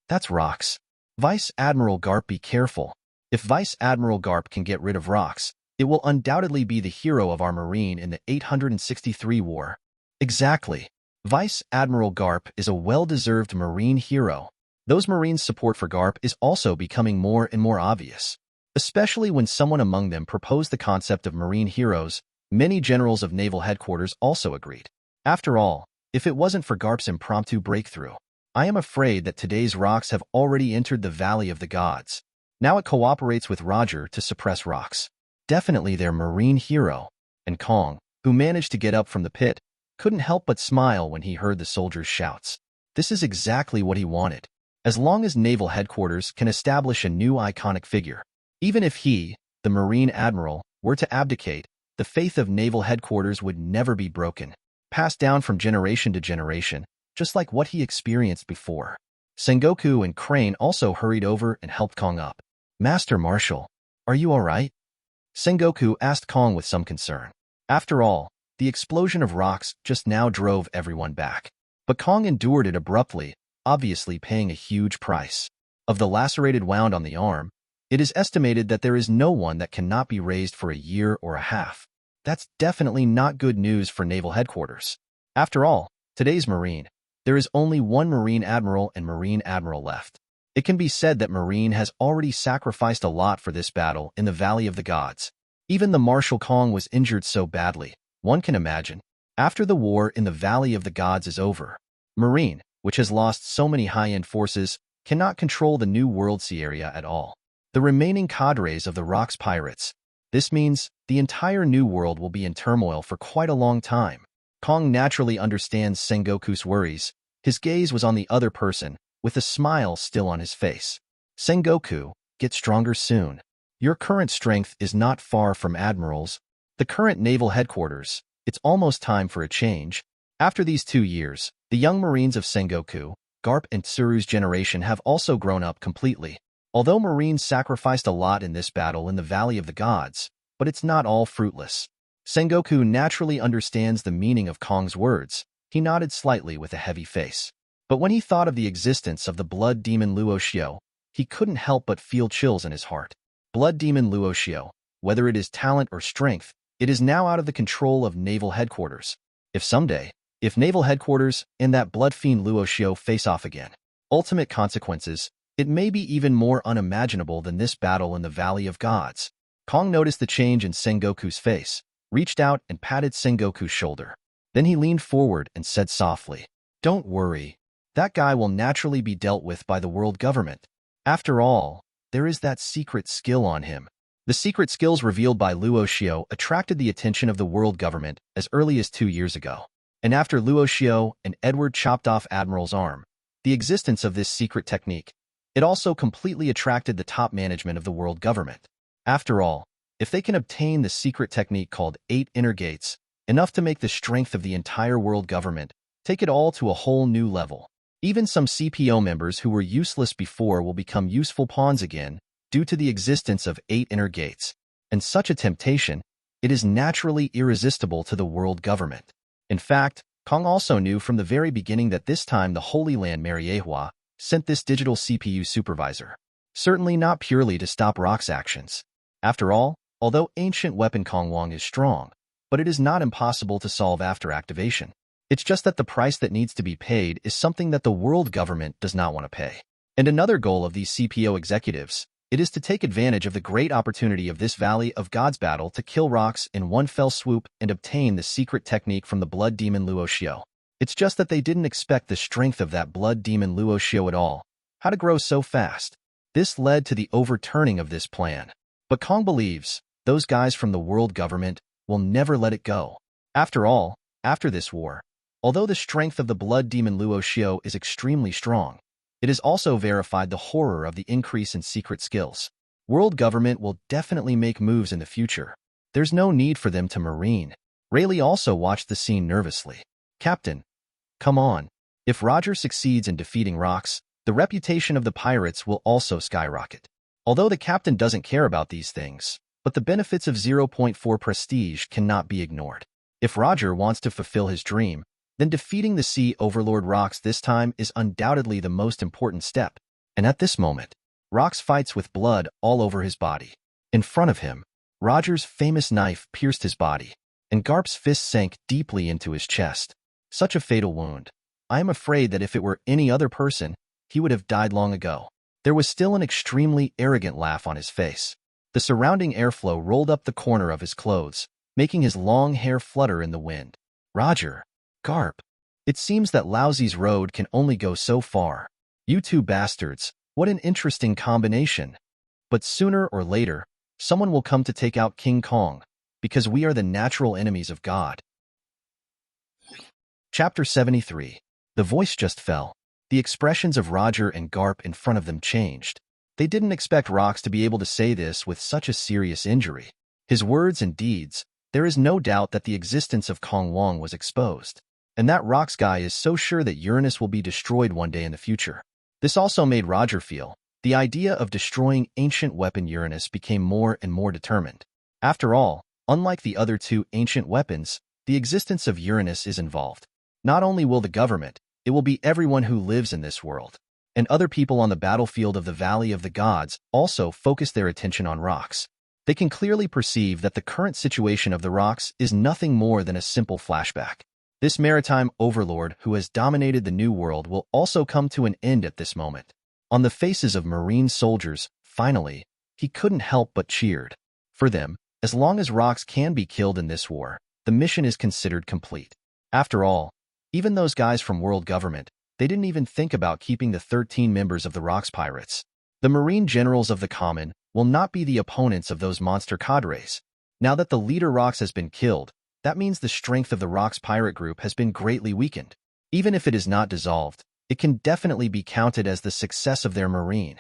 That's Rocks. Vice Admiral Garp, be careful. If Vice Admiral Garp can get rid of Rocks, it will undoubtedly be the hero of our Marine in the 863 war. Exactly. Vice Admiral Garp is a well-deserved Marine hero. Those Marines' support for Garp is also becoming more and more obvious. Especially when someone among them proposed the concept of Marine heroes, many generals of naval headquarters also agreed. After all, if it wasn't for Garp's impromptu breakthrough, I am afraid that today's Rocks have already entered the Valley of the Gods. Now it cooperates with Roger to suppress Rocks. Definitely their Marine hero. And Kong, who managed to get up from the pit, couldn't help but smile when he heard the soldiers' shouts. This is exactly what he wanted. As long as naval headquarters can establish a new iconic figure, even if he, the Marine Admiral, were to abdicate, the faith of naval headquarters would never be broken, passed down from generation to generation, just like what he experienced before. Sengoku and Crane also hurried over and helped Kong up. Master Marshal, are you all right? Sengoku asked Kong with some concern. After all, the explosion of Rocks just now drove everyone back. But Kong endured it abruptly, obviously paying a huge price. Of the lacerated wound on the arm, it is estimated that there is no one that cannot be raised for a year or a half. That's definitely not good news for naval headquarters. After all, today's Marine, there is only one Marine Admiral and Marine Admiral left. It can be said that Marine has already sacrificed a lot for this battle in the Valley of the Gods. Even the Marshal Kong was injured so badly, one can imagine. After the war in the Valley of the Gods is over, Marine, which has lost so many high-end forces, cannot control the New World Sea area at all. The remaining cadres of the Rocks pirates. This means the entire New World will be in turmoil for quite a long time. Kong naturally understands Sengoku's worries. His gaze was on the other person, with a smile still on his face. Sengoku, get stronger soon. Your current strength is not far from Admiral's. The current naval headquarters. It's almost time for a change. After these 2 years, the young Marines of Sengoku, Garp and Tsuru's generation have also grown up completely. Although Marines sacrificed a lot in this battle in the Valley of the Gods, but it's not all fruitless. Sengoku naturally understands the meaning of Kong's words. He nodded slightly with a heavy face. But when he thought of the existence of the blood demon Luo Xiu, he couldn't help but feel chills in his heart. Blood demon Luo Xiu, whether it is talent or strength, it is now out of the control of naval headquarters. If naval headquarters and that blood fiend Luo Xiu face off again, ultimate consequences, it may be even more unimaginable than this battle in the Valley of Gods. Kong noticed the change in Sengoku's face, reached out and patted Sengoku's shoulder. Then he leaned forward and said softly, "Don't worry. That guy will naturally be dealt with by the world government. After all, there is that secret skill on him." The secret skills revealed by Luo Xiu attracted the attention of the world government as early as 2 years ago. And after Luo Xiu and Edward chopped off Admiral's arm, the existence of this secret technique, it also completely attracted the top management of the world government. After all, if they can obtain the secret technique called 8 Inner Gates, enough to make the strength of the entire world government take it all to a whole new level. Even some CPO members who were useless before will become useful pawns again due to the existence of 8 Inner Gates. And such a temptation, it is naturally irresistible to the world government. In fact, Kong also knew from the very beginning that this time the Holy Land Mariehua sent this digital CPU supervisor. Certainly not purely to stop Rock's actions. After all, although ancient weapon Kong Wong is strong, but it is not impossible to solve after activation. It's just that the price that needs to be paid is something that the world government does not want to pay. And another goal of these CPO executives, it is to take advantage of the great opportunity of this Valley of Gods battle to kill Rocks in one fell swoop and obtain the secret technique from the blood demon Luo Xiu. It's just that they didn't expect the strength of that blood demon Luo Xiu at all. How to grow so fast? This led to the overturning of this plan. But Kong believes those guys from the world government will never let it go. After all, after this war, although the strength of the blood demon Luo Xiu is extremely strong, it has also verified the horror of the increase in secret skills. World government will definitely make moves in the future. There's no need for them to marine. Rayleigh also watched the scene nervously. "Captain, come on. If Roger succeeds in defeating Rocks, the reputation of the pirates will also skyrocket." Although the captain doesn't care about these things, but the benefits of 0.4 prestige cannot be ignored. If Roger wants to fulfill his dream, then defeating the Sea Overlord Rocks this time is undoubtedly the most important step. And at this moment, Rocks fights with blood all over his body. In front of him, Roger's famous knife pierced his body, and Garp's fist sank deeply into his chest. Such a fatal wound. I am afraid that if it were any other person, he would have died long ago. There was still an extremely arrogant laugh on his face. The surrounding airflow rolled up the corner of his clothes, making his long hair flutter in the wind. "Roger, Garp, it seems that Lousy's road can only go so far. You two bastards, what an interesting combination. But sooner or later, someone will come to take out King Kong, because we are the natural enemies of God." Chapter 73. The voice just fell. The expressions of Roger and Garp in front of them changed. They didn't expect Rocks to be able to say this with such a serious injury. His words and deeds, there is no doubt that the existence of Kong Wong was exposed. And that Rocks guy is so sure that Uranus will be destroyed one day in the future. This also made Roger feel the idea of destroying ancient weapon Uranus became more and more determined. After all, unlike the other two ancient weapons, the existence of Uranus is involved. Not only will the government, it will be everyone who lives in this world. And other people on the battlefield of the Valley of the Gods also focus their attention on Rocks. They can clearly perceive that the current situation of the Rocks is nothing more than a simple flashback. This maritime overlord who has dominated the New World will also come to an end at this moment. On the faces of Marine soldiers, finally, he couldn't help but cheered. For them, as long as rocks can be killed in this war, the mission is considered complete. After all, even those guys from world government, they didn't even think about keeping the 13 members of the Rocks Pirates. The Marine generals of the Common will not be the opponents of those monster cadres. Now that the leader Rocks has been killed, that means the strength of the Rocks Pirate Group has been greatly weakened. Even if it is not dissolved, it can definitely be counted as the success of their Marine,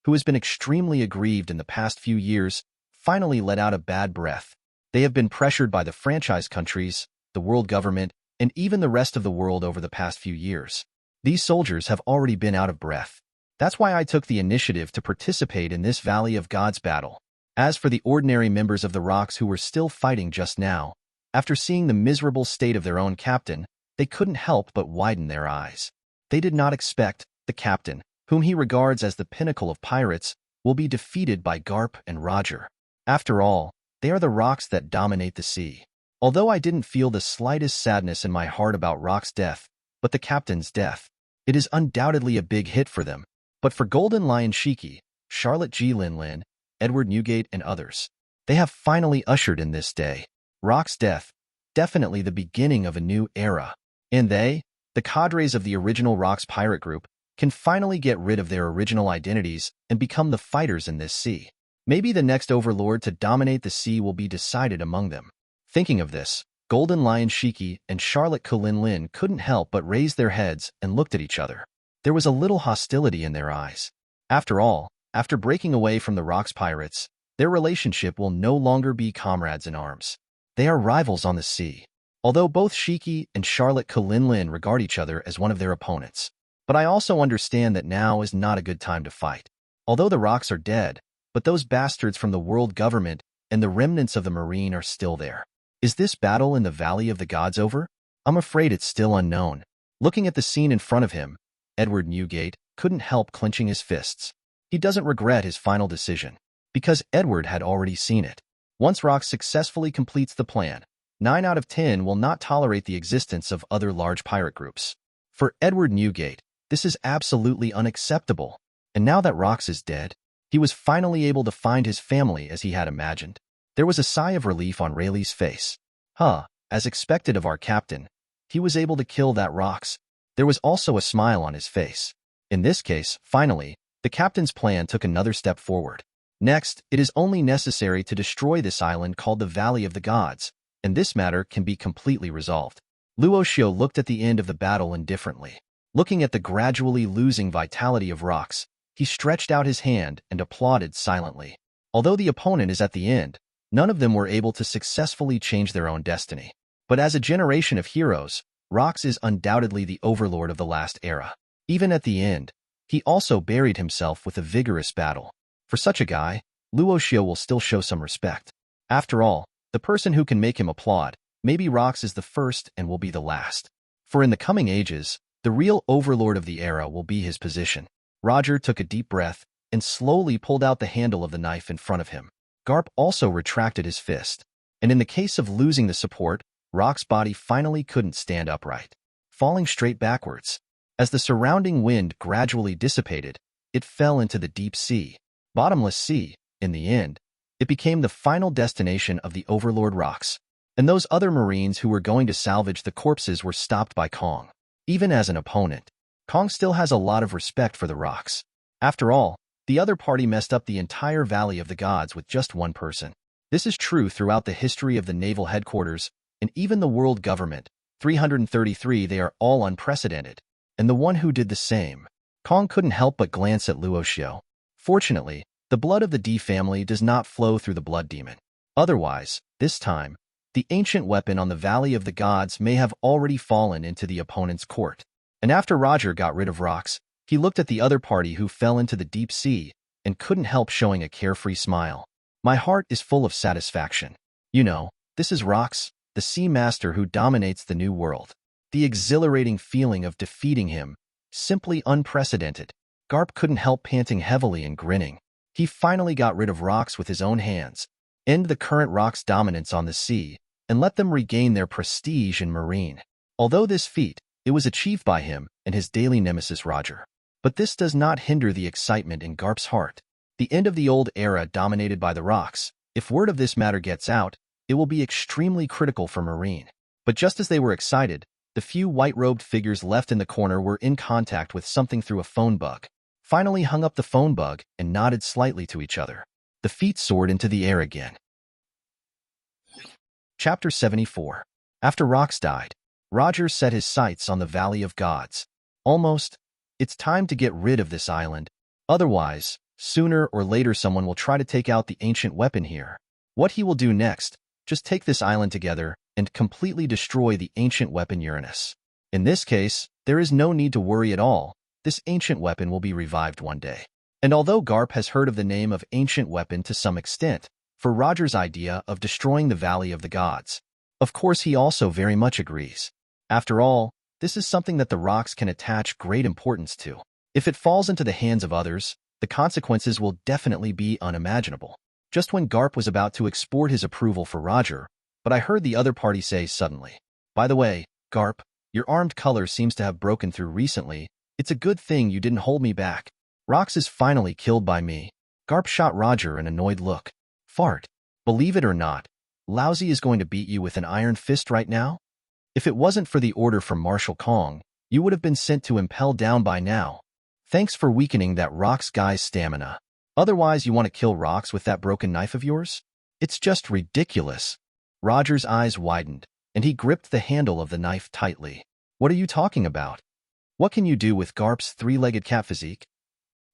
who has been extremely aggrieved in the past few years, finally let out a bad breath. They have been pressured by the franchise countries, the world government, and even the rest of the world over the past few years. These soldiers have already been out of breath. That's why I took the initiative to participate in this Valley of Gods battle. As for the ordinary members of the Rocks who were still fighting just now, after seeing the miserable state of their own captain, they couldn't help but widen their eyes. They did not expect the captain, whom he regards as the pinnacle of pirates, will be defeated by Garp and Roger. After all, they are the rocks that dominate the sea. Although I didn't feel the slightest sadness in my heart about Rock's death, but the captain's death, it is undoubtedly a big hit for them. But for Golden Lion Shiki, Charlotte G. Lin, Edward Newgate, and others, they have finally ushered in this day. Rock's death, definitely the beginning of a new era. And they, the cadres of the original Rocks Pirate Group, can finally get rid of their original identities and become the fighters in this sea. Maybe the next overlord to dominate the sea will be decided among them. Thinking of this, Golden Lion Shiki and Charlotte Lin couldn't help but raise their heads and looked at each other. There was a little hostility in their eyes. After all, after breaking away from the Rocks Pirates, their relationship will no longer be comrades in arms. They are rivals on the sea. Although both Shiki and Charlotte Lin regard each other as one of their opponents. But I also understand that now is not a good time to fight. Although the Rocks are dead, but those bastards from the world government and the remnants of the Marine are still there. Is this battle in the Valley of the Gods over? I'm afraid it's still unknown. Looking at the scene in front of him, Edward Newgate couldn't help clenching his fists. He doesn't regret his final decision, because Edward had already seen it. Once Rock successfully completes the plan, 9 out of 10 will not tolerate the existence of other large pirate groups. For Edward Newgate, this is absolutely unacceptable. And now that Rocks is dead, he was finally able to find his family as he had imagined. There was a sigh of relief on Rayleigh's face. As expected of our captain, he was able to kill that Rocks. There was also a smile on his face. In this case, finally, the captain's plan took another step forward. Next, it is only necessary to destroy this island called the Valley of the Gods, and this matter can be completely resolved. Luo Xiu looked at the end of the battle indifferently. Looking at the gradually losing vitality of Rocks, he stretched out his hand and applauded silently. Although the opponent is at the end, none of them were able to successfully change their own destiny. But as a generation of heroes, Rocks is undoubtedly the overlord of the last era. Even at the end, he also buried himself with a vigorous battle. For such a guy, Luo Xiu will still show some respect. After all, the person who can make him applaud, maybe Rocks is the first and will be the last. For in the coming ages, the real overlord of the era will be his position. Roger took a deep breath and slowly pulled out the handle of the knife in front of him. Garp also retracted his fist. And in the case of losing the support, Rock's body finally couldn't stand upright, falling straight backwards. As the surrounding wind gradually dissipated, it fell into the deep sea. Bottomless sea, in the end, it became the final destination of the Overlord Rocks. And those other Marines who were going to salvage the corpses were stopped by Kong. Even as an opponent, Kong still has a lot of respect for the Rocks. After all, the other party messed up the entire Valley of the Gods with just one person. This is true throughout the history of the naval headquarters, and even the world government. 333, they are all unprecedented. And the one who did the same. Kong couldn't help but glance at Luo Xiu. Fortunately, the blood of the D family does not flow through the blood demon. Otherwise, this time, the ancient weapon on the Valley of the Gods may have already fallen into the opponent's court. And after Roger got rid of Rocks, he looked at the other party who fell into the deep sea and couldn't help showing a carefree smile. My heart is full of satisfaction. You know, this is Rocks, the sea master who dominates the new world. The exhilarating feeling of defeating him, simply unprecedented. Garp couldn't help panting heavily and grinning. He finally got rid of Rocks with his own hands, end the current Rocks' dominance on the sea, and let them regain their prestige in Marine. Although this feat, it was achieved by him and his daily nemesis Roger. But this does not hinder the excitement in Garp's heart. The end of the old era dominated by the rocks. If word of this matter gets out, it will be extremely critical for Marine. But just as they were excited, the few white-robed figures left in the corner were in contact with something through a phone bug. Finally hung up the phone bug and nodded slightly to each other. The feet soared into the air again. Chapter 74. After Rocks died, Roger set his sights on the Valley of Gods. Almost, it's time to get rid of this island. Otherwise, sooner or later someone will try to take out the ancient weapon here. What he will do next, just take this island together and completely destroy the ancient weapon Uranus. In this case, there is no need to worry at all. This ancient weapon will be revived one day. And although Garp has heard of the name of ancient weapon to some extent, for Roger's idea of destroying the Valley of the Gods, of course he also very much agrees. After all, this is something that the rocks can attach great importance to. If it falls into the hands of others, the consequences will definitely be unimaginable. Just when Garp was about to export his approval for Roger, but I heard the other party say suddenly, "By the way, Garp, your armed color seems to have broken through recently. It's a good thing you didn't hold me back. Rocks is finally killed by me." Garp shot Roger an annoyed look. "Fart. Believe it or not, Lousy is going to beat you with an iron fist right now? If it wasn't for the order from Marshal Kong, you would have been sent to Impel Down by now. Thanks for weakening that Rocks guy's stamina. Otherwise you want to kill Rocks with that broken knife of yours? It's just ridiculous." Roger's eyes widened, and he gripped the handle of the knife tightly. "What are you talking about? What can you do with Garp's three-legged cat physique?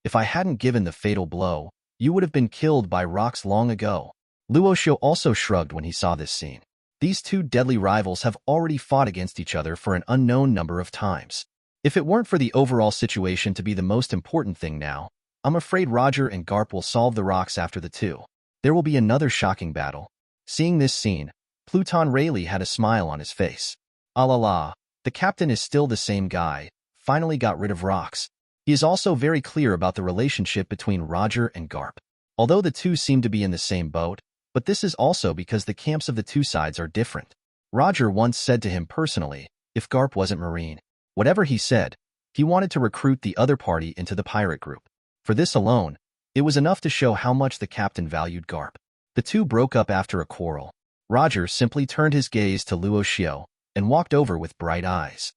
If I hadn't given the fatal blow, you would have been killed by Rocks long ago." Luo Xiu also shrugged when he saw this scene. These two deadly rivals have already fought against each other for an unknown number of times. If it weren't for the overall situation to be the most important thing now, I'm afraid Roger and Garp will solve the rocks after the two. There will be another shocking battle. Seeing this scene, Pluton Rayleigh had a smile on his face. Ah la la, the captain is still the same guy, finally got rid of Rocks. He is also very clear about the relationship between Roger and Garp. Although the two seem to be in the same boat, but this is also because the camps of the two sides are different. Roger once said to him personally, if Garp wasn't Marine, whatever he said, he wanted to recruit the other party into the pirate group. For this alone, it was enough to show how much the captain valued Garp. The two broke up after a quarrel. Roger simply turned his gaze to Luo Xiu and walked over with bright eyes.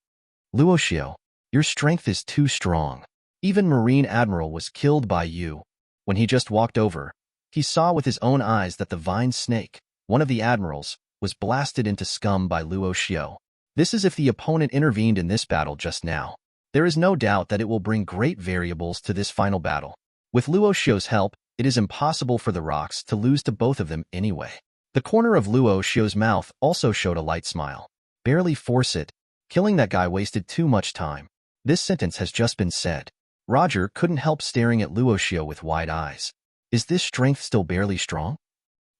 "Luo Xiu, your strength is too strong. Even Marine Admiral was killed by you." When he just walked over, he saw with his own eyes that the vine snake, one of the admirals, was blasted into scum by Luo Xiu. This is if the opponent intervened in this battle just now. There is no doubt that it will bring great variables to this final battle. With Luo Xiu's help, it is impossible for the rocks to lose to both of them anyway. The corner of Luo Xiu's mouth also showed a light smile. "Barely force it. Killing that guy wasted too much time." This sentence has just been said. Roger couldn't help staring at Luo Xiu with wide eyes. Is this strength still barely strong?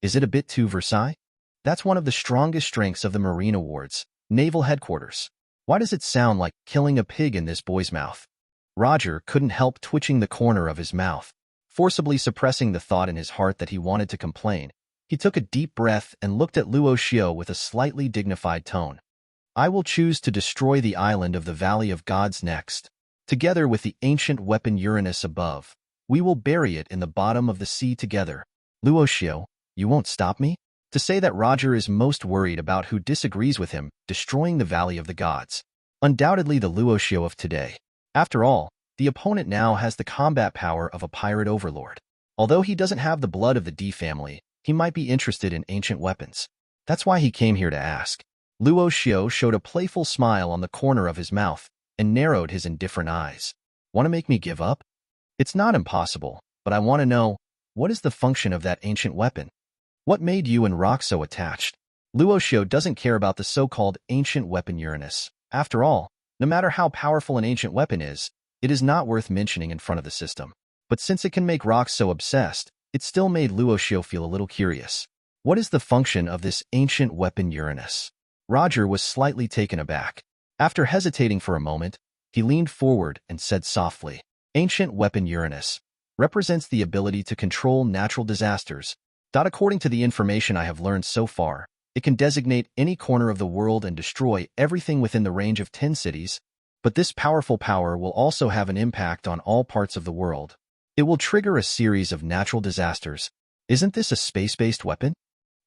Is it a bit too Versailles? That's one of the strongest strengths of the Marine Awards, Naval Headquarters. Why does it sound like killing a pig in this boy's mouth? Roger couldn't help twitching the corner of his mouth, forcibly suppressing the thought in his heart that he wanted to complain. He took a deep breath and looked at Luo Xiu with a slightly dignified tone. "I will choose to destroy the island of the Valley of Gods next. Together with the ancient weapon Uranus above, we will bury it in the bottom of the sea together." "Luo Xiu, you won't stop me?" To say that Roger is most worried about who disagrees with him destroying the Valley of the Gods. Undoubtedly the Luo Xiu of today. After all, the opponent now has the combat power of a pirate overlord. Although he doesn't have the blood of the D family, he might be interested in ancient weapons. That's why he came here to ask. Luo Xiu showed a playful smile on the corner of his mouth and narrowed his indifferent eyes. "Want to make me give up? It's not impossible, but I want to know, what is the function of that ancient weapon? What made you and Rock so attached?" Luo Xiu doesn't care about the so-called ancient weapon Uranus. After all, no matter how powerful an ancient weapon is, it is not worth mentioning in front of the system. But since it can make Rock so obsessed, it still made Luo Xiu feel a little curious. What is the function of this ancient weapon Uranus? Roger was slightly taken aback. After hesitating for a moment, he leaned forward and said softly, "Ancient weapon Uranus represents the ability to control natural disasters. According to the information I have learned so far, it can designate any corner of the world and destroy everything within the range of 10 cities. But this powerful power will also have an impact on all parts of the world. It will trigger a series of natural disasters. Isn't this a space-based weapon?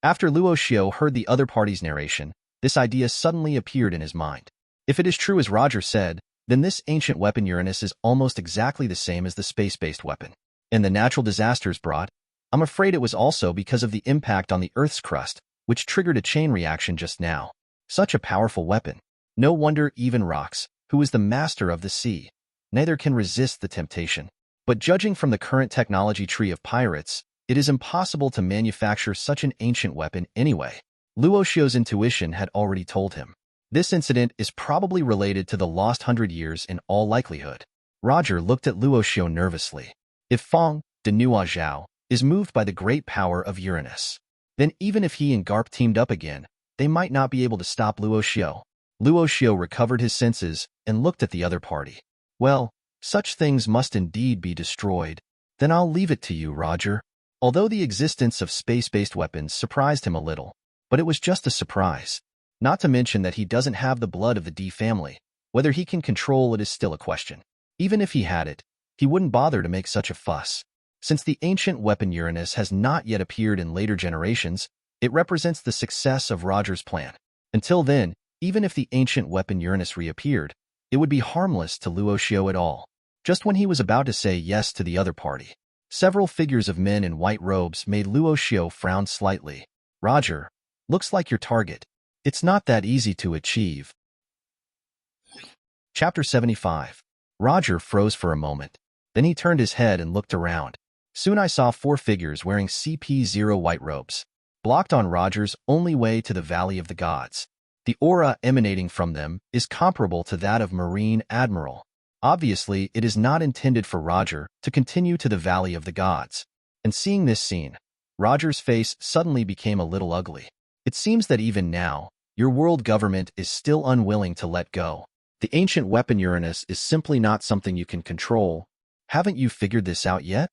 After Luo Xiu heard the other party's narration, this idea suddenly appeared in his mind. If it is true as Roger said, then this ancient weapon Uranus is almost exactly the same as the space-based weapon. And the natural disasters brought, I'm afraid it was also because of the impact on the Earth's crust, which triggered a chain reaction just now. Such a powerful weapon. No wonder even Rocks, who is the master of the sea, neither can resist the temptation. But judging from the current technology tree of pirates, it is impossible to manufacture such an ancient weapon anyway. Luo Xiu's intuition had already told him. This incident is probably related to the lost 100 years in all likelihood. Roger looked at Luo Xiu nervously. If Feng, de Nua Zhao, is moved by the great power of Uranus, then even if he and Garp teamed up again, they might not be able to stop Luo Xiu. Luo Xiu recovered his senses and looked at the other party. Well, such things must indeed be destroyed. Then I'll leave it to you, Roger. Although the existence of space-based weapons surprised him a little, but it was just a surprise. Not to mention that he doesn't have the blood of the D family. Whether he can control it is still a question. Even if he had it, he wouldn't bother to make such a fuss. Since the ancient weapon Uranus has not yet appeared in later generations, it represents the success of Roger's plan. Until then, even if the ancient weapon Uranus reappeared, it would be harmless to Luo Xiu at all. Just when he was about to say yes to the other party, several figures of men in white robes made Luo Xiu frown slightly. Roger, looks like your target. It's not that easy to achieve. Chapter 75. Roger froze for a moment. Then he turned his head and looked around. Soon I saw 4 figures wearing CP0 white robes, blocked on Roger's only way to the Valley of the Gods. The aura emanating from them is comparable to that of Marine Admiral. Obviously, it is not intended for Roger to continue to the Valley of the Gods. And seeing this scene, Roger's face suddenly became a little ugly. It seems that even now, your world government is still unwilling to let go. The ancient weapon Uranus is simply not something you can control. Haven't you figured this out yet?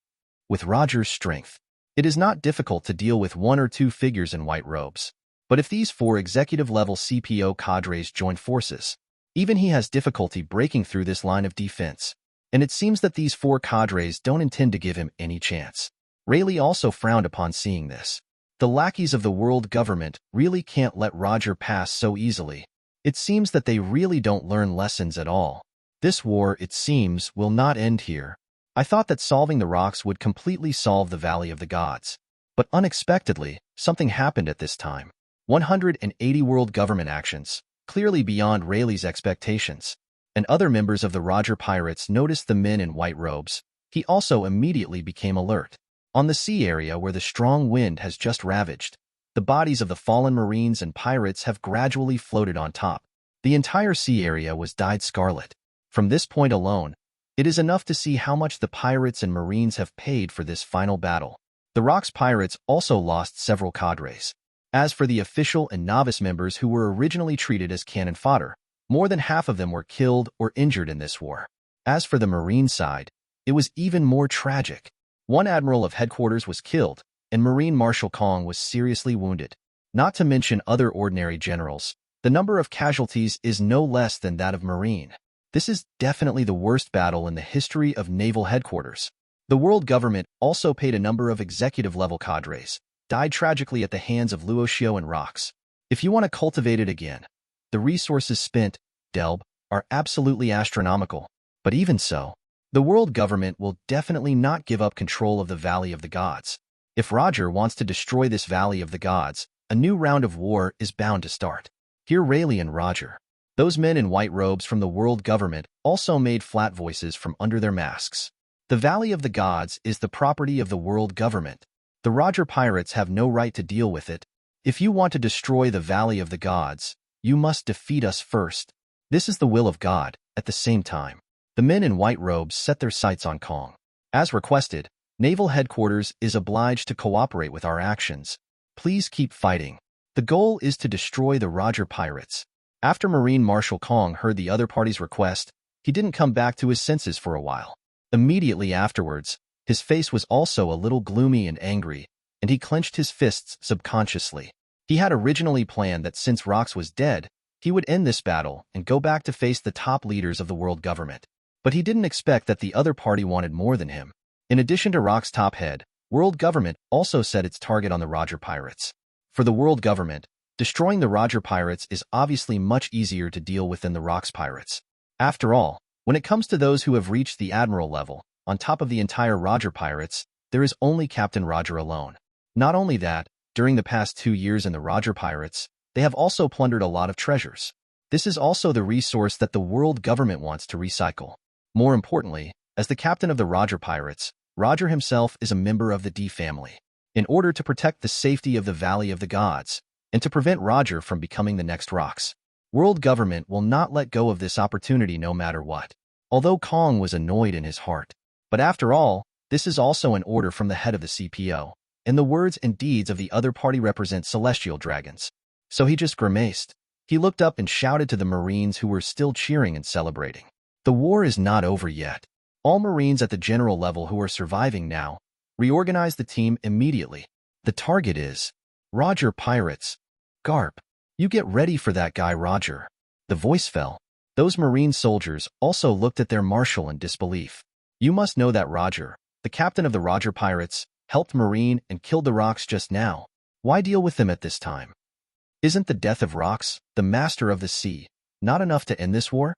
With Roger's strength, it is not difficult to deal with 1 or 2 figures in white robes. But if these 4 executive-level CPO cadres join forces, even he has difficulty breaking through this line of defense. And it seems that these 4 cadres don't intend to give him any chance. Rayleigh also frowned upon seeing this. The lackeys of the world government really can't let Roger pass so easily. It seems that they really don't learn lessons at all. This war, it seems, will not end here. I thought that solving the rocks would completely solve the Valley of the Gods. But unexpectedly, something happened at this time. 180 world government actions, clearly beyond Rayleigh's expectations. And other members of the Roger pirates noticed the men in white robes. He also immediately became alert. On the sea area where the strong wind has just ravaged, the bodies of the fallen marines and pirates have gradually floated on top. The entire sea area was dyed scarlet. From this point alone, it is enough to see how much the pirates and marines have paid for this final battle. The Rocks pirates also lost several cadres. As for the official and novice members who were originally treated as cannon fodder, more than half of them were killed or injured in this war. As for the marine side, it was even more tragic. One admiral of headquarters was killed, and Marine Marshal Kong was seriously wounded. Not to mention other ordinary generals, the number of casualties is no less than that of Marine. This is definitely the worst battle in the history of naval headquarters. The world government also paid a number of executive-level cadres, died tragically at the hands of Luo Xiu and Rocks. If you want to cultivate it again, the resources spent, Delb, are absolutely astronomical. But even so, the world government will definitely not give up control of the Valley of the Gods. If Roger wants to destroy this Valley of the Gods, a new round of war is bound to start. Hear Rayleigh and Roger. Those men in white robes from the world government also made flat voices from under their masks. The Valley of the Gods is the property of the world government. The Roger pirates have no right to deal with it. If you want to destroy the Valley of the Gods, you must defeat us first. This is the will of God. At the same time, the men in white robes set their sights on Kong. As requested, Naval Headquarters is obliged to cooperate with our actions. Please keep fighting. The goal is to destroy the Roger pirates. After Marine Marshal Kong heard the other party's request, he didn't come back to his senses for a while. Immediately afterwards, his face was also a little gloomy and angry, and he clenched his fists subconsciously. He had originally planned that since Rocks was dead, He would end this battle and go back to face the top leaders of the world government. But he didn't expect that the other party wanted more than him. In addition to Rock's top head, world government also set its target on the Roger pirates. For the world government, destroying the Roger pirates is obviously much easier to deal with than the Rock's pirates. After all, when it comes to those who have reached the admiral level, on top of the entire Roger pirates, there is only Captain Roger alone. Not only that, during the past 2 years in the Roger pirates, they have also plundered a lot of treasures. This is also the resource that the world government wants to recycle. More importantly, as the captain of the Roger pirates, Roger himself is a member of the D family. In order to protect the safety of the Valley of the Gods, and to prevent Roger from becoming the next Rocks, world government will not let go of this opportunity no matter what. Although Kong was annoyed in his heart. But after all, this is also an order from the head of the CPO, and the words and deeds of the other party represent celestial dragons. So he just grimaced. He looked up and shouted to the Marines who were still cheering and celebrating. The war is not over yet. All Marines at the general level who are surviving now, reorganize the team immediately. The target is Roger Pirates. Garp. You get ready for that guy, Roger. The voice fell. Those Marine soldiers also looked at their marshal in disbelief. You must know that Roger, the captain of the Roger Pirates, helped Marine and killed the Rocks just now. Why deal with them at this time? Isn't the death of Rocks, the master of the sea, not enough to end this war?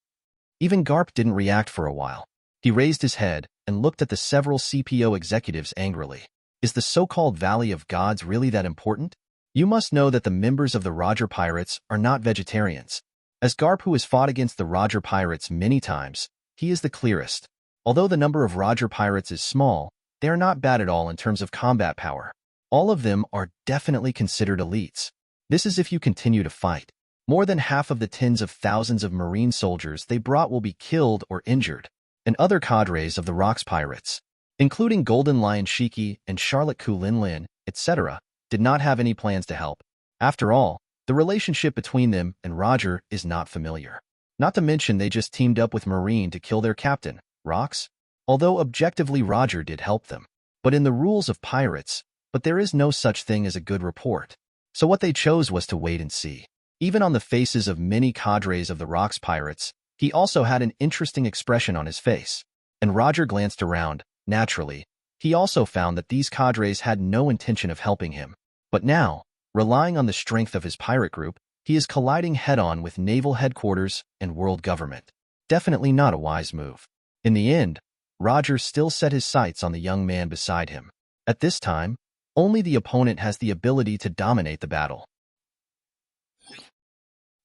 Even Garp didn't react for a while. He raised his head and looked at the several CPO executives angrily. Is the so-called Valley of Gods really that important? You must know that the members of the Roger Pirates are not vegetarians. As Garp, who has fought against the Roger Pirates many times, he is the clearest. Although the number of Roger Pirates is small, they are not bad at all in terms of combat power. All of them are definitely considered elites. This is if you continue to fight. More than half of the tens of thousands of Marine soldiers they brought will be killed or injured, and other cadres of the Rocks Pirates, including Golden Lion Shiki and Charlotte Ku Lin Lin, etc., did not have any plans to help. After all, the relationship between them and Roger is not familiar. Not to mention they just teamed up with Marine to kill their captain, Rocks. Although objectively Roger did help them. But in the rules of pirates, but there is no such thing as a good report. So what they chose was to wait and see. Even on the faces of many cadres of the Rocks Pirates, he also had an interesting expression on his face. And Roger glanced around. Naturally, he also found that these cadres had no intention of helping him. But now, relying on the strength of his pirate group, he is colliding head-on with naval headquarters and world government. Definitely not a wise move. In the end, Roger still set his sights on the young man beside him. At this time, only the opponent has the ability to dominate the battle.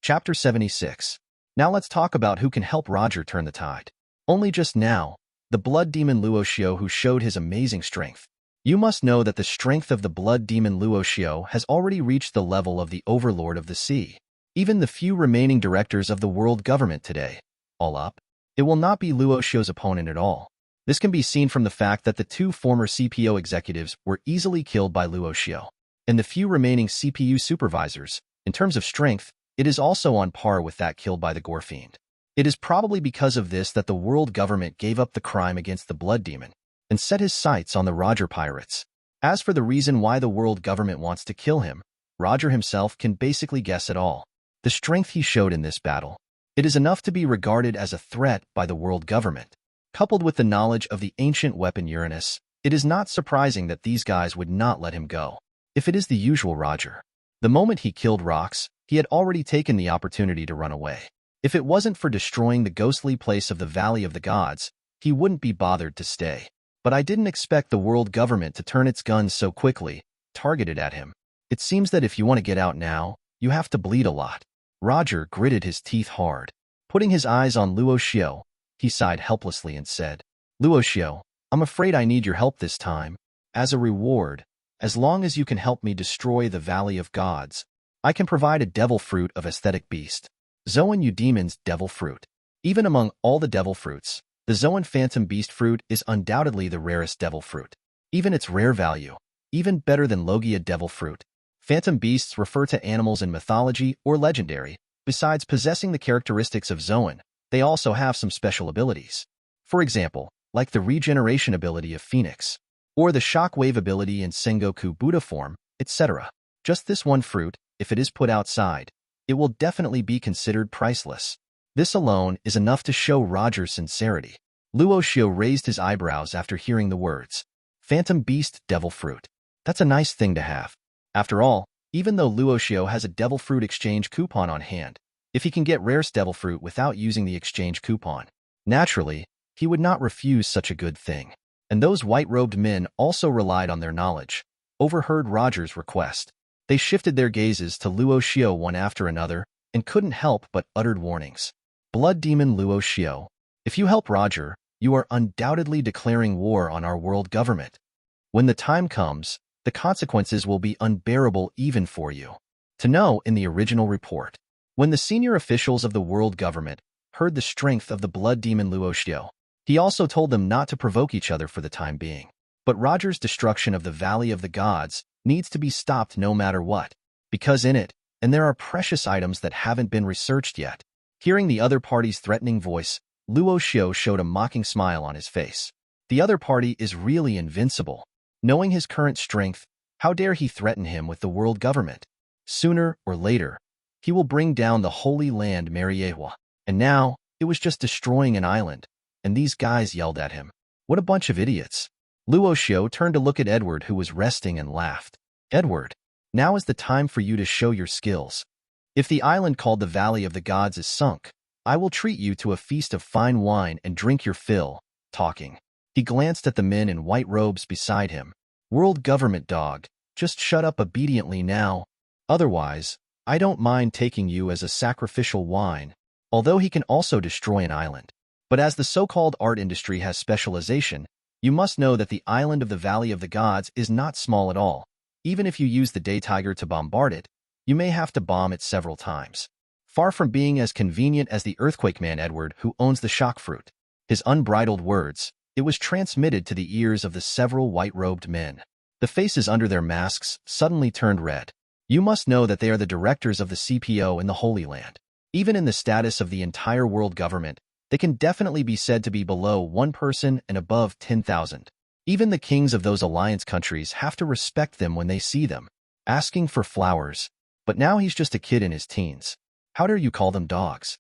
Chapter 76. Now let's talk about who can help Roger turn the tide. Only just now, the blood demon Luo Xiu who showed his amazing strength. You must know that the strength of the blood demon Luo Xiu has already reached the level of the overlord of the sea. Even the few remaining directors of the world government today, all up, it will not be Luo Xiu's opponent at all. This can be seen from the fact that the 2 former CPO executives were easily killed by Luo Xiu. And the few remaining CPU supervisors, in terms of strength, it is also on par with that killed by the Gore Fiend. It is probably because of this that the world government gave up the crime against the blood demon and set his sights on the Roger Pirates. As for the reason why the world government wants to kill him, Roger himself can basically guess it all. The strength he showed in this battle. It is enough to be regarded as a threat by the world government. Coupled with the knowledge of the ancient weapon Uranus, it is not surprising that these guys would not let him go. If it is the usual Roger. The moment he killed Rocks, he had already taken the opportunity to run away. If it wasn't for destroying the ghostly place of the Valley of the Gods, he wouldn't be bothered to stay. But I didn't expect the world government to turn its guns so quickly, targeted at him. It seems that if you want to get out now, you have to bleed a lot. Roger gritted his teeth hard. Putting his eyes on Luo Xiu, he sighed helplessly and said, Luo Xiu, I'm afraid I need your help this time. As a reward, as long as you can help me destroy the Valley of Gods, I can provide a devil fruit of aesthetic beast. Zoan Eudemon's devil fruit. Even among all the devil fruits, the Zoan Phantom Beast fruit is undoubtedly the rarest devil fruit. Even its rare value, even better than Logia devil fruit. Phantom beasts refer to animals in mythology or legendary. Besides possessing the characteristics of Zoan, they also have some special abilities. For example, like the regeneration ability of Phoenix, or the shockwave ability in Sengoku Buddha form, etc. Just this one fruit, if it is put outside, it will definitely be considered priceless. This alone is enough to show Roger's sincerity. Luo Xiu raised his eyebrows after hearing the words. Phantom Beast Devil Fruit. That's a nice thing to have. After all, even though Luo Xiu has a Devil Fruit exchange coupon on hand, if he can get Rare's Devil Fruit without using the exchange coupon, naturally, he would not refuse such a good thing. And those white-robed men also relied on their knowledge, overheard Roger's request. They shifted their gazes to Luo Xiu one after another and couldn't help but uttered warnings. Blood Demon Luo Xiu, if you help Roger, you are undoubtedly declaring war on our world government. When the time comes, the consequences will be unbearable even for you. To know in the original report, when the senior officials of the world government heard the strength of the blood demon Luo Xiu, he also told them not to provoke each other for the time being. But Roger's destruction of the Valley of the Gods needs to be stopped no matter what, because in it, and there are precious items that haven't been researched yet. Hearing the other party's threatening voice, Luo Xiu showed a mocking smile on his face. The other party is really invincible. Knowing his current strength, how dare he threaten him with the world government? Sooner or later, he will bring down the Holy Land Mariehua. And now, it was just destroying an island, and these guys yelled at him. What a bunch of idiots. Luo Xiu turned to look at Edward, who was resting, and laughed. Edward, now is the time for you to show your skills. If the island called the Valley of the Gods is sunk, I will treat you to a feast of fine wine and drink your fill. Talking. He glanced at the men in white robes beside him. World government dog, just shut up obediently now. Otherwise, I don't mind taking you as a sacrificial wine, although he can also destroy an island. But as the so-called art industry has specialization, you must know that the island of the Valley of the Gods is not small at all. Even if you use the Day Tiger to bombard it, you may have to bomb it several times. Far from being as convenient as the Earthquake Man Edward, who owns the shock fruit. His unbridled words, it was transmitted to the ears of the several white-robed men. The faces under their masks suddenly turned red. You must know that they are the directors of the CPO in the Holy Land. Even in the status of the entire world government, they can definitely be said to be below 1 person and above 10,000. Even the kings of those alliance countries have to respect them when they see them. Asking for flowers. But now he's just a kid in his teens. How dare you call them dogs?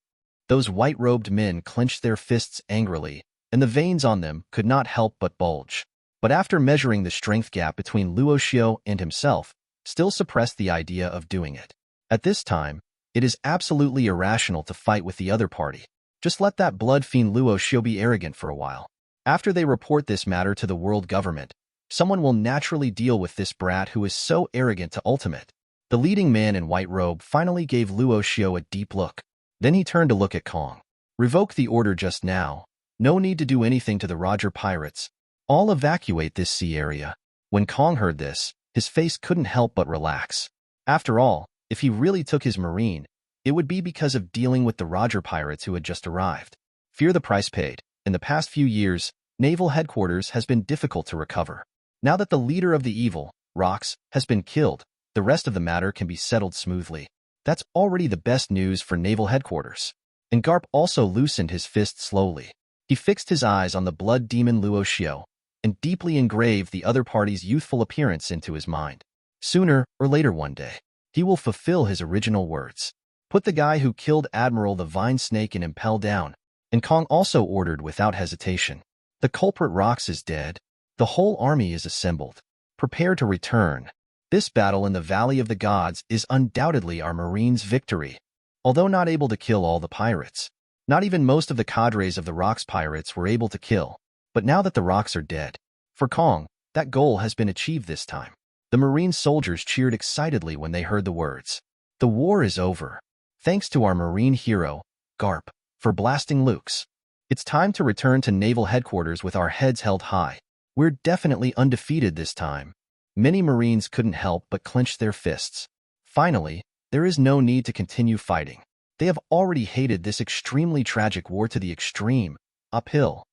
Those white-robed men clenched their fists angrily, and the veins on them could not help but bulge. But after measuring the strength gap between Luo Xiu and himself, still suppressed the idea of doing it. At this time, it is absolutely irrational to fight with the other party. Just let that blood fiend Luo Xiu be arrogant for a while. After they report this matter to the world government, someone will naturally deal with this brat who is so arrogant to ultimate. The leading man in white robe finally gave Luo Xiu a deep look. Then he turned to look at Kong. Revoke the order just now. No need to do anything to the Roger pirates. All evacuate this sea area. When Kong heard this, his face couldn't help but relax. After all, if he really took his marine, it would be because of dealing with the Roger pirates who had just arrived. Fear the price paid. In the past few years, naval headquarters has been difficult to recover. Now that the leader of the evil, Rox, has been killed, the rest of the matter can be settled smoothly. That's already the best news for naval headquarters. And Garp also loosened his fist slowly. He fixed his eyes on the blood demon Luo Xiu and deeply engraved the other party's youthful appearance into his mind. Sooner or later one day, he will fulfill his original words. Put the guy who killed Admiral the Vine Snake and Impel down. And Kong also ordered without hesitation. The culprit Rox is dead. The whole army is assembled. Prepare to return. This battle in the Valley of the Gods is undoubtedly our Marines' victory. Although not able to kill all the pirates, not even most of the cadres of the Rox pirates were able to kill. But now that the Rox are dead, for Kong, that goal has been achieved this time. The Marine soldiers cheered excitedly when they heard the words. The war is over. Thanks to our Marine hero, Garp, for blasting Lukes. It's time to return to naval headquarters with our heads held high. We're definitely undefeated this time. Many Marines couldn't help but clench their fists. Finally, there is no need to continue fighting. They have already hated this extremely tragic war to the extreme, uphill.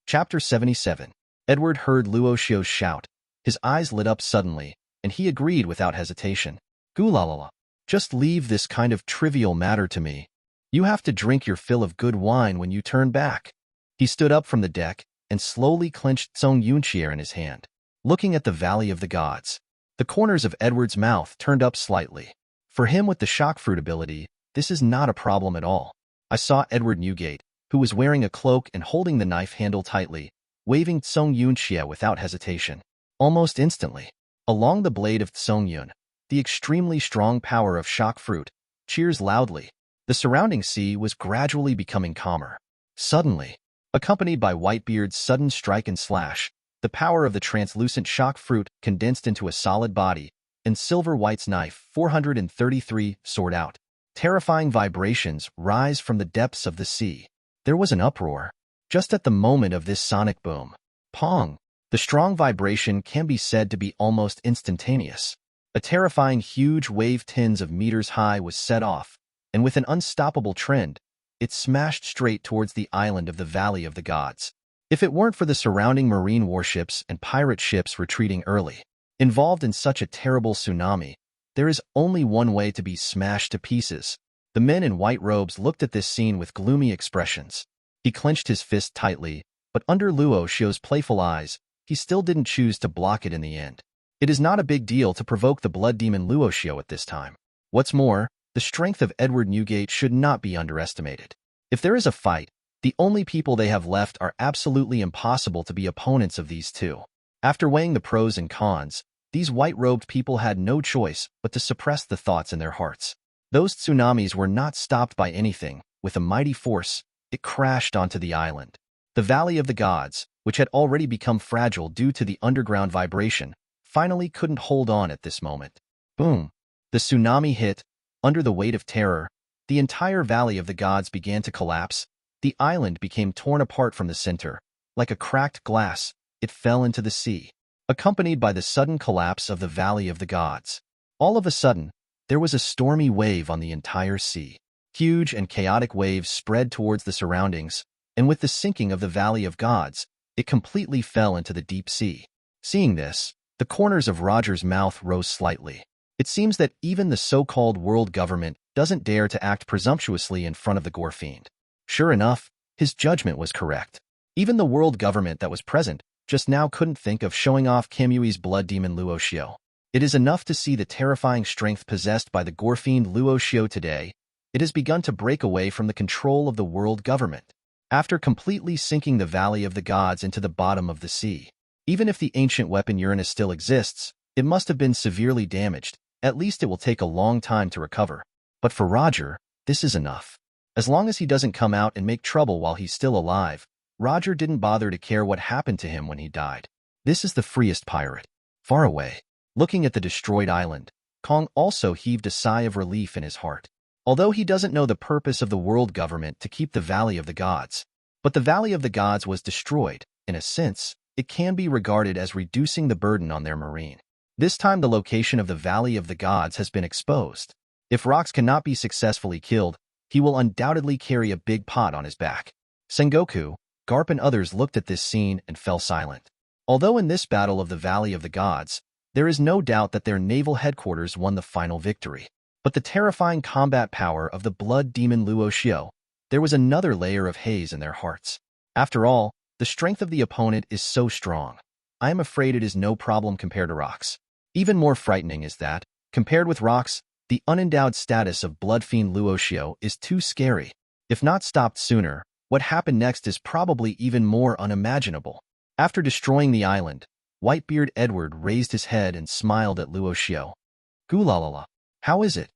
Chapter 77. Edward heard Luo Xiu's shout. His eyes lit up suddenly, and he agreed without hesitation. Gulalala. Just leave this kind of trivial matter to me. You have to drink your fill of good wine when you turn back. He stood up from the deck and slowly clenched Zong Yunqier in his hand. Looking at the Valley of the Gods, the corners of Edward's mouth turned up slightly. For him with the shock fruit ability, this is not a problem at all. I saw Edward Newgate, who was wearing a cloak and holding the knife handle tightly, waving Tsongyunxie without hesitation. Almost instantly, along the blade of Tsongyun, the extremely strong power of shock fruit, cheers loudly. The surrounding sea was gradually becoming calmer. Suddenly, accompanied by Whitebeard's sudden strike and slash, the power of the translucent shock fruit condensed into a solid body, and Silver White's knife 433 soared out. Terrifying vibrations rise from the depths of the sea. There was an uproar. Just at the moment of this sonic boom. Pong! The strong vibration can be said to be almost instantaneous. A terrifying huge wave tens of meters high was set off, and with an unstoppable trend, it smashed straight towards the island of the Valley of the Gods. If it weren't for the surrounding marine warships and pirate ships retreating early, involved in such a terrible tsunami, there is only one way to be smashed to pieces. The men in white robes looked at this scene with gloomy expressions. He clenched his fist tightly, but under Luo Xiu's playful eyes, he still didn't choose to block it in the end. It is not a big deal to provoke the blood demon Luo Xiu at this time. What's more, the strength of Edward Newgate should not be underestimated. If there is a fight, the only people they have left are absolutely impossible to be opponents of these two. After weighing the pros and cons, these white-robed people had no choice but to suppress the thoughts in their hearts. Those tsunamis were not stopped by anything. With a mighty force, it crashed onto the island. The Valley of the Gods, which had already become fragile due to the underground vibration, finally couldn't hold on at this moment. Boom! The tsunami hit. Under the weight of terror, the entire Valley of the Gods began to collapse. The island became torn apart from the center. Like a cracked glass, it fell into the sea, accompanied by the sudden collapse of the Valley of the Gods. All of a sudden, there was a stormy wave on the entire sea. Huge and chaotic waves spread towards the surroundings, and with the sinking of the Valley of Gods, it completely fell into the deep sea. Seeing this, the corners of Roger's mouth rose slightly. It seems that even the so-called world government doesn't dare to act presumptuously in front of the gore fiend. Sure enough, his judgment was correct. Even the world government that was present just now couldn't think of showing off Kimui's blood demon Luo Xiu. It is enough to see the terrifying strength possessed by the gore fiend Luo Xiu today. It has begun to break away from the control of the world government. After completely sinking the Valley of the Gods into the bottom of the sea, even if the ancient weapon Uranus still exists, it must have been severely damaged. At least it will take a long time to recover. But for Roger, this is enough. As long as he doesn't come out and make trouble while he's still alive, Roger didn't bother to care what happened to him when he died. This is the freest pirate. Far away, looking at the destroyed island, Kong also heaved a sigh of relief in his heart. Although he doesn't know the purpose of the world government to keep the Valley of the Gods, but the Valley of the Gods was destroyed, in a sense, it can be regarded as reducing the burden on their marine. This time the location of the Valley of the Gods has been exposed. If Rox cannot be successfully killed, he will undoubtedly carry a big pot on his back. Sengoku, Garp and others looked at this scene and fell silent. Although in this battle of the Valley of the Gods, there is no doubt that their naval headquarters won the final victory. But the terrifying combat power of the blood demon Luo Xiu, there was another layer of haze in their hearts. After all, the strength of the opponent is so strong. I am afraid it is no problem compared to Rox. Even more frightening is that, compared with Rox, the unendowed status of blood fiend Luo Xiu is too scary. If not stopped sooner, what happened next is probably even more unimaginable. After destroying the island, Whitebeard Edward raised his head and smiled at Luo Xiu. Gulalala. How is it?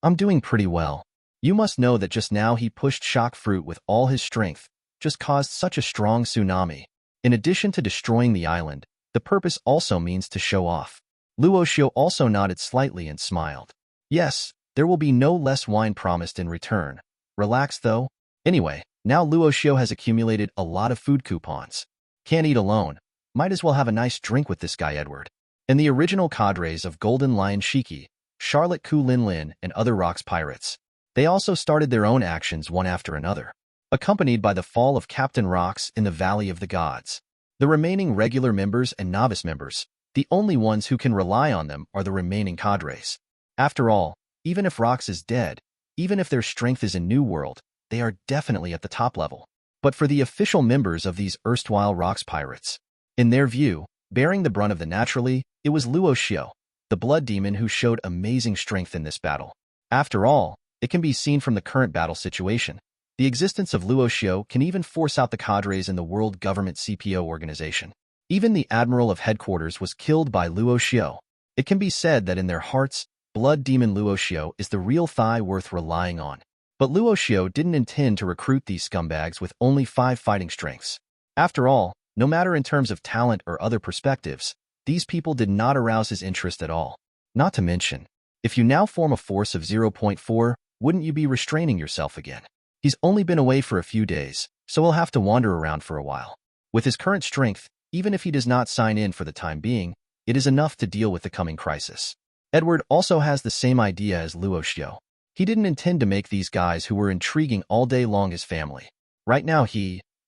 I'm doing pretty well. You must know that just now he pushed shock fruit with all his strength, just caused such a strong tsunami. In addition to destroying the island, the purpose also means to show off. Luo Xiu also nodded slightly and smiled. Yes, there will be no less wine promised in return. Relax though. Anyway, now Luo Xiu has accumulated a lot of food coupons. Can't eat alone. Might as well have a nice drink with this guy Edward. And the original cadres of Golden Lion Shiki, Charlotte Ku Lin Lin, and other Rox pirates. They also started their own actions one after another, accompanied by the fall of Captain Rox in the Valley of the Gods. The remaining regular members and novice members, the only ones who can rely on them are the remaining cadres. After all, even if Rox is dead, even if their strength is in New World, they are definitely at the top level. But for the official members of these erstwhile Rox pirates, in their view, bearing the brunt of the naturally, it was Luo Xiu, the blood demon who showed amazing strength in this battle. After all, it can be seen from the current battle situation. The existence of Luo Xiu can even force out the cadres in the world government CPO organization. Even the admiral of headquarters was killed by Luo Xiu. It can be said that in their hearts, blood demon Luo Xiu is the real thigh worth relying on. But Luo Xiu didn't intend to recruit these scumbags with only 5 fighting strengths. After all, no matter in terms of talent or other perspectives, these people did not arouse his interest at all. Not to mention, if you now form a force of 0.4, wouldn't you be restraining yourself again? He's only been away for a few days, so he'll have to wander around for a while. With his current strength, even if he does not sign in for the time being, it is enough to deal with the coming crisis. Edward also has the same idea as Luo Xiu. He didn't intend to make these guys who were intriguing all day long his family. Right now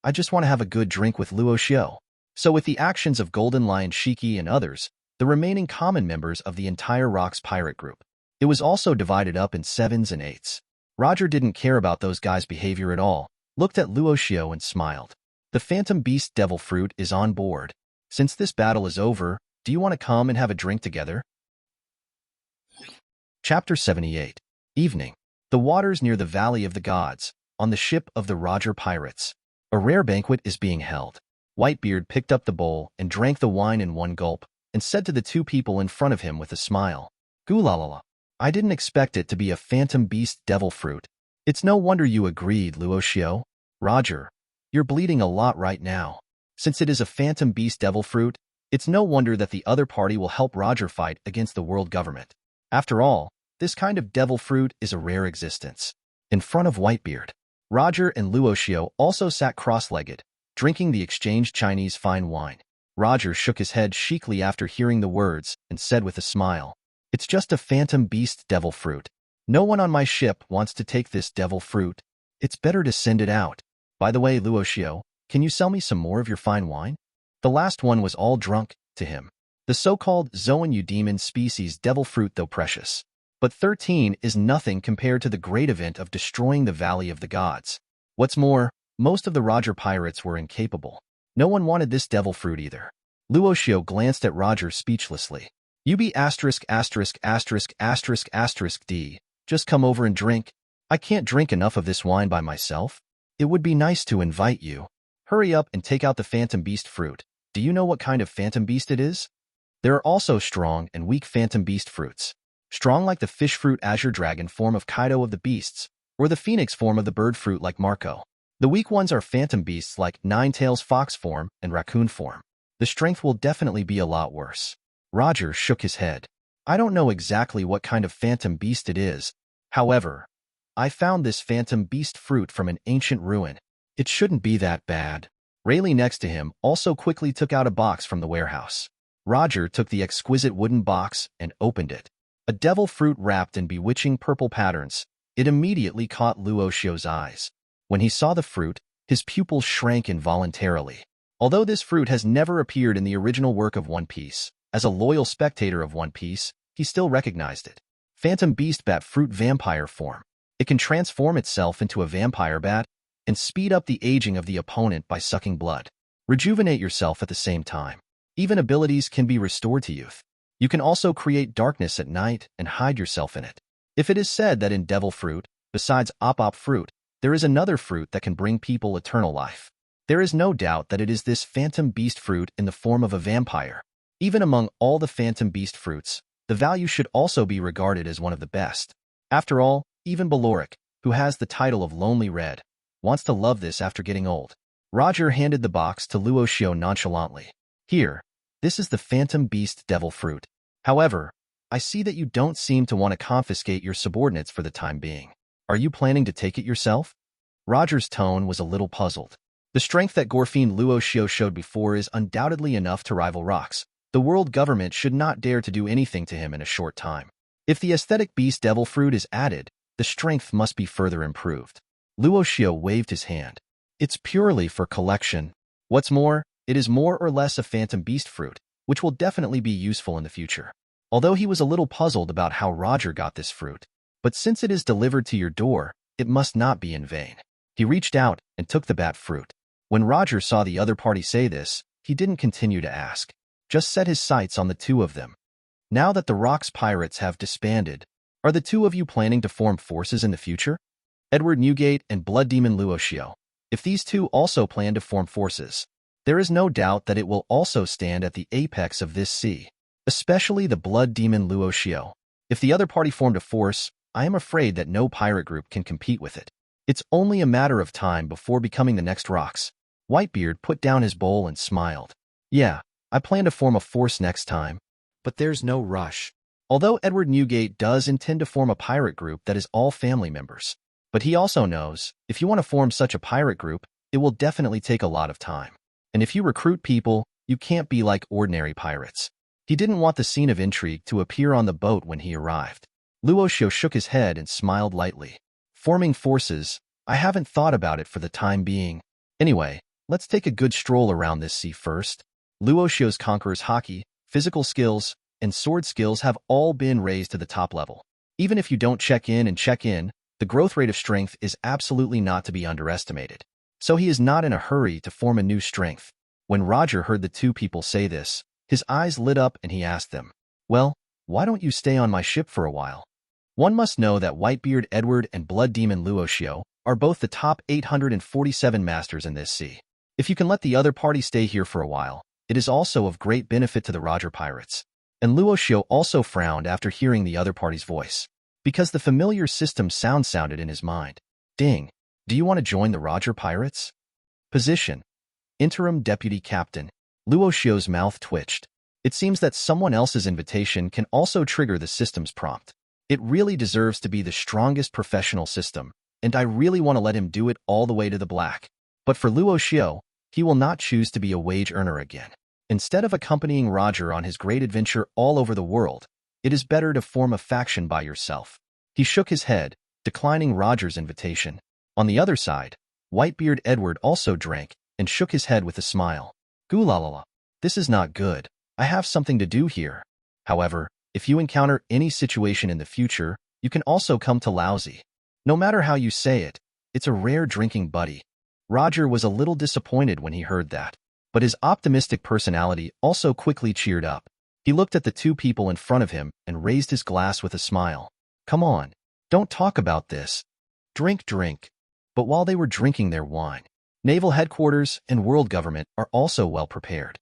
I just want to have a good drink with Luo Xiu. So with the actions of Golden Lion Shiki and others, the remaining common members of the entire Rocks pirate group, it was also divided up in 7s and 8s. Roger didn't care about those guys' behavior at all, looked at Luo Xiu and smiled. The Phantom Beast Devil Fruit is on board. Since this battle is over, do you want to come and have a drink together? Chapter 78. Evening. The waters near the Valley of the Gods, on the ship of the Roger pirates. A rare banquet is being held. Whitebeard picked up the bowl and drank the wine in one gulp, and said to the 2 people in front of him with a smile, "Goolalala. I didn't expect it to be a Phantom Beast Devil Fruit. It's no wonder you agreed, Luo Xiu. Roger, you're bleeding a lot right now. Since it is a Phantom Beast Devil Fruit, it's no wonder that the other party will help Roger fight against the world government. After all, this kind of devil fruit is a rare existence." In front of Whitebeard, Roger and Luo Xiu also sat cross-legged, drinking the exchanged Chinese fine wine. Roger shook his head chicly after hearing the words and said with a smile, "It's just a Phantom Beast Devil Fruit. No one on my ship wants to take this devil fruit. It's better to send it out. By the way, Luo Xiu, can you sell me some more of your fine wine?" The last one was all drunk, to him. The so-called Zoan Eudemon species devil fruit, though precious. But 13 is nothing compared to the great event of destroying the Valley of the Gods. What's more, most of the Roger pirates were incapable. No one wanted this devil fruit either. Luo Xiu glanced at Roger speechlessly. "You be asterisk asterisk asterisk asterisk asterisk D. Just come over and drink. I can't drink enough of this wine by myself. It would be nice to invite you. Hurry up and take out the Phantom Beast fruit. Do you know what kind of Phantom Beast it is? There are also strong and weak Phantom Beast fruits. Strong like the fish fruit azure dragon form of Kaido of the beasts, or the phoenix form of the bird fruit like Marco. The weak ones are phantom beasts like Nine-Tails fox form and raccoon form. The strength will definitely be a lot worse." Roger shook his head. "I don't know exactly what kind of phantom beast it is. However, I found this Phantom Beast fruit from an ancient ruin. It shouldn't be that bad." Rayleigh next to him also quickly took out a box from the warehouse. Roger took the exquisite wooden box and opened it. A devil fruit wrapped in bewitching purple patterns. It immediately caught Luo Xiu's eyes. When he saw the fruit, his pupils shrank involuntarily. Although this fruit has never appeared in the original work of One Piece, as a loyal spectator of One Piece, he still recognized it. Phantom Beast Bat Fruit Vampire form. It can transform itself into a vampire bat and speed up the aging of the opponent by sucking blood. Rejuvenate yourself at the same time. Even abilities can be restored to youth. You can also create darkness at night and hide yourself in it. If it is said that in devil fruit, besides op fruit, there is another fruit that can bring people eternal life, there is no doubt that it is this Phantom Beast fruit in the form of a vampire. Even among all the Phantom Beast fruits, the value should also be regarded as one of the best. After all, even Beloric, who has the title of Lonely Red, wants to love this after getting old. Roger handed the box to Luo Xiu nonchalantly. "Here, this is the Phantom Beast Devil Fruit. However, I see that you don't seem to want to confiscate your subordinates for the time being. Are you planning to take it yourself?" Roger's tone was a little puzzled. The strength that Gorfine Luo Xiu showed before is undoubtedly enough to rival Rocks. The world government should not dare to do anything to him in a short time. If the aesthetic beast devil fruit is added, the strength must be further improved. Luo Xiu waved his hand. "It's purely for collection. What's more, it is more or less a Phantom Beast fruit, which will definitely be useful in the future." Although he was a little puzzled about how Roger got this fruit, but since it is delivered to your door, it must not be in vain. He reached out and took the bat fruit. When Roger saw the other party say this, he didn't continue to ask, just set his sights on the 2 of them. Now that the Rocks pirates have disbanded, Are the two of you planning to form forces in the future? Edward Newgate and Blood Demon Luo Xiu. If these two also plan to form forces, there is no doubt that it will also stand at the apex of this sea, especially the Blood Demon Luo Xiu. If the other party formed a force, I am afraid that no pirate group can compete with it. It's only a matter of time before becoming the next rocks. Whitebeard put down his bowl and smiled. Yeah, I plan to form a force next time, but there's no rush. Although Edward Newgate does intend to form a pirate group that is all family members, but he also knows, if you want to form such a pirate group, it will definitely take a lot of time. And if you recruit people, you can't be like ordinary pirates. He didn't want the scene of intrigue to appear on the boat when he arrived. Luo Xiu shook his head and smiled lightly. Forming forces, I haven't thought about it for the time being. Anyway, let's take a good stroll around this sea first. Luo Xiu's conqueror's hockey, physical skills, and sword skills have all been raised to the top level. Even if you don't check in, the growth rate of strength is absolutely not to be underestimated. So he is not in a hurry to form a new strength. When Roger heard the two people say this, his eyes lit up and he asked them, "Well, why don't you stay on my ship for a while?" One must know that Whitebeard Edward and Blood Demon Luo Xiu are both the top 847 masters in this sea. If you can let the other party stay here for a while, it is also of great benefit to the Roger pirates. And Luo Xiu also frowned after hearing the other party's voice, because the familiar system sounded in his mind. Ding. Do you want to join the Roger pirates? Position: Interim Deputy Captain. Luo Xiu's mouth twitched. It seems that someone else's invitation can also trigger the system's prompt. It really deserves to be the strongest professional system, and I really want to let him do it all the way to the black. But for Luo Xiu, he will not choose to be a wage earner again. Instead of accompanying Roger on his great adventure all over the world, it is better to form a faction by yourself. He shook his head, declining Roger's invitation. On the other side, Whitebeard Edward also drank and shook his head with a smile. Goolalala, this is not good. I have something to do here. However, if you encounter any situation in the future, you can also come to Lousy. No matter how you say it, it's a rare drinking buddy. Roger was a little disappointed when he heard that, but his optimistic personality also quickly cheered up. He looked at the two people in front of him and raised his glass with a smile. Come on, don't talk about this. Drink, drink. But while they were drinking their wine, naval headquarters and world government are also well prepared.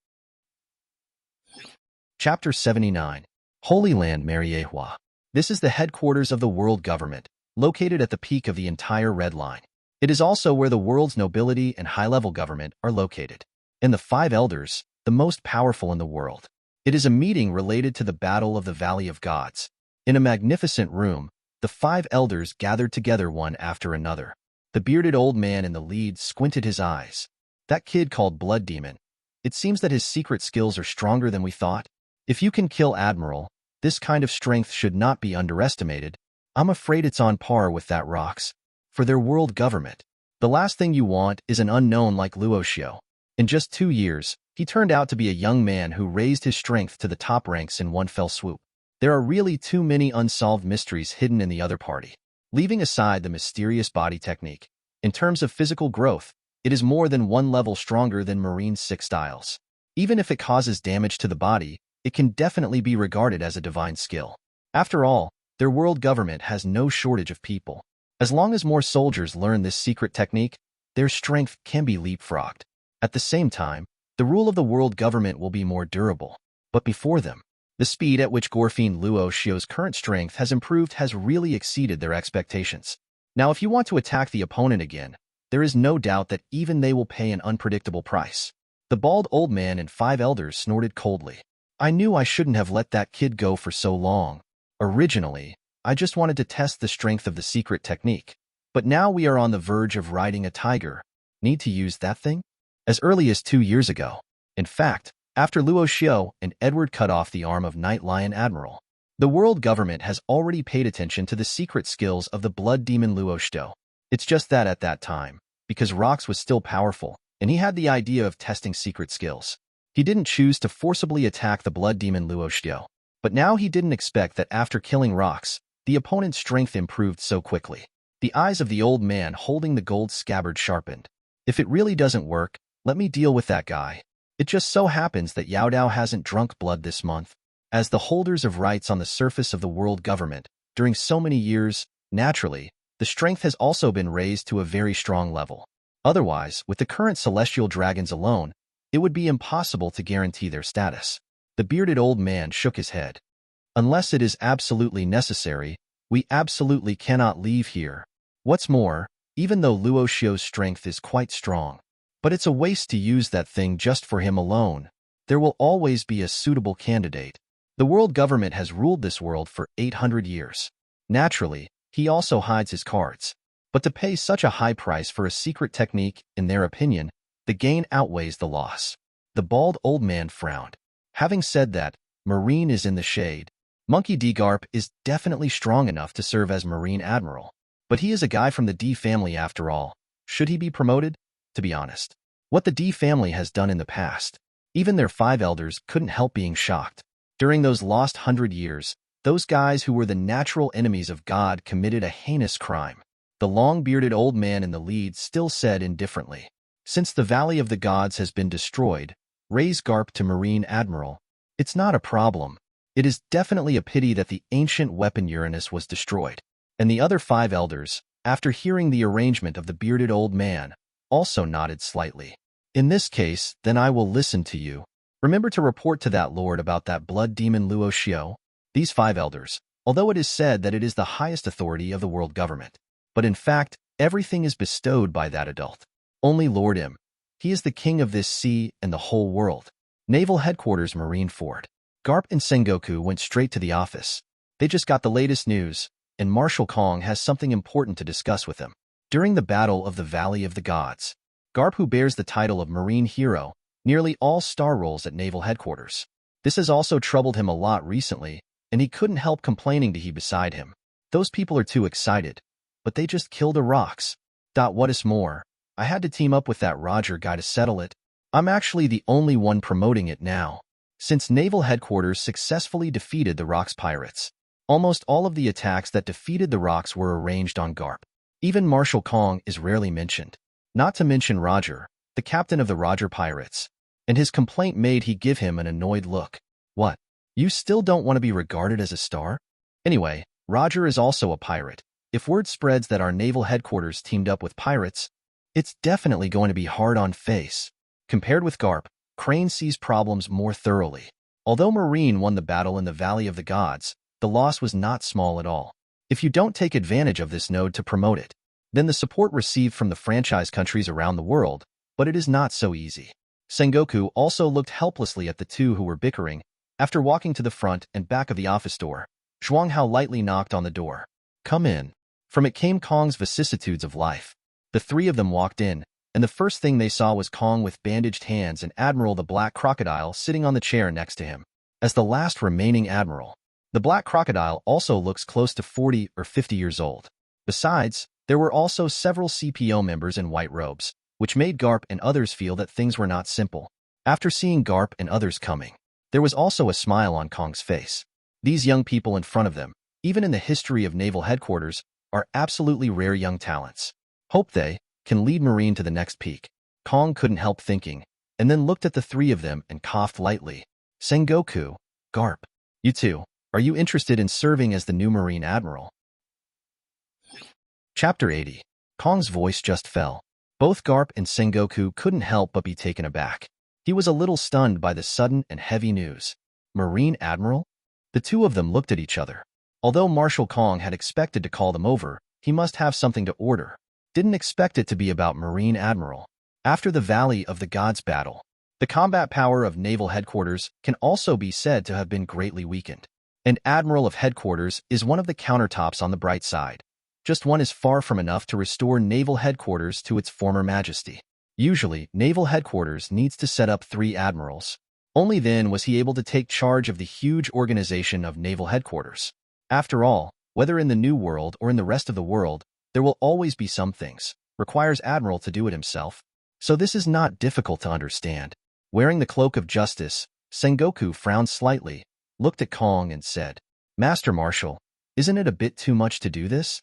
Chapter 79. Holy Land Mariehua. This is the headquarters of the world government, located at the peak of the entire Red Line. It is also where the world's nobility and high-level government are located. And the five elders, the most powerful in the world. It is a meeting related to the Battle of the Valley of Gods. In a magnificent room, the five elders gathered together one after another. The bearded old man in the lead squinted his eyes. That kid called Blood Demon. It seems that his secret skills are stronger than we thought. If you can kill Admiral, this kind of strength should not be underestimated. I'm afraid it's on par with that rocks. For their world government, the last thing you want is an unknown like Luo Xiu. In just 2 years, he turned out to be a young man who raised his strength to the top ranks in one fell swoop. There are really too many unsolved mysteries hidden in the other party. Leaving aside the mysterious body technique, in terms of physical growth, it is more than one level stronger than Marine's 6 styles. Even if it causes damage to the body, it can definitely be regarded as a divine skill. After all, their world government has no shortage of people. As long as more soldiers learn this secret technique, their strength can be leapfrogged. At the same time, the rule of the world government will be more durable. But before them, the speed at which Gorfiend Luo Xiu's current strength has improved has really exceeded their expectations. Now if you want to attack the opponent again, there is no doubt that even they will pay an unpredictable price. The bald old man and 5 elders snorted coldly. I knew I shouldn't have let that kid go for so long. Originally, I just wanted to test the strength of the secret technique. But now we are on the verge of riding a tiger. Need to use that thing? As early as 2 years ago. In fact, after Luo Xiu and Edward cut off the arm of Night Lion Admiral, the world government has already paid attention to the secret skills of the Blood Demon Luo Xiu. It's just that at that time, because Rox was still powerful, and he had the idea of testing secret skills, he didn't choose to forcibly attack the Blood Demon Luo Xiu. But now he didn't expect that after killing Rox, the opponent's strength improved so quickly. The eyes of the old man holding the gold scabbard sharpened. If it really doesn't work, let me deal with that guy. It just so happens that Yao Dao hasn't drunk blood this month. As the holders of rights on the surface of the world government, during so many years, naturally, the strength has also been raised to a very strong level. Otherwise, with the current celestial dragons alone, it would be impossible to guarantee their status. The bearded old man shook his head. Unless it is absolutely necessary, we absolutely cannot leave here. What's more, even though Luo Xiu's strength is quite strong, but it's a waste to use that thing just for him alone. There will always be a suitable candidate. The world government has ruled this world for 800 years. Naturally, he also hides his cards. But to pay such a high price for a secret technique, in their opinion, the gain outweighs the loss. The bald old man frowned. Having said that, Marine is in the shade. Monkey D. Garp is definitely strong enough to serve as Marine Admiral. But he is a guy from the D family after all. Should he be promoted? To be honest, what the D family has done in the past, even their 5 elders couldn't help being shocked. During those lost 100 years, those guys who were the natural enemies of God committed a heinous crime. The long-bearded old man in the lead still said indifferently, "Since the Valley of the Gods has been destroyed, raise Garp to Marine Admiral. It's not a problem. It is definitely a pity that the ancient weapon Uranus was destroyed." And the other 5 elders, after hearing the arrangement of the bearded old man, also nodded slightly. "In this case, then I will listen to you. Remember to report to that lord about that blood demon Luo Xiu." These 5 elders, although it is said that it is the highest authority of the world government, but in fact, everything is bestowed by that adult. Only Lord M. He is the king of this sea and the whole world. Naval Headquarters Marine Fort. Garp and Sengoku went straight to the office. They just got the latest news, and Marshal Kong has something important to discuss with them. During the Battle of the Valley of the Gods, Garp, who bears the title of Marine Hero, nearly all star rolls at Naval Headquarters. This has also troubled him a lot recently, and he couldn't help complaining to he beside him. Those people are too excited, but they just killed the rocks. What is more, I had to team up with that Roger guy to settle it. I'm actually the only one promoting it now. Since Naval Headquarters successfully defeated the Rocks pirates, almost all of the attacks that defeated the Rocks were arranged on Garp. Even Marshal Kong is rarely mentioned. Not to mention Roger, the captain of the Roger pirates, and his complaint made he give him an annoyed look. "What? You still don't want to be regarded as a star?" Anyway, Roger is also a pirate. If word spreads that our Naval Headquarters teamed up with pirates, it's definitely going to be hard on face. Compared with Garp, Crane sees problems more thoroughly. Although Marine won the battle in the Valley of the Gods, the loss was not small at all. If you don't take advantage of this node to promote it, then the support received from the franchise countries around the world, but it is not so easy. Sengoku also looked helplessly at the two who were bickering. After walking to the front and back of the office door, Zhuanghao lightly knocked on the door. "Come in." From it came Kong's vicissitudes of life. The 3 of them walked in, and the first thing they saw was Kong with bandaged hands and Admiral the Black Crocodile sitting on the chair next to him. As the last remaining admiral, the Black Crocodile also looks close to 40 or 50 years old. Besides, there were also several CPO members in white robes, which made Garp and others feel that things were not simple. After seeing Garp and others coming, there was also a smile on Kong's face. These young people in front of them, even in the history of Naval Headquarters, are absolutely rare young talents. Hope they can lead Marine to the next peak. Kong couldn't help thinking, and then looked at the 3 of them and coughed lightly. "Sengoku, Garp, you two, are you interested in serving as the new Marine Admiral?" Chapter 80. Kong's voice just fell. Both Garp and Sengoku couldn't help but be taken aback. He was a little stunned by the sudden and heavy news. Marine Admiral? The 2 of them looked at each other. Although Marshal Kong had expected to call them over, he must have something to order. Didn't expect it to be about Marine Admiral. After the Valley of the Gods battle, the combat power of Naval Headquarters can also be said to have been greatly weakened. And Admiral of Headquarters is one of the countertops on the bright side. Just one is far from enough to restore Naval Headquarters to its former majesty. Usually, Naval Headquarters needs to set up 3 admirals. Only then was he able to take charge of the huge organization of Naval Headquarters. After all, whether in the New World or in the rest of the world, there will always be some things requires Admiral to do it himself. So this is not difficult to understand. Wearing the cloak of justice, Sengoku frowned slightly, looked at Kong and said, "Master Marshal, isn't it a bit too much to do this?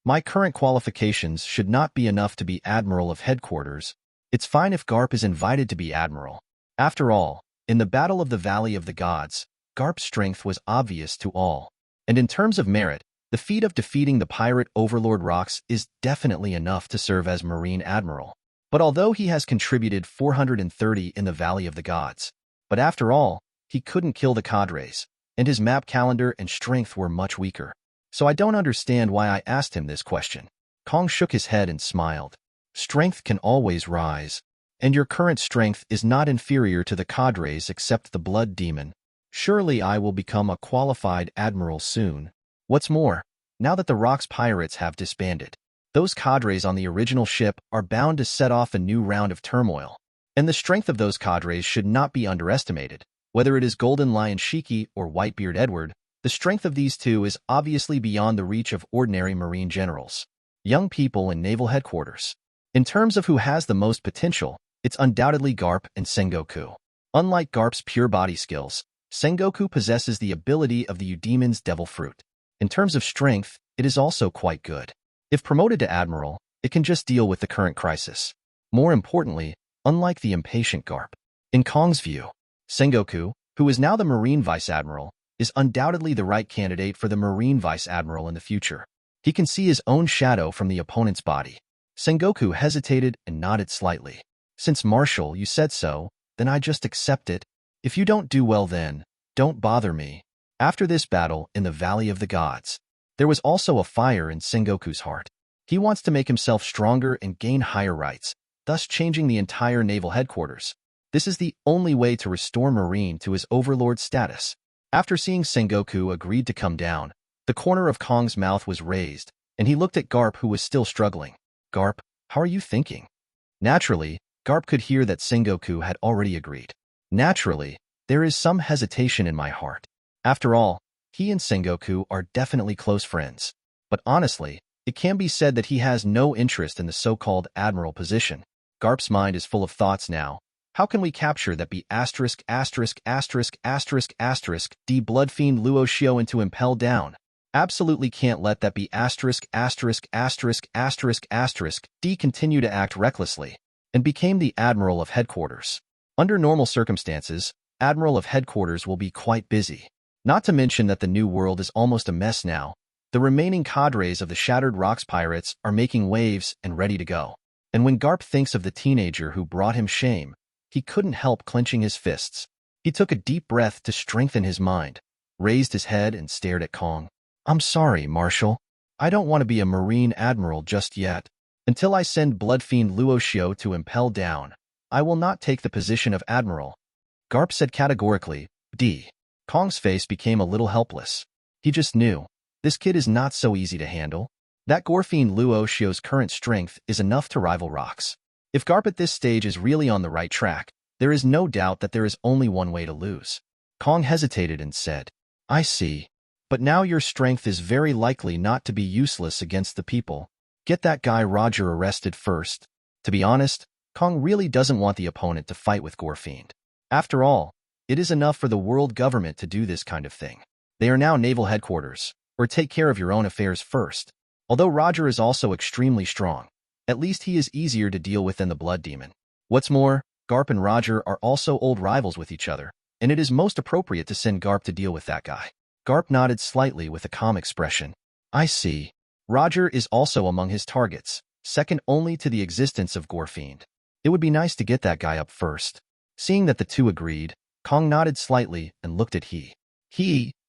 My current qualifications should not be enough to be Admiral of Headquarters. It's fine if Garp is invited to be Admiral. After all, in the Battle of the Valley of the Gods, Garp's strength was obvious to all. And in terms of merit, The feat of defeating the pirate overlord Rox is definitely enough to serve as Marine Admiral. But although he has contributed 430 in the Valley of the Gods, but after all, he couldn't kill the cadres, and his map calendar and strength were much weaker. So I don't understand why I asked him this question. Kong shook his head and smiled. Strength can always rise, and your current strength is not inferior to the cadres except the blood demon. Surely I will become a qualified admiral soon. What's more, now that the Rox pirates have disbanded, those cadres on the original ship are bound to set off a new round of turmoil. And the strength of those cadres should not be underestimated. Whether it is Golden Lion Shiki or Whitebeard Edward, the strength of these two is obviously beyond the reach of ordinary marine generals. Young people in naval headquarters. In terms of who has the most potential, it's undoubtedly Garp and Sengoku. Unlike Garp's pure body skills, Sengoku possesses the ability of the Eudemon's devil fruit. In terms of strength, it is also quite good. If promoted to admiral, it can just deal with the current crisis. More importantly, unlike the impatient Garp, in Kong's view, Sengoku, who is now the Marine Vice Admiral, is undoubtedly the right candidate for the Marine Vice Admiral in the future. He can see his own shadow from the opponent's body. Sengoku hesitated and nodded slightly. Since Marshal, you said so, then I just accept it. If you don't do well then, don't bother me. After this battle in the Valley of the Gods, there was also a fire in Sengoku's heart. He wants to make himself stronger and gain higher rights, thus changing the entire naval headquarters. This is the only way to restore Marine to his overlord status. After seeing Sengoku agreed to come down, the corner of Kong's mouth was raised, and he looked at Garp, who was still struggling. Garp, how are you thinking? Naturally, Garp could hear that Sengoku had already agreed. Naturally, there is some hesitation in my heart. After all, he and Sengoku are definitely close friends. But honestly, it can be said that he has no interest in the so-called admiral position. Garp's mind is full of thoughts now. How can we capture that B*************** D bloodfiend Luo Xiu into impel down? Absolutely can't let that be D continue to act recklessly, and became the Admiral of Headquarters. Under normal circumstances, Admiral of Headquarters will be quite busy. Not to mention that the new world is almost a mess now. The remaining cadres of the Shattered Rocks pirates are making waves and ready to go. And when Garp thinks of the teenager who brought him shame, he couldn't help clenching his fists. He took a deep breath to strengthen his mind, raised his head and stared at Kong. I'm sorry, Marshal. I don't want to be a Marine Admiral just yet. Until I send bloodfiend Luo Xiu to impel down, I will not take the position of Admiral. Garp said categorically. D. Kong's face became a little helpless. He just knew. This kid is not so easy to handle. That gorefiend Luo Xiu's current strength is enough to rival Rox. If Garp at this stage is really on the right track, there is no doubt that there is only one way to lose. Kong hesitated and said, I see. But now your strength is very likely not to be useless against the people. Get that guy Roger arrested first. To be honest, Kong really doesn't want the opponent to fight with Gorefiend. After all, it is enough for the world government to do this kind of thing. They are now naval headquarters, or take care of your own affairs first. Although Roger is also extremely strong, at least he is easier to deal with than the Blood Demon. What's more, Garp and Roger are also old rivals with each other, and it is most appropriate to send Garp to deal with that guy. Garp nodded slightly with a calm expression. I see. Roger is also among his targets, second only to the existence of Gorefiend. It would be nice to get that guy up first. Seeing that the two agreed, Kong nodded slightly and looked at He.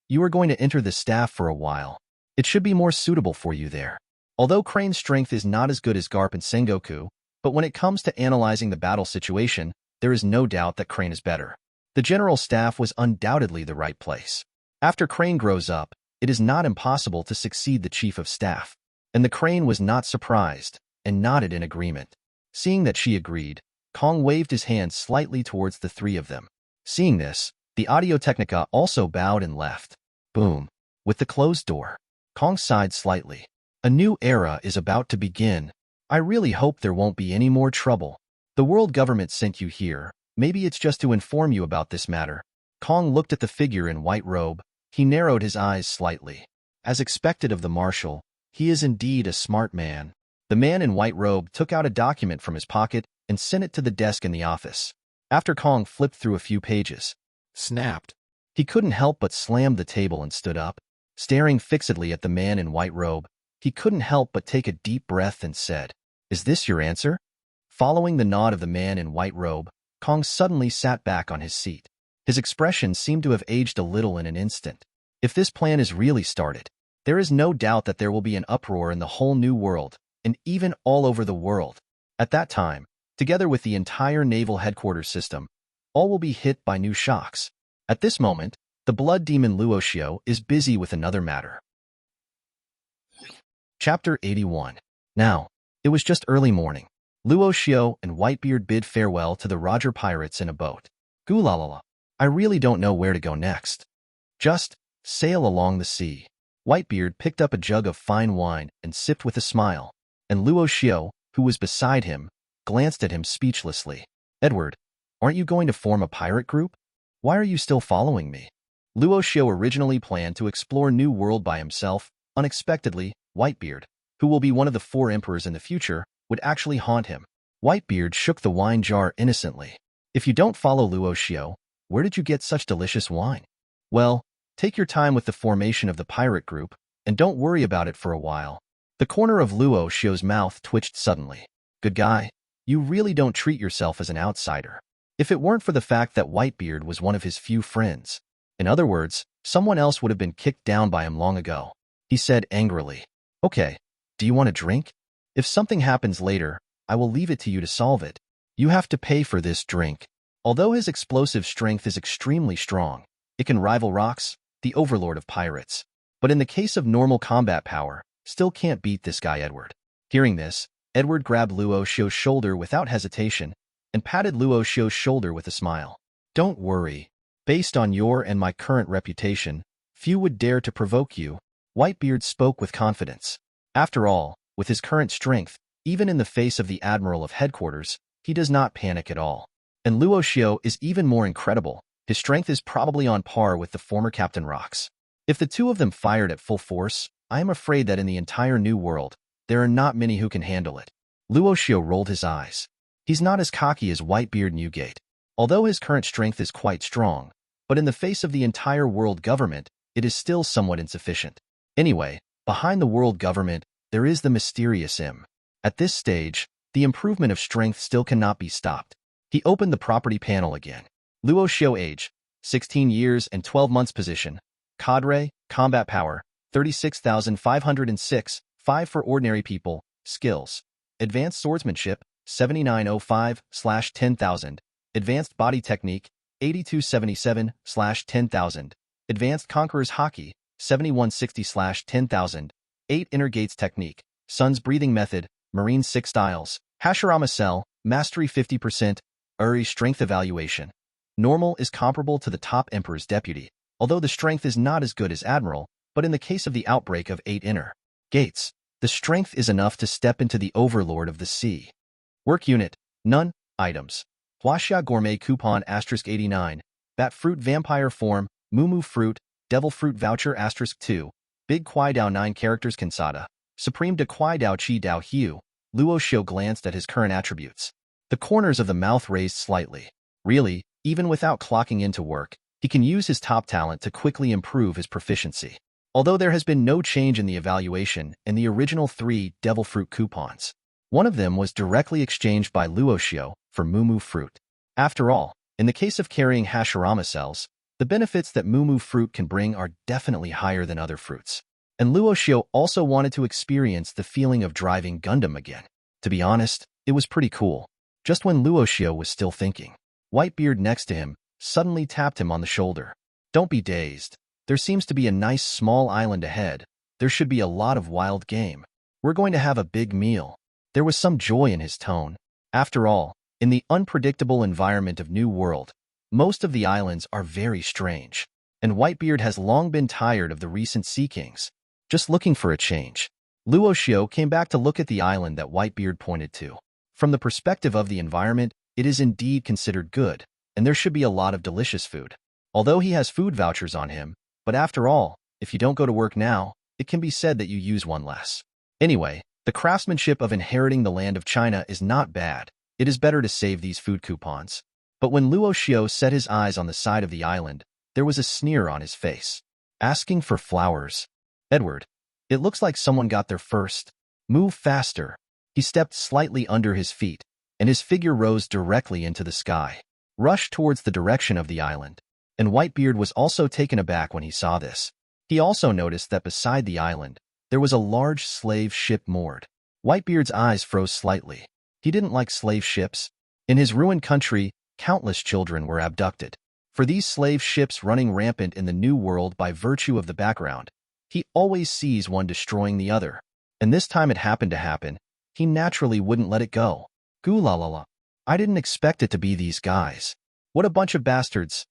You are going to enter the staff for a while. It should be more suitable for you there. Although Crane's strength is not as good as Garp and Sengoku, but when it comes to analyzing the battle situation, there is no doubt that Crane is better. The general staff was undoubtedly the right place. After Crane grows up, it is not impossible to succeed the chief of staff. And the Crane was not surprised, and nodded in agreement. Seeing that she agreed, Kong waved his hand slightly towards the three of them. Seeing this, the Audio-Technica also bowed and left. Boom. With the closed door, Kong sighed slightly. A new era is about to begin. I really hope there won't be any more trouble. The world government sent you here. Maybe it's just to inform you about this matter. Kong looked at the figure in white robe. He narrowed his eyes slightly. As expected of the marshal, he is indeed a smart man. The man in white robe took out a document from his pocket and sent it to the desk in the office. After Kong flipped through a few pages, snapped. He couldn't help but slam the table and stood up. Staring fixedly at the man in white robe, he couldn't help but take a deep breath and said, "Is this your answer?" Following the nod of the man in white robe, Kong suddenly sat back on his seat. His expression seemed to have aged a little in an instant. If this plan is really started, there is no doubt that there will be an uproar in the whole new world, and even all over the world. At that time, together with the entire naval headquarters system, all will be hit by new shocks. At this moment, the blood demon Luo Xiu is busy with another matter. Chapter 81. Now, it was just early morning. Luo Xiu and Whitebeard bid farewell to the Roger pirates in a boat. Goolalala. I really don't know where to go next. Just sail along the sea. Whitebeard picked up a jug of fine wine and sipped with a smile, and Luo Xiu, who was beside him, glanced at him speechlessly. Edward, aren't you going to form a pirate group? Why are you still following me? Luo Xiu originally planned to explore New World by himself. Unexpectedly, Whitebeard, who will be one of the 4 emperors in the future, would actually haunt him. Whitebeard shook the wine jar innocently. If you don't follow Luo Xiu, where did you get such delicious wine? Well, take your time with the formation of the pirate group, and don't worry about it for a while. The corner of Luo Xiu's mouth twitched suddenly. Good guy, you really don't treat yourself as an outsider. If it weren't for the fact that Whitebeard was one of his few friends. In other words, someone else would have been kicked down by him long ago. He said angrily. Okay, do you want a drink? If something happens later, I will leave it to you to solve it. You have to pay for this drink. Although his explosive strength is extremely strong, it can rival Rocks, the overlord of pirates. But in the case of normal combat power, still can't beat this guy Edward. Hearing this, Edward grabbed Luo Xiu's shoulder without hesitation and patted Luo Xiu's shoulder with a smile. Don't worry. Based on your and my current reputation, few would dare to provoke you. Whitebeard spoke with confidence. After all, with his current strength, even in the face of the Admiral of Headquarters, he does not panic at all. And Luo Xiu is even more incredible. His strength is probably on par with the former Captain Rocks. If the two of them fired at full force, I am afraid that in the entire New World, there are not many who can handle it. Luo Xiu rolled his eyes. He's not as cocky as Whitebeard Newgate. Although his current strength is quite strong, but in the face of the entire world government, it is still somewhat insufficient. Anyway, behind the world government, there is the mysterious Im. At this stage, the improvement of strength still cannot be stopped. He opened the property panel again. Luo Xiu age, 16 years and 12 months position. Cadre, combat power, 36,506, 5 for ordinary people. Skills. Advanced swordsmanship, 7905/10,000. Advanced body technique, 8277/10,000. Advanced conqueror's haki, 7160/10,000. 8 inner gates technique. Sun's breathing method, marine 6 styles. Hashirama cell, mastery 50%. Uri strength evaluation. Normal is comparable to the top emperor's deputy, although the strength is not as good as admiral, but in the case of the outbreak of 8 inner gates, the strength is enough to step into the overlord of the sea. Work unit, none. Items. Huaxia gourmet coupon *89. Bat fruit vampire form, Moo fruit, devil fruit voucher *2. Big Kwai Dao 9 characters Kansada. Supreme de Kwai Dao Chi Dao Hu. Luo Xiu glanced at his current attributes. The corners of the mouth raised slightly. Really, even without clocking into work, he can use his top talent to quickly improve his proficiency. Although there has been no change in the evaluation in the original 3 devil fruit coupons. One of them was directly exchanged by Luo Xiu for Moo fruit. After all, in the case of carrying Hashirama cells, the benefits that Moo fruit can bring are definitely higher than other fruits. And Luo Xiu also wanted to experience the feeling of driving Gundam again. To be honest, it was pretty cool. Just when Luo Xiu was still thinking, Whitebeard next to him suddenly tapped him on the shoulder. Don't be dazed. There seems to be a nice small island ahead. There should be a lot of wild game. We're going to have a big meal. There was some joy in his tone. After all, in the unpredictable environment of New World, most of the islands are very strange. And Whitebeard has long been tired of the recent Sea Kings, just looking for a change. Luo Xiu came back to look at the island that Whitebeard pointed to. From the perspective of the environment, it is indeed considered good, and there should be a lot of delicious food. Although he has food vouchers on him, but after all, if you don't go to work now, it can be said that you use one less. Anyway, the craftsmanship of inheriting the land of China is not bad. It is better to save these food coupons. But when Luo Xiu set his eyes on the side of the island, there was a sneer on his face. asking for flowers. Edward, it looks like someone got there first. Move faster. He stepped slightly under his feet, and his figure rose directly into the sky, rushed towards the direction of the island. And Whitebeard was also taken aback when he saw this. He also noticed that beside the island, there was a large slave ship moored. Whitebeard's eyes froze slightly. He didn't like slave ships. In his ruined country, countless children were abducted. For these slave ships running rampant in the New World by virtue of the background, he always sees one destroying the other. And this time it happened to happen. He naturally wouldn't let it go. Goo la la la. I didn't expect it to be these guys. What a bunch of bastards.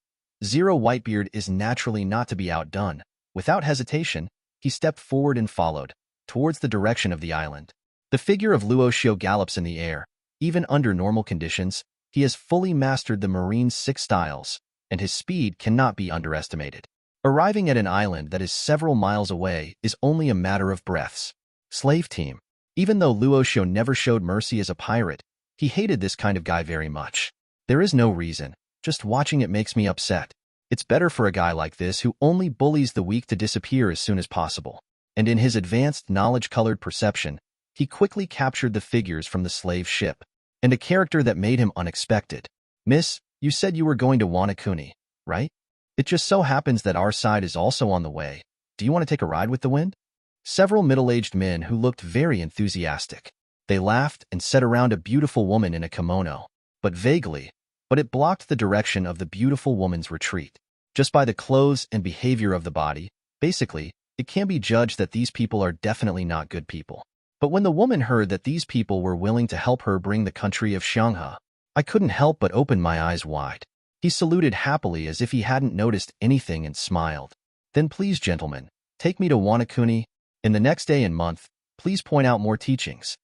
Zero Whitebeard is naturally not to be outdone. Without hesitation, he stepped forward and followed, towards the direction of the island. The figure of Luo Xiu gallops in the air. Even under normal conditions, he has fully mastered the marine's 6 styles, and his speed cannot be underestimated. Arriving at an island that is several miles away is only a matter of breaths. Slave team. Even though Luo Xiu never showed mercy as a pirate, he hated this kind of guy very much. There is no reason. Just watching it makes me upset. It's better for a guy like this who only bullies the weak to disappear as soon as possible. And in his advanced knowledge-colored perception, he quickly captured the figures from the slave ship, and a character that made him unexpected. Miss, you said you were going to Wanakuni, right? It just so happens that our side is also on the way. Do you want to take a ride with the wind? Several middle-aged men who looked very enthusiastic. They laughed and sat around a beautiful woman in a kimono, but vaguely, but it blocked the direction of the beautiful woman's retreat. Just by the clothes and behavior of the body, basically, it can be judged that these people are definitely not good people. But when the woman heard that these people were willing to help her bring the country of Xianghe, I couldn't help but open my eyes wide. He saluted happily as if he hadn't noticed anything and smiled. Then please, gentlemen, take me to Wanakuni. In the next day and month, please point out more teachings.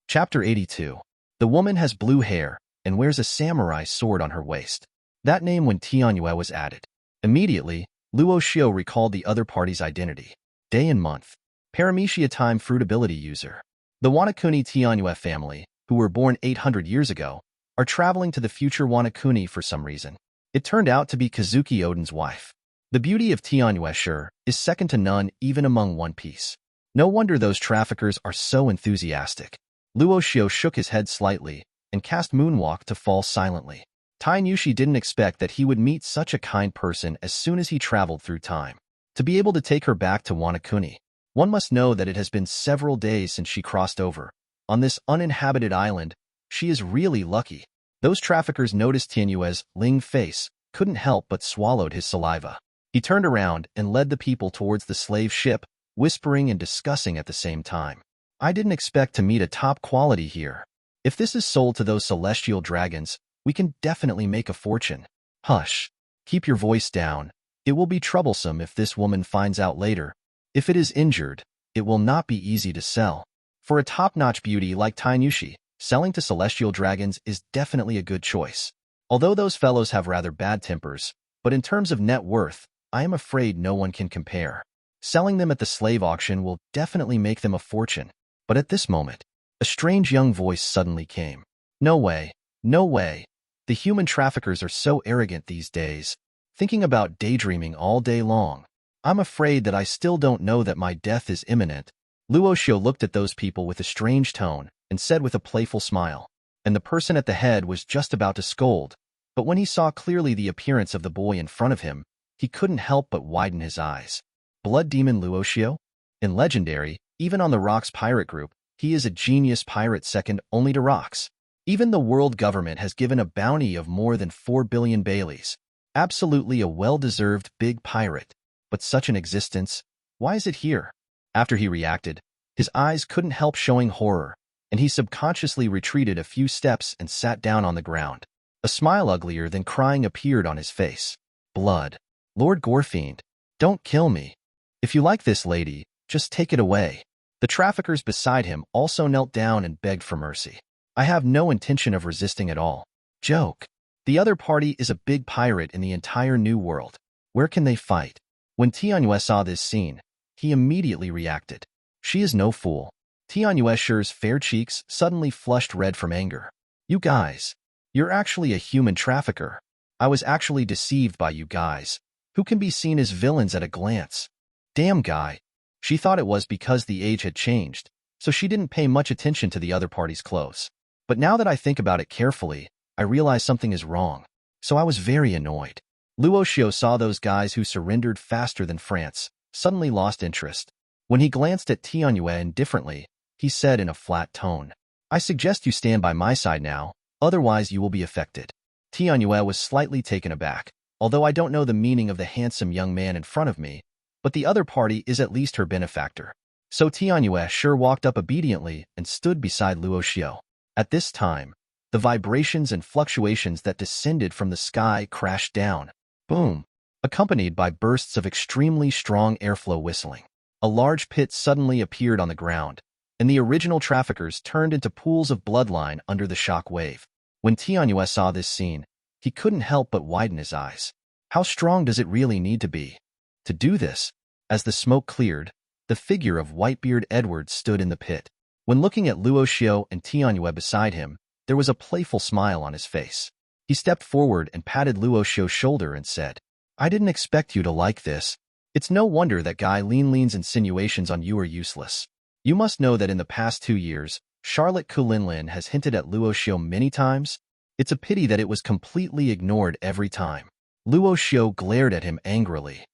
Chapter 82. The woman has blue hair and wears a samurai sword on her waist. That name when Tianyue was added. Immediately, Luo Xiu recalled the other party's identity. Day and month. Paramecia time fruitability user. The Wanakuni Tianyue family, who were born 800 years ago, are traveling to the future Wanakuni for some reason. It turned out to be Kazuki Oden's wife. The beauty of Tianyue is second to none even among One Piece. No wonder those traffickers are so enthusiastic. Luo Xiu shook his head slightly and cast Moonwalk to fall silently. Tainyushi didn't expect that he would meet such a kind person as soon as he traveled through time. To be able to take her back to Wanakuni, one must know that it has been several days since she crossed over. On this uninhabited island, she is really lucky. Those traffickers noticed Tianyue's Ling face, couldn't help but swallowed his saliva. He turned around and led the people towards the slave ship, whispering and discussing at the same time. I didn't expect to meet a top quality here. If this is sold to those celestial dragons, we can definitely make a fortune. Hush. Keep your voice down. It will be troublesome if this woman finds out later. If it is injured, it will not be easy to sell. For a top-notch beauty like Tainyushi, selling to celestial dragons is definitely a good choice. Although those fellows have rather bad tempers, but in terms of net worth, I am afraid no one can compare. Selling them at the slave auction will definitely make them a fortune. But at this moment, a strange young voice suddenly came. No way, no way. The human traffickers are so arrogant these days, thinking about daydreaming all day long. I'm afraid that I still don't know that my death is imminent. Luo Xiu looked at those people with a strange tone and said with a playful smile. And the person at the head was just about to scold, but when he saw clearly the appearance of the boy in front of him, he couldn't help but widen his eyes. Blood Demon Luo Xiu? In Legendary, even on the Rocks pirate group, he is a genius pirate second only to Rocks. Even the world government has given a bounty of more than 4 billion Baileys. Absolutely a well-deserved big pirate. But such an existence, why is it here? After he reacted, his eyes couldn't help showing horror, and he subconsciously retreated a few steps and sat down on the ground. A smile uglier than crying appeared on his face. Blood. Lord Gorefiend, don't kill me. If you like this lady, just take it away. The traffickers beside him also knelt down and begged for mercy. I have no intention of resisting at all. Joke. The other party is a big pirate in the entire New World. Where can they fight? When Tianyue saw this scene, he immediately reacted. She is no fool. Tianyue's fair cheeks suddenly flushed red from anger. You guys. You're actually a human trafficker. I was actually deceived by you guys. who can be seen as villains at a glance. Damn guy. She thought it was because the age had changed, so she didn't pay much attention to the other party's clothes. But now that I think about it carefully, I realize something is wrong. So I was very annoyed. Luo Xiu saw those guys who surrendered faster than France, suddenly lost interest. When he glanced at Tianyue indifferently, he said in a flat tone, I suggest you stand by my side now, otherwise you will be affected. Tianyue was slightly taken aback, although I don't know the meaning of the handsome young man in front of me, but the other party is at least her benefactor. So Tianyue sure walked up obediently and stood beside Luo Xiu. At this time, the vibrations and fluctuations that descended from the sky crashed down. Boom! Accompanied by bursts of extremely strong airflow whistling. A large pit suddenly appeared on the ground, and the original traffickers turned into pools of bloodline under the shock wave. When Tianyue saw this scene, he couldn't help but widen his eyes. How strong does it really need to be? To do this, as the smoke cleared, the figure of Whitebeard Edward stood in the pit. When looking at Luo Xiu and Tianyue beside him, there was a playful smile on his face. He stepped forward and patted Luo Xiu's shoulder and said, I didn't expect you to like this. It's no wonder that Guy Linlin's insinuations on you are useless. You must know that in the past 2 years, Charlotte Kulinlin has hinted at Luo Xiu many times. It's a pity that it was completely ignored every time. Luo Xiu glared at him angrily.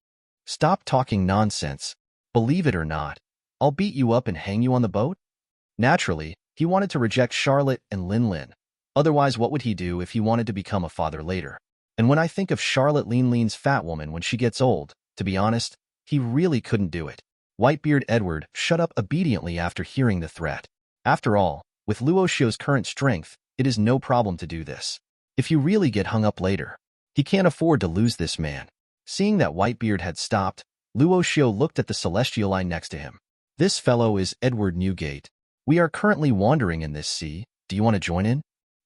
Stop talking nonsense. Believe it or not, I'll beat you up and hang you on the boat? Naturally, he wanted to reject Charlotte and Linlin. Otherwise, what would he do if he wanted to become a father later? And when I think of Charlotte Linlin's fat woman when she gets old, to be honest, he really couldn't do it. Whitebeard Edward shut up obediently after hearing the threat. After all, with Luo Xiu's current strength, it is no problem to do this. If you really get hung up later, he can't afford to lose this man. Seeing that Whitebeard had stopped, Luo Xiu looked at the celestial eye next to him. This fellow is Edward Newgate. We are currently wandering in this sea. Do you want to join in?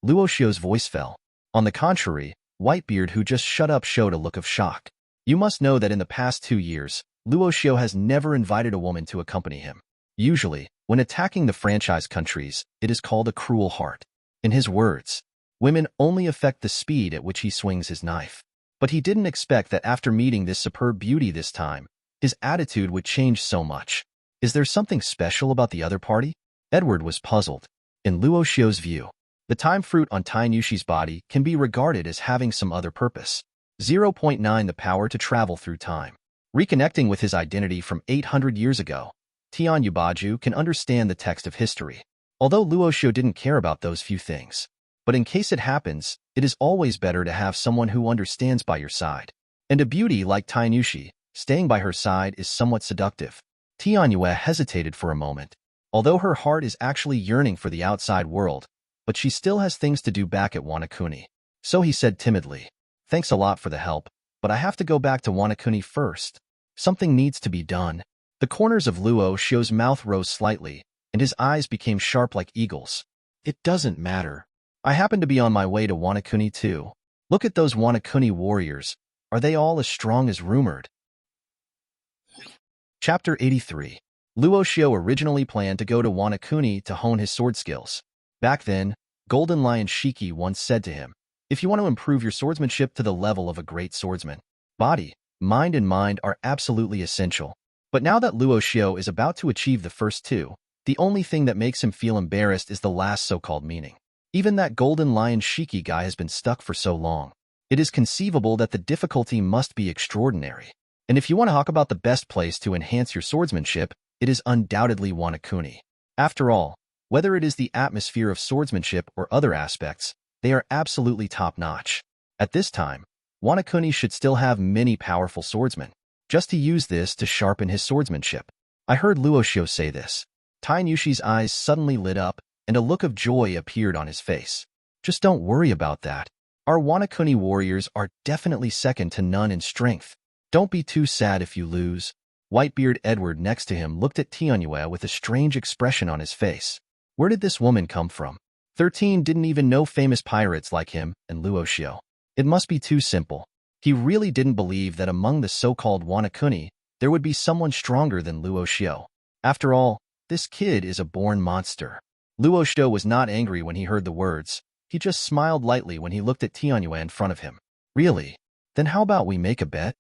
Luo Xiu's voice fell. On the contrary, Whitebeard, who just shut up, showed a look of shock. You must know that in the past 2 years, Luo Xiu has never invited a woman to accompany him. Usually, when attacking the franchise countries, it is called a cruel heart. In his words, women only affect the speed at which he swings his knife. But he didn't expect that after meeting this superb beauty this time, his attitude would change so much. Is there something special about the other party? Edward was puzzled. In Luo Xiu's view, the time fruit on Tainushi's body can be regarded as having some other purpose. 0.9 The power to travel through time. Reconnecting with his identity from 800 years ago, Tian Yubaju can understand the text of history. Although Luo Xiu didn't care about those few things. But in case it happens, it is always better to have someone who understands by your side. And a beauty like Tainushi, staying by her side is somewhat seductive. Tianyue hesitated for a moment. Although her heart is actually yearning for the outside world, but she still has things to do back at Wanakuni. So he said timidly, Thanks a lot for the help, but I have to go back to Wanakuni first. Something needs to be done. The corners of Luo Xiu's mouth rose slightly, and his eyes became sharp like eagles. It doesn't matter. I happen to be on my way to Wanakuni too. Look at those Wanakuni warriors. Are they all as strong as rumored? Chapter 83. Luo Xiu originally planned to go to Wanakuni to hone his sword skills. Back then, Golden Lion Shiki once said to him, if you want to improve your swordsmanship to the level of a great swordsman, body, mind and mind are absolutely essential. But now that Luo Xiu is about to achieve the first two, the only thing that makes him feel embarrassed is the last so-called meaning. Even that Golden Lion Shiki guy has been stuck for so long. It is conceivable that the difficulty must be extraordinary. And if you want to talk about the best place to enhance your swordsmanship, it is undoubtedly Wanakuni. After all, whether it is the atmosphere of swordsmanship or other aspects, they are absolutely top-notch. At this time, Wanakuni should still have many powerful swordsmen, just to use this to sharpen his swordsmanship. I heard Luo Xiu say this. Tainushi's eyes suddenly lit up, and a look of joy appeared on his face. Just don't worry about that. Our Wanakuni warriors are definitely second to none in strength. Don't be too sad if you lose. Whitebeard Edward next to him looked at Tianyue with a strange expression on his face. Where did this woman come from? 13 didn't even know famous pirates like him and Luo Xiu. It must be too simple. He really didn't believe that among the so-called Wanakuni, there would be someone stronger than Luo Xiu. After all, this kid is a born monster. Luo Xiu was not angry when he heard the words. He just smiled lightly when he looked at Tianyue in front of him. Really? Then how about we make a bet?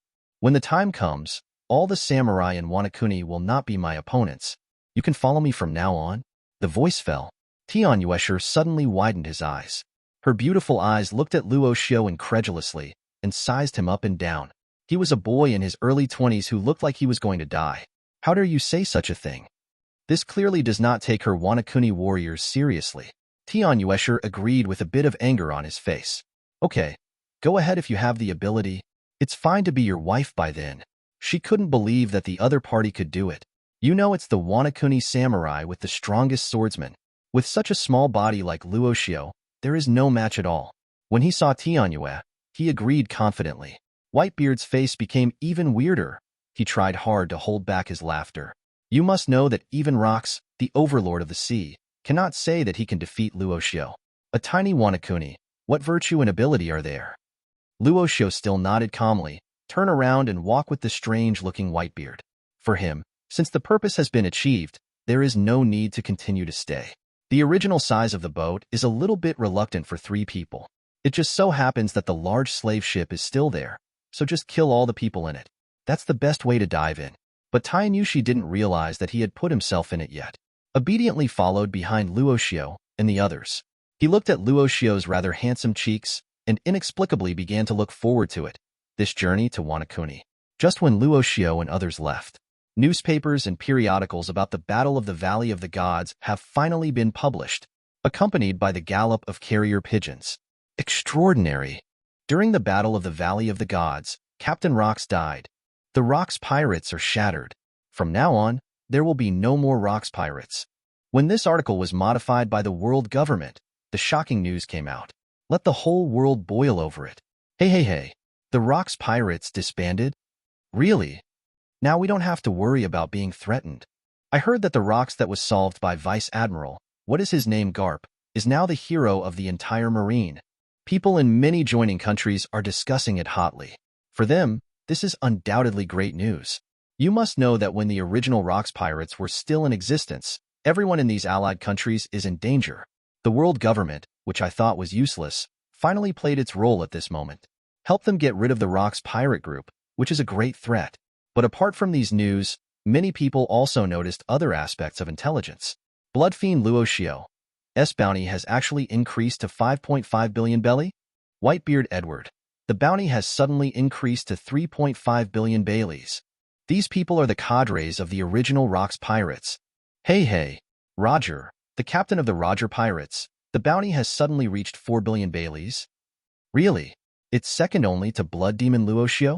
When the time comes, all the samurai in Wanakuni will not be my opponents. You can follow me from now on? The voice fell. Tian Yuesher suddenly widened his eyes. Her beautiful eyes looked at Luo Xiu incredulously and sized him up and down. He was a boy in his early 20s who looked like he was going to die. How dare you say such a thing? This clearly does not take her Wanakuni warriors seriously. Tian Yuesher agreed with a bit of anger on his face. Okay, go ahead if you have the ability. It's fine to be your wife by then. She couldn't believe that the other party could do it. You know it's the Wanakuni samurai with the strongest swordsman. With such a small body like Luo Xiu, there is no match at all. When he saw Tian Yue, he agreed confidently. Whitebeard's face became even weirder. He tried hard to hold back his laughter. You must know that even Rox, the overlord of the sea, cannot say that he can defeat Luo Xiu. A tiny Wanakuni, what virtue and ability are there? Luo Xiu still nodded calmly, turn around and walk with the strange-looking Whitebeard. For him, since the purpose has been achieved, there is no need to continue to stay. The original size of the boat is a little bit reluctant for 3 people. It just so happens that the large slave ship is still there, so just kill all the people in it. That's the best way to dive in. But Tainyushi didn't realize that he had put himself in it yet. Obediently followed behind Luo Xiu and the others. He looked at Luo Xiu's rather handsome cheeks and inexplicably began to look forward to it, this journey to Wanakuni. Just when Luo Xiu and others left, newspapers and periodicals about the Battle of the Valley of the Gods have finally been published, accompanied by the gallop of carrier pigeons. Extraordinary! During the Battle of the Valley of the Gods, Captain Rox died. The Rox pirates are shattered. From now on, there will be no more Rox pirates. When this article was modified by the world government, the shocking news came out. Let the whole world boil over it. Hey, the Rox pirates disbanded? Really? Now we don't have to worry about being threatened. I heard that the Rox that was solved by Vice Admiral, what is his name, Garp, is now the hero of the entire Marine. People in many joining countries are discussing it hotly. For them, this is undoubtedly great news. You must know that when the original Rox pirates were still in existence, everyone in these allied countries is in danger. The world government, which I thought was useless, finally played its role at this moment. Help them get rid of the Rox pirate group, which is a great threat. But apart from these news, many people also noticed other aspects of intelligence. Blood Fiend Luo Xiu's bounty has actually increased to 5.5 billion belly. Whitebeard Edward. The bounty has suddenly increased to 3.5 billion Baileys. These people are the cadres of the original Rox pirates. Hey, Roger, the captain of the Roger pirates. The bounty has suddenly reached 4 billion Baileys. Really? It's second only to Blood Demon Luo Xiu?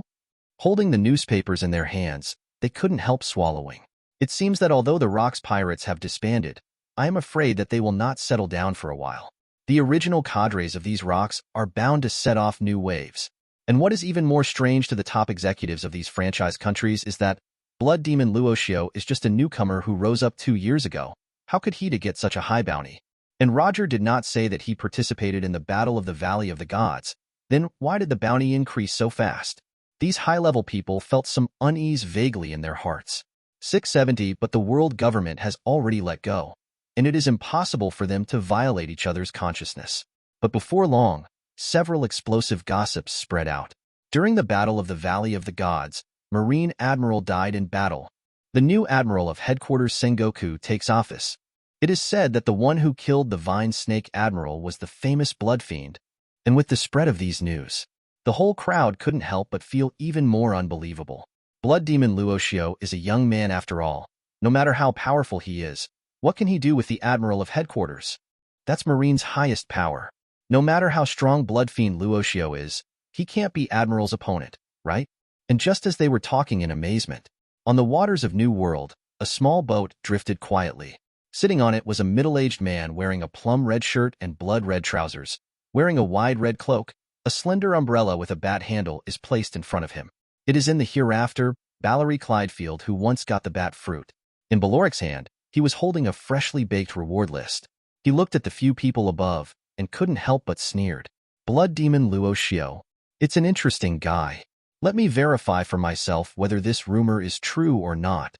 Holding the newspapers in their hands, they couldn't help swallowing. It seems that although the Rox pirates have disbanded, I am afraid that they will not settle down for a while. The original cadres of these Rox are bound to set off new waves. And what is even more strange to the top executives of these franchise countries is that Blood Demon Luo Xiu is just a newcomer who rose up 2 years ago. How could he to get such a high bounty? And Roger did not say that he participated in the Battle of the Valley of the Gods. Then why did the bounty increase so fast? These high-level people felt some unease vaguely in their hearts. 670, but the world government has already let go, and it is impossible for them to violate each other's consciousness. But before long, several explosive gossips spread out. During the Battle of the Valley of the Gods, Marine Admiral died in battle. The new Admiral of Headquarters Sengoku takes office. It is said that the one who killed the Vine Snake Admiral was the famous Blood Fiend. And with the spread of these news, the whole crowd couldn't help but feel even more unbelievable. Blood Demon Luo Xiu is a young man after all. No matter how powerful he is, what can he do with the Admiral of Headquarters? That's Marine's highest power. No matter how strong Blood Fiend Luo Xiu is, he can't be Admiral's opponent, right? And just as they were talking in amazement, on the waters of New World, a small boat drifted quietly. Sitting on it was a middle-aged man wearing a plum-red shirt and blood-red trousers. Wearing a wide red cloak, a slender umbrella with a bat handle is placed in front of him. It is in the hereafter, Ballery Clydefield who once got the bat fruit. In Baloric's hand, he was holding a freshly baked reward list. He looked at the few people above and couldn't help but sneered. Blood Demon Luo Xiu. It's an interesting guy. Let me verify for myself whether this rumor is true or not.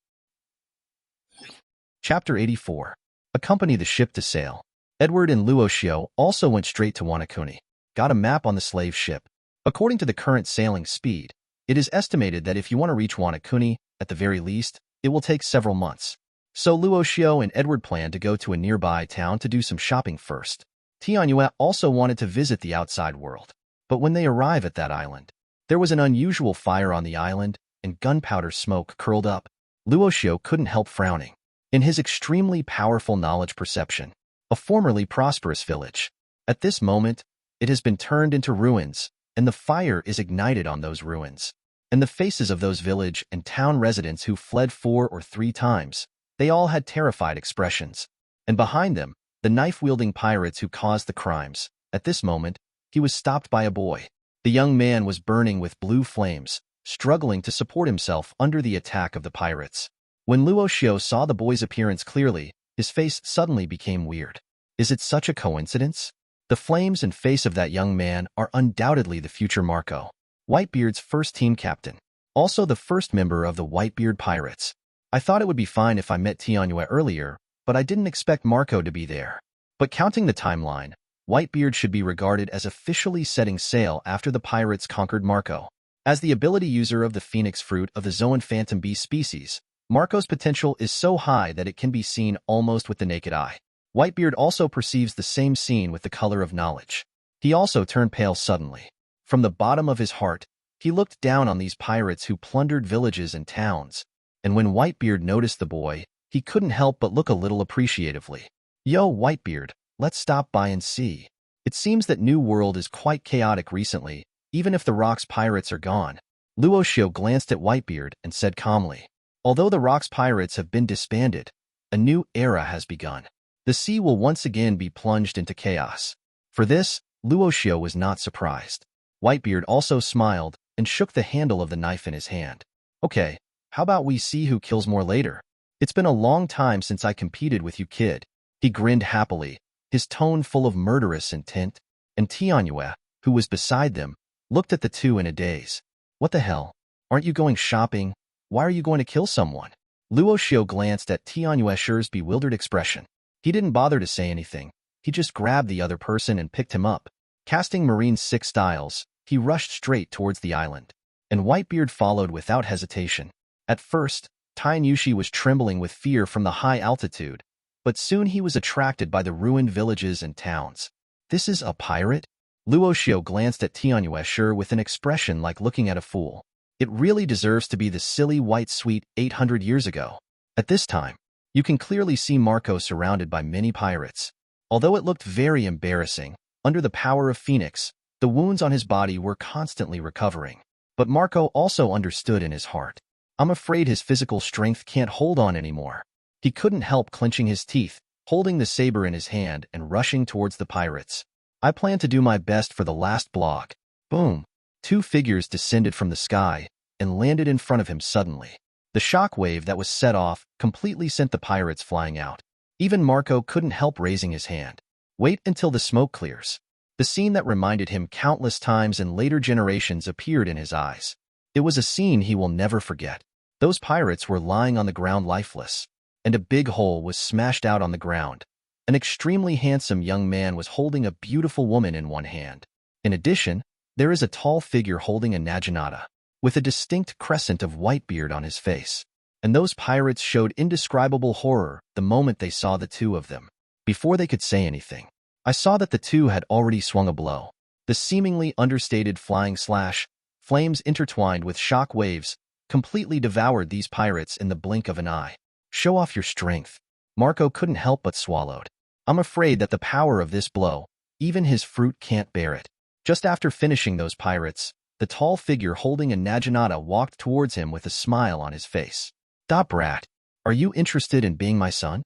Chapter 84. Accompany the ship to sail. Edward and Luo Xiu also went straight to Wanakuni. Got a map on the slave ship. According to the current sailing speed, It is estimated that if you want to reach Wanakuni, at the very least, it will take several months. So Luo Xiu and Edward planned to go to a nearby town to do some shopping first. Tianyue also wanted to visit the outside world. But when they arrive at that island, there was an unusual fire on the island, and gunpowder smoke curled up. Luo Xiu couldn't help frowning. In his extremely powerful knowledge perception, a formerly prosperous village, at this moment, it has been turned into ruins, and the fire is ignited on those ruins. And the faces of those village and town residents who fled 4 or 3 times, they all had terrified expressions. And behind them, the knife-wielding pirates who caused the crimes. At this moment, he was stopped by a boy. The young man was burning with blue flames, struggling to support himself under the attack of the pirates. When Luo Xiu saw the boy's appearance clearly, his face suddenly became weird. Is it such a coincidence? The flames and face of that young man are undoubtedly the future Marco, Whitebeard's first team captain, also the first member of the Whitebeard pirates. I thought it would be fine if I met Tianyue earlier, but I didn't expect Marco to be there. But counting the timeline, Whitebeard should be regarded as officially setting sail after the pirates conquered Marco. As the ability user of the phoenix fruit of the Zoan phantom bee species, Marco's potential is so high that it can be seen almost with the naked eye. Whitebeard also perceives the same scene with the color of knowledge. He also turned pale suddenly. From the bottom of his heart, he looked down on these pirates who plundered villages and towns. And when Whitebeard noticed the boy, he couldn't help but look a little appreciatively. Yo, Whitebeard, let's stop by and see. It seems that New World is quite chaotic recently, even if the Rocks pirates are gone. Luo Xiu glanced at Whitebeard and said calmly, although the Rocks pirates have been disbanded, a new era has begun. The sea will once again be plunged into chaos. For this, Luo Xiu was not surprised. Whitebeard also smiled and shook the handle of the knife in his hand. Okay, how about we see who kills more later? It's been a long time since I competed with you, kid. He grinned happily, his tone full of murderous intent, and Tianyue, who was beside them, looked at the two in a daze. What the hell? Aren't you going shopping? Why are you going to kill someone? Luo Xiu glanced at Tianyue's bewildered expression. He didn't bother to say anything. He just grabbed the other person and picked him up. Casting Marine's 6 styles, he rushed straight towards the island. And Whitebeard followed without hesitation. At first, Tianyushi was trembling with fear from the high altitude, but soon he was attracted by the ruined villages and towns. This is a pirate? Luo Xiu glanced at Tianyue with an expression like looking at a fool. It really deserves to be the silly white sweet 800 years ago. At this time, you can clearly see Marco surrounded by many pirates. Although it looked very embarrassing, under the power of Phoenix, the wounds on his body were constantly recovering. But Marco also understood in his heart. I'm afraid his physical strength can't hold on anymore. He couldn't help clenching his teeth, holding the saber in his hand and rushing towards the pirates. I plan to do my best for the last block. Boom. 2 figures descended from the sky and landed in front of him suddenly. The shock wave that was set off completely sent the pirates flying out. Even Marco couldn't help raising his hand. Wait until the smoke clears. The scene that reminded him countless times in later generations appeared in his eyes. It was a scene he will never forget. Those pirates were lying on the ground lifeless, and a big hole was smashed out on the ground. An extremely handsome young man was holding a beautiful woman in one hand. In addition, there is a tall figure holding a naginata, with a distinct crescent of Whitebeard on his face. And those pirates showed indescribable horror the moment they saw the two of them. Before they could say anything, I saw that the two had already swung a blow. The seemingly understated flying slash, flames intertwined with shock waves, completely devoured these pirates in the blink of an eye. Show off your strength. Marco couldn't help but swallowed. I'm afraid that the power of this blow, even his fruit can't bear it. Just after finishing those pirates, the tall figure holding a naginata walked towards him with a smile on his face. Da brat, are you interested in being my son?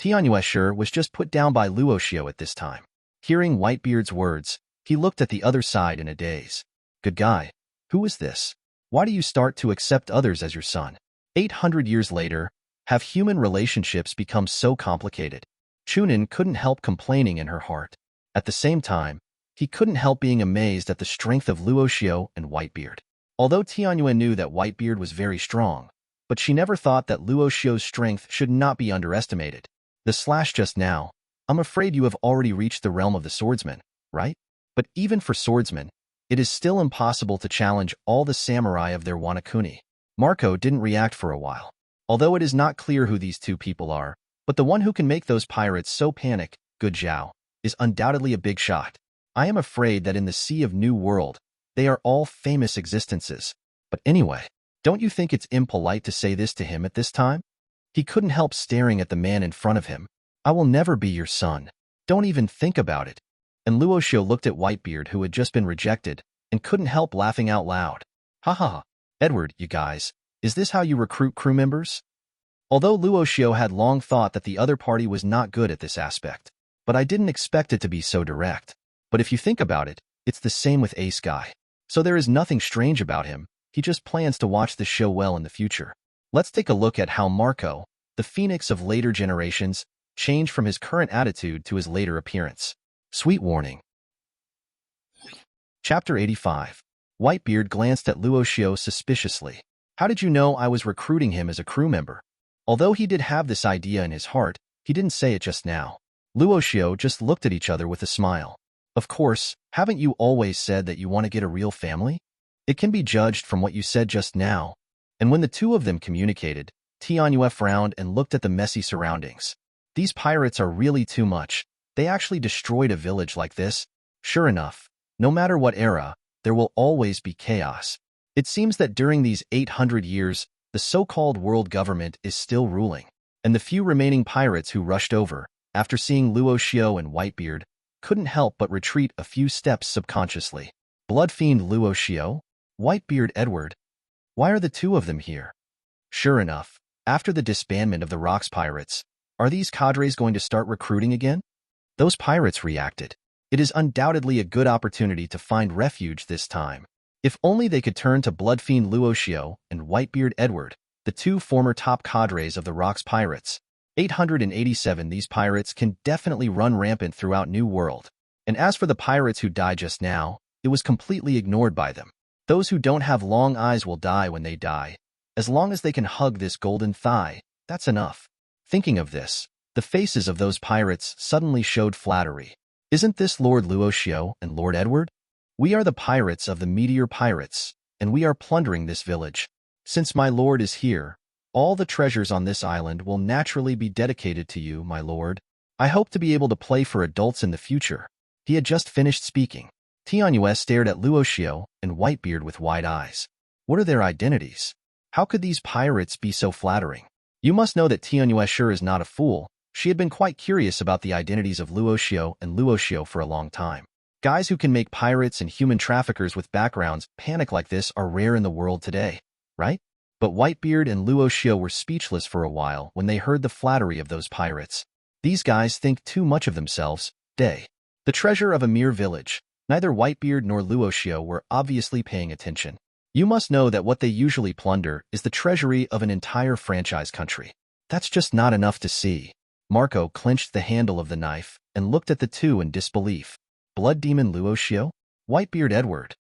Tianyue was just put down by Luo Xiu at this time. Hearing Whitebeard's words, he looked at the other side in a daze. Good guy. Who is this? Why do you start to accept others as your son? 800 years later, have human relationships become so complicated? Chunin couldn't help complaining in her heart. At the same time, he couldn't help being amazed at the strength of Luo Xiu and Whitebeard. Although Tianyue knew that Whitebeard was very strong, but she never thought that Luo Xiu's strength should not be underestimated. The slash just now, I'm afraid you have already reached the realm of the swordsman, right? But even for swordsmen, it is still impossible to challenge all the samurai of their Wanakuni. Marco didn't react for a while. Although it is not clear who these two people are, but the one who can make those pirates so panic, Good Zhao, is undoubtedly a big shot. I am afraid that in the Sea of New World, they are all famous existences. But anyway, don't you think it's impolite to say this to him at this time? He couldn't help staring at the man in front of him. I will never be your son. Don't even think about it. And Luo Xiu looked at Whitebeard, who had just been rejected, and couldn't help laughing out loud. Ha ha ha. Edward, you guys, is this how you recruit crew members? Although Luo Xiu had long thought that the other party was not good at this aspect, but I didn't expect it to be so direct. But if you think about it, it's the same with Ace Guy. So there is nothing strange about him, he just plans to watch the show well in the future. Let's take a look at how Marco, the phoenix of later generations, changed from his current attitude to his later appearance. Sweet warning. Chapter 85. Whitebeard glanced at Luo Xiu suspiciously. How did you know I was recruiting him as a crew member? Although he did have this idea in his heart, he didn't say it just now. Luo Xiu just looked at each other with a smile. Of course, haven't you always said that you want to get a real family? It can be judged from what you said just now. And when the two of them communicated, Tianyue frowned and looked at the messy surroundings. These pirates are really too much. They actually destroyed a village like this. Sure enough, no matter what era, there will always be chaos. It seems that during these 800 years, the so-called world government is still ruling, and the few remaining pirates who rushed over, after seeing Luo Xiu and Whitebeard, couldn't help but retreat a few steps subconsciously. Blood Fiend Luo Xiu? Whitebeard Edward? Why are the two of them here? Sure enough, after the disbandment of the Rocks Pirates, are these cadres going to start recruiting again? Those pirates reacted. It is undoubtedly a good opportunity to find refuge this time. If only they could turn to Bloodfiend Luo Xiu and Whitebeard Edward, the two former top cadres of the Rocks Pirates. 887 These pirates can definitely run rampant throughout New World. And as for the pirates who died just now, it was completely ignored by them. Those who don't have long eyes will die when they die. As long as they can hug this golden thigh, that's enough. Thinking of this, the faces of those pirates suddenly showed flattery. Isn't this Lord Luo Xiu and Lord Edward? We are the pirates of the Meteor Pirates, and we are plundering this village. Since my lord is here, all the treasures on this island will naturally be dedicated to you, my lord. I hope to be able to play for adults in the future. He had just finished speaking. Tianyue stared at Luo Xiu and Whitebeard with wide eyes. What are their identities? How could these pirates be so flattering? You must know that Tianyue sure is not a fool. She had been quite curious about the identities of Luo Xiu and Luo Xiu for a long time. Guys who can make pirates and human traffickers with backgrounds panic like this are rare in the world today, right? But Whitebeard and Luo Xiu were speechless for a while when they heard the flattery of those pirates. These guys think too much of themselves. The treasure of a mere village. Neither Whitebeard nor Luo Xiu were obviously paying attention. You must know that what they usually plunder is the treasury of an entire franchise country. That's just not enough to see. Marco clenched the handle of the knife and looked at the two in disbelief. Blood Demon Luo Xiu? Whitebeard Edward?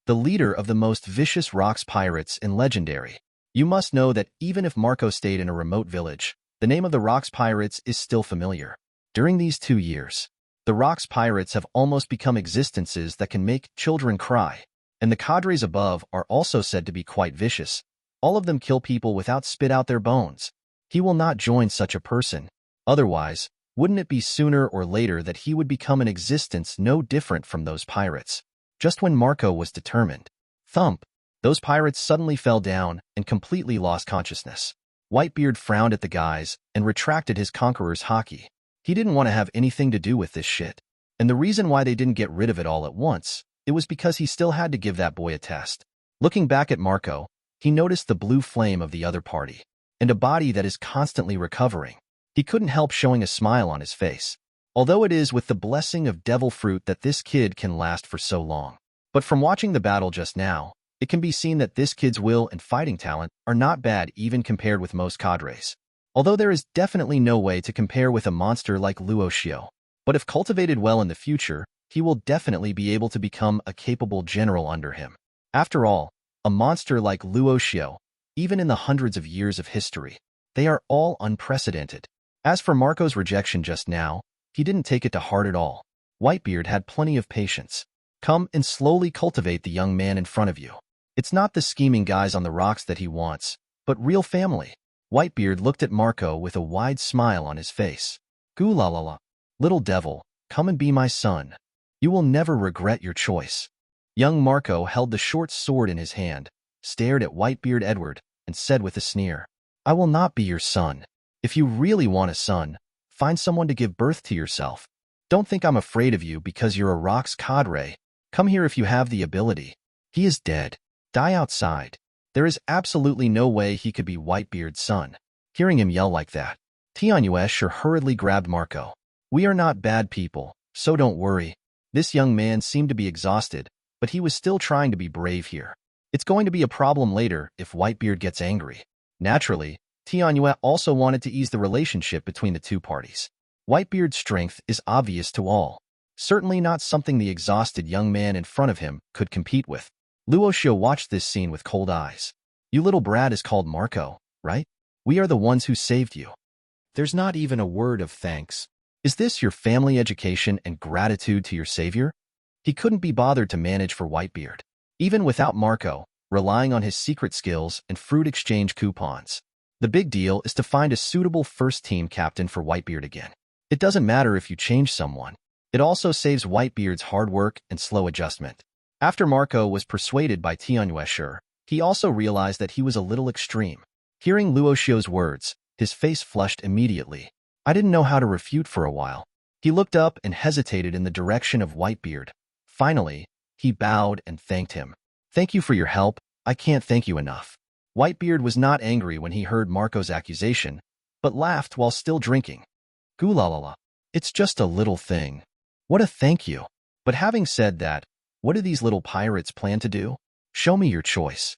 The leader of the most vicious Rocks Pirates in Legendary. You must know that even if Marco stayed in a remote village, the name of the Rocks Pirates is still familiar. During these 2 years, the Rocks Pirates have almost become existences that can make children cry, and the cadres above are also said to be quite vicious. All of them kill people without spit out their bones. He will not join such a person. Otherwise, wouldn't it be sooner or later that he would become an existence no different from those pirates? Just when Marco was determined. Thump! Those pirates suddenly fell down and completely lost consciousness. Whitebeard frowned at the guys and retracted his conqueror's haki. He didn't want to have anything to do with this shit. And the reason why they didn't get rid of it all at once, it was because he still had to give that boy a test. Looking back at Marco, he noticed the blue flame of the other party, and a body that is constantly recovering. He couldn't help showing a smile on his face. Although it is with the blessing of devil fruit that this kid can last for so long. But from watching the battle just now, it can be seen that this kid's will and fighting talent are not bad even compared with most cadres. Although there is definitely no way to compare with a monster like Luo Xiu. But if cultivated well in the future, he will definitely be able to become a capable general under him. After all, a monster like Luo Xiu, even in the hundreds of years of history, they are all unprecedented. As for Marco's rejection just now, he didn't take it to heart at all. Whitebeard had plenty of patience. Come and slowly cultivate the young man in front of you. It's not the scheming guys on the rocks that he wants, but real family. Whitebeard looked at Marco with a wide smile on his face. Goo la la la. Little devil, come and be my son. You will never regret your choice. Young Marco held the short sword in his hand, stared at Whitebeard Edward, and said with a sneer, I will not be your son. If you really want a son, find someone to give birth to yourself. Don't think I'm afraid of you because you're a Rock's cadre. Come here if you have the ability. He is dead. Die outside. There is absolutely no way he could be Whitebeard's son. Hearing him yell like that, Tianyuesher hurriedly grabbed Marco. We are not bad people, so don't worry. This young man seemed to be exhausted, but he was still trying to be brave here. It's going to be a problem later if Whitebeard gets angry. Naturally, Tianyue also wanted to ease the relationship between the two parties. Whitebeard's strength is obvious to all. Certainly not something the exhausted young man in front of him could compete with. Luo Xiu watched this scene with cold eyes. You little brat is called Marco, right? We are the ones who saved you. There's not even a word of thanks. Is this your family education and gratitude to your savior? He couldn't be bothered to manage for Whitebeard. Even without Marco, relying on his secret skills and fruit exchange coupons. The big deal is to find a suitable first-team captain for Whitebeard again. It doesn't matter if you change someone. It also saves Whitebeard's hard work and slow adjustment. After Marco was persuaded by Tianyuesher, he also realized that he was a little extreme. Hearing Luo Xiu's words, his face flushed immediately. I didn't know how to refute for a while. He looked up and hesitated in the direction of Whitebeard. Finally, he bowed and thanked him. Thank you for your help. I can't thank you enough. Whitebeard was not angry when he heard Marco's accusation, but laughed while still drinking. Goo la la la. It's just a little thing. What a thank you. But having said that, what do these little pirates plan to do? Show me your choice.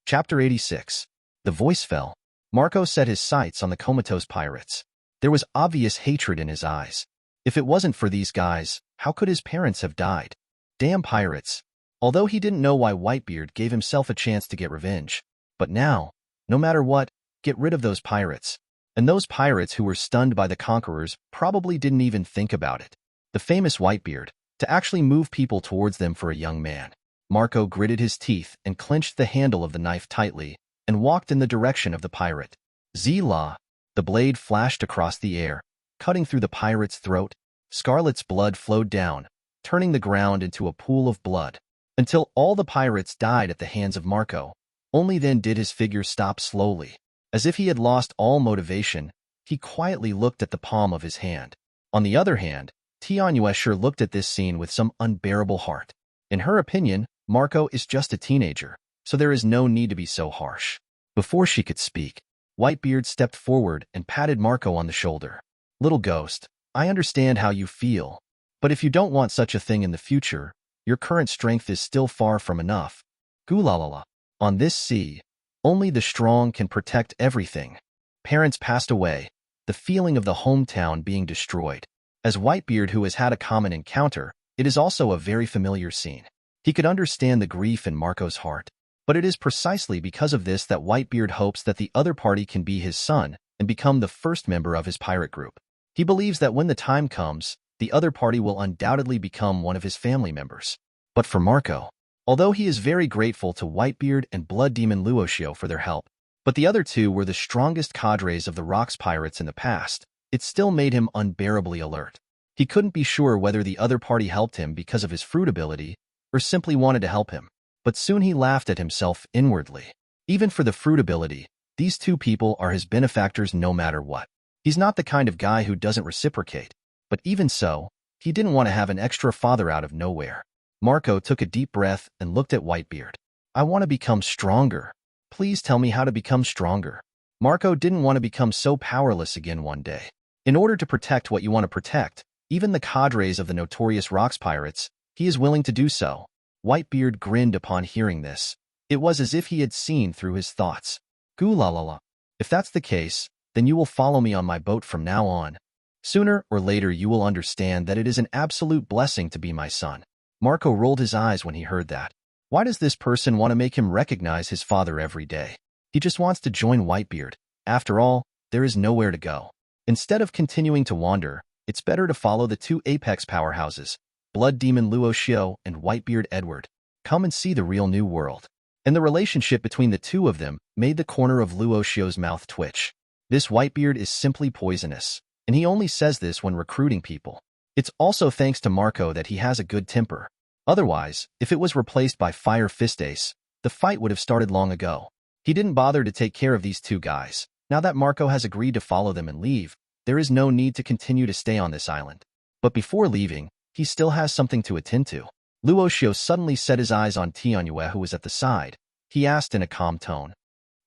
Chapter 86. The voice fell. Marco set his sights on the comatose pirates. There was obvious hatred in his eyes. If it wasn't for these guys, how could his parents have died? Damn pirates. Although he didn't know why Whitebeard gave himself a chance to get revenge. But now, no matter what, get rid of those pirates. And those pirates who were stunned by the conquerors probably didn't even think about it. The famous Whitebeard, to actually move people towards them for a young man. Marco gritted his teeth and clenched the handle of the knife tightly and walked in the direction of the pirate. Zila! The blade flashed across the air, cutting through the pirate's throat. Scarlet's blood flowed down, turning the ground into a pool of blood, until all the pirates died at the hands of Marco. Only then did his figure stop slowly. As if he had lost all motivation, he quietly looked at the palm of his hand. On the other hand, Tianyuesher looked at this scene with some unbearable heart. In her opinion, Marco is just a teenager, so there is no need to be so harsh. Before she could speak, Whitebeard stepped forward and patted Marco on the shoulder. Little ghost, I understand how you feel, but if you don't want such a thing in the future, your current strength is still far from enough. Goolalala. On this sea, only the strong can protect everything. Parents passed away, the feeling of the hometown being destroyed. As Whitebeard, who has had a common encounter, it is also a very familiar scene. He could understand the grief in Marco's heart, but it is precisely because of this that Whitebeard hopes that the other party can be his son and become the first member of his pirate group. He believes that when the time comes, the other party will undoubtedly become one of his family members. But for Marco, although he is very grateful to Whitebeard and Blood Demon Luo Xiu for their help, but the other two were the strongest cadres of the Rocks pirates in the past, it still made him unbearably alert. He couldn't be sure whether the other party helped him because of his fruit ability or simply wanted to help him. But soon he laughed at himself inwardly. Even for the fruit ability, these two people are his benefactors no matter what. He's not the kind of guy who doesn't reciprocate. But even so, he didn't want to have an extra father out of nowhere. Marco took a deep breath and looked at Whitebeard. I want to become stronger. Please tell me how to become stronger. Marco didn't want to become so powerless again one day. In order to protect what you want to protect, even the cadres of the notorious Rocks pirates, he is willing to do so. Whitebeard grinned upon hearing this. It was as if he had seen through his thoughts. Goo la la la. If that's the case, then you will follow me on my boat from now on. Sooner or later you will understand that it is an absolute blessing to be my son. Marco rolled his eyes when he heard that. Why does this person want to make him recognize his father every day? He just wants to join Whitebeard. After all, there is nowhere to go. Instead of continuing to wander, it's better to follow the two apex powerhouses, Blood Demon Luo Xiu and Whitebeard Edward. Come and see the real new world. And the relationship between the two of them made the corner of Luo Xiu's mouth twitch. This Whitebeard is simply poisonous, and he only says this when recruiting people. It's also thanks to Marco that he has a good temper. Otherwise, if it was replaced by Fire Fist Ace, the fight would have started long ago. He didn't bother to take care of these two guys. Now that Marco has agreed to follow them and leave, there is no need to continue to stay on this island. But before leaving, he still has something to attend to. Luo Xiu suddenly set his eyes on Tianyue, who was at the side. He asked in a calm tone,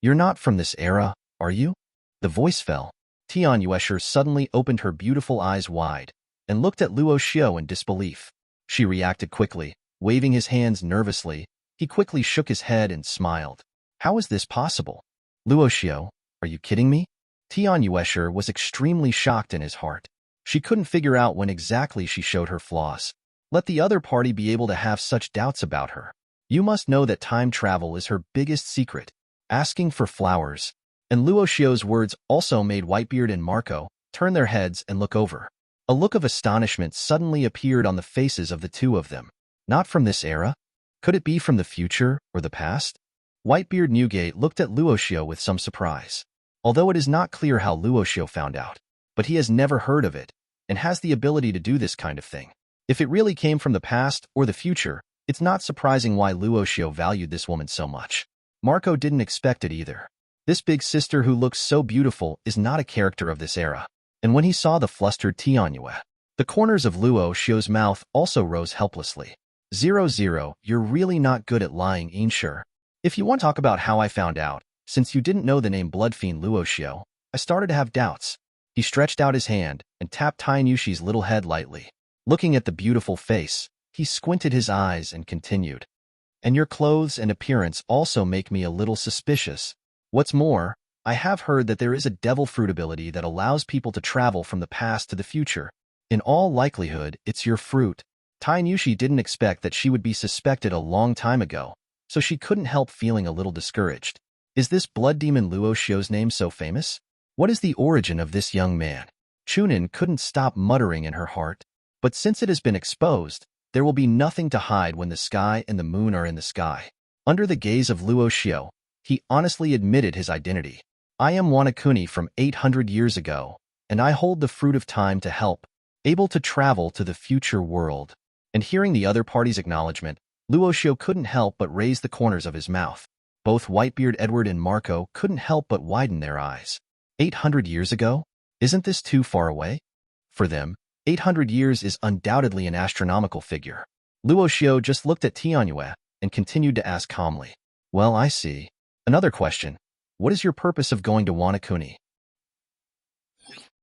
"You're not from this era, are you?" The voice fell. Tianyue suddenly opened her beautiful eyes wide and looked at Luo Xiu in disbelief. She reacted quickly, waving his hands nervously. He quickly shook his head and smiled. "How is this possible? Luo Xiu, are you kidding me?" Tianyue was extremely shocked in his heart. She couldn't figure out when exactly she showed her flaws. Let the other party be able to have such doubts about her. You must know that time travel is her biggest secret. Asking for flowers. And Luo Xiu's words also made Whitebeard and Marco turn their heads and look over. A look of astonishment suddenly appeared on the faces of the two of them. Not from this era? Could it be from the future or the past? Whitebeard Newgate looked at Luo Xiu with some surprise. Although it is not clear how Luo Xiu found out, but he has never heard of it and has the ability to do this kind of thing. If it really came from the past or the future, it's not surprising why Luo Xiu valued this woman so much. Marco didn't expect it either. This big sister who looks so beautiful is not a character of this era. And when he saw the flustered Tianyue, the corners of Luo Xiu's mouth also rose helplessly. 00, you're really not good at lying, ain't sure? If you want to talk about how I found out, since you didn't know the name Bloodfiend Luo Xiu, I started to have doubts. He stretched out his hand and tapped Tianyushi's little head lightly. Looking at the beautiful face, he squinted his eyes and continued. And your clothes and appearance also make me a little suspicious. What's more, I have heard that there is a devil fruit ability that allows people to travel from the past to the future. In all likelihood, it's your fruit. Tianyushi didn't expect that she would be suspected a long time ago, so she couldn't help feeling a little discouraged. Is this blood demon Luo Xiu's name so famous? What is the origin of this young man? Chunin couldn't stop muttering in her heart. But since it has been exposed, there will be nothing to hide when the sky and the moon are in the sky. Under the gaze of Luo Xiu, he honestly admitted his identity. I am Wanakuni from 800 years ago, and I hold the fruit of time to help, able to travel to the future world. And hearing the other party's acknowledgement, Luo Xiu couldn't help but raise the corners of his mouth. Both Whitebeard Edward and Marco couldn't help but widen their eyes. 800 years ago? Isn't this too far away? For them, 800 years is undoubtedly an astronomical figure. Luo Xiu just looked at Tianyue and continued to ask calmly. Well, I see. Another question. What is your purpose of going to Wanakuni?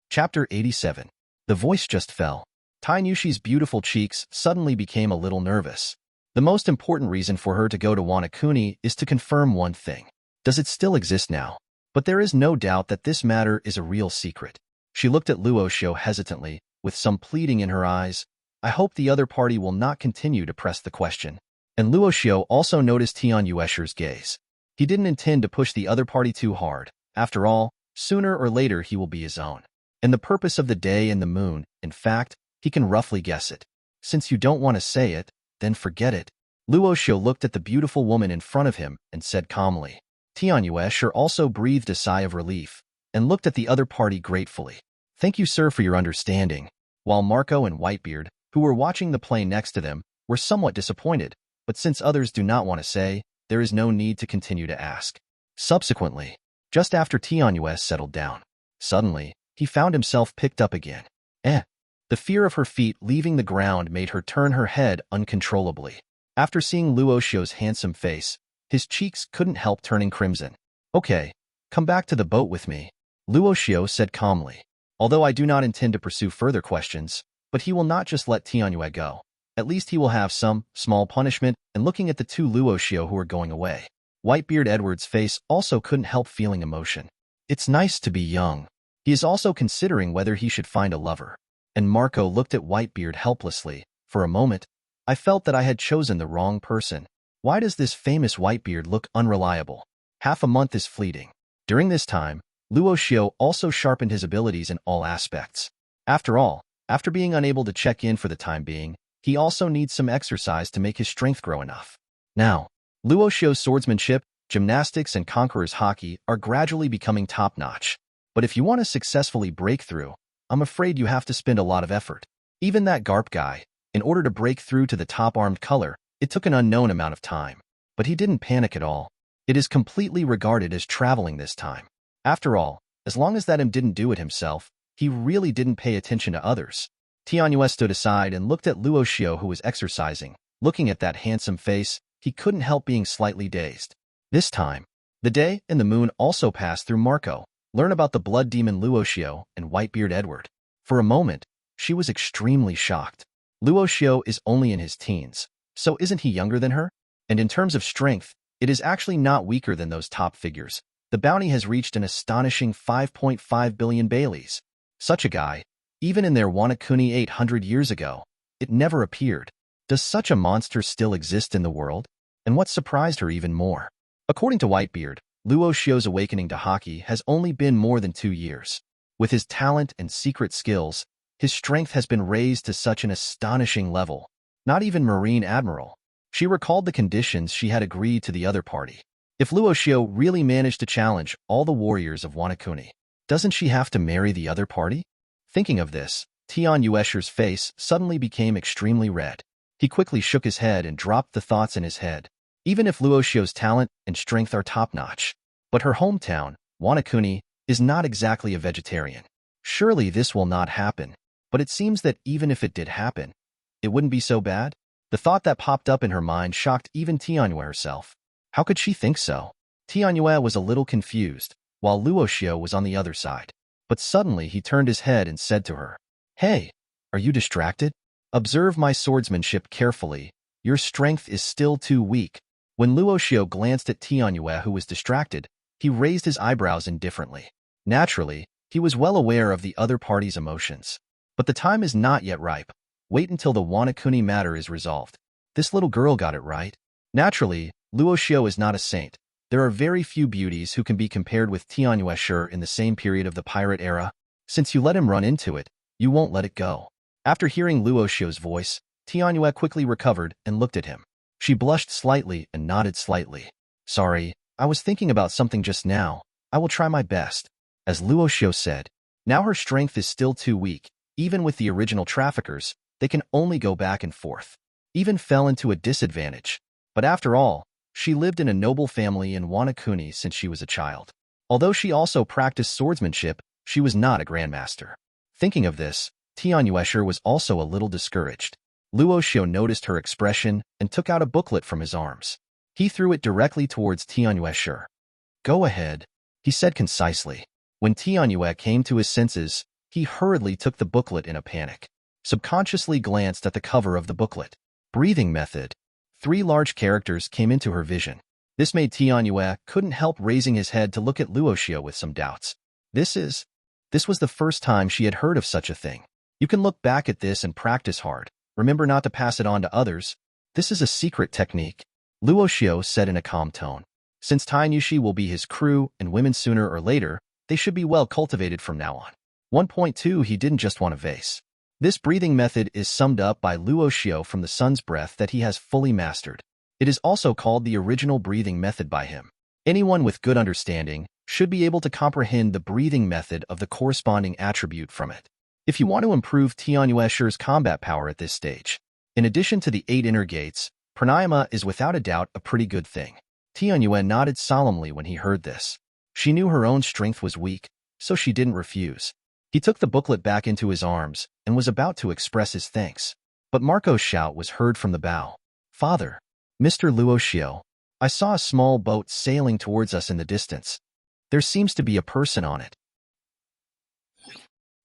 Chapter 87. The voice just fell. Tianyushi's beautiful cheeks suddenly became a little nervous. The most important reason for her to go to Wanakuni is to confirm one thing. Does it still exist now? But there is no doubt that this matter is a real secret. She looked at Luo Xiu hesitantly, with some pleading in her eyes. I hope the other party will not continue to press the question. And Luo Xiu also noticed Tianyue's gaze. He didn't intend to push the other party too hard. After all, sooner or later he will be his own. And the purpose of the day and the moon, in fact, he can roughly guess it. Since you don't want to say it, then forget it. Luo Xiu looked at the beautiful woman in front of him and said calmly. Tianyue also breathed a sigh of relief and looked at the other party gratefully. Thank you, sir, for your understanding. While Marco and Whitebeard, who were watching the plane next to them, were somewhat disappointed, but since others do not want to say, there is no need to continue to ask. Subsequently, just after Tianyue settled down, suddenly, he found himself picked up again. The fear of her feet leaving the ground made her turn her head uncontrollably. After seeing Luo Xiu's handsome face, his cheeks couldn't help turning crimson. Okay, come back to the boat with me, Luo Xiu said calmly. Although I do not intend to pursue further questions, but he will not just let Tianyue go. At least he will have some small punishment. And looking at the two Luo Xiu who are going away, Whitebeard Edward's face also couldn't help feeling emotion. It's nice to be young. He is also considering whether he should find a lover. And Marco looked at Whitebeard helplessly. For a moment, I felt that I had chosen the wrong person. Why does this famous Whitebeard look unreliable? Half a month is fleeting. During this time, Luo Xiu also sharpened his abilities in all aspects. After all, after being unable to check in for the time being, he also needs some exercise to make his strength grow enough. Now, Luo Xiu's swordsmanship, gymnastics, and conqueror's hockey are gradually becoming top-notch. But if you want to successfully break through, I'm afraid you have to spend a lot of effort. Even that garp guy, in order to break through to the top armed color, it took an unknown amount of time. But he didn't panic at all. It is completely regarded as traveling this time. After all, as long as that him didn't do it himself, he really didn't pay attention to others. Tianyue stood aside and looked at Luo Xiu, who was exercising. Looking at that handsome face, he couldn't help being slightly dazed. This time, the day and the moon also passed through Marco. Learn about the blood demon Luo Xiu and whitebeard Edward. For a moment, she was extremely shocked. Luo Xiu is only in his teens, so isn't he younger than her? And in terms of strength, it is actually not weaker than those top figures. The bounty has reached an astonishing 5.5 billion Baileys. Such a guy, even in their Wanakuni 800 years ago, it never appeared. Does such a monster still exist in the world? And what surprised her even more? According to Whitebeard, Luo Xiu's awakening to hockey has only been more than 2 years. With his talent and secret skills, his strength has been raised to such an astonishing level. Not even Marine Admiral. She recalled the conditions she had agreed to the other party. If Luo Xiu really managed to challenge all the warriors of Wanakuni, doesn't she have to marry the other party? Thinking of this, Tian Yuesher's face suddenly became extremely red. He quickly shook his head and dropped the thoughts in his head. Even if Luo Xiu's talent and strength are top-notch, but her hometown, Wanakuni, is not exactly a vegetarian. Surely this will not happen. But it seems that even if it did happen, it wouldn't be so bad. The thought that popped up in her mind shocked even Tianyue herself. How could she think so? Tianyue was a little confused, while Luo Xiu was on the other side. But suddenly he turned his head and said to her, "Hey, are you distracted? Observe my swordsmanship carefully. Your strength is still too weak." When Luo Xiu glanced at Tianyue, who was distracted, he raised his eyebrows indifferently. Naturally, he was well aware of the other party's emotions. But the time is not yet ripe. Wait until the Wanakuni matter is resolved. This little girl got it right. Naturally, Luo Xiu is not a saint. There are very few beauties who can be compared with Tianyue in the same period of the pirate era. Since you let him run into it, you won't let it go. After hearing Luo Xiu's voice, Tianyue quickly recovered and looked at him. She blushed slightly and nodded slightly. "Sorry, I was thinking about something just now. I will try my best." As Luo Xiu said, now her strength is still too weak. Even with the original traffickers, they can only go back and forth. Even fell into a disadvantage. But after all, she lived in a noble family in Wanakuni since she was a child. Although she also practiced swordsmanship, she was not a grandmaster. Thinking of this, Tianyue was also a little discouraged. Luo Xiu noticed her expression and took out a booklet from his arms. He threw it directly towards Tianyue. "Go ahead," he said concisely. When Tianyue came to his senses, he hurriedly took the booklet in a panic. Subconsciously glanced at the cover of the booklet. Breathing method. 3 large characters came into her vision. This made Tianyue couldn't help raising his head to look at Luo Xiu with some doubts. This was the first time she had heard of such a thing. You can look back at this and practice hard. Remember not to pass it on to others. This is a secret technique, Luo Xiu said in a calm tone. Since Tainyushi will be his crew and women sooner or later, they should be well cultivated from now on. 1.2 He didn't just want a vase. This breathing method is summed up by Luo Xiu from the sun's breath that he has fully mastered. It is also called the original breathing method by him. Anyone with good understanding should be able to comprehend the breathing method of the corresponding attribute from it. If you want to improve Tianyue's combat power at this stage, in addition to the 8 inner gates, pranayama is without a doubt a pretty good thing. Tianyue nodded solemnly when he heard this. She knew her own strength was weak, so she didn't refuse. He took the booklet back into his arms and was about to express his thanks. But Marco's shout was heard from the bow. "Father, Mr. Luo Xiu, I saw a small boat sailing towards us in the distance. There seems to be a person on it."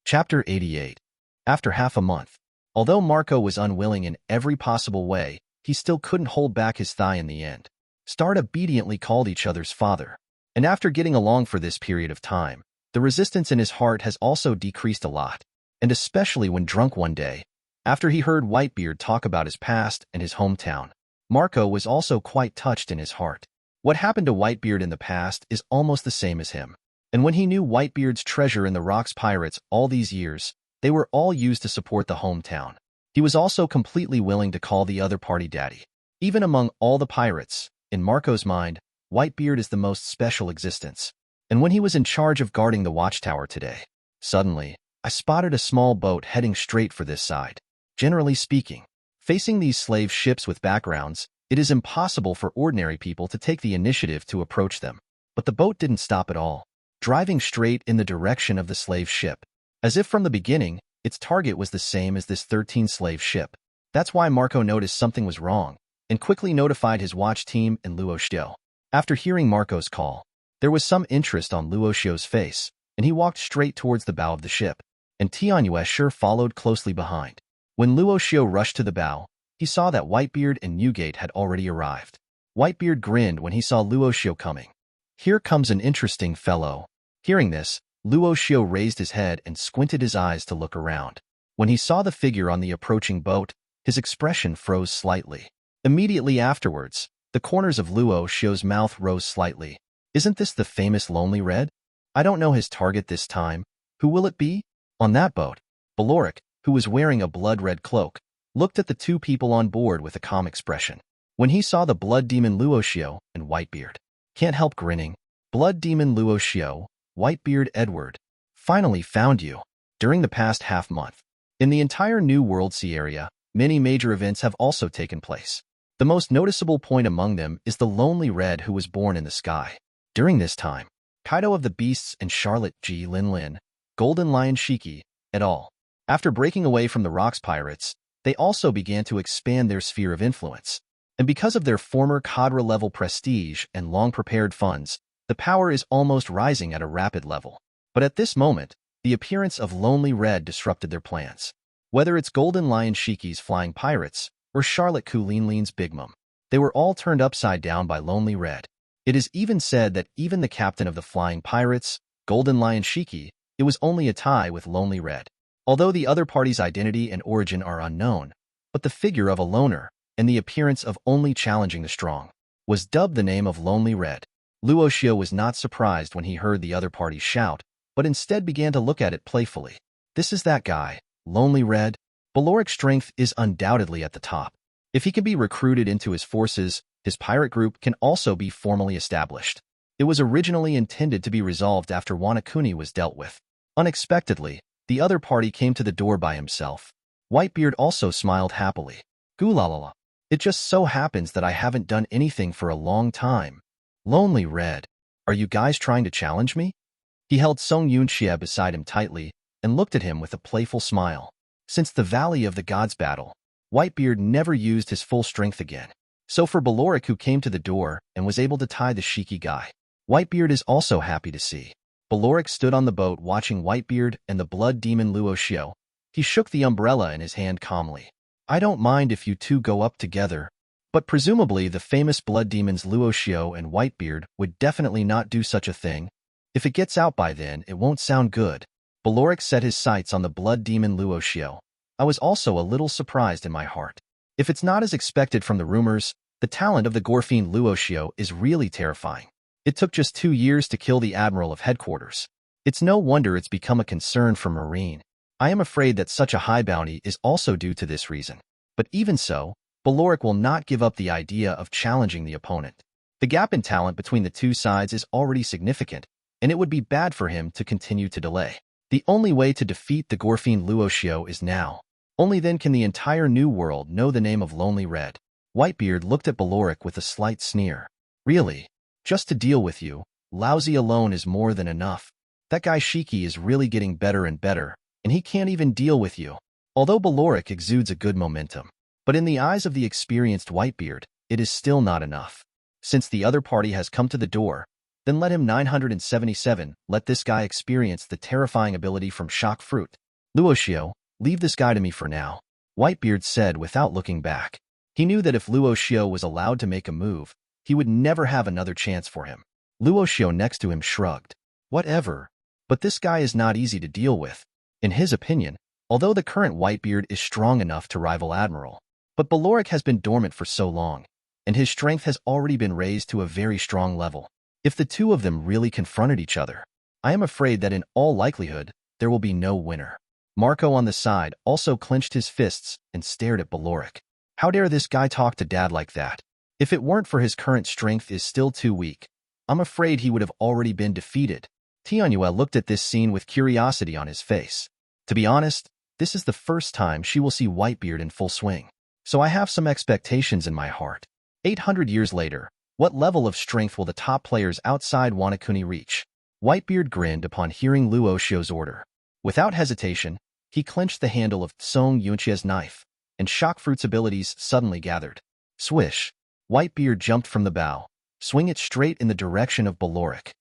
Chapter 88. After half a month. Although Marco was unwilling in every possible way, he still couldn't hold back his thigh in the end. Start obediently called each other's father. And after getting along for this period of time, the resistance in his heart has also decreased a lot, and especially when drunk one day. After he heard Whitebeard talk about his past and his hometown, Marco was also quite touched in his heart. What happened to Whitebeard in the past is almost the same as him. And when he knew Whitebeard's treasure in the Rocks Pirates all these years, they were all used to support the hometown. He was also completely willing to call the other party daddy. Even among all the pirates, in Marco's mind, Whitebeard is the most special existence. And when he was in charge of guarding the watchtower today, suddenly, I spotted a small boat heading straight for this side. Generally speaking, facing these slave ships with backgrounds, it is impossible for ordinary people to take the initiative to approach them. But the boat didn't stop at all, driving straight in the direction of the slave ship. As if from the beginning, its target was the same as this 13-slave ship. That's why Marco noticed something was wrong, and quickly notified his watch team and Luo Xiu. After hearing Marco's call, there was some interest on Luo Xiu's face, and he walked straight towards the bow of the ship, and Tianyue followed closely behind. When Luo Xiu rushed to the bow, he saw that Whitebeard and Newgate had already arrived. Whitebeard grinned when he saw Luo Xiu coming. "Here comes an interesting fellow." Hearing this, Luo Xiu raised his head and squinted his eyes to look around. When he saw the figure on the approaching boat, his expression froze slightly. Immediately afterwards, the corners of Luo Xiu's mouth rose slightly. "Isn't this the famous Lonely Red? I don't know his target this time. Who will it be?" On that boat, Beloric, who was wearing a blood-red cloak, looked at the two people on board with a calm expression. When he saw the blood demon Luo Xiu and Whitebeard, can't help grinning. "Blood demon Luo Xiu, Whitebeard Edward, finally found you." During the past half-month, in the entire New World Sea area, many major events have also taken place. The most noticeable point among them is the Lonely Red who was born in the sky. During this time, Kaido of the Beasts and Charlotte G. Lin, Golden Lion Shiki, et al., after breaking away from the Rocks Pirates, they also began to expand their sphere of influence. And because of their former cadre-level prestige and long-prepared funds, the power is almost rising at a rapid level. But at this moment, the appearance of Lonely Red disrupted their plans. Whether it's Golden Lion Shiki's flying pirates or Charlotte Ku Lin's Big Mom, they were all turned upside down by Lonely Red. It is even said that even the captain of the flying pirates, Golden Lion Shiki, it was only a tie with Lonely Red. Although the other party's identity and origin are unknown, but the figure of a loner and the appearance of only challenging the strong was dubbed the name of Lonely Red. Luo Xiu was not surprised when he heard the other party shout, but instead began to look at it playfully. "This is that guy, Lonely Red." Beloric's strength is undoubtedly at the top. If he can be recruited into his forces, his pirate group can also be formally established. It was originally intended to be resolved after Wanakuni was dealt with. Unexpectedly, the other party came to the door by himself. Whitebeard also smiled happily. "Goolalala. It just so happens that I haven't done anything for a long time. Lonely Red, are you guys trying to challenge me?" He held Song Yunxie beside him tightly and looked at him with a playful smile. Since the Valley of the Gods battle, Whitebeard never used his full strength again. So for Beloric, who came to the door and was able to tie the Shiki guy, Whitebeard is also happy to see. Beloric stood on the boat watching Whitebeard and the blood demon Luo Xiu. He shook the umbrella in his hand calmly. "I don't mind if you two go up together, but presumably the famous blood demons Luo Xiu and Whitebeard would definitely not do such a thing. If it gets out by then, it won't sound good." Beloric set his sights on the blood demon Luo Xiu. I was also a little surprised in my heart. If it's not as expected from the rumors, the talent of the Gorfiend Luo Xiu is really terrifying. It took just 2 years to kill the Admiral of Headquarters. It's no wonder it's become a concern for Marine. I am afraid that such a high bounty is also due to this reason. But even so, Beloric will not give up the idea of challenging the opponent. The gap in talent between the two sides is already significant, and it would be bad for him to continue to delay. The only way to defeat the Gorfiend Luo Xiu is now. Only then can the entire New World know the name of Lonely Red. Whitebeard looked at Beloric with a slight sneer. "Really? Just to deal with you, lousy alone is more than enough. That guy Shiki is really getting better and better, and he can't even deal with you." Although Beloric exudes a good momentum, but in the eyes of the experienced Whitebeard, it is still not enough. Since the other party has come to the door, then let him 977, let this guy experience the terrifying ability from Shock Fruit. "Luo Xiu, leave this guy to me for now," Whitebeard said without looking back. He knew that if Luo Xiu was allowed to make a move, he would never have another chance for him. Luo Xiu next to him shrugged. "Whatever. But this guy is not easy to deal with." In his opinion, although the current Whitebeard is strong enough to rival Admiral, but Beloric has been dormant for so long, and his strength has already been raised to a very strong level. If the two of them really confronted each other, I am afraid that in all likelihood, there will be no winner. Marco on the side also clenched his fists and stared at Beloric. How dare this guy talk to Dad like that? If it weren't for his current strength is still too weak, I'm afraid he would have already been defeated. Tianyu looked at this scene with curiosity on his face. To be honest, this is the first time she will see Whitebeard in full swing. So I have some expectations in my heart. 800 years later, what level of strength will the top players outside Wanakuni reach? Whitebeard grinned upon hearing Luo Xiu's order. Without hesitation, he clenched the handle of Song Yunqia's knife, and Shockfruit's abilities suddenly gathered. Swish! Whitebeard jumped from the bow, swing it straight in the direction of Beloric.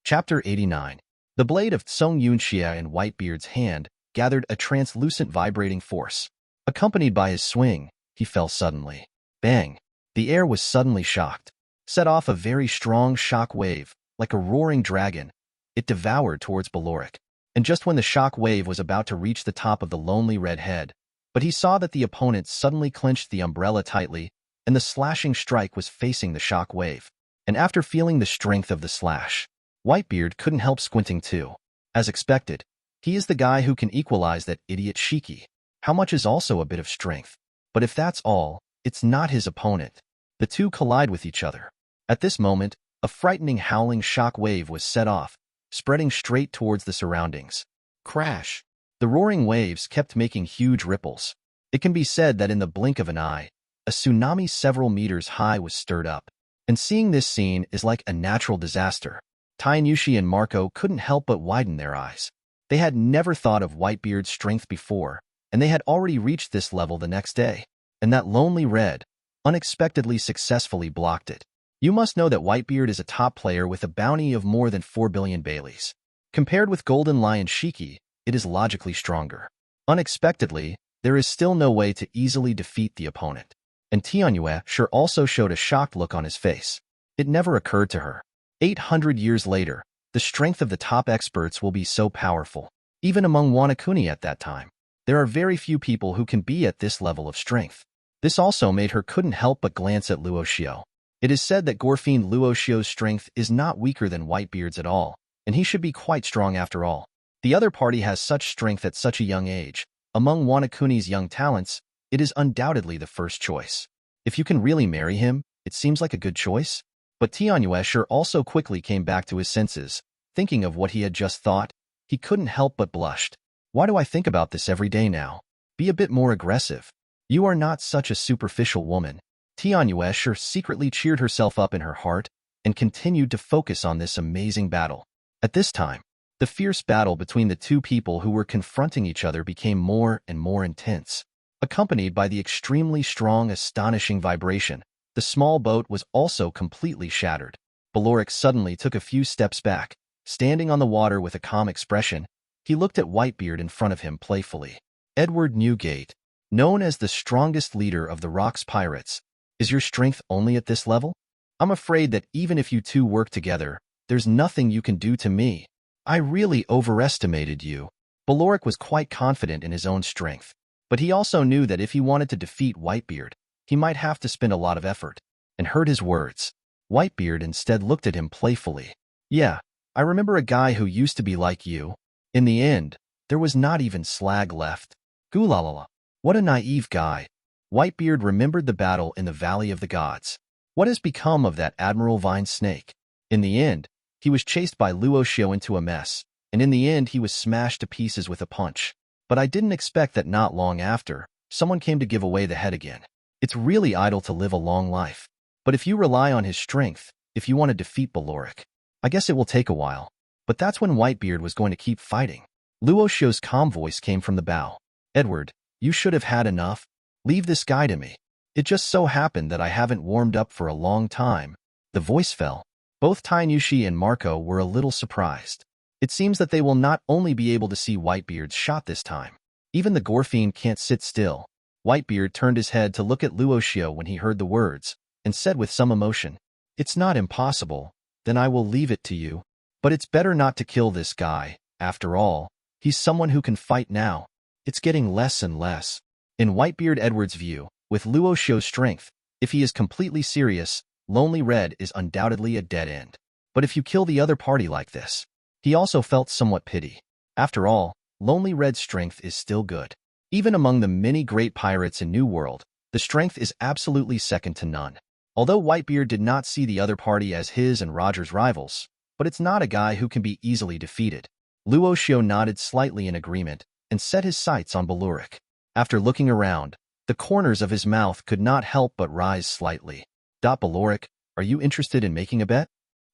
Chapter 89. The blade of Song Yunqia in Whitebeard's hand gathered a translucent vibrating force. Accompanied by his swing, he fell suddenly. Bang! The air was suddenly shocked. Set off a very strong shock wave, like a roaring dragon. It devoured towards Beloric. And just when the shock wave was about to reach the top of the lonely red head, but he saw that the opponent suddenly clenched the umbrella tightly, and the slashing strike was facing the shock wave. And after feeling the strength of the slash, Whitebeard couldn't help squinting too. As expected, he is the guy who can equalize that idiot Shiki. How much is also a bit of strength. But if that's all, it's not his opponent. The two collide with each other. At this moment, a frightening howling shock wave was set off, spreading straight towards the surroundings. Crash! The roaring waves kept making huge ripples. It can be said that in the blink of an eye, a tsunami several meters high was stirred up. And seeing this scene is like a natural disaster. Tainushi and Marco couldn't help but widen their eyes. They had never thought of Whitebeard's strength before, and they had already reached this level the next day. And that lonely red unexpectedly successfully blocked it. You must know that Whitebeard is a top player with a bounty of more than 4 billion Baileys. Compared with Golden Lion Shiki, it is logically stronger. Unexpectedly, there is still no way to easily defeat the opponent. And Tianyu sure also showed a shocked look on his face. It never occurred to her. 800 years later, the strength of the top experts will be so powerful. Even among Wanakuni at that time, there are very few people who can be at this level of strength. This also made her couldn't help but glance at Luo Xiu. It is said that Gorfiend Luo Xiu's strength is not weaker than Whitebeard's at all, and he should be quite strong after all. The other party has such strength at such a young age. Among Wanakuni's young talents, it is undoubtedly the first choice. If you can really marry him, it seems like a good choice. But Tianyu sure also quickly came back to his senses. Thinking of what he had just thought, he couldn't help but blushed. Why do I think about this every day now? Be a bit more aggressive. You are not such a superficial woman. Tianyu sure secretly cheered herself up in her heart and continued to focus on this amazing battle. At this time, the fierce battle between the two people who were confronting each other became more and more intense. Accompanied by the extremely strong, astonishing vibration, the small boat was also completely shattered. Beloric suddenly took a few steps back. Standing on the water with a calm expression, he looked at Whitebeard in front of him playfully. Edward Newgate, known as the strongest leader of the Rocks Pirates, is your strength only at this level? I'm afraid that even if you two work together, there's nothing you can do to me. I really overestimated you. Beloric was quite confident in his own strength, but he also knew that if he wanted to defeat Whitebeard, he might have to spend a lot of effort. And heard his words. Whitebeard instead looked at him playfully. Yeah, I remember a guy who used to be like you. In the end, there was not even slag left. Goolalala. What a naive guy. Whitebeard remembered the battle in the Valley of the Gods. What has become of that Admiral Vine Snake? In the end, he was chased by Luo Xiu into a mess, and in the end he was smashed to pieces with a punch. But I didn't expect that not long after, someone came to give away the head again. It's really idle to live a long life. But if you rely on his strength, if you want to defeat Beloric, I guess it will take a while. But that's when Whitebeard was going to keep fighting. Luo Xiu's calm voice came from the bow. Edward, you should have had enough. Leave this guy to me. It just so happened that I haven't warmed up for a long time. The voice fell. Both Tainushi and Marco were a little surprised. It seems that they will not only be able to see Whitebeard's shot this time. Even the Gorfiend can't sit still. Whitebeard turned his head to look at Luo Xiu when he heard the words, and said with some emotion, "It's not impossible, then I will leave it to you. But it's better not to kill this guy. After all, he's someone who can fight now. It's getting less and less." In Whitebeard Edward's view, with Luo Xiu's strength, if he is completely serious, Lonely Red is undoubtedly a dead end. But if you kill the other party like this, he also felt somewhat pity. After all, Lonely Red's strength is still good. Even among the many great pirates in New World, the strength is absolutely second to none. Although Whitebeard did not see the other party as his and Roger's rivals, but it's not a guy who can be easily defeated. Luo Xiu nodded slightly in agreement and set his sights on Balearic. After looking around, the corners of his mouth could not help but rise slightly. Balearic, are you interested in making a bet?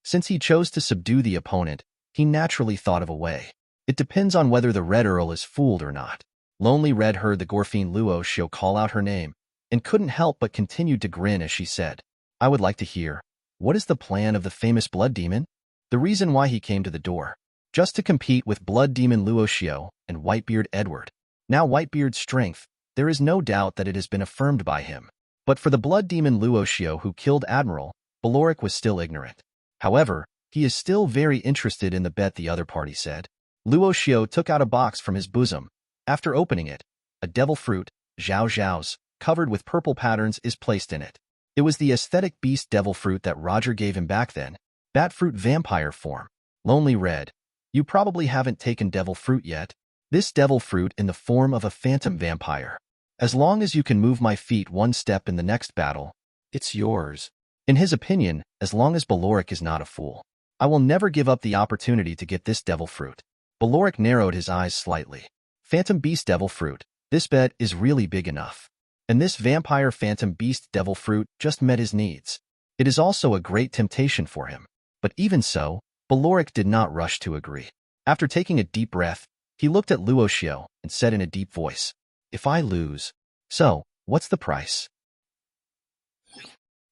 Since he chose to subdue the opponent, he naturally thought of a way. It depends on whether the Red Earl is fooled or not. Lonely Red heard the Gorfine Luo Xiu call out her name and couldn't help but continued to grin as she said, I would like to hear, what is the plan of the famous blood demon? The reason why he came to the door. Just to compete with blood demon Luo Xiu and Whitebeard Edward. Now Whitebeard's strength, there is no doubt that it has been affirmed by him. But for the blood demon Luo Xiu who killed Admiral, Balearic was still ignorant. However, he is still very interested in the bet, the other party said. Luo Xiu took out a box from his bosom. After opening it, a devil fruit, Zhao Zhao's, covered with purple patterns is placed in it. It was the aesthetic beast devil fruit that Roger gave him back then, bat fruit vampire form. Lonely Red, you probably haven't taken devil fruit yet. This devil fruit in the form of a phantom vampire. As long as you can move my feet one step in the next battle, it's yours. In his opinion, as long as Balearic is not a fool, I will never give up the opportunity to get this devil fruit. Balearic narrowed his eyes slightly. Phantom beast devil fruit, this bet is really big enough. And this vampire phantom beast devil fruit just met his needs. It is also a great temptation for him. But even so, Balearic did not rush to agree. After taking a deep breath, he looked at Luo Xiu and said in a deep voice, if I lose, so, what's the price?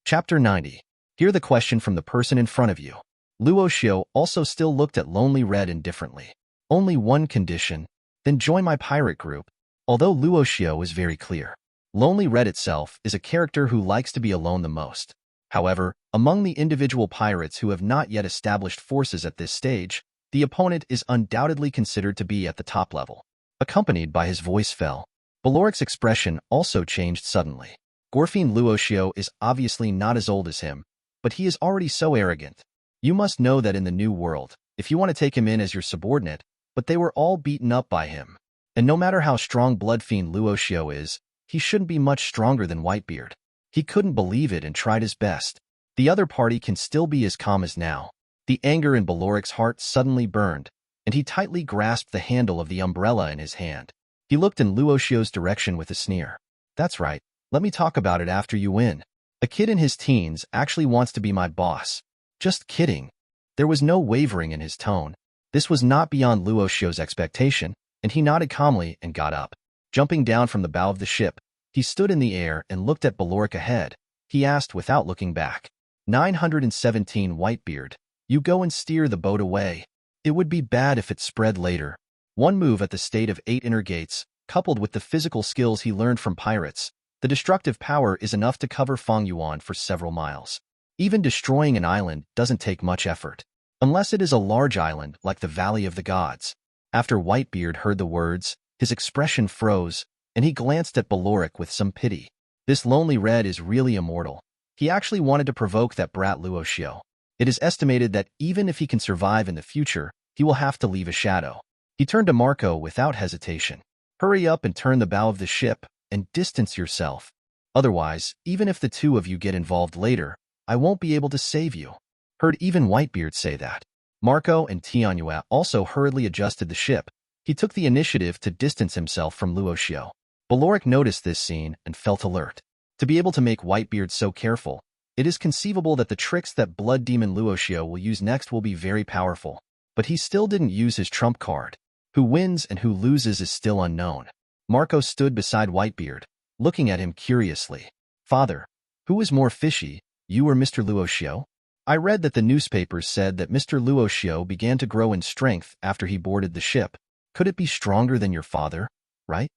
Chapter 90. Hear the question from the person in front of you. Luo Xiu also still looked at Lonely Red indifferently. Only one condition, then join my pirate group. Although Luo Xiu is very clear. Lonely Red itself is a character who likes to be alone the most. However, among the individual pirates who have not yet established forces at this stage, the opponent is undoubtedly considered to be at the top level. Accompanied by his voice fell. Balearic's expression also changed suddenly. Gorfine Luo Xiu is obviously not as old as him, but he is already so arrogant. You must know that in the New World, if you want to take him in as your subordinate, but they were all beaten up by him. And no matter how strong blood fiend Luo Xiu is, he shouldn't be much stronger than Whitebeard. He couldn't believe it and tried his best. The other party can still be as calm as now. The anger in Balearic's heart suddenly burned, and he tightly grasped the handle of the umbrella in his hand. He looked in Luo Xiu's direction with a sneer. That's right, let me talk about it after you win. A kid in his teens actually wants to be my boss. Just kidding. There was no wavering in his tone. This was not beyond Luo Xiu's expectation, and he nodded calmly and got up. Jumping down from the bow of the ship, he stood in the air and looked at Balearic ahead. He asked without looking back. 917 Whitebeard, you go and steer the boat away. It would be bad if it spread later. One move at the state of 8 inner gates, coupled with the physical skills he learned from pirates, the destructive power is enough to cover Fengyuan for several miles. Even destroying an island doesn't take much effort. Unless it is a large island like the Valley of the Gods. After Whitebeard heard the words, his expression froze, and he glanced at Balearic with some pity. This Lonely Red is really immortal. He actually wanted to provoke that brat Luo Xiu. It is estimated that even if he can survive in the future, he will have to leave a shadow. He turned to Marco without hesitation. Hurry up and turn the bow of the ship, and distance yourself. Otherwise, even if the two of you get involved later, I won't be able to save you. Heard even Whitebeard say that. Marco and Tianyue also hurriedly adjusted the ship. He took the initiative to distance himself from Luo Xiu. Balearic noticed this scene and felt alert. To be able to make Whitebeard so careful, it is conceivable that the tricks that Blood Demon Luo Xiu will use next will be very powerful. But he still didn't use his trump card. Who wins and who loses is still unknown. Marco stood beside Whitebeard, looking at him curiously. Father, who is more fishy, you or Mr. Luo Xiu? I read that the newspapers said that Mr. Luo Xiu began to grow in strength after he boarded the ship. Could it be stronger than your father, right?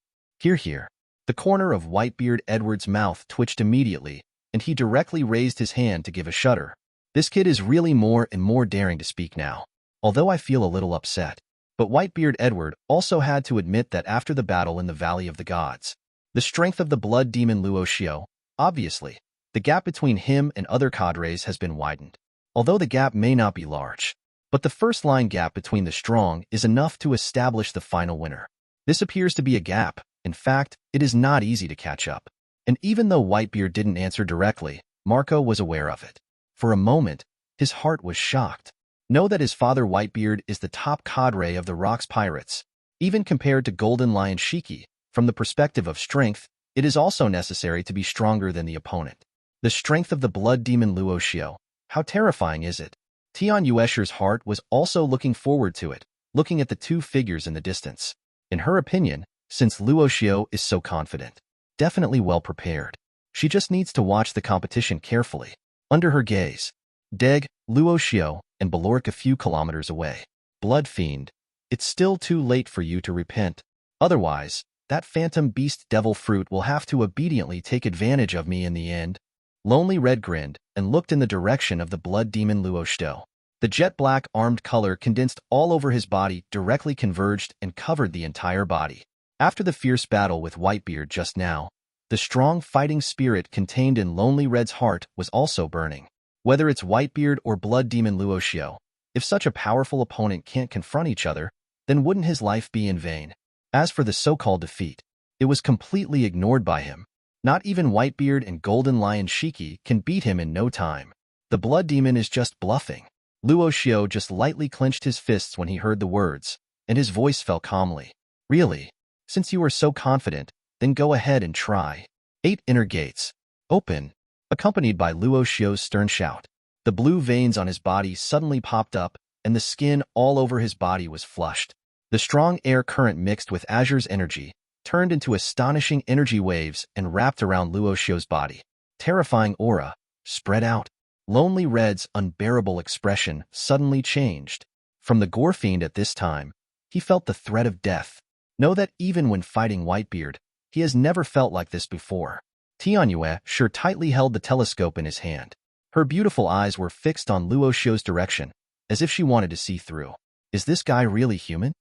Here. The corner of Whitebeard Edward's mouth twitched immediately, and he directly raised his hand to give a shudder. This kid is really more and more daring to speak now, although I feel a little upset. But Whitebeard Edward also had to admit that after the battle in the Valley of the Gods, the strength of the blood demon Luo Xiu, obviously, the gap between him and other cadres has been widened. Although the gap may not be large, But the first line gap between the strong is enough to establish the final winner. This appears to be a gap. In fact, it is not easy to catch up. And even though Whitebeard didn't answer directly, Marco was aware of it. For a moment, his heart was shocked. Know that his father Whitebeard is the top cadre of the Rocks Pirates. Even compared to Golden Lion Shiki, from the perspective of strength, it is also necessary to be stronger than the opponent. The strength of the blood demon Luo Xiu. How terrifying is it? Tian Yuesher's heart was also looking forward to it, looking at the two figures in the distance. In her opinion, since Luo Xiu is so confident, definitely well prepared, she just needs to watch the competition carefully. Under her gaze, Deg, Luo Xiu, and Baloric a few kilometers away. Blood Fiend, it's still too late for you to repent. Otherwise, that phantom beast devil fruit will have to obediently take advantage of me in the end. Lonely Red grinned and looked in the direction of the blood demon Luo Xiu. The jet black armed color condensed all over his body, directly converged and covered the entire body. After the fierce battle with Whitebeard just now, the strong fighting spirit contained in Lonely Red's heart was also burning. Whether it's Whitebeard or blood demon Luo Xiu, if such a powerful opponent can't confront each other, then wouldn't his life be in vain? As for the so-called defeat, it was completely ignored by him. Not even Whitebeard and Golden Lion Shiki can beat him in no time. The blood demon is just bluffing. Luo Xiu just lightly clenched his fists when he heard the words, and his voice fell calmly. Really? Since you are so confident, then go ahead and try. 8 inner gates. Open. Accompanied by Luo Xiu's stern shout. The blue veins on his body suddenly popped up, and the skin all over his body was flushed. The strong air current mixed with Azure's energy turned into astonishing energy waves and wrapped around Luo Xiu's body. Terrifying aura spread out. Lonely Red's unbearable expression suddenly changed. From the gore fiend at this time, he felt the threat of death. Know that even when fighting Whitebeard, he has never felt like this before. Tian Yuesher tightly held the telescope in his hand. Her beautiful eyes were fixed on Luo Xiu's direction, as if she wanted to see through. Is this guy really human?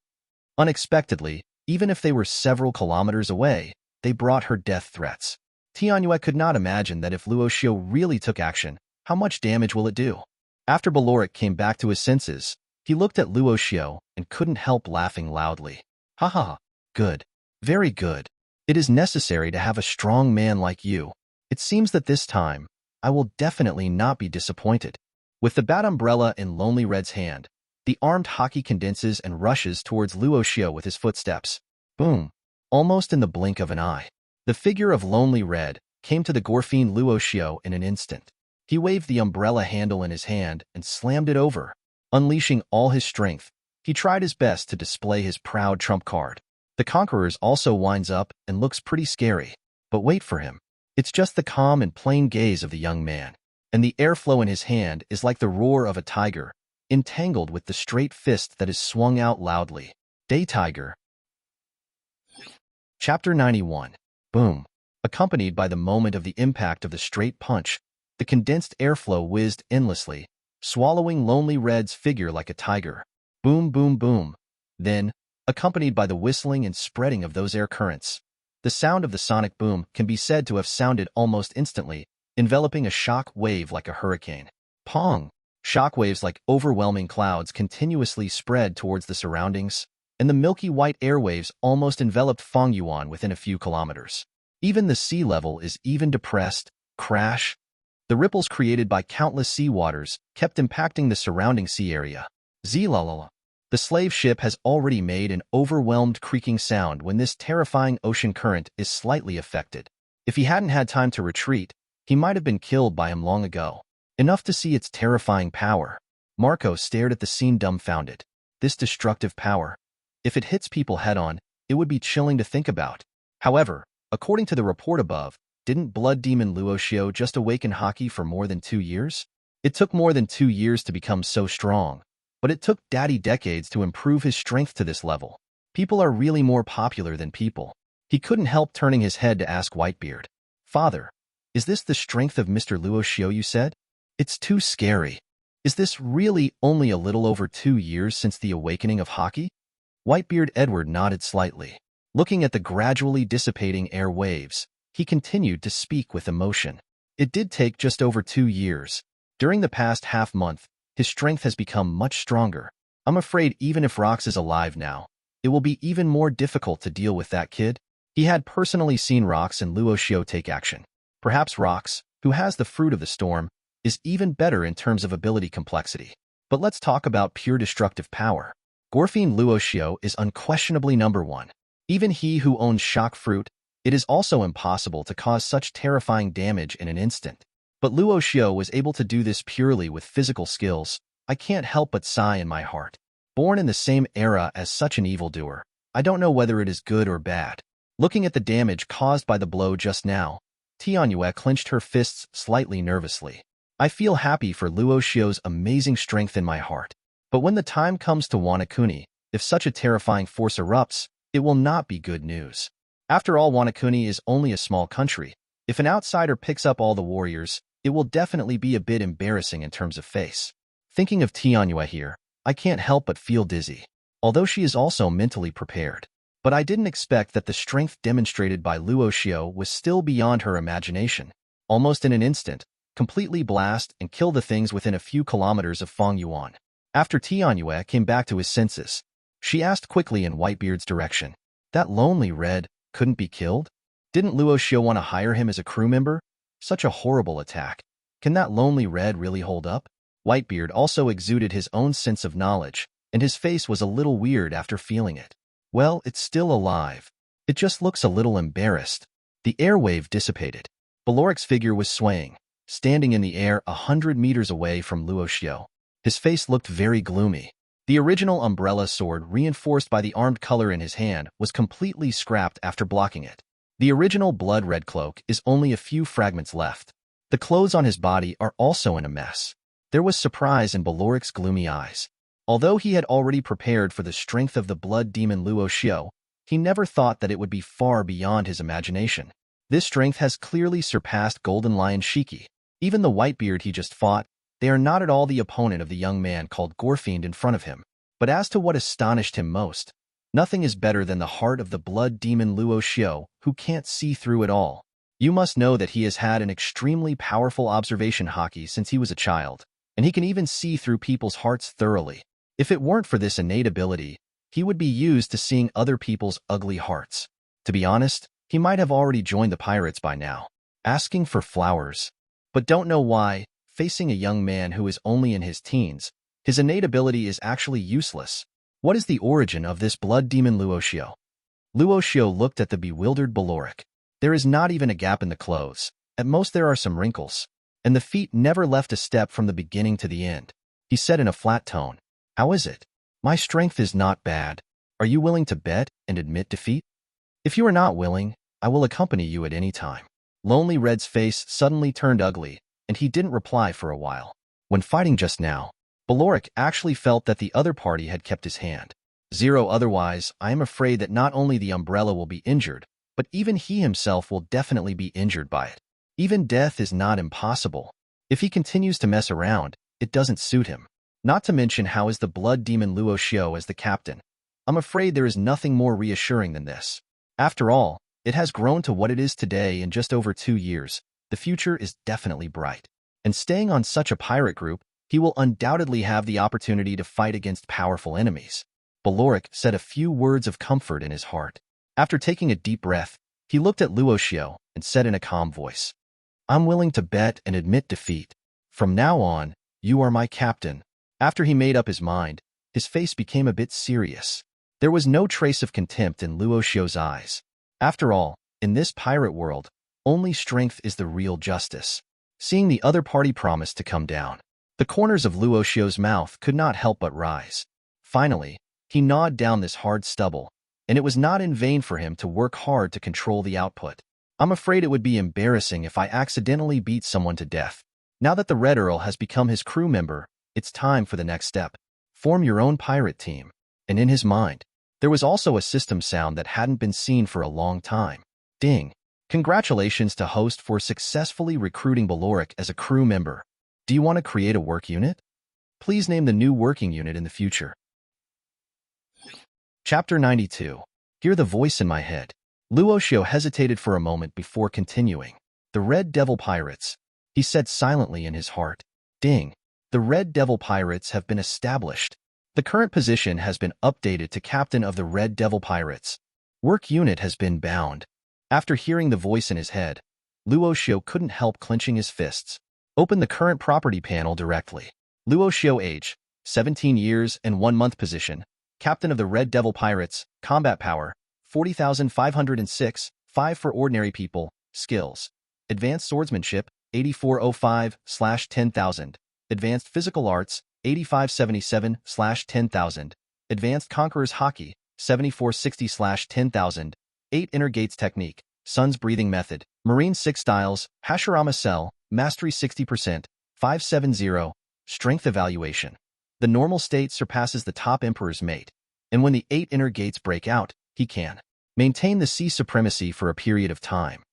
Unexpectedly, even if they were several kilometers away, they brought her death threats. Tian Yue could not imagine that if Luo Xiu really took action, how much damage will it do? After Baloric came back to his senses, he looked at Luo Xiu and couldn't help laughing loudly. Ha ha, good. Very good. It is necessary to have a strong man like you. It seems that this time, I will definitely not be disappointed. With the bat umbrella in Lonely Red's hand, the armed hockey condenses and rushes towards Luo Xiu with his footsteps. Boom. Almost in the blink of an eye, the figure of Lonely Red came to the Gorfiend Luo Xiu in an instant. He waved the umbrella handle in his hand and slammed it over. Unleashing all his strength, he tried his best to display his proud trump card. The Conqueror's also winds up and looks pretty scary. But wait for him. It's just the calm and plain gaze of the young man. And the airflow in his hand is like the roar of a tiger, entangled with the straight fist that is swung out loudly. Day Tiger. Chapter 91. Boom. Accompanied by the moment of the impact of the straight punch, the condensed airflow whizzed endlessly, swallowing Lonely Red's figure like a tiger. Boom, boom, boom. Then, accompanied by the whistling and spreading of those air currents, the sound of the sonic boom can be said to have sounded almost instantly, enveloping a shock wave like a hurricane. Pong! Shock waves like overwhelming clouds continuously spread towards the surroundings, and the milky white airwaves almost enveloped Fongyuan within a few kilometers. Even the sea level is even depressed. Crash! The ripples created by countless sea waters kept impacting the surrounding sea area. Zlalala. The slave ship has already made an overwhelmed creaking sound when this terrifying ocean current is slightly affected. If he hadn't had time to retreat, he might have been killed by him long ago. Enough to see its terrifying power. Marco stared at the scene dumbfounded. This destructive power, if it hits people head-on, it would be chilling to think about. However, according to the report above, didn't Blood Demon Luo Xiu just awaken Haki for more than 2 years? It took more than 2 years to become so strong, but it took Daddy decades to improve his strength to this level. People are really more popular than people. He couldn't help turning his head to ask Whitebeard. Father, is this the strength of Mr. Luo Xiu you said? It's too scary. Is this really only a little over 2 years since the awakening of Haki? Whitebeard Edward nodded slightly. Looking at the gradually dissipating air waves, he continued to speak with emotion. It did take just over 2 years. During the past half-month, His strength has become much stronger. I'm afraid even if Rox is alive now, it will be even more difficult to deal with that kid. He had personally seen Rox and Luo Xiu take action. Perhaps Rox, who has the fruit of the storm, is even better in terms of ability complexity. But let's talk about pure destructive power. Gorfiend Luo Xiu is unquestionably number one. Even he who owns shock fruit, it is also impossible to cause such terrifying damage in an instant. But Luo Xiu was able to do this purely with physical skills. I can't help but sigh in my heart. Born in the same era as such an evildoer, I don't know whether it is good or bad. Looking at the damage caused by the blow just now, Tianyue clenched her fists slightly nervously. I feel happy for Luo Xiu's amazing strength in my heart. But when the time comes to Wanakuni, if such a terrifying force erupts, it will not be good news. After all, Wanakuni is only a small country. If an outsider picks up all the warriors, it will definitely be a bit embarrassing in terms of face. Thinking of Tianyue here, I can't help but feel dizzy, although she is also mentally prepared. But I didn't expect that the strength demonstrated by Luo Xiu was still beyond her imagination. Almost in an instant, completely blast and kill the things within a few kilometers of Fengyuan. After Tianyue came back to his senses, she asked quickly in Whitebeard's direction, "That lonely red couldn't be killed? Didn't Luo Xiu want to hire him as a crew member? Such a horrible attack. Can that lonely red really hold up?" Whitebeard also exuded his own sense of knowledge, and his face was a little weird after feeling it. "Well, it's still alive. It just looks a little embarrassed." The airwave dissipated. Baloric's figure was swaying, standing in the air 100 meters away from Luo Xiu. His face looked very gloomy. The original umbrella sword, reinforced by the armed color in his hand, was completely scrapped after blocking it. The original blood-red cloak is only a few fragments left. The clothes on his body are also in a mess. There was surprise in Baloric's gloomy eyes. Although he had already prepared for the strength of the blood demon Luo Xiu, he never thought that it would be far beyond his imagination. This strength has clearly surpassed Golden Lion Shiki. Even the Whitebeard he just fought, they are not at all the opponent of the young man called Gorfiend in front of him. But as to what astonished him most, nothing is better than the heart of the blood demon Luo Xiu, who can't see through it all. You must know that he has had an extremely powerful observation haki since he was a child, and he can even see through people's hearts thoroughly. If it weren't for this innate ability, he would be used to seeing other people's ugly hearts. To be honest, he might have already joined the pirates by now, asking for flowers. But don't know why, facing a young man who is only in his teens, his innate ability is actually useless. What is the origin of this blood demon Luo Xiu? Luo Xiu looked at the bewildered Baloric. There is not even a gap in the clothes. At most there are some wrinkles. And the feet never left a step from the beginning to the end. He said in a flat tone, "How is it? My strength is not bad. Are you willing to bet and admit defeat? If you are not willing, I will accompany you at any time." Lonely Red's face suddenly turned ugly, and he didn't reply for a while. When fighting just now, Baloric actually felt that the other party had kept his hand. Zero otherwise, I am afraid that not only the umbrella will be injured, but even he himself will definitely be injured by it. Even death is not impossible. If he continues to mess around, it doesn't suit him. Not to mention how is the blood demon Luo Xiu as the captain. I'm afraid there is nothing more reassuring than this. After all, it has grown to what it is today in just over 2 years. The future is definitely bright. And staying on such a pirate group, he will undoubtedly have the opportunity to fight against powerful enemies. Baloric said a few words of comfort in his heart. After taking a deep breath, he looked at Luo Xiu and said in a calm voice, "I'm willing to bet and admit defeat. From now on, you are my captain." After he made up his mind, his face became a bit serious. There was no trace of contempt in Luo Xiu's eyes. After all, in this pirate world, only strength is the real justice. Seeing the other party promise to come down, the corners of Luo Xiu's mouth could not help but rise. Finally, he gnawed down this hard stubble, and it was not in vain for him to work hard to control the output. I'm afraid it would be embarrassing if I accidentally beat someone to death. Now that the Red Earl has become his crew member, it's time for the next step. Form your own pirate team. And in his mind, there was also a system sound that hadn't been seen for a long time. Ding. Congratulations to host for successfully recruiting Baloric as a crew member. Do you want to create a work unit? Please name the new working unit in the future. Chapter 92. Hear the voice in my head. Luo Xiu hesitated for a moment before continuing. The Red Devil Pirates. He said silently in his heart. Ding. The Red Devil Pirates have been established. The current position has been updated to Captain of the Red Devil Pirates. Work unit has been bound. After hearing the voice in his head, Luo Xiu couldn't help clenching his fists. Open the current property panel directly. Luo Xiu age, 17 years and 1 month position. Captain of the Red Devil Pirates, combat power, 40,506, 5 for ordinary people, skills. Advanced swordsmanship, 8405/10,000. Advanced physical arts, 8577/10,000. Advanced conqueror's hockey, 7460/10,000. 8 inner gates technique, sun's breathing method, marine 6 styles, Hashirama cell, mastery 60%, 570, strength evaluation. The normal state surpasses the top emperor's mate, and when the 8 inner gates break out, he can maintain the sea supremacy for a period of time.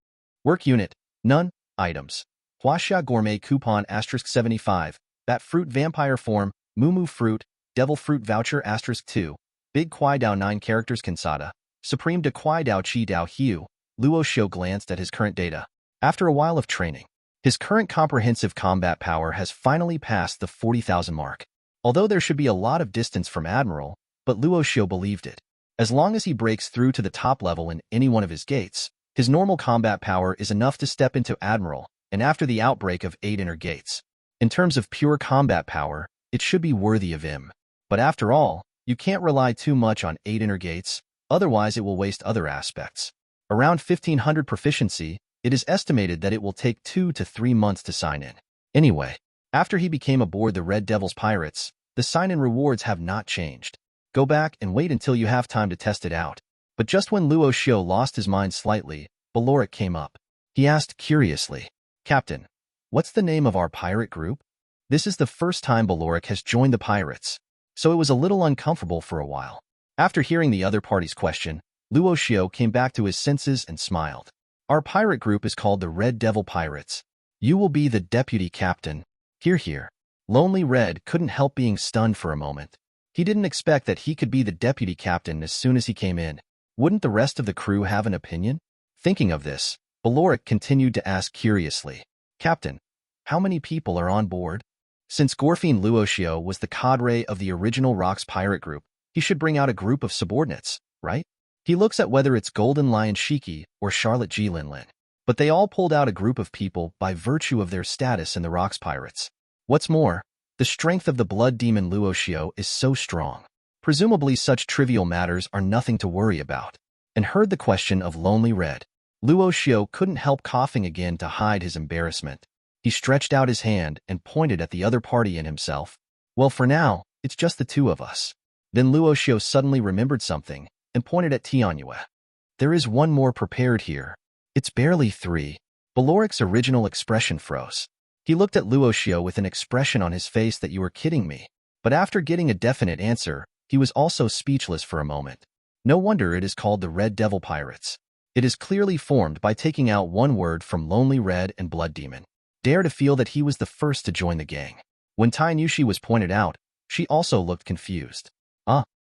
Work unit, none, items. Huaxia gourmet coupon *75, bat fruit vampire form, moo fruit, devil fruit voucher *2, big Kwai Dao 9 characters Kansada, supreme de Kwai Dao Chi Dao Hu. Luo Xiu glanced at his current data. After a while of training, his current comprehensive combat power has finally passed the 40,000 mark. Although there should be a lot of distance from Admiral, but Luo Xiu believed it. As long as he breaks through to the top level in any one of his gates, his normal combat power is enough to step into Admiral, and after the outbreak of 8 inner gates. In terms of pure combat power, it should be worthy of him. But after all, you can't rely too much on 8 inner gates, otherwise it will waste other aspects. Around 1500 proficiency, it is estimated that it will take 2 to 3 months to sign in. Anyway, after he became aboard the Red Devil's Pirates, the sign-in rewards have not changed. Go back and wait until you have time to test it out. But just when Luo Xiu lost his mind slightly, Beloric came up. He asked curiously, Captain, what's the name of our pirate group? This is the first time Beloric has joined the pirates, so it was a little uncomfortable for a while. After hearing the other party's question, Luo Xiu came back to his senses and smiled. Our pirate group is called the Red Devil Pirates. You will be the deputy captain. Here. Lonely Red couldn't help being stunned for a moment. He didn't expect that he could be the deputy captain as soon as he came in. Wouldn't the rest of the crew have an opinion? Thinking of this, Beloric continued to ask curiously, Captain, how many people are on board? Since Gorfine Luo Xiu was the cadre of the original Rocks pirate group, he should bring out a group of subordinates, right? He looks at whether it's Golden Lion Shiki or Charlotte G. Linlin. But they all pulled out a group of people by virtue of their status in the Rocks Pirates. What's more, the strength of the blood demon Luo Xiu is so strong. Presumably such trivial matters are nothing to worry about. And heard the question of Lonely Red. Luo Xiu couldn't help coughing again to hide his embarrassment. He stretched out his hand and pointed at the other party and himself. Well, for now, it's just the 2 of us. Then Luo Xiu suddenly remembered something and pointed at Tianyue. There is one more prepared here. It's barely 3. Beloric's original expression froze. He looked at Luo Xiu with an expression on his face that you were kidding me. But after getting a definite answer, he was also speechless for a moment. No wonder it is called the Red Devil Pirates. It is clearly formed by taking out one word from Lonely Red and Blood Demon. Dare to feel that he was the first to join the gang. When Tainyushi was pointed out, she also looked confused.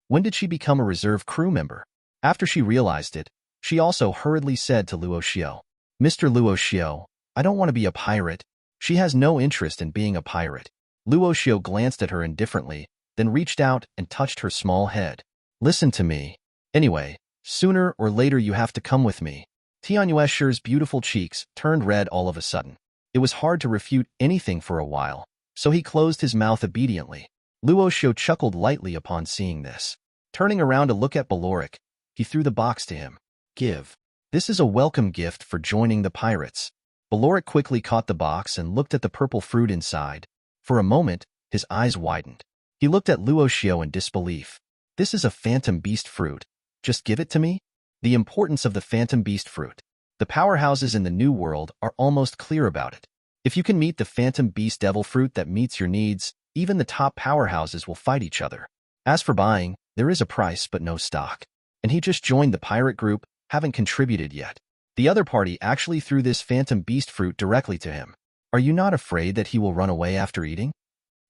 When did she become a reserve crew member? After she realized it, she also hurriedly said to Luo Xiu, Mr. Luo Xiu, I don't want to be a pirate. She has no interest in being a pirate. Luo Xiu glanced at her indifferently, then reached out and touched her small head. Listen to me. Anyway, sooner or later you have to come with me. Tianyueshi's beautiful cheeks turned red all of a sudden. It was hard to refute anything for a while, so he closed his mouth obediently. Luo Xiu chuckled lightly upon seeing this. Turning around to look at Beloric, he threw the box to him. Give. This is a welcome gift for joining the pirates. Beloric quickly caught the box and looked at the purple fruit inside. For a moment, his eyes widened. He looked at Luo Xiu in disbelief. This is a phantom beast fruit. Just give it to me? The importance of the phantom beast fruit. The powerhouses in the New World are almost clear about it. If you can meet the phantom beast devil fruit that meets your needs, even the top powerhouses will fight each other. As for buying, there is a price but no stock. And he just joined the pirate group, haven't contributed yet. The other party actually threw this phantom beast fruit directly to him. Are you not afraid that he will run away after eating?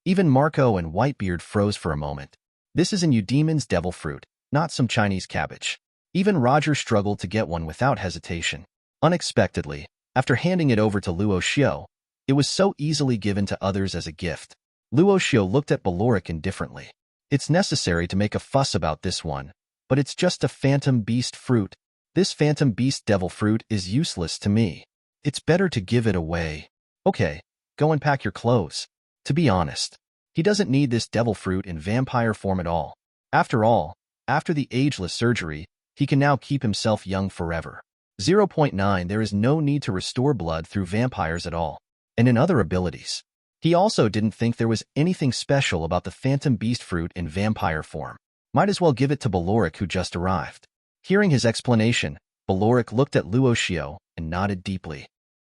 Even Marco and Whitebeard froze for a moment. This is a Eudemon's devil fruit, not some Chinese cabbage. Even Roger struggled to get one without hesitation. Unexpectedly, after handing it over to Luo Xiu, it was so easily given to others as a gift. Luo Xiu looked at Balloric indifferently. It's necessary to make a fuss about this one, but it's just a phantom beast fruit. This phantom beast devil fruit is useless to me. It's better to give it away. Okay, go and pack your clothes. To be honest, he doesn't need this devil fruit in vampire form at all. After all, after the ageless surgery, he can now keep himself young forever. 0.9 There is no need to restore blood through vampires at all. And in other abilities, he also didn't think there was anything special about the phantom beast fruit in vampire form. Might as well give it to Balloric, who just arrived. Hearing his explanation, Balloric looked at Luo Xiu and nodded deeply.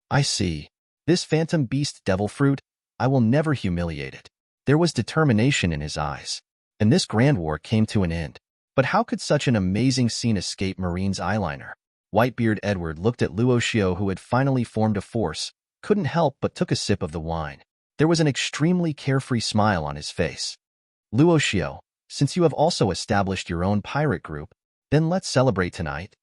I see. This phantom beast devil fruit, I will never humiliate it. There was determination in his eyes. And this grand war came to an end. But how could such an amazing scene escape Marine's eyeliner? Whitebeard Edward looked at Luo Xiu, who had finally formed a force, couldn't help but took a sip of the wine. There was an extremely carefree smile on his face. Luo Xiu, since you have also established your own pirate group, then let's celebrate tonight.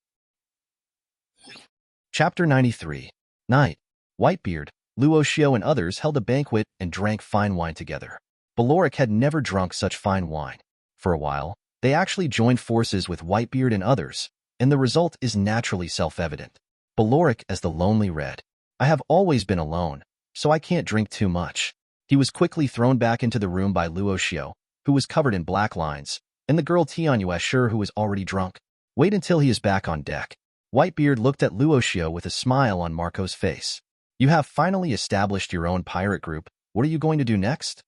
Chapter 93. Night. Whitebeard, Luo Xiu and others held a banquet and drank fine wine together. Balloric had never drunk such fine wine. For a while, they actually joined forces with Whitebeard and others, and the result is naturally self-evident. Balloric as the lonely red. I have always been alone, so I can't drink too much. He was quickly thrown back into the room by Luo Xiu, who was covered in black lines, and the girl Tianyue, who was already drunk. Wait until he is back on deck. Whitebeard looked at Luo Xiu with a smile on Marco's face. You have finally established your own pirate group. What are you going to do next?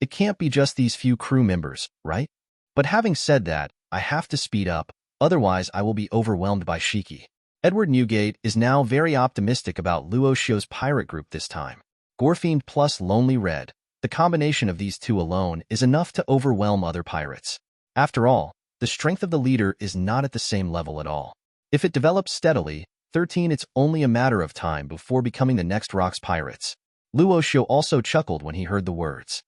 It can't be just these few crew members, right? But having said that, I have to speed up, otherwise I will be overwhelmed by Shiki. Edward Newgate is now very optimistic about Luo Xiu's pirate group this time. Gorfiend plus Lonely Red, the combination of these two alone is enough to overwhelm other pirates. After all, the strength of the leader is not at the same level at all. If it develops steadily, 13 it's only a matter of time before becoming the next Rocks pirates. Luo Xiu also chuckled when he heard the words.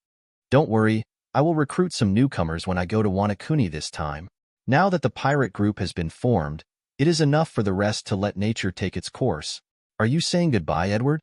Don't worry, I will recruit some newcomers when I go to Wanakuni this time. Now that the pirate group has been formed, it is enough for the rest to let nature take its course. Are you saying goodbye, Edward?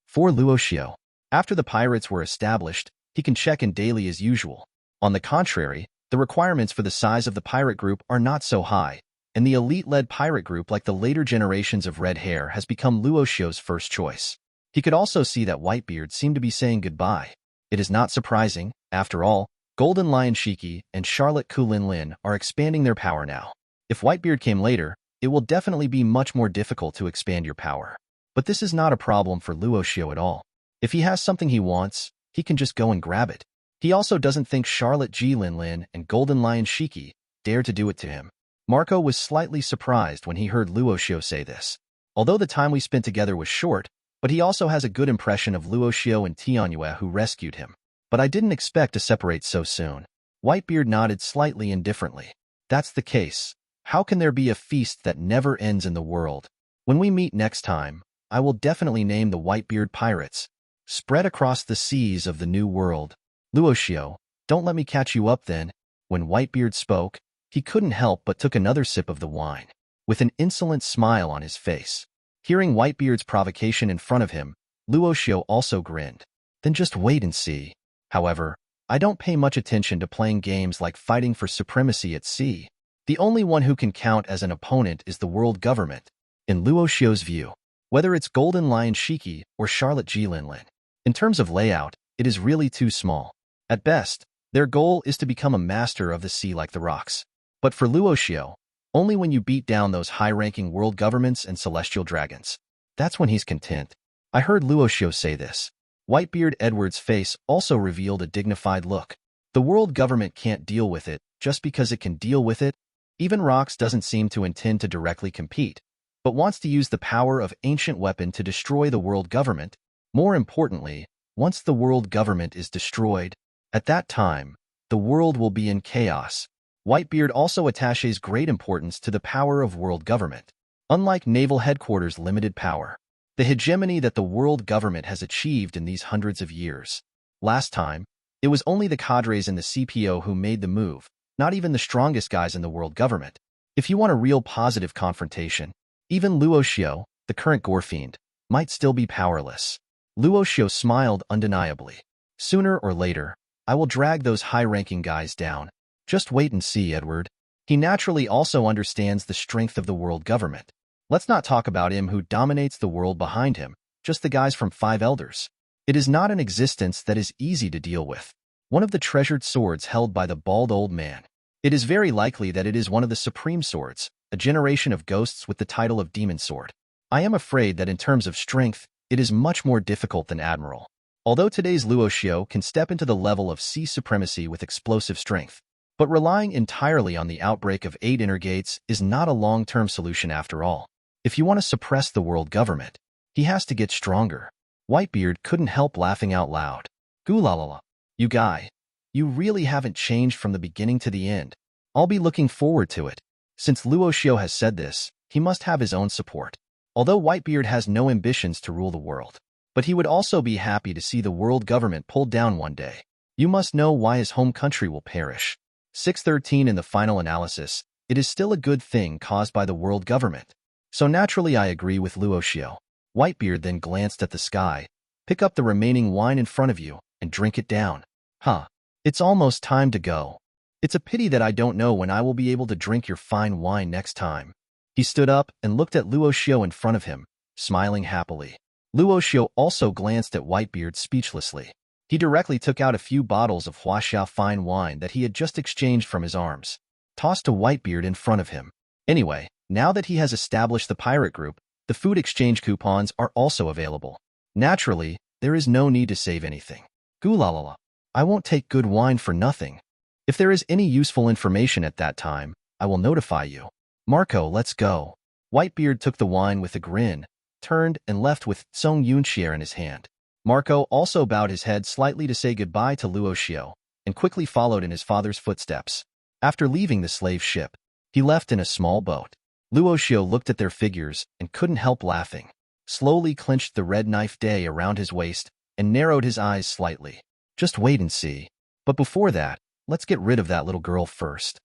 For Luo Xiu, after the pirates were established, he can check in daily as usual. On the contrary, the requirements for the size of the pirate group are not so high, and the elite-led pirate group like the later generations of Red Hair has become Luo Xiu's first choice. He could also see that Whitebeard seemed to be saying goodbye. It is not surprising, after all, Golden Lion Shiki and Charlotte Kulin Lin are expanding their power now. If Whitebeard came later, it will definitely be much more difficult to expand your power. But this is not a problem for Luo Xiu at all. If he has something he wants, he can just go and grab it. He also doesn't think Charlotte G. Lin Lin and Golden Lion Shiki dare to do it to him. Marco was slightly surprised when he heard Luo Xiu say this. Although the time we spent together was short, but he also has a good impression of Luo Xiu and Tianyue, who rescued him. But I didn't expect to separate so soon. Whitebeard nodded slightly indifferently. That's the case. How can there be a feast that never ends in the world? When we meet next time, I will definitely name the Whitebeard Pirates, spread across the seas of the New World. Luo Xiu, don't let me catch you up then. When Whitebeard spoke, he couldn't help but took another sip of the wine, with an insolent smile on his face. Hearing Whitebeard's provocation in front of him, Luo Xiu also grinned. Then just wait and see. However, I don't pay much attention to playing games like fighting for supremacy at sea. The only one who can count as an opponent is the world government. In Luo Xiu's view, whether it's Golden Lion Shiki or Charlotte G. Lin Lin, in terms of layout, it is really too small. At best, their goal is to become a master of the sea like the Rocks. But for Luo Xiu, only when you beat down those high-ranking world governments and celestial dragons. That's when he's content. I heard Luo Xiu say this. Whitebeard Edward's face also revealed a dignified look. The world government can't deal with it just because it can deal with it. Even Rocks doesn't seem to intend to directly compete, but wants to use the power of ancient weapon to destroy the world government. More importantly, once the world government is destroyed, at that time, the world will be in chaos. Whitebeard also attaches great importance to the power of world government. Unlike naval headquarters' limited power, the hegemony that the world government has achieved in these hundreds of years. Last time, it was only the cadres in the CPO who made the move, not even the strongest guys in the world government. If you want a real positive confrontation, even Luo Xiu, the current Gorfiend, might still be powerless. Luo Xiu smiled undeniably. Sooner or later, I will drag those high-ranking guys down. Just wait and see, Edward. He naturally also understands the strength of the world government. Let's not talk about him who dominates the world behind him, just the guys from 5 elders. It is not an existence that is easy to deal with. One of the treasured swords held by the bald old man. It is very likely that it is one of the supreme swords, a generation of ghosts with the title of demon sword. I am afraid that in terms of strength, it is much more difficult than Admiral. Although today's Luo Xiu can step into the level of sea supremacy with explosive strength, but relying entirely on the outbreak of 8 inner gates is not a long-term solution after all. If you want to suppress the world government, he has to get stronger. Whitebeard couldn't help laughing out loud. Goolalala. You guy. You really haven't changed from the beginning to the end. I'll be looking forward to it. Since Luo Xiu has said this, he must have his own support. Although Whitebeard has no ambitions to rule the world, but he would also be happy to see the world government pulled down one day. You must know why his home country will perish. 613 in the final analysis, it is still a good thing caused by the world government. So naturally I agree with Luo Xiu. Whitebeard then glanced at the sky. Pick up the remaining wine in front of you and drink it down. Huh. It's almost time to go. It's a pity that I don't know when I will be able to drink your fine wine next time. He stood up and looked at Luo Xiu in front of him, smiling happily. Luo Xiu also glanced at Whitebeard speechlessly. He directly took out a few bottles of Huaxia fine wine that he had just exchanged from his arms, tossed to Whitebeard in front of him. Anyway, now that he has established the pirate group, the food exchange coupons are also available. Naturally, there is no need to save anything. Goolalala. I won't take good wine for nothing. If there is any useful information at that time, I will notify you. Marco, let's go. Whitebeard took the wine with a grin, turned and left with Song Yunxier in his hand. Marco also bowed his head slightly to say goodbye to Luo Xiu, and quickly followed in his father's footsteps. After leaving the slave ship, he left in a small boat. Luo Xiu looked at their figures and couldn't help laughing, slowly clenched the red knife day around his waist, and narrowed his eyes slightly. Just wait and see. But before that, let's get rid of that little girl first.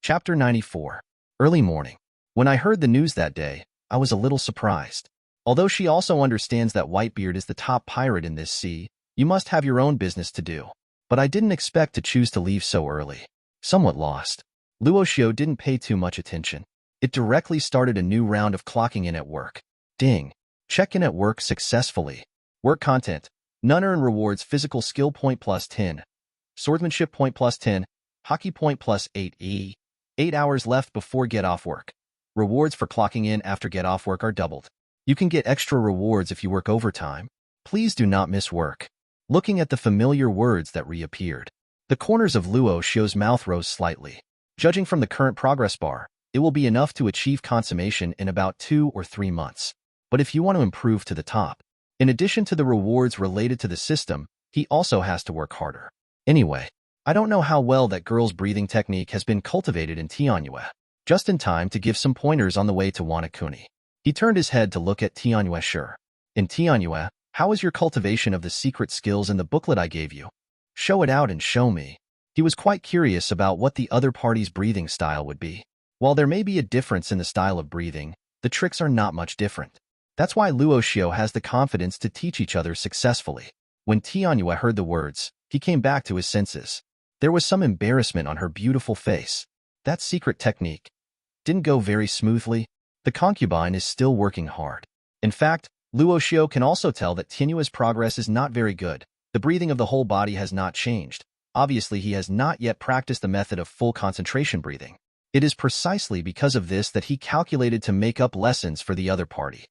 Chapter 94. Early morning. When I heard the news that day, I was a little surprised. Although she also understands that Whitebeard is the top pirate in this sea, you must have your own business to do. But I didn't expect to choose to leave so early. Somewhat lost. Luo Xiu didn't pay too much attention. It directly started a new round of clocking in at work. Ding. Check in at work successfully. Work content. None earn rewards physical skill point plus 10. Swordsmanship point plus 10. Hockey point plus 8e. 8 hours left before get off work. Rewards for clocking in after get off work are doubled. You can get extra rewards if you work overtime. Please do not miss work. Looking at the familiar words that reappeared, the corners of Luo Xiu's mouth rose slightly. Judging from the current progress bar, it will be enough to achieve consummation in about 2 or 3 months. But if you want to improve to the top, in addition to the rewards related to the system, he also has to work harder. Anyway, I don't know how well that girl's breathing technique has been cultivated in Tianyue. Just in time to give some pointers on the way to Wanakuni. He turned his head to look at Tianyue. Sure. In Tianyue, how is your cultivation of the secret skills in the booklet I gave you? Show it out and show me. He was quite curious about what the other party's breathing style would be. While there may be a difference in the style of breathing, the tricks are not much different. That's why Luo Xiu has the confidence to teach each other successfully. When Tianyue heard the words, he came back to his senses. There was some embarrassment on her beautiful face. That secret technique didn't go very smoothly. The concubine is still working hard. In fact, Luo Xiu can also tell that Tianyue's progress is not very good. The breathing of the whole body has not changed. Obviously, he has not yet practiced the method of full concentration breathing. It is precisely because of this that he calculated to make up lessons for the other party.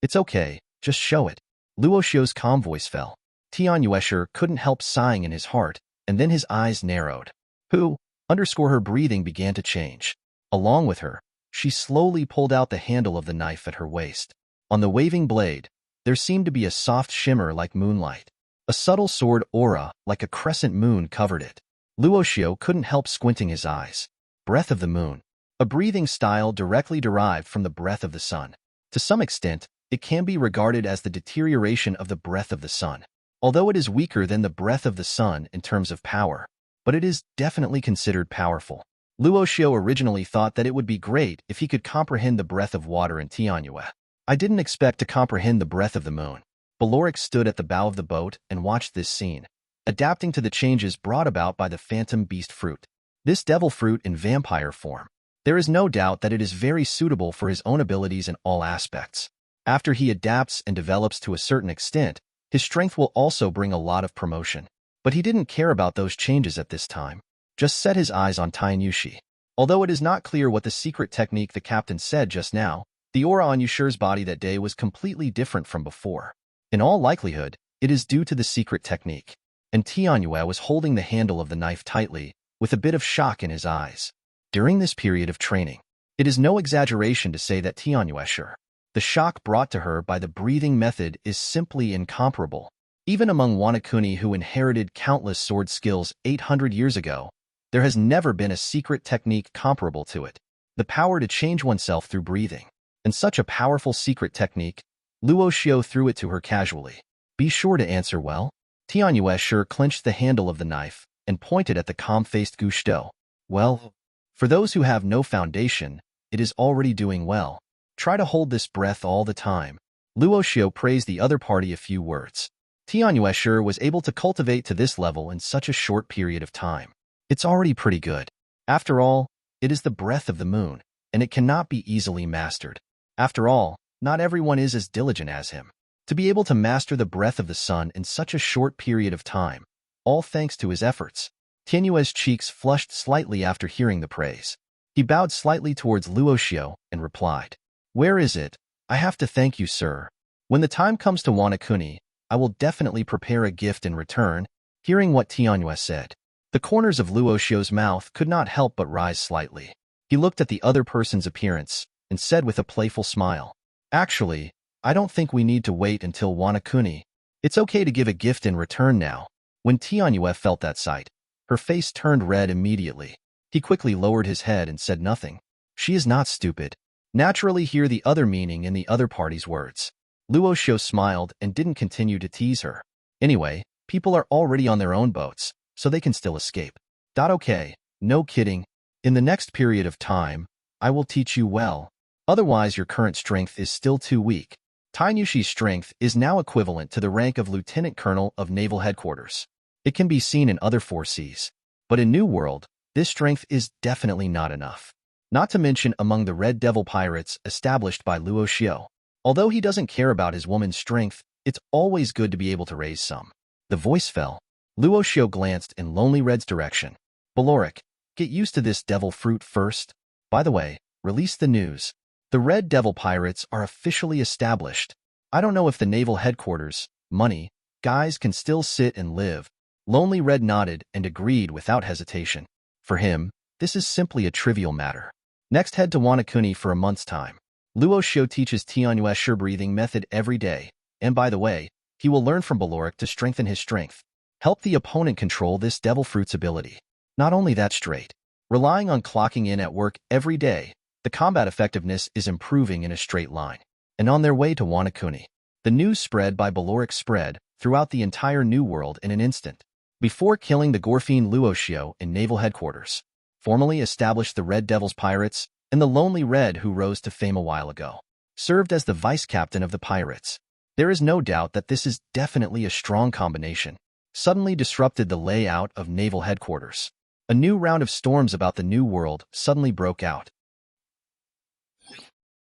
It's okay, just show it. Luo Xiu's calm voice fell. Tianyue couldn't help sighing in his heart, and then his eyes narrowed. Her breathing began to change. Along with her, she slowly pulled out the handle of the knife at her waist. On the waving blade, there seemed to be a soft shimmer like moonlight. A subtle sword aura, like a crescent moon, covered it. Luo Xiu couldn't help squinting his eyes. Breath of the moon. A breathing style directly derived from the breath of the sun. To some extent, it can be regarded as the deterioration of the breath of the sun. Although it is weaker than the breath of the sun in terms of power, but it is definitely considered powerful. Luo Xiu originally thought that it would be great if he could comprehend the breath of water in Tianyue. I didn't expect to comprehend the breath of the moon. Beloric stood at the bow of the boat and watched this scene. adapting to the changes brought about by the phantom beast fruit. This devil fruit in vampire form. There is no doubt that it is very suitable for his own abilities in all aspects. After he adapts and develops to a certain extent, his strength will also bring a lot of promotion. But he didn't care about those changes at this time. Just set his eyes on Tainyushi. Although it is not clear what the secret technique the captain said just now, the aura on Yushi's body that day was completely different from before. In all likelihood, it is due to the secret technique. And Tianyue was holding the handle of the knife tightly, with a bit of shock in his eyes. During this period of training, it is no exaggeration to say that Tianyue, the shock brought to her by the breathing method is simply incomparable. Even among Wanakuni who inherited countless sword skills 800 years ago, there has never been a secret technique comparable to it. The power to change oneself through breathing. And such a powerful secret technique, Luo Xiu threw it to her casually. Be sure to answer well. Tianyue clenched the handle of the knife and pointed at the calm-faced Gushou. Well, for those who have no foundation, it is already doing well. Try to hold this breath all the time. Luo Xiu praised the other party a few words. Tianyue was able to cultivate to this level in such a short period of time. It's already pretty good. After all, it is the breath of the moon, and it cannot be easily mastered. After all, not everyone is as diligent as him. To be able to master the breath of the sun in such a short period of time, all thanks to his efforts. Tianyue's cheeks flushed slightly after hearing the praise. He bowed slightly towards Luo Xiu and replied, Where is it? I have to thank you, sir. When the time comes to Wanakuni, I will definitely prepare a gift in return. Hearing what Tianyue said, the corners of Luo Xiu's mouth could not help but rise slightly. He looked at the other person's appearance and said with a playful smile, Actually, I don't think we need to wait until Wanakuni. It's okay to give a gift in return now. When Tianyue felt that sight, her face turned red immediately. He quickly lowered his head and said nothing. She is not stupid. Naturally hear the other meaning in the other party's words. Luo Xiu smiled and didn't continue to tease her. Anyway, people are already on their own boats, so they can still escape. Okay, no kidding. In the next period of time, I will teach you well. Otherwise your current strength is still too weak. Tainyushi's strength is now equivalent to the rank of Lieutenant Colonel of Naval Headquarters. It can be seen in other 4Cs. But in New World, this strength is definitely not enough. Not to mention among the Red Devil pirates established by Luo Xiu. Although he doesn't care about his woman's strength, it's always good to be able to raise some. The voice fell. Luo Xiu glanced in Lonely Red's direction. Beloric, get used to this devil fruit first. By the way, release the news. The Red Devil pirates are officially established. I don't know if the naval headquarters, money, guys can still sit and live. Lonely Red nodded and agreed without hesitation. For him, this is simply a trivial matter. Next head to Wanakuni for a month's time. Luo Xiu teaches Tianyue breathing method every day, and by the way, he will learn from Beloric to strengthen his strength. Help the opponent control this devil fruit's ability. Not only that straight. Relying on clocking in at work every day, the combat effectiveness is improving in a straight line. And on their way to Wanakuni, the news spread by Beloric spread throughout the entire New World in an instant. Before killing the Gorfiend Luo Xiu in Naval Headquarters, formally established the Red Devils pirates, and the Lonely Red who rose to fame a while ago, served as the vice-captain of the pirates. There is no doubt that this is definitely a strong combination. Suddenly disrupted the layout of Naval Headquarters. A new round of storms about the New World suddenly broke out.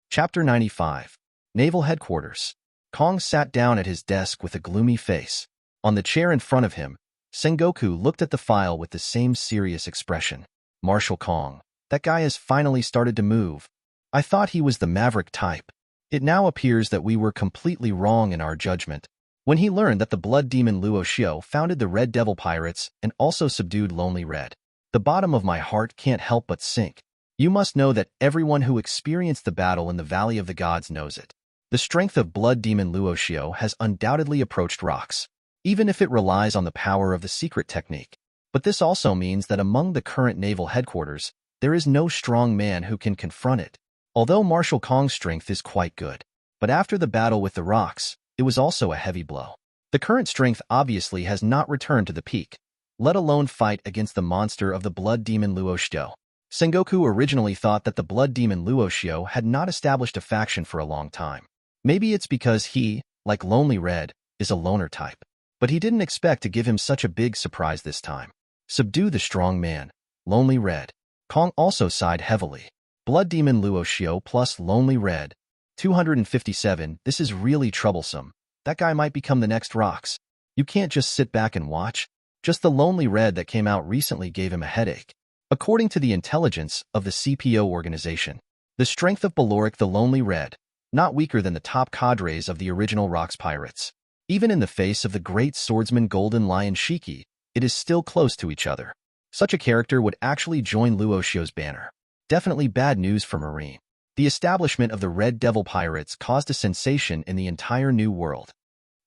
Chapter 95. Naval Headquarters. Kong sat down at his desk with a gloomy face. On the chair in front of him, Sengoku looked at the file with the same serious expression. Marshal Kong, that guy has finally started to move. I thought he was the maverick type. It now appears that we were completely wrong in our judgment. When he learned that the blood demon Luo Xiu founded the Red Devil pirates and also subdued Lonely Red, the bottom of my heart can't help but sink. You must know that everyone who experienced the battle in the Valley of the Gods knows it. The strength of blood demon Luo Xiu has undoubtedly approached rocks, even if it relies on the power of the secret technique. But this also means that among the current naval headquarters, there is no strong man who can confront it. Although Marshal Kong's strength is quite good, but after the battle with the rocks, it was also a heavy blow. The current strength obviously has not returned to the peak, let alone fight against the monster of the blood demon Luo Xiu. Sengoku originally thought that the blood demon Luo Xiu had not established a faction for a long time. Maybe it's because he, like Lonely Red, is a loner type. But he didn't expect to give him such a big surprise this time. Subdue the strong man. Lonely Red. Kong also sighed heavily. Blood Demon Luo Xiu plus Lonely Red. 257. This is really troublesome. That guy might become the next Rocks. You can't just sit back and watch. Just the Lonely Red that came out recently gave him a headache. According to the intelligence of the CPO organization, the strength of Baloric the Lonely Red, not weaker than the top cadres of the original Rocks pirates. Even in the face of the great swordsman Golden Lion Shiki, it is still close to each other. Such a character would actually join Luo Xiu's banner. Definitely bad news for Marine. The establishment of the Red Devil Pirates caused a sensation in the entire New World.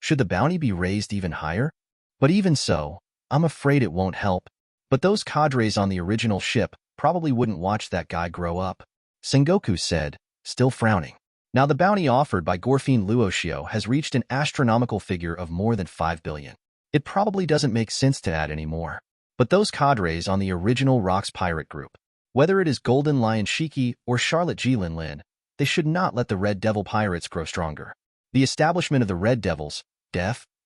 Should the bounty be raised even higher? But even so, I'm afraid it won't help. But those cadres on the original ship probably wouldn't watch that guy grow up. Sengoku said, still frowning. Now the bounty offered by Gorfiend Luo Xiu has reached an astronomical figure of more than 5 billion. It probably doesn't make sense to add any more. But those cadres on the original Rocks pirate group, whether it is Golden Lion Shiki or Charlotte G. Lin Lin, they should not let the Red Devil Pirates grow stronger. The establishment of the Red Devils,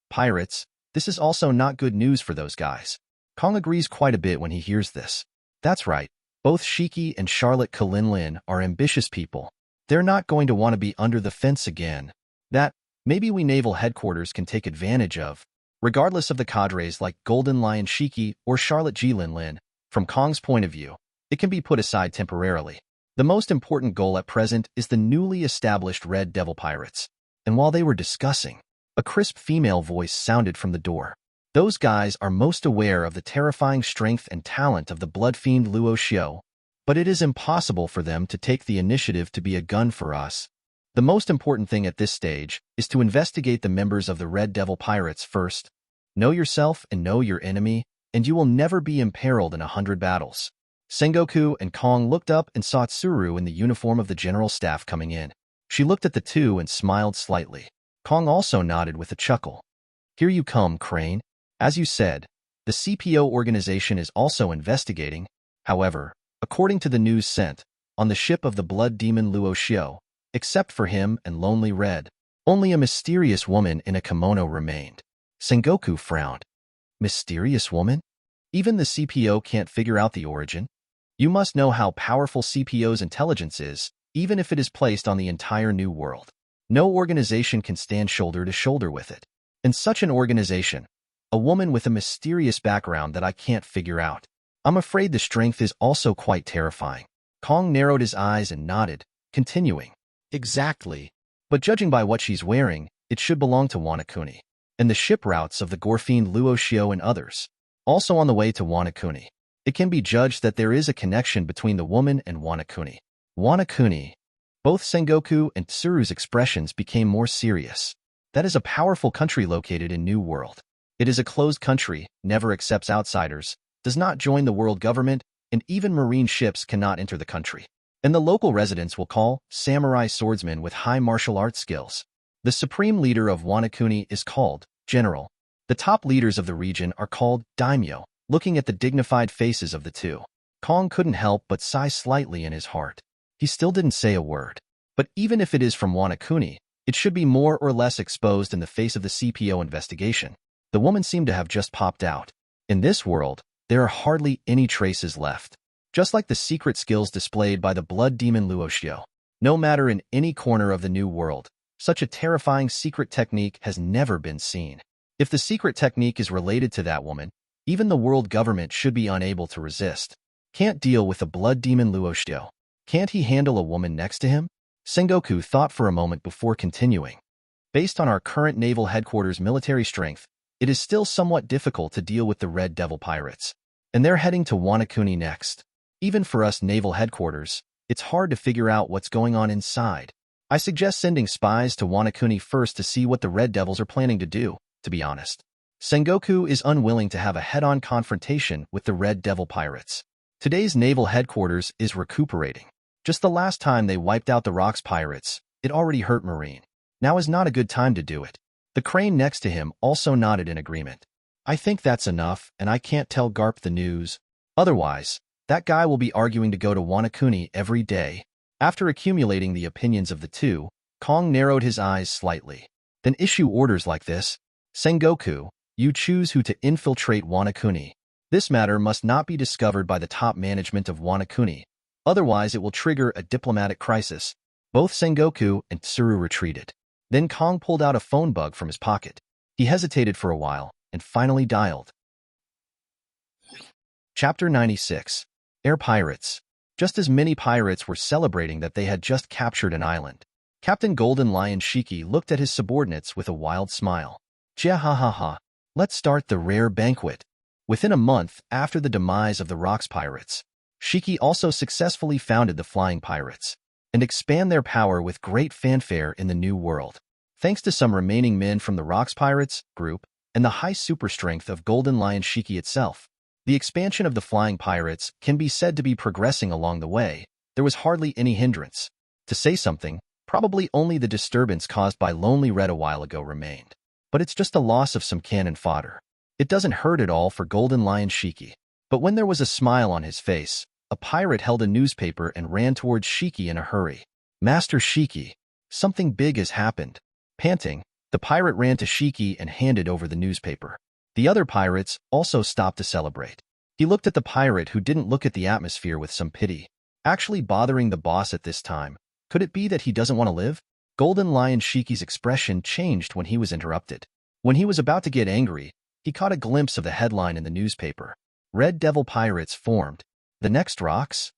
pirates, this is also not good news for those guys. Kong agrees quite a bit when he hears this. That's right, both Shiki and Charlotte Lin Lin are ambitious people. They're not going to want to be under the fence again. That, maybe we naval headquarters can take advantage of. Regardless of the cadres like Golden Lion Shiki or Charlotte G. Lin Lin, from Kong's point of view, it can be put aside temporarily. The most important goal at present is the newly established Red Devil Pirates. And while they were discussing, a crisp female voice sounded from the door. Those guys are most aware of the terrifying strength and talent of the blood fiend Luo Xiu, but it is impossible for them to take the initiative to be a gun for us. The most important thing at this stage is to investigate the members of the Red Devil Pirates first. Know yourself and know your enemy, and you will never be imperiled in 100 battles. Sengoku and Kong looked up and saw Tsuru in the uniform of the general staff coming in. She looked at the two and smiled slightly. Kong also nodded with a chuckle. Here you come, Crane. As you said, the CPO organization is also investigating. However, according to the news sent, on the ship of the blood demon Luo Xiu, except for him and Lonely Red, only a mysterious woman in a kimono remained. Sengoku frowned. Mysterious woman? Even the CPO can't figure out the origin. You must know how powerful CPO's intelligence is, even if it is placed on the entire New World. No organization can stand shoulder to shoulder with it. In such an organization, a woman with a mysterious background that I can't figure out. I'm afraid the strength is also quite terrifying. Kong narrowed his eyes and nodded, continuing. Exactly. But judging by what she's wearing, it should belong to Wanakuni. And the ship routes of the Gorfiend Luo Xiu and others. Also on the way to Wanakuni. It can be judged that there is a connection between the woman and Wanakuni. Wanakuni. Both Sengoku and Tsuru's expressions became more serious. That is a powerful country located in New World. It is a closed country, never accepts outsiders, does not join the world government, and even marine ships cannot enter the country. And the local residents will call samurai swordsmen with high martial arts skills. The supreme leader of Wanakuni is called General. The top leaders of the region are called daimyo. Looking at the dignified faces of the two, Kong couldn't help but sigh slightly in his heart. He still didn't say a word. But even if it is from Wanakuni, it should be more or less exposed in the face of the CPO investigation. The woman seemed to have just popped out. In this world, there are hardly any traces left. Just like the secret skills displayed by the blood demon Luo Xiu. No matter in any corner of the New World, such a terrifying secret technique has never been seen. If the secret technique is related to that woman, even the world government should be unable to resist. Can't deal with the blood demon Luo Xiu. Can't he handle a woman next to him? Sengoku thought for a moment before continuing. Based on our current naval headquarters' military strength, it is still somewhat difficult to deal with the Red Devil Pirates. And they're heading to Wanakuni next. Even for us naval headquarters, it's hard to figure out what's going on inside. I suggest sending spies to Wanakuni first to see what the Red Devils are planning to do, to be honest. Sengoku is unwilling to have a head-on confrontation with the Red Devil Pirates. Today's naval headquarters is recuperating. Just the last time they wiped out the Rocks Pirates, it already hurt Marine. Now is not a good time to do it. The crane next to him also nodded in agreement. I think that's enough, and I can't tell Garp the news. Otherwise, that guy will be arguing to go to Wanakuni every day. After accumulating the opinions of the two, Kong narrowed his eyes slightly. Then issue orders like this. Sengoku, You choose who to infiltrate Wanakuni. This matter must not be discovered by the top management of Wanakuni, otherwise it will trigger a diplomatic crisis. Both Sengoku and Tsuru retreated. Then Kong pulled out a phone bug from his pocket. He hesitated for a while and finally dialed. Chapter 96. Air Pirates. Just as many pirates were celebrating that they had just captured an island, Captain Golden Lion Shiki looked at his subordinates with a wild smile. "Ja ha ha ha. Let's start the rare banquet." Within a month after the demise of the Rocks Pirates, Shiki also successfully founded the Flying Pirates and expand their power with great fanfare in the New World. Thanks to some remaining men from the Rocks Pirates group and the high super strength of Golden Lion Shiki itself, the expansion of the Flying Pirates can be said to be progressing along the way. There was hardly any hindrance. To say something, probably only the disturbance caused by Lonely Red a while ago remained. But it's just a loss of some cannon fodder. It doesn't hurt at all for Golden Lion Shiki. But when there was a smile on his face, a pirate held a newspaper and ran towards Shiki in a hurry. "Master Shiki, something big has happened." Panting, the pirate ran to Shiki and handed over the newspaper. The other pirates also stopped to celebrate. He looked at the pirate, who didn't look at the atmosphere with some pity. Actually bothering the boss at this time. Could it be that he doesn't want to live? Golden Lion Shiki's expression changed when he was interrupted. When he was about to get angry, he caught a glimpse of the headline in the newspaper. "Red Devil Pirates formed. The next rocks?"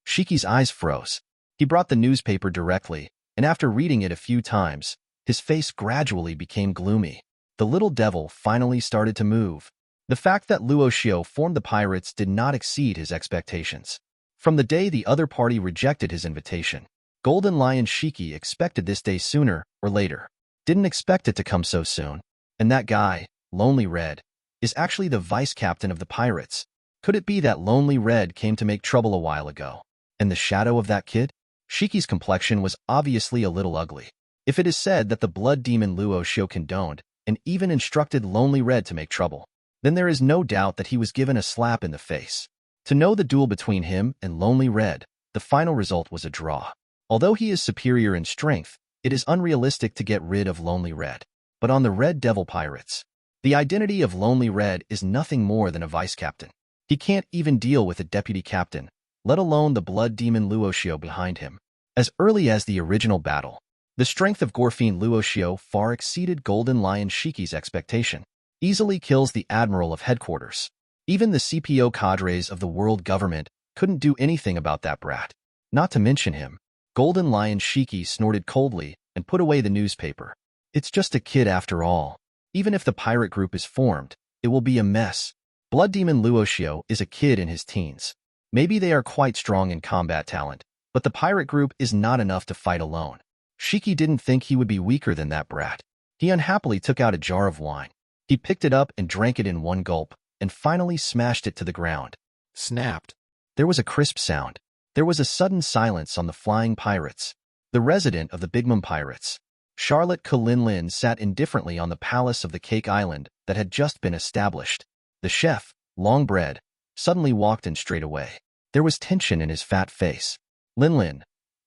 Shiki's eyes froze. He brought the newspaper directly, and after reading it a few times, his face gradually became gloomy. The little devil finally started to move. The fact that Luo Xiu formed the pirates did not exceed his expectations. From the day the other party rejected his invitation, Golden Lion Shiki expected this day sooner or later. Didn't expect it to come so soon. And that guy, Lonely Red, is actually the vice captain of the pirates. Could it be that Lonely Red came to make trouble a while ago? And the shadow of that kid? Shiki's complexion was obviously a little ugly. If it is said that the blood demon Luo Xiu condoned and even instructed Lonely Red to make trouble, then there is no doubt that he was given a slap in the face. To know the duel between him and Lonely Red, the final result was a draw. Although he is superior in strength, it is unrealistic to get rid of Lonely Red. But on the Red Devil Pirates, the identity of Lonely Red is nothing more than a vice captain. He can't even deal with a deputy captain, let alone the blood demon Luo Xiu behind him. As early as the original battle, the strength of Gorfine Luo Xiu far exceeded Golden Lion Shiki's expectation. Easily kills the admiral of headquarters. Even the CPO cadres of the world government couldn't do anything about that brat. Not to mention him. Golden Lion Shiki snorted coldly and put away the newspaper. It's just a kid after all. Even if the pirate group is formed, it will be a mess. Blood Demon Luo Xiu is a kid in his teens. Maybe they are quite strong in combat talent, but the pirate group is not enough to fight alone. Shiki didn't think he would be weaker than that brat. He unhappily took out a jar of wine. He picked it up and drank it in one gulp, and finally smashed it to the ground. Snapped. There was a crisp sound. There was a sudden silence on the Flying Pirates. The resident of the Bigmum Pirates, Charlotte Kalinlin, sat indifferently on the palace of the Cake Island that had just been established. The chef, Longbread, suddenly walked in straight away. There was tension in his fat face. "Linlin,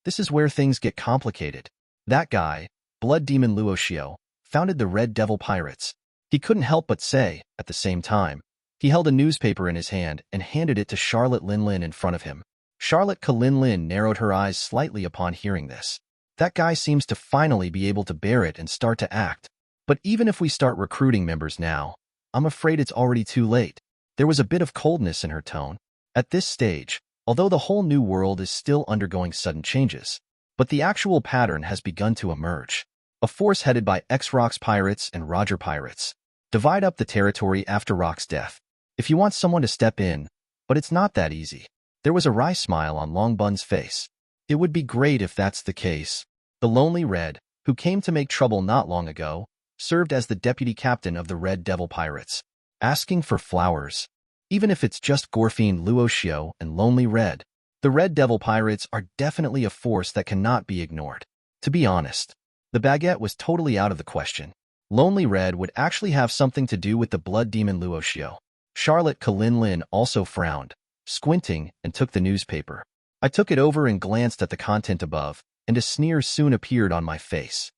this is where things get complicated. That guy, Blood Demon Luo Xiu, founded the Red Devil Pirates." He couldn't help but say, at the same time. He held a newspaper in his hand and handed it to Charlotte Linlin in front of him. Charlotte Kalinlin narrowed her eyes slightly upon hearing this. That guy seems to finally be able to bear it and start to act. But even if we start recruiting members now, I'm afraid it's already too late. There was a bit of coldness in her tone. At this stage, although the whole new world is still undergoing sudden changes, but the actual pattern has begun to emerge. A force headed by X-Rocks Pirates and Roger Pirates divide up the territory after Rock's death. If you want someone to step in, but it's not that easy. There was a wry smile on Long Bun's face. It would be great if that's the case. The Lonely Red, who came to make trouble not long ago, served as the deputy captain of the Red Devil Pirates. Asking for flowers. Even if it's just Gorfine Luo Xiu and Lonely Red, the Red Devil Pirates are definitely a force that cannot be ignored. To be honest, the baguette was totally out of the question. Lonely Red would actually have something to do with the blood demon Luo Xiu. Charlotte Kalinlin also frowned, squinting, and took the newspaper. I took it over and glanced at the content above, and a sneer soon appeared on my face.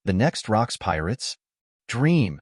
The next Rocks Pirates? Dream.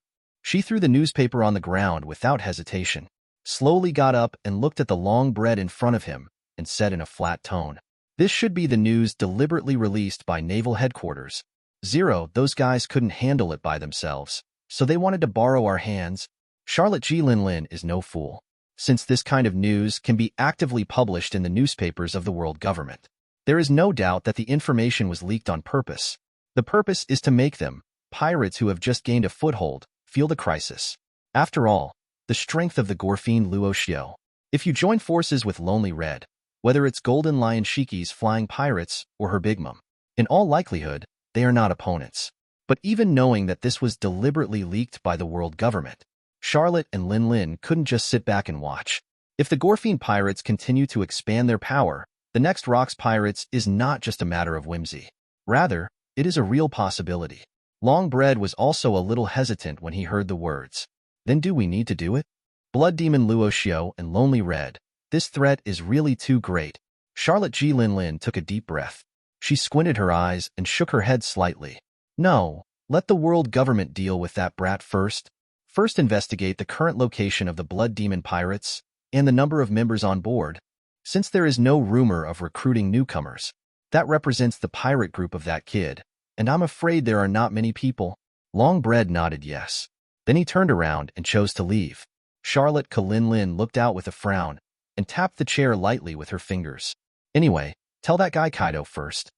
She threw the newspaper on the ground without hesitation, slowly got up and looked at the long bread in front of him, and said in a flat tone, "This should be the news deliberately released by Naval Headquarters. Zero, those guys couldn't handle it by themselves, so they wanted to borrow our hands. Charlotte G. Lin is no fool, since this kind of news can be actively published in the newspapers of the world government. There is no doubt that the information was leaked on purpose. The purpose is to make them, pirates who have just gained a foothold, feel the crisis. After all, the strength of the Gorfine Luo Xiu. If you join forces with Lonely Red, whether it's Golden Lion Shiki's flying pirates or her Big Mom, in all likelihood, they are not opponents. But even knowing that this was deliberately leaked by the world government, Charlotte and Lin couldn't just sit back and watch. If the Gorfine pirates continue to expand their power, the next Rocks pirates is not just a matter of whimsy. Rather, it is a real possibility. Longbread was also a little hesitant when he heard the words. Then do we need to do it? Blood Demon Luo Xiu and Lonely Red, this threat is really too great. Charlotte G. Lin took a deep breath. She squinted her eyes and shook her head slightly. No, let the world government deal with that brat first. First investigate the current location of the Blood Demon pirates and the number of members on board. Since there is no rumor of recruiting newcomers, that represents the pirate group of that kid, and I'm afraid there are not many people. Longbread nodded yes. Then he turned around and chose to leave. Charlotte Lin looked out with a frown and tapped the chair lightly with her fingers. Anyway, tell that guy Kaido first.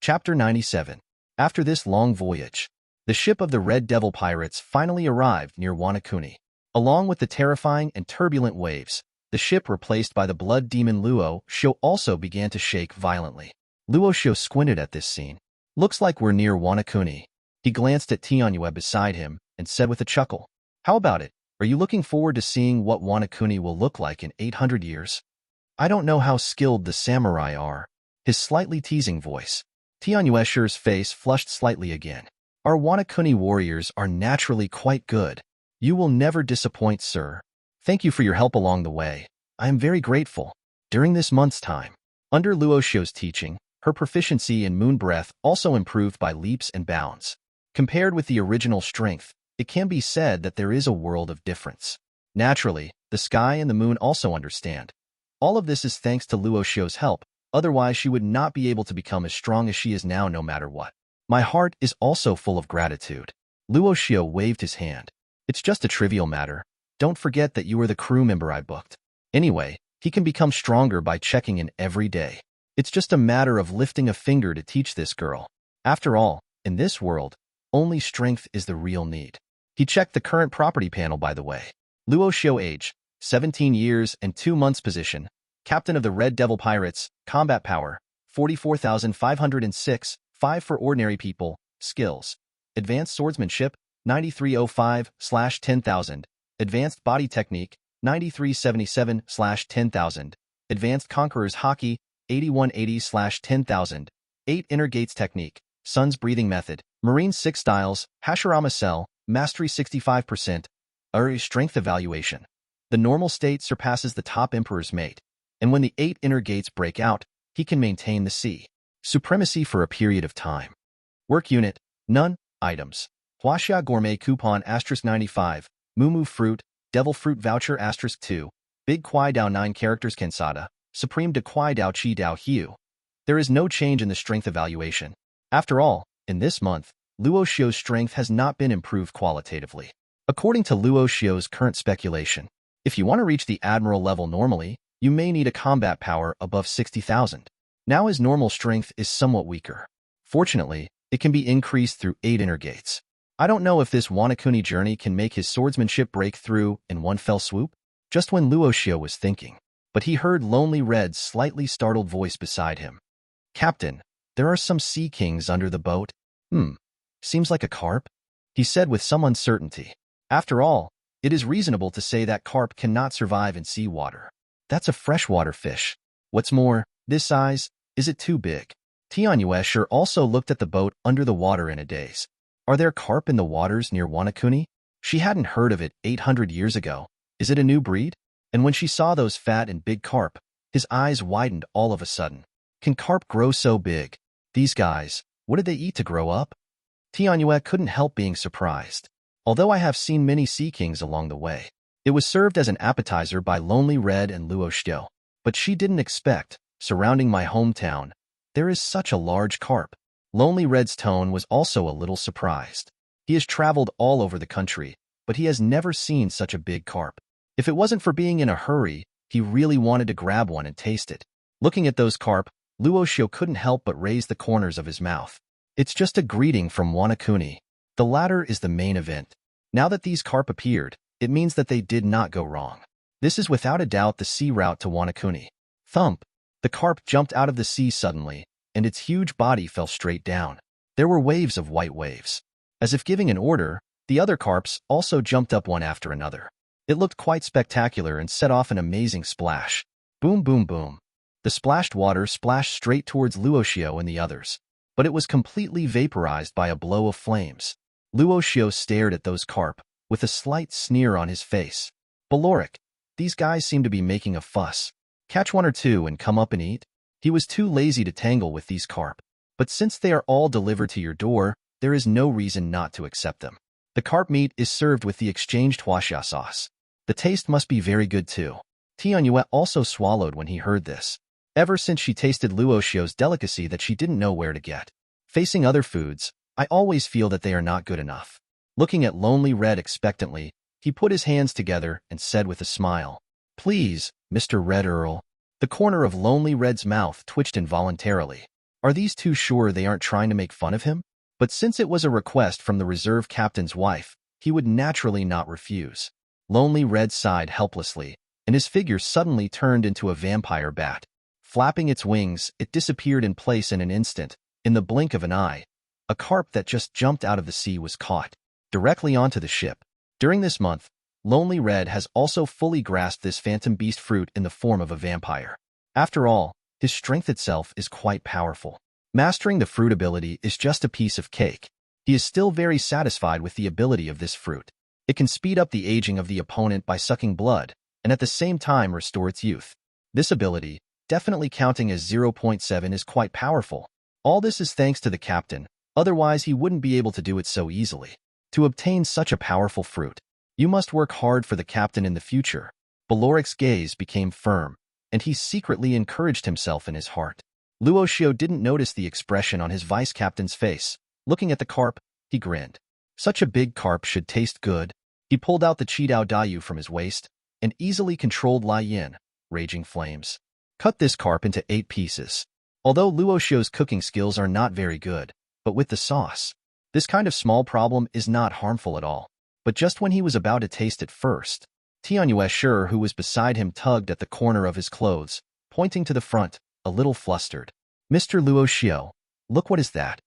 Chapter 97. After this long voyage, the ship of the Red Devil pirates finally arrived near Wanakuni. Along with the terrifying and turbulent waves, the ship replaced by the Blood Demon Luo Xiu also began to shake violently. Luo Xiu squinted at this scene. Looks like we're near Wanakuni. He glanced at Tianyue beside him and said with a chuckle, "How about it? Are you looking forward to seeing what Wanakuni will look like in 800 years? I don't know how skilled the samurai are." His slightly teasing voice. Tianyue's face flushed slightly again. "Our Wanakuni warriors are naturally quite good. You will never disappoint, sir. Thank you for your help along the way. I am very grateful." During this month's time, under Luo Xiu's teaching, her proficiency in moon breath also improved by leaps and bounds. Compared with the original strength, it can be said that there is a world of difference. Naturally, the sky and the moon also understand. All of this is thanks to Luo Xiu's help, otherwise she would not be able to become as strong as she is now no matter what. My heart is also full of gratitude. Luo Xiu waved his hand. It's just a trivial matter. Don't forget that you are the crew member I booked. Anyway, he can become stronger by checking in every day. It's just a matter of lifting a finger to teach this girl. After all, in this world, only strength is the real need. He checked the current property panel by the way. Luo Xiu age, 17 years and 2 months position, captain of the Red Devil Pirates, combat power, 44,506, 5 for ordinary people, skills, advanced swordsmanship, 9305/10,000, advanced body technique, 9377/10,000, advanced conqueror's haki, 8180/10,000, 8 inner gates technique, sun's breathing method, marine 6 styles, Hashirama cell, mastery 65%, strength evaluation. The normal state surpasses the top emperor's mate, and when the 8 inner gates break out, he can maintain the sea supremacy for a period of time. Work unit, none, items. Huaxia Gourmet Coupon *95, Moo Fruit, Devil Fruit Voucher *2, Big Kwai Dao 9 characters Kensada, Supreme de Kwai Dao Chi Dao Hu. There is no change in the strength evaluation. After all, in this month, Luo Xiu's strength has not been improved qualitatively. According to Luo Xiu's current speculation, if you want to reach the admiral level normally, you may need a combat power above 60,000. Now his normal strength is somewhat weaker. Fortunately, it can be increased through 8 inner gates. I don't know if this Wanakuni journey can make his swordsmanship break through in one fell swoop, just when Luo Xiu was thinking. But he heard Lonely Red's slightly startled voice beside him. "Captain, there are some sea kings under the boat." Seems like a carp," he said with some uncertainty. After all, it is reasonable to say that carp cannot survive in seawater. That's a freshwater fish. What's more, this size, is it too big? Tianyue also looked at the boat under the water in a daze. Are there carp in the waters near Wanakuni? She hadn't heard of it 800 years ago. Is it a new breed? And when she saw those fat and big carp, his eyes widened all of a sudden. Can carp grow so big? These guys, what did they eat to grow up? Tianyue couldn't help being surprised. Although I have seen many sea kings along the way, it was served as an appetizer by Lonely Red and Luo Xiu. But she didn't expect, surrounding my hometown, there is such a large carp. Lonely Red's tone was also a little surprised. He has traveled all over the country, but he has never seen such a big carp. If it wasn't for being in a hurry, he really wanted to grab one and taste it. Looking at those carp, Luo Xiu couldn't help but raise the corners of his mouth. It's just a greeting from Wanakuni. The latter is the main event. Now that these carp appeared, it means that they did not go wrong. This is without a doubt the sea route to Wanakuni. Thump! The carp jumped out of the sea suddenly, and its huge body fell straight down. There were waves of white waves. As if giving an order, the other carps also jumped up one after another. It looked quite spectacular and set off an amazing splash. Boom, boom, boom. The splashed water splashed straight towards Luo Xiu and the others, but it was completely vaporized by a blow of flames. Luo Xiu stared at those carp, with a slight sneer on his face. Baloric, these guys seem to be making a fuss. Catch one or two and come up and eat? He was too lazy to tangle with these carp. But since they are all delivered to your door, there is no reason not to accept them. The carp meat is served with the exchanged huaxia sauce. The taste must be very good too. Tianyue also swallowed when he heard this. Ever since she tasted Luo Xiu's delicacy that she didn't know where to get. Facing other foods, I always feel that they are not good enough. Looking at Lonely Red expectantly, he put his hands together and said with a smile, "Please, Mr. Red Earl." The corner of Lonely Red's mouth twitched involuntarily. Are these two sure they aren't trying to make fun of him? But since it was a request from the reserve captain's wife, he would naturally not refuse. Lonely Red sighed helplessly, and his figure suddenly turned into a vampire bat. Flapping its wings, it disappeared in place in an instant. In the blink of an eye, a carp that just jumped out of the sea was caught directly onto the ship. During this month, Lonely Red has also fully grasped this phantom beast fruit in the form of a vampire. After all, his strength itself is quite powerful. Mastering the fruit ability is just a piece of cake. He is still very satisfied with the ability of this fruit. It can speed up the aging of the opponent by sucking blood, and at the same time restore its youth. This ability, definitely counting as 0.7, is quite powerful. All this is thanks to the captain, otherwise he wouldn't be able to do it so easily. To obtain such a powerful fruit, you must work hard for the captain in the future. Baloric's gaze became firm, and he secretly encouraged himself in his heart. Luo Xiu didn't notice the expression on his vice-captain's face. Looking at the carp, he grinned. Such a big carp should taste good. He pulled out the Qidao Dayu from his waist and easily controlled Lai Yin, raging flames. Cut this carp into 8 pieces. Although Luo Xiu's cooking skills are not very good, but with the sauce, this kind of small problem is not harmful at all. But just when he was about to taste it first, Tianyue Shi, who was beside him, tugged at the corner of his clothes, pointing to the front, a little flustered. "Mr. Luo Xiu, look, what is that?"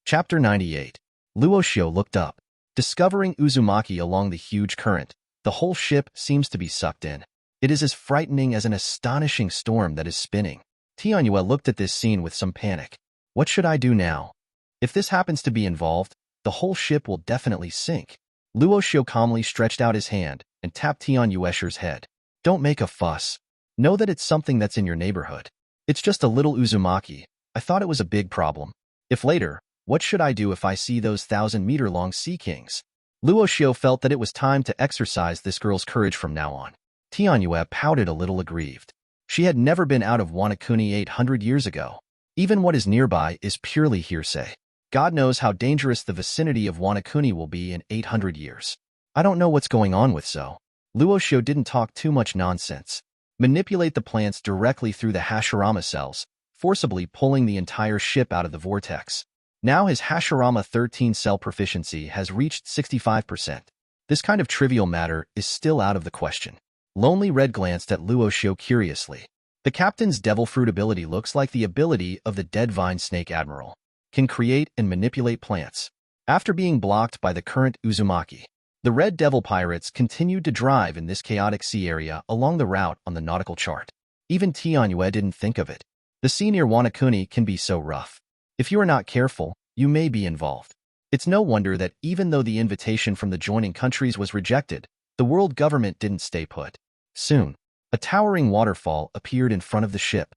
Chapter 98. Luo Xiu looked up. Discovering Uzumaki along the huge current, the whole ship seems to be sucked in. It is as frightening as an astonishing storm that is spinning. Tianyue looked at this scene with some panic. What should I do now? If this happens to be involved, the whole ship will definitely sink. Luo Xiu calmly stretched out his hand and tapped Tianyue Shi's head. Don't make a fuss. Know that it's something that's in your neighborhood. It's just a little Uzumaki. I thought it was a big problem. If later, what should I do if I see those 1,000-meter-long sea kings? Luo Xiu felt that it was time to exercise this girl's courage from now on. Tianyue pouted a little aggrieved. She had never been out of Wanakuni 800 years ago. Even what is nearby is purely hearsay. God knows how dangerous the vicinity of Wanakuni will be in 800 years. I don't know what's going on with so. Luo Xiu didn't talk too much nonsense. Manipulate the plants directly through the Hashirama cells, forcibly pulling the entire ship out of the vortex. Now his Hashirama 13 cell proficiency has reached 65%. This kind of trivial matter is still out of the question. Lonely Red glanced at Luo Xiu curiously. The captain's devil fruit ability looks like the ability of the dead vine snake admiral. Can create and manipulate plants. After being blocked by the current Uzumaki, the Red Devil pirates continued to drive in this chaotic sea area along the route on the nautical chart. Even Tianyue didn't think of it. The sea near Wanakuni can be so rough. If you are not careful, you may be involved. It's no wonder that even though the invitation from the joining countries was rejected, the world government didn't stay put. Soon, a towering waterfall appeared in front of the ship.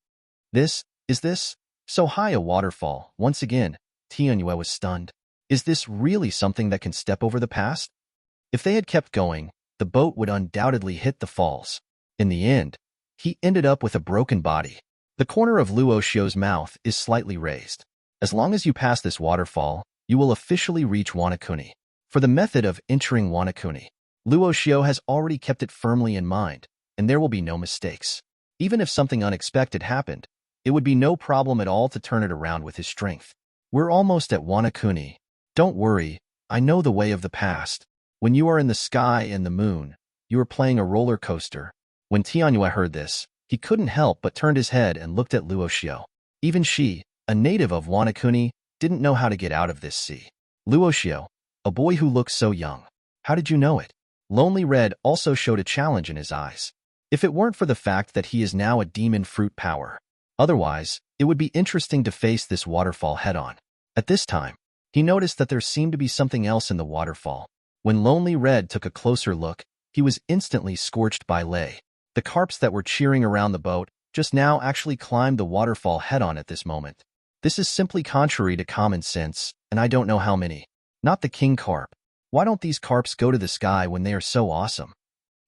This? So high a waterfall, once again, Tianyue was stunned. Is this really something that can step over the past? If they had kept going, the boat would undoubtedly hit the falls. In the end, he ended up with a broken body. The corner of Luo Xiu's mouth is slightly raised. As long as you pass this waterfall, you will officially reach Wanakuni. For the method of entering Wanakuni, Luo Xiu has already kept it firmly in mind, and there will be no mistakes. Even if something unexpected happened, it would be no problem at all to turn it around with his strength. We're almost at Wanakuni. Don't worry, I know the way of the past. When you are in the sky and the moon, you are playing a roller coaster. When Tianyue heard this, he couldn't help but turned his head and looked at Luo Xiu. Even she, a native of Wanakuni, didn't know how to get out of this sea. Luo Xiu, a boy who looks so young. How did you know it? Lonely Red also showed a challenge in his eyes. If it weren't for the fact that he is now a demon fruit power. Otherwise, it would be interesting to face this waterfall head-on. At this time, he noticed that there seemed to be something else in the waterfall. When Lonely Red took a closer look, he was instantly scorched by lay. The carps that were cheering around the boat just now actually climbed the waterfall head-on at this moment. This is simply contrary to common sense, and I don't know how many. Not the king carp. Why don't these carps go to the sky when they are so awesome?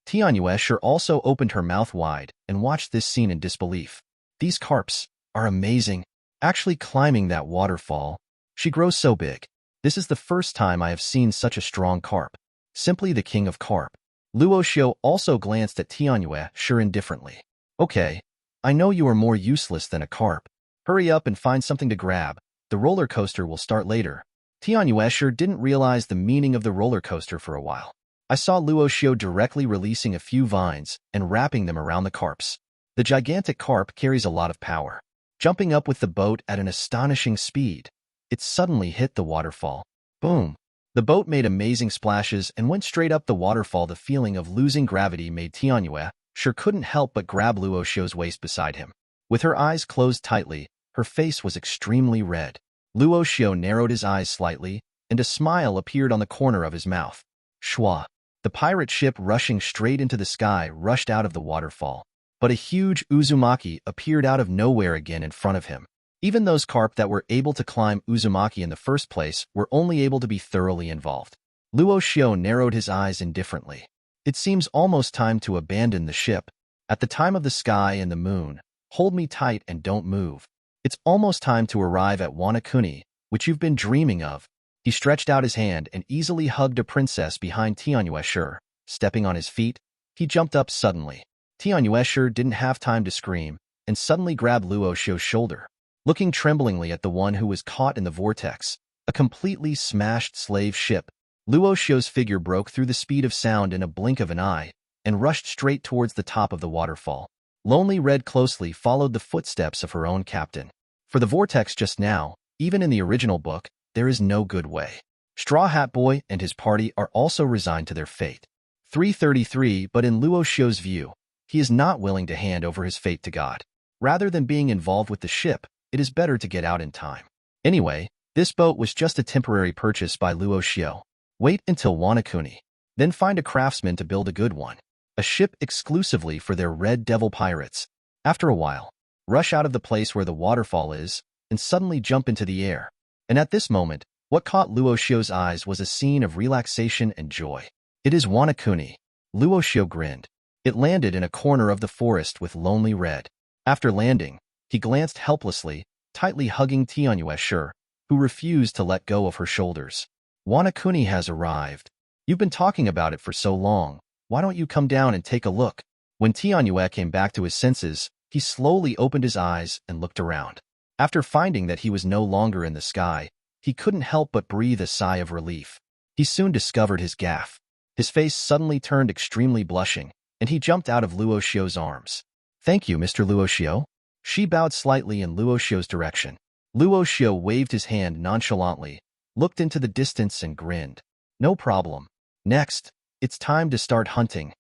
Tianyue sure also opened her mouth wide and watched this scene in disbelief. These carps are amazing. Actually climbing that waterfall. She grows so big. This is the first time I have seen such a strong carp. Simply the king of carp. Luo Xiu also glanced at Tianyue sure indifferently. Okay, I know you are more useless than a carp. Hurry up and find something to grab. The roller coaster will start later. Tianyue sure didn't realize the meaning of the roller coaster for a while. I saw Luo Xiu directly releasing a few vines and wrapping them around the carps. The gigantic carp carries a lot of power. Jumping up with the boat at an astonishing speed, it suddenly hit the waterfall. Boom! The boat made amazing splashes and went straight up the waterfall. The feeling of losing gravity made Tianyue sure couldn't help but grab Luo Xiu's waist beside him. With her eyes closed tightly, her face was extremely red. Luo Xiu narrowed his eyes slightly, and a smile appeared on the corner of his mouth. Shwa! The pirate ship rushing straight into the sky rushed out of the waterfall. But a huge Uzumaki appeared out of nowhere again in front of him. Even those carp that were able to climb Uzumaki in the first place were only able to be thoroughly involved. Luo Xiu narrowed his eyes indifferently. It seems almost time to abandon the ship. At the time of the sky and the moon, hold me tight and don't move. It's almost time to arrive at Wanakuni, which you've been dreaming of. He stretched out his hand and easily hugged a princess behind Tianyue sure. Stepping on his feet, he jumped up suddenly. Tianyue sure didn't have time to scream, and suddenly grabbed Luo Xiu's shoulder. Looking tremblingly at the one who was caught in the vortex, a completely smashed slave ship, Luo Xiu's figure broke through the speed of sound in a blink of an eye and rushed straight towards the top of the waterfall. Lonely Red closely followed the footsteps of her own captain. For the vortex just now, even in the original book, there is no good way. Straw Hat Boy and his party are also resigned to their fate. 333. But in Luo Xiu's view, he is not willing to hand over his fate to God. Rather than being involved with the ship, it is better to get out in time. Anyway, this boat was just a temporary purchase by Luo Xiu. Wait until Wanakuni. Then find a craftsman to build a good one. A ship exclusively for their Red Devil pirates. After a while, rush out of the place where the waterfall is, and suddenly jump into the air. And at this moment, what caught Luo Xiu's eyes was a scene of relaxation and joy. It is Wanakuni. Luo Xiu grinned. It landed in a corner of the forest with Lonely Red. After landing, he glanced helplessly, tightly hugging Tianyue sure, who refused to let go of her shoulders. Wanakuni has arrived. You've been talking about it for so long. Why don't you come down and take a look? When Tianyue came back to his senses, he slowly opened his eyes and looked around. After finding that he was no longer in the sky, he couldn't help but breathe a sigh of relief. He soon discovered his gaffe. His face suddenly turned extremely blushing, and he jumped out of Luo Xiu's arms. Thank you, Mr. Luo Xiu. She bowed slightly in Luo Xiu's direction. Luo Xiu waved his hand nonchalantly, looked into the distance and grinned. No problem. Next, it's time to start hunting.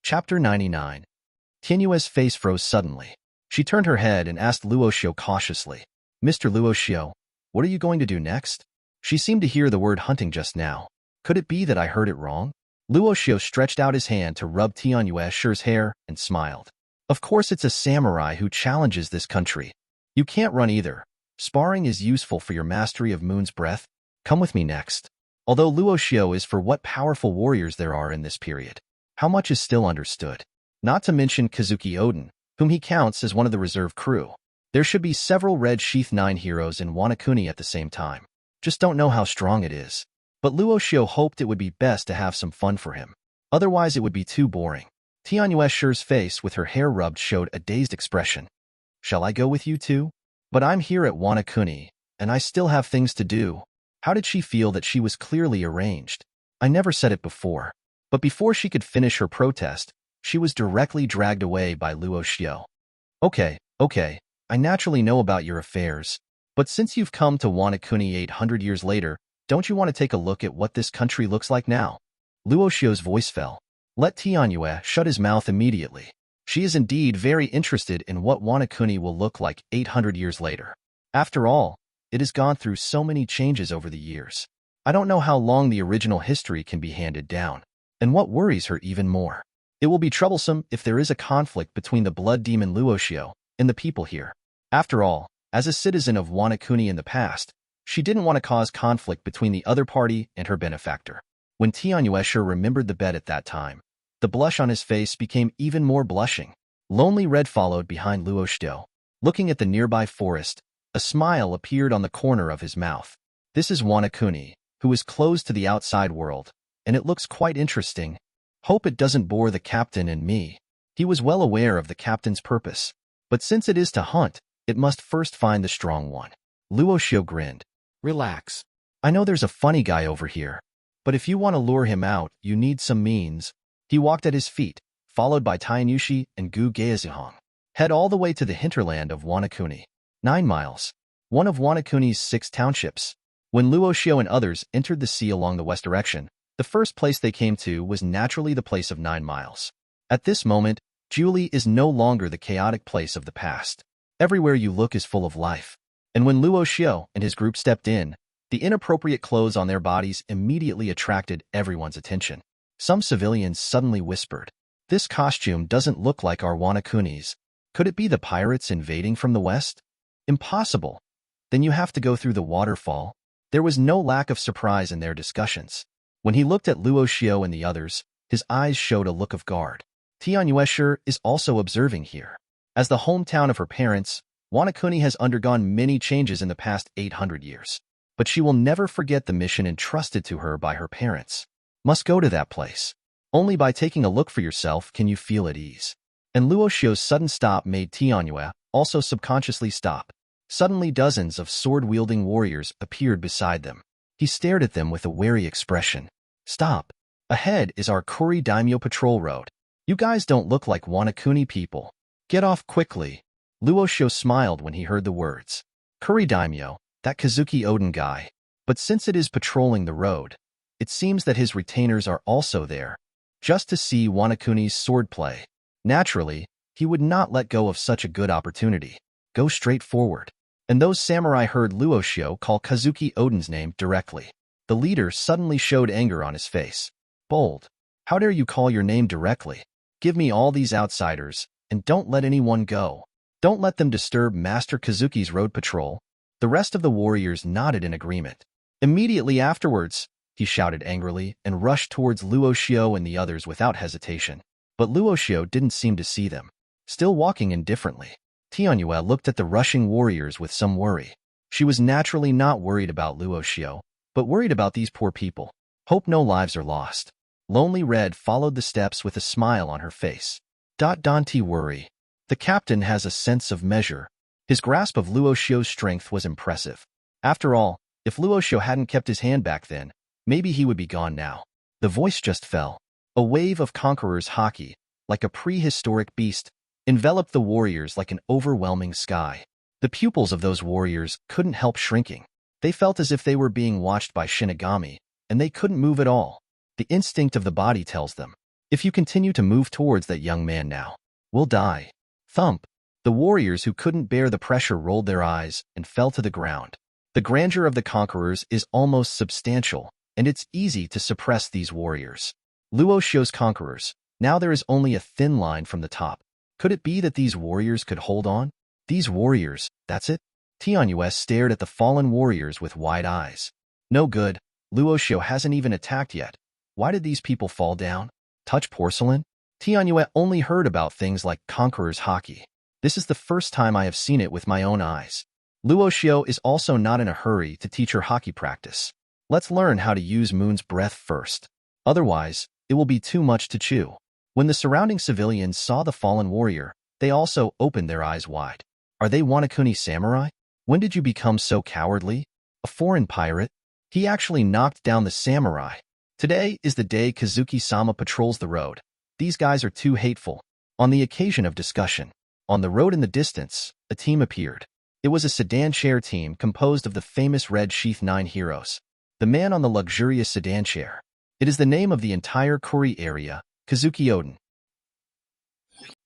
Chapter 99. Tianyue's face froze suddenly. She turned her head and asked Luo Xiu cautiously, Mr. Luo Xiu, what are you going to do next? She seemed to hear the word hunting just now. Could it be that I heard it wrong? Luo Xiu stretched out his hand to rub Tianyue sure's hair and smiled. Of course it's a samurai who challenges this country. You can't run either. Sparring is useful for your mastery of Moon's Breath. Come with me next. Although Luo Xiu is for what powerful warriors there are in this period, how much is still understood. Not to mention Kazuki Oden, whom he counts as one of the reserve crew. There should be several Red Sheath 9 heroes in Wanakuni at the same time. Just don't know how strong it is. But Luo Xiu hoped it would be best to have some fun for him. Otherwise it would be too boring. Tianyueshi's face with her hair rubbed showed a dazed expression. Shall I go with you too? But I'm here at Wanakuni, and I still have things to do. How did she feel that she was clearly arranged? I never said it before. But before she could finish her protest, she was directly dragged away by Luo Xiu. Okay, I naturally know about your affairs. But since you've come to Wanakuni 800 years later, don't you want to take a look at what this country looks like now? Luo Xiu's voice fell. Let Tianyue shut his mouth immediately. She is indeed very interested in what Wanakuni will look like 800 years later. After all, it has gone through so many changes over the years. I don't know how long the original history can be handed down. And what worries her even more? It will be troublesome if there is a conflict between the blood demon Luo Xiu and the people here. After all, as a citizen of Wanakuni in the past, she didn't want to cause conflict between the other party and her benefactor. When Tianyue remembered the bet at that time, the blush on his face became even more blushing. Lonely Red followed behind Luo Xiu. Looking at the nearby forest, a smile appeared on the corner of his mouth. This is Wanakuni, who is closed to the outside world, and it looks quite interesting. Hope it doesn't bore the captain and me. He was well aware of the captain's purpose. But since it is to hunt, it must first find the strong one. Luo Xiu grinned. Relax. I know there's a funny guy over here, but if you want to lure him out, you need some means. He walked at his feet, followed by Tainyushi and Gu Gaezihong. Head all the way to the hinterland of Wanakuni. 9 miles. One of Wanakuni's 6 townships. When Luo Xiu and others entered the sea along the west direction, the first place they came to was naturally the place of 9 miles. At this moment, Julie is no longer the chaotic place of the past. Everywhere you look is full of life. And when Luo Xiu and his group stepped in, the inappropriate clothes on their bodies immediately attracted everyone's attention. Some civilians suddenly whispered, "This costume doesn't look like our Wanakuni's. Could it be the pirates invading from the west?" Impossible. Then you have to go through the waterfall. There was no lack of surprise in their discussions. When he looked at Luo Xiu and the others, his eyes showed a look of guard. Tianyue is also observing here. As the hometown of her parents, Wanakuni has undergone many changes in the past 800 years. But she will never forget the mission entrusted to her by her parents. Must go to that place. Only by taking a look for yourself can you feel at ease. And Luo Xiu's sudden stop made Tianyue also subconsciously stop. Suddenly dozens of sword-wielding warriors appeared beside them. He stared at them with a wary expression. Stop. Ahead is our Kuri Daimyo patrol road. You guys don't look like Wanakuni people. Get off quickly. Luo Xiu smiled when he heard the words. Kuri Daimyo, that Kazuki Oden guy. But since it is patrolling the road, it seems that his retainers are also there, just to see Wanakuni's swordplay. Naturally, he would not let go of such a good opportunity. Go straight forward. And those samurai heard Luo Xiu call Kazuki Oden's name directly. The leader suddenly showed anger on his face. Bold. How dare you call your name directly? Give me all these outsiders, and don't let anyone go. Don't let them disturb Master Kazuki's road patrol. The rest of the warriors nodded in agreement. Immediately afterwards, he shouted angrily and rushed towards Luo Xiu and the others without hesitation. But Luo Xiu didn't seem to see them. Still walking indifferently, Tianyue looked at the rushing warriors with some worry. She was naturally not worried about Luo Xiu, but worried about these poor people. Hope no lives are lost. Lonely Red followed the steps with a smile on her face. Don't worry. The captain has a sense of measure. His grasp of Luo Xiu's strength was impressive. After all, if Luo Xiu hadn't kept his hand back then, maybe he would be gone now. The voice just fell. A wave of conquerors' haki, like a prehistoric beast, enveloped the warriors like an overwhelming sky. The pupils of those warriors couldn't help shrinking. They felt as if they were being watched by Shinigami, and they couldn't move at all. The instinct of the body tells them, if you continue to move towards that young man now, we'll die. Thump. The warriors who couldn't bear the pressure rolled their eyes and fell to the ground. The grandeur of the conquerors is almost substantial, and it's easy to suppress these warriors. Luo Xiu's conquerors. Now there is only a thin line from the top. Could it be that these warriors could hold on? These warriors, that's it? Tianyue stared at the fallen warriors with wide eyes. No good, Luo Xiu hasn't even attacked yet. Why did these people fall down? Touch porcelain? Tianyue only heard about things like conqueror's hockey. This is the first time I have seen it with my own eyes. Luo Xiu is also not in a hurry to teach her hockey practice. Let's learn how to use Moon's breath first. Otherwise, it will be too much to chew. When the surrounding civilians saw the fallen warrior, they also opened their eyes wide. Are they Wanakuni samurai? When did you become so cowardly? A foreign pirate? He actually knocked down the samurai. Today is the day Kazuki-sama patrols the road. These guys are too hateful. On the occasion of discussion, on the road in the distance, a team appeared. It was a sedan chair team composed of the famous Red Sheath 9 heroes. The man on the luxurious sedan chair. It is the name of the entire Kuri area, Kazuki Oden.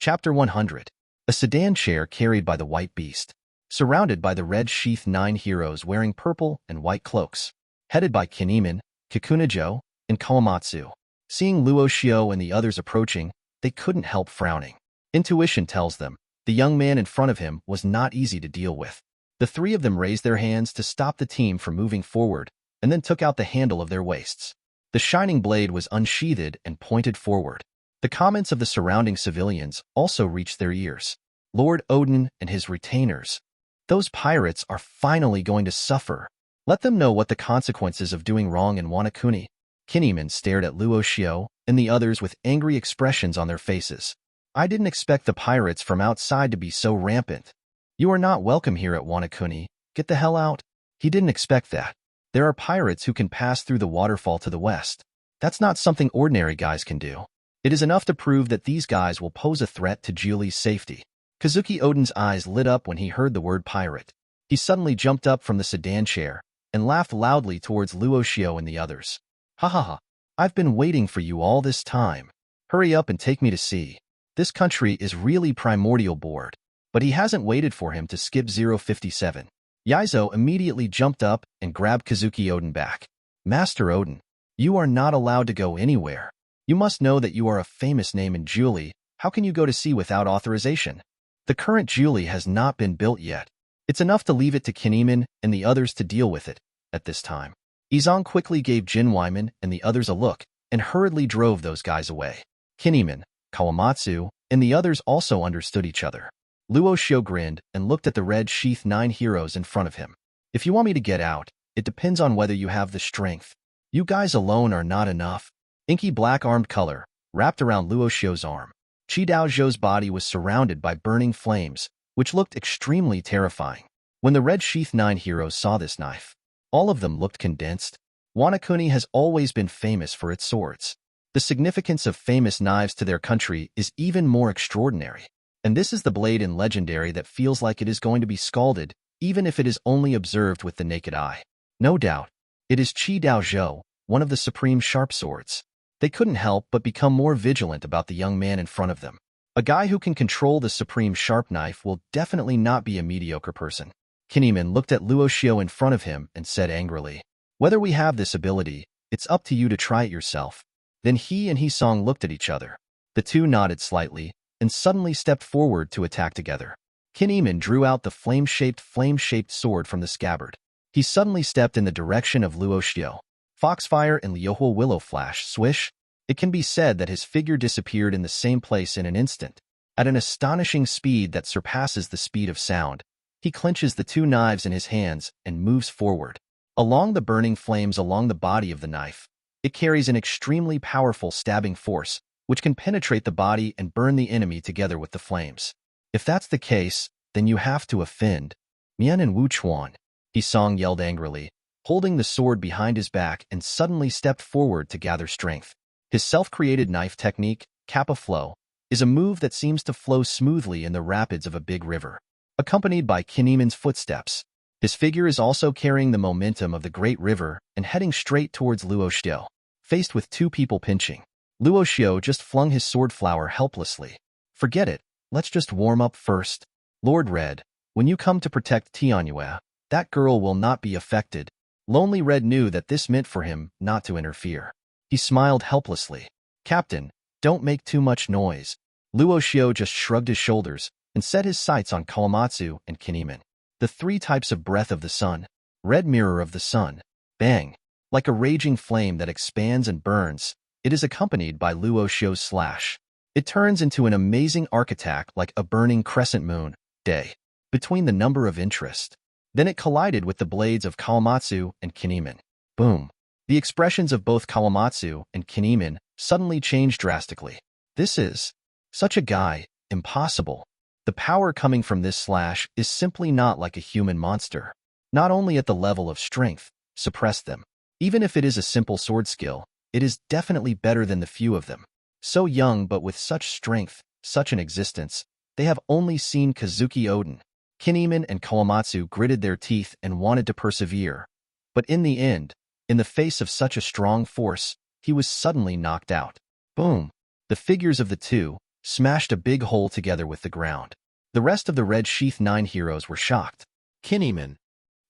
Chapter 100. A sedan chair carried by the white beast. Surrounded by the Red Sheath 9 heroes wearing purple and white cloaks. Headed by Kinemon, Kikunajo, and Kawamatsu. Seeing Luo Xiu and the others approaching, they couldn't help frowning. Intuition tells them, the young man in front of him was not easy to deal with. The three of them raised their hands to stop the team from moving forward, and then took out the handle of their waists. The shining blade was unsheathed and pointed forward. The comments of the surrounding civilians also reached their ears. Lord Oden and his retainers. Those pirates are finally going to suffer. Let them know what the consequences of doing wrong in Wanakuni. Kinemon stared at Luo Xiu and the others with angry expressions on their faces. I didn't expect the pirates from outside to be so rampant. You are not welcome here at Wanakuni. Get the hell out. He didn't expect that. There are pirates who can pass through the waterfall to the west. That's not something ordinary guys can do. It is enough to prove that these guys will pose a threat to Julie's safety. Kazuki Oden's eyes lit up when he heard the word pirate. He suddenly jumped up from the sedan chair and laughed loudly towards Luo Xiu and the others. Ha ha ha, I've been waiting for you all this time. Hurry up and take me to sea. This country is really primordial bored. But he hasn't waited for him to skip 057. Yaizo immediately jumped up and grabbed Kazuki Oden back. Master Oden, you are not allowed to go anywhere. You must know that you are a famous name in Julie. How can you go to sea without authorization? The current Julie has not been built yet. It's enough to leave it to Kinemon and the others to deal with it at this time. Izong quickly gave Jin Wyman and the others a look and hurriedly drove those guys away. Kinemon, Kawamatsu, and the others also understood each other. Luo Xiu grinned and looked at the Red Sheath 9 heroes in front of him. If you want me to get out, it depends on whether you have the strength. You guys alone are not enough. Inky black armed color wrapped around Luo Xiu's arm. Qi Dao Zhou's body was surrounded by burning flames, which looked extremely terrifying. When the Red Sheath 9 heroes saw this knife, all of them looked condensed. Wanakuni has always been famous for its swords. The significance of famous knives to their country is even more extraordinary. And this is the blade in Legendary that feels like it is going to be scalded, even if it is only observed with the naked eye. No doubt, it is Qi Dao Zhou, one of the supreme sharp swords. They couldn't help but become more vigilant about the young man in front of them. A guy who can control the supreme sharp knife will definitely not be a mediocre person. Kinemon looked at Luo Xiu in front of him and said angrily, whether we have this ability, it's up to you to try it yourself. Then he and Hisong looked at each other. The two nodded slightly and suddenly stepped forward to attack together. Kinemon drew out the flame-shaped sword from the scabbard. He suddenly stepped in the direction of Luo Xiu. Foxfire and Liohua Willow Flash, swish. It can be said that his figure disappeared in the same place in an instant. At an astonishing speed that surpasses the speed of sound, he clenches the two knives in his hands and moves forward. Along the burning flames along the body of the knife, it carries an extremely powerful stabbing force, which can penetrate the body and burn the enemy together with the flames. If that's the case, then you have to offend. Mian and Wu Chuan, Hisong yelled angrily, holding the sword behind his back and suddenly stepped forward to gather strength. His self-created knife technique, Kappa Flow, is a move that seems to flow smoothly in the rapids of a big river. Accompanied by Kinemon's footsteps, his figure is also carrying the momentum of the great river and heading straight towards Luo Xiu. Faced with two people pinching, Luo Xiu just flung his sword flower helplessly. Forget it, let's just warm up first. Lord Red, when you come to protect Tianyue, that girl will not be affected. Lonely Red knew that this meant for him not to interfere. He smiled helplessly. Captain, don't make too much noise. Luo Xiu just shrugged his shoulders and set his sights on Kawamatsu and Kinemon. The 3 types of breath of the sun. Red mirror of the sun. Bang. Like a raging flame that expands and burns, it is accompanied by Luo Xiu's slash. It turns into an amazing arc attack like a burning crescent moon, day, between the number of interest. Then it collided with the blades of Kawamatsu and Kinemon. Boom. The expressions of both Kawamatsu and Kinemon suddenly changed drastically. This is such a guy, impossible. The power coming from this slash is simply not like a human monster. Not only at the level of strength, suppress them. Even if it is a simple sword skill, it is definitely better than the few of them. So young but with such strength, such an existence, they have only seen Kazuki Oden. Kinemon and Kawamatsu gritted their teeth and wanted to persevere. But in the end, in the face of such a strong force, he was suddenly knocked out. Boom. The figures of the two smashed a big hole together with the ground. The rest of the Red Sheath 9 heroes were shocked. Kinemon.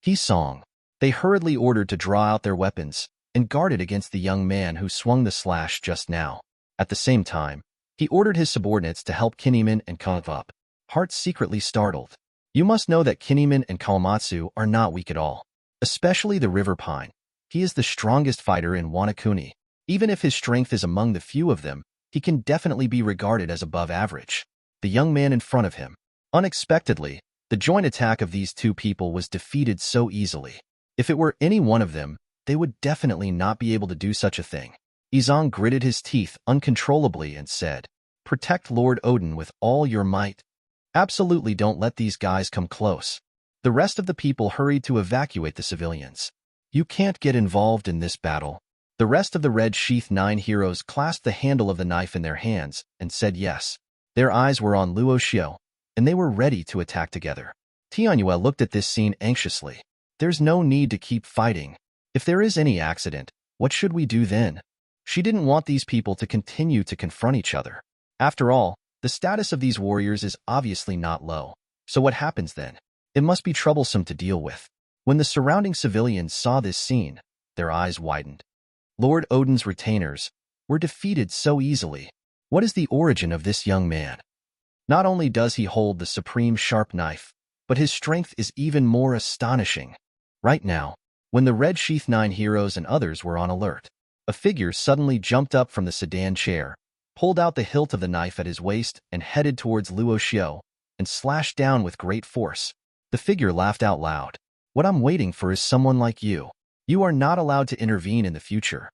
He-song. They hurriedly ordered to draw out their weapons and guarded against the young man who swung the slash just now. At the same time, he ordered his subordinates to help Kinemon and Kawamatsu up. Heart secretly startled. You must know that Kinemon and Kawamatsu are not weak at all. Especially the River Pine. He is the strongest fighter in Wano Kuni. Even if his strength is among the few of them, he can definitely be regarded as above average. The young man in front of him. Unexpectedly, the joint attack of these two people was defeated so easily. If it were any one of them, they would definitely not be able to do such a thing. Izong gritted his teeth uncontrollably and said, "Protect Lord Oden with all your might. Absolutely don't let these guys come close." The rest of the people hurried to evacuate the civilians. You can't get involved in this battle. The rest of the Red Sheath 9 heroes clasped the handle of the knife in their hands and said yes. Their eyes were on Luo Xiu, and they were ready to attack together. Tianyue looked at this scene anxiously. There's no need to keep fighting. If there is any accident, what should we do then? She didn't want these people to continue to confront each other. After all, the status of these warriors is obviously not low. So what happens then? It must be troublesome to deal with. When the surrounding civilians saw this scene, their eyes widened. Lord Oden's retainers were defeated so easily. What is the origin of this young man? Not only does he hold the supreme sharp knife, but his strength is even more astonishing. Right now, when the Red Sheath 9 heroes and others were on alert, a figure suddenly jumped up from the sedan chair, pulled out the hilt of the knife at his waist and headed towards Luo Xiu, and slashed down with great force. The figure laughed out loud. What I'm waiting for is someone like you. You are not allowed to intervene in the future.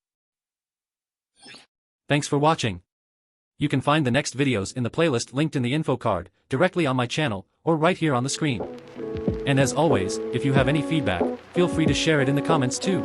Thanks for watching. You can find the next videos in the playlist linked in the info card, directly on my channel, or right here on the screen. And as always, if you have any feedback, feel free to share it in the comments too.